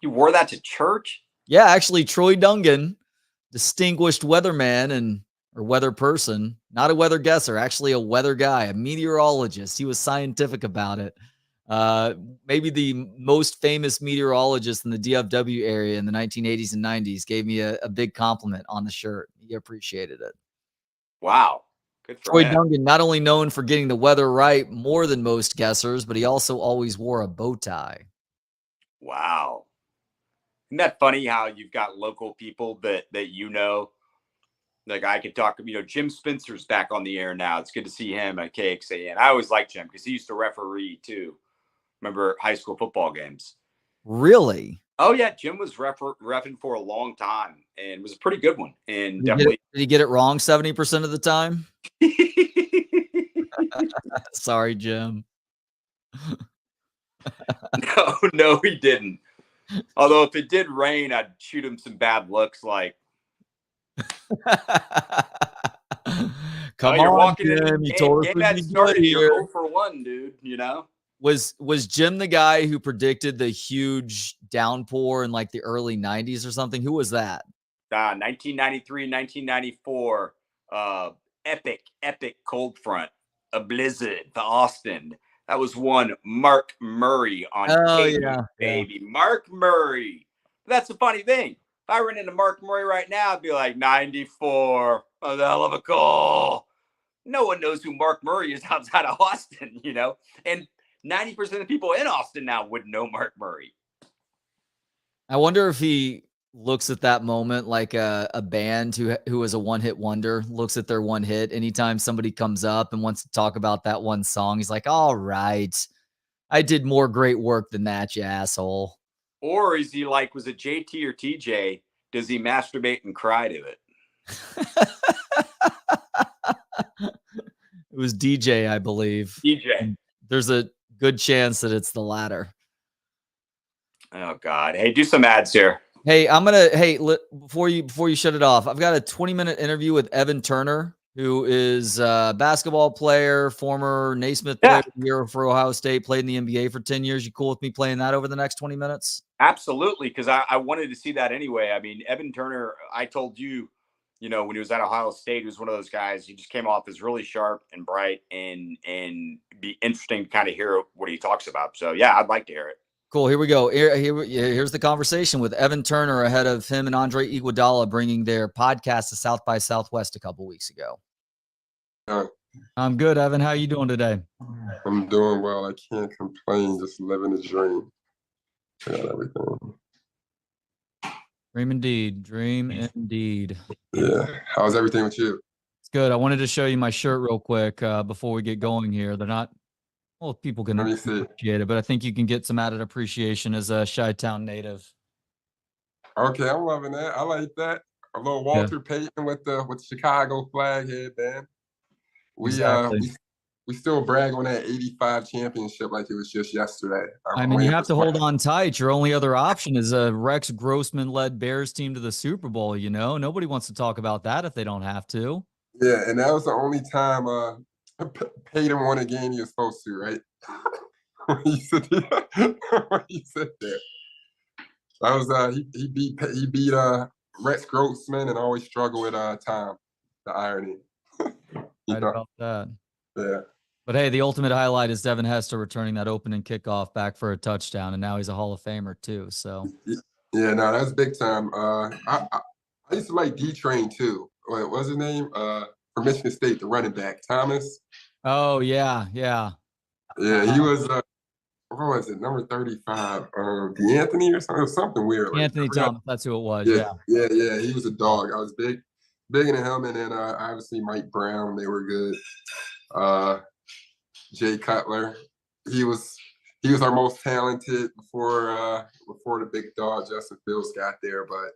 You wore that to church? Yeah, actually, Troy Dungan, distinguished weatherman or weather person, not a weather guesser, actually a weather guy, a meteorologist. He was scientific about it. Maybe the most famous meteorologist in the DFW area in the 1980s and 90s gave me a big compliment on the shirt. He appreciated it. Wow. Good for Troy him. Dungan, not only known for getting the weather right more than most guessers, but he also always wore a bow tie. Wow. Isn't that funny how you've got local people that you know? Like I could talk, Jim Spencer's back on the air now. It's good to see him at KXAN. I always liked Jim because he used to referee too. Remember high school football games? Really? Oh yeah, Jim was reffing for a long time and was a pretty good one. And Did he get it wrong 70% of the time? Sorry, Jim. No, he didn't. Although if it did rain, I'd shoot him some bad looks like. Come you're on, walking Jim. in You game, told us game we'd had be started. good You're here. 0 for 1, dude. Was Jim the guy who predicted the huge downpour in like the early 90s or something? Who was that? 1993, 1994, epic cold front, a blizzard for Austin. That was one Mark Murray on baby. Mark Murray. That's the funny thing. If I ran into Mark Murray right now, I'd be like 94. Oh, the hell of a call. No one knows who Mark Murray is outside of Austin, and 90% of the people in Austin now would know Mark Murray. I wonder if he looks at that moment like a band who is a one-hit wonder looks at their one hit. Anytime somebody comes up and wants to talk about that one song, he's like, all right, I did more great work than that, you asshole. Or is he like, was it JT or TJ? Does he masturbate and cry to it? It was DJ, I believe. DJ. There's a good chance that it's the latter. Oh God. Hey, do some ads here. Hey, before you shut it off, I've got a 20-minute interview with Evan Turner, who is a basketball player, former Naismith player of the year for Ohio State, played in the NBA for 10 years. You cool with me playing that over the next 20 minutes? Absolutely, because I wanted to see that anyway. I mean, Evan Turner, I told you, when he was at Ohio State, he was one of those guys. He just came off as really sharp and bright and be interesting to kind of hear what he talks about. So, yeah, I'd like to hear it. Cool. Here we go. Here's the conversation with Evan Turner ahead of him and Andre Iguodala bringing their podcast to South by Southwest a couple weeks ago. I'm good, Evan. How are you doing today? I'm doing well. I can't complain. Just living a dream. I got everything. Dream indeed. Dream indeed. Yeah. How's everything with you? It's good. I wanted to show you my shirt real quick before we get going here. They're not, well, people can appreciate it, but I think you can get some added appreciation as a Chi-Town native. Okay, I'm loving that. I like that. A little Walter Payton with the Chicago flag headband. We still brag on that 85 championship like it was just yesterday. I mean, you have to hold on tight. Your only other option is a Rex Grossman-led Bears team to the Super Bowl, Nobody wants to talk about that if they don't have to. Yeah, and that was the only time Payton won a game he was supposed to, right? when you sit there. That was he beat Rex Grossman and always struggle with time. The irony. Right about that. Yeah. But hey, the ultimate highlight is Devin Hester returning that opening kickoff back for a touchdown, and now he's a Hall of Famer too. So yeah, no, that's big time. I used to like D-Train too. What was his name? From Michigan State, the running back, Thomas. Oh yeah, yeah. Yeah, he was. What was it? Number 35. D'Anthony or something weird. Like Anthony Thomas, that's who it was. Yeah, Yeah. yeah. He was a dog. I was big into him, and then obviously Mike Brown. They were good. Jay Cutler. He was our most talented before the big dog Justin Fields got there. But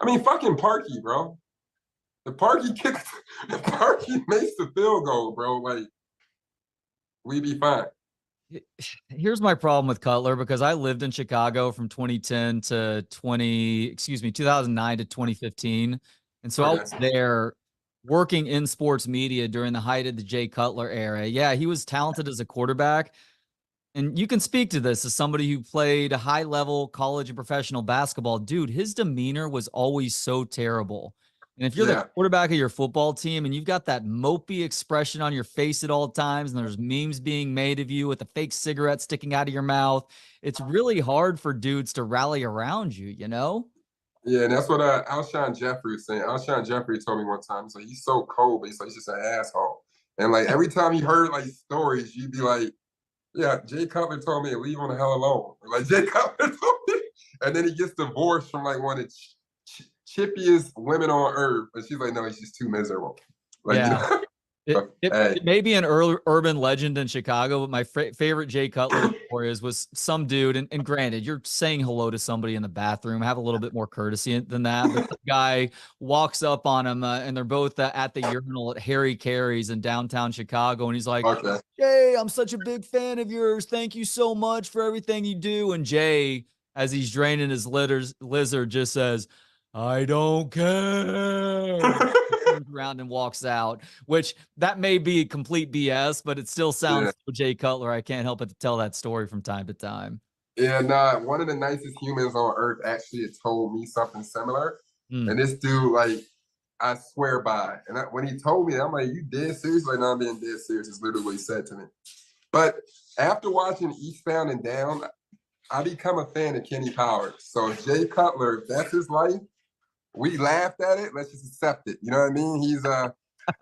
I mean, fucking Parkey, bro. The Parkey makes the field goal, bro. Like, we be fine. Here's my problem with Cutler, because I lived in Chicago from 2010 to 2009 to 2015. And so I was there working in sports media during the height of the Jay Cutler era. Yeah, he was talented as a quarterback. And you can speak to this as somebody who played high level college and professional basketball. Dude, his demeanor was always so terrible. And if you're the quarterback of your football team and you've got that mopey expression on your face at all times, and there's memes being made of you with a fake cigarette sticking out of your mouth, it's really hard for dudes to rally around you, you know? Yeah, and that's what Alshon Jeffrey was saying. Alshon Jeffrey told me one time, so he's so cold, but he's just an asshole. And like every time he heard like stories, you'd be like, yeah, Jay Cutler told me to leave him the hell alone. Like Jay Cutler told me. And then he gets divorced from like one of the chippiest women on earth, but she's like, no, he's just too miserable. Like, yeah. It may be an urban legend in Chicago, but my favorite Jay Cutler stories was some dude, and granted, you're saying hello to somebody in the bathroom, have a little bit more courtesy than that, but the guy walks up on him, and they're both at the urinal at Harry Carey's in downtown Chicago, and he's like, Jay, I'm such a big fan of yours. Thank you so much for everything you do. And Jay, as he's draining his lizard, just says, I don't care. Turns around and walks out, which that may be complete BS, but it still sounds so Jay Cutler. I can't help but to tell that story from time to time. Yeah, nah, one of the nicest humans on earth actually had told me something similar. And this dude, like, I swear by. And when he told me that, I'm like, you dead serious? Like, no, I'm being dead serious. It's literally what he said to me. But after watching Eastbound and Down, I become a fan of Kenny Powers. So Jay Cutler, if that's his life, we laughed at it. Let's just accept it. You know what I mean?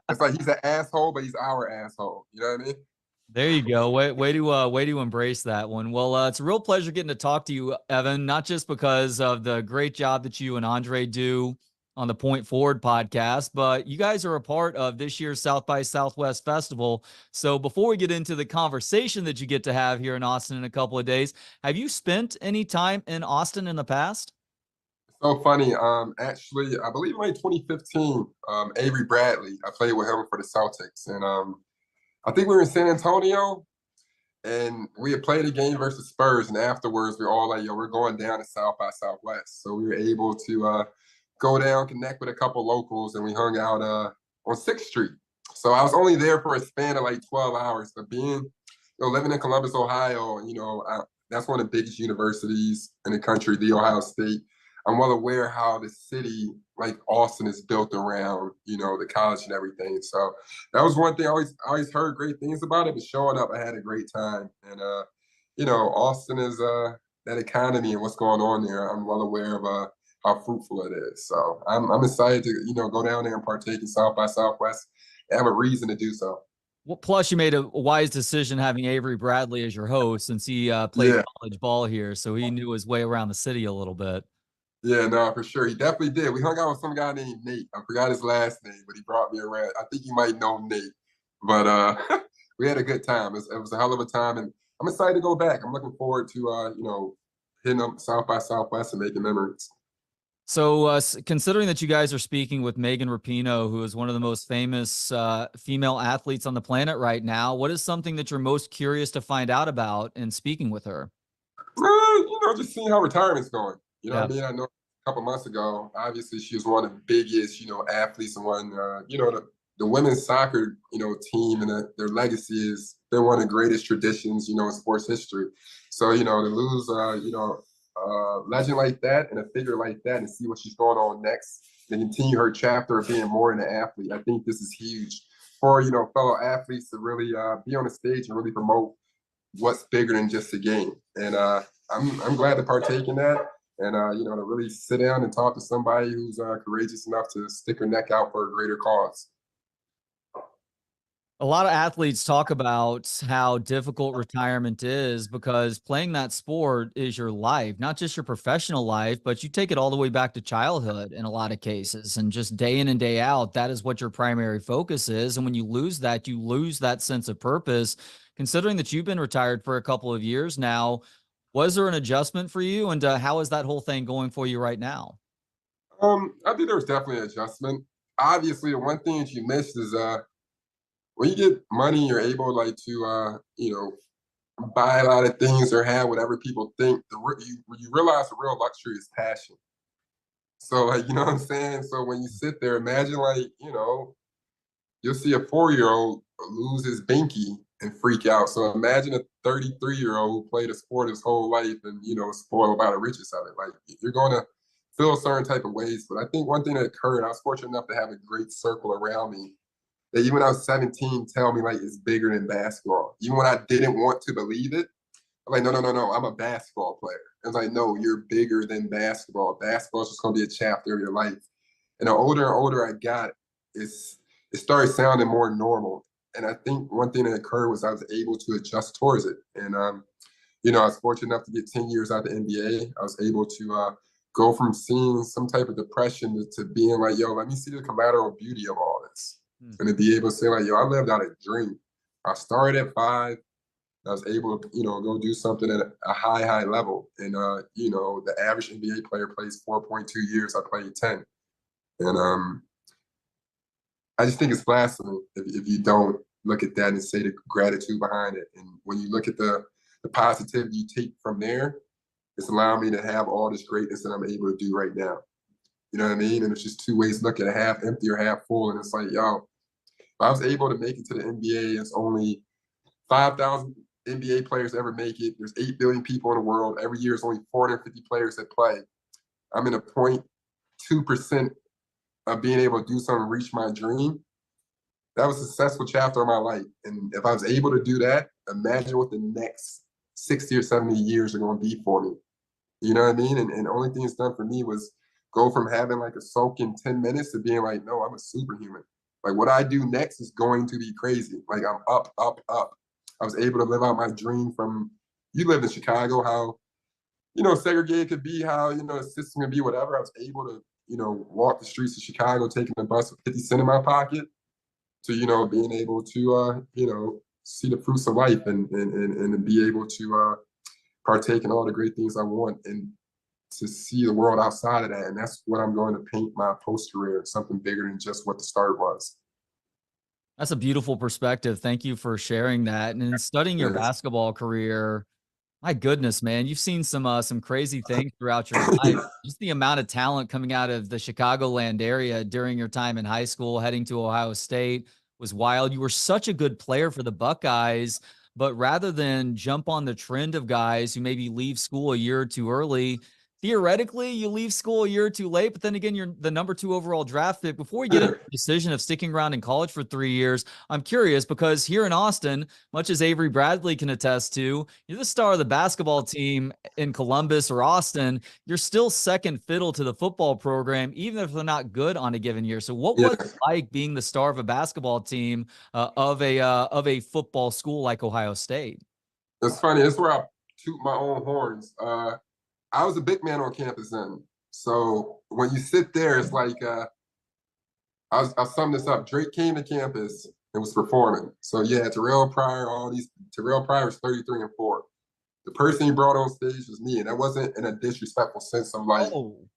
It's like he's an asshole, but he's our asshole. You know what I mean? There you go. Way to embrace that one. Well, it's a real pleasure getting to talk to you, Evan, not just because of the great job that you and Andre do on the Point Forward podcast, but you guys are a part of this year's South by Southwest Festival. So before we get into the conversation that you get to have here in Austin in a couple of days, have you spent any time in Austin in the past? So funny. Actually, I believe in 2015, Avery Bradley, I played with him for the Celtics. And I think we were in San Antonio, and we had played a game versus Spurs. And afterwards, we were all like, yo, we're going down to South by Southwest. So we were able to go down, connect with a couple locals, and we hung out on 6th Street. So I was only there for a span of like 12 hours. But living in Columbus, Ohio, that's one of the biggest universities in the country, The Ohio State. I'm well aware how the city like Austin is built around, the college and everything. So that was one thing I always heard great things about it, but showing up, I had a great time. And, Austin is that economy and what's going on there. I'm well aware of how fruitful it is. So I'm excited to, go down there and partake in South by Southwest and have a reason to do so. Well, plus you made a wise decision having Avery Bradley as your host, since he played college ball here. So he knew his way around the city a little bit. Yeah, no, for sure. He definitely did. We hung out with some guy named Nate. I forgot his last name, but he brought me around. I think you might know Nate. But we had a good time. It was a hell of a time. And I'm excited to go back. I'm looking forward to, hitting up South by Southwest and making memories. So considering that you guys are speaking with Megan Rapinoe, who is one of the most famous female athletes on the planet right now, what is something that you're most curious to find out about in speaking with her? Just seeing how retirement's going. You know what I mean? I know a couple months ago, obviously she was one of the biggest, athletes and one, the women's soccer, team and their legacy has been one of the greatest traditions, in sports history. So, to lose, a legend like that and a figure like that and see what she's going on next and continue her chapter of being more than an athlete. I think this is huge for, fellow athletes to really be on the stage and really promote what's bigger than just a game. And I'm glad to partake in that. And, to really sit down and talk to somebody who's courageous enough to stick her neck out for a greater cause. A lot of athletes talk about how difficult retirement is because playing that sport is your life, not just your professional life, but you take it all the way back to childhood in a lot of cases. And just day in and day out, that is what your primary focus is. And when you lose that sense of purpose. Considering that you've been retired for a couple of years now, was there an adjustment for you? And how is that whole thing going for you right now? I think there was definitely an adjustment. Obviously, the one thing that you missed is when you get money, you're able like to buy a lot of things or have whatever people think. You realize the real luxury is passion. So like, you know what I'm saying? So when you sit there, imagine like, you'll see a 4-year-old lose his binky and freak out. So imagine a 33-year-old who played a sport his whole life and, spoiled by the riches of it. Like you're going to feel certain type of ways. But I think one thing that occurred, I was fortunate enough to have a great circle around me that even when I was 17, tell me like it's bigger than basketball. Even when I didn't want to believe it, I'm like, no, I'm a basketball player. And it's like, no, you're bigger than basketball. Basketball is just going to be a chapter of your life. And the older and older I got, it started sounding more normal. And I think one thing that occurred was I was able to adjust towards it. And, I was fortunate enough to get 10 years out of the NBA. I was able to go from seeing some type of depression to being like, yo, let me see the collateral beauty of all this. And to be able to say like, yo, I lived out a dream. I started at 5. I was able to, go do something at a high level. And, the average NBA player plays 4.2 years. I played 10. And I just think it's blasphemy if you don't look at that and say the gratitude behind it. And when you look at the positivity you take from there, it's allowing me to have all this greatness that I'm able to do right now. You know what I mean? And it's just two ways to look at it, half empty or half full. And it's like, yo, if I was able to make it to the NBA, it's only 5,000 NBA players ever make it. There's 8 billion people in the world. Every year, it's only 450 players that play. I'm in a 0.2% of being able to do something, reach my dream. That was a successful chapter of my life. And if I was able to do that, imagine what the next 60 or 70 years are going to be for me. You know what I mean? And the only thing it's done for me was go from having like a soak in 10 minutes to being like, no, I'm a superhuman. Like what I do next is going to be crazy. Like I'm up, up, up. I was able to live out my dream from, you live in Chicago, how, segregated could be, how, the system could be, whatever. I was able to, walk the streets of Chicago, taking the bus with 50 cents in my pocket to, being able to, see the fruits of life and be able to partake in all the great things I want and to see the world outside of that. And that's what I'm going to paint my post-career, something bigger than just what the start was. That's a beautiful perspective. Thank you for sharing that. And in studying your basketball career, my goodness, man, you've seen some crazy things throughout your life. Just the amount of talent coming out of the Chicagoland area during your time in high school, heading to Ohio State was wild. You were such a good player for the Buckeyes, but rather than jump on the trend of guys who maybe leave school a year or two early, theoretically, you leave school a year or too late, but then again, you're the number 2 overall draft pick. Before we get into the decision of sticking around in college for 3 years, I'm curious because here in Austin, much as Avery Bradley can attest to, you're the star of the basketball team in Columbus or Austin. You're still second fiddle to the football program, even if they're not good on a given year. So what was it like being the star of a basketball team of a football school like Ohio State? It's funny. It's where I toot my own horns. I was a big man on campus then. So when you sit there, it's like, I'll sum this up. Drake came to campus and was performing. So yeah, Terrell Pryor was 33 and 4. The person he brought on stage was me. And that wasn't in a disrespectful sense of like, oh,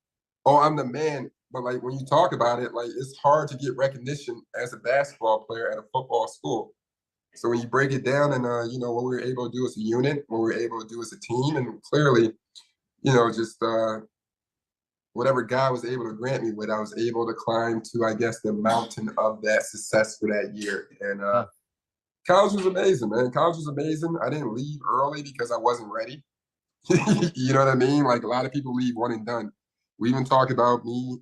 I'm the man. But like when you talk about it, like it's hard to get recognition as a basketball player at a football school. So when you break it down and, what we were able to do as a unit, what we were able to do as a team, and clearly, just whatever God was able to grant me with, I was able to climb to, I guess, the mountain of that success for that year. And college was amazing, man. College was amazing. I didn't leave early because I wasn't ready. You know what I mean? Like a lot of people leave one and done. We even talk about me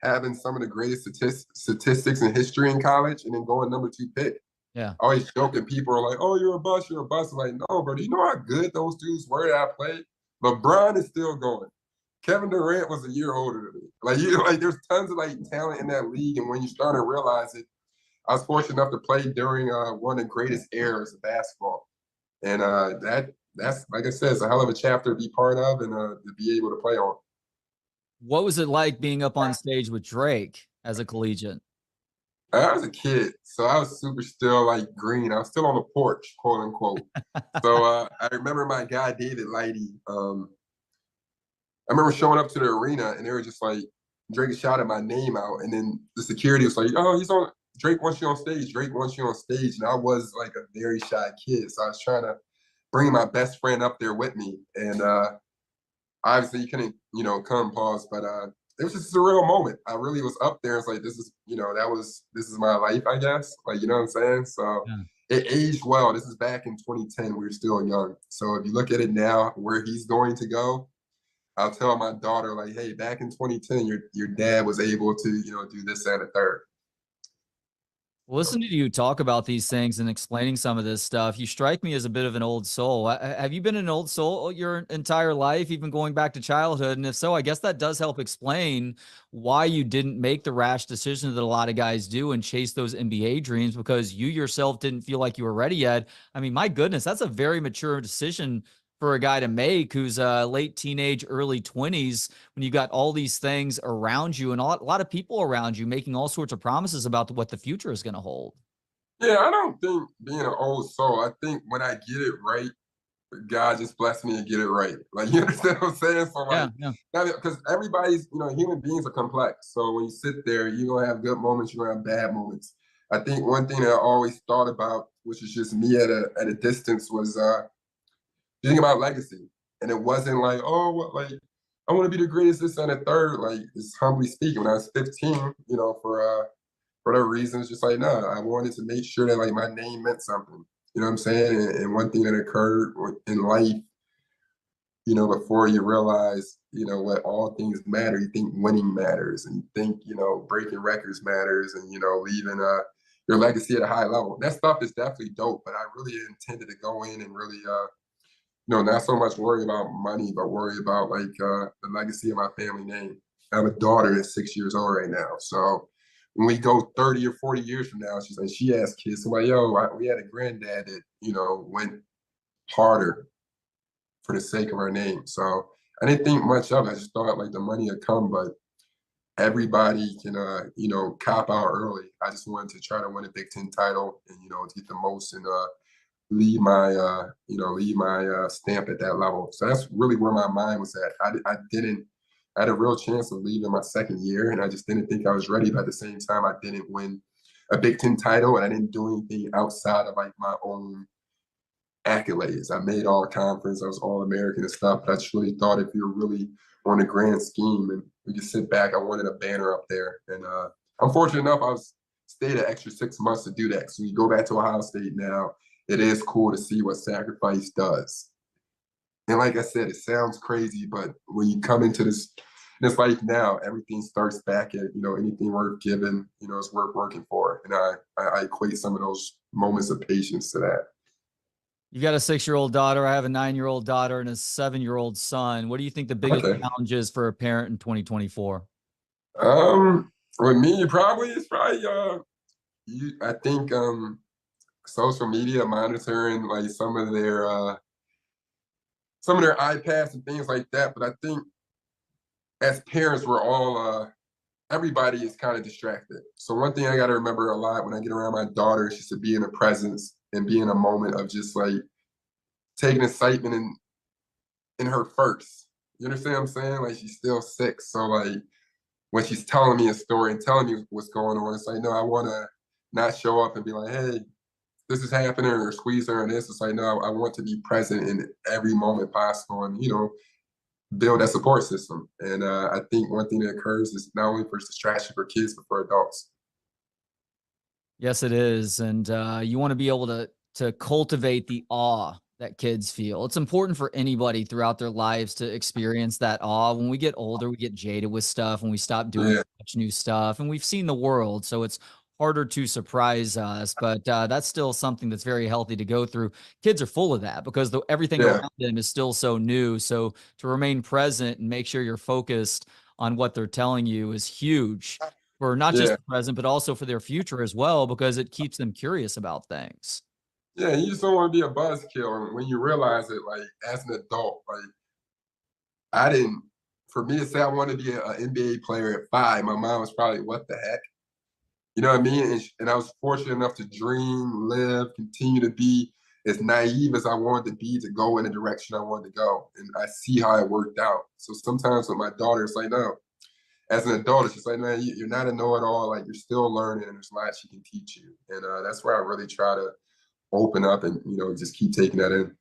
having some of the greatest statistics in history in college and then going number 2 pick. Yeah. Always joking. People are like, oh, you're a bust. I'm like, no, bro. Do you know how good those dudes were that I played? LeBron is still going. Kevin Durant was a year older than me. Like there's tons of like talent in that league, and when you start to realize it, I was fortunate enough to play during one of the greatest eras of basketball. And that's, like I said, it's a hell of a chapter to be part of and to be able to play on. What was it like being up on stage with Drake as a collegiate? I was a kid, so I was super still like green. I was still on the porch, quote unquote. So I remember my guy, David Lighty. I remember showing up to the arena and they were just like, Drake shouted my name out. And then the security was like, oh, he's on, Drake wants you on stage. Drake wants you on stage. And I was like a very shy kid. So I was trying to bring my best friend up there with me. And obviously you couldn't, come pause, but it was just a surreal moment. I really was up there. It's like, this is my life, I guess. Like, you know what I'm saying? So it aged well. This is back in 2010. We were still young. So if you look at it now, where he's going to go, I'll tell my daughter, like, hey, back in 2010, your dad was able to, do this and a third. Listening to you talk about these things and explaining some of this stuff, you strike me as a bit of an old soul. Have you been an old soul your entire life, even going back to childhood? And if so, I guess that does help explain why you didn't make the rash decision that a lot of guys do and chase those NBA dreams, because you yourself didn't feel like you were ready yet. I mean, my goodness, that's a very mature decision for a guy to make who's late teenage, early 20s, when you got all these things around you and a lot of people around you making all sorts of promises about what the future is going to hold. Yeah, I don't think being an old soul, I think when I get it right, God just blessed me to get it right. Like, you understand what I'm saying? So like, because everybody's, human beings are complex. So when you sit there, you're going to have good moments, you're going to have bad moments. I think one thing that I always thought about, which is just me at a distance, was thinking about legacy. And it wasn't like, oh, what, like, I want to be the greatest, this and the third. Like, it's humbly speaking. When I was 15, for whatever reasons, just like, no, I wanted to make sure that like my name meant something. You know what I'm saying? And one thing that occurred in life, before you realize, what all things matter, you think winning matters, and you think, breaking records matters, and, leaving your legacy at a high level. That stuff is definitely dope, but I really intended to go in and really, not so much worry about money, but worry about like the legacy of my family name. I have a daughter that's 6 years old right now. So when we go 30 or 40 years from now, she has kids. So like, we had a granddad that, went harder for the sake of our name. So I didn't think much of it. I just thought like the money would come, but everybody can, cop out early. I just wanted to try to win a Big Ten title and, to get the most and leave my stamp at that level. So that's really where my mind was at. I had a real chance of leaving my second year, and I just didn't think I was ready. But at the same time, I didn't win a Big Ten title, and I didn't do anything outside of like my own accolades. I made all conference, I was all American and stuff. But I just really thought if you're really on a grand scheme and we just sit back, I wanted a banner up there. And I'm fortunate enough, I stayed an extra 6 months to do that. So you go back to Ohio State now, it is cool to see what sacrifice does. And like I said, it sounds crazy, but when you come into this life now, everything starts back at, anything worth giving, is worth working for. And I equate some of those moments of patience to that. You've got a 6-year-old daughter. I have a 9-year-old daughter and a 7-year-old son. What do you think the biggest challenge is for a parent in 2024? With me, it's probably I think social media, monitoring like some of their iPads and things like that. But I think as parents, we're all everybody is kind of distracted. So one thing I got to remember a lot when I get around my daughter is just to be in a presence and be in a moment of just like taking excitement in her first. You understand what I'm saying? Like, she's still 6. So like when she's telling me a story and telling me what's going on, it's like, no, I want to not show up and be like, hey, this is happening, or squeeze her and this. It's like, no, I want to be present in every moment possible and, build that support system. And I think one thing that occurs is not only for distraction for kids, but for adults. Yes, it is. And you want to be able to cultivate the awe that kids feel. It's important for anybody throughout their lives to experience that awe. When we get older, we get jaded with stuff and we stop doing much new stuff, and we've seen the world. So it's harder to surprise us, but that's still something that's very healthy to go through. Kids are full of that because everything around them is still so new. So to remain present and make sure you're focused on what they're telling you is huge for not just the present, but also for their future as well, because it keeps them curious about things. Yeah, you just don't want to be a buzzkill. And when you realize it, like as an adult, like I didn't, for me to say I wanted to be an NBA player at 5, my mom was probably, what the heck? You know what I mean? And I was fortunate enough to dream, live, continue to be as naive as I wanted to be to go in the direction I wanted to go. And I see how it worked out. So sometimes with my daughter, it's like, no, as an adult, it's just like, man, you're not a know-it-all. Like, you're still learning, and there's a lot she can teach you. And that's where I really try to open up and, just keep taking that in.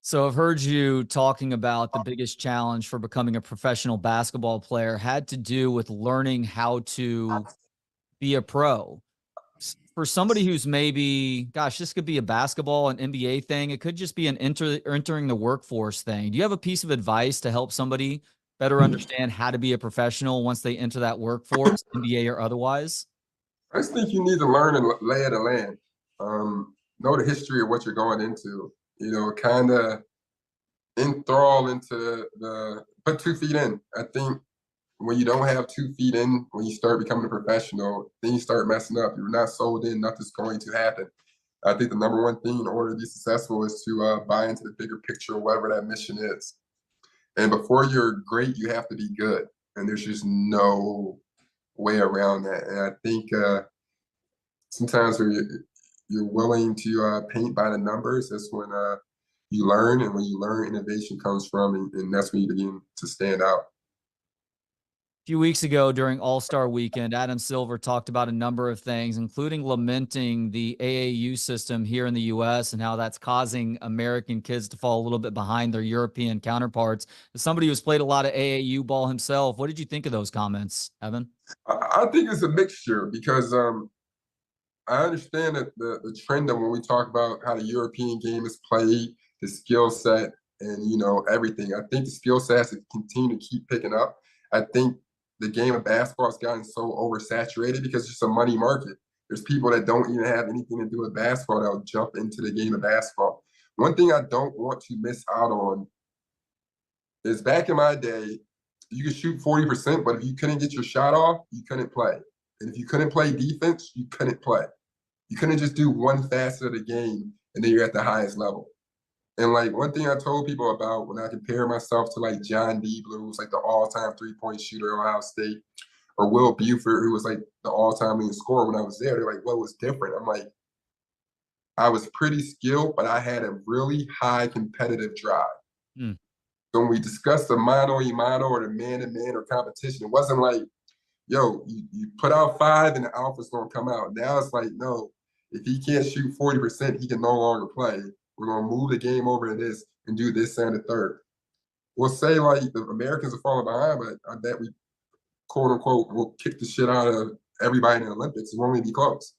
So I've heard you talking about the biggest challenge for becoming a professional basketball player had to do with learning how to be a pro. For somebody who's maybe, gosh, this could be a basketball, an NBA thing. It could just be an entering the workforce thing. Do you have a piece of advice to help somebody better understand how to be a professional once they enter that workforce, NBA or otherwise? I just think you need to learn and lay of the land. Know the history of what you're going into. Kind of enthrall into put 2 feet in. I think when you don't have 2 feet in, when you start becoming a professional, then you start messing up. You're not sold in, nothing's going to happen. I think the number one thing in order to be successful is to buy into the bigger picture of whatever that mission is. And before you're great, you have to be good. And there's just no way around that. And I think sometimes when you're willing to paint by the numbers, that's when you learn. And when you learn, innovation comes from, and that's when you begin to stand out. A few weeks ago during All-Star Weekend, Adam Silver talked about a number of things, including lamenting the AAU system here in the U.S. and how that's causing American kids to fall a little bit behind their European counterparts. As somebody who's played a lot of AAU ball himself, what did you think of those comments, Evan? I think it's a mixture because I understand that the trend of when we talk about how the European game is played, the skill set, and everything. I think the skill set has to continue to keep picking up. I think the game of basketball has gotten so oversaturated because it's just a money market. There's people that don't even have anything to do with basketball that'll jump into the game of basketball. One thing I don't want to miss out on is back in my day, you could shoot 40%, but if you couldn't get your shot off, you couldn't play. And if you couldn't play defense, you couldn't play. You couldn't just do one facet of the game and then you're at the highest level. And like one thing I told people about when I compare myself to like John Diebler, who was like the all-time 3-point shooter at Ohio State, or Will Buford, who was like the all-time leading scorer when I was there, they're like, what was different? I'm like, I was pretty skilled, but I had a really high competitive drive. So when we discussed the mano-a-mano or the man-to-man or competition, it wasn't like, yo, you put out 5 and the alpha's gonna come out. Now it's like, no, if he can't shoot 40%, he can no longer play. We're going to move the game over to this and do this and the third. We'll say like the Americans are falling behind, but I bet we, quote unquote, will kick the shit out of everybody in the Olympics. It won't even be close.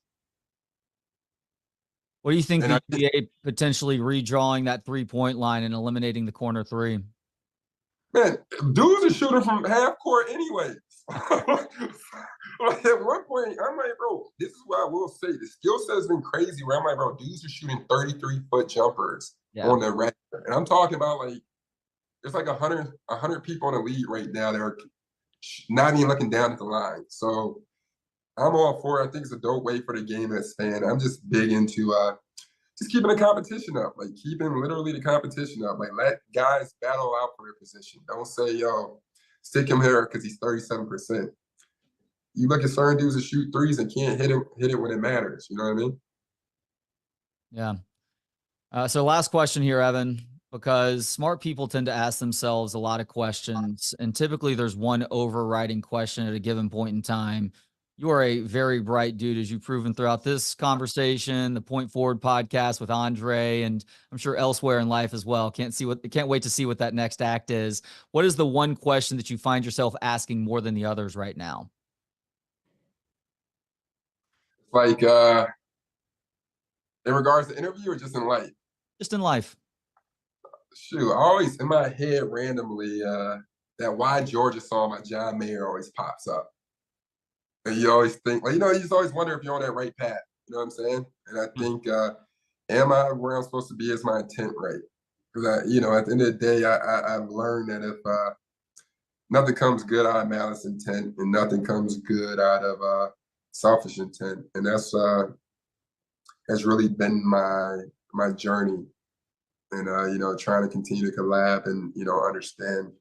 What do you think the NBA potentially redrawing that 3-point line and eliminating the corner 3? Man, dudes are shooting from half court anyways. Like at one point, I'm like, bro, this is what I will say. The skill set has been crazy where I'm like, bro, dudes are shooting 33-foot jumpers on the regular. And I'm talking about like, there's like 100 people in the league right now that are not even looking down at the line. So I'm all for it. I think it's a dope way for the game to expand. I'm just big into just keeping the competition up, like keeping literally the competition up. Like let guys battle out for their position. Don't say, yo, stick him here because he's 37%. You look at certain dudes that shoot threes and can't hit it when it matters. You know what I mean? Yeah. So last question here, Evan, because smart people tend to ask themselves a lot of questions, and typically there's one overriding question at a given point in time. You are a very bright dude, as you've proven throughout this conversation, the Point Forward podcast with Andre, and I'm sure elsewhere in life as well. Can't wait to see what that next act is. What is the one question that you find yourself asking more than the others right now? Like in regards to interview or just in life? Just in life. Shoot, I always in my head randomly that why Georgia song by John Mayer always pops up. And you always think, like, you just always wonder if you're on that right path. You know what I'm saying? And I think, am I where I'm supposed to be? Is my intent right? Because at the end of the day, I've learned that if nothing comes good out of malice intent, and nothing comes good out of selfish intent, and that's has really been my journey, and trying to continue to collab and understand,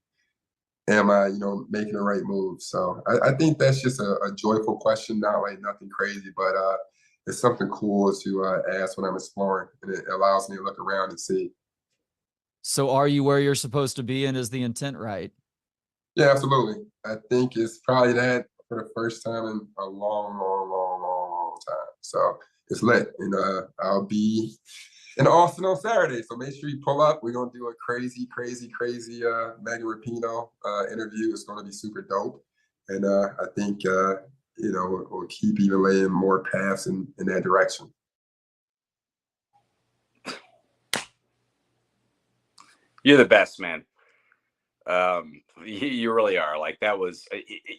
am I making the right move? So I think that's just a joyful question, not like nothing crazy, but it's something cool to ask when I'm exploring, and it allows me to look around and see. So are you where you're supposed to be, and is the intent right? Yeah, absolutely. I think it's probably that for the first time in a long, long, long, long, long time. So it's lit, and I'll be in Austin on Saturday. So make sure you pull up. We're gonna do a crazy, crazy, crazy Megan Rapinoe interview. It's gonna be super dope, and I think we'll keep even laying more paths in that direction. You're the best, man. You really are. Like, that was,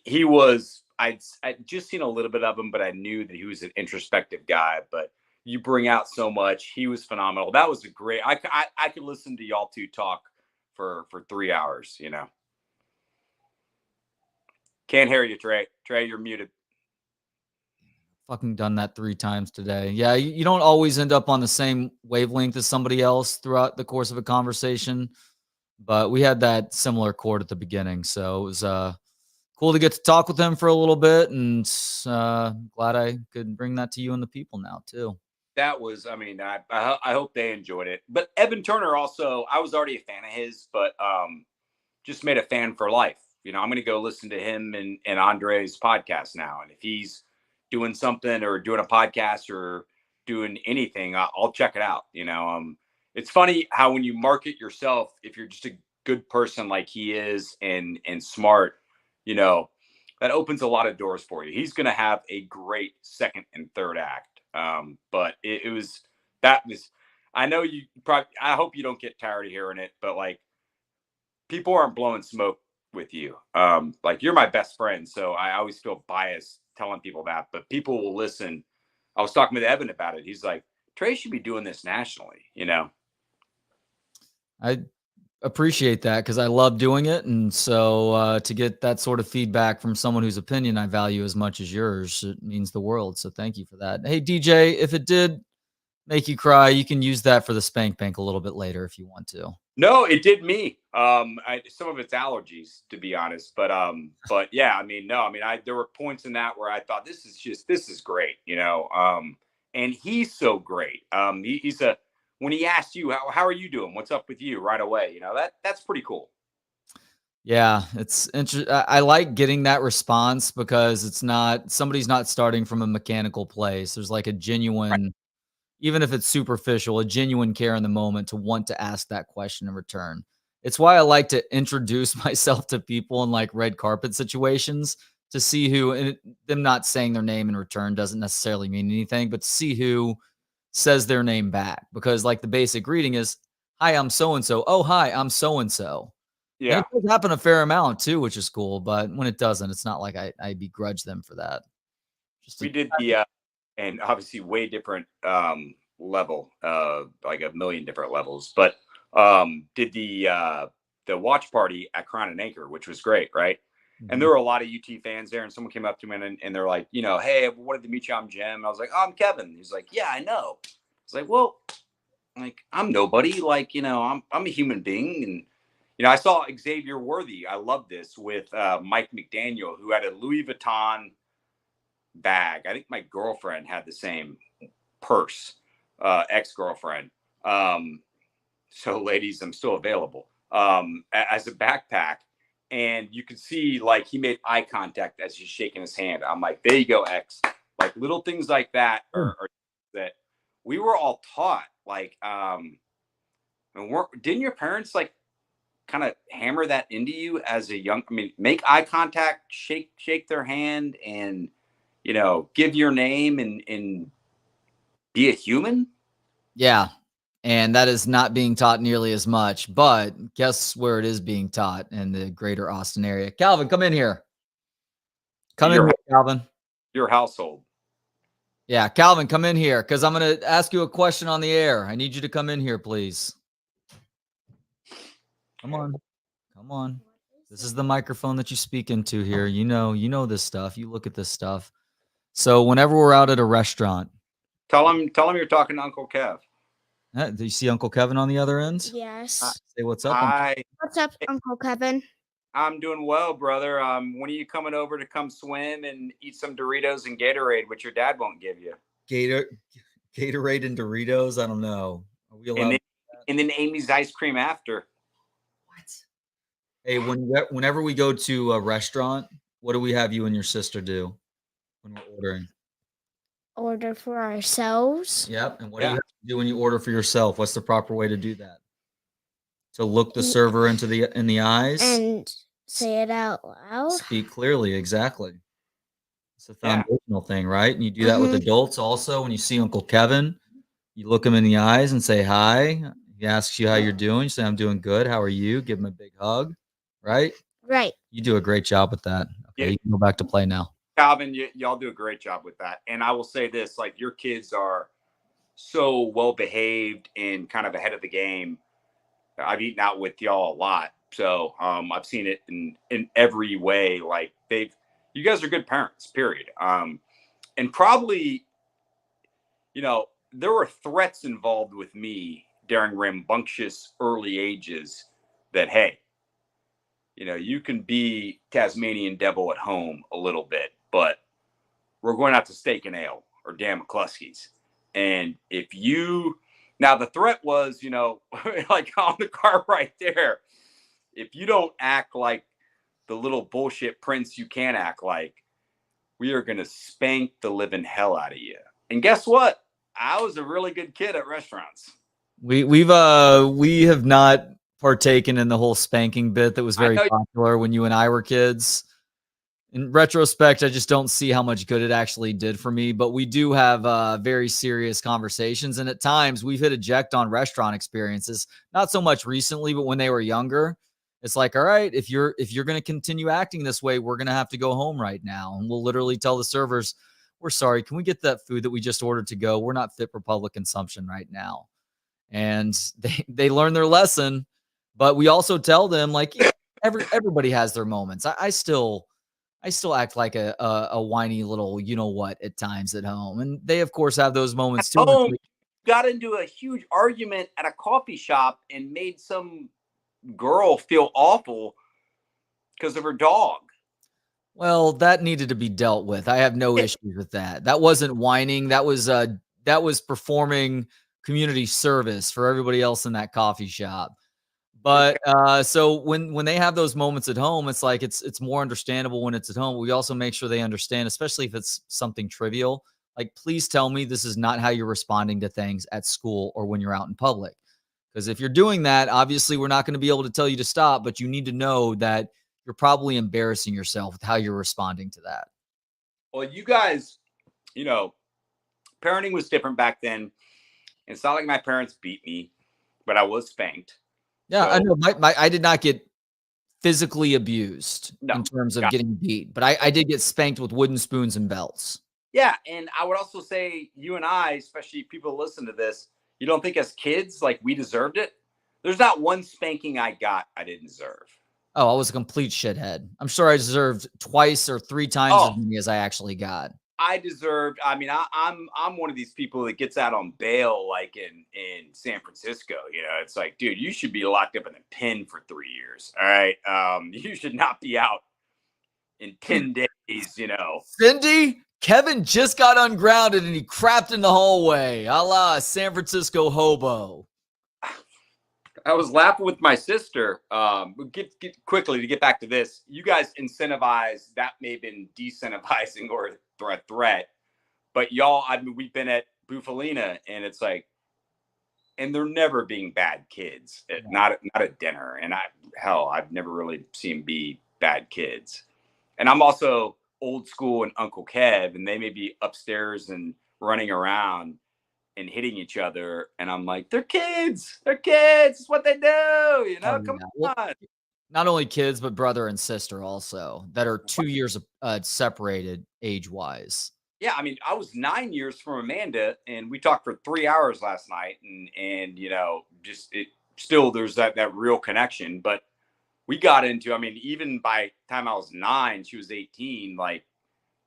he was, I'd just seen a little bit of him, but I knew that he was an introspective guy, but you bring out so much. He was phenomenal. That was a great, I could listen to y'all two talk for 3 hours, Can't hear you, Trey. Trey, you're muted. Fucking done that 3 times today. Yeah, you don't always end up on the same wavelength as somebody else throughout the course of a conversation, but we had that similar chord at the beginning, so it was cool to get to talk with him for a little bit, and glad I could bring that to you and the people now too. That was, I mean, I hope they enjoyed it. But Evan Turner also, I was already a fan of his, but just made a fan for life. I'm going to go listen to him and Andre's podcast now. And if he's doing something or doing a podcast or doing anything, I'll check it out. It's funny how when you market yourself, if you're just a good person like he is and smart, that opens a lot of doors for you. He's going to have a great second and third act. But it was, I know you probably, I hope you don't get tired of hearing it, but like, people aren't blowing smoke with you. Like, you're my best friend. So I always feel biased telling people that, but people will listen. I was talking with Evan about it. He's like, Trey should be doing this nationally, I appreciate that because I love doing it. And so to get that sort of feedback from someone whose opinion I value as much as yours, it means the world. So thank you for that. Hey, DJ, if it did make you cry, you can use that for the spank bank a little bit later if you want to. No, it did me. Some of it's allergies, to be honest, but yeah, there were points in that where I thought this is great, and he's so great. When he asked you, how are you doing? What's up with you right away? That's pretty cool. Yeah, it's interesting. I like getting that response because somebody's not starting from a mechanical place. There's like a genuine, even if it's superficial, a genuine care in the moment to want to ask that question in return. It's why I like to introduce myself to people in like red carpet situations to see who, and them not saying their name in return doesn't necessarily mean anything, but to see who says their name back. Because like the basic greeting is, hi, I'm so-and-so. Oh, hi, I'm so-and-so. Yeah. And it does happen a fair amount too, which is cool. But when it doesn't, it's not like I begrudge them for that. We did the, and obviously way different level, like a million different levels, but did the watch party at Crown and Anchor, which was great, right? Mm-hmm. And there were a lot of UT fans there, and someone came up to me and they're like, hey, I wanted to meet you. I'm Jim. I was like, oh, I'm Kevin. He's like, yeah, I know. It's like, well, like, I'm nobody. Like, I'm a human being, and I saw Xavier Worthy. I love this with Mike McDaniel, who had a Louis Vuitton bag. I think my girlfriend had the same purse, ex-girlfriend. So ladies, I'm still available as a backpack. And you could see like he made eye contact as he's shaking his hand. I'm like, there you go, X. Like little things like that are that we were all taught. Like, didn't your parents like kind of hammer that into you as a young? Make eye contact, shake their hand, and give your name and be a human. Yeah. And that is not being taught nearly as much, but guess where it is being taught in the greater Austin area. Calvin, come in here. Come in here, Calvin. Your household. Yeah, Calvin, come in here because I'm going to ask you a question on the air. I need you to come in here, please. Come on. Come on. This is the microphone that you speak into here. You know this stuff. You look at this stuff. So whenever we're out at a restaurant, Tell him you're talking to Uncle Kev. do you see Uncle Kevin on the other end? Yes. Say what's up. Hi. What's up, Uncle Kevin? I'm doing well, brother. When are you coming over to come swim and eat some Doritos and Gatorade, which your dad won't give you? Gatorade and Doritos. I don't know. Are we allowed? And then Amy's ice cream after. Hey, whenever we go to a restaurant, what do we have you and your sister do when we're ordering? Order for ourselves. Yep. And what do you have to do when you order for yourself? What's the proper way to do that? To look the server in the eyes and say it out loud. Speak clearly. Exactly. It's a foundational thing, right? And you do that with adults also. When you see Uncle Kevin, you look him in the eyes and say hi. He asks you how you're doing. You say, I'm doing good. How are you? Give him a big hug. Right? Right. You do a great job with that. Okay, you can go back to play now. Calvin, y'all do a great job with that. And I will say this, like, your kids are so well behaved and kind of ahead of the game. I've eaten out with y'all a lot. So I've seen it in every way. Like, you guys are good parents, period. And probably, there were threats involved with me during rambunctious early ages that, hey, you can be Tasmanian devil at home a little bit, but we're going out to Steak and Ale or Dan McCluskey's. And now the threat was, like on the car right there, if you don't act like the little bullshit prince you can act like, we are going to spank the living hell out of you. And guess what? I was a really good kid at restaurants. We have not partaken in the whole spanking bit that was very popular when you and I were kids. In retrospect, I just don't see how much good it actually did for me, but we do have very serious conversations. And at times we've hit eject on restaurant experiences, not so much recently, but when they were younger, it's like, all right, if you're going to continue acting this way, we're going to have to go home right now. And we'll literally tell the servers, we're sorry, can we get that food that we just ordered to go? We're not fit for public consumption right now. And they learn their lesson. But we also tell them, like, everybody has their moments. I still act like a whiny little, what, at times at home. And they, of course, have those moments too. Got into a huge argument at a coffee shop and made some girl feel awful because of her dog. Well, that needed to be dealt with. I have no issues with that. That wasn't whining. That was performing community service for everybody else in that coffee shop. But so when they have those moments at home, it's like it's more understandable when it's at home. We also make sure they understand, especially if it's something trivial. Like, please tell me this is not how you're responding to things at school or when you're out in public. Because if you're doing that, obviously we're not going to be able to tell you to stop, but you need to know that you're probably embarrassing yourself with how you're responding to that. Well, you guys, parenting was different back then. It's not like my parents beat me, but I was spanked. Yeah, I know. I did not get physically abused in terms of getting beat, but I did get spanked with wooden spoons and belts. Yeah, and I would also say you and I, especially people who listen to this, you don't think as kids, like, we deserved it? There's not one spanking I got I didn't deserve. Oh, I was a complete shithead. I'm sure I deserved twice or three times as many as I actually got. I deserved. I mean, I'm one of these people that gets out on bail, like in San Francisco. It's like, dude, you should be locked up in a pen for 3 years. All right, you should not be out in 10 days. Cindy, Kevin just got ungrounded and he crapped in the hallway, a la San Francisco hobo. I was laughing with my sister. Get quickly to get back to this. You guys incentivize, that may have been decentivizing or a threat, but y'all, we've been at Bufalina and it's like, and they're never being bad kids. Not at dinner. And I've never really seen be bad kids. And I'm also old school and Uncle Kev, and they may be upstairs and running around and hitting each other, and I'm like, they're kids. It's what they do. Come on. Not only kids, but brother and sister also that are 2 years separated age-wise. Yeah, I mean, I was 9 years from Amanda, and we talked for 3 hours last night, and still there's that real connection. But we got into, I mean, even by the time I was 9, she was 18, like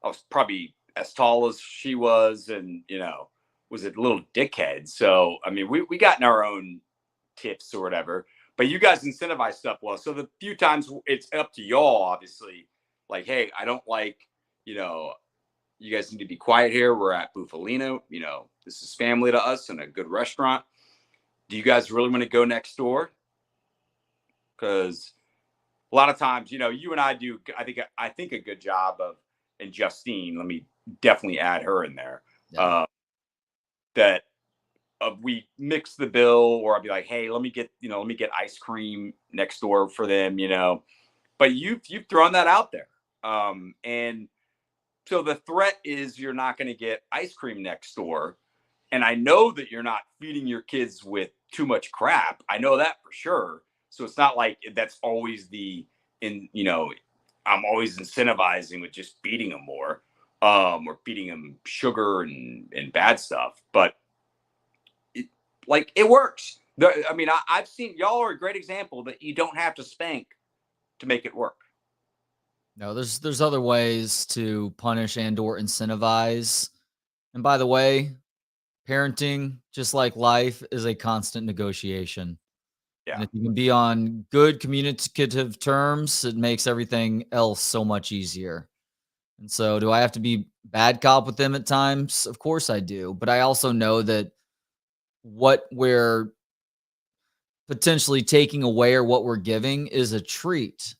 I was probably as tall as she was, and, you know, was a little dickhead. So, I mean, we got in our own tips or whatever, but you guys incentivize stuff well. So the few times it's up to y'all, obviously, like, hey, I don't like, you know, you guys need to be quiet here. We're at Bufalino. You know, this is family to us and a good restaurant. Do you guys really want to go next door? Because a lot of times, you know, you and I do, I think a good job of, and Justine, let me definitely add her in there, that we mix the bill, or I'll be like, hey, let me get ice cream next door for them, you know, but you've thrown that out there. And so the threat is you're not going to get ice cream next door. And I know that you're not feeding your kids with too much crap. I know that for sure. So it's not like that's always you know, I'm always incentivizing with just feeding them more, or feeding them sugar and bad stuff. But it works. I mean, I've seen, y'all are a great example that you don't have to spank to make it work. No, there's other ways to punish and or incentivize. And by the way, parenting, just like life, is a constant negotiation. Yeah. And if you can be on good communicative terms, it makes everything else so much easier. And so, do I have to be bad cop with them at times? Of course I do. But I also know that what we're potentially taking away or what we're giving is a treat.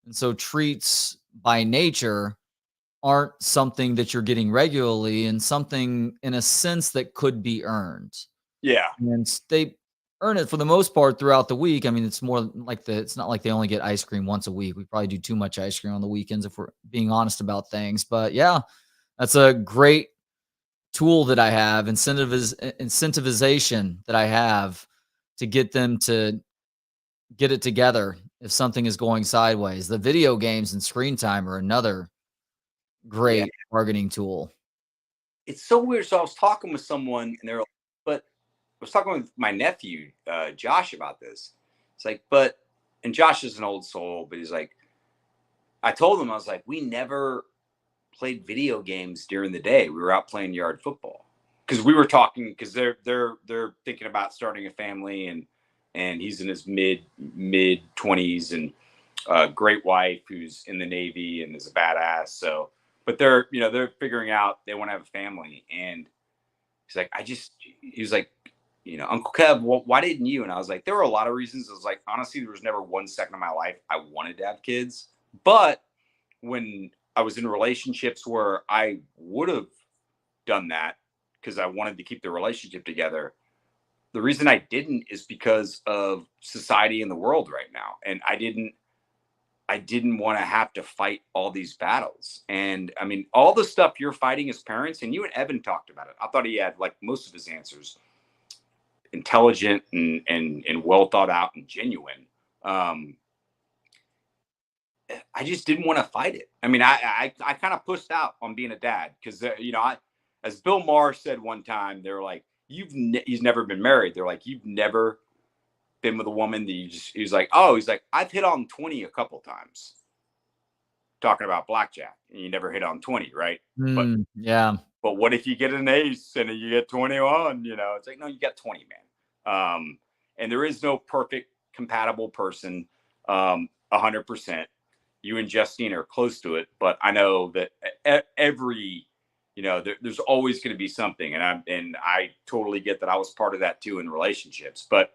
And so, treats by nature aren't something that you're getting regularly, and something in a sense that could be earned. Yeah. And they earn it for the most part throughout the week. I mean, it's more like it's not like they only get ice cream once a week. We probably do too much ice cream on the weekends if we're being honest about things. But yeah, that's a great tool that I have, incentivization that I have to get them to get it together if something is going sideways. The video games and screen time are another great bargaining tool. It's so weird. So I was talking with someone, and they're like, but I was talking with my nephew, Josh, about this. It's like, and Josh is an old soul, but he's like, I told him, I was like, we never played video games during the day. We were out playing yard football. Because we were talking, because they're thinking about starting a family, and he's in his mid 20s, and a great wife who's in the Navy and is a badass. So, but they're figuring out they want to have a family. And he's like, he was like, you know, Uncle Kev, why didn't you? And I was like, there were a lot of reasons. I was like, honestly, there was never one second of my life I wanted to have kids. But when I was in relationships where I would have done that because I wanted to keep the relationship together, the reason I didn't is because of society in the world right now. And I didn't want to have to fight all these battles. And I mean, all the stuff you're fighting as parents, and you and Evan talked about it. I thought he had, like, most of his answers intelligent and well thought out and genuine. I just didn't want to fight it. I mean, I kind of pushed out on being a dad because, you know, as Bill Maher said one time, they were like, he's never been married. They're like, you've never been with a woman that he's like, I've hit on 20 a couple times. Talking about blackjack, and you never hit on 20, right? But what if you get an ace and you get 21? You know, it's like, no, you got 20, man. And there is no perfect compatible person, 100%. You and Justine are close to it, but I know that every, you know, there's always going to be something, and I totally get that. I was part of that too in relationships, but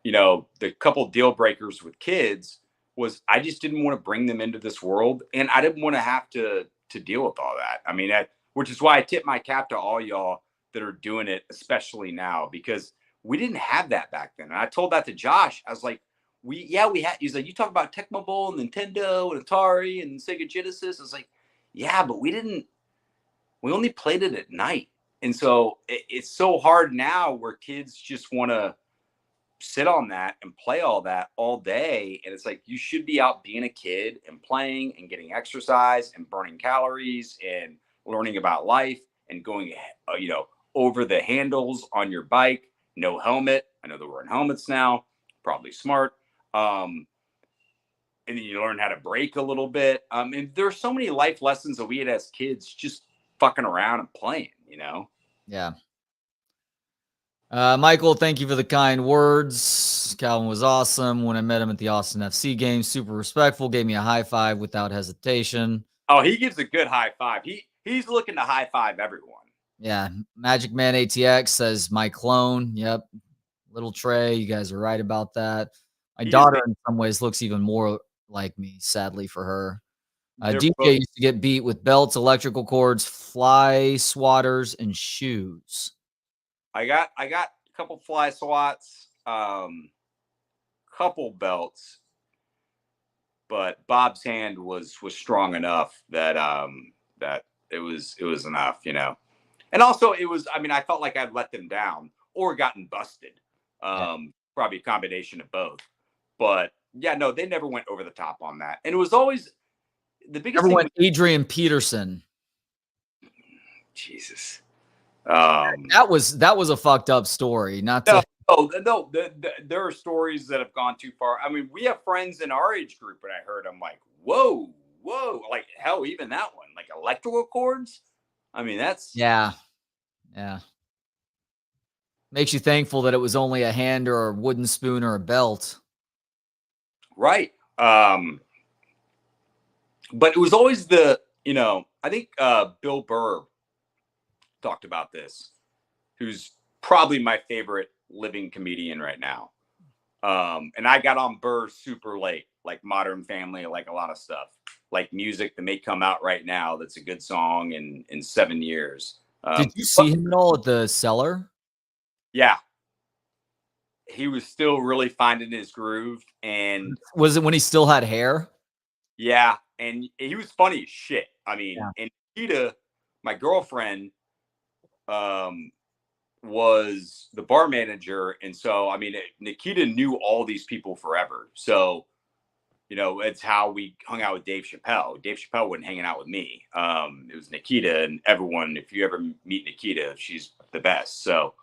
you know, the couple deal breakers with kids was I just didn't want to bring them into this world, and I didn't want to have to deal with all that. I mean, which is why I tip my cap to all y'all that are doing it, especially now, because we didn't have that back then. And I told that to Josh. I was like, we had. He's like, you talk about Tecmo Bowl and Nintendo and Atari and Sega Genesis. I was like, yeah, but we only played it at night. And so it's so hard now where kids just want to sit on that and play all that all day. And it's like, you should be out being a kid and playing and getting exercise and burning calories and learning about life and going, you know, over the handles on your bike, no helmet. I know they're wearing helmets now, probably smart. and then you learn how to break a little bit. And there's so many life lessons that we had as kids just fucking around and playing, Yeah. Michael, thank you for the kind words. Calvin was awesome. When I met him at the Austin FC game, super respectful, gave me a high five without hesitation. Oh, he gives a good high five. He's looking to high five everyone. Yeah. Magic Man ATX says my clone. Yep. Little Trey, you guys are right about that. My daughter in some ways looks even more like me, sadly for her. DJ used to get beat with belts, electrical cords, fly swatters, and shoes. I got a couple fly swats, couple belts, but Bob's hand was strong enough that that it was enough, And also it was, I felt like I'd let them down or gotten busted. Probably a combination of both. But yeah, no, they never went over the top on that. And it was always the biggest thing. Adrian Peterson. Jesus. That was a fucked up story. Not to No, there are stories that have gone too far. We have friends in our age group, and I heard them like, whoa, like hell, even that one, like electrical cords. That's yeah. Makes you thankful that it was only a hand or a wooden spoon or a belt. Right. But it was always I think Bill Burr talked about this, who's probably my favorite living comedian right now. And I got on Burr super late, like Modern Family, like a lot of stuff, like music that may come out right now that's a good song in 7 years. Did you see him at all at the Cellar? Yeah. He was still really finding his groove. And was it when he still had hair? Yeah. And he was funny as shit. And Nikita, my girlfriend, was the bar manager. And so, Nikita knew all these people forever. So, it's how we hung out with Dave Chappelle. Dave Chappelle wasn't hanging out with me. It was Nikita, and everyone, if you ever meet Nikita, she's the best. So,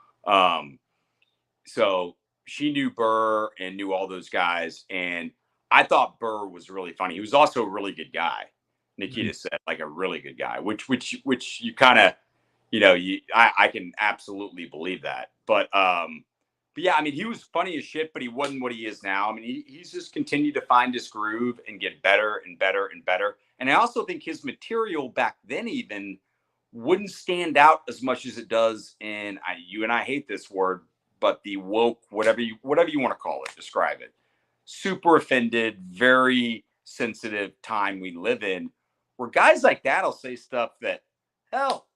so she knew Burr and knew all those guys. And I thought Burr was really funny. He was also a really good guy. Nikita said, like, a really good guy, which you kind of, I can absolutely believe that. But yeah, he was funny as shit, but he wasn't what he is now. He's just continued to find his groove and get better and better and better. And I also think his material back then even wouldn't stand out as much as it does in, you and I hate this word, but the woke, whatever you want to call it, describe it. Super offended, very sensitive time we live in, where guys like that will say stuff that, hell,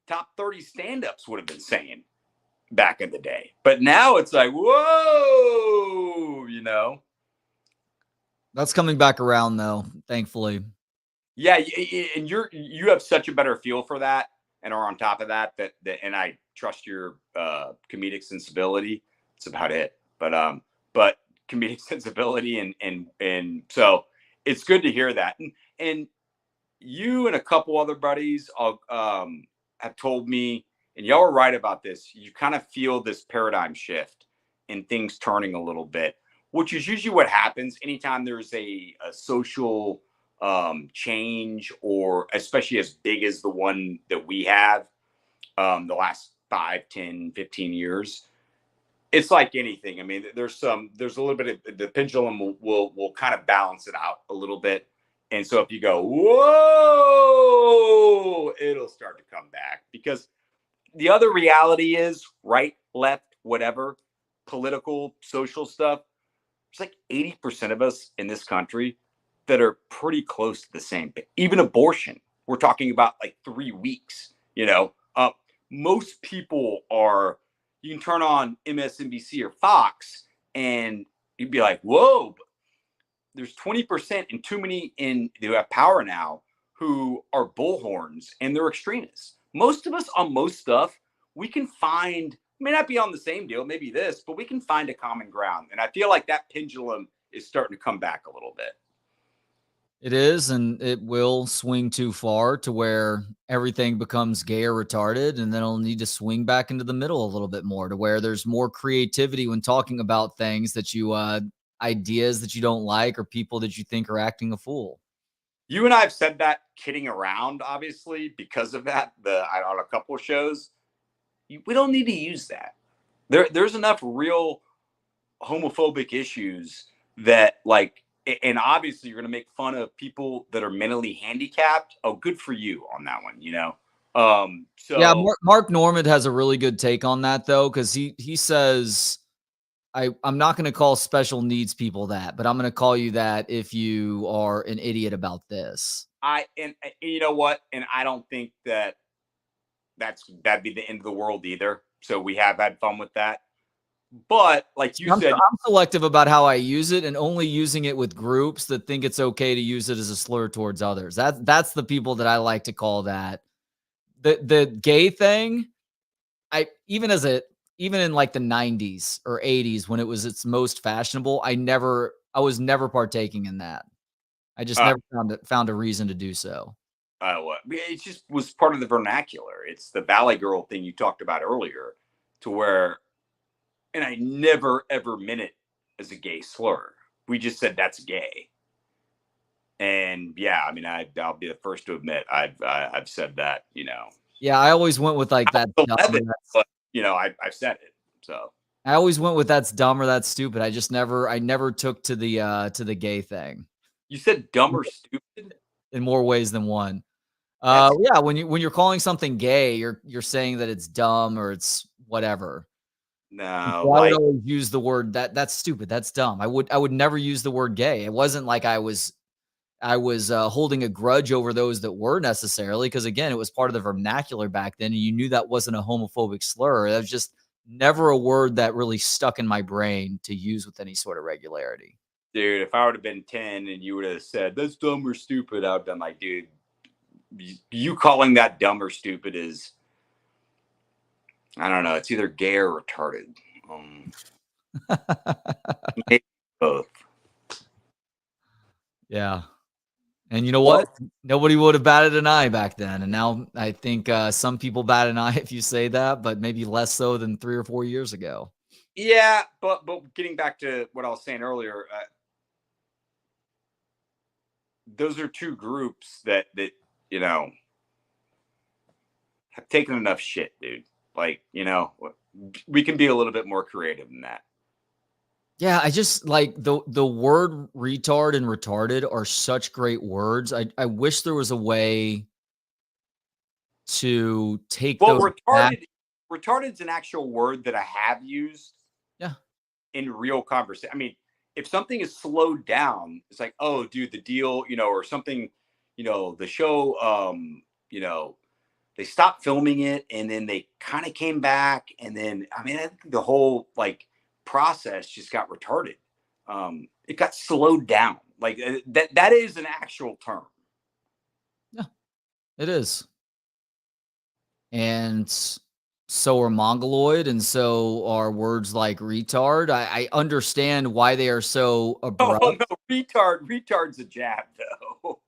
top 30 stand-ups would have been saying back in the day. But now it's like, whoa, That's coming back around, though, thankfully. Yeah, and you have such a better feel for that and are on top of that, and I trust your comedic sensibility. It's about it. But comedic sensibility and so it's good to hear that. And you and a couple other buddies have told me, and y'all are right about this, you kind of feel this paradigm shift and things turning a little bit, which is usually what happens anytime there's a social change, or especially as big as the one that we have the last 5, 10, 15 years. It's like anything. There's a little bit of the pendulum will kind of balance it out a little bit. And so if you go, whoa, it'll start to come back, because the other reality is right, left, whatever, political, social stuff. There's like 80% of us in this country that are pretty close to the same. Even abortion, we're talking about like 3 weeks, most people are, you can turn on MSNBC or Fox and you'd be like, whoa, but there's 20% and too many who have power now who are bullhorns and they're extremists. Most of us on most stuff, we can find, may not be on the same deal, maybe this, but we can find a common ground. And I feel like that pendulum is starting to come back a little bit. It is, and it will swing too far to where everything becomes gay or retarded, and then it'll need to swing back into the middle a little bit more to where there's more creativity when talking about things that you ideas that you don't like or people that you think are acting a fool. You and I have said that kidding around, obviously, because of that. On a couple of shows, we don't need to use that. There's enough real homophobic issues that, like, and obviously you're going to make fun of people that are mentally handicapped. Oh, good for you on that one, you know? So yeah, Mark Normand has a really good take on that though, because he says, I'm not going to call special needs people that, but I'm going to call you that if you are an idiot about this. And you know what? And I don't think that'd be the end of the world either. So we have had fun with that. But like you said, I'm selective about how I use it and only using it with groups that think it's okay to use it as a slur towards others. That's the people that I like to call that. The gay thing, even in like the 90s or 80s when it was its most fashionable, I was never partaking in that. I just never found a reason to do so. It just was part of the vernacular. It's the Valley Girl thing you talked about earlier, to where, and I never ever meant it as a gay slur. We just said that's gay. And yeah, I mean, I'll be the first to admit I've said that, you know. Yeah, I always went with like that. But, you know, I've said it. So I always went with that's dumb or that's stupid. I never took to the gay thing. You said dumb or stupid in more ways than one. Yeah, when you're calling something gay, you're saying that it's dumb or it's whatever. No, so I would always use the word that's stupid, that's dumb. I would never use the word gay. It wasn't like I was holding a grudge over those that were necessarily, because again, it was part of the vernacular back then, and you knew that wasn't a homophobic slur. That was just never a word that really stuck in my brain to use with any sort of regularity. Dude, if I would have been 10 and you would have said that's dumb or stupid, I would have been like, dude, you calling that dumb or stupid is, I don't know, it's either gay or retarded. Maybe both. Yeah. And you know what? Nobody would have batted an eye back then. And now I think some people bat an eye if you say that, but maybe less so than 3 or 4 years ago. Yeah, but getting back to what I was saying earlier, those are two groups that you know have taken enough shit, dude. Like, you know, we can be a little bit more creative than that. Yeah, I just like the word retard and retarded are such great words. I wish there was a way to take those back. Retarded's an actual word that I have used. Yeah. In real conversation. I mean, if something is slowed down, it's like, oh, dude, the deal, you know, or something, you know, the show, you know, they stopped filming it and then they kind of came back. And then, I mean, I think the whole like process just got retarded. It got slowed down. Like that is an actual term. Yeah, it is. And so are mongoloid, and so are words like retard. I understand why they are so abrupt. Oh, no, retard's a jab, though.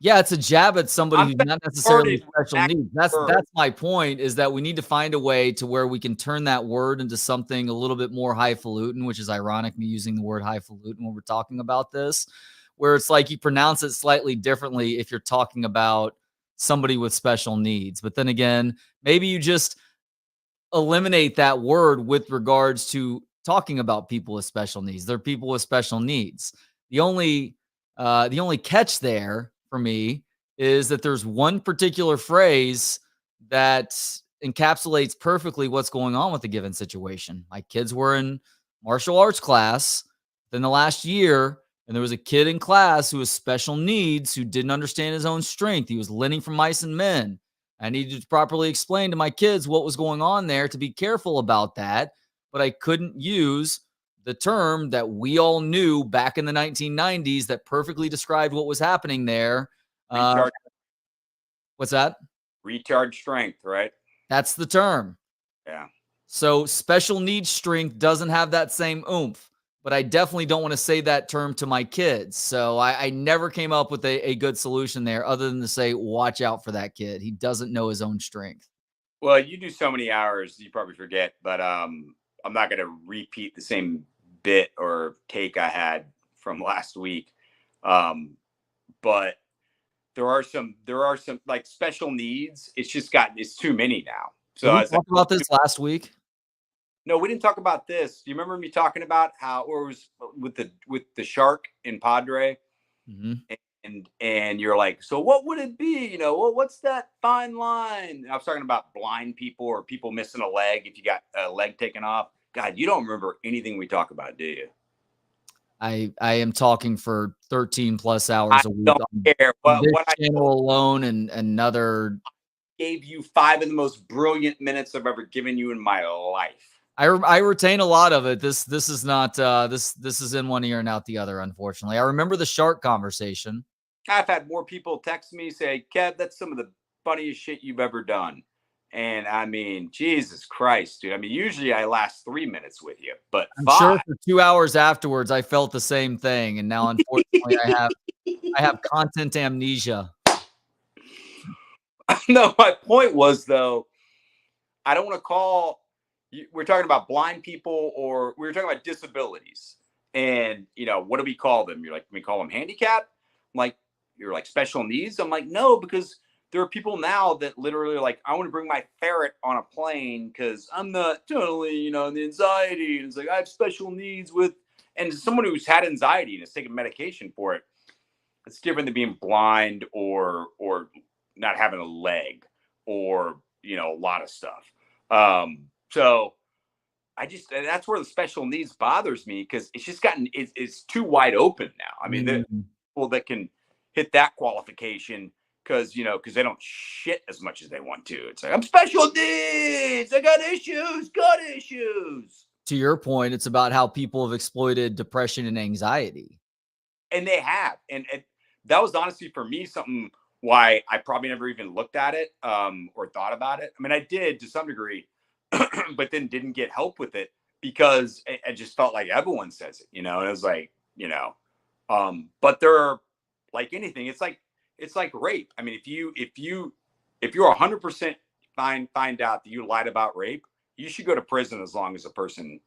Yeah, it's a jab at somebody who's not necessarily special needs. That's my point, is that we need to find a way to where we can turn that word into something a little bit more highfalutin, which is ironic, me using the word highfalutin when we're talking about this, where it's like you pronounce it slightly differently if you're talking about somebody with special needs. But then again, maybe you just eliminate that word with regards to talking about people with special needs. They're people with special needs. The only catch there for me is that there's one particular phrase that encapsulates perfectly what's going on with a given situation. My kids were in martial arts class in the last year, and there was a kid in class who was special needs, who didn't understand his own strength. He was learning from mice and men. I needed to properly explain to my kids what was going on there, to be careful about that, but I couldn't use the term that we all knew back in the 1990s that perfectly described what was happening there. What's that? Retard strength, right? That's the term. Yeah. So special needs strength doesn't have that same oomph, but I definitely don't want to say that term to my kids. So I never came up with a good solution there other than to say, watch out for that kid. He doesn't know his own strength. Well, you do so many hours, you probably forget, but I'm not going to repeat the same bit or take I had from last week. But there are some like special needs. It's too many now. So Did we talk about this last week? No, we didn't talk about this. Do you remember me talking about how, or it was with the shark in Padre? And you're like, so what would it be? You know, what's that fine line? I was talking about blind people or people missing a leg if you got a leg taken off. God, you don't remember anything we talk about, do you? I am talking for 13 plus hours a week. Don't care. On this What I channel alone and another. Gave you 5 of the most brilliant minutes I've ever given you in my life. I retain a lot of it. This is not this is in one ear and out the other, unfortunately. I remember the shark conversation. I've had more people text me say, Kev, that's some of the funniest shit you've ever done. And I mean, Jesus Christ, dude. I mean, usually I last 3 minutes with you, but I'm 5. sure for 2 hours afterwards I felt the same thing. And now unfortunately I have content amnesia. No, my point was though, I don't want to call we're talking about blind people or we were talking about disabilities. And you know, what do we call them? You're like, we call them handicapped? I'm like, you're like special needs? I'm like, no, because there are people now that literally like, I want to bring my ferret on a plane because I'm not totally, you know, the anxiety. And it's like, I have special needs and someone who's had anxiety and is taking medication for it. It's different than being blind or not having a leg or, you know, a lot of stuff. So that's where the special needs bothers me because it's just it's too wide open now. I mean, the people that can hit that qualification because they don't shit as much as they want to. It's like, I'm special needs. I got issues. To your point, it's about how people have exploited depression and anxiety. And they have. And that was honestly for me something why I probably never even looked at it or thought about it. I mean, I did to some degree, but then didn't get help with it because I just felt like everyone says it, you know, and it was like, you know, but there are like anything, it's like rape. I mean, if you're 100% find out that you lied about rape, you should go to prison as long as a person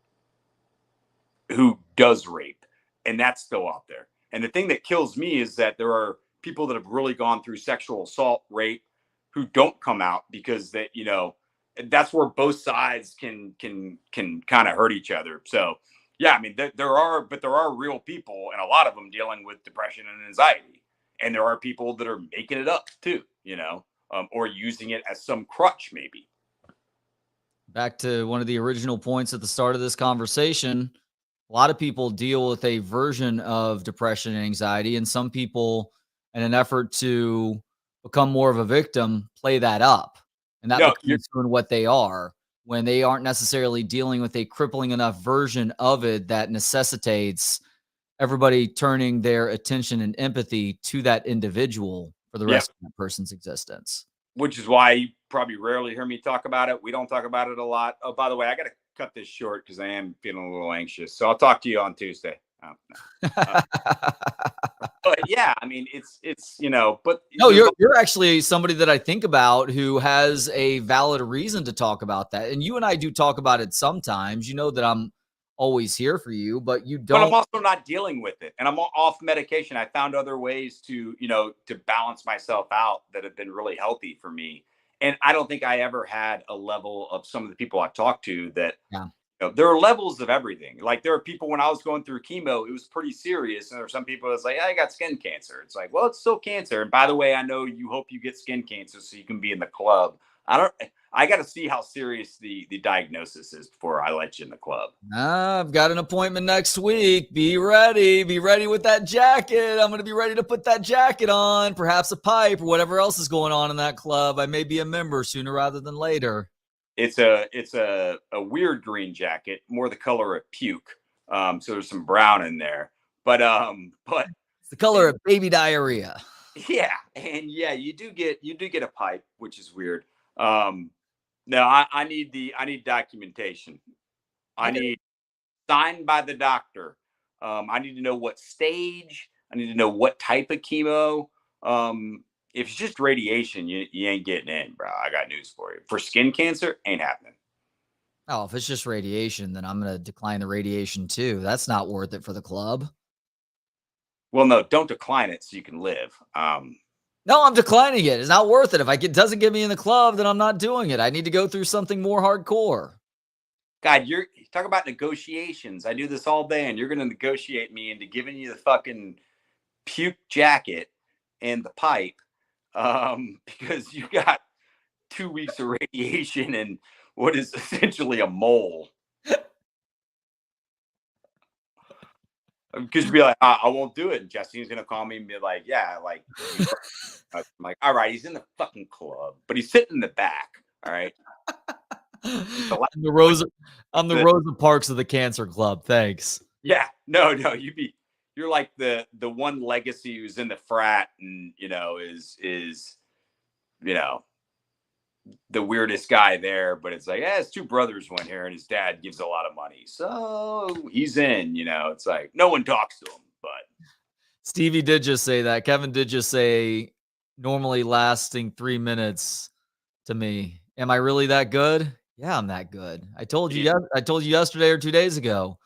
who does rape. And that's still out there. And the thing that kills me is that there are people that have really gone through sexual assault, rape, who don't come out because that, you know, that's where both sides can kind of hurt each other. So yeah, I mean, there are real people and a lot of them dealing with depression and anxiety. And there are people that are making it up too, you know, or using it as some crutch maybe. Back to one of the original points at the start of this conversation. A lot of people deal with a version of depression and anxiety, and some people, in an effort to become more of a victim, play that up. And that becomes what they are when they aren't necessarily dealing with a crippling enough version of it that necessitates everybody turning their attention and empathy to that individual for the rest of that person's existence. Which is why you probably rarely hear me talk about it. We don't talk about it a lot. Oh, by the way, I got to cut this short because I am feeling a little anxious. So I'll talk to you on Tuesday. But yeah, I mean, it's you know, but no, you're actually somebody that I think about who has a valid reason to talk about that. And you and I do talk about it sometimes. You know that I'm always here for you, but you don't. But I'm also not dealing with it, and I'm off medication. I found other ways to, you know, to balance myself out that have been really healthy for me. And I don't think I ever had a level of some of the people I've talked to that. Yeah. You know, there are levels of everything. Like there are people when I was going through chemo, it was pretty serious. And there are some people that's like, I got skin cancer. It's like, well, it's still cancer. And by the way, I know you hope you get skin cancer so you can be in the club. I got to see how serious the diagnosis is before I let you in the club. I've got an appointment next week. Be ready. Be ready with that jacket. I'm going to be ready to put that jacket on, perhaps a pipe or whatever else is going on in that club. I may be a member sooner rather than later. It's a weird green jacket, more the color of puke. So there's some brown in there, but it's the color of baby diarrhea. Yeah, and yeah, you do get a pipe, which is weird. No, I need documentation. I need signed by the doctor. I need to know what stage. I need to know what type of chemo. If it's just radiation, you ain't getting in, bro. I got news for you. For skin cancer, ain't happening. Oh, if it's just radiation, then I'm going to decline the radiation too. That's not worth it for the club. Well, no, don't decline it so you can live. No, I'm declining it. It's not worth it. If it doesn't get me in the club, then I'm not doing it. I need to go through something more hardcore. God, you're talk about negotiations. I do this all day, and you're going to negotiate me into giving you the fucking puke jacket and the pipe because you got 2 weeks of radiation and what is essentially a mole. Because you'd be like, I won't do it. And Jesse's going to call me and be like, yeah, like, I'm like, all right, he's in the fucking club, but he's sitting in the back. All right. I'm the Rosa Parks of the Cancer Club. Thanks. Yeah. No, you're like the one legacy who's in the frat and, is the weirdest guy there, but it's like, his 2 brothers went here and his dad gives a lot of money. So he's in, it's like no one talks to him, but Stevie did just say that. Kevin did just say normally lasting 3 minutes to me. Am I really that good? Yeah, I'm that good. I told you yesterday or 2 days ago.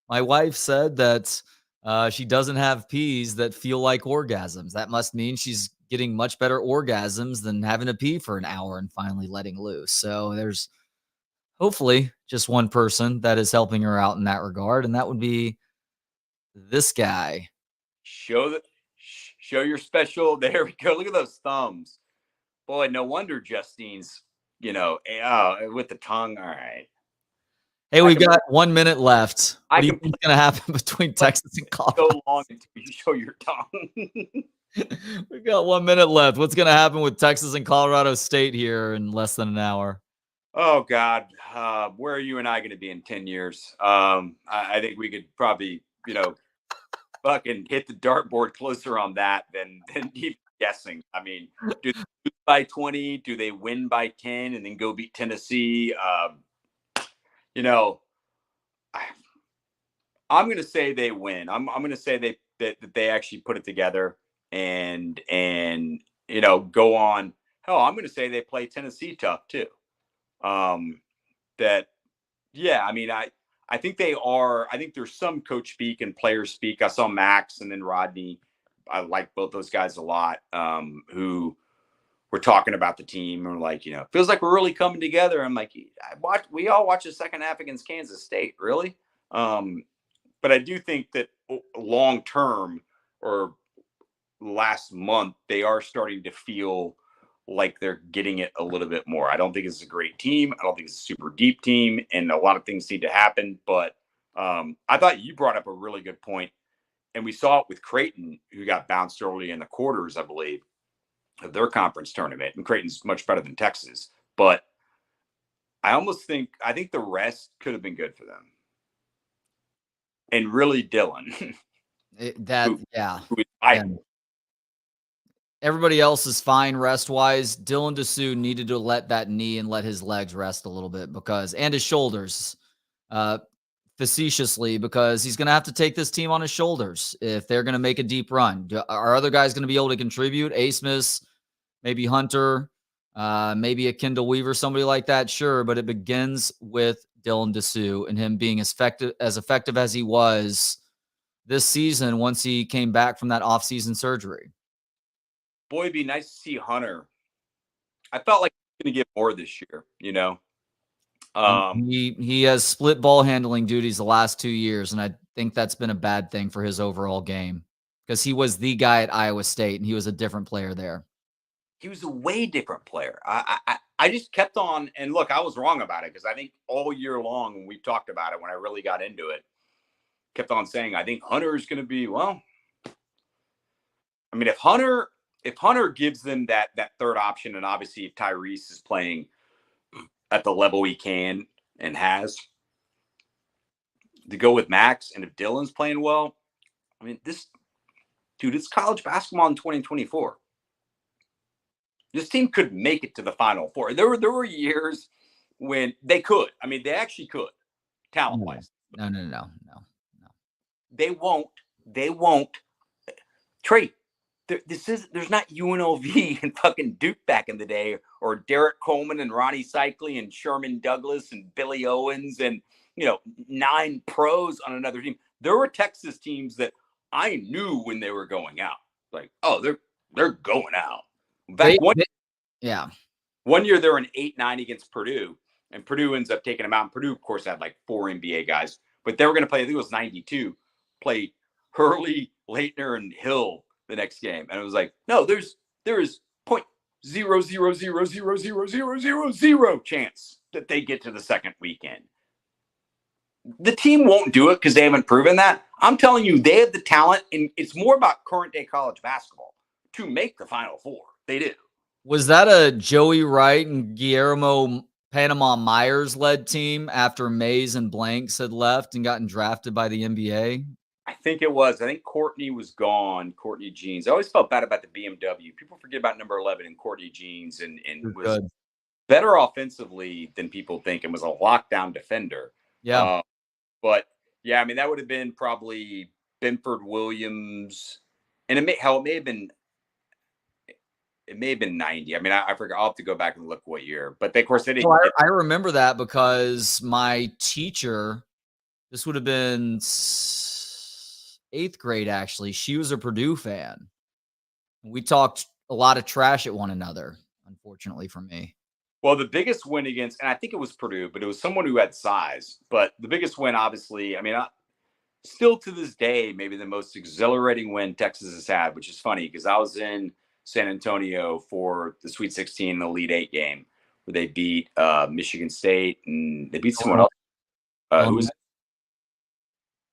My wife said that she doesn't have pees that feel like orgasms. That must mean she's getting much better orgasms than having to pee for an hour and finally letting loose. So there's hopefully just one person that is helping her out in that regard, and that would be this guy. show your special. There we go. Look at those thumbs. Boy, no wonder Justine's, with the tongue. All right. Hey, we've got 1 minute left. What do you think is going to happen between Texas and Colorado? So long until you show your tongue. We've got 1 minute left. What's going to happen with Texas and Colorado State here in less than an hour? Oh, God. Where are you and I going to be in 10 years? I think we could probably, fucking hit the dartboard closer on that than even guessing. I mean, do they lose by 20? Do they win by 10 and then go beat Tennessee? I'm going to say they win. I'm going to say that they actually put it together and go on. Hell, I'm going to say they play Tennessee tough too. I think they are. I think there's some coach speak and player speak. I saw Max and then Rodney. I like both those guys a lot. Who were talking about the team and like, feels like we're really coming together. I'm like, we all watched the second half against Kansas State, really. But I do think that long term or last month, they are starting to feel like they're getting it a little bit more. I don't think it's a great team. I don't think it's a super deep team, and a lot of things need to happen. But I thought you brought up a really good point, and we saw it with Creighton, who got bounced early in the quarters, I believe, of their conference tournament. And Creighton's much better than Texas, but I think the rest could have been good for them. And really, Dylan. Everybody else is fine rest-wise. Dylan Dessou needed to let that knee and let his legs rest a little bit and his shoulders, facetiously, because he's going to have to take this team on his shoulders if they're going to make a deep run. Are other guys going to be able to contribute? Asmus, maybe Hunter, maybe a Kendall Weaver, somebody like that, sure, but it begins with Dylan Dessou and him being as effective as he was this season once he came back from that off-season surgery. Boy, it'd be nice to see Hunter. I felt like he was going to get more this year, He has split ball handling duties the last 2 years, and I think that's been a bad thing for his overall game because he was the guy at Iowa State, and he was a different player there. He was a way different player. I just kept on, and look, I was wrong about it because I think all year long when we've talked about it, when I really got into it, kept on saying, I think Hunter is going to be, if Hunter gives them that third option, and obviously if Tyrese is playing at the level he can and has, to go with Max, and if Dylan's playing well, it's college basketball in 2024. This team could make it to the Final Four. There were years when they could. They actually could, talent-wise. No. They won't. Trey, there's not UNLV and fucking Duke back in the day, or Derek Coleman and Ronnie Cycli and Sherman Douglas and Billy Owens and 9 pros on another team. There were Texas teams that I knew when they were going out, like, oh, they're going out. In fact, one year they were an 8-9 against Purdue, and Purdue ends up taking them out. And Purdue, of course, had like 4 NBA guys, but they were going to play. I think it was 92. Play Hurley, Leitner, and Hill the next game, and it was like, no, there is 0.000000000 chance that they get to the second weekend. The team won't do it because they haven't proven that. I'm telling you, they have the talent, and it's more about current day college basketball to make the Final Four. They do. Was that a Joey Wright and Guillermo Panama Myers led team after Mays and Blanks had left and gotten drafted by the NBA? I think it was. I think Courtney was gone. Courtney Jeans. I always felt bad about the BMW. People forget about number 11 and Courtney Jeans, and was better offensively than people think, and was a lockdown defender. Yeah. But yeah, I mean, that would have been probably Benford Williams, and it may have been 90. I mean, I forgot. I'll have to go back and look what year. But of course, they didn't. Well, I remember that because my teacher, this would have been 8th grade, actually. She was a Purdue fan. We talked a lot of trash at one another, unfortunately for me. Well, the biggest win against, and I think it was Purdue, but it was someone who had size. But the biggest win, obviously, I mean, still to this day, maybe the most exhilarating win Texas has had, which is funny because I was in San Antonio for the Sweet 16 and the Elite 8 game where they beat Michigan State, and they beat someone else.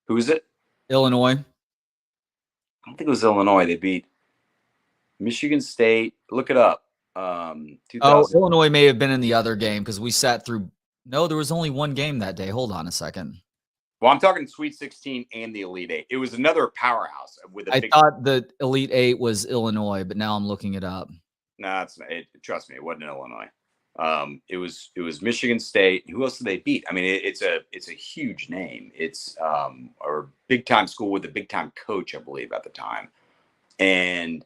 Who was it? Illinois. I don't think it was Illinois. They beat Michigan State. Look it up. 2000. Illinois may have been in the other game because we sat through. No, there was only one game that day. Hold on a second. Well, I'm talking Sweet 16 and the Elite 8. It was another powerhouse with a I thought the Elite 8 was Illinois, but now I'm looking it up. No, it's not. Trust me, it wasn't Illinois. It was Michigan State. Who else did they beat? I mean, it's a huge name. It's a big time school with a big time coach, I believe, at the time, and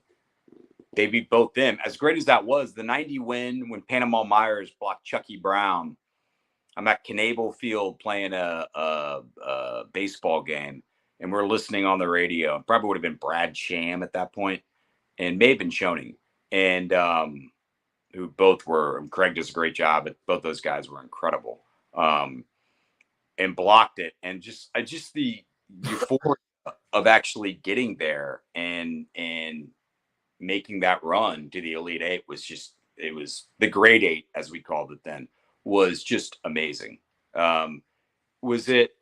they beat both them. As great as that was, the 90 win when Panama Myers blocked Chucky Brown. I'm at Knable Field playing a baseball game, and we're listening on the radio. It probably would have been Brad Sham at that point, and may have been Schoening, and who both were. Craig does a great job, but both those guys were incredible, and blocked it. And just the euphoria of actually getting there and making that run to the Elite 8 was just, it was the grade 8, as we called it then, was just amazing. Was it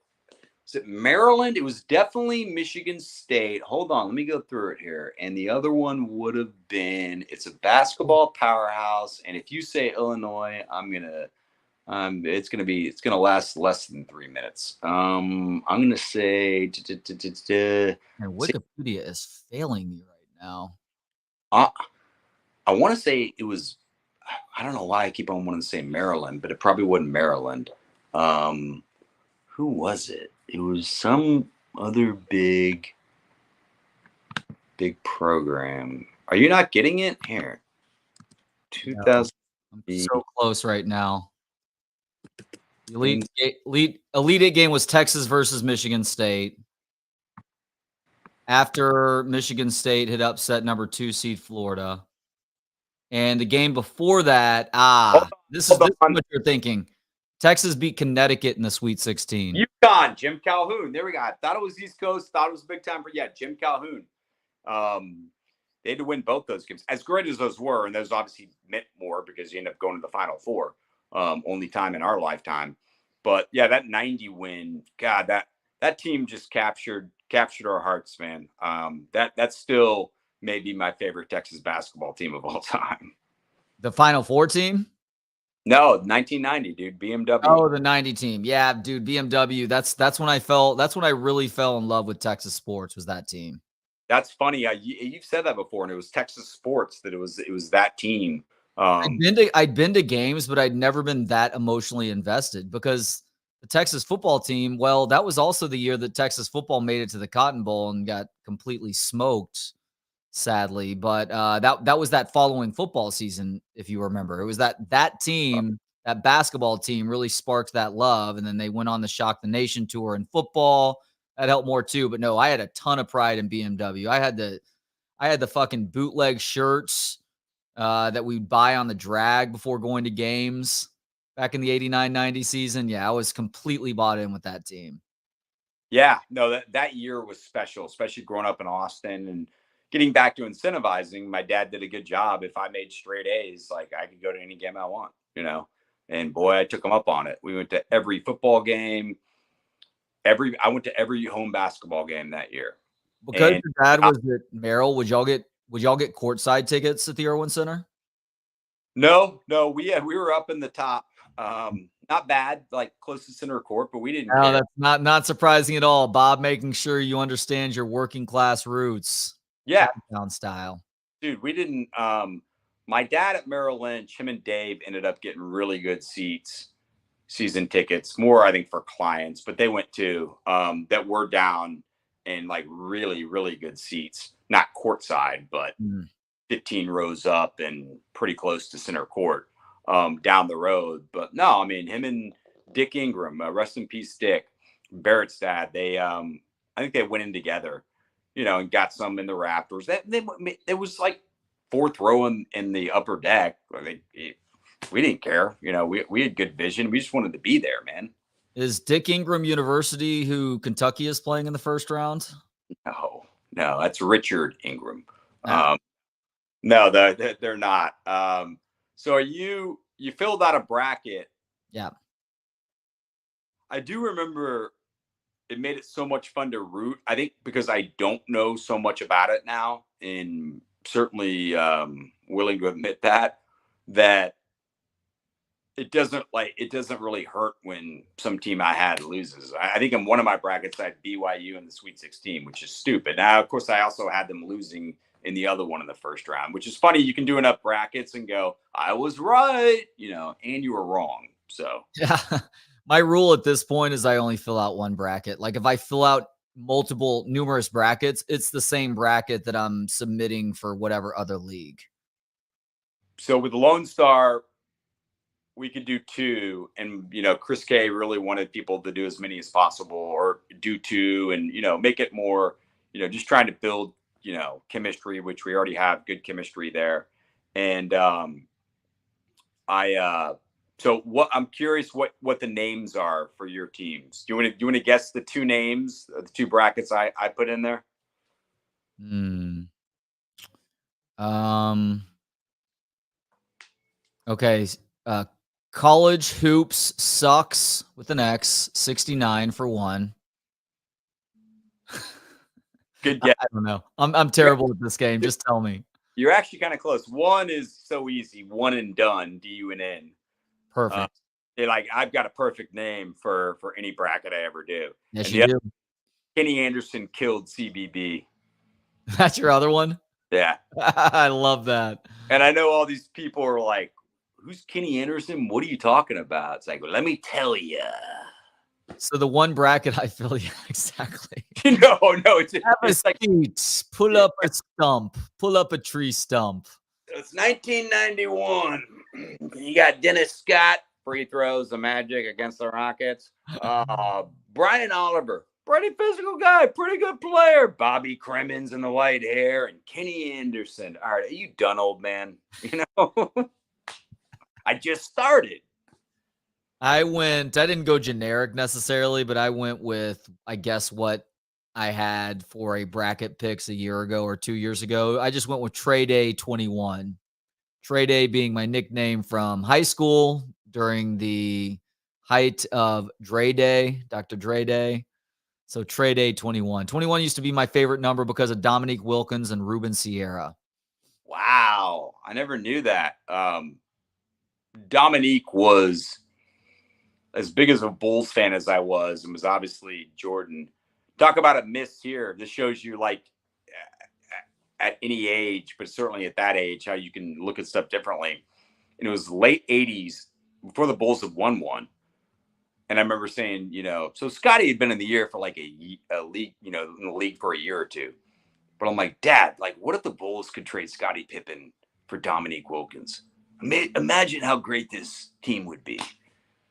Maryland? It was definitely Michigan State. Hold on, let me go through it here. And the other one would have been, it's a basketball powerhouse. And if you say Illinois, it's gonna last less than 3 minutes. I'm gonna say And Wikipedia is failing me right now. I want to say it was, I don't know why I keep on wanting to say Maryland, but it probably wasn't Maryland. Who was it? It was some other big program. Are you not getting it? Here. 2000. I'm so close right now. The Elite 8 game was Texas versus Michigan State. After Michigan State had upset number 2 seed Florida. And the game before that, this is what you're thinking. Texas beat Connecticut in the Sweet 16. UConn, Jim Calhoun. There we go. I thought it was East Coast. Thought it was big time for Jim Calhoun. They had to win both those games. As great as those were, and those obviously meant more because you end up going to the Final Four. Only time in our lifetime. But yeah, that 90 win, God, that team just captured our hearts, man. That's still maybe my favorite Texas basketball team of all time. The Final Four team? No, 1990, dude. BMW. Oh, the 90 team. Yeah, dude, BMW. That's when I really fell in love with Texas sports, was that team. That's funny. You've said that before, and it was Texas sports that it was that team. I'd been to games, but I'd never been that emotionally invested because the Texas football team, well, that was also the year that Texas football made it to the Cotton Bowl and got completely smoked sadly. But that was that following football season, if you remember. It was that team, that basketball team, really sparked that love, and then they went on the Shock the Nation tour in football. That helped more too. But no, I had a ton of pride in BMW. I had the fucking bootleg shirts that we'd buy on the drag before going to games back in the 89-90 season. Yeah, I was completely bought in with that team. Yeah, no, that year was special, especially growing up in Austin and getting back to incentivizing. My dad did a good job. If I made straight A's, like I could go to any game I want, and boy, I took him up on it. We went to every football game. I went to every home basketball game that year. Because your dad was at Merrill, would y'all get courtside tickets at the Irwin Center? No, we were up in the top. Not bad, like close to center court, but we didn't care. That's not surprising at all. Bob making sure you understand your working class roots. Yeah. Down style. Dude, we didn't my dad at Merrill Lynch, him and Dave ended up getting really good season tickets, more I think for clients, but they went to that were down in like really, really good seats, not courtside, but 15 rows up and pretty close to center court down the road. But no, I mean, him and Dick Ingram, rest in peace, Dick, Barrett's dad, they I think they went in together, and got some in the Raptors. It was like fourth row in the upper deck. We didn't care. We had good vision. We just wanted to be there, man. Is Dick Ingram University who Kentucky is playing in the first round? No, that's Richard Ingram. No, they're not. So you filled out a bracket. Yeah. I do remember it made it so much fun to root. I think because I don't know so much about it now, and certainly willing to admit that it doesn't really hurt when some team I had loses. I think in one of my brackets I had BYU in the Sweet 16, which is stupid. Now, of course, I also had them losing in the other one in the first round, which is funny. You can do enough brackets and go, I was right, and you were wrong. So yeah, my rule at this point is I only fill out one bracket. Like if I fill out numerous brackets, it's the same bracket that I'm submitting for whatever other league. So with the Lone Star, we could do two, and Chris K really wanted people to do as many as possible, or do two, and make it more, just trying to build chemistry, which we already have good chemistry there. And so what I'm curious what the names are for your teams. Do you want to guess the two names, the two brackets I put in there? Okay. College hoops sucks with an X, 69 for one. Good guess. I don't know. I'm terrible at this game. Just tell me. You're actually kind of close. One is so easy. One and done. DUNN. Perfect. I've got a perfect name for any bracket I ever do. Yes, and you do. Kenny Anderson killed CBB. That's your other one? Yeah. I love that. And I know all these people are like, who's Kenny Anderson? What are you talking about? It's like, well, let me tell you. So the one bracket I fill, yeah, exactly. No, it's like pull up a stump, pull up a tree stump. It's 1991. You got Dennis Scott, free throws, the Magic against the Rockets. Brian Oliver, pretty physical guy, pretty good player. Bobby Cremins in the white hair, and Kenny Anderson. All right, are you done, old man? I just started. I didn't go generic necessarily, but I went with, I guess, what I had for a bracket picks a year ago or 2 years ago. I just went with Trey Day 21. Trey Day being my nickname from high school during the height of Dre Day, Dr. Dre Day. So Trey Day 21. 21 used to be my favorite number because of Dominique Wilkins and Ruben Sierra. Wow. I never knew that. Dominique was as big as a Bulls fan as I was, and was obviously Jordan. Talk about a miss here. This shows you, like, at any age, but certainly at that age, how you can look at stuff differently. And it was late 80s before the Bulls had won one. And I remember saying, so Scotty had been in the year for like a league, in the league for a year or two. But I'm like, Dad, like, what if the Bulls could trade Scottie Pippen for Dominique Wilkins? Imagine how great this team would be.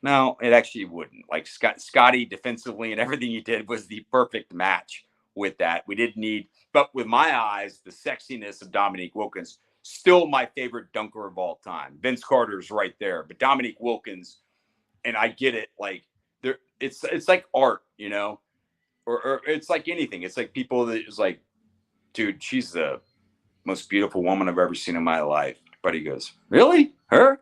No, it actually wouldn't. Like Scottie defensively and everything he did was the perfect match with that. We didn't need, but with my eyes, the sexiness of Dominique Wilkins, still my favorite dunker of all time. Vince Carter's right there, but Dominique Wilkins, and I get it. Like it's like art, you know, or it's like anything. It's like people that is like, dude, she's the most beautiful woman I've ever seen in my life. But he goes, really? Her?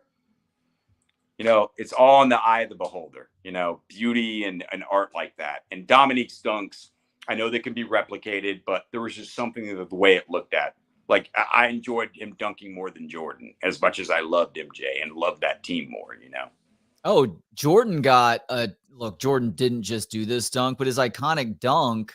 You know, it's all in the eye of the beholder, you know, beauty and art like that. And Dominique's dunks, I know they can be replicated, but there was just something of the way it looked at. Like, I enjoyed him dunking more than Jordan, as much as I loved MJ and loved that team more, you know? Oh, Jordan got a look. Jordan didn't just do this dunk, but his iconic dunk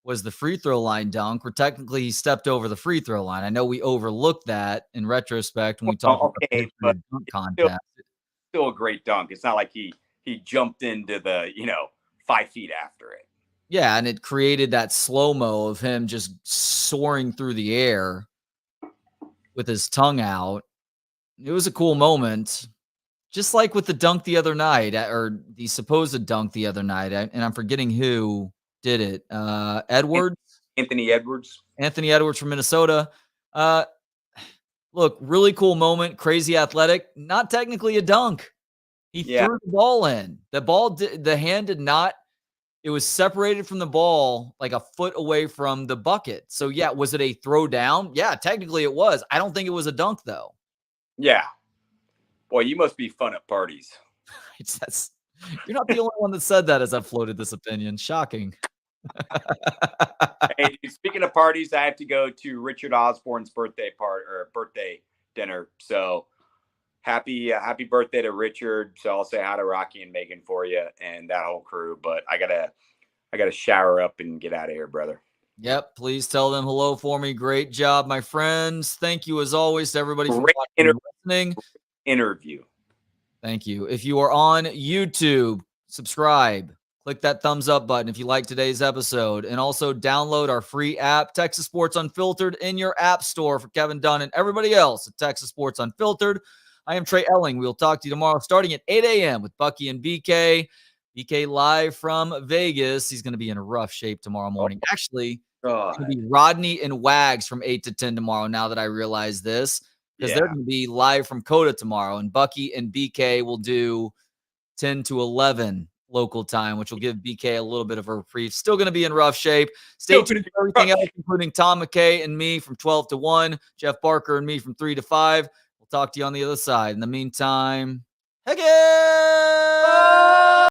was the free throw line dunk, where technically he stepped over the free throw line. I know we overlooked that in retrospect when we talked about the dunk contest. Still a great dunk. It's not like he jumped into the, 5 feet after it. Yeah, and it created that slow-mo of him just soaring through the air with his tongue out. It was a cool moment. Just like with the dunk the other night, or the supposed dunk the other night, and I'm forgetting who did it. Edwards? Anthony Edwards. Anthony Edwards from Minnesota. Look, really cool moment, crazy athletic, not technically a dunk. He threw the ball in. The hand did not, it was separated from the ball like a foot away from the bucket. So, yeah, was it a throw down? Yeah, technically it was. I don't think it was a dunk, though. Yeah. Boy, you must be fun at parties. You're not the only one that said that as I've floated this opinion. Shocking. Hey, speaking of parties, I have to go to Richard Osborne's birthday dinner. So happy birthday to Richard. So I'll say hi to Rocky and Megan for you and that whole crew. But I gotta shower up and get out of here, brother. Yep. Please tell them hello for me. Great job, my friends. Thank you as always to everybody for watching and listening. Interview. Thank you. If you are on YouTube, subscribe. Click that thumbs up button if you like today's episode. And also download our free app, Texas Sports Unfiltered, in your app store for Kevin Dunn and everybody else at Texas Sports Unfiltered. I am Trey Elling. We'll talk to you tomorrow starting at 8 a.m. with Bucky and BK. BK live from Vegas. He's going to be in a rough shape tomorrow morning. Actually, it's going to be Rodney and Wags from 8 to 10 tomorrow, now that I realize this. Because they're going to be live from Coda tomorrow. And Bucky and BK will do 10 to 11 local time, which will give BK a little bit of a reprieve. Still going to be in rough shape. Stay tuned for everything else, including Tom McKay and me from 12 to 1, Jeff Barker and me from 3 to 5. We'll talk to you on the other side. In the meantime, heck yeah!